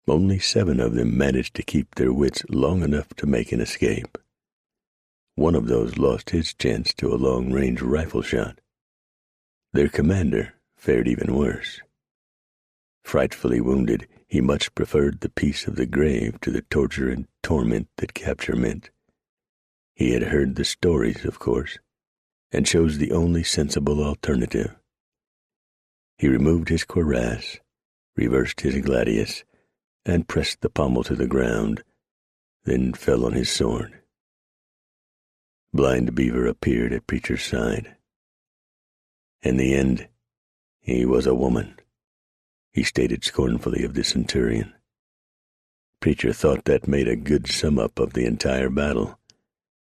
Only 7 of them managed to keep their wits long enough to make an escape. One of those lost his chance to a long-range rifle shot. Their commander fared even worse. Frightfully wounded, he much preferred the peace of the grave to the torture and torment that capture meant. He had heard the stories, of course, and chose the only sensible alternative. He removed his cuirass, reversed his gladius, and pressed the pommel to the ground, then fell on his sword. Blind Beaver appeared at Preacher's side. In the end, he was a woman, he stated scornfully of the centurion. Preacher thought that made a good sum-up of the entire battle,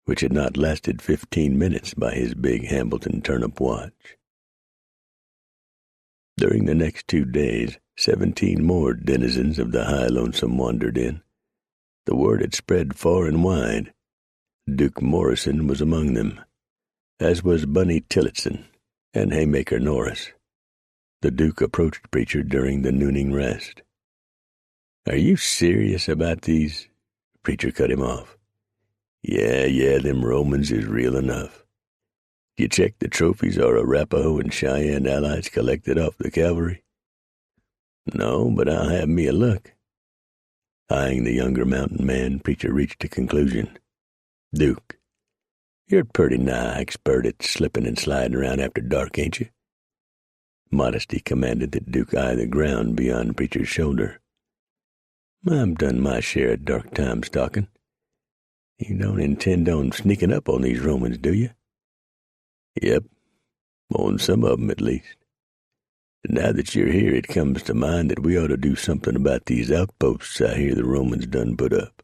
which had not lasted 15 minutes by his big Hambleton turnip watch. During the next 2 days, 17 more denizens of the High Lonesome wandered in. The word had spread far and wide. Duke Morrison was among them, as was Bunny Tillotson and Haymaker Norris. The Duke approached Preacher during the nooning rest. "Are you serious about these?" Preacher cut him off. Yeah, them Romans is real enough. You check the trophies our Arapaho and Cheyenne allies collected off the cavalry? No, but I'll have me a look. Eyeing the younger mountain man, Preacher reached a conclusion. Duke, you're pretty nigh expert at slipping and sliding around after dark, ain't you? Modesty commanded that Duke eye the ground beyond Preacher's shoulder. I've done my share of dark time stalking. You don't intend on sneaking up on these Romans, do you? Yep, on some of 'em at least. Now that you're here, it comes to mind that we ought to do something about these outposts I hear the Romans done put up.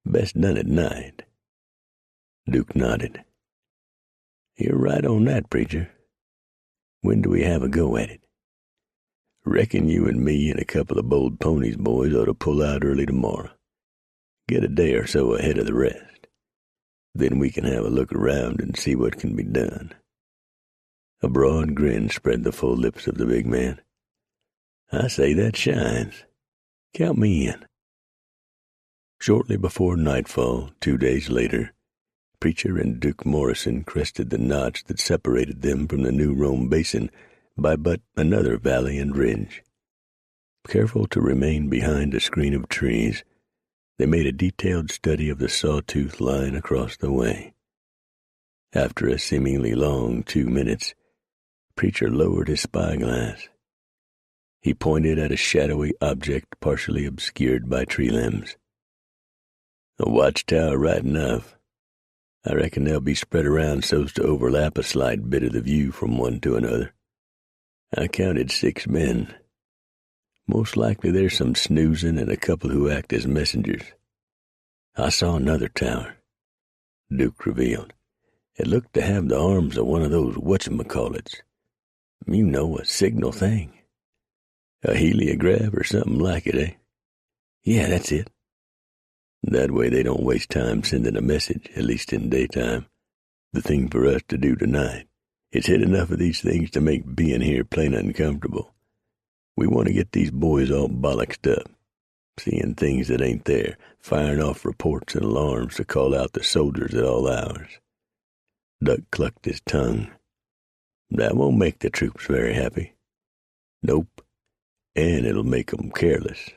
Best done at night. Duke nodded. You're right on that, Preacher. When do we have a go at it? Reckon you and me and a couple of bold ponies boys ought to pull out early tomorrow. Get a day or so ahead of the rest. Then we can have a look around and see what can be done." A broad grin spread the full lips of the big man. "I say that shines. Count me in." Shortly before nightfall, 2 days later, Preacher and Duke Morrison crested the notch that separated them from the New Rome Basin by but another valley and ridge. Careful to remain behind a screen of trees, they made a detailed study of the sawtooth line across the way. After a seemingly long 2 minutes, Preacher lowered his spyglass. He pointed at a shadowy object partially obscured by tree limbs. "A watchtower right enough. I reckon they'll be spread around so's to overlap a slight bit of the view from one to another. I counted 6 men. Most likely there's some snoozing and a couple who act as messengers. I saw another tower," Duke revealed. "It looked to have the arms of one of those whatchamacallits. You know, a signal thing. A heliograph or something like it, eh?" "Yeah, that's it." "That way they don't waste time sending a message, at least in daytime. The thing for us to do tonight is hit enough of these things to make being here plain uncomfortable. We want to get these boys all bollocksed up, seeing things that ain't there, firing off reports and alarms to call out the soldiers at all hours." Duck clucked his tongue. "That won't make the troops very happy." "Nope, and it'll make 'em careless.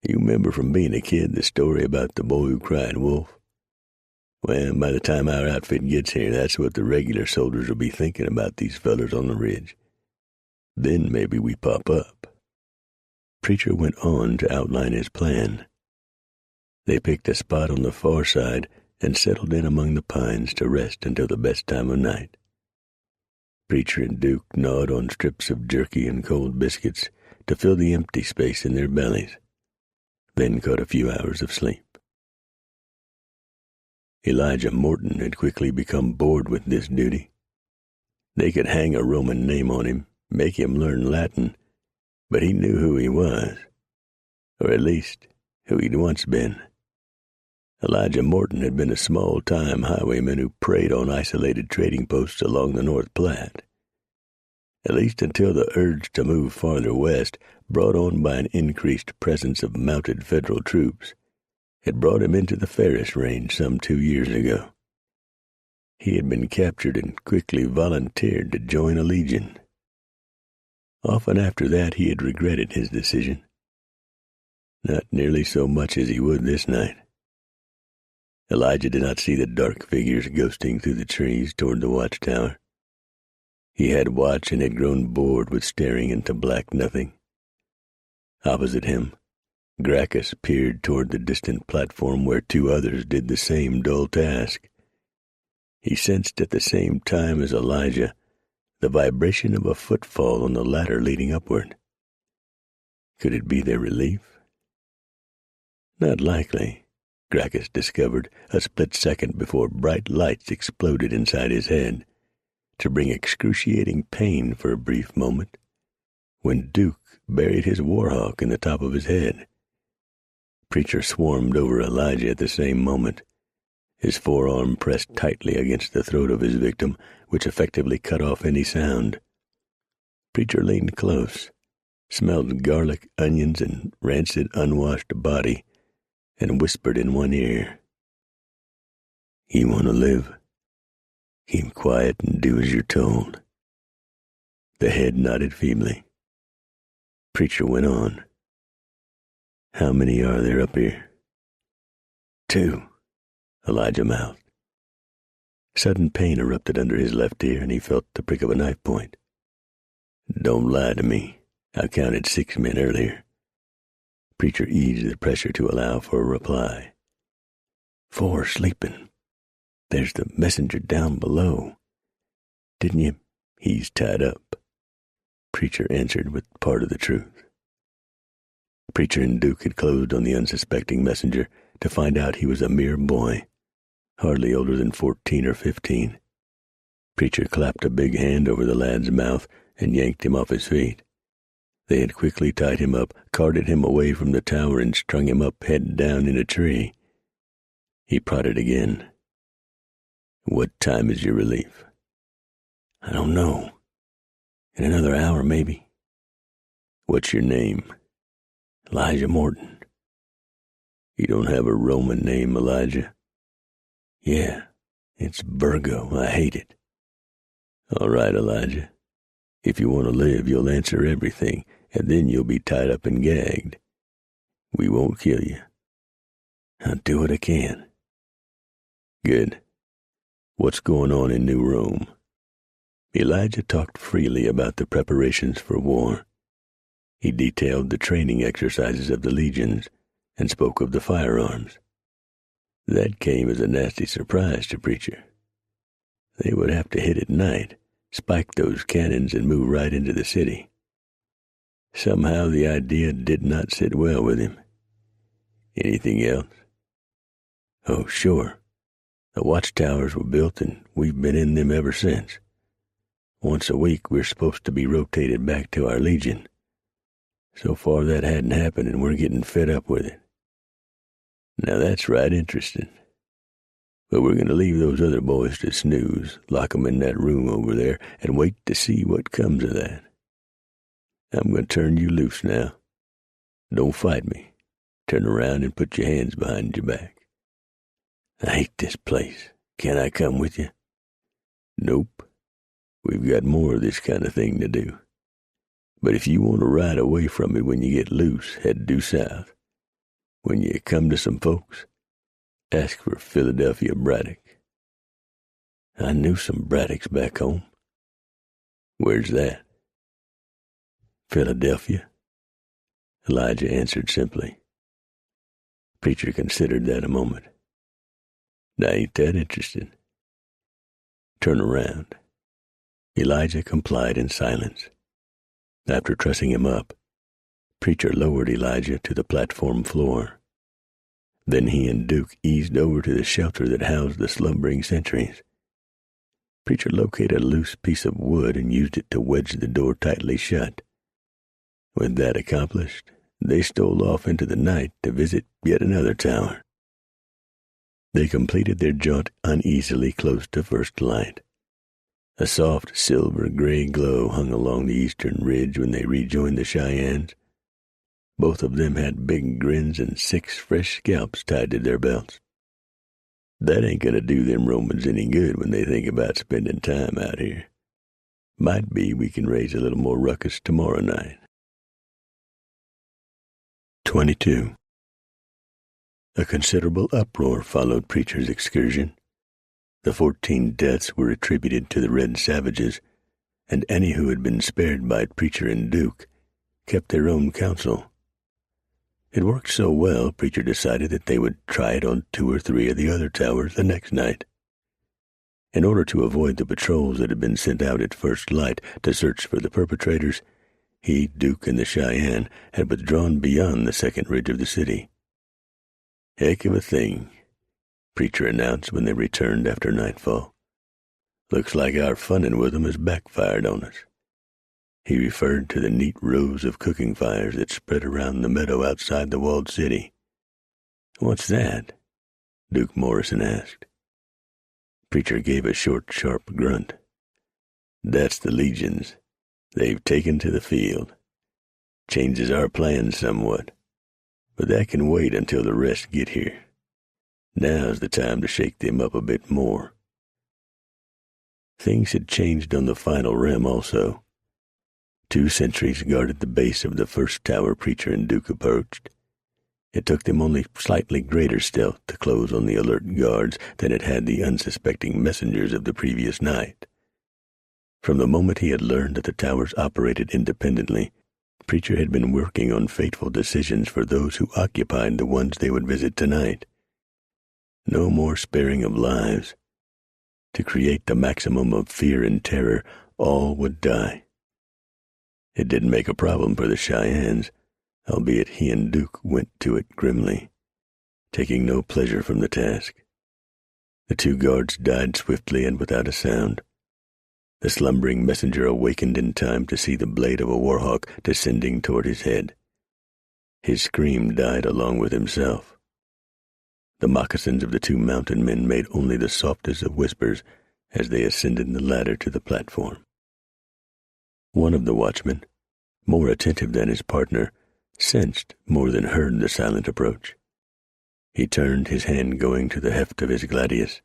You remember from being a kid the story about the boy who cried wolf? Well, by the time our outfit gets here, that's what the regular soldiers will be thinking about these fellers on the ridge. Then maybe we pop up." Preacher went on to outline his plan. They picked a spot on the far side and settled in among the pines to rest until the best time of night. Preacher and Duke gnawed on strips of jerky and cold biscuits to fill the empty space in their bellies, then caught a few hours of sleep. Elijah Morton had quickly become bored with this duty. They could hang a Roman name on him, make him learn Latin, but he knew who he was, or at least who he'd once been. Elijah Morton had been a small-time highwayman who preyed on isolated trading posts along the North Platte, at least until the urge to move farther west, brought on by an increased presence of mounted federal troops, had brought him into the Ferris Range some 2 years ago. He had been captured and quickly volunteered to join a legion. Often after that he had regretted his decision. Not nearly so much as he would this night. Elijah did not see the dark figures ghosting through the trees toward the watchtower. He had watched and had grown bored with staring into black nothing. Opposite him, Gracchus peered toward the distant platform where 2 others did the same dull task. He sensed at the same time as Elijah the vibration of a footfall on the ladder leading upward. Could it be their relief? Not likely, Gracchus discovered a split second before bright lights exploded inside his head, to bring excruciating pain for a brief moment, when Duke buried his warhawk in the top of his head. Preacher swarmed over Elijah at the same moment, his forearm pressed tightly against the throat of his victim, which effectively cut off any sound. Preacher leaned close, smelled garlic, onions, and rancid, unwashed body, and whispered in one ear, "You want to live? Keep quiet and do as you're told." The head nodded feebly. Preacher went on. "How many are there up here?" "2, Elijah mouthed. Sudden pain erupted under his left ear, and he felt the prick of a knife point. "Don't lie to me. I counted 6 men earlier." Preacher eased the pressure to allow for a reply. 4 sleeping. There's the messenger down below. Didn't you? He's tied up. Preacher answered with part of the truth. Preacher and Duke had closed on the unsuspecting messenger to find out he was a mere boy, hardly older than 14 or 15. Preacher clapped a big hand over the lad's mouth and yanked him off his feet. They had quickly tied him up, carted him away from the tower, and strung him up head down in a tree. He prodded again. "What time is your relief?" "I don't know. In another hour, maybe." "What's your name?" "Elijah Morton." "You don't have a Roman name, Elijah?" "Yeah, it's Virgo. I hate it." "All right, Elijah. If you want to live, you'll answer everything, and then you'll be tied up and gagged. We won't kill you." "I'll do what I can." "Good. What's going on in New Rome?" Elijah talked freely about the preparations for war. He detailed the training exercises of the legions and spoke of the firearms. That came as a nasty surprise to Preacher. They would have to hit at night, spike those cannons, and move right into the city. Somehow the idea did not sit well with him. "Anything else?" "Oh, sure. The watchtowers were built, and we've been in them ever since. Once a week we're supposed to be rotated back to our legion. So far that hadn't happened, and we're getting fed up with it." "Now that's right interesting. But we're going to leave those other boys to snooze, lock them in that room over there, and wait to see what comes of that. I'm going to turn you loose now. Don't fight me. Turn around and put your hands behind your back." "I hate this place. Can't I come with you?" "Nope. We've got more of this kind of thing to do. But if you want to ride away from it when you get loose, head due south. When you come to some folks, ask for Philadelphia Braddock." "I knew some Braddocks back home." "Where's that?" "Philadelphia," Elijah answered simply. Preacher considered that a moment. "Now ain't that interesting? Turn around." Elijah complied in silence. After trussing him up, Preacher lowered Elijah to the platform floor. Then he and Duke eased over to the shelter that housed the slumbering sentries. Preacher located a loose piece of wood and used it to wedge the door tightly shut. With that accomplished, they stole off into the night to visit yet another tower. They completed their jaunt uneasily close to first light. A soft silver-gray glow hung along the eastern ridge when they rejoined the Cheyennes. Both of them had big grins and 6 fresh scalps tied to their belts. That ain't going to do them Romans any good when they think about spending time out here. Might be we can raise a little more ruckus tomorrow night. 22. A considerable uproar followed Preacher's excursion. The 14 deaths were attributed to the red savages, and any who had been spared by Preacher and Duke kept their own counsel. It worked so well, Preacher decided that they would try it on 2 or 3 of the other towers the next night. In order to avoid the patrols that had been sent out at first light to search for the perpetrators, he, Duke, and the Cheyenne had withdrawn beyond the second ridge of the city. "Heck of a thing," Preacher announced when they returned after nightfall. "Looks like our funning with 'em has backfired on us." He referred to the neat rows of cooking fires that spread around the meadow outside the walled city. "What's that?" Duke Morrison asked. Preacher gave a short, sharp grunt. "That's the legions. They've taken to the field. Changes our plans somewhat, but that can wait until the rest get here. Now's the time to shake them up a bit more." Things had changed on the final rim also. 2 sentries guarded the base of the first tower Preacher and Duke approached. It took them only slightly greater stealth to close on the alert guards than it had the unsuspecting messengers of the previous night. From the moment he had learned that the towers operated independently, Preacher had been working on fateful decisions for those who occupied the ones they would visit tonight. No more sparing of lives. To create the maximum of fear and terror, all would die. It didn't make a problem for the Cheyennes, albeit he and Duke went to it grimly, taking no pleasure from the task. The 2 guards died swiftly and without a sound. The slumbering messenger awakened in time to see the blade of a warhawk descending toward his head. His scream died along with himself. The moccasins of the two mountain men made only the softest of whispers as they ascended the ladder to the platform. One of the watchmen, more attentive than his partner, sensed more than heard the silent approach. He turned, his hand going to the heft of his gladius.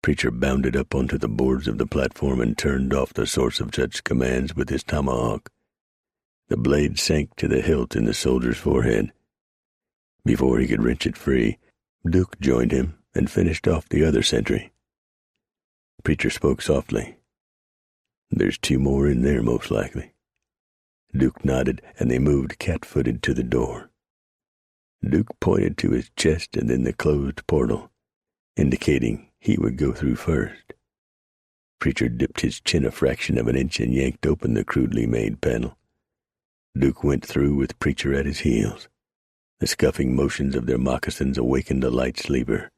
Preacher bounded up onto the boards of the platform and turned off the source of such commands with his tomahawk. The blade sank to the hilt in the soldier's forehead. Before he could wrench it free, Duke joined him and finished off the other sentry. Preacher spoke softly. "There's 2 more in there, most likely." Duke nodded, and they moved cat-footed to the door. Duke pointed to his chest and then the closed portal, indicating he would go through first. Preacher dipped his chin a fraction of an inch and yanked open the crudely made panel. Duke went through with Preacher at his heels. The scuffing motions of their moccasins awakened a light sleeper.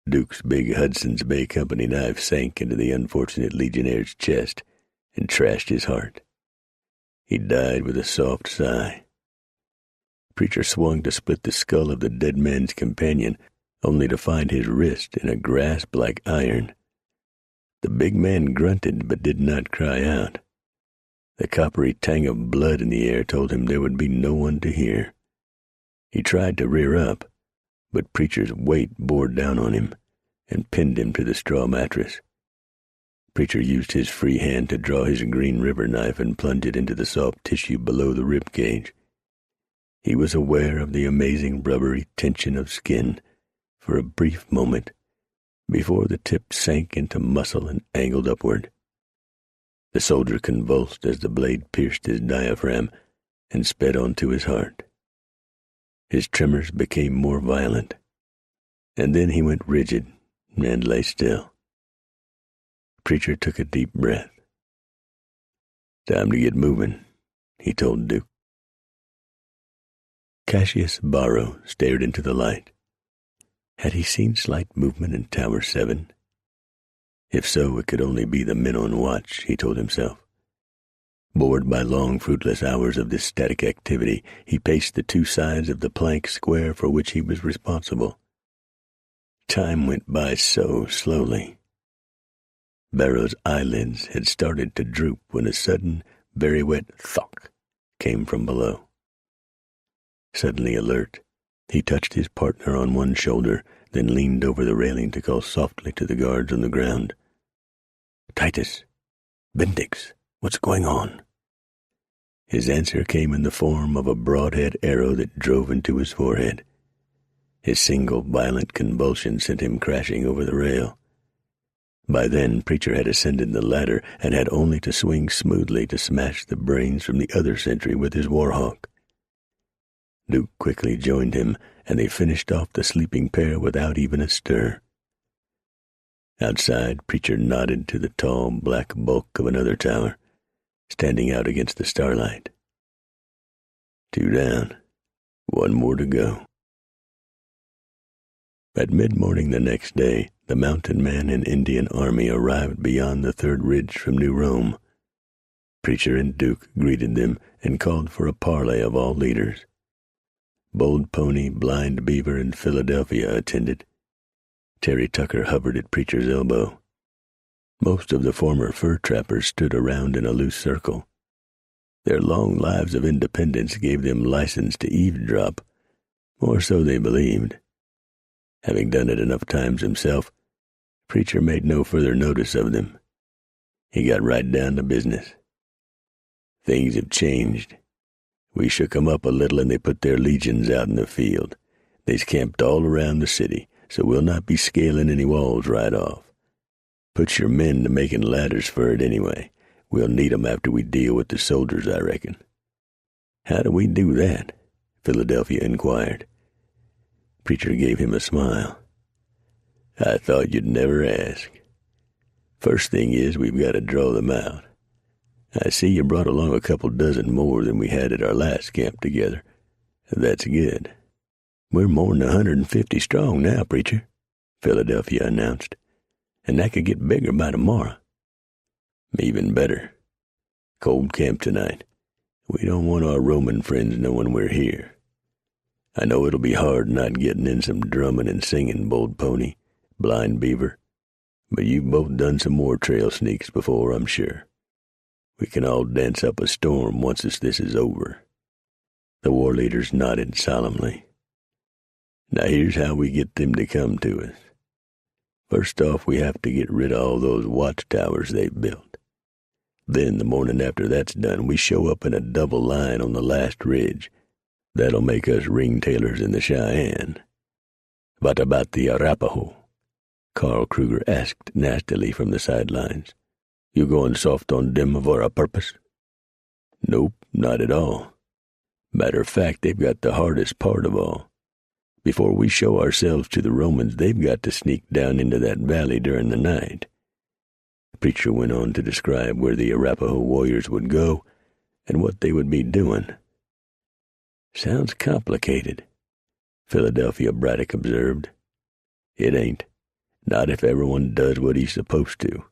Duke's big Hudson's Bay Company knife sank into the unfortunate Legionnaire's chest and trashed his heart. He died with a soft sigh. Preacher swung to split the skull of the dead man's companion, only to find his wrist in a grasp like iron. The big man grunted but did not cry out. The coppery tang of blood in the air told him there would be no one to hear. He tried to rear up, but Preacher's weight bore down on him and pinned him to the straw mattress. Preacher used his free hand to draw his Green River knife and plunge it into the soft tissue below the rib cage. He was aware of the amazing rubbery tension of skin for a brief moment before the tip sank into muscle and angled upward. The soldier convulsed as the blade pierced his diaphragm and sped on to his heart. His tremors became more violent, and then he went rigid and lay still. Preacher took a deep breath. "Time to get moving," he told Duke. Cassius Barrow stared into the light. Had he seen slight movement in Tower 7? If so, it could only be the men on watch, he told himself. Bored by long, fruitless hours of this static activity, he paced the 2 sides of the plank square for which he was responsible. Time went by so slowly. Barrow's eyelids had started to droop when a sudden, very wet thunk came from below. Suddenly alert, he touched his partner on one shoulder, then leaned over the railing to call softly to the guards on the ground. "Titus! Bendix! What's going on?" His answer came in the form of a broadhead arrow that drove into his forehead. His single violent convulsion sent him crashing over the rail. By then, Preacher had ascended the ladder and had only to swing smoothly to smash the brains from the other sentry with his warhawk. Duke quickly joined him, and they finished off the sleeping pair without even a stir. Outside, Preacher nodded to the tall, black bulk of another tower, standing out against the starlight. 2 down, 1 more to go. At mid-morning the next day, the mountain man and Indian army arrived beyond the 3rd ridge from New Rome. Preacher and Duke greeted them and called for a parley of all leaders. Bold Pony, Blind Beaver, and Philadelphia attended. Terry Tucker hovered at Preacher's elbow. Most of the former fur trappers stood around in a loose circle. Their long lives of independence gave them license to eavesdrop, or so they believed. Having done it enough times himself, Preacher made no further notice of them. He got right down to business. "Things have changed. We shook 'em up a little and they put their legions out in the field. They's camped all around the city, so we'll not be scaling any walls right off. Put your men to making ladders for it anyway. We'll need 'em after we deal with the soldiers, I reckon." "How do we do that?" Philadelphia inquired. Preacher gave him a smile. "I thought you'd never ask. First thing is we've got to draw them out. I see you brought along a couple dozen more than we had at our last camp together. That's good." "We're more'n 150 strong now, Preacher," Philadelphia announced, "and that could get bigger by tomorrow." Even better. Cold camp tonight. We don't want our Roman friends knowing we're here. I know it'll be hard not getting in some drumming and singing, Bold Pony, Blind Beaver, but you've both done some more trail sneaks before, I'm sure. We can all dance up a storm once this is over." The war leaders nodded solemnly. "Now here's how we get them to come to us. First off, we have to get rid of all those watchtowers they've built. Then, the morning after that's done, we show up in a double line on the last ridge. That'll make us ringtailers in the Cheyenne." "What about the Arapaho?" Carl Kruger asked nastily from the sidelines. "You going soft on them for a purpose?" "Nope, not at all. Matter of fact, they've got the hardest part of all. Before we show ourselves to the Romans, they've got to sneak down into that valley during the night." The preacher went on to describe where the Arapaho warriors would go and what they would be doing. "Sounds complicated," Philadelphia Braddock observed. "It ain't. Not if everyone does what he's supposed to.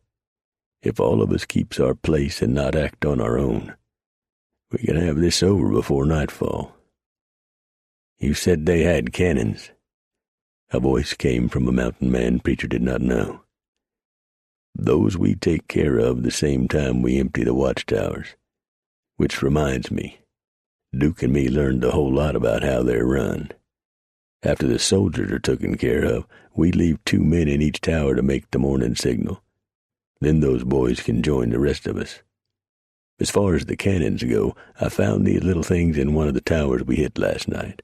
If all of us keeps our place and not act on our own, we can have this over before nightfall." "You said they had cannons." A voice came from a mountain man Preacher did not know. "Those we take care of the same time we empty the watchtowers. Which reminds me, Duke and me learned a whole lot about how they're run. After the soldiers are taken care of, we leave 2 men in each tower to make the morning signal. Then those boys can join the rest of us. As far as the cannons go, I found these little things in one of the towers we hit last night.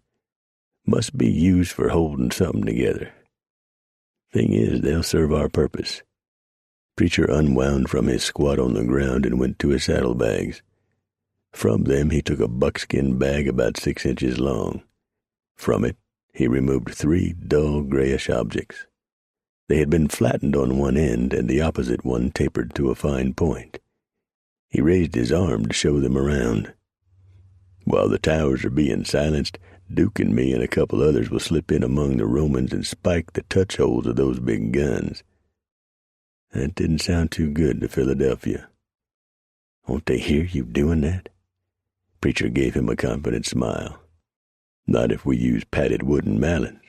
Must be used for holding something together. Thing is, they'll serve our purpose." Preacher unwound from his squat on the ground and went to his saddlebags. From them he took a buckskin bag about 6 inches long. From it he removed 3 dull grayish objects. They had been flattened on one end, and the opposite one tapered to a fine point. He raised his arm to show them around. "While the towers are being silenced, Duke and me and a couple others will slip in among the Romans and spike the touch holes of those big guns." That didn't sound too good to Philadelphia. "Won't they hear you doing that?" Preacher gave him a confident smile. "Not if we use padded wooden mallets.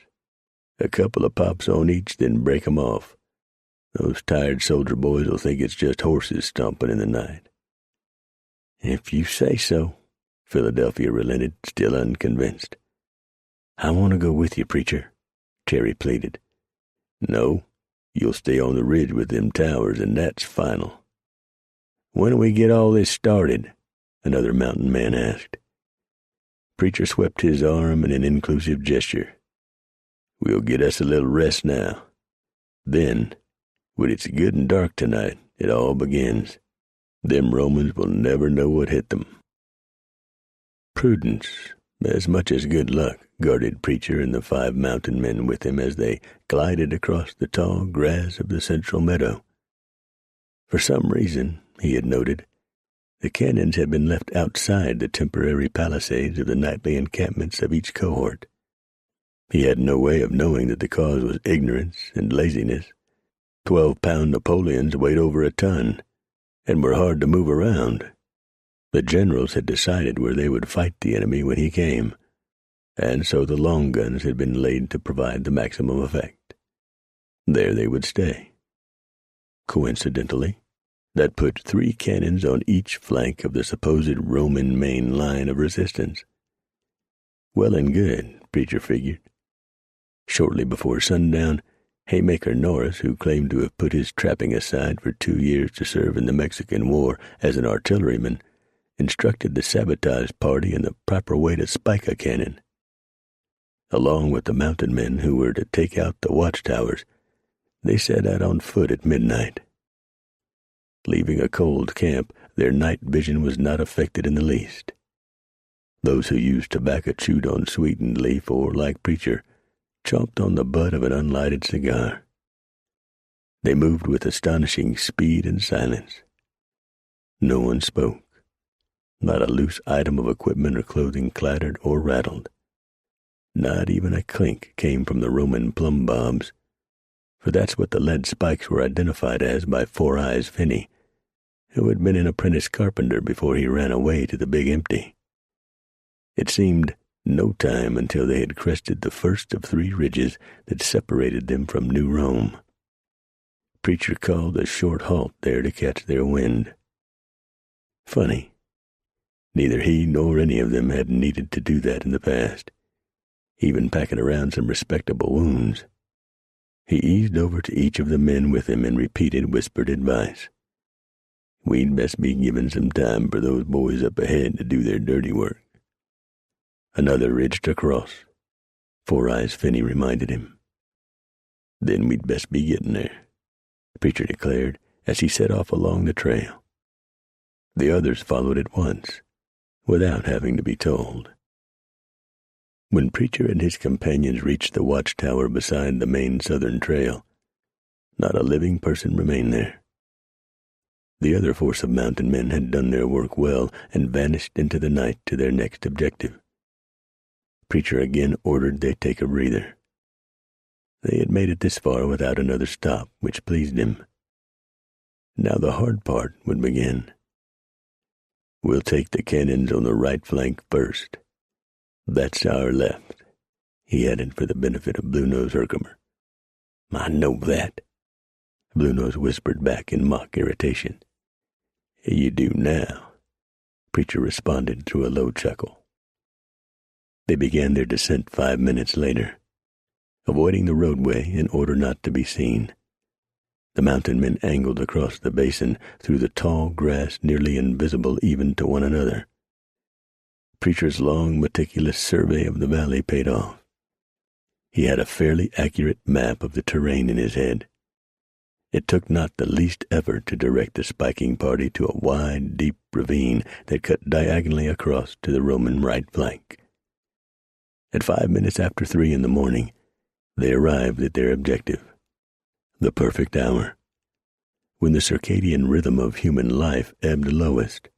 A couple of pops on each, then break 'em off. Those tired soldier boys will think it's just horses stomping in the night." "If you say so," Philadelphia relented, still unconvinced. "I want to go with you, Preacher," Terry pleaded. "No, you'll stay on the ridge with them towers, and that's final." "When do we get all this started?" another mountain man asked. Preacher swept his arm in an inclusive gesture. "We'll get us a little rest now. Then, when it's good and dark tonight, it all begins. Them Romans will never know what hit them." Prudence, as much as good luck, guarded Preacher and the 5 mountain men with him as they glided across the tall grass of the central meadow. For some reason, he had noted, the cannons had been left outside the temporary palisades of the nightly encampments of each cohort. He had no way of knowing that the cause was ignorance and laziness. 12-pound Napoleons weighed over a ton, and were hard to move around. The generals had decided where they would fight the enemy when he came, and so the long guns had been laid to provide the maximum effect. There they would stay. Coincidentally, that put 3 cannons on each flank of the supposed Roman main line of resistance. Well and good, Preacher figured. Shortly before sundown, Haymaker Norris, who claimed to have put his trapping aside for 2 years to serve in the Mexican War as an artilleryman, instructed the sabotage party in the proper way to spike a cannon. Along with the mountain men who were to take out the watchtowers, they set out on foot at midnight. Leaving a cold camp, their night vision was not affected in the least. Those who used tobacco chewed on sweetened leaf or, like Preacher, chomped on the butt of an unlighted cigar. They moved with astonishing speed and silence. No one spoke. Not a loose item of equipment or clothing clattered or rattled. Not even a clink came from the Roman plumb bobs, for that's what the lead spikes were identified as by Four Eyes Finney, who had been an apprentice carpenter before he ran away to the Big Empty. It seemed no time until they had crested the first of 3 ridges that separated them from New Rome. Preacher called a short halt there to catch their wind. Funny, neither he nor any of them had needed to do that in the past, even packing around some respectable wounds. He eased over to each of the men with him and repeated whispered advice. We'd best be giving some time for those boys up ahead to do their dirty work. Another ridge to cross, Four Eyes Finney reminded him. Then we'd best be getting there, Preacher declared as he set off along the trail. The others followed at once, without having to be told. When Preacher and his companions reached the watchtower beside the main southern trail, not a living person remained there. The other force of mountain men had done their work well and vanished into the night to their next objective. Preacher again ordered they take a breather. They had made it this far without another stop, which pleased him. Now the hard part would begin. We'll take the cannons on the right flank first. That's our left, he added for the benefit of Blue Nose Herkimer. I know that, Blue Nose whispered back in mock irritation. You do now, Preacher responded through a low chuckle. They began their descent 5 minutes later, avoiding the roadway in order not to be seen. The mountain men angled across the basin through the tall grass nearly invisible even to one another. Preacher's long, meticulous survey of the valley paid off. He had a fairly accurate map of the terrain in his head. It took not the least effort to direct the spiking party to a wide, deep ravine that cut diagonally across to the Roman right flank. At 5 minutes after 3 in the morning, they arrived at their objective, the perfect hour, when the circadian rhythm of human life ebbed lowest.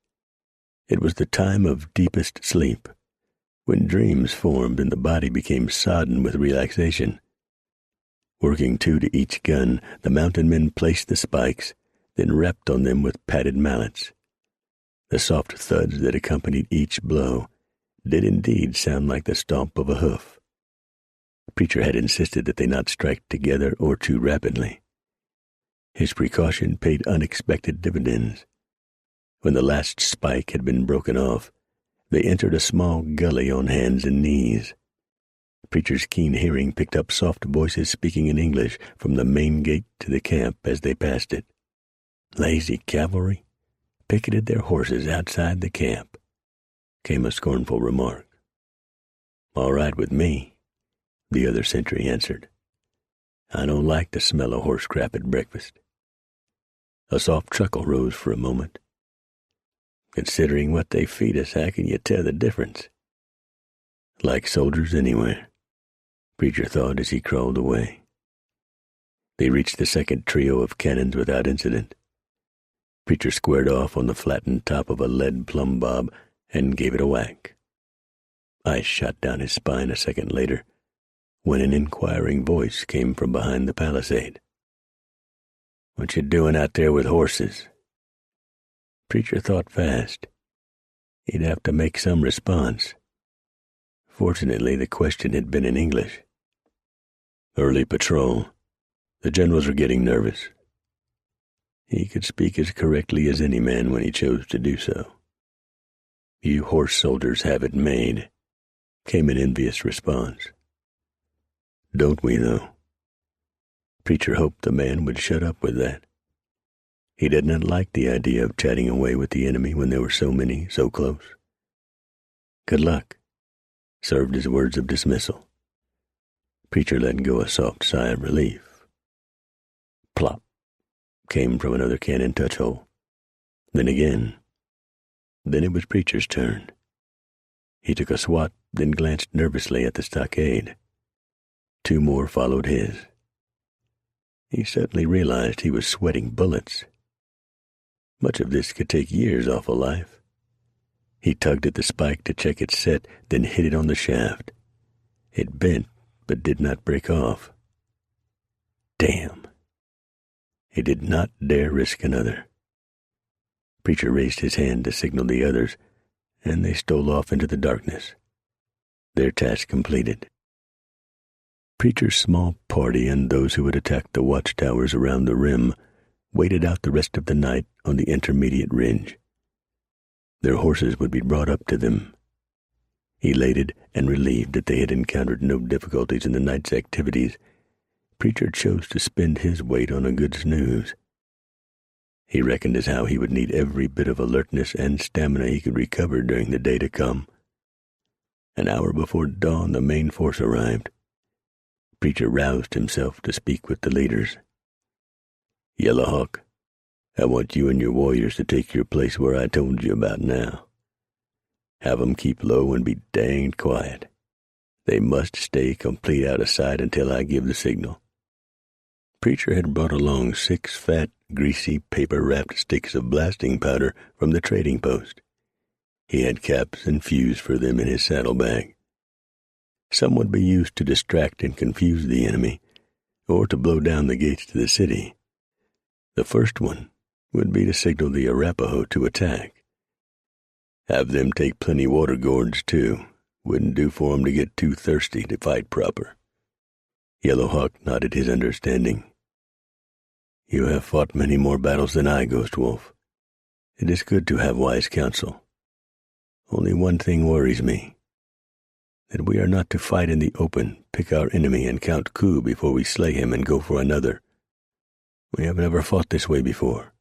It was the time of deepest sleep, when dreams formed and the body became sodden with relaxation. Working 2 to each gun, the mountain men placed the spikes, then rapped on them with padded mallets. The soft thuds that accompanied each blow did indeed sound like the stomp of a hoof. Preacher had insisted that they not strike together or too rapidly. His precaution paid unexpected dividends. When the last spike had been broken off, they entered a small gully on hands and knees. Preacher's keen hearing picked up soft voices speaking in English from the main gate to the camp as they passed it. Lazy cavalry picketed their horses outside the camp, came a scornful remark. All right with me, the other sentry answered. I don't like the smell of horse crap at breakfast. A soft chuckle rose for a moment. Considering what they feed us, how can you tell the difference? Like soldiers anywhere, Preacher thought as he crawled away. They reached the second trio of cannons without incident. Preacher squared off on the flattened top of a lead plumb bob and gave it a whack. Ice shot down his spine a second later, when an inquiring voice came from behind the palisade. What you doing out there with horses? Preacher thought fast. He'd have to make some response. Fortunately, the question had been in English. Early patrol. The generals are getting nervous. He could speak as correctly as any man when he chose to do so. You horse soldiers have it made, came an envious response. Don't we, though? Preacher hoped the man would shut up with that. He did not like the idea of chatting away with the enemy when there were so many so close. Good luck, served as words of dismissal. Preacher let go a soft sigh of relief. Plop, came from another cannon touch hole. Then again. Then it was Preacher's turn. He took a swat, then glanced nervously at the stockade. 2 more followed his. He suddenly realized he was sweating bullets. Much of this could take years off a life. He tugged at the spike to check its set, then hit it on the shaft. It bent, but did not break off. Damn. He did not dare risk another. Preacher raised his hand to signal the others, and they stole off into the darkness, their task completed. Preacher's small party and those who had attacked the watchtowers around the rim waited out the rest of the night on the intermediate ridge. Their horses would be brought up to them. Elated and relieved that they had encountered no difficulties in the night's activities, Preacher chose to spend his weight on a good snooze. He reckoned as how he would need every bit of alertness and stamina he could recover during the day to come. An hour before dawn, the main force arrived. Preacher roused himself to speak with the leaders. "Yellow Hawk, I want you and your warriors to take your place where I told you about now. Have 'em keep low and be danged quiet. They must stay complete out of sight until I give the signal." Preacher had brought along 6 fat, greasy, paper-wrapped sticks of blasting powder from the trading post. He had caps and fuse for them in his saddlebag. Some would be used to distract and confuse the enemy, or to blow down the gates to the city. The first one would be to signal the Arapaho to attack. Have them take plenty water gourds, too. Wouldn't do for 'em to get too thirsty to fight proper. Yellow Hawk nodded his understanding. "You have fought many more battles than I, Ghost Wolf. It is good to have wise counsel. Only one thing worries me, that we are not to fight in the open, pick our enemy and count coup before we slay him and go for another. We have never fought this way before."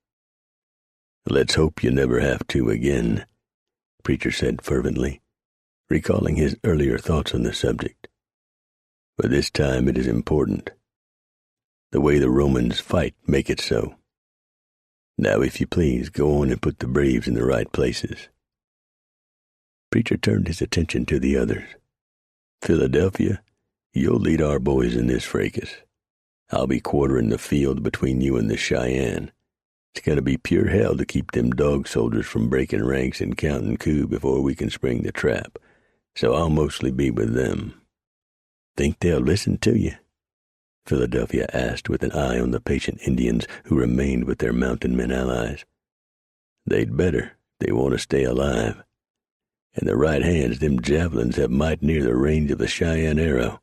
"Let's hope you never have to again," Preacher said fervently, recalling his earlier thoughts on the subject. "But this time it is important. The way the Romans fight make it so. Now, if you please, go on and put the braves in the right places." Preacher turned his attention to the others. "Philadelphia, you'll lead our boys in this fracas. I'll be quartering the field between you and the Cheyenne. It's going to be pure hell to keep them dog soldiers from breaking ranks and counting coup before we can spring the trap, so I'll mostly be with them." "Think they'll listen to you?" Philadelphia asked with an eye on the patient Indians who remained with their mountain men allies. "They'd better. They want to stay alive. In the right hands, them javelins have might near the range of the Cheyenne arrow.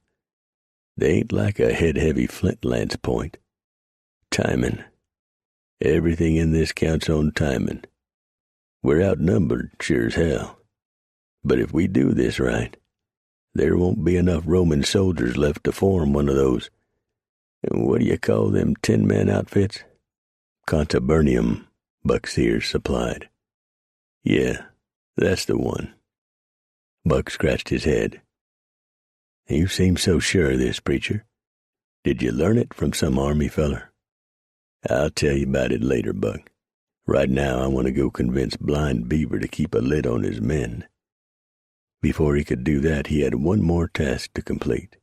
They ain't like a head-heavy flint lance point. Timing. Everything in this counts on timing. We're outnumbered, sure as hell. But if we do this right, there won't be enough Roman soldiers left to form one of those, what do you call them 10-man outfits? Contubernium, Buck Sears supplied. "Yeah, that's the one." Buck scratched his head. "You seem so sure of this, Preacher. Did you learn it from some army feller?" "I'll tell you about it later, Buck. Right now I want to go convince Blind Beaver to keep a lid on his men." Before he could do that, he had one more task to complete.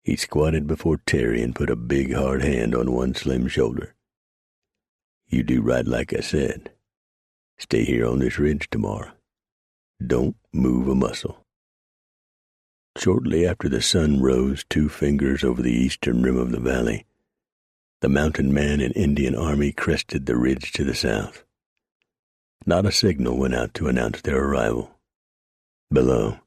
He squatted before Terry and put a big hard hand on one slim shoulder. "You do right like I said. Stay here on this ridge tomorrow. Don't move a muscle." Shortly after the sun rose 2 fingers over the eastern rim of the valley, the mountain man and Indian army crested the ridge to the south. Not a signal went out to announce their arrival. Below,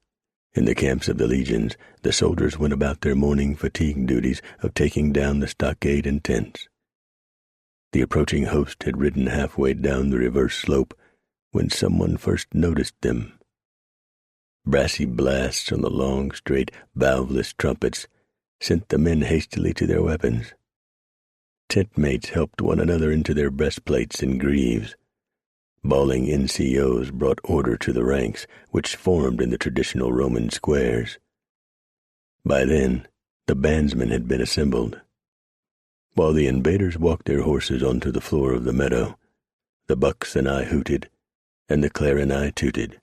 in the camps of the legions, the soldiers went about their morning fatigue duties of taking down the stockade and tents. The approaching host had ridden halfway down the reverse slope when someone first noticed them. Brassy blasts on the long, straight, valveless trumpets sent the men hastily to their weapons. Tent mates helped one another into their breastplates and greaves. Bawling NCOs brought order to the ranks, which formed in the traditional Roman squares. By then, the bandsmen had been assembled. While the invaders walked their horses onto the floor of the meadow, the bucks and I hooted, and the clarion tooted,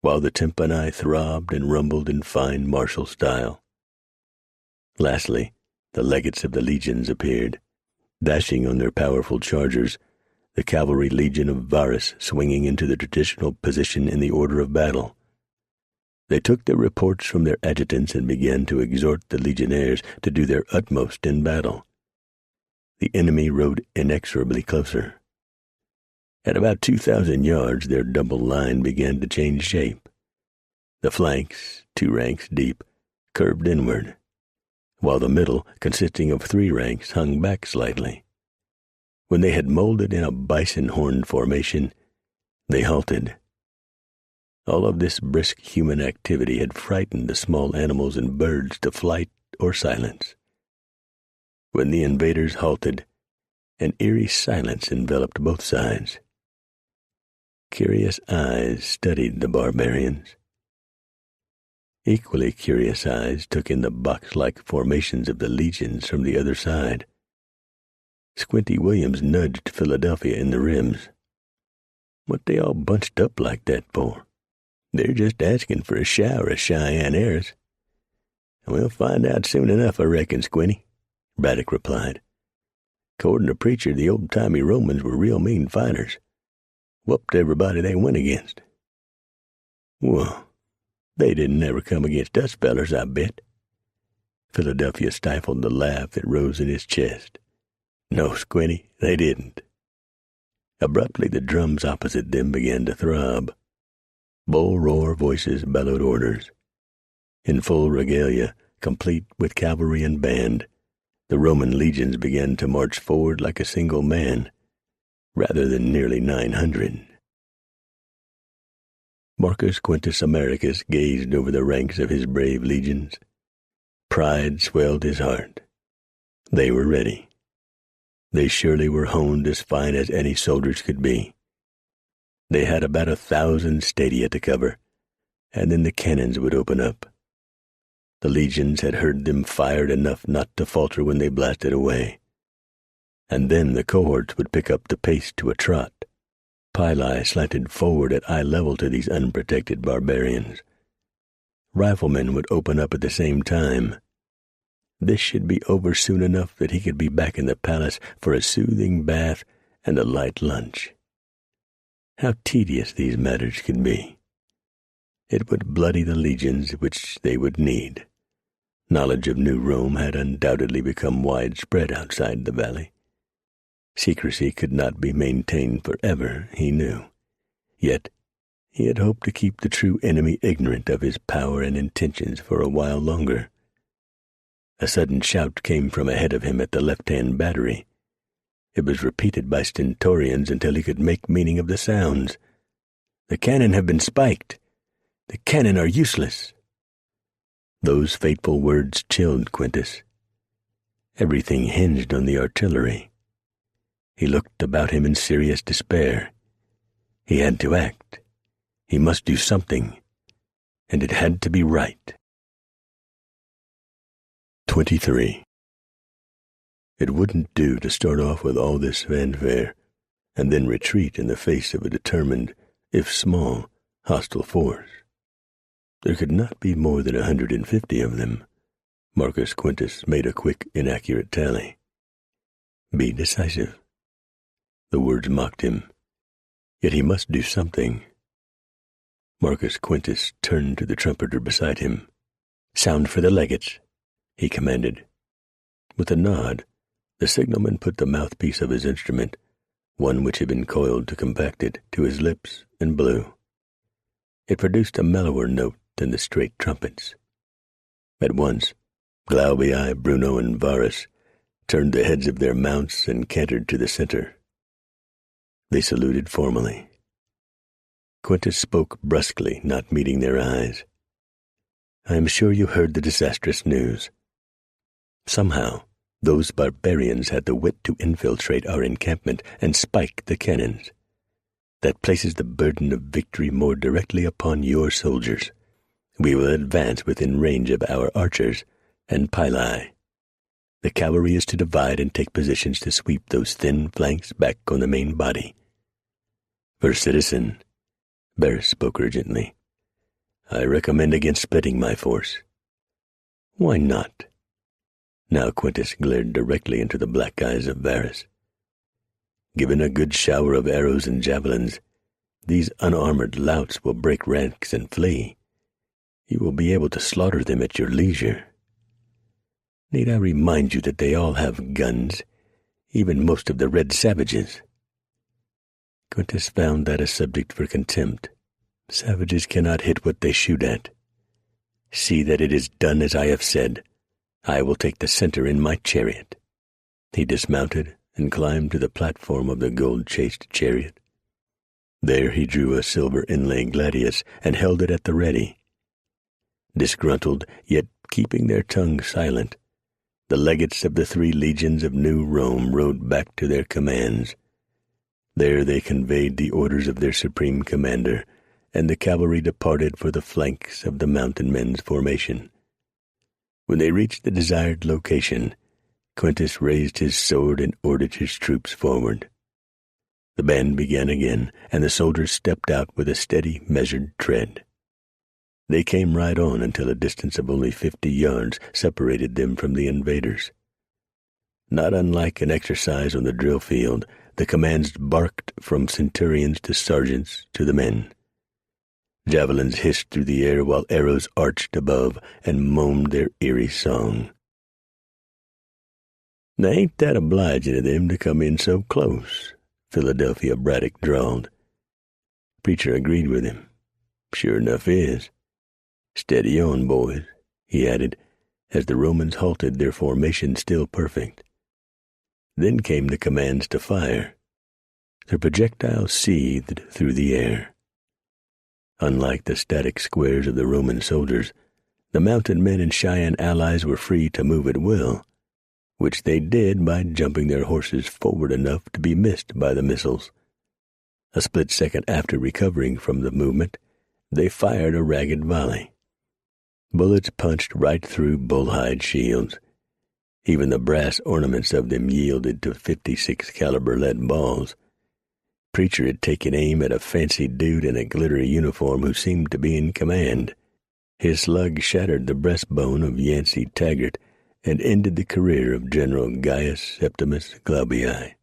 while the tympani throbbed and rumbled in fine martial style. Lastly, the legates of the legions appeared, dashing on their powerful chargers, the cavalry legion of Varus swinging into the traditional position in the order of battle. They took their reports from their adjutants and began to exhort the legionnaires to do their utmost in battle. The enemy rode inexorably closer. At about 2,000 yards, their double line began to change shape. The flanks, 2 ranks deep, curved inward, while the middle, consisting of 3 ranks, hung back slightly. When they had molded in a bison-horned formation, they halted. All of this brisk human activity had frightened the small animals and birds to flight or silence. When the invaders halted, an eerie silence enveloped both sides. Curious eyes studied the barbarians. Equally curious eyes took in the box-like formations of the legions from the other side. Squinty Williams nudged Philadelphia in the ribs. What they all bunched up like that for? They're just asking for a shower of Cheyenne airs. We'll find out soon enough, I reckon, Squinty, Braddock replied. According to Preacher, the old-timey Romans were real mean fighters. Whooped everybody they went against. Well, they didn't ever come against us fellers, I bet. Philadelphia stifled the laugh that rose in his chest. No, Squinty, they didn't. Abruptly, the drums opposite them began to throb. Bull-roar voices bellowed orders. In full regalia, complete with cavalry and band, the Roman legions began to march forward like a single man, rather than nearly 900. Marcus Quintus Americus gazed over the ranks of his brave legions. Pride swelled his heart. They were ready. They surely were honed as fine as any soldiers could be. They had about 1,000 stadia to cover, and then the cannons would open up. The legions had heard them fired enough not to falter when they blasted away. And then the cohorts would pick up the pace to a trot. Pili slanted forward at eye level to these unprotected barbarians. Riflemen would open up at the same time. This should be over soon enough that he could be back in the palace for a soothing bath and a light lunch. How tedious these matters could be. It would bloody the legions which they would need. Knowledge of New Rome had undoubtedly become widespread outside the valley. Secrecy could not be maintained forever, he knew. Yet he had hoped to keep the true enemy ignorant of his power and intentions for a while longer. A sudden shout came from ahead of him at the left-hand battery. It was repeated by stentorians until he could make meaning of the sounds. "The cannon have been spiked. The cannon are useless." Those fateful words chilled Quintus. Everything hinged on the artillery. He looked about him in serious despair. He had to act. He must do something, and it had to be right. 23. It wouldn't do to start off with all this fanfare and then retreat in the face of a determined, if small, hostile force. There could not be more than 150 of them. Marcus Quintus made a quick, inaccurate tally. Be decisive. The words mocked him. Yet he must do something. Marcus Quintus turned to the trumpeter beside him. "Sound for the legates," he commanded. With a nod, the signalman put the mouthpiece of his instrument, one which had been coiled to compact it, to his lips and blew. It produced a mellower note than the straight trumpets. At once, Glaubii, Bruno, and Varus turned the heads of their mounts and cantered to the center. They saluted formally. Quintus spoke brusquely, not meeting their eyes. "I am sure you heard the disastrous news. Somehow, those barbarians had the wit to infiltrate our encampment and spike the cannons. That places the burden of victory more directly upon your soldiers. We will advance within range of our archers and Pili. The cavalry is to divide and take positions to sweep those thin flanks back on the main body. First Citizen," Varus spoke urgently, "I recommend against splitting my force." "Why not?" Now Quintus glared directly into the black eyes of Varus. "Given a good shower of arrows and javelins, these unarmored louts will break ranks and flee. You will be able to slaughter them at your leisure. Need I remind you that they all have guns, even most of the red savages?" Quintus found that a subject for contempt. Savages cannot hit what they shoot at. See that it is done as I have said. I will take the center in my chariot. He dismounted and climbed to the platform of the gold-chased chariot. There he drew a silver inlay gladius and held it at the ready. Disgruntled, yet keeping their tongues silent, the legates of the 3 legions of New Rome rode back to their commands. There they conveyed the orders of their supreme commander, and the cavalry departed for the flanks of the mountain men's formation. When they reached the desired location, Quintus raised his sword and ordered his troops forward. The band began again, and the soldiers stepped out with a steady, measured tread. They came right on until a distance of only 50 yards separated them from the invaders. Not unlike an exercise on the drill field, the commands barked from centurions to sergeants to the men. Javelins hissed through the air while arrows arched above and moaned their eerie song. "Now ain't that obliging of them to come in so close," Philadelphia Braddock drawled. Preacher agreed with him. "Sure enough is. Steady on, boys," he added, as the Romans halted, their formation still perfect. Then came the commands to fire. The projectiles seethed through the air. Unlike the static squares of the Roman soldiers, the mountain men and Cheyenne allies were free to move at will, which they did by jumping their horses forward enough to be missed by the missiles. A split second after recovering from the movement, they fired a ragged volley. Bullets punched right through bullhide shields. Even the brass ornaments of them yielded to 56 caliber lead balls. Preacher had taken aim at a fancy dude in a glittery uniform who seemed to be in command. His slug shattered the breastbone of Yancey Taggart and ended the career of General Gaius Septimus Glaubii.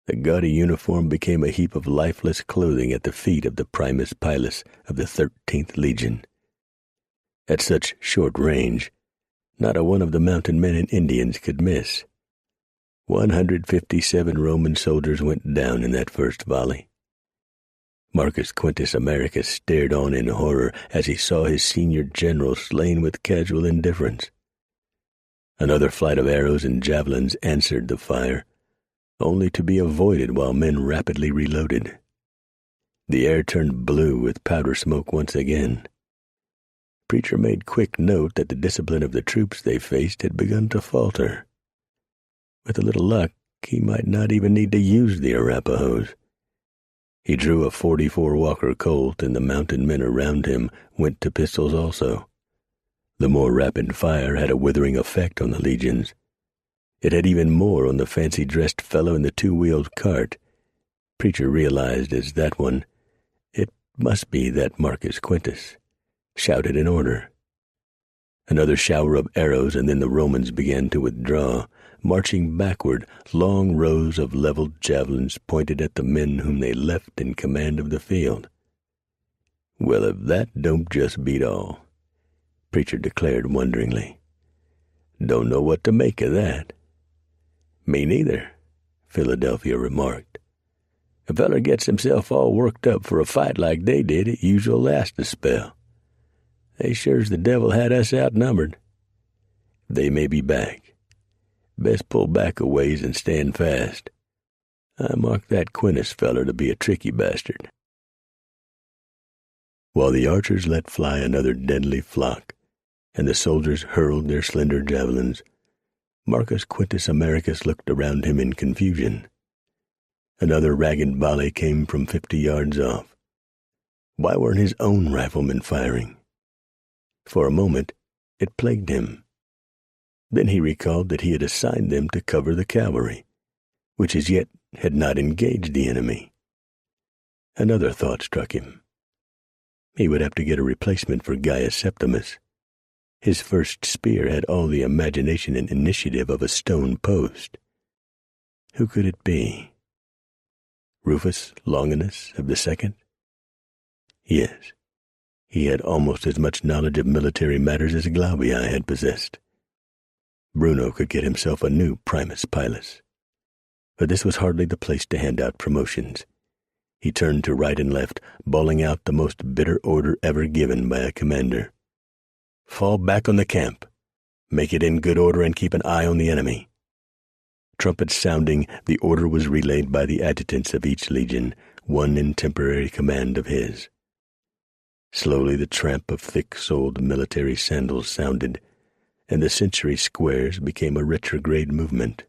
The gaudy uniform became a heap of lifeless clothing at the feet of the Primus Pilus of the 13th Legion. At such short range, not a one of the mountain men and Indians could miss. 157 Roman soldiers went down in that first volley. Marcus Quintus Americus stared on in horror as he saw his senior general slain with casual indifference. Another flight of arrows and javelins answered the fire, only to be avoided while men rapidly reloaded. The air turned blue with powder smoke once again. Preacher made quick note that the discipline of the troops they faced had begun to falter. With a little luck, he might not even need to use the Arapahoes. He drew a .44 Walker Colt, and the mountain men around him went to pistols also. The more rapid fire had a withering effect on the legions. It had even more on the fancy-dressed fellow in the 2-wheeled cart. Preacher realized as that one, it must be that Marcus Quintus, shouted an order. Another shower of arrows, and then the Romans began to withdraw. Marching backward, long rows of leveled javelins pointed at the men whom they left in command of the field. "Well, if that don't just beat all," Preacher declared wonderingly. "Don't know what to make of that." "Me neither," Philadelphia remarked. "A feller gets himself all worked up for a fight like they did, it usually lasts a spell. They sure's the devil had us outnumbered. They may be back. Best pull back a ways and stand fast. I mark that Quintus feller to be a tricky bastard." While the archers let fly another deadly flock, and the soldiers hurled their slender javelins, Marcus Quintus Americus looked around him in confusion. Another ragged volley came from 50 yards off. Why weren't his own riflemen firing? For a moment, it plagued him. Then he recalled that he had assigned them to cover the cavalry, which as yet had not engaged the enemy. Another thought struck him. He would have to get a replacement for Gaius Septimus. His first spear had all the imagination and initiative of a stone post. Who could it be? Rufus Longinus of the Second? Yes, he had almost as much knowledge of military matters as Glaubii had possessed. Bruno could get himself a new Primus Pilus. But this was hardly the place to hand out promotions. He turned to right and left, bawling out the most bitter order ever given by a commander. "Fall back on the camp. Make it in good order and keep an eye on the enemy." Trumpets sounding, the order was relayed by the adjutants of each legion, one in temporary command of his. Slowly the tramp of thick-soled military sandals sounded, and the century squares became a retrograde movement.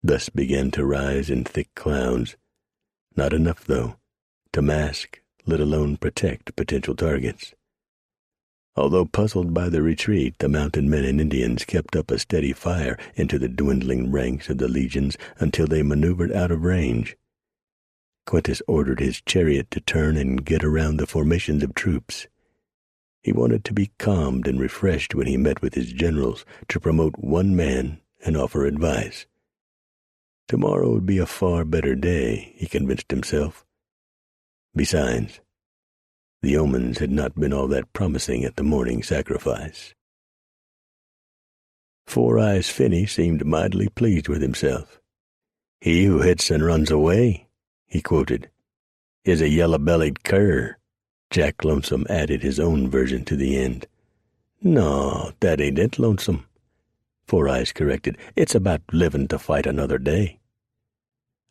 Dust began to rise in thick clouds, not enough, though, to mask, let alone protect potential targets. Although puzzled by the retreat, the mountain men and Indians kept up a steady fire into the dwindling ranks of the legions until they maneuvered out of range. Quintus ordered his chariot to turn and get around the formations of troops. He wanted to be calmed and refreshed when he met with his generals to promote one man and offer advice. Tomorrow would be a far better day, he convinced himself. Besides, the omens had not been all that promising at the morning sacrifice. Four Eyes Finney seemed mightily pleased with himself. "He who hits and runs away," he quoted, "is a yellow-bellied cur." Jack Lonesome added his own version to the end. "No, that ain't it, Lonesome," Four Eyes corrected. "It's about living to fight another day."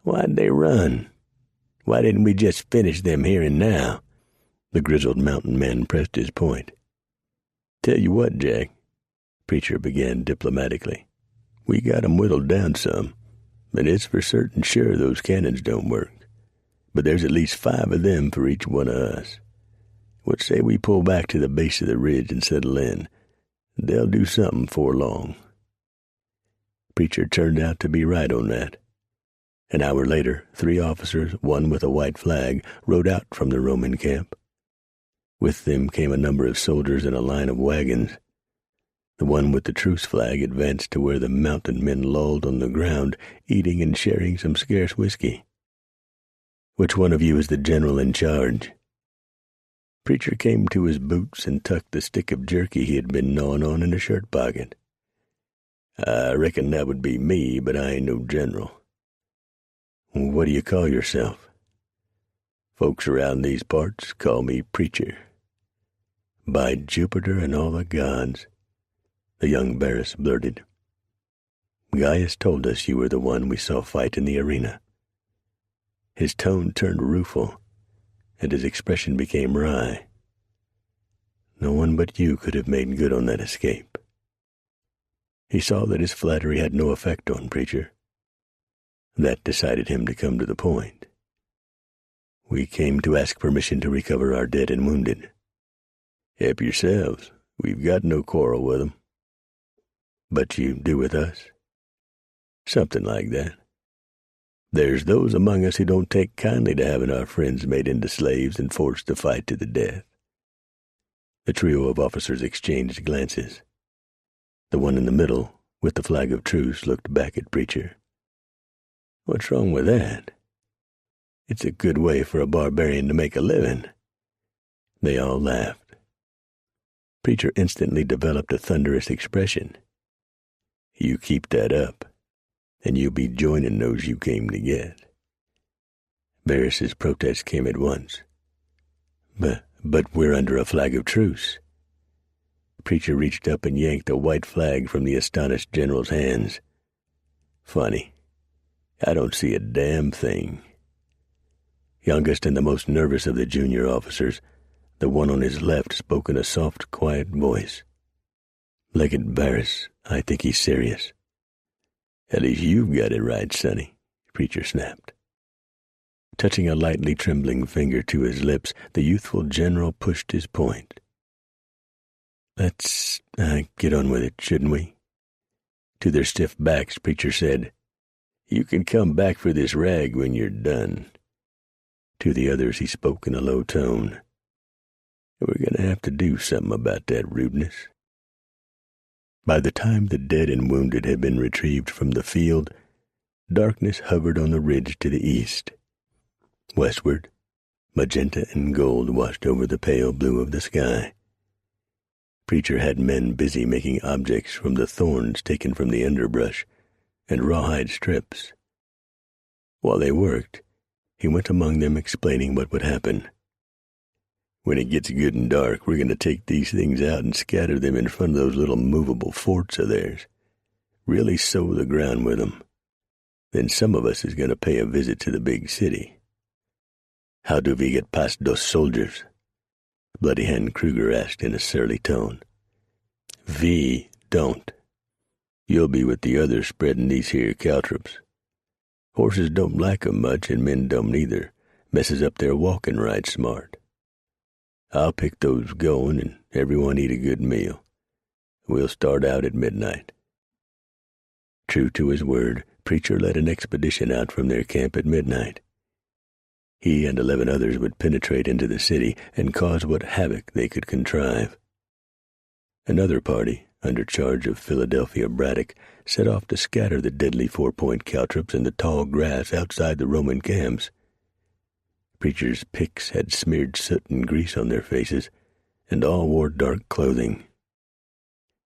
"Why'd they run? Why didn't we just finish them here and now?" The grizzled mountain man pressed his point. "Tell you what, Jack," Preacher began diplomatically, "we got 'em whittled down some, and it's for certain sure those cannons don't work. But there's at least 5 of them for each one of us. What say we pull back to the base of the ridge and settle in? They'll do something 'fore long." Preacher turned out to be right on that. An hour later, 3 officers, one with a white flag, rode out from the Roman camp. With them came a number of soldiers in a line of wagons. The one with the truce flag advanced to where the mountain men lolled on the ground, eating and sharing some scarce whiskey. "Which one of you is the general in charge?" Preacher came to his boots and tucked the stick of jerky he had been gnawing on in a shirt pocket. "I reckon that would be me, but I ain't no general." "What do you call yourself?" "Folks around these parts call me Preacher." "By Jupiter and all the gods," the young Barris blurted. "Gaius told us you were the one we saw fight in the arena." His tone turned rueful, and his expression became wry. "No one but you could have made good on that escape." He saw that his flattery had no effect on Preacher. That decided him to come to the point. "We came to ask permission to recover our dead and wounded." "Help yourselves. We've got no quarrel with 'em." "But you do with us?" "Something like that. There's those among us who don't take kindly to having our friends made into slaves and forced to fight to the death." The trio of officers exchanged glances. The one in the middle, with the flag of truce, looked back at Preacher. "What's wrong with that? It's a good way for a barbarian to make a living." They all laughed. Preacher instantly developed a thunderous expression. "You keep that up, and you'll be joining those you came to get." Barris's protest came at once. But we're under a flag of truce." Preacher reached up and yanked a white flag from the astonished general's hands. "Funny. I don't see a damn thing." Youngest and the most nervous of the junior officers, the one on his left, spoke in a soft, quiet voice. "Legate Barris, I think he's serious." "At least you've got it right, Sonny," Preacher snapped. Touching a lightly trembling finger to his lips, the youthful general pushed his point. "Let's get on with it, shouldn't we?" To their stiff backs, Preacher said, "You can come back for this rag when you're done." To the others he spoke in a low tone. "We're going to have to do something about that rudeness." By the time the dead and wounded had been retrieved from the field, darkness hovered on the ridge to the east. Westward, magenta and gold washed over the pale blue of the sky. Preacher had men busy making objects from the thorns taken from the underbrush and rawhide strips. While they worked, he went among them explaining what would happen. When it gets good and dark, we're going to take these things out and scatter them in front of those little movable forts of theirs. Really sow the ground with them. Then some of us is going to pay a visit to the big city. How do we get past those soldiers? Bloody Hand Kruger asked in a surly tone. We don't. You'll be with the others spreading these here caltrops. Horses don't like 'em much, and men don't neither. Messes up their walking right smart. I'll pick those going, and everyone eat a good meal. We'll start out at midnight. True to his word, Preacher led an expedition out from their camp at midnight. He and 11 others would penetrate into the city and cause what havoc they could contrive. Another party, under charge of Philadelphia Braddock, set off to scatter the deadly 4-point caltrops in the tall grass outside the Roman camps. Preacher's picks had smeared soot and grease on their faces, and all wore dark clothing.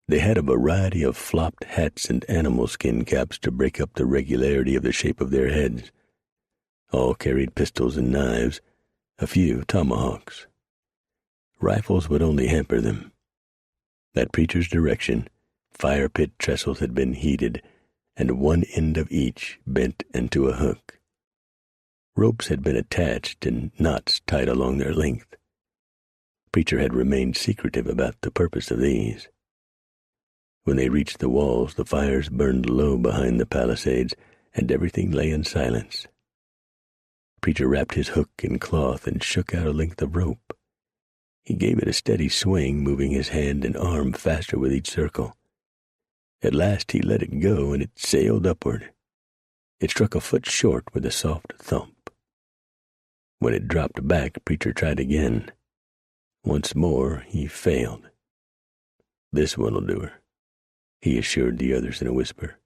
They had a variety of flopped hats and animal skin caps to break up the regularity of the shape of their heads. All carried pistols and knives, a few tomahawks. Rifles would only hamper them. At Preacher's direction, fire pit trestles had been heated, and one end of each bent into a hook. Ropes had been attached and knots tied along their length. Preacher had remained secretive about the purpose of these. When they reached the walls, the fires burned low behind the palisades, and everything lay in silence. Preacher wrapped his hook in cloth and shook out a length of rope. He gave it a steady swing, moving his hand and arm faster with each circle. At last he let it go, and it sailed upward. It struck a foot short with a soft thump. When it dropped back, Preacher tried again. Once more he failed. "This one'll do her," he assured the others in a whisper.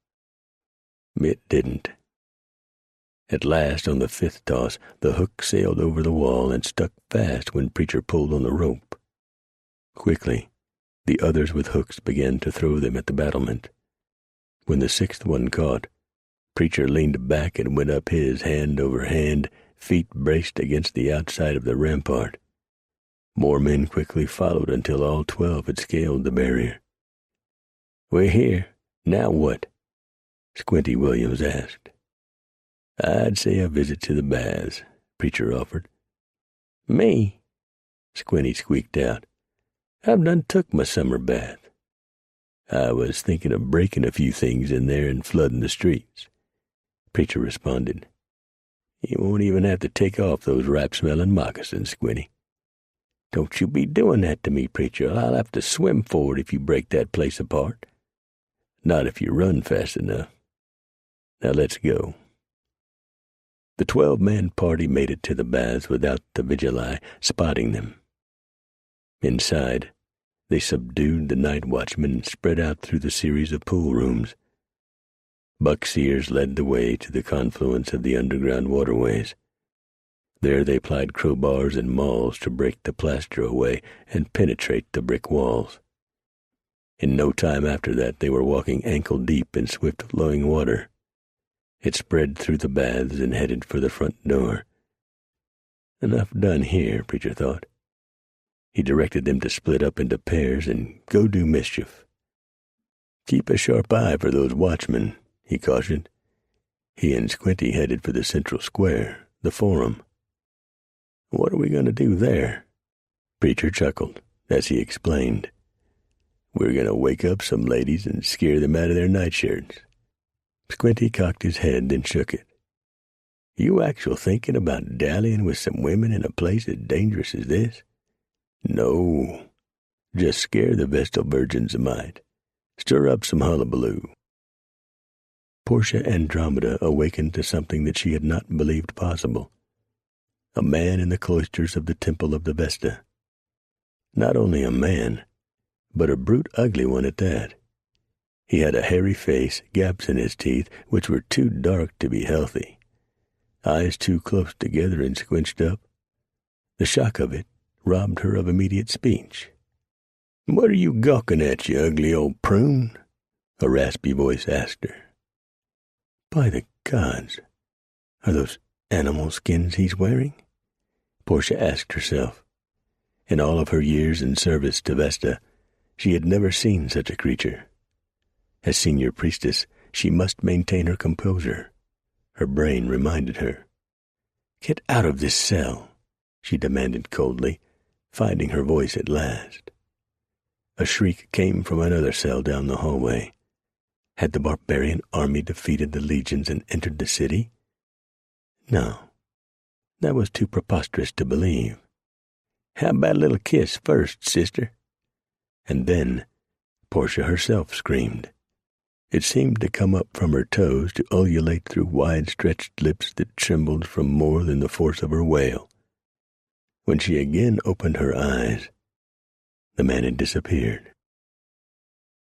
It didn't. At last, on the 5th toss, the hook sailed over the wall and stuck fast when Preacher pulled on the rope. Quickly, the others with hooks began to throw them at the battlement. When the 6th one caught, Preacher leaned back and went up his hand over hand, feet braced against the outside of the rampart. More men quickly followed until all 12 had scaled the barrier. "We're here. Now what?" Squinty Williams asked. "I'd say a visit to the baths," Preacher offered. "Me?" Squinty squeaked out. "I've done took my summer bath." "I was thinking of breaking a few things in there and flooding the streets," Preacher responded. "You won't even have to take off those ripe-smelling moccasins, Squinty." "Don't you be doing that to me, Preacher. I'll have to swim for it if you break that place apart." "Not if you run fast enough. Now let's go." The 12-man party made it to the baths without the vigili spotting them. Inside, they subdued the night watchman and spread out through the series of pool rooms. Buck Sears led the way to the confluence of the underground waterways. There they plied crowbars and mauls to break the plaster away and penetrate the brick walls. In no time after that, they were walking ankle-deep in swift-flowing water. It spread through the baths and headed for the front door. Enough done here, Preacher thought. He directed them to split up into pairs and go do mischief. "Keep a sharp eye for those watchmen," he cautioned. He and Squinty headed for the central square, the forum. "What are we going to do there?" Preacher chuckled as he explained. "We're going to wake up some ladies and scare them out of their nightshirts." Squinty cocked his head, then shook it. "You actual thinking about dallying with some women in a place as dangerous as this?" "No. Just scare the Vestal virgins a mite. Stir up some hullabaloo." Portia Andromeda awakened to something that she had not believed possible. A man in the cloisters of the Temple of the Vesta. Not only a man, but a brute ugly one at that. He had a hairy face, gaps in his teeth, which were too dark to be healthy, eyes too close together and squinched up. The shock of it robbed her of immediate speech. "What are you gawking at, you ugly old prune?" a raspy voice asked her. "By the gods, are those animal skins he's wearing? Portia asked herself. In all of her years in service to Vesta, she had never seen such a creature. As senior priestess, she must maintain her composure. Her brain reminded her. "Get out of this cell," she demanded coldly, finding her voice at last. A shriek came from another cell down the hallway. Had the barbarian army defeated the legions and entered the city? No, that was too preposterous to believe. "How about a little kiss first, sister?" And then Portia herself screamed. It seemed to come up from her toes to ululate through wide-stretched lips that trembled from more than the force of her wail. When she again opened her eyes, the man had disappeared.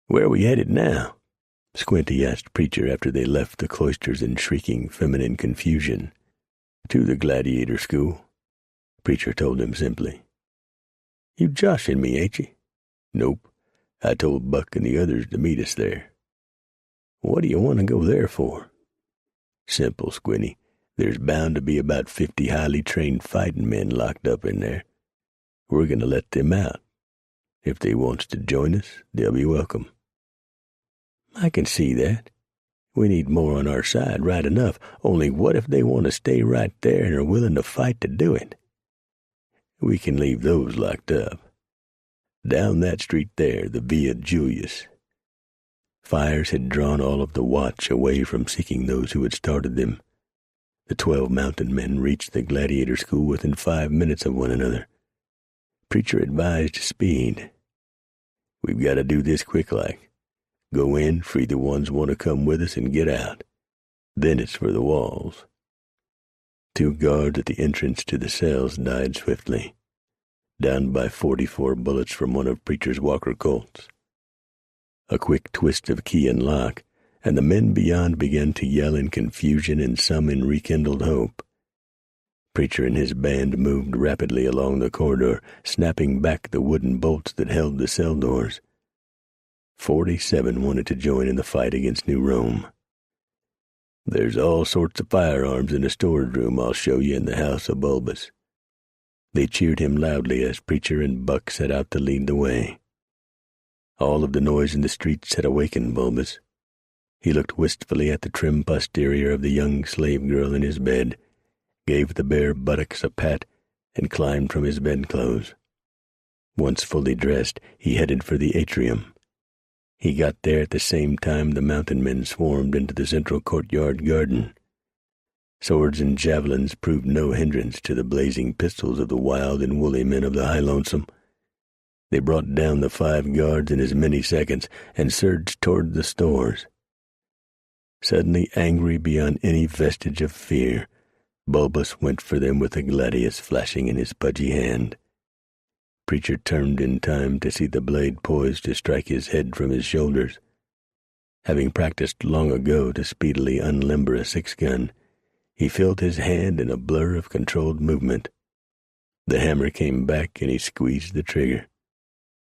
"Where are we headed now?" Squinty asked Preacher after they left the cloisters in shrieking feminine confusion. "To the gladiator school," Preacher told him simply. "You joshing me, ain't you?" "Nope. I told Buck and the others to meet us there." "What do you want to go there for?" "Simple, Squinty. There's bound to be about 50 highly trained fighting men locked up in there. We're going to let them out. If they wants to join us, they'll be welcome." "I can see that. We need more on our side, right enough. Only what if they want to stay right there and are willing to fight to do it?" "We can leave those locked up. Down that street there, the Via Julius." Fires had drawn all of the watch away from seeking those who had started them. The 12 mountain men reached the gladiator school within 5 minutes of one another. Preacher advised speed. "We've got to do this quick-like. Go in, free the ones who want to come with us, and get out. Then it's for the walls." 2 guards at the entrance to the cells died swiftly, downed by 44 bullets from one of Preacher's Walker Colts. A quick twist of key and lock, and the men beyond began to yell in confusion and some in rekindled hope. Preacher and his band moved rapidly along the corridor, snapping back the wooden bolts that held the cell doors. 47 wanted to join in the fight against New Rome. "There's all sorts of firearms in the storage room I'll show you in the house of Bulbous." They cheered him loudly as Preacher and Buck set out to lead the way. All of the noise in the streets had awakened Bulbous. He looked wistfully at the trim posterior of the young slave girl in his bed, gave the bare buttocks a pat, and climbed from his bedclothes. Once fully dressed, he headed for the atrium. He got there at the same time the mountain men swarmed into the central courtyard garden. Swords and javelins proved no hindrance to the blazing pistols of the wild and woolly men of the High Lonesome. They brought down the 5 guards in as many seconds and surged toward the stores. Suddenly angry beyond any vestige of fear, Bulbous went for them with a gladius flashing in his pudgy hand. Preacher turned in time to see the blade poised to strike his head from his shoulders. Having practiced long ago to speedily unlimber a 6-gun, he filled his hand in a blur of controlled movement. The hammer came back and he squeezed the trigger.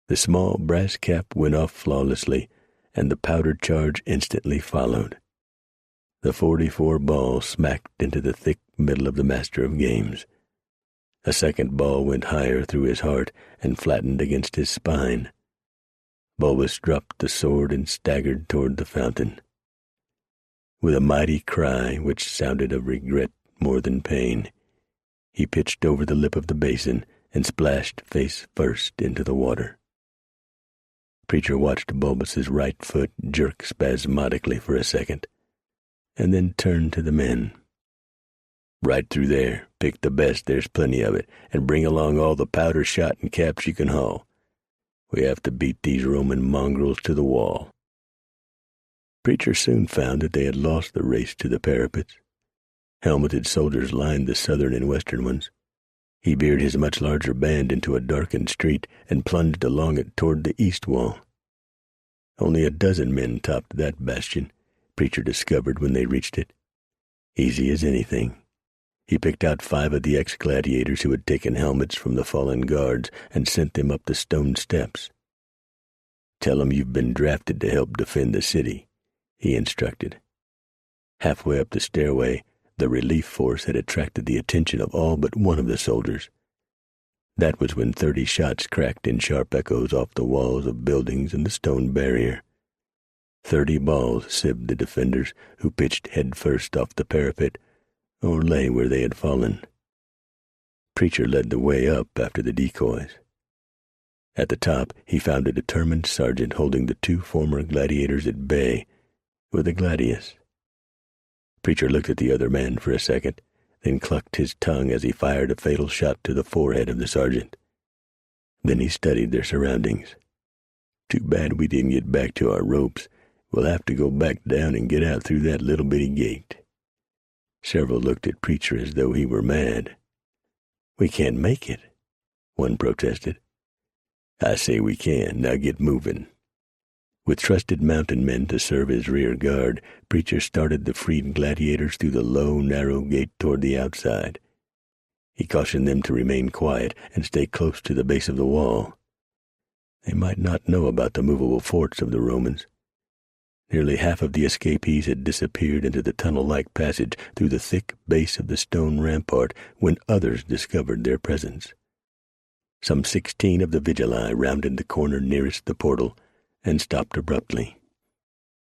The small brass cap went off flawlessly, and the powder charge instantly followed. The 44 ball smacked into the thick middle of the master of games. A second ball went higher through his heart and flattened against his spine. Bulbous dropped the sword and staggered toward the fountain. With a mighty cry which sounded of regret more than pain, he pitched over the lip of the basin and splashed face first into the water. Preacher watched Bulbous's right foot jerk spasmodically for a second, and then turned to the men. "Right through there. Pick the best, there's plenty of it, and bring along all the powder, shot, and caps you can haul. We have to beat these Roman mongrels to the wall." Preacher soon found that they had lost the race to the parapets. Helmeted soldiers lined the southern and western ones. He veered his much larger band into a darkened street and plunged along it toward the east wall. Only a dozen men topped that bastion, Preacher discovered when they reached it. Easy as anything. He picked out 5 of the ex-gladiators who had taken helmets from the fallen guards and sent them up the stone steps. "Tell them you've been drafted to help defend the city," he instructed. Halfway up the stairway, The relief force had attracted the attention of all but one of the soldiers. That was when 30 shots cracked in sharp echoes off the walls of buildings and the stone barrier. 30 balls sieved the defenders, who pitched headfirst off the parapet or lay where they had fallen. Preacher led the way up after the decoys. At the top, he found a determined sergeant holding the 2 former gladiators at bay with a gladius. Preacher looked at the other man for a second, then clucked his tongue as he fired a fatal shot to the forehead of the sergeant. Then he studied their surroundings. Too bad we didn't get back to our ropes. We'll have to go back down and get out through that little bitty gate. Several looked at Preacher as though he were mad. "We can't make it," one protested. "I say we can. Now get moving." With trusted mountain men to serve as rear guard, Preacher started the freed gladiators through the low, narrow gate toward the outside. He cautioned them to remain quiet and stay close to the base of the wall. They might not know about the movable forts of the Romans. Nearly half of the escapees had disappeared into the tunnel-like passage through the thick base of the stone rampart when others discovered their presence. Some 16 of the Vigili rounded the corner nearest the portal and stopped abruptly.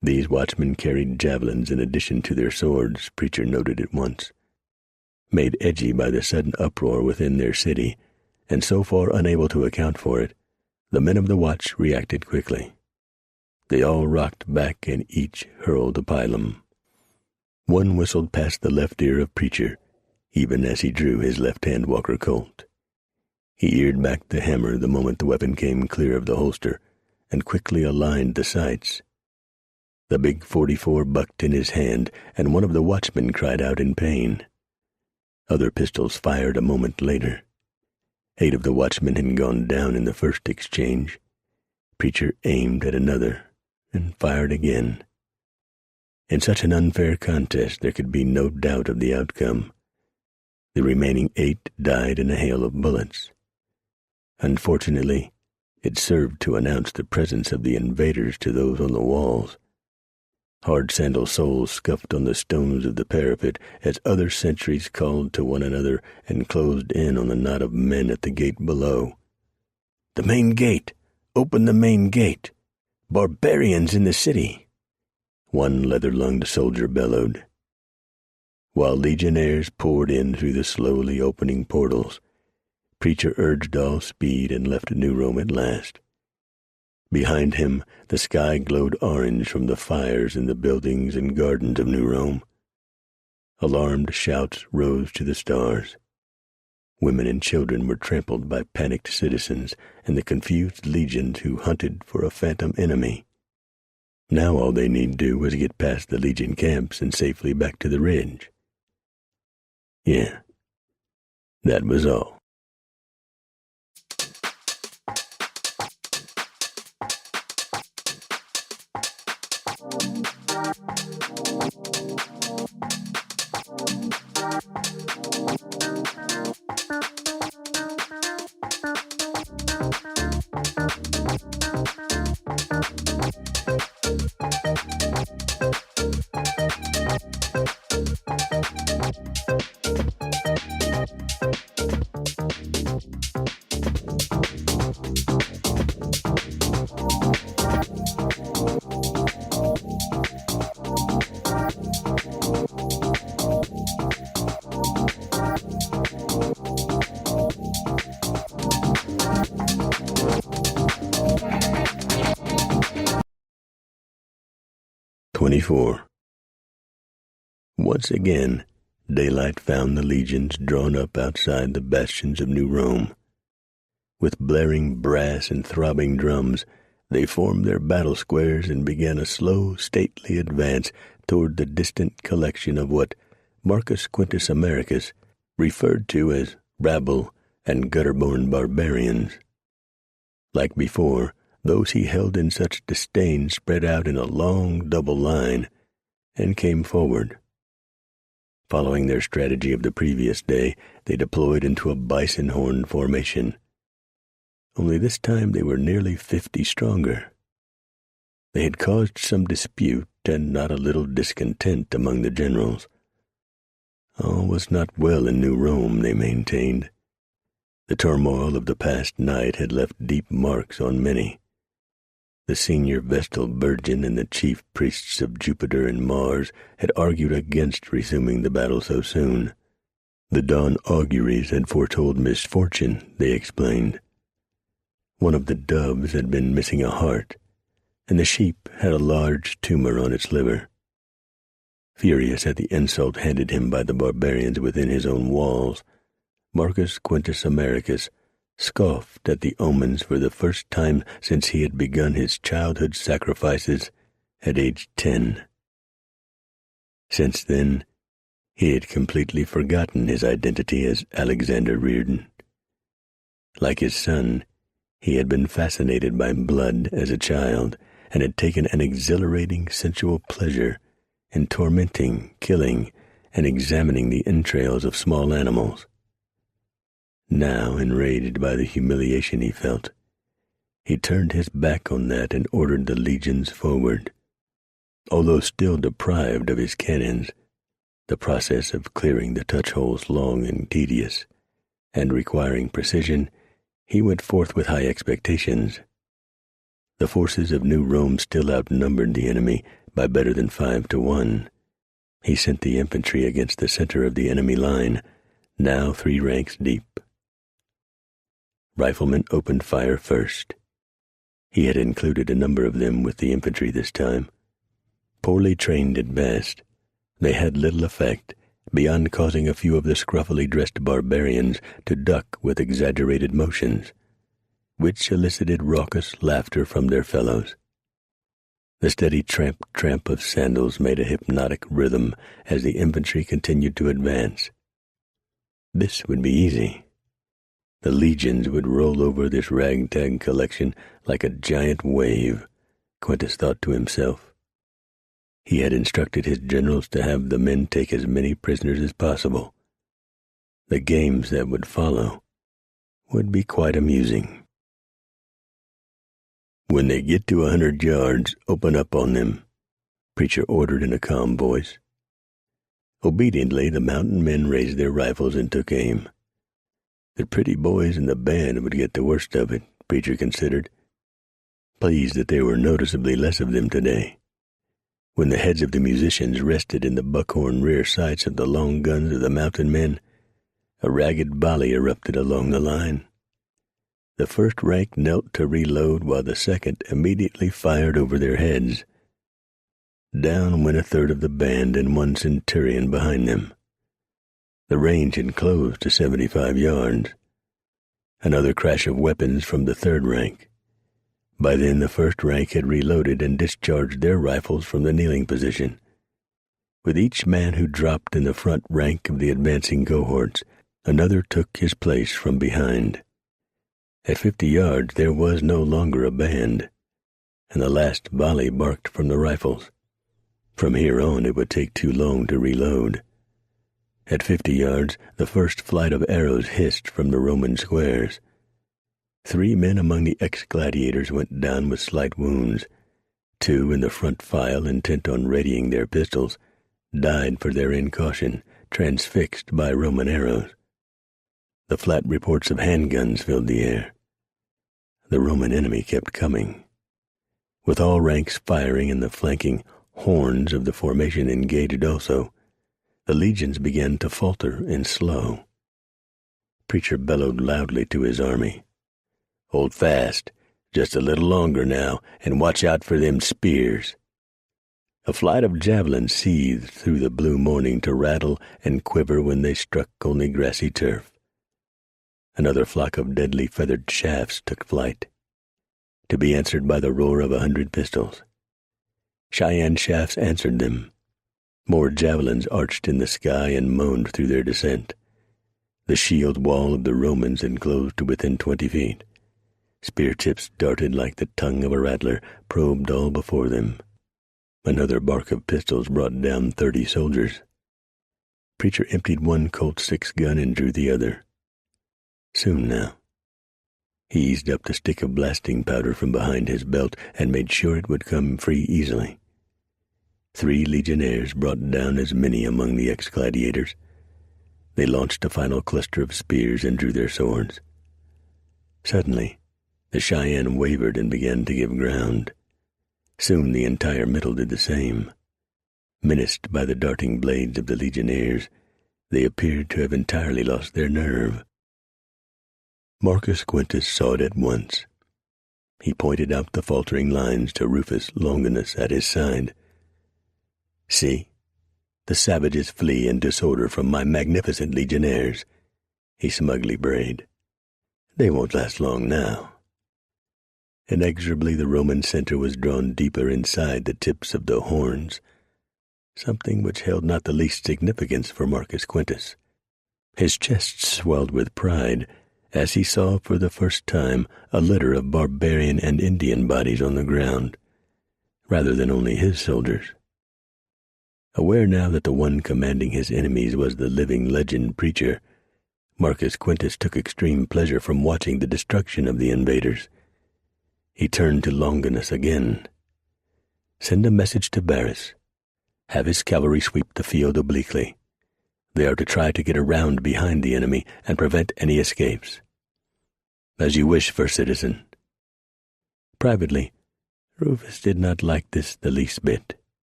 These watchmen carried javelins in addition to their swords, Preacher noted at once. Made edgy by the sudden uproar within their city, and so far unable to account for it, the men of the watch reacted quickly. They all rocked back and each hurled a pilum. One whistled past the left ear of Preacher, even as he drew his left-hand Walker Colt. He eared back the hammer the moment the weapon came clear of the holster, and quickly aligned the sights. The big .44 bucked in his hand, and one of the watchmen cried out in pain. Other pistols fired a moment later. 8 of the watchmen had gone down in the first exchange. Preacher aimed at another and fired again. In such an unfair contest, there could be no doubt of the outcome. The remaining 8 died in a hail of bullets. Unfortunately, it served to announce the presence of the invaders to those on the walls. Hard-sandal soles scuffed on the stones of the parapet as other sentries called to one another and closed in on the knot of men at the gate below. "The main gate! Open the main gate! Barbarians in the city!" one leather-lunged soldier bellowed. While legionnaires poured in through the slowly opening portals, Preacher urged all speed and left New Rome at last. Behind him, the sky glowed orange from the fires in the buildings and gardens of New Rome. Alarmed shouts rose to the stars. Women and children were trampled by panicked citizens and the confused legions who hunted for a phantom enemy. Now all they need do was get past the legion camps and safely back to the ridge. Yeah, that was all. Once again, daylight found the legions drawn up outside the bastions of New Rome. With blaring brass and throbbing drums, they formed their battle squares and began a slow, stately advance toward the distant collection of what Marcus Quintus Americus referred to as rabble and gutter-born barbarians. Like before, those he held in such disdain spread out in a long double line and came forward. Following their strategy of the previous day, they deployed into a bison horn formation. Only this time they were nearly 50 stronger. They had caused some dispute and not a little discontent among the generals. All was not well in New Rome, they maintained. The turmoil of the past night had left deep marks on many. The senior Vestal Virgin and the chief priests of Jupiter and Mars had argued against resuming the battle so soon. The dawn auguries had foretold misfortune, they explained. One of the doves had been missing a heart, and the sheep had a large tumor on its liver. Furious at the insult handed him by the barbarians within his own walls, Marcus Quintus Americus scoffed at the omens for the first time since he had begun his childhood sacrifices at age 10. Since then, he had completely forgotten his identity as Alexander Reardon. Like his son, he had been fascinated by blood as a child and had taken an exhilarating sensual pleasure in tormenting, killing, and examining the entrails of small animals. Now, enraged by the humiliation he felt, he turned his back on that and ordered the legions forward. Although still deprived of his cannons, the process of clearing the touch-holes long and tedious, and requiring precision, he went forth with high expectations. The forces of New Rome still outnumbered the enemy by better than 5 to 1. He sent the infantry against the center of the enemy line, now 3 ranks deep. Riflemen opened fire first. He had included a number of them with the infantry this time. Poorly trained at best, they had little effect beyond causing a few of the scruffily dressed barbarians to duck with exaggerated motions, which elicited raucous laughter from their fellows. The steady tramp of sandals made a hypnotic rhythm as the infantry continued to advance. This would be easy. The legions would roll over this ragtag collection like a giant wave, Quintus thought to himself. He had instructed his generals to have the men take as many prisoners as possible. The games that would follow would be quite amusing. "When they get to 100 yards, open up on them," Preacher ordered in a calm voice. Obediently, the mountain men raised their rifles and took aim. The pretty boys in the band would get the worst of it, Preacher considered, pleased that there were noticeably less of them today. When the heads of the musicians rested in the buckhorn rear sights of the long guns of the mountain men, a ragged volley erupted along the line. The first rank knelt to reload while the second immediately fired over their heads. Down went a third of the band and 1 centurion behind them. The range had closed to 75 yards. Another crash of weapons from the third rank. By then the first rank had reloaded and discharged their rifles from the kneeling position. With each man who dropped in the front rank of the advancing cohorts, another took his place from behind. At 50 yards there was no longer a band, and the last volley barked from the rifles. From here on it would take too long to reload. At 50 yards, the first flight of arrows hissed from the Roman squares. 3 men among the ex-gladiators went down with slight wounds. 2 in the front file, intent on readying their pistols, died for their incaution, transfixed by Roman arrows. The flat reports of handguns filled the air. The Roman enemy kept coming. With all ranks firing and the flanking horns of the formation engaged also, the legions began to falter and slow. Preacher bellowed loudly to his army. "Hold fast, just a little longer now, and watch out for them spears." A flight of javelins seethed through the blue morning to rattle and quiver when they struck only grassy turf. Another flock of deadly feathered shafts took flight, to be answered by the roar of 100 pistols. Cheyenne shafts answered them. More javelins arched in the sky and moaned through their descent. The shield wall of the Romans enclosed to within 20 feet. Spear tips darted like the tongue of a rattler, probed all before them. Another bark of pistols brought down 30 soldiers. Preacher emptied 1 Colt 6 gun and drew the other. Soon now. He eased up the stick of blasting powder from behind his belt and made sure it would come free easily. 3 legionnaires brought down as many among the ex-gladiators, They launched a final cluster of spears and drew their swords. Suddenly, the Cheyenne wavered and began to give ground. Soon the entire middle did the same. Menaced by the darting blades of the legionnaires, they appeared to have entirely lost their nerve. Marcus Quintus saw it at once. He pointed out the faltering lines to Rufus Longinus at his side. "See, the savages flee in disorder from my magnificent legionnaires," he smugly brayed. "They won't last long now." Inexorably the Roman center was drawn deeper inside the tips of the horns, something which held not the least significance for Marcus Quintus. His chest swelled with pride as he saw for the first time a litter of barbarian and Indian bodies on the ground, rather than only his soldiers. Aware now that the one commanding his enemies was the living legend preacher, Marcus Quintus took extreme pleasure from watching the destruction of the invaders. He turned to Longinus again. "Send a message to Varus. Have his cavalry sweep the field obliquely. They are to try to get around behind the enemy and prevent any escapes." "As you wish, First Citizen." Privately, Rufus did not like this the least bit.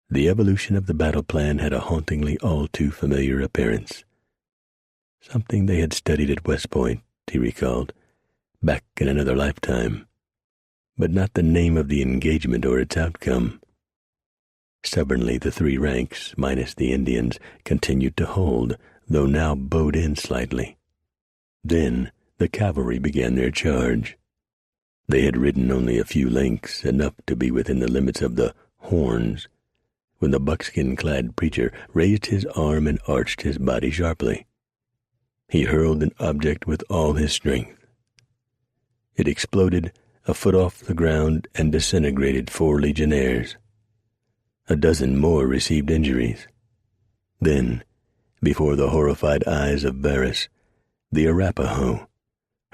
The evolution of the battle plan had a hauntingly all too familiar appearance. Something they had studied at West Point, he recalled, back in another lifetime, but not the name of the engagement or its outcome. Stubbornly, the three ranks, minus the Indians, continued to hold, though now bowed in slightly. Then the cavalry began their charge. They had ridden only a few lengths, enough to be within the limits of the horns, when the buckskin-clad preacher raised his arm and arched his body sharply. He hurled an object with all his strength. It exploded a foot off the ground and disintegrated 4 legionnaires. A dozen more received injuries. Then, before the horrified eyes of Varus, the Arapaho,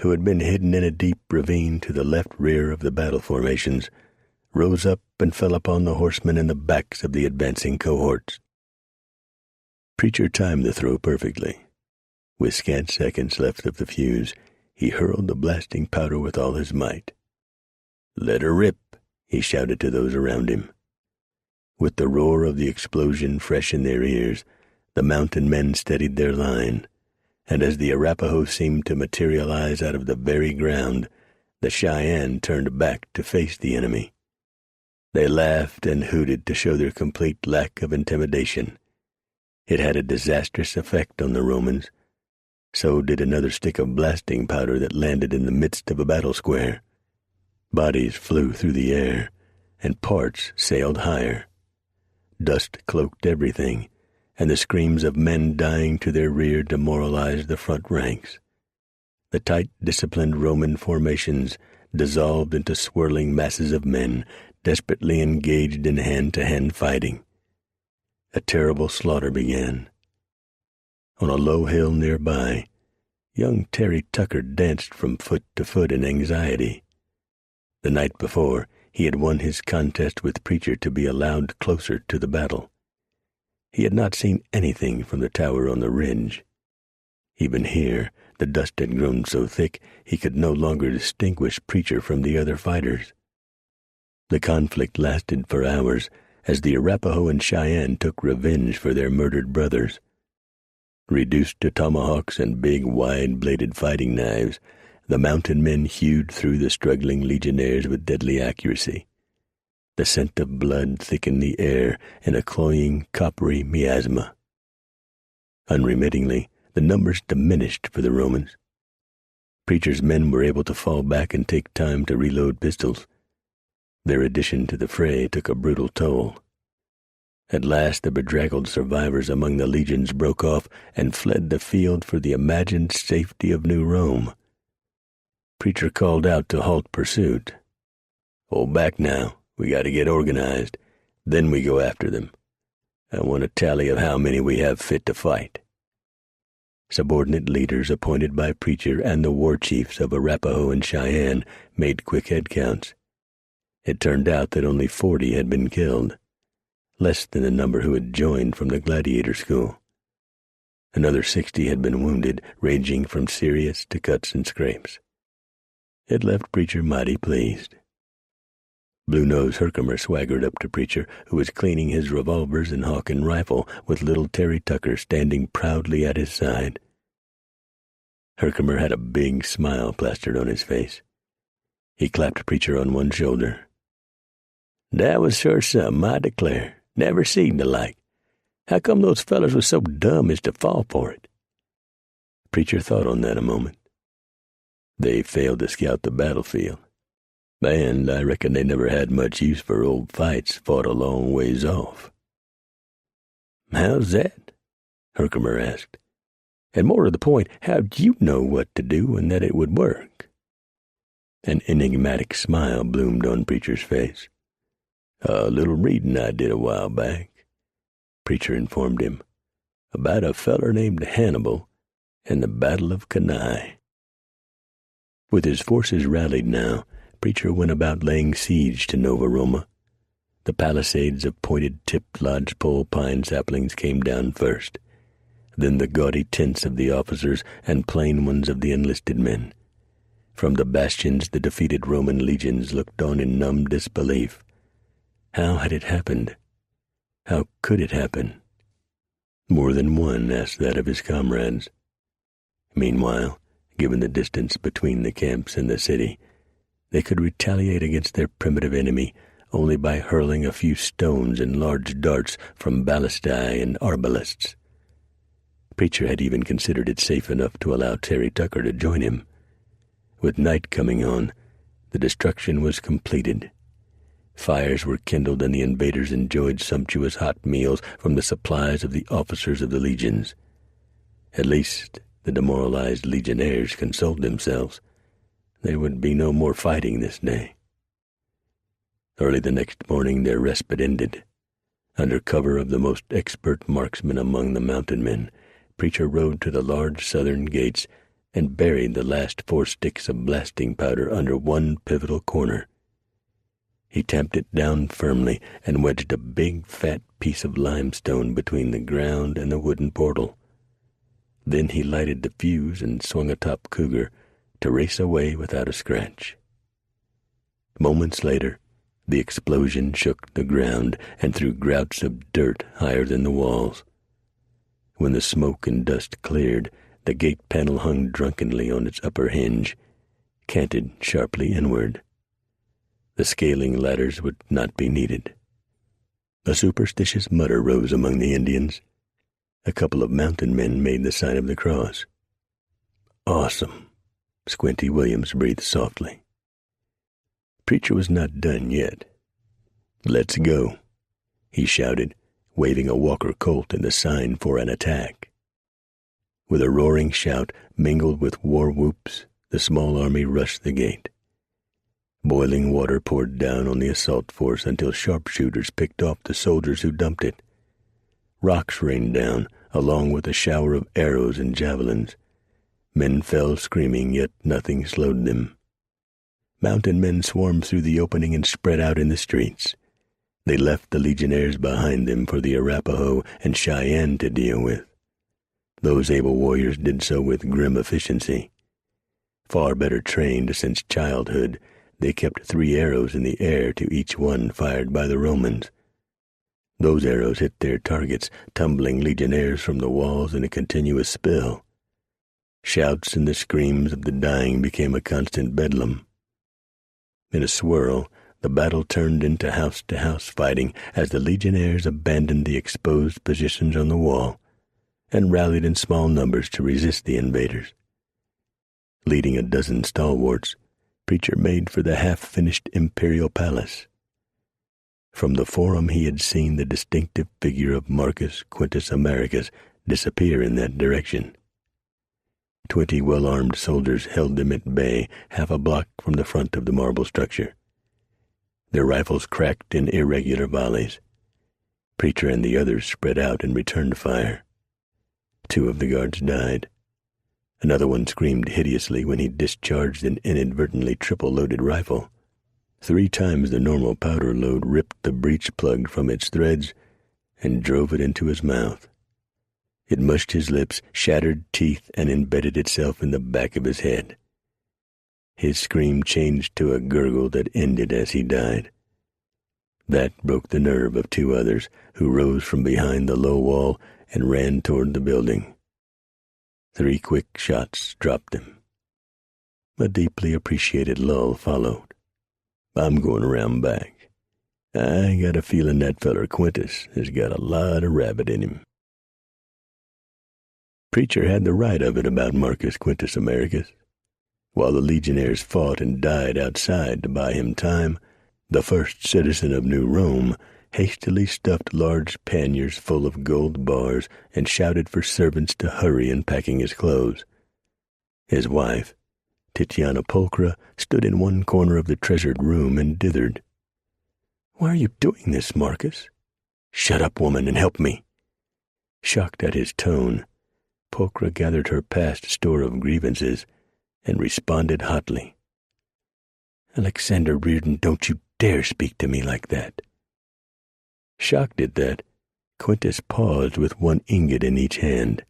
who had been hidden in a deep ravine to the left rear of the battle formations, rose up and fell upon the horsemen and the backs of the advancing cohorts. Preacher timed the throw perfectly. With scant seconds left of the fuse, he hurled the blasting powder with all his might. "Let her rip," he shouted to those around him. With the roar of the explosion fresh in their ears, the mountain men steadied their line, and as the Arapaho seemed to materialize out of the very ground, the Cheyenne turned back to face the enemy. They laughed and hooted to show their complete lack of intimidation. It had a disastrous effect on the Romans. So did another stick of blasting powder that landed in the midst of a battle square. Bodies flew through the air, and parts sailed higher. Dust cloaked everything, and the screams of men dying to their rear demoralized the front ranks. The tight, disciplined Roman formations dissolved into swirling masses of men desperately engaged in hand-to-hand fighting. A terrible slaughter began. On a low hill nearby, young Terry Tucker danced from foot to foot in anxiety. The night before, he had won his contest with Preacher to be allowed closer to the battle. He had not seen anything from the tower on the ridge. Even here, the dust had grown so thick he could no longer distinguish Preacher from the other fighters. The conflict lasted for hours as the Arapaho and Cheyenne took revenge for their murdered brothers. Reduced to tomahawks and big, wide-bladed fighting knives, the mountain men hewed through the struggling legionnaires with deadly accuracy. The scent of blood thickened the air in a cloying, coppery miasma. Unremittingly, the numbers diminished for the Romans. Preacher's men were able to fall back and take time to reload pistols. Their addition to the fray took a brutal toll. At last the bedraggled survivors among the legions broke off and fled the field for the imagined safety of New Rome. Preacher called out to halt pursuit. "Hold back now. We got to get organized. Then we go after them. I want a tally of how many we have fit to fight." Subordinate leaders appointed by Preacher and the war chiefs of Arapaho and Cheyenne made quick head counts. It turned out that only 40 had been killed, less than the number who had joined from the gladiator school. Another 60 had been wounded, ranging from serious to cuts and scrapes. It left Preacher mighty pleased. Blue Nose Herkimer swaggered up to Preacher, who was cleaning his revolvers and hawking rifle with little Terry Tucker standing proudly at his side. Herkimer had a big smile plastered on his face. He clapped Preacher on one shoulder. "That was sure something, I declare. Never seen the like. How come those fellers was so dumb as to fall for it?" Preacher thought on that a moment. They failed to scout the battlefield. And I reckon they never had much use for old fights fought a long ways off. "How's that?" Herkimer asked. "And more to the point, how'd you know what to do and that it would work?" An enigmatic smile bloomed on Preacher's face. "A little reading I did a while back," Preacher informed him, "about a feller named Hannibal and the Battle of Cannae." With his forces rallied now, Preacher went about laying siege to Nova Roma. The palisades of pointed-tipped lodgepole pine saplings came down first, then the gaudy tents of the officers and plain ones of the enlisted men. From the bastions the defeated Roman legions looked on in numb disbelief. How had it happened? How could it happen? More than one asked that of his comrades. Meanwhile, given the distance between the camps and the city, they could retaliate against their primitive enemy only by hurling a few stones and large darts from ballistae and arbalists. Preacher had even considered it safe enough to allow Terry Tucker to join him. With night coming on, the destruction was completed. Fires were kindled and the invaders enjoyed sumptuous hot meals from the supplies of the officers of the legions. At least the demoralized legionnaires consoled themselves. There would be no more fighting this day. Early the next morning their respite ended. Under cover of the most expert marksmen among the mountain men, Preacher rode to the large southern gates and buried the last 4 sticks of blasting powder under one pivotal corner. He tamped it down firmly and wedged a big, fat piece of limestone between the ground and the wooden portal. Then he lighted the fuse and swung atop Cougar to race away without a scratch. Moments later, the explosion shook the ground and threw grouts of dirt higher than the walls. When the smoke and dust cleared, the gate panel hung drunkenly on its upper hinge, canted sharply inward. The scaling ladders would not be needed. A superstitious mutter rose among the Indians. A couple of mountain men made the sign of the cross. "Awesome," Squinty Williams breathed softly. Preacher was not done yet. "Let's go," he shouted, waving a Walker Colt in the sign for an attack. With a roaring shout mingled with war whoops, the small army rushed the gate. Boiling water poured down on the assault force until sharpshooters picked off the soldiers who dumped it. Rocks rained down, along with a shower of arrows and javelins. Men fell screaming, yet nothing slowed them. Mountain men swarmed through the opening and spread out in the streets. They left the legionnaires behind them for the Arapaho and Cheyenne to deal with. Those able warriors did so with grim efficiency. Far better trained since childhood, they kept 3 arrows in the air to each one fired by the Romans. Those arrows hit their targets, tumbling legionnaires from the walls in a continuous spill. Shouts and the screams of the dying became a constant bedlam. In a swirl, the battle turned into house-to-house fighting as the legionnaires abandoned the exposed positions on the wall and rallied in small numbers to resist the invaders. Leading a dozen stalwarts, Preacher made for the half-finished imperial palace. From the forum he had seen the distinctive figure of Marcus Quintus Americus disappear in that direction. 20 well-armed soldiers held them at bay half a block from the front of the marble structure. Their rifles cracked in irregular volleys. Preacher and the others spread out and returned fire. 2 of the guards died. Another one screamed hideously when he discharged an inadvertently triple-loaded rifle. 3 times the normal powder load ripped the breech plug from its threads and drove it into his mouth. It mushed his lips, shattered teeth, and embedded itself in the back of his head. His scream changed to a gurgle that ended as he died. That broke the nerve of two others, who rose from behind the low wall and ran toward the building. 3 quick shots dropped them. A deeply appreciated lull followed. I'm going around back. I got a feeling that feller Quintus has got a lot of rabbit in him. Preacher had the right of it about Marcus Quintus Americus. While the legionnaires fought and died outside to buy him time, the first citizen of New Rome hastily stuffed large panniers full of gold bars and shouted for servants to hurry in packing his clothes. His wife, Titiana Pulchra, stood in one corner of the treasured room and dithered. "Why are you doing this, Marcus?" "Shut up, woman, and help me." Shocked at his tone, Pulchra gathered her past store of grievances and responded hotly. "Alexander Reardon, don't you dare speak to me like that." Shocked at that, Quintus paused with 1 ingot in each hand.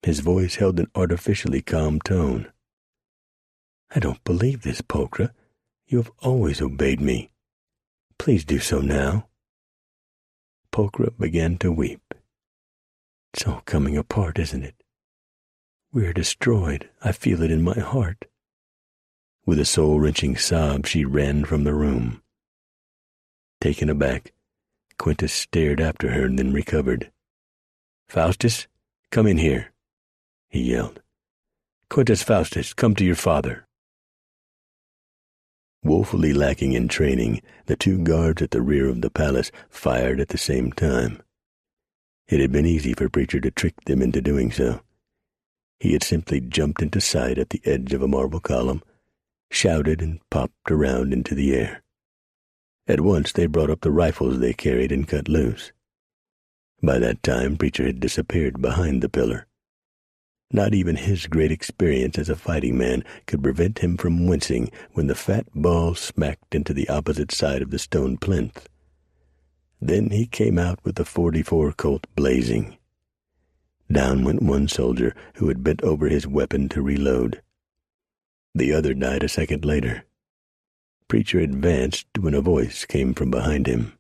His voice held an artificially calm tone. "I don't believe this, Pulchra. You have always obeyed me. Please do so now." Pulchra began to weep. "It's all coming apart, isn't it? We're destroyed. I feel it in my heart." With a soul-wrenching sob, she ran from the room. Taken aback, Quintus stared after her and then recovered. "Faustus, come in here," he yelled. "Quintus Faustus, come to your father." Woefully lacking in training, the 2 guards at the rear of the palace fired at the same time. It had been easy for Preacher to trick them into doing so. He had simply jumped into sight at the edge of a marble column, shouted, and popped around into the air. At once they brought up the rifles they carried and cut loose. By that time Preacher had disappeared behind the pillar. Not even his great experience as a fighting man could prevent him from wincing when the fat ball smacked into the opposite side of the stone plinth. Then he came out with the .44 Colt blazing. Down went one soldier who had bent over his weapon to reload. The other died a second later. Preacher advanced when a voice came from behind him.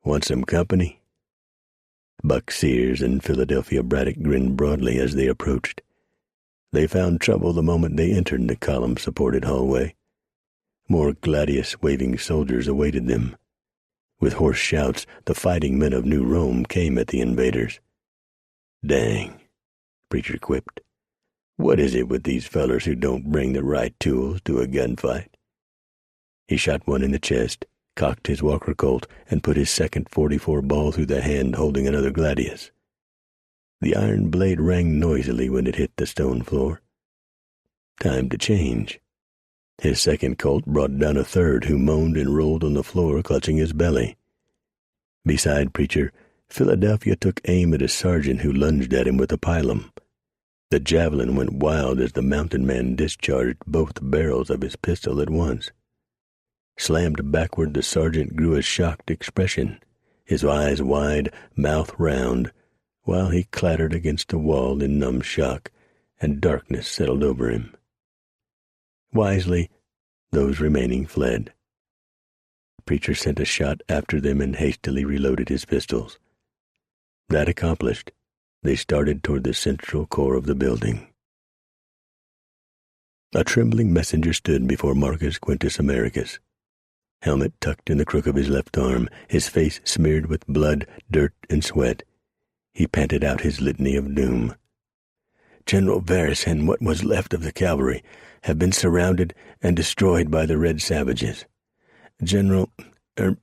"Want some company?" Buck Sears and Philadelphia Braddock grinned broadly as they approached. They found trouble the moment they entered the column-supported hallway. More gladius-waving soldiers awaited them. With hoarse shouts, the fighting men of New Rome came at the invaders. "Dang," Preacher quipped. "What is it with these fellers who don't bring the right tools to a gunfight?" He shot one in the chest, cocked his Walker Colt, and put his second .44 ball through the hand holding another gladius. The iron blade rang noisily when it hit the stone floor. Time to change. His second Colt brought down a third, who moaned and rolled on the floor, clutching his belly. Beside Preacher, Philadelphia took aim at a sergeant who lunged at him with a pilum. The javelin went wild as the mounted man discharged both barrels of his pistol at once. Slammed backward, the sergeant grew a shocked expression, his eyes wide, mouth round, while he clattered against the wall in numb shock, and darkness settled over him. Wisely, those remaining fled. Preacher sent a shot after them and hastily reloaded his pistols. That accomplished, they started toward the central core of the building. A trembling messenger stood before Marcus Quintus Americus. Helmet tucked in the crook of his left arm, his face smeared with blood, dirt, and sweat. He panted out his litany of doom. "General Varus and what was left of the cavalry have been surrounded and destroyed by the red savages. General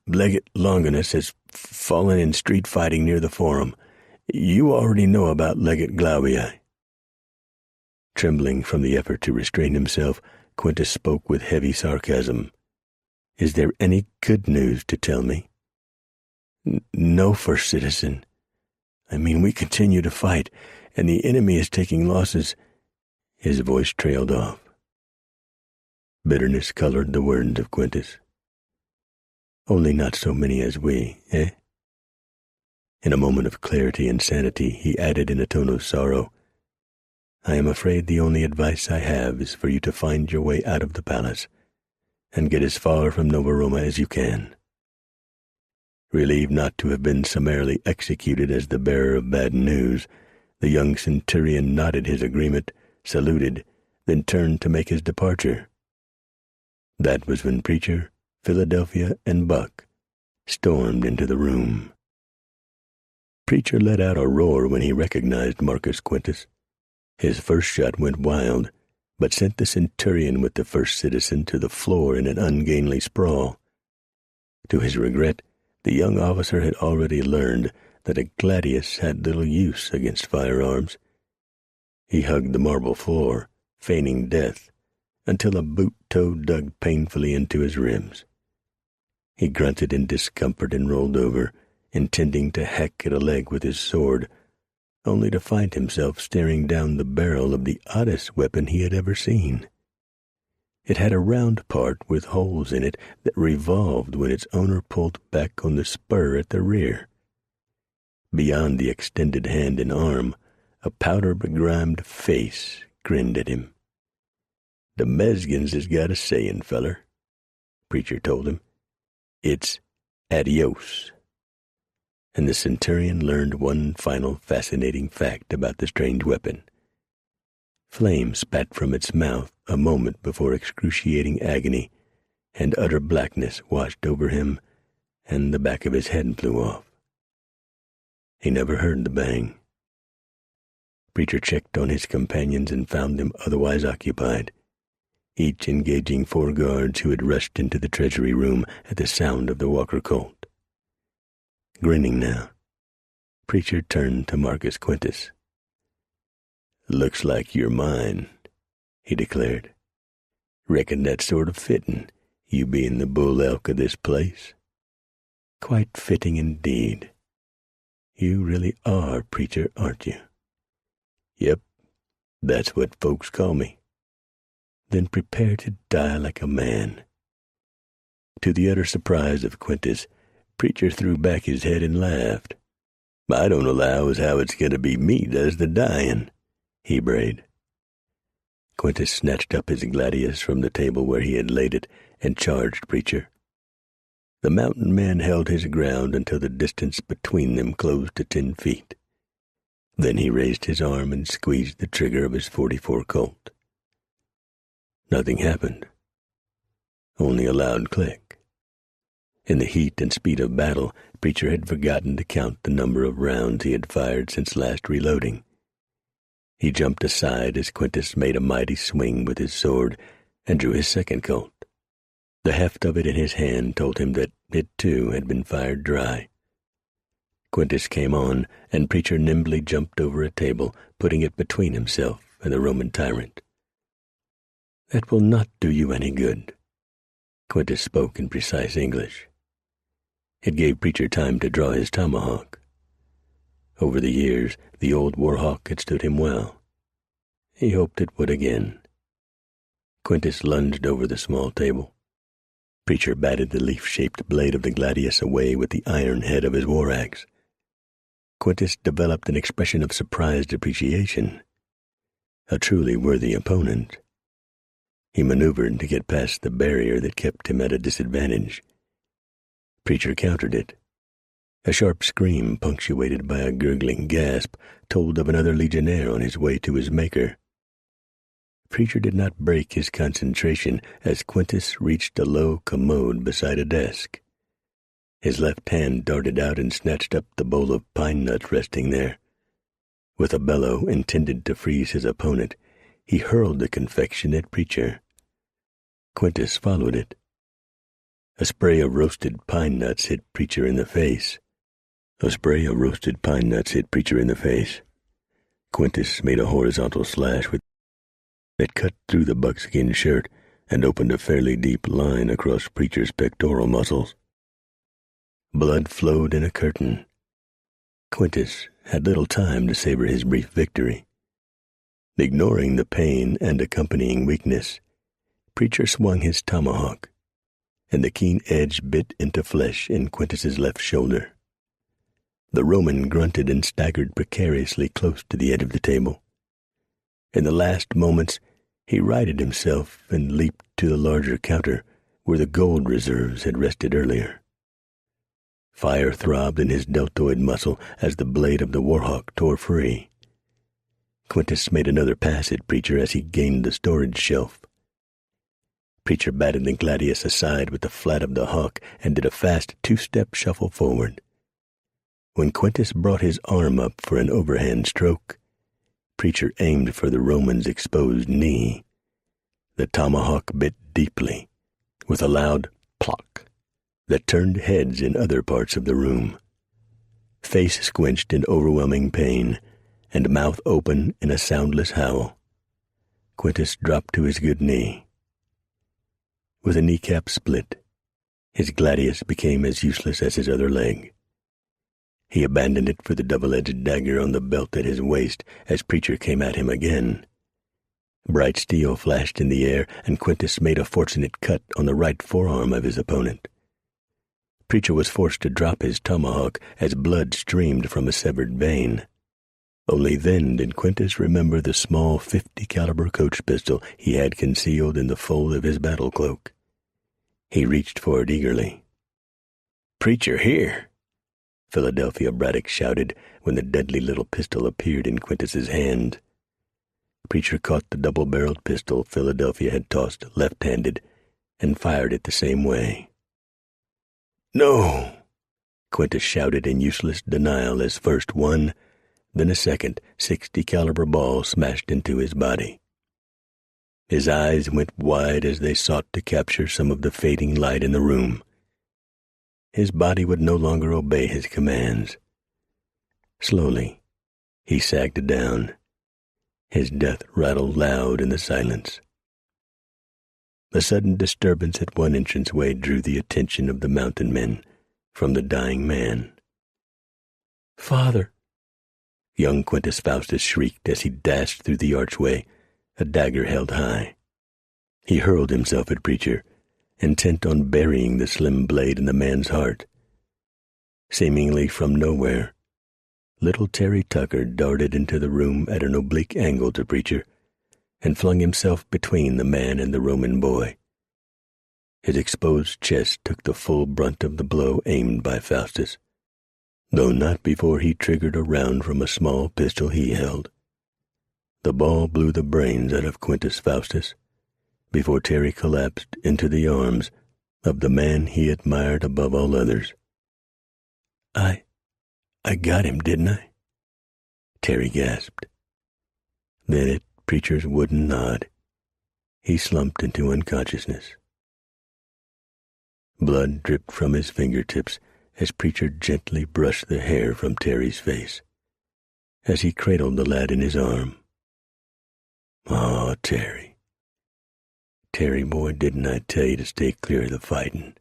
Legate Longinus has fallen in street fighting near the Forum. You already know about Legate Glaubii." Trembling from the effort to restrain himself, Quintus spoke with heavy sarcasm. "Is there any good news to tell me?" "No, First Citizen. I mean, we continue to fight, and the enemy is taking losses." His voice trailed off. Bitterness colored the words of Quintus. "Only not so many as we, eh?" In a moment of clarity and sanity, he added in a tone of sorrow, "I am afraid the only advice I have is for you to find your way out of the palace and get as far from Nova Roma as you can." Relieved not to have been summarily executed as the bearer of bad news, the young centurion nodded his agreement, saluted, then turned to make his departure. That was when Preacher, Philadelphia, and Buck stormed into the room. Preacher let out a roar when he recognized Marcus Quintus. His first shot went wild, but sent the centurion with the first citizen to the floor in an ungainly sprawl. To his regret, the young officer had already learned that a gladius had little use against firearms. He hugged the marble floor, feigning death, until a boot toe dug painfully into his ribs. He grunted in discomfort and rolled over, intending to hack at a leg with his sword, only to find himself staring down the barrel of the oddest weapon he had ever seen. It had a round part with holes in it that revolved when its owner pulled back on the spur at the rear. Beyond the extended hand and arm, a powder-begrimed face grinned at him. "The Mezgins has got a sayin', feller," Preacher told him. "It's adios." And the centurion learned one final fascinating fact about the strange weapon. Flame spat from its mouth a moment before excruciating agony, and utter blackness washed over him, and the back of his head flew off. He never heard the bang. Preacher checked on his companions and found them otherwise occupied, each engaging 4 guards who had rushed into the treasury room at the sound of the Walker Colt. Grinning now, Preacher turned to Marcus Quintus. "Looks like you're mine," he declared. "Reckon that's sort of fittin', you being the bull elk of this place." "Quite fitting indeed. You really are Preacher, aren't you?" "Yep, that's what folks call me." "Then prepare to die like a man." To the utter surprise of Quintus, Preacher threw back his head and laughed. "I don't allow as how it's going to be me does the dying," he brayed. Quintus snatched up his gladius from the table where he had laid it and charged Preacher. The mountain man held his ground until the distance between them closed to 10 feet. Then he raised his arm and squeezed the trigger of his .44 Colt. Nothing happened. Only a loud click. In the heat and speed of battle, Preacher had forgotten to count the number of rounds he had fired since last reloading. He jumped aside as Quintus made a mighty swing with his sword and drew his second Colt. The heft of it in his hand told him that it, too, had been fired dry. Quintus came on, and Preacher nimbly jumped over a table, putting it between himself and the Roman tyrant. "That will not do you any good." Quintus spoke in precise English. It gave Preacher time to draw his tomahawk. Over the years, the old warhawk had stood him well. He hoped it would again. Quintus lunged over the small table. Preacher batted the leaf-shaped blade of the gladius away with the iron head of his war-axe. Quintus developed an expression of surprised appreciation. A truly worthy opponent. He maneuvered to get past the barrier that kept him at a disadvantage. Preacher countered it. A sharp scream punctuated by a gurgling gasp told of another legionnaire on his way to his maker. Preacher did not break his concentration as Quintus reached a low commode beside a desk. His left hand darted out and snatched up the bowl of pine nuts resting there. With a bellow intended to freeze his opponent, he hurled the confection at Preacher. Quintus followed it. A spray of roasted pine nuts hit Preacher in the face. Quintus made a horizontal slash that cut through the buckskin shirt and opened a fairly deep line across Preacher's pectoral muscles. Blood flowed in a curtain. Quintus had little time to savor his brief victory. Ignoring the pain and accompanying weakness, Preacher swung his tomahawk, and the keen edge bit into flesh in Quintus's left shoulder. The Roman grunted and staggered precariously close to the edge of the table. In the last moments, he righted himself and leaped to the larger counter where the gold reserves had rested earlier. Fire throbbed in his deltoid muscle as the blade of the Warhawk tore free. Quintus made another pass at Preacher as he gained the storage shelf. Preacher batted the gladius aside with the flat of the hawk and did a fast two-step shuffle forward. When Quintus brought his arm up for an overhand stroke, Preacher aimed for the Roman's exposed knee. The tomahawk bit deeply, with a loud plock that turned heads in other parts of the room. Face squinched in overwhelming pain, and mouth open in a soundless howl. Quintus dropped to his good knee. With a kneecap split, his gladius became as useless as his other leg. He abandoned it for the double-edged dagger on the belt at his waist as Preacher came at him again. Bright steel flashed in the air, and Quintus made a fortunate cut on the right forearm of his opponent. Preacher was forced to drop his tomahawk as blood streamed from a severed vein. Only then did Quintus remember the small .50 caliber coach pistol he had concealed in the fold of his battle cloak. He reached for it eagerly. "Preacher here!" Philadelphia Braddock shouted when the deadly little pistol appeared in Quintus's hand. Preacher caught the double-barreled pistol Philadelphia had tossed left-handed and fired it the same way. "No!" Quintus shouted in useless denial as first one, then a second .60 caliber ball smashed into his body. His eyes went wide as they sought to capture some of the fading light in the room. His body would no longer obey his commands. Slowly, he sagged down. His death rattled loud in the silence. The sudden disturbance at one entranceway drew the attention of the mountain men from the dying man. "Father!" Young Quintus Faustus shrieked as he dashed through the archway, a dagger held high. He hurled himself at Preacher, intent on burying the slim blade in the man's heart. Seemingly from nowhere, little Terry Tucker darted into the room at an oblique angle to Preacher and flung himself between the man and the Roman boy. His exposed chest took the full brunt of the blow aimed by Faustus, though not before he triggered a round from a small pistol he held. The ball blew the brains out of Quintus Faustus before Terry collapsed into the arms of the man he admired above all others. I got him, didn't I?" Terry gasped. Then at Preacher's wooden nod, he slumped into unconsciousness. Blood dripped from his fingertips as Preacher gently brushed the hair from Terry's face, as he cradled the lad in his arm. "Aw, Terry. Terry, boy, didn't I tell you to stay clear of the fighting?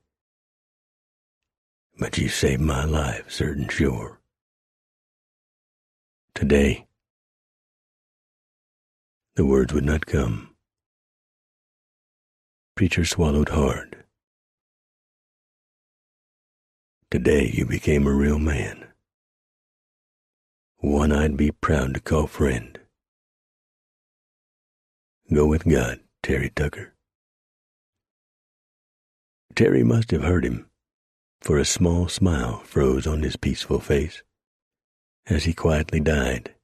But you saved my life, certain sure. Today," the words would not come. Preacher swallowed hard. "Today you became a real man. One I'd be proud to call friend. Go with God, Terry Tucker." Terry must have heard him, for a small smile froze on his peaceful face as he quietly died.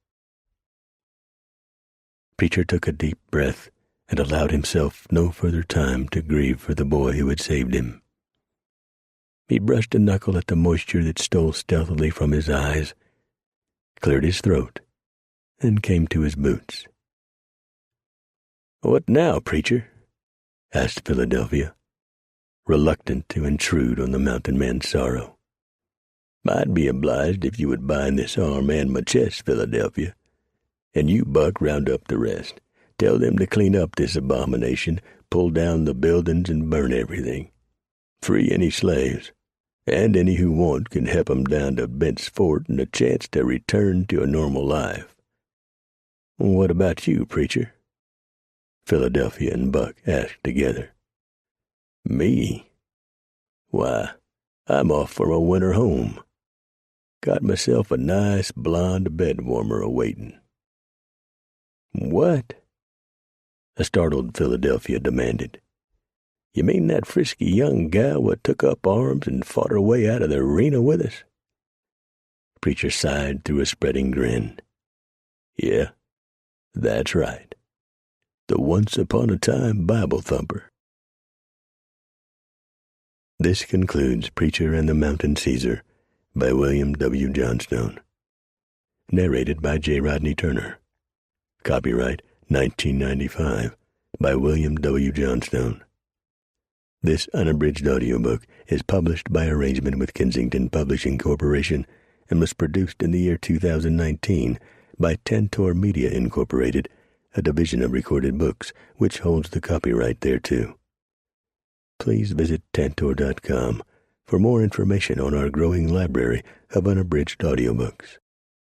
Preacher took a deep breath and allowed himself no further time to grieve for the boy who had saved him. He brushed a knuckle at the moisture that stole stealthily from his eyes, cleared his throat, and came to his boots. "What now, Preacher?" asked Philadelphia, reluctant to intrude on the mountain man's sorrow. "I'd be obliged if you would bind this arm and my chest, Philadelphia, and you, Buck, round up the rest. Tell them to clean up this abomination, pull down the buildings, and burn everything. Free any slaves, and any who want can help 'em down to Bent's Fort and a chance to return to a normal life. What about you, Preacher?" Philadelphia and Buck asked together. "Me? Why, I'm off for a winter home. Got myself a nice blonde bed warmer a-waitin'." "What?" a startled Philadelphia demanded. "You mean that frisky young gal what took up arms and fought her way out of the arena with us?" Preacher sighed through a spreading grin. "Yeah, that's right. The once-upon-a-time Bible thumper." This concludes Preacher and the Mountain Caesar by William W. Johnstone. Narrated by J. Rodney Turner. Copyright 1995 by William W. Johnstone. This unabridged audiobook is published by arrangement with Kensington Publishing Corporation and was produced in the year 2019 by Tantor Media Incorporated, a division of Recorded Books, which holds the copyright thereto. Please visit Tantor.com for more information on our growing library of unabridged audiobooks.